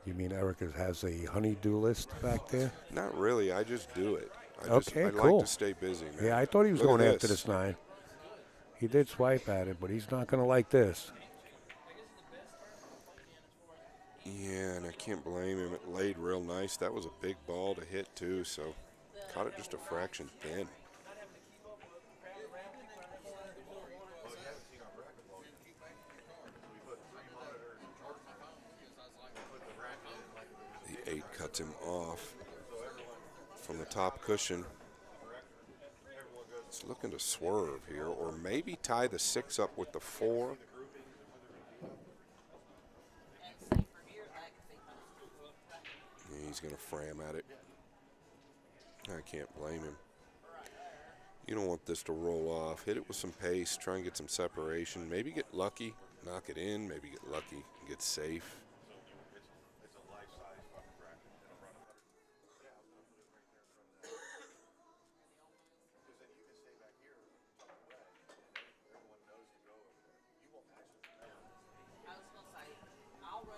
You mean Erica has a honey-do list back there? Not really. I just do it. I cool. like to stay busy, man. Yeah, I thought he was Look going at after this 9. He did swipe at it, but he's not going to like this. Yeah, and I can't blame him. It laid real nice. That was a big ball to hit, too, so caught it just a fraction thin. The 8 cuts him off from the top cushion. He's looking to swerve here, or maybe tie the 6 up with the 4. He's going to fram at it. I can't blame him. You don't want this to roll off. Hit it with some pace, try and get some separation. Maybe get lucky, knock it in. Maybe get lucky, get safe.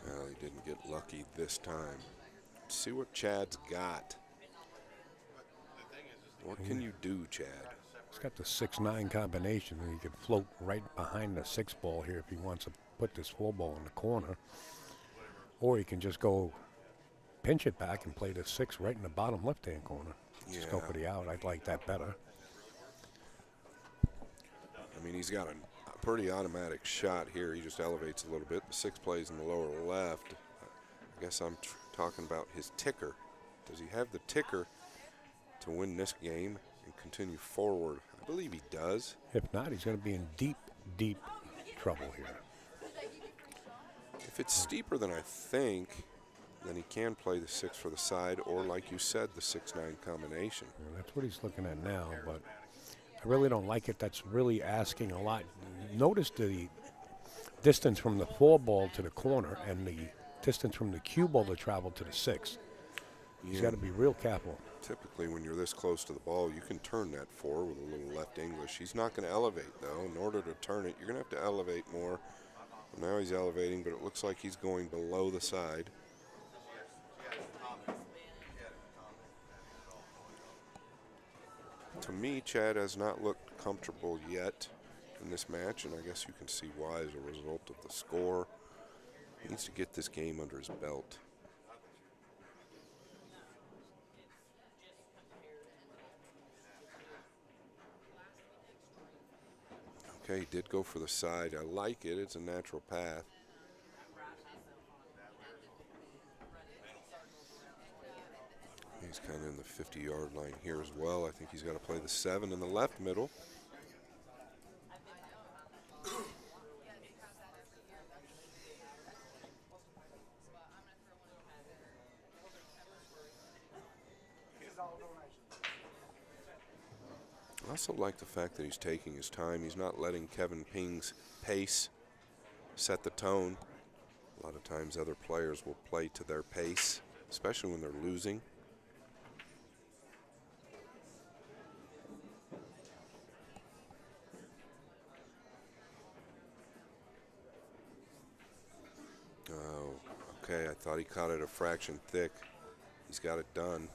Well, he didn't get lucky this time. Let's see what Chad's got. What can you do, Chad? He's got the 6-9 combination, and he can float right behind the 6 ball here if he wants to put this 4 ball in the corner. Or he can just go pinch it back and play the 6 right in the bottom left-hand corner. Just go for the out. I'd like that better. I mean, he's got a pretty automatic shot here. He just elevates a little bit. The 6 plays in the lower left. I guess I'm talking about his ticker. Does he have the ticker to win this game and continue forward? I believe he does. If not, he's going to be in deep, deep trouble here. If it's steeper than I think, then he can play the 6 for the side, or like you said, the 6-9 combination. And that's what he's looking at now, but I really don't like it. That's really asking a lot. Notice the distance from the 4 ball to the corner and the distance from the cue ball to travel to the 6. He's got to be real careful. Typically, when you're this close to the ball, you can turn that 4 with a little left English. He's not going to elevate, though. In order to turn it, you're going to have to elevate more. Now he's elevating, but it looks like he's going below the side. To me, Chad has not looked comfortable yet in this match, and I guess you can see why as a result of the score. He needs to get this game under his belt. Okay, he did go for the side. I like it. It's a natural path. He's kind of in the 50-yard line here as well. I think he's got to play the 7 in the left middle. I also like the fact that he's taking his time. He's not letting Kevin Ping's pace set the tone. A lot of times other players will play to their pace, especially when they're losing. Oh, okay, I thought he caught it a fraction thick. He's got it done.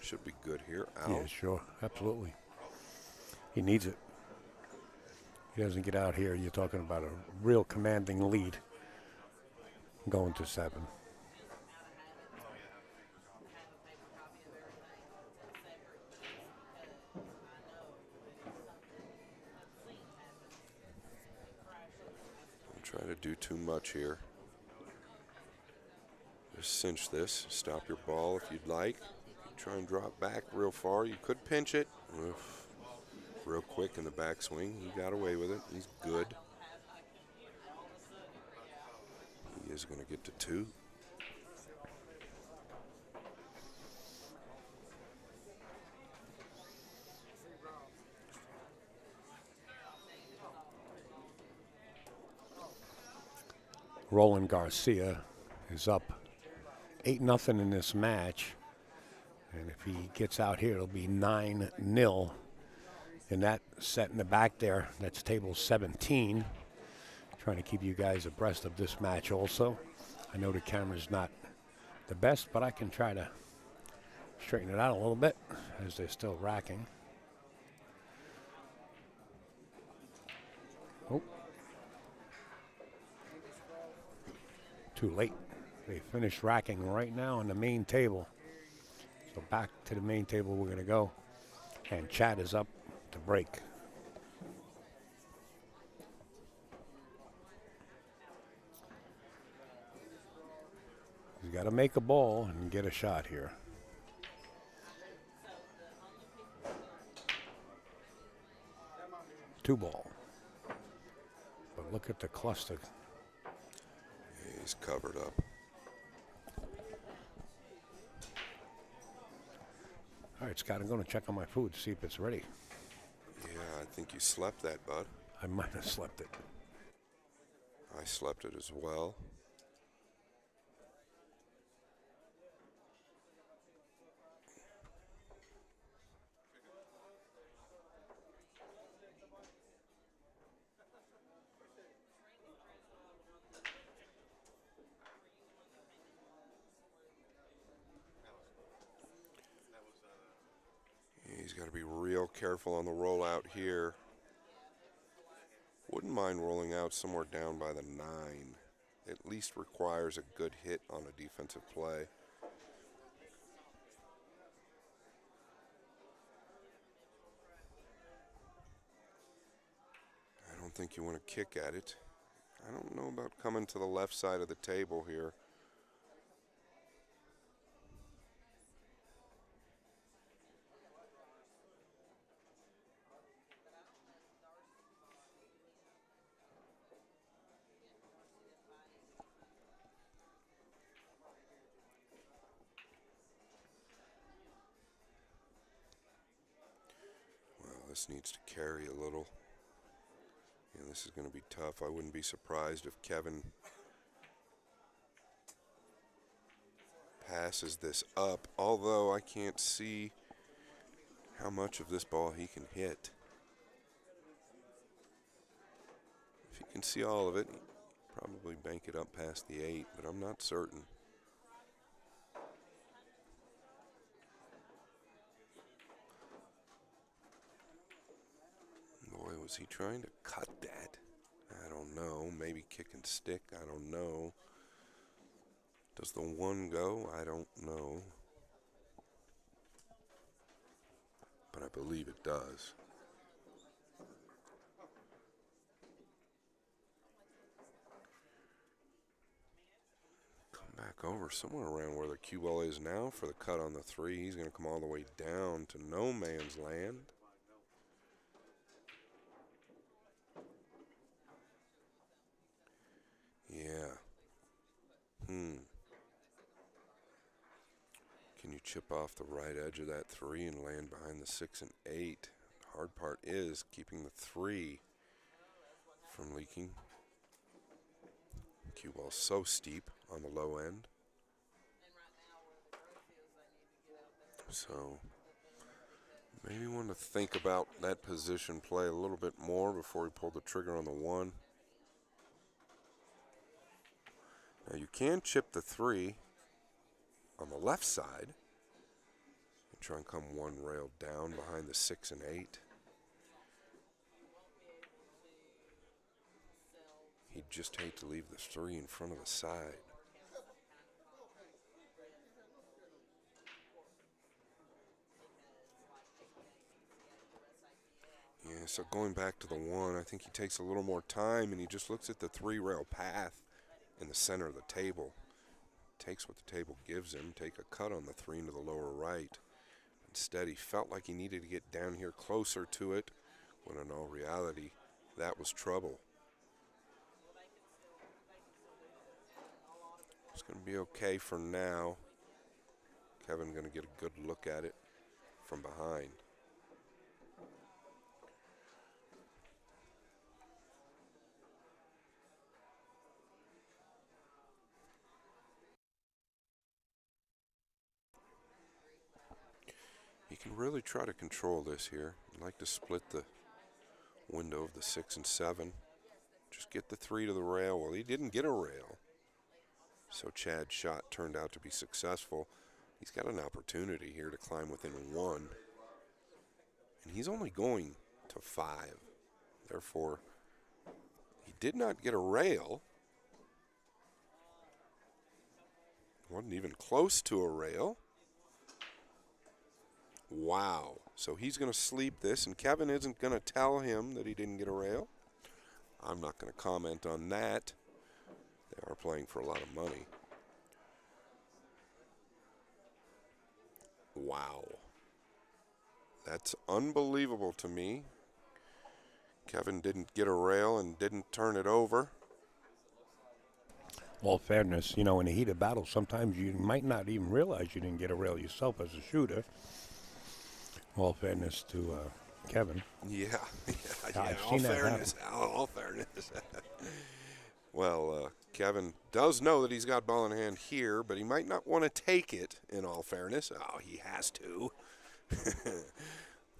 Should be good here. Out. Yeah, sure. Absolutely. He needs it. He doesn't get out here. You're talking about a real commanding lead going to 7. Don't try to do too much here. Just cinch this. Stop your ball if you'd like. Try and drop back real far. You could pinch it. Oof. Real quick in the backswing. He got away with it. He's good. He is going to get to 2. Roland Garcia is up 8-0 in this match. And if he gets out here, it'll be 9-0. In that set in the back there, that's table 17. Trying to keep you guys abreast of this match also. I know the camera's not the best, but I can try to straighten it out a little bit as they're still racking. Oh. Too late. They finished racking right now on the main table. So back to the main table we're going to go. And Chad is up to break. He's got to make a ball and get a shot here. Two ball. But look at the cluster. He's covered up. All right, Scott, I'm going to check on my food to see if it's ready. Yeah, I think you slept that, bud. I might have slept it. I slept it as well. He's got to be real careful on the rollout here. Wouldn't mind rolling out somewhere down by the 9. At least requires a good hit on a defensive play. I don't think you want to kick at it. I don't know about coming to the left side of the table here. This needs to carry a little. Yeah, this is going to be tough. I wouldn't be surprised if Kevin passes this up, although I can't see how much of this ball he can hit. If he can see all of it, he'd probably bank it up past the 8, but I'm not certain. Boy, was he trying to cut that? I don't know. Maybe kick and stick. I don't know. Does the 1 go? I don't know. But I believe it does. Come back over somewhere around where the cue ball is now for the cut on the 3. He's going to come all the way down to no man's land. Yeah. Can you chip off the right edge of that 3 and land behind the 6 and 8? The hard part is keeping the 3 from leaking. Cue ball's so steep on the low end. So maybe want to think about that position play a little bit more before we pull the trigger on the 1. Now you can chip the 3 on the left side and try and come 1 rail down behind the 6 and 8. He'd just hate to leave the 3 in front of the side. Yeah, so going back to the 1, I think he takes a little more time and he just looks at the 3 rail path in the center of the table. Takes what the table gives him, take a cut on the 3 into the lower right. Instead, he felt like he needed to get down here closer to it, when in all reality, that was trouble. It's going to be okay for now. Kevin going to get a good look at it from behind. He can really try to control this here. I'd like to split the window of the 6 and 7. Just get the 3 to the rail. Well, he didn't get a rail. So Chad's shot turned out to be successful. He's got an opportunity here to climb within 1. And he's only going to 5. Therefore, he did not get a rail. Wasn't even close to a rail. Wow. So he's going to sleep this, and Kevin isn't going to tell him that he didn't get a rail. I'm not going to comment on that. They are playing for a lot of money. Wow. That's unbelievable to me. Kevin didn't get a rail and didn't turn it over. All fairness, you know, in the heat of battle, sometimes you might not even realize you didn't get a rail yourself as a shooter. All fairness to Kevin. Yeah, I've seen that happen. All fairness. Well, Kevin does know that he's got ball in hand here, but he might not want to take it, in all fairness. Oh, he has to.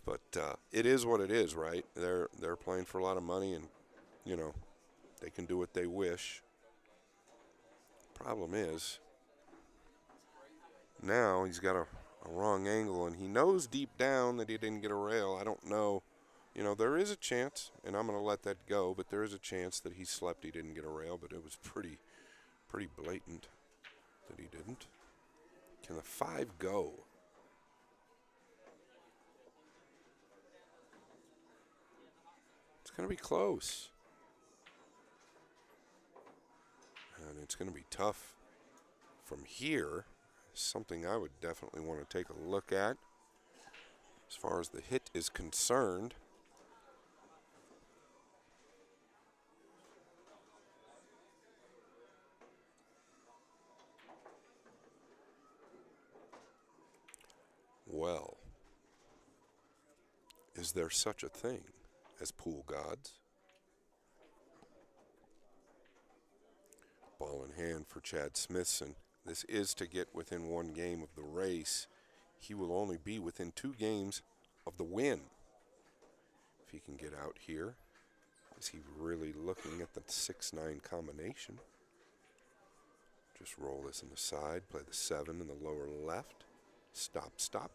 But it is what it is, right? They're playing for a lot of money, and, you know, they can do what they wish. Problem is, now he's got to a wrong angle, and he knows deep down that he didn't get a rail. I don't know. You know, there is a chance, and I'm going to let that go, but there is a chance that he slept he didn't get a rail, but it was pretty blatant that he didn't. Can the 5 go? It's going to be close. And it's going to be tough from here. Something I would definitely want to take a look at as far as the hit is concerned. Well, is there such a thing as pool gods? Ball in hand for Chad Smithson. This is to get within 1 game of the race. He will only be within 2 games of the win. If he can get out here, is he really looking at the 6-9 combination? Just roll this in the side, play the 7 in the lower left. Stop, stop.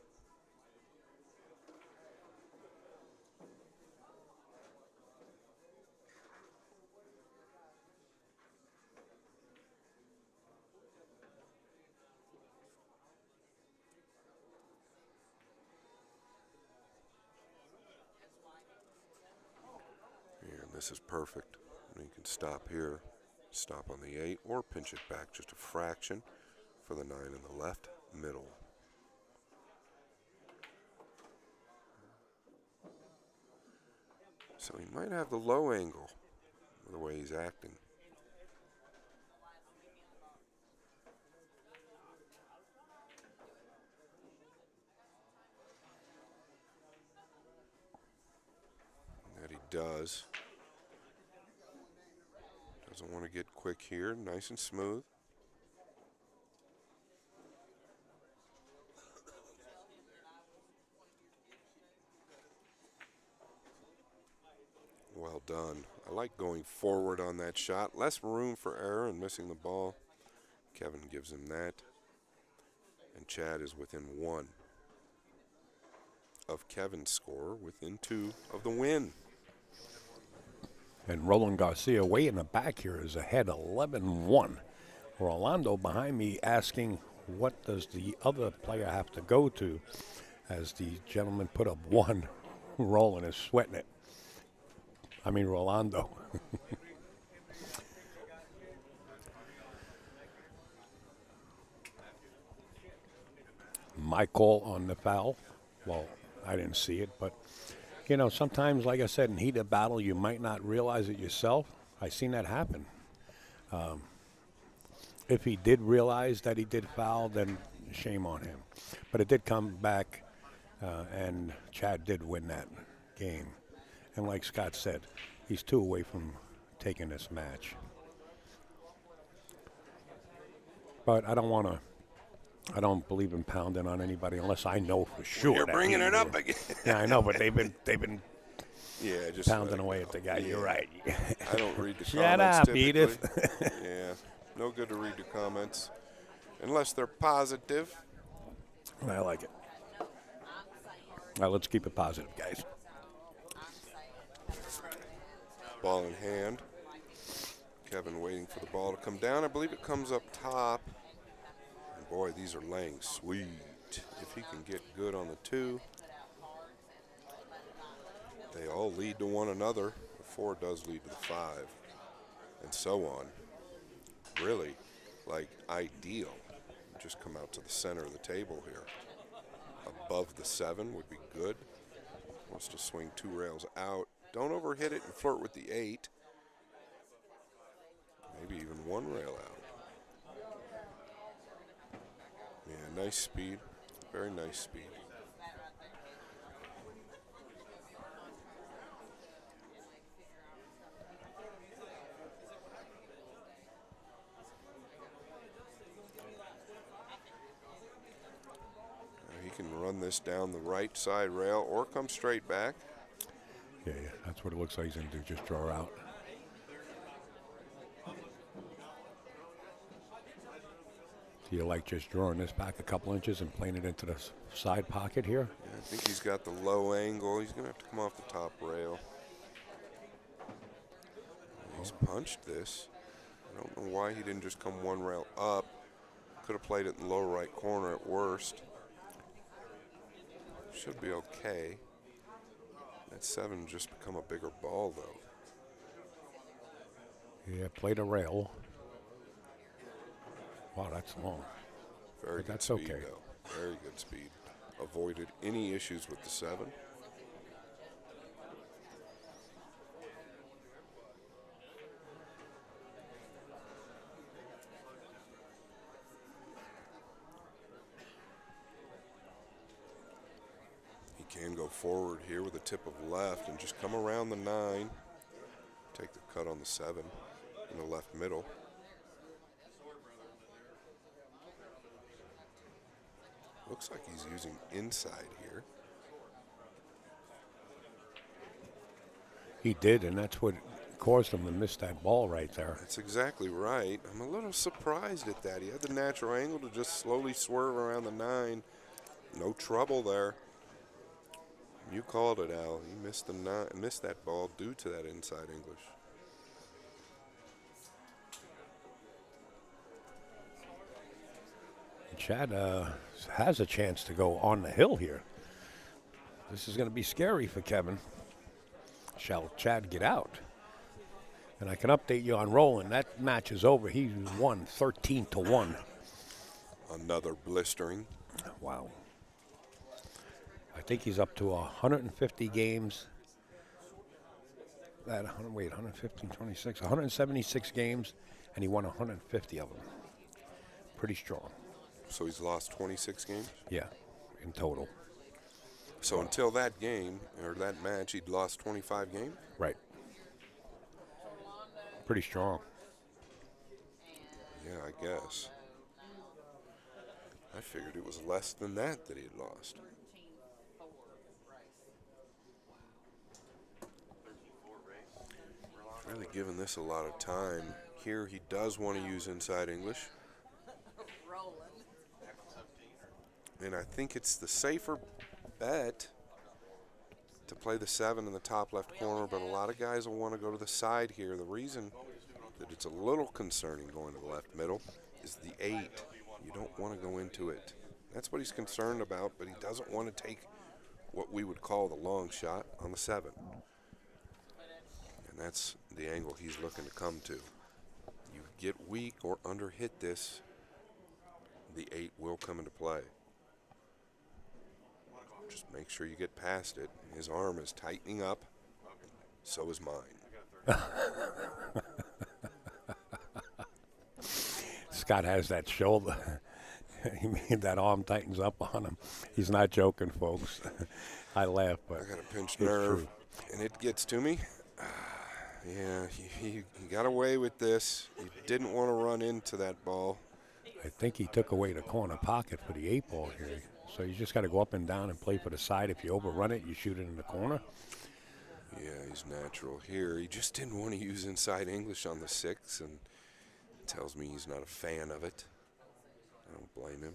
And this is perfect. You can stop here, stop on the 8, or pinch it back just a fraction for the 9 in the left middle. So he might have the low angle the way he's acting. That he does. Doesn't want to get quick here. Nice and smooth. Well done. I like going forward on that shot. Less room for error and missing the ball. Kevin gives him that. And Chad is within 1 of Kevin's score, within 2 of the win. And Roland Garcia way in the back here is ahead 11-1. Rolando behind me asking, what does the other player have to go to? As the gentleman put up 1, Roland is sweating it. I mean, Rolando. My call on the foul. Well, I didn't see it, but, you know, sometimes, like I said, in heat of battle, you might not realize it yourself. I've seen that happen. If he did realize that he did foul, then shame on him. But it did come back, and Chad did win that game. And like Scott said, he's 2 away from taking this match. But I don't believe in pounding on anybody unless I know for sure. You're bringing it up again. Yeah, I know, but they've been yeah, just pounding away at the guy. Yeah. You're right. I don't read the Shut comments up, typically. Edith. Yeah, no good to read the comments unless they're positive. I like it. All right, let's keep it positive, guys. Ball in hand. Kevin waiting for the ball to come down. I believe it comes up top. And boy, these are laying sweet. If he can get good on the 2. They all lead to one another. The 4 does lead to the 5. And so on. Really, like, ideal. Just come out to the center of the table here. Above the 7 would be good. Wants to swing 2 rails out. Don't overhit it and flirt with the 8. Maybe even 1 rail out. Yeah, nice speed. Very nice speed. He can run this down the right side rail or come straight back. Yeah, that's what it looks like he's going to do, just draw out. Do you like just drawing this back a couple inches and playing it into the side pocket here? Yeah, I think he's got the low angle. He's going to have to come off the top rail. He's punched this. I don't know why he didn't just come one rail up. Could have played it in the lower right corner at worst. Should be okay. That 7 just become a bigger ball, though. Yeah, played a rail. Wow, that's long. Very But good that's speed, okay. though. Very good speed. Avoided any issues with the 7. He can go forward here with a tip of left and just come around the 9. Take the cut on the 7 in the left middle. Looks like he's using inside here. He did, and that's what caused him to miss that ball right there. That's exactly right. I'm a little surprised at that. He had the natural angle to just slowly swerve around the 9. No trouble there. You called it, Al. He missed the 9, missed that ball due to that inside English. Chad has a chance to go on the hill here. This is going to be scary for Kevin. Shall Chad get out? And I can update you on Roland. That match is over. He won 13-1. Another blistering. Wow. I think he's up to 150 games. 115, 26, 176 games, and he won 150 of them. Pretty strong. So he's lost 26 games? Yeah, in total. So until that game, or that match, he'd lost 25 games? Right. Pretty strong. Yeah, I guess. I figured it was less than that he had lost. Really giving this a lot of time. Here he does want to use inside English. And I think it's the safer bet to play the 7 in the top left corner, but a lot of guys will want to go to the side here. The reason that it's a little concerning going to the left middle is the 8. You don't want to go into it. That's what he's concerned about, but he doesn't want to take what we would call the long shot on the 7. And that's the angle he's looking to come to. You get weak or under hit this, the 8 will come into play. Just make sure you get past it. His arm is tightening up. So is mine. Scott has that shoulder. He made that arm tightens up on him. He's not joking, folks. I laugh, but I got a pinched nerve, and it gets to me. Yeah, he got away with this. He didn't want to run into that ball. I think he took away the corner pocket for the 8 ball here. So you just got to go up and down and play for the side. If you overrun it, you shoot it in the corner. Yeah, he's natural here. He just didn't want to use inside English on the 6, and tells me he's not a fan of it. I don't blame him.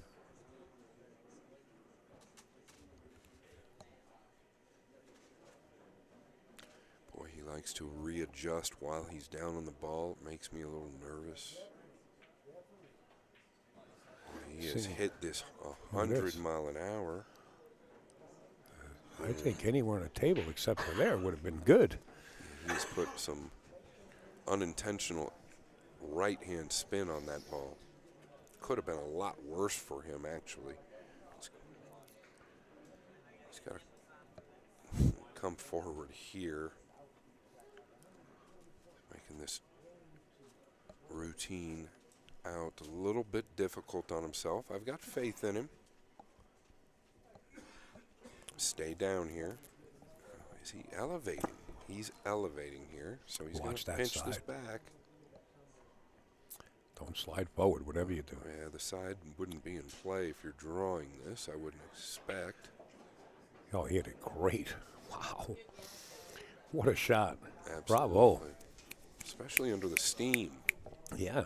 Boy, he likes to readjust while he's down on the ball. It makes me a little nervous. He has hit this 100 mile an hour. I think anywhere on the table except for there would have been good. He's put some unintentional right-hand spin on that ball. Could have been a lot worse for him, actually. He's got to come forward here, making this routine out a little bit difficult on himself. I've got faith in him. Stay down here. Is he elevating? He's elevating here, so he's going to pinch this back. Don't slide forward, whatever you do. Yeah, the side wouldn't be in play if you're drawing this, I wouldn't expect. Oh, he hit it great. Wow. What a shot. Absolutely. Bravo. Especially under the steam. Yeah.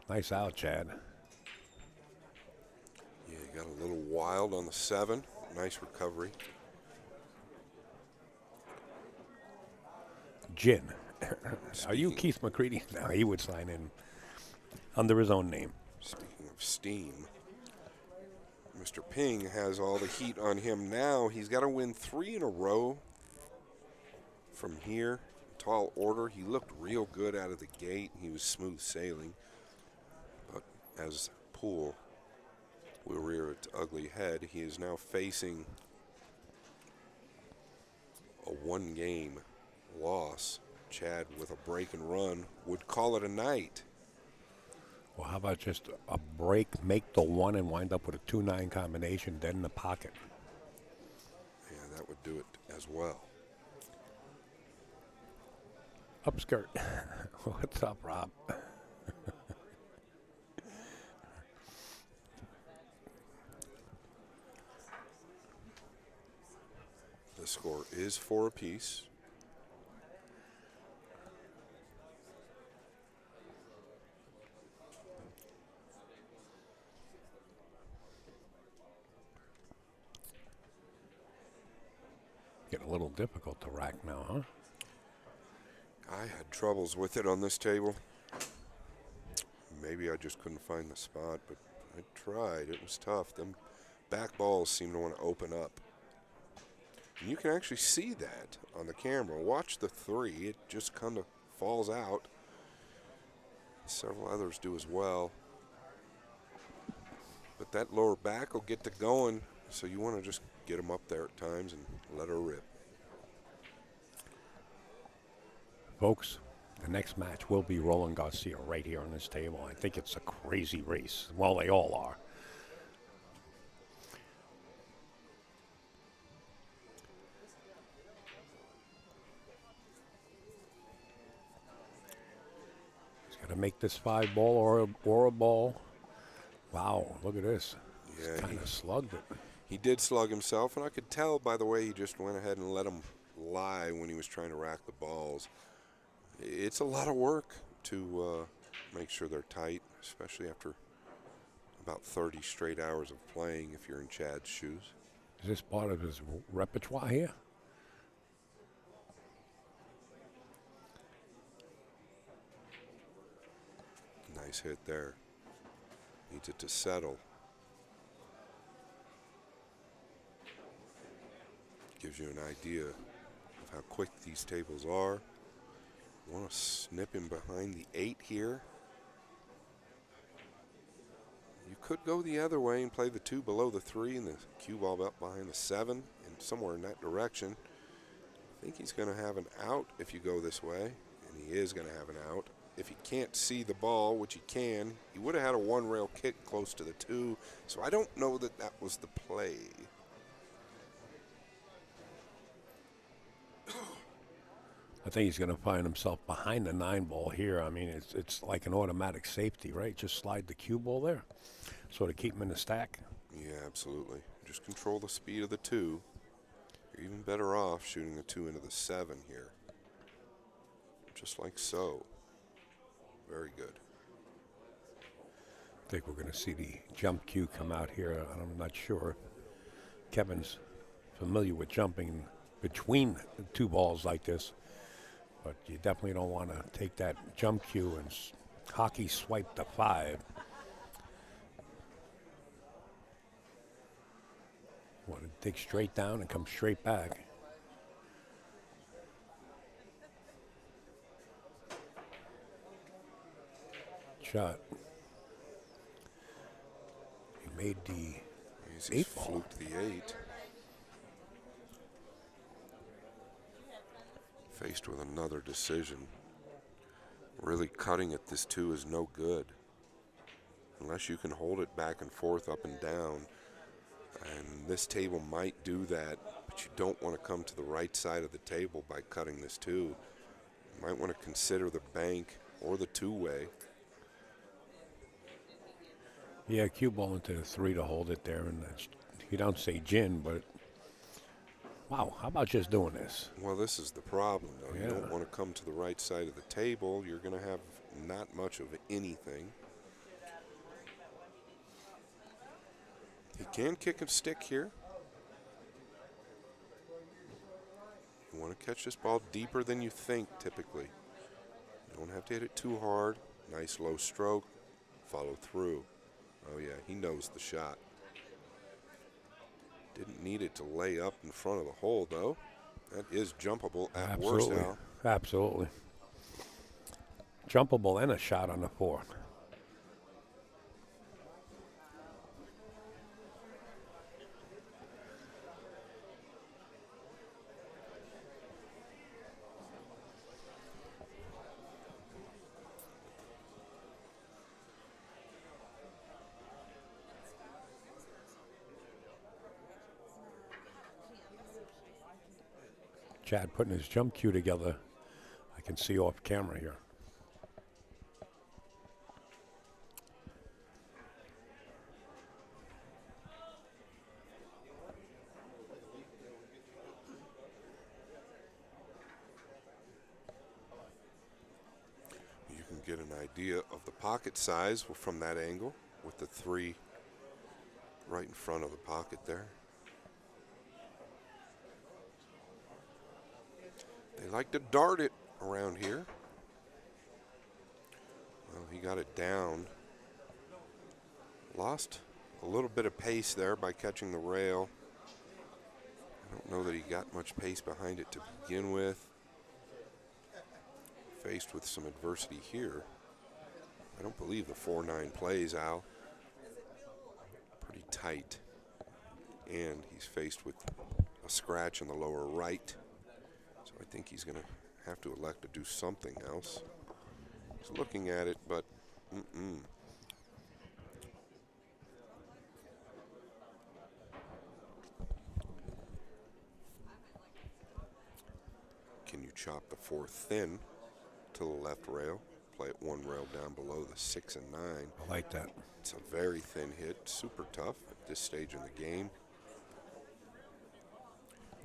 Nice out, Chad. Yeah, he got a little wild on the 7. Nice recovery. Jin. Are you Keith McCready? No, he would sign in under his own name. Speaking of steam, Mr. Ping has all the heat on him now. He's got to win 3 in a row from here. Tall order. He looked real good out of the gate. He was smooth sailing. But as Poole will rear its ugly head, he is now facing a 1-game loss. Chad, with a break and run, would call it a night. Well, how about just a break, make the 1, and wind up with a 2-9 combination, then in the pocket? Yeah, that would do it as well. Upskirt. What's up, Rob? The score is 4 apiece. Getting a little difficult to rack now, huh? I had troubles with it on this table. Maybe I just couldn't find the spot, but I tried. It was tough. Them back balls seem to want to open up. And you can actually see that on the camera. Watch the 3. It just kind of falls out. Several others do as well. But that lower back will get to going, so you want to just get them up there at times and let her rip. Folks, the next match will be Roland Garcia right here on this table. I think it's a crazy race. Well, they all are. He's got to make this 5-ball or a ball. Wow, look at this. Yeah, He's kind of slugged it. He did slug himself, and I could tell by the way he just went ahead and let him lie when he was trying to rack the balls. It's a lot of work to make sure they're tight, especially after about 30 straight hours of playing if you're in Chad's shoes. Is this part of his repertoire here? Nice hit there. Needs it to settle. Gives you an idea of how quick these tables are. Want to snip him behind the 8 here. You could go the other way and play the 2 below the 3 and the cue ball up behind the 7 and somewhere in that direction. I think he's going to have an out if you go this way, and he is going to have an out. If he can't see the ball, which he can, he would have had a 1-rail kick close to the 2, so I don't know that that was the play. I think he's going to find himself behind the 9-ball here. I mean, it's like an automatic safety, right? Just slide the cue ball there, sort of keep him in the stack. Yeah, absolutely. Just control the speed of the 2. You're even better off shooting the 2 into the 7 here. Just like so. Very good. I think we're going to see the jump cue come out here. I'm not sure. Kevin's familiar with jumping between 2 balls like this, but you definitely don't want to take that jump cue and hockey swipe the 5. Want to dig straight down and come straight back. Shot. He made the 8 ball. Fluked the 8. Faced with another decision. Really cutting at this 2 is no good. Unless you can hold it back and forth, up and down. And this table might do that, but you don't want to come to the right side of the table by cutting this 2. You might want to consider the bank or the 2-way. Yeah, cue ball into the 3 to hold it there, and you don't say gin, but wow, how about just doing this? Well, this is the problem, though. Yeah. You don't want to come to the right side of the table. You're going to have not much of anything. He can kick and stick here. You want to catch this ball deeper than you think typically. You don't have to hit it too hard. Nice low stroke. Follow through. Oh yeah, he knows the shot. Didn't need it to lay up in front of the hole though. That is jumpable at worst, Al. Absolutely. Jumpable and a shot on the 4. Chad putting his jump cue together. I can see off camera here. You can get an idea of the pocket size from that angle with the 3 right in front of the pocket there. They like to dart it around here. Well, he got it down. Lost a little bit of pace there by catching the rail. I don't know that he got much pace behind it to begin with. Faced with some adversity here. I don't believe the 4-9 plays, Al. Pretty tight. And he's faced with a scratch in the lower right. So I think he's going to have to elect to do something else. He's looking at it, but Can you chop the 4 thin to the left rail? Play it 1 rail down below the 6 and 9. I like that. It's a very thin hit, super tough at this stage in the game.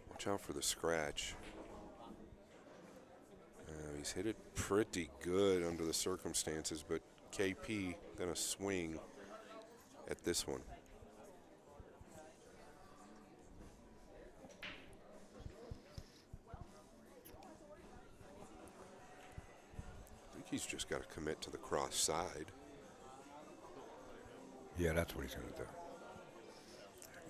Watch out for the scratch. He's hit it pretty good under the circumstances, but KP gonna swing at this one. I think he's just got to commit to the cross side. Yeah, that's what he's going to do.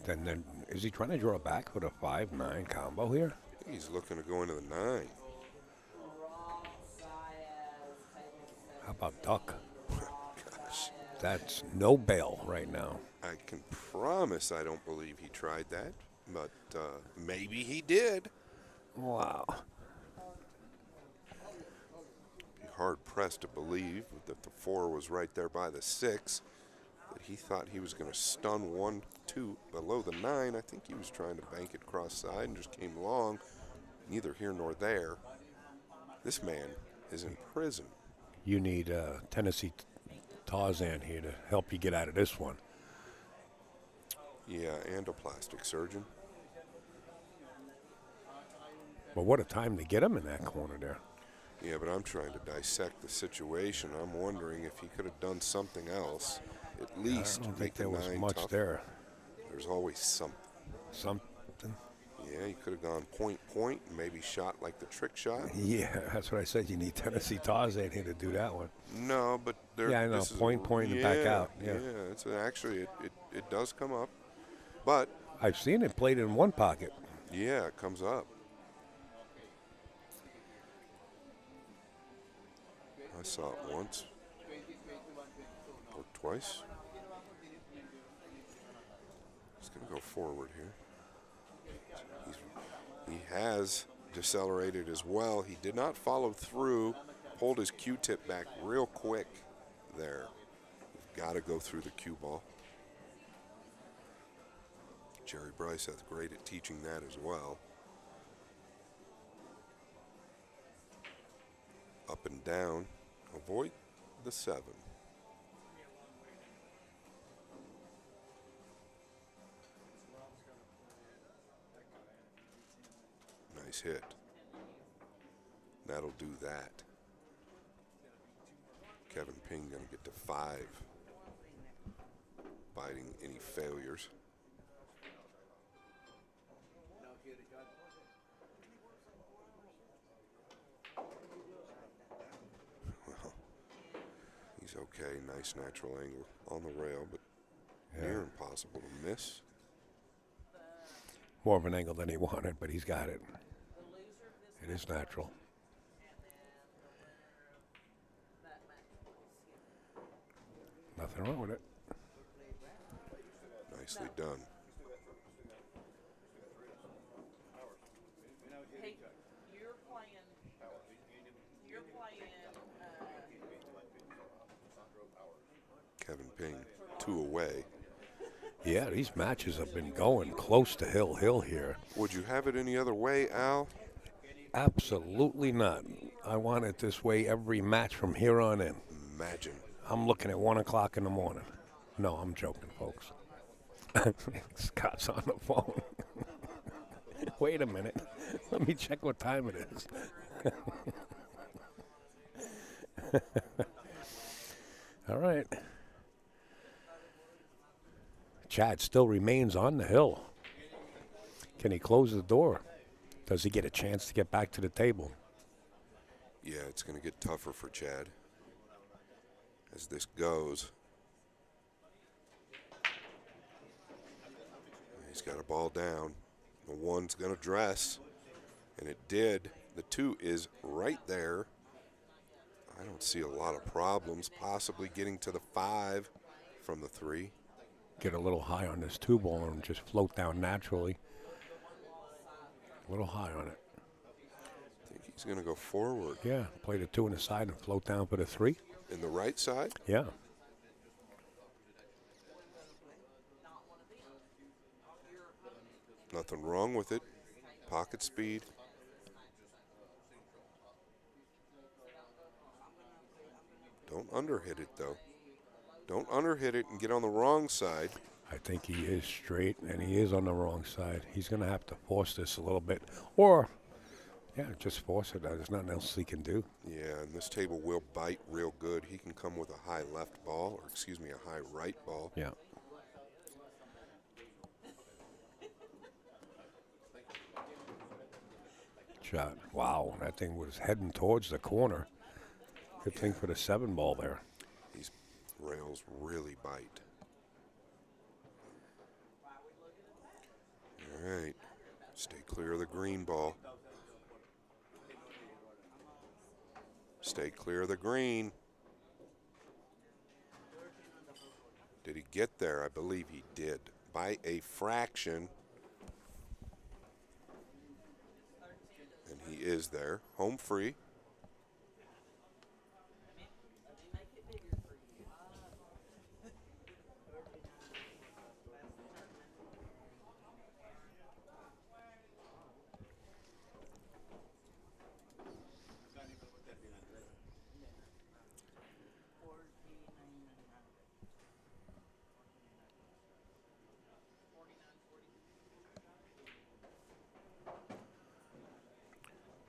Then is he trying to draw back with a 5-9 combo here? I think he's looking to go into the 9. How about duck? Gosh. That's no bail right now. I can promise I don't believe he tried that, but maybe he did. Wow. Be hard pressed to believe that the 4 was right there by the 6, that he thought he was going to stun 1, 2 below the 9. I think he was trying to bank it cross side and just came long. Neither here nor there. This man is in prison. You need Tennessee Tarzan here to help you get out of this one. Yeah, and a plastic surgeon. But what a time to get him in that corner there. Yeah, but I'm trying to dissect the situation. I'm wondering if he could have done something else. At least I don't make think there the was 9 much tougher. there. There's always something. Something? Yeah, he could have gone point, and maybe shot like the trick shot. Yeah, that's what I said. You need Tennessee Tarzan here to do that one. No, but there. Yeah, I know. Point, and back out. Yeah, it's actually it does come up, but I've seen it played in one pocket. Yeah, it comes up. I saw it once or twice. He's going to go forward here. He has decelerated as well. He did not follow through, pulled his Q-tip back real quick there. You've got to go through the cue ball. Jerry Bryce is great at teaching that as well. Up and down. Avoid the 7. Nice hit. That'll do that. Kevin Ping gonna get to 5. Biting any failures. Okay, nice natural angle on the rail, but near impossible to miss. More of an angle than he wanted, but he's got it. It is natural. Nothing wrong with it. Nicely done. Hey, you're playing, Kevin Ping, 2 away. Yeah, these matches have been going close to Hill here. Would you have it any other way, Al? Absolutely not. I want it this way every match from here on in. Imagine. I'm looking at 1 o'clock in the morning. No, I'm joking, folks. Scott's on the phone. Wait a minute. Let me check what time it is. All right. Chad still remains on the hill. Can he close the door? Does he get a chance to get back to the table? Yeah, it's going to get tougher for Chad as this goes. He's got a ball down. The 1's going to dress, and it did. The 2 is right there. I don't see a lot of problems, possibly getting to the 5 from the 3. Get a little high on this 2 ball and just float down naturally. A little high on it. I think he's going to go forward. Yeah, play the 2 in the side and float down for the 3. In the right side? Yeah. Nothing wrong with it. Pocket speed. Don't underhit it, though. Don't underhit it and get on the wrong side. I think he is straight, and he is on the wrong side. He's going to have to force this a little bit. Or, yeah, just force it. There's nothing else he can do. Yeah, and this table will bite real good. He can come with a high left ball, or excuse me, a high right ball. Yeah. Shot. Wow, that thing was heading towards the corner. Good thing for the 7 ball there. These rails really bite. All right, stay clear of the green ball. Stay clear of the green. Did he get there? I believe he did, by a fraction. And he is there, home free.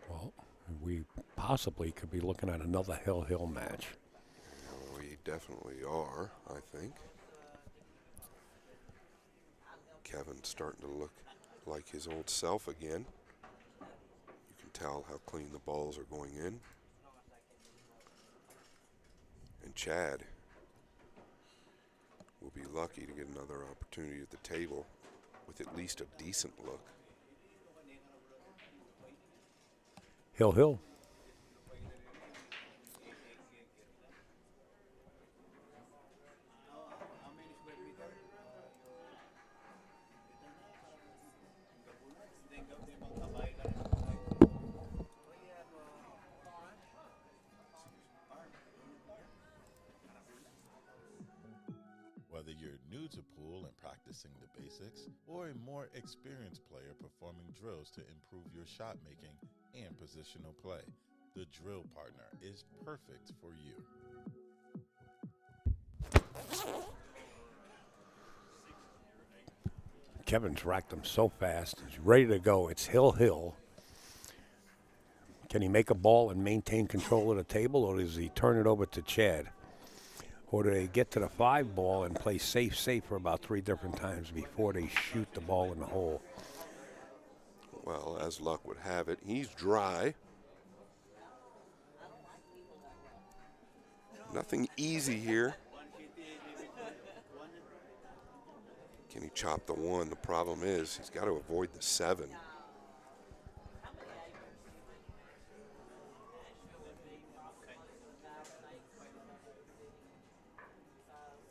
Well, we possibly could be looking at another Hill match. We definitely are, I think. Kevin's starting to look like his old self again. You can tell how clean the balls are going in. And Chad will be lucky to get another opportunity at the table with at least a decent look. Hill. Whether you're new to pool and practicing the basics, or a more experienced player performing drills to improve your shot making and positional play, the drill partner is perfect for you. Kevin's racked them so fast. He's ready to go. It's Hill. Can he make a ball and maintain control of the table, or does he turn it over to Chad? Or do they get to the 5 ball and play safe for about 3 different times before they shoot the ball in the hole? Well, as luck would have it, he's dry. Nothing easy here. Can he chop the 1? The problem is he's got to avoid the 7.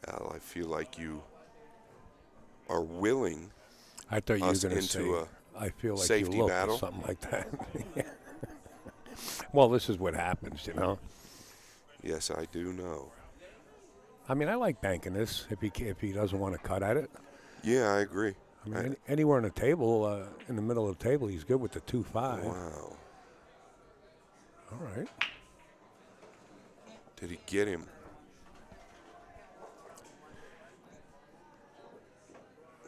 Al, I feel like you are willing I thought you were us going to say, into a I feel like safety you look battle. or something like that. Well, this is what happens, you know. Yes, I do know. I mean, I like banking this if he doesn't want to cut at it. Yeah, I agree. I mean, anywhere on the table, in the middle of the table, he's good with the 2-5. Wow. All right. Did he get him?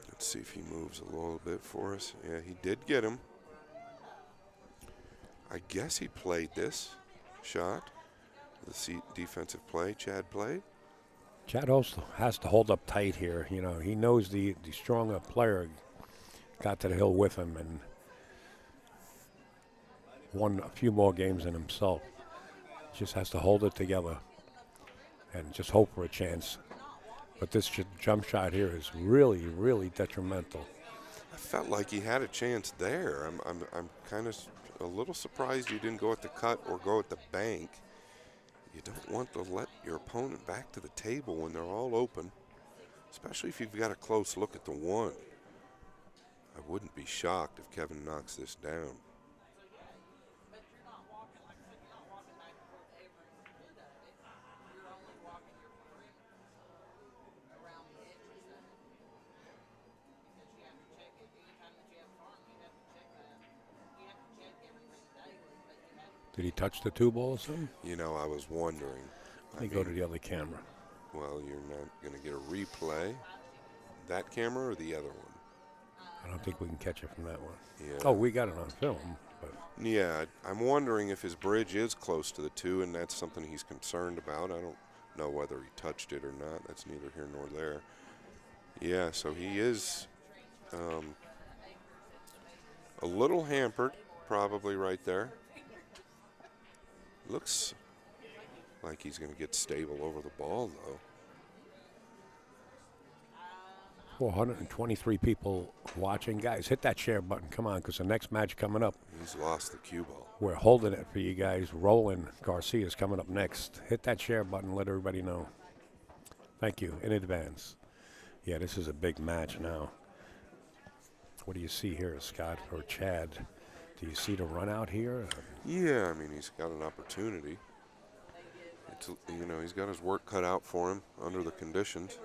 Let's see if he moves a little bit for us. Yeah, he did get him. I guess he played this shot. The defensive play Chad played. Chad also has to hold up tight here. You know, he knows the stronger player got to the hill with him and won a few more games than himself. Just has to hold it together and just hope for a chance. But this jump shot here is really, really detrimental. I felt like he had a chance there. I'm kind of a little surprised you didn't go at the cut or go at the bank. You don't want to let your opponent back to the table when they're all open, especially if you've got a close look at the 1. I wouldn't be shocked if Kevin knocks this down. Did he touch the 2 ball or something? You know, I was wondering. Let me go to the other camera. Well, you're not going to get a replay. That camera or the other one? I don't think we can catch it from that one. Yeah. Oh, we got it on film. But Yeah, I'm wondering if his bridge is close to the 2, and that's something he's concerned about. I don't know whether he touched it or not. That's neither here nor there. Yeah, so he is a little hampered, probably right there. Looks like he's going to get stable over the ball, though. 423 people watching. Guys, hit that share button. Come on, because the next match coming up. He's lost the cue ball. We're holding it for you guys. Roland Garcia's coming up next. Hit that share button. Let everybody know. Thank you in advance. Yeah, this is a big match now. What do you see here, Scott, or Chad? Do you see the run out here? Yeah, I mean, he's got an opportunity. You know, he's got his work cut out for him under the conditions.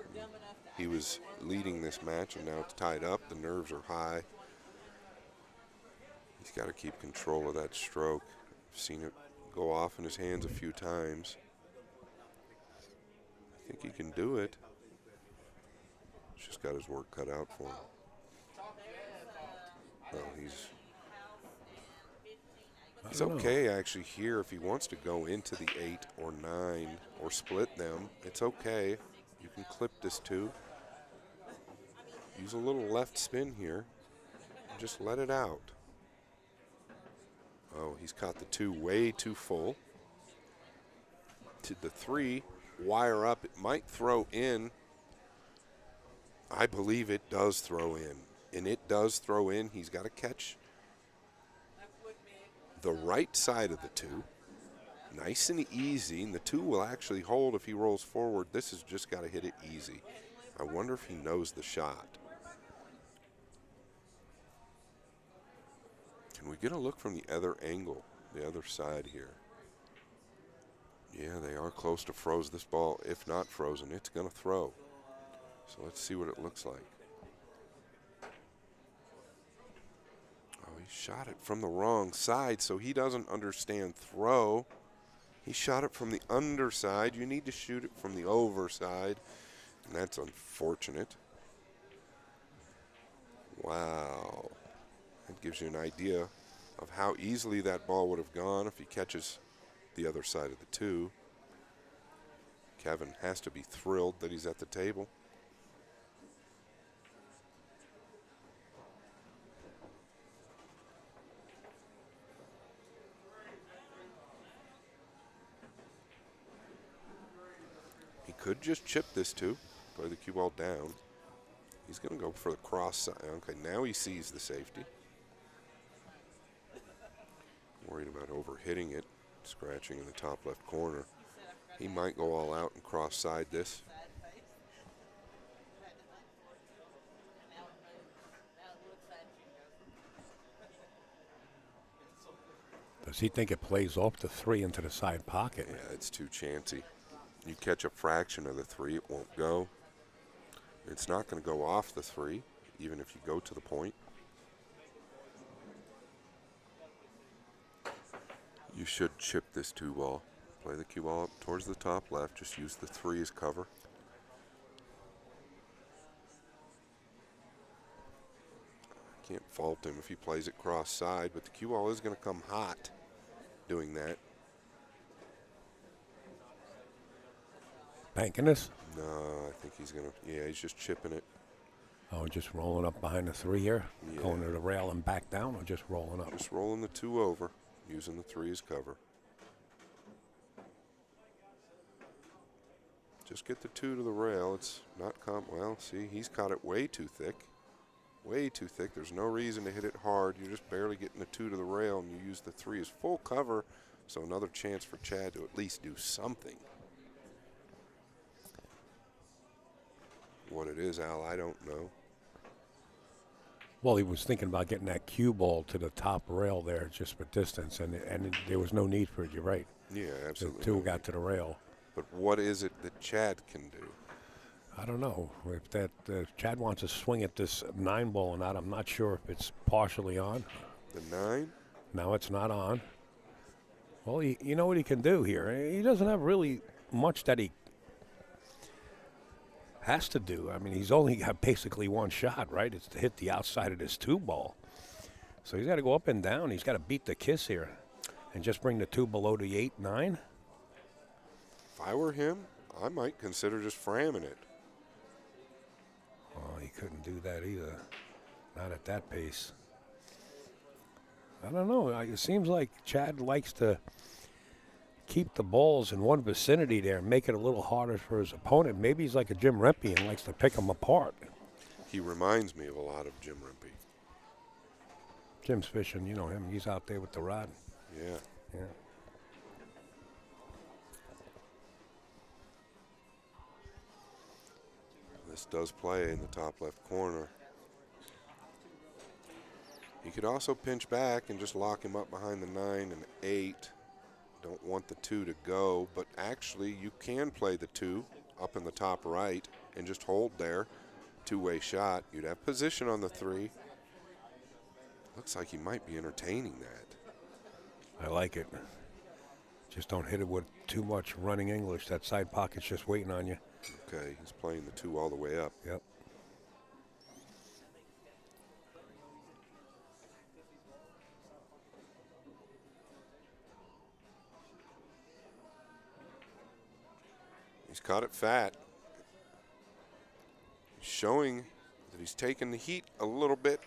He was leading this match, and now it's tied up. The nerves are high. He's got to keep control of that stroke. I've seen it go off in his hands a few times. I think he can do it. He's just got his work cut out for him. Well, He's okay actually here if he wants to go into the 8 or 9 or split them. It's okay. You can clip this 2. Use a little left spin here. And just let it out. Oh, he's caught the 2 way too full. To the 3, wire up. It might throw in. I believe it does throw in. And it does throw in. He's got to catch the right side of the 2, nice and easy, and the 2 will actually hold if he rolls forward. This has just got to hit it easy. I wonder if he knows the shot. Can we get a look from the other angle, the other side here? Yeah, they are close to froze. This ball, if not frozen, it's going to throw. So let's see what it looks like. Shot it from the wrong side, so he doesn't understand throw. He shot it from the underside. You need to shoot it from the overside, and that's unfortunate. Wow. That gives you an idea of how easily that ball would have gone if he catches the other side of the 2. Kevin has to be thrilled that he's at the table. could just chip this too, play the cue ball down. He's going to go for the cross side. Okay, now he sees the safety. Worried about overhitting it, scratching in the top left corner. He might go all out and cross side this. Does he think it plays off the 3 into the side pocket? Yeah, it's too chancy. You catch a fraction of the 3, it won't go. It's not going to go off the 3, even if you go to the point. You should chip this 2 ball. Play the cue ball up towards the top left. Just use the 3 as cover. Can't fault him if he plays it cross side, but the cue ball is going to come hot doing that. Banking this? No, I think he's going to, yeah, he's just chipping it. Oh, just rolling up behind the 3 here? Yeah. Going to the rail and back down, or just rolling up? Just rolling the 2 over, using the 3 as cover. Just get the 2 to the rail. It's not well, see, he's caught it way too thick. Way too thick. There's no reason to hit it hard. You're just barely getting the 2 to the rail, and you use the 3 as full cover, so another chance for Chad to at least do something. What it is, Al, I don't know. Well, he was thinking about getting that cue ball to the top rail there just for distance, and there was no need for it. You're right. Yeah, absolutely. The 2 got to the rail. But what is it that Chad can do? I don't know. If Chad wants to swing at this 9 ball or not, I'm not sure if it's partially on. The 9? No, it's not on. Well, you know what he can do here. He doesn't have really much that he has to do. I mean, he's only got basically 1 shot, right? It's to hit the outside of this 2 ball. So he's got to go up and down. He's got to beat the kiss here and just bring the 2 below the 8, 9. If I were him, I might consider just framming it. Oh, he couldn't do that either. Not at that pace. I don't know. It seems like Chad likes to keep the balls in one vicinity there and make it a little harder for his opponent. Maybe he's like a Jim Rempe and likes to pick them apart. He reminds me of a lot of Jim Rempe. Jim's fishing, you know him. He's out there with the rod. Yeah. Yeah. This does play in the top left corner. He could also pinch back and just lock him up behind the 9 and 8. Don't want the 2 to go, but actually you can play the 2 up in the top right and just hold there. 2-way shot. You'd have position on the 3. Looks like he might be entertaining that. I like it. Just don't hit it with too much running English. That side pocket's just waiting on you. Okay, he's playing the 2 all the way up. Yep. He's caught it fat. He's showing that he's taken the heat a little bit.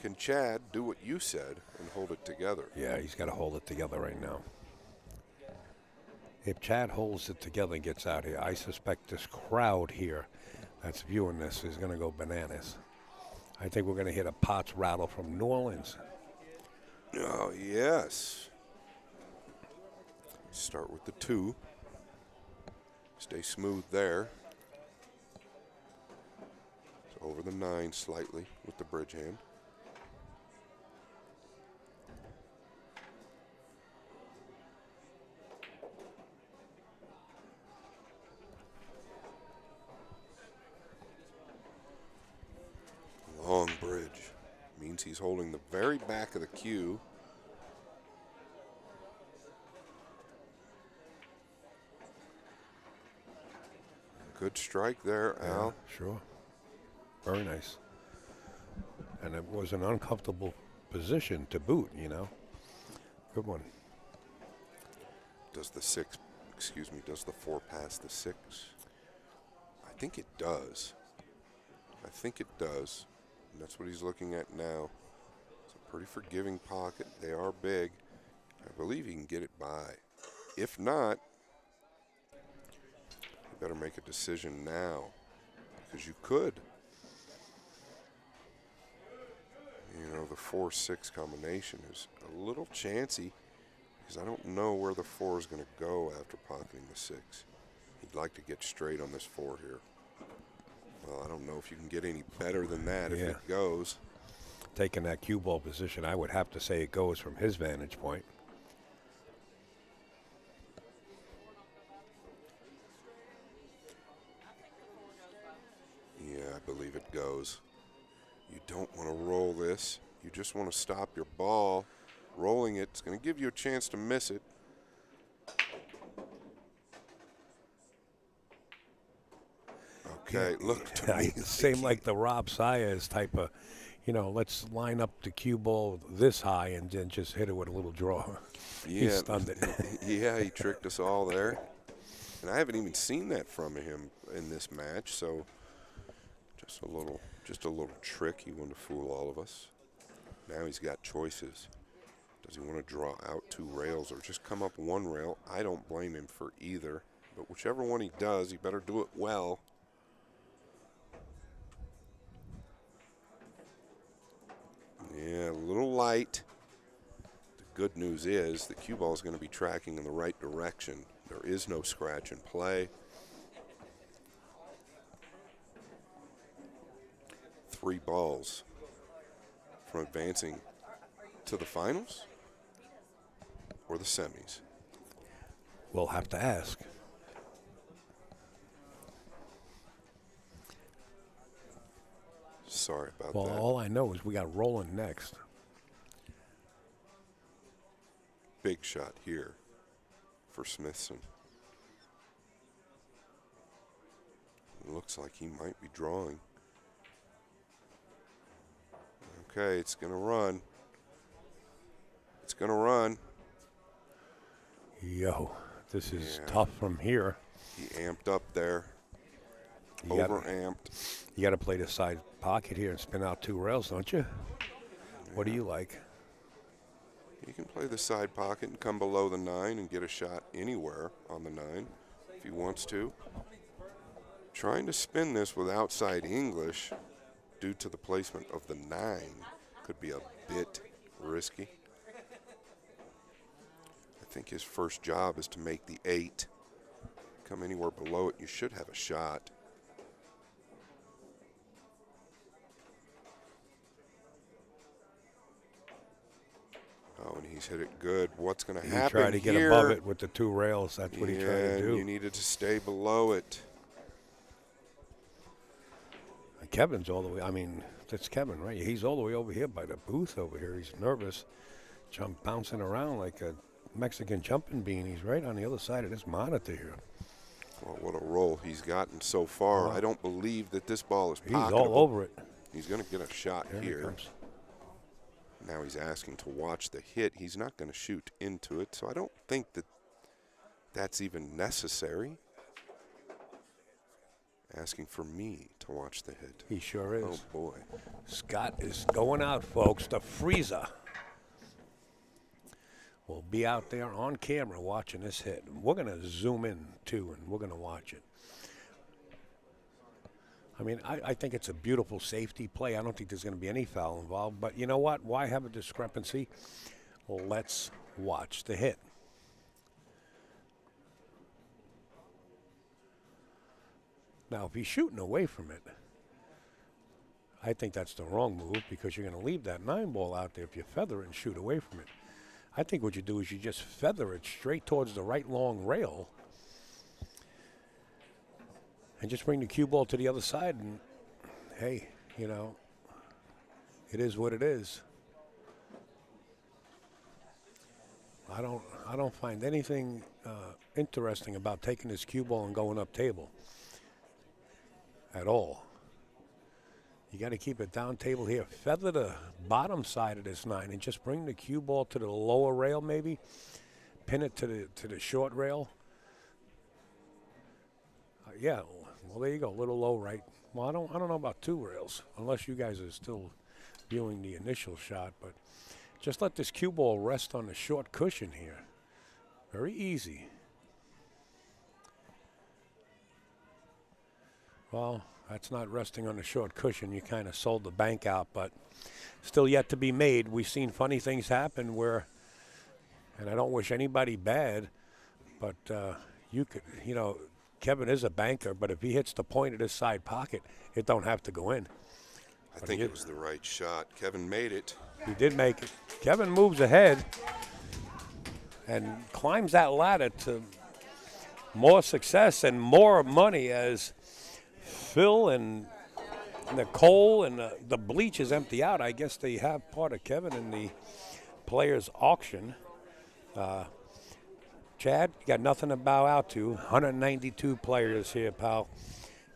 Can Chad do what you said and hold it together? Yeah, he's got to hold it together right now. If Chad holds it together and gets out here, I suspect this crowd here that's viewing this is going to go bananas. I think we're going to hit a Potts rattle from New Orleans. Oh, yes. Start with the 2. Stay smooth there. So over the 9 slightly with the bridge hand. Long bridge means he's holding the very back of the cue. Good strike there, Al. Sure. Very nice. And it was an uncomfortable position to boot, you know. Good one. Does the 4 pass the 6? I think it does. I think it does. And that's what he's looking at now. It's a pretty forgiving pocket. They are big. I believe he can get it by. If not, Better make a decision now, because you could. You know, the 4-6 combination is a little chancy, because I don't know where the 4 is going to go after pocketing the 6. He'd like to get straight on this 4 here. Well, I don't know if you can get any better than that if it goes. Taking that cue ball position, I would have to say it goes from his vantage point. Yeah, I believe it goes. You don't want to roll this. You just want to stop your ball. Rolling it's going to give you a chance to miss it. Okay, look to me. Same like the Rob Saez type of, you know, let's line up the cue ball this high and then just hit it with a little draw. Yeah, He stunned it. Yeah, he tricked us all there. And I haven't even seen that from him in this match, so just a little trick. He wanted to fool all of us. Now he's got choices. Does he want to draw out 2 rails or just come up 1 rail? I don't blame him for either. But whichever one he does, he better do it well. Yeah, a little light. The good news is the cue ball is going to be tracking in the right direction. There is no scratch in play. 3 balls from advancing to the finals or the semis. We'll have to ask. Sorry about Well, that. all I know is we got Roland next. Big shot here for Smithson. Looks like he might be drawing. Okay, it's going to run. It's going to run. Yo, this is tough from here. He amped up there. Over-amped. You got to play the side pocket here and spin out 2 rails, don't you? What do you like? He can play the side pocket and come below the 9 and get a shot anywhere on the 9 if he wants to. Trying to spin this with outside English due to the placement of the 9 could be a bit risky. I think his first job is to make the 8. Come anywhere below it, you should have a shot. Oh, and he's hit it good. What's going to happen here? He tried to get above it with the 2 rails. That's what he tried to do. You needed to stay below it. Kevin's all the way. I mean, that's Kevin, right? He's all the way over here by the booth over here. He's nervous, bouncing around like a Mexican jumping bean. He's right on the other side of this monitor here. Well, what a roll he's gotten so far. I don't believe that this ball is pocketable. He's all over it. He's going to get a shot here. Now he's asking to watch the hit. He's not going to shoot into it, so I don't think that that's even necessary. Asking for me to watch the hit. He sure is. Oh, boy. Scott is going out, folks. The freezer will be out there on camera watching this hit. We're going to zoom in, too, and we're going to watch it. I mean, I think it's a beautiful safety play. I don't think there's going to be any foul involved. But you know what? Why have a discrepancy? Well, let's watch the hit. Now, if he's shooting away from it, I think that's the wrong move because you're going to leave that 9 ball out there if you feather it and shoot away from it. I think what you do is you just feather it straight towards the right long rail and just bring the cue ball to the other side and, hey, you know, it is what it is. I don't find anything interesting about taking this cue ball and going up table at all. You got to keep it down table here. Feather the bottom side of this 9 and just bring the cue ball to the lower rail maybe. Pin it to the short rail. Yeah, well there you go, a little low right. Well, I don't know about 2 rails unless you guys are still viewing the initial shot, but just let this cue ball rest on the short cushion here. Very easy. Well, that's not resting on a short cushion. You kind of sold the bank out, but still yet to be made. We've seen funny things happen where, and I don't wish anybody bad, but you could, Kevin is a banker, but if he hits the point of his side pocket, it don't have to go in. I think it was the right shot. Kevin made it. He did make it. Kevin moves ahead and climbs that ladder to more success and more money as Phil and Nicole and the bleachers empty out. I guess they have part of Kevin in the players' auction. Chad, you got nothing to bow out to. 192 players here, pal.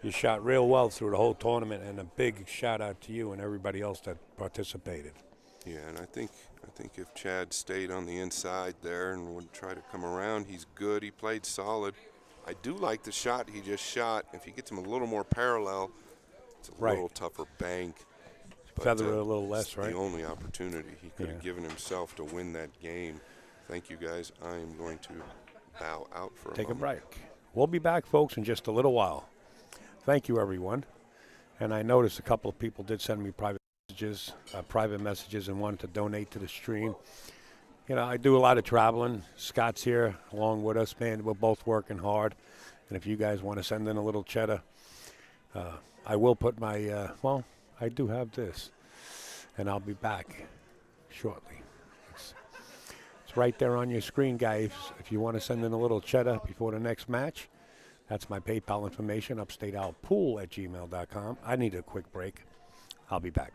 You shot real well through the whole tournament, and a big shout out to you and everybody else that participated. Yeah, and I think if Chad stayed on the inside there and would try to come around, he's good. He played solid. I do like the shot he just shot. If he gets him a little more parallel, it's a little tougher bank. But, Feather a little less, right? The only opportunity he could have given himself to win that game. Thank you, guys. I am going to bow out for a moment. Take a break. We'll be back, folks, in just a little while. Thank you, everyone. And I noticed a couple of people did send me private messages and wanted to donate to the stream. I do a lot of traveling. Scott's here along with us, man. We're both working hard. And if you guys want to send in a little cheddar, I will put my, I do have this. And I'll be back shortly. It's right there on your screen, guys. If you want to send in a little cheddar before the next match, that's my PayPal information, upstateoutpool@gmail.com. I need a quick break. I'll be back.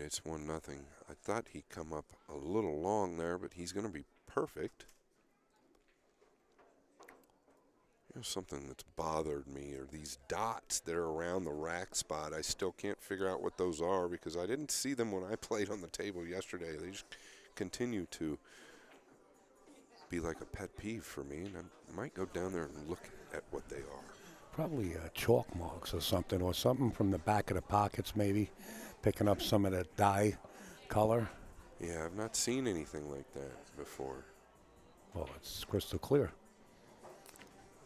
it's 1-0. I thought he'd come up a little long there, but he's going to be perfect. You know, something that's bothered me are these dots that are around the rack spot. I still can't figure out what those are because I didn't see them when I played on the table yesterday. They just continue to be like a pet peeve for me, and I might go down there and look at what they are. Probably chalk marks or something from the back of the pockets maybe, picking up some of that dye color. Yeah, I've not seen anything like that before. Well, it's crystal clear.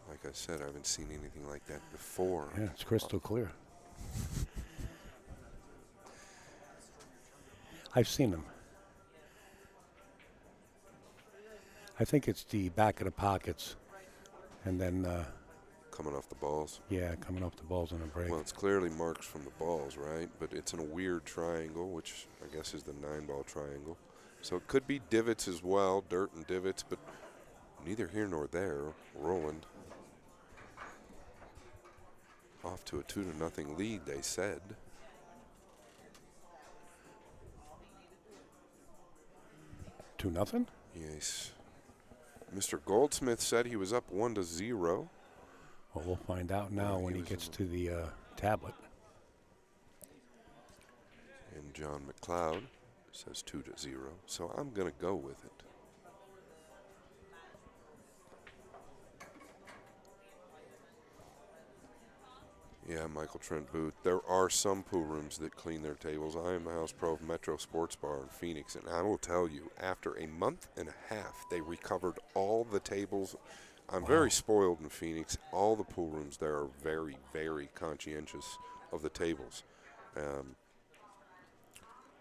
Like I said, I haven't seen anything like that before. Yeah, it's crystal clear. I've seen them. I think it's the back of the pockets, and then coming off the balls. Yeah, coming off the balls on a break. Well, it's clearly marks from the balls, right? But it's in a weird triangle, which I guess is the 9-ball triangle. So it could be divots as well, dirt and divots, but neither here nor there. Roland off to a 2-0 lead, they said. 2-0? Yes. Mr. Goldsmith said he was up 1-0. Well, we'll find out now when he gets to the tablet. And John McLeod says 2-0. So I'm going to go with it. Yeah, Michael Trent Booth. There are some pool rooms that clean their tables. I am the house pro of Metro Sports Bar in Phoenix, and I will tell you, after a month and a half, they recovered all the tables. I'm very spoiled in Phoenix. All the pool rooms there are very, very conscientious of the tables,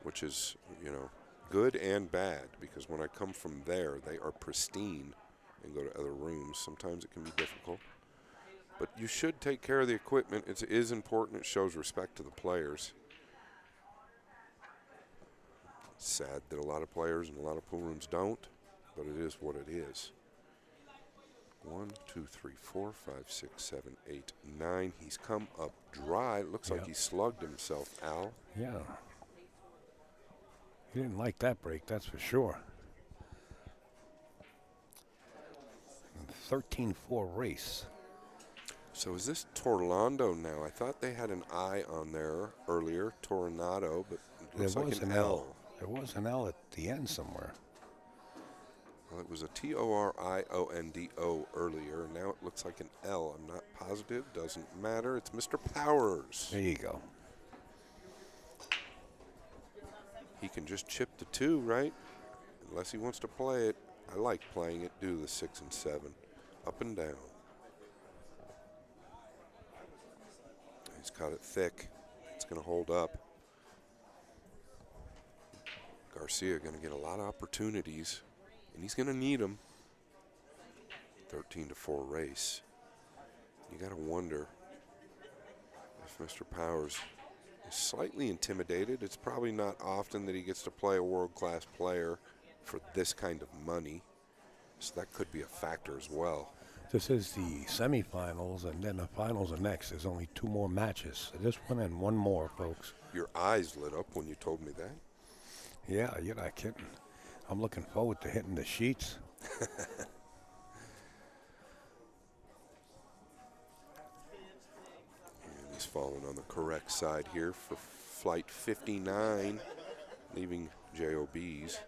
which is, you know, good and bad, because when I come from there, they are pristine and go to other rooms. Sometimes it can be difficult. But you should take care of the equipment. It is important. It shows respect to the players. It's sad that a lot of players and a lot of pool rooms don't, but it is what it is. 1, 2, 3, 4, 5, 6, 7, 8, 9. He's come up dry. Looks like he slugged himself, Al. Yeah. He didn't like that break, that's for sure. 13-4 race. So is this Torlando now? I thought they had an I on there earlier, Tornado, but it looks like an L. There was an L at the end somewhere. Well, it was a Toriondo earlier, and now it looks like an L. I'm not positive. Doesn't matter. It's Mr. Powers. There you go. He can just chip the 2, right? Unless he wants to play it. I like playing it. Do the 6 and 7. Up and down. He's got it thick. It's going to hold up. Garcia going to get a lot of opportunities, and he's going to need them. 13-4 race. You got to wonder if Mr. Powers is slightly intimidated. It's probably not often that he gets to play a world-class player for this kind of money, so that could be a factor as well. This is the semifinals, and then the finals are next. There's only 2 more matches. This one and one more, folks. Your eyes lit up when you told me that. Yeah, you're not kidding. I'm looking forward to hitting the sheets. And he's falling on the correct side here for flight 59, leaving JOBs.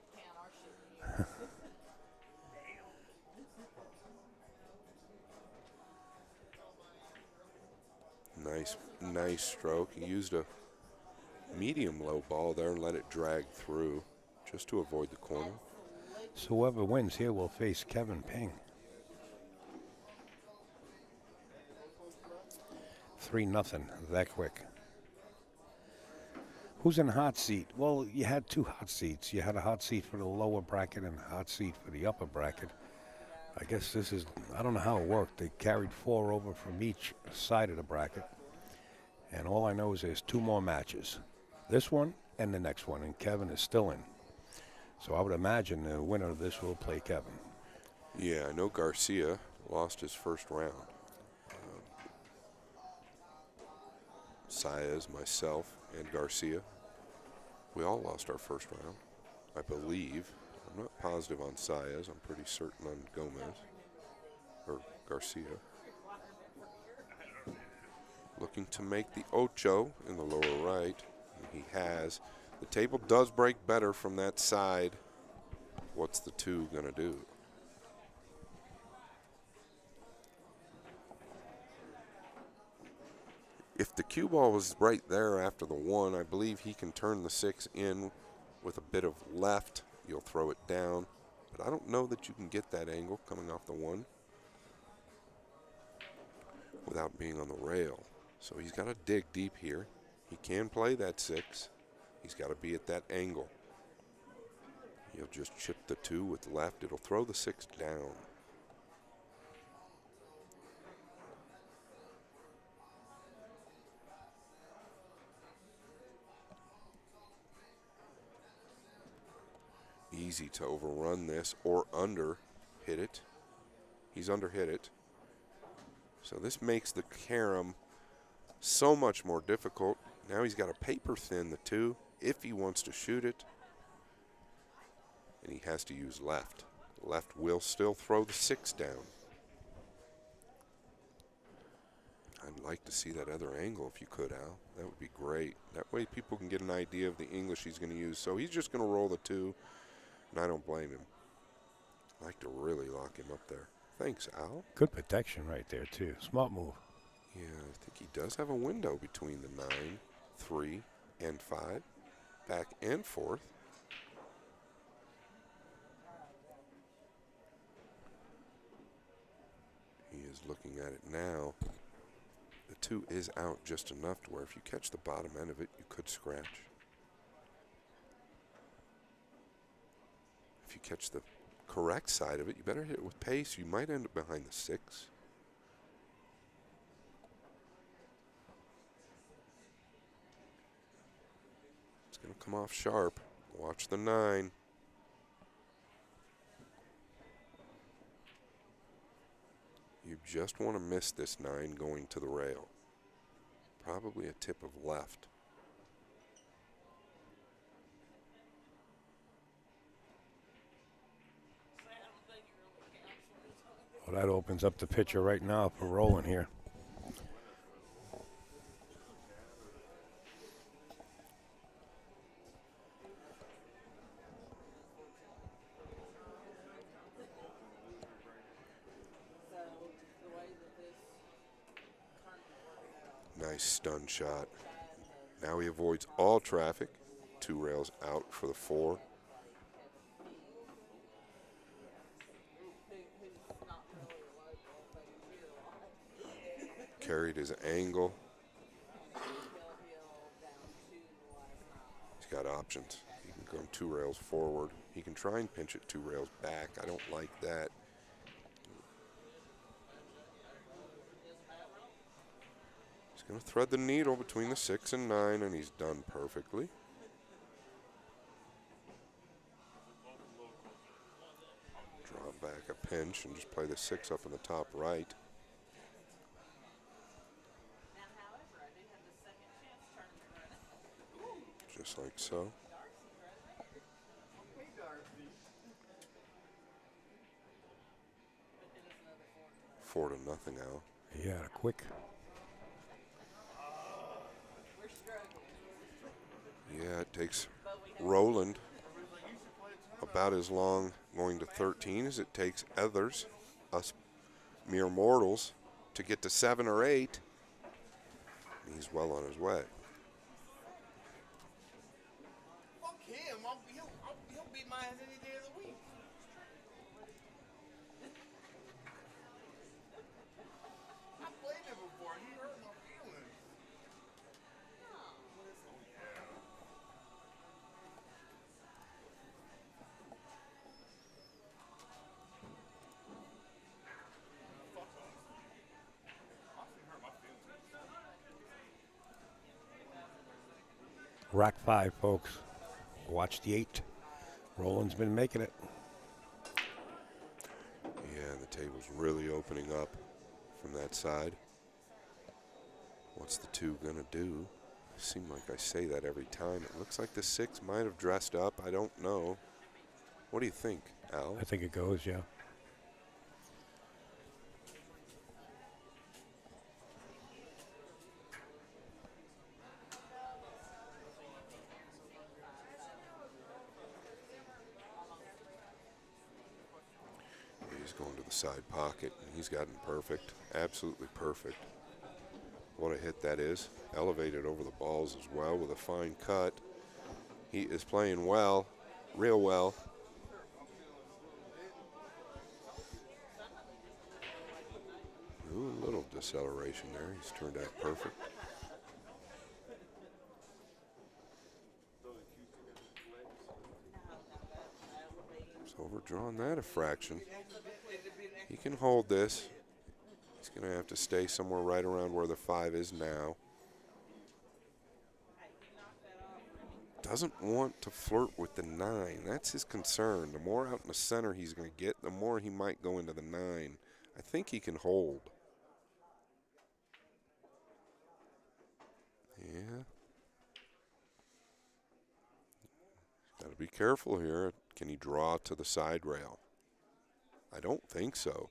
Nice stroke. He used a medium-low ball there and let it drag through just to avoid the corner. So whoever wins here will face Kevin Ping. 3-0, that quick. Who's in hot seat? Well, you had 2 hot seats. You had a hot seat for the lower bracket and a hot seat for the upper bracket. I guess this is, I don't know how it worked. They carried 4 over from each side of the bracket. And all I know is there's 2 more matches. This one and the next one, and Kevin is still in. So I would imagine the winner of this will play Kevin. Yeah, I know Garcia lost his first round. Saez, myself, and Garcia. We all lost our first round, I believe. I'm not positive on Saez. I'm pretty certain on Gomez or Garcia. Looking to make the ocho in the lower right. And he has. The table does break better from that side. What's the 2 going to do? If the cue ball was right there after the 1, I believe he can turn the 6 in with a bit of left. You'll throw it down. But I don't know that you can get that angle coming off the 1 without being on the rail. So he's got to dig deep here. He can play that 6. He's got to be at that angle. He'll just chip the 2 with left. It'll throw the 6 down. Easy to overrun this or under hit it. He's under hit it. So this makes the carom so much more difficult. Now he's got to paper thin the 2 if he wants to shoot it. And he has to use left. Left will still throw the 6 down. I'd like to see that other angle if you could, Al. That would be great. That way people can get an idea of the English he's going to use. So he's just going to roll the 2, and I don't blame him. I'd like to really lock him up there. Thanks, Al. Good protection right there, too. Smart move. Yeah, I think he does have a window between the 9, 3, and 5. Back and forth. He is looking at it now. The 2 is out just enough to where if you catch the bottom end of it, you could scratch. If you catch the correct side of it, you better hit it with pace. You might end up behind the 6. It's going to come off sharp. Watch the 9. You just want to miss this 9 going to the rail. Probably a tip of left. Well, that opens up the picture right now for Roland here. Nice stun shot. Now he avoids all traffic. 2 rails out for the 4. Carried his angle. He's got options. He can go 2 rails forward. He can try and pinch it 2 rails back. I don't like that. He's going to thread the needle between the 6 and 9, and he's done perfectly. Draw back a pinch and just play the 6 up in the top right. Just like so. 4-0 Al. Yeah, quick. Yeah, it takes Roland about as long going to 13 as it takes others, us mere mortals, to get to 7 or 8. He's well on his way. Fuck him. He'll beat my ass any day of the week. I played him before. He hurt my feelings. Rack 5, folks. Watch the 8. Roland's been making it. Yeah, the table's really opening up from that side. What's the 2 going to do? seem like I say that every time. It looks like the 6 might have dressed up. I don't know. What do you think, Al? I think it goes, yeah. He's going to the side pocket, and he's gotten perfect. Absolutely perfect. What a hit that is. Elevated over the balls as well with a fine cut. He is playing well, real well. Ooh, a little deceleration there. He's turned out perfect. He's overdrawn that a fraction. He can hold this. He's going to have to stay somewhere right around where the 5 is now. Doesn't want to flirt with the 9. That's his concern. The more out in the center he's going to get, the more he might go into the 9. I think he can hold. Yeah. Got to be careful here. Can he draw to the side rail? I don't think so.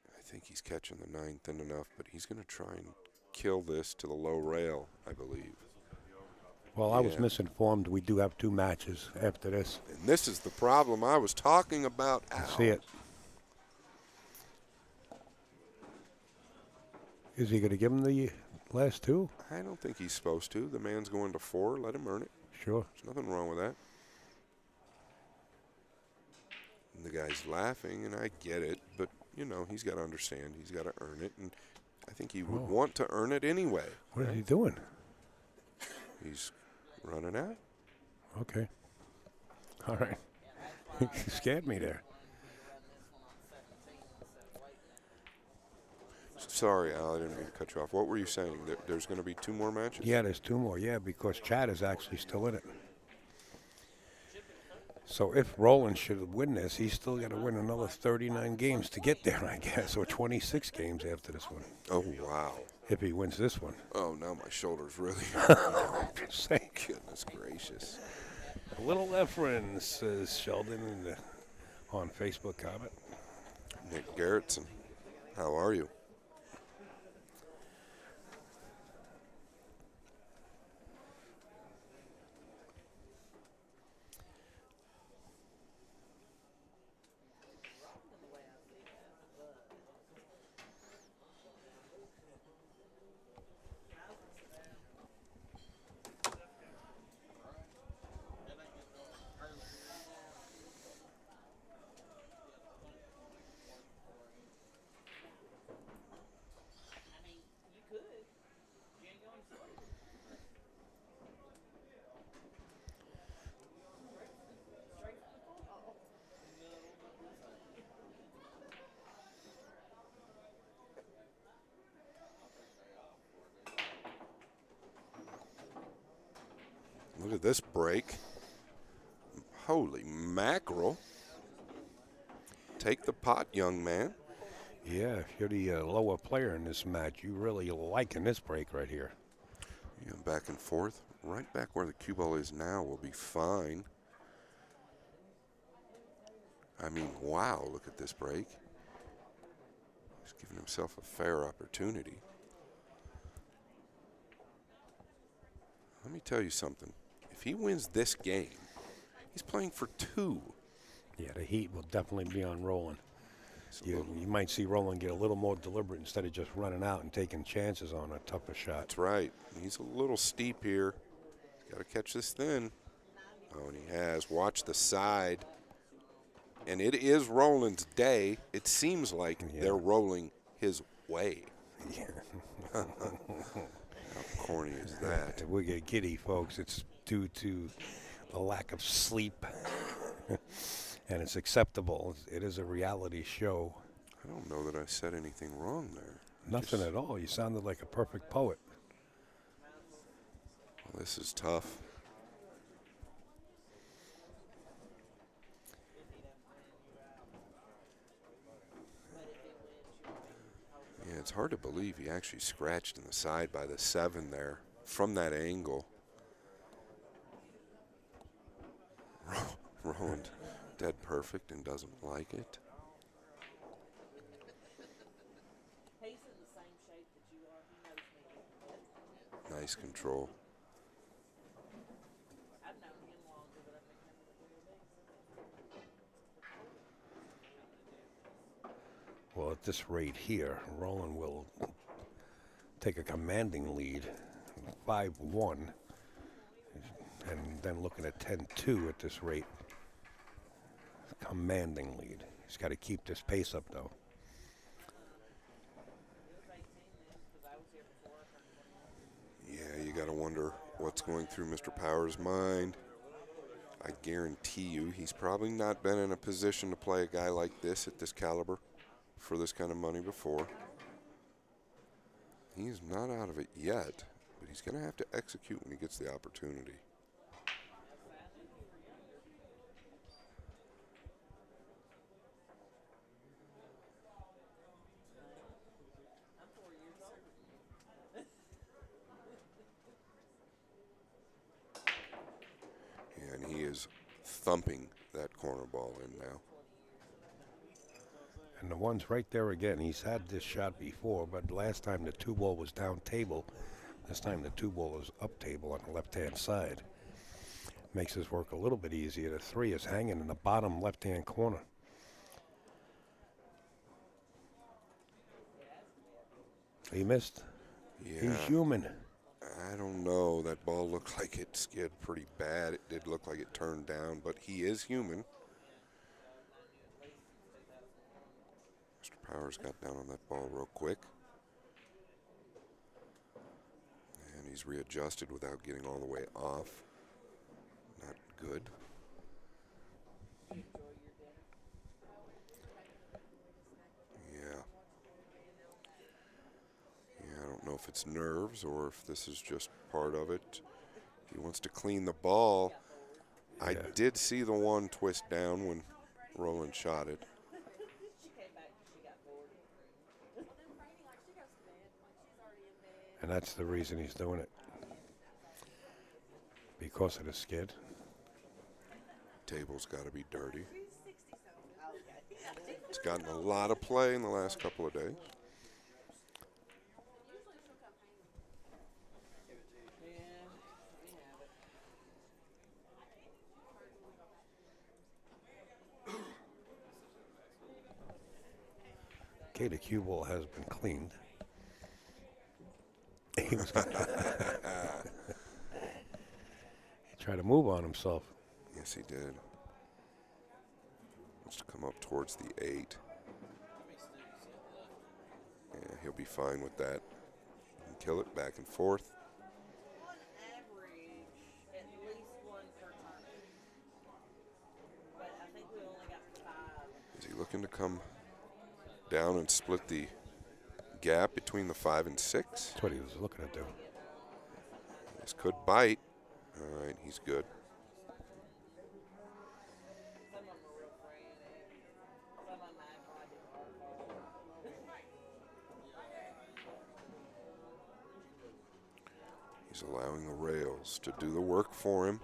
I think he's catching the 9 thin enough, but he's going to try and kill this to the low rail, I believe. Well, I was misinformed. We do have 2 matches after this. And this is the problem I was talking about. I see it. Is he going to give him the last 2? I don't think he's supposed to. The man's going to 4. Let him earn it. Sure. There's nothing wrong with that. And the guy's laughing, and I get it, but, you know, he's got to understand. He's got to earn it, and I think he would want to earn it anyway. What is he doing? He's running out. Okay. All right. You scared me there. Sorry, Al, I didn't mean to cut you off. What were you saying? There's going to be 2 more matches? Yeah, there's 2 more. Yeah, because Chad is actually still in it. So if Roland should win this, he's still got to win another 39 games to get there, I guess, or 26 games after this one. Oh, wow. If he wins this one. Oh, now my shoulder's really Sake. Goodness gracious. A little reference, says Sheldon on Facebook comment. Nick Garrettson, how are you? Look at this break. Holy mackerel. Take the pot, young man. Yeah, if you're the lower player in this match, you really liking this break right here. Yeah, back and forth. Right back where the cue ball is now will be fine. I mean, wow, look at this break. He's giving himself a fair opportunity. Let me tell you something. If he wins this game, he's playing for 2. Yeah, the heat will definitely be on Roland. You might see Roland get a little more deliberate instead of just running out and taking chances on a tougher shot. That's right. He's a little steep here. He's got to catch this thin. Oh, and he has. Watch the side. And it is Roland's day. It seems like they're rolling his way. Yeah. How corny is that? We get giddy, folks. It's due to the lack of sleep. And it's acceptable. It is a reality show. I don't know that I said anything wrong there. Nothing at all. You sounded like a perfect poet. Well, this is tough. Yeah, it's hard to believe he actually scratched in the side by the 7 there from that angle. Roland dead perfect and doesn't like it. He's in the same shape that you are. He knows me. Nice control. I've known him longer than I've been coming to the Well, at this rate here, Roland will take a commanding lead, 5-1, and then looking at 10-2 at this rate. Commanding lead. He's got to keep this pace up, though. Yeah, you got to wonder what's going through Mr. Powers' mind. I guarantee you he's probably not been in a position to play a guy like this at this caliber for this kind of money before. He's not out of it yet, but he's going to have to execute when he gets the opportunity. And he is thumping that corner ball in now. And the one's right there again. He's had this shot before, but last time the 2-ball was down table. This time the 2-ball is up table on the left-hand side. Makes his work a little bit easier. The 3 is hanging in the bottom left-hand corner. He missed. Yeah. He's human. I don't know. That ball looked like it skid pretty bad. It did look like it turned down, but he is human. Mr. Powers got down on that ball real quick. And he's readjusted without getting all the way off. Not good. I don't know if it's nerves or if this is just part of it. He wants to clean the ball. Yeah. I did see the one twist down when Roland shot it. And that's the reason he's doing it. Because of the skid. Table's got to be dirty. It's gotten a lot of play in the last couple of days. Okay, the cue ball has been cleaned. He was he tried to move on himself. Yes, he did. Wants to come up towards the 8. Yeah, he'll be fine with that. And kill it back and forth. On average, at least one per turn. But I think we only got 5. Is he looking to come down and split the gap between the 5 and 6? That's what he was looking to do. This could bite. All right, he's good. He's allowing the rails to do the work for him.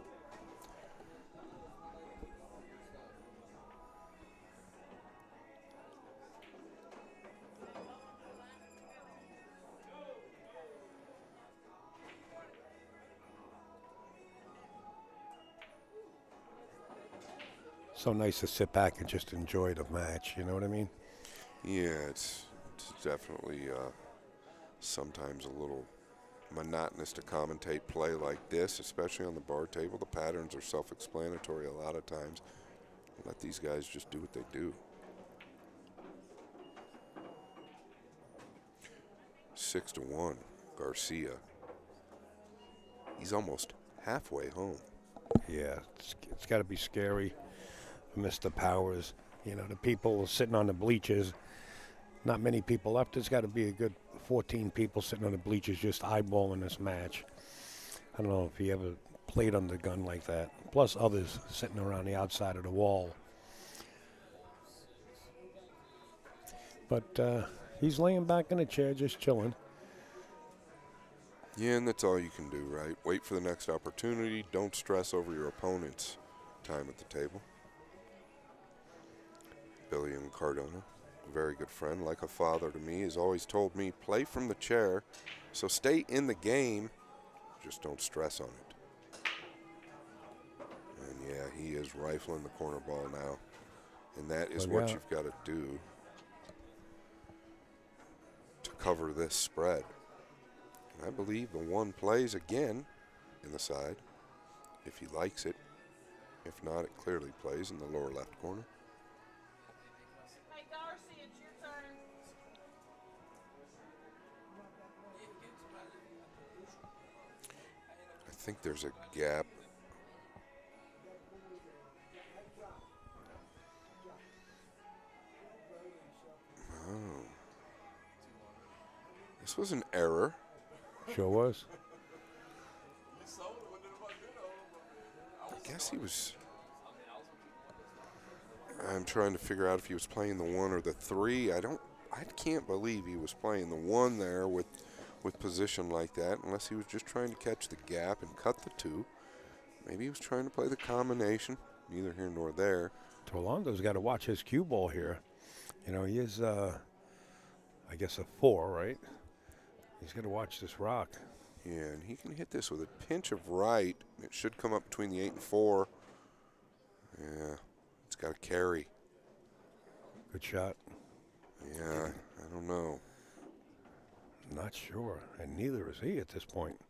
So nice to sit back and just enjoy the match, you know what I mean? Yeah, it's definitely sometimes a little monotonous to commentate play like this, especially on the bar table. The patterns are self-explanatory a lot of times. Let these guys just do what they do. 6-1, Garcia. He's almost halfway home. Yeah, it's got to be scary for Mr. Powers. You know, the people sitting on the bleachers, not many people left. There's got to be a good 14 people sitting on the bleachers just eyeballing this match. I don't know if he ever played under gun like that. Plus others sitting around the outside of the wall. But He's laying back in a chair, just chilling. Yeah, and that's all you can do, right? Wait for the next opportunity. Don't stress over your opponent's time at the table. Billy and Cardona, a very good friend, like a father to me, has always told me, play from the chair, so stay in the game, just don't stress on it. And yeah, he is rifling the corner ball now, and that is what you've got to do to cover this spread. And I believe the one plays again in the side, if he likes it. If not, it clearly plays in the lower left corner. Hey, Darcy, it's your turn. I think there's a gap. Oh. This was an error. Sure was. I guess he was. I'm trying to figure out if he was playing the 1 or the 3. I can't believe he was playing the 1 there with position like that, unless he was just trying to catch the gap and cut the 2. Maybe he was trying to play the combination. Neither here nor there. Tolando's got to watch his cue ball here. You know, he is, I guess, a 4, right? He's got to watch this rock. Yeah, and he can hit this with a pinch of right. It should come up between the 8 and 4. Yeah, it's got to carry. Good shot. Yeah, I don't know. Not sure, and neither is he at this point.